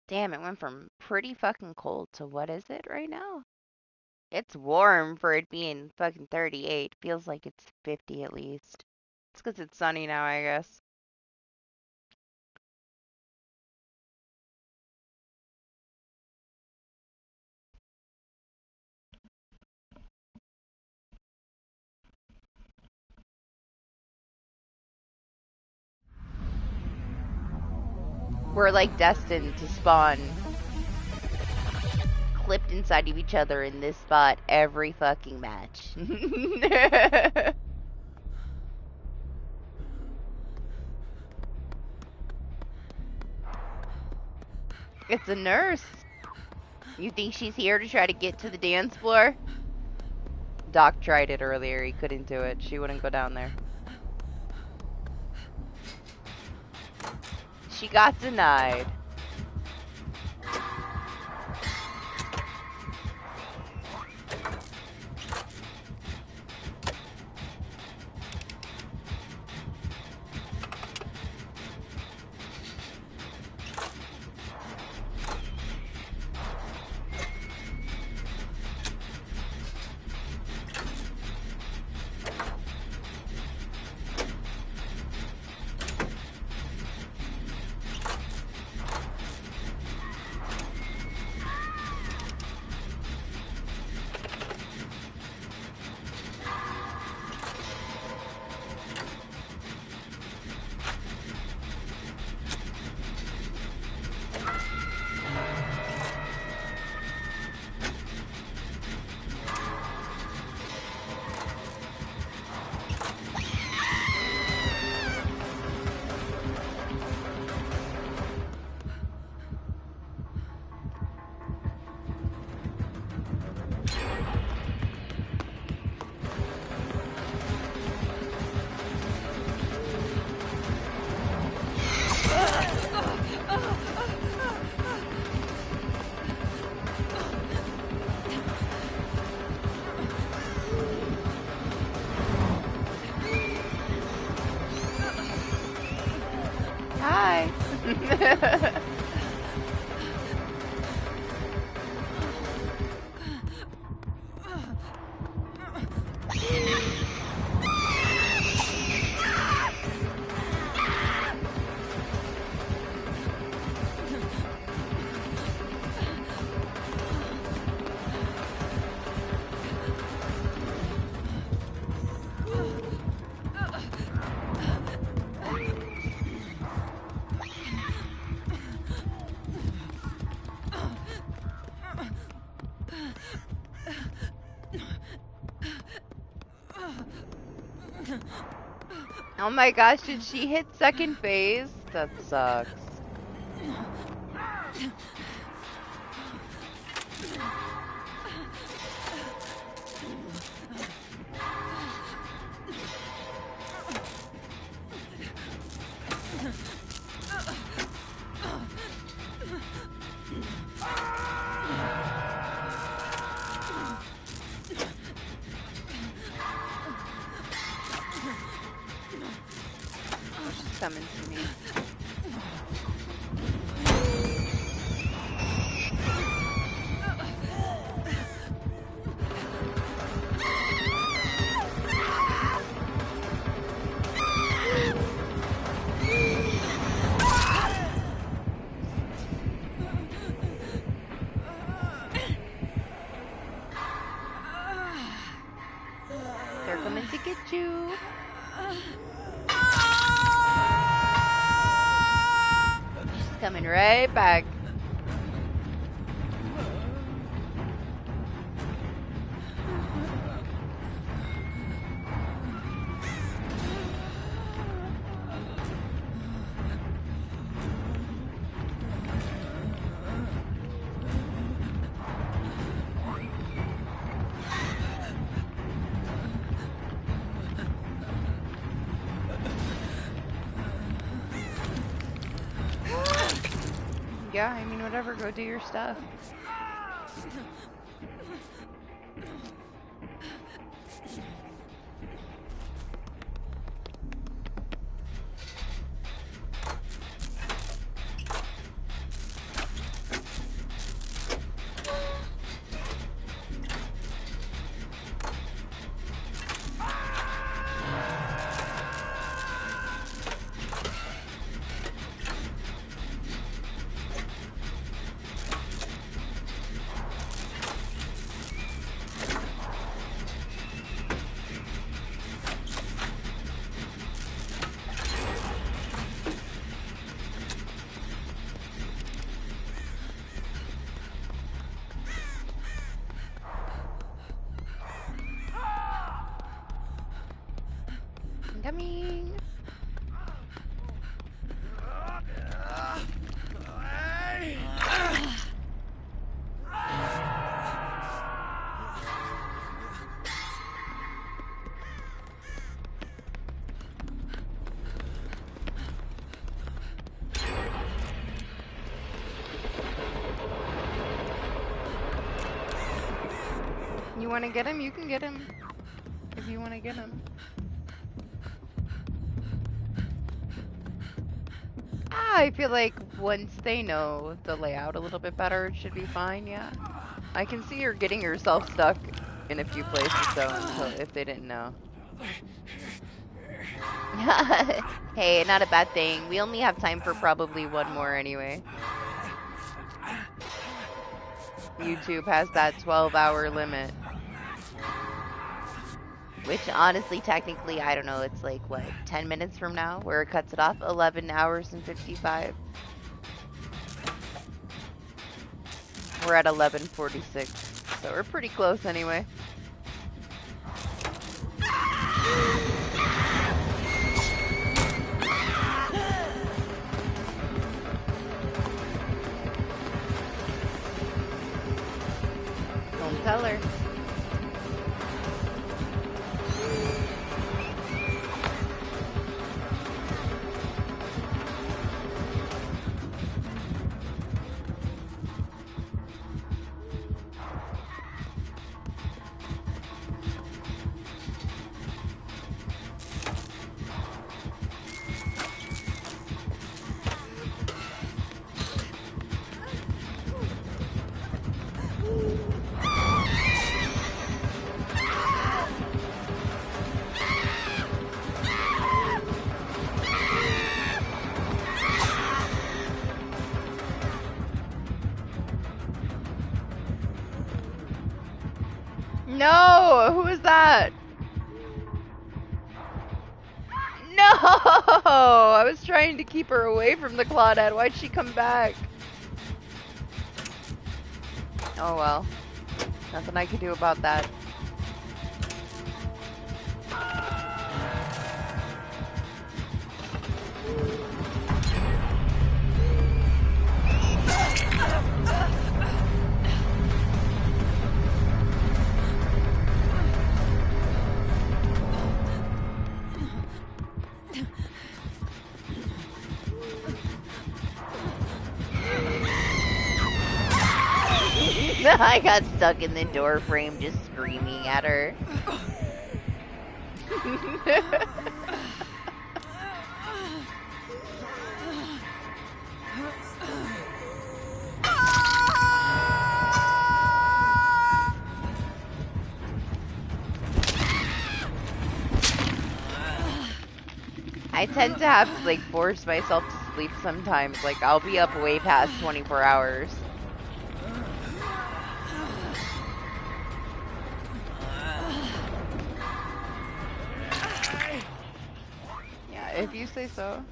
Damn, it went from pretty fucking cold to what is it right now? It's warm for it being fucking 38. Feels like it's 50 at least. It's 'cause it's sunny now, I guess. We're like destined to spawn clipped inside of each other in this spot every fucking match. It's a nurse. You think she's here to try to get to the dance floor? Doc tried it earlier. He couldn't do it. She wouldn't go down there. She got denied. Hi. Oh my gosh, did she hit second base? That sucks. She's coming to me. They're coming to get you. She's coming right back. Yeah, I mean, whatever, go do your stuff. Coming. want to get him, you can get him. If you want to get him. I feel like once they know the layout a little bit better, it should be fine, yeah. I can see you're getting yourself stuck in a few places, though, if they didn't know. Hey, not a bad thing. We only have time for probably one more anyway. YouTube has that 12-hour limit. Which, honestly, technically, I don't know, it's like, what, 10 minutes from now, where it cuts it off? 11 hours and 55. We're at 11:46, so we're pretty close anyway. Don't tell her. No! Who is that? No! I was trying to keep her away from the Claudette. Why'd she come back? Oh well. Nothing I can do about that. I got stuck in the door frame just screaming at her. I tend to have to, like, force myself to sleep sometimes. Like, I'll be up way past 24 hours. Yeah, if you say so.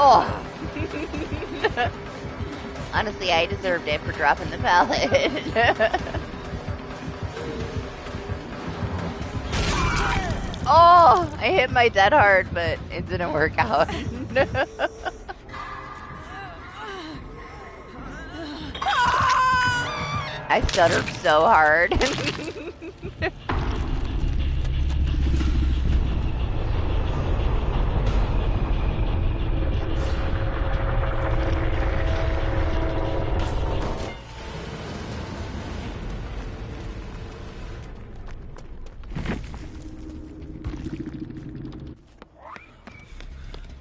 Oh! Honestly, I deserved it for dropping the pallet. Oh! I hit my dead hard, but it didn't work out. I stuttered so hard.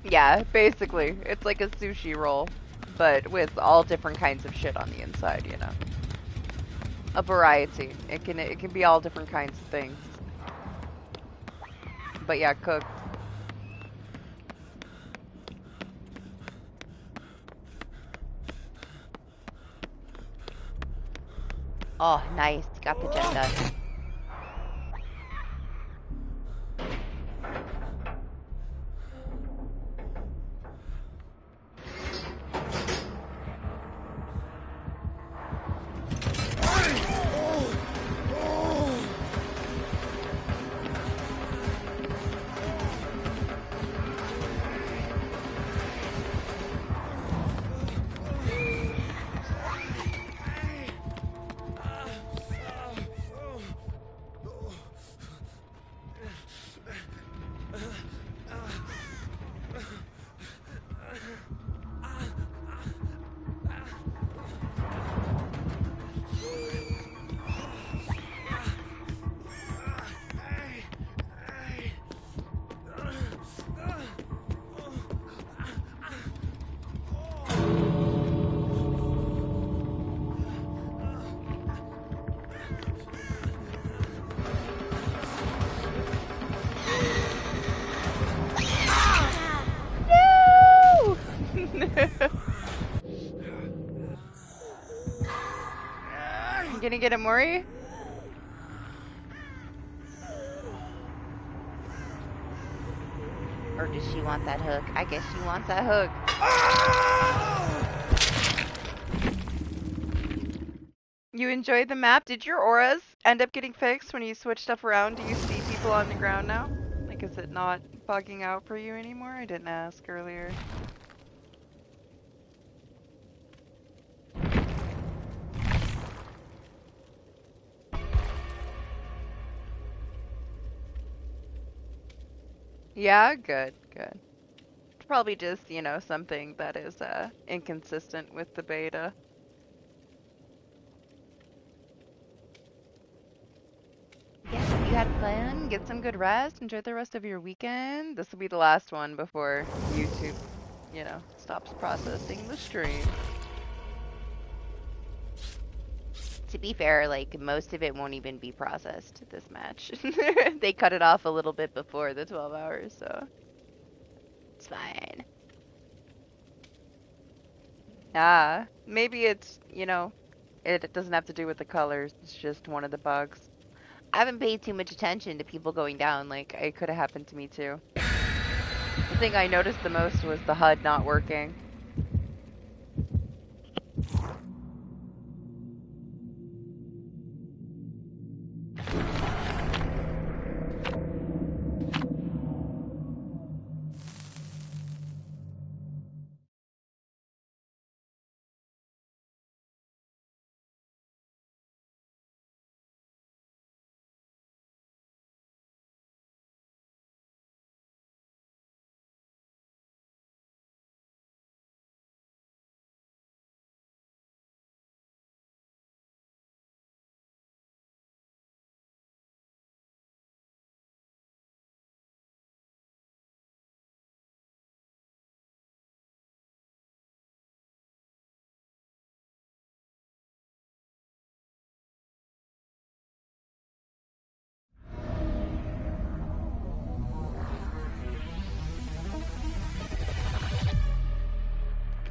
Yeah, basically. It's like a sushi roll, but with all different kinds of shit on the inside, you know. a variety. It can be all different kinds of things. But yeah, cooked. Oh, nice. Got the gen done. You gonna get it, Mori? Or does she want that hook? I guess she wants that hook. You enjoyed the map? Did your auras end up getting fixed when you switched stuff around? Do you see people on the ground now? Like, is it not bugging out for you anymore? I didn't ask earlier. Yeah, good, good. It's probably just, you know, something that is inconsistent with the beta. Yeah, you had fun, get some good rest, enjoy the rest of your weekend. This will be the last one before YouTube, you know, stops processing the stream. To be fair, like, most of it won't even be processed this match. They cut it off a little bit before the 12 hours, so it's fine. Ah, maybe it's, you know, it doesn't have to do with the colors. It's just one of the bugs. I haven't paid too much attention to people going down. Like, it could have happened to me too. The thing I noticed the most was the HUD not working.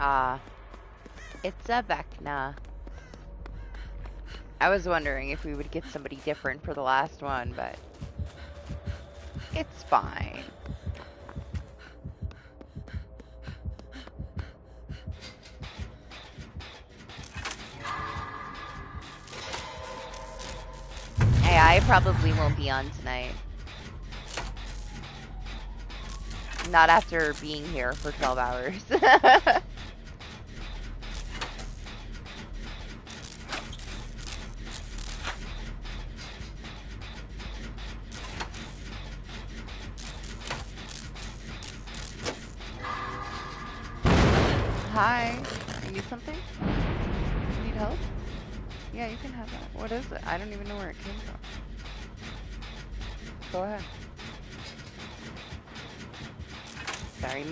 Ah, it's a Vecna. I was wondering if we would get somebody different for the last one, but it's fine. Hey, I probably won't be on tonight. Not after being here for 12 hours. Hi. You need something? You need help? Yeah, you can have that. What is it? I don't even know where it came from. Go ahead. Sorry.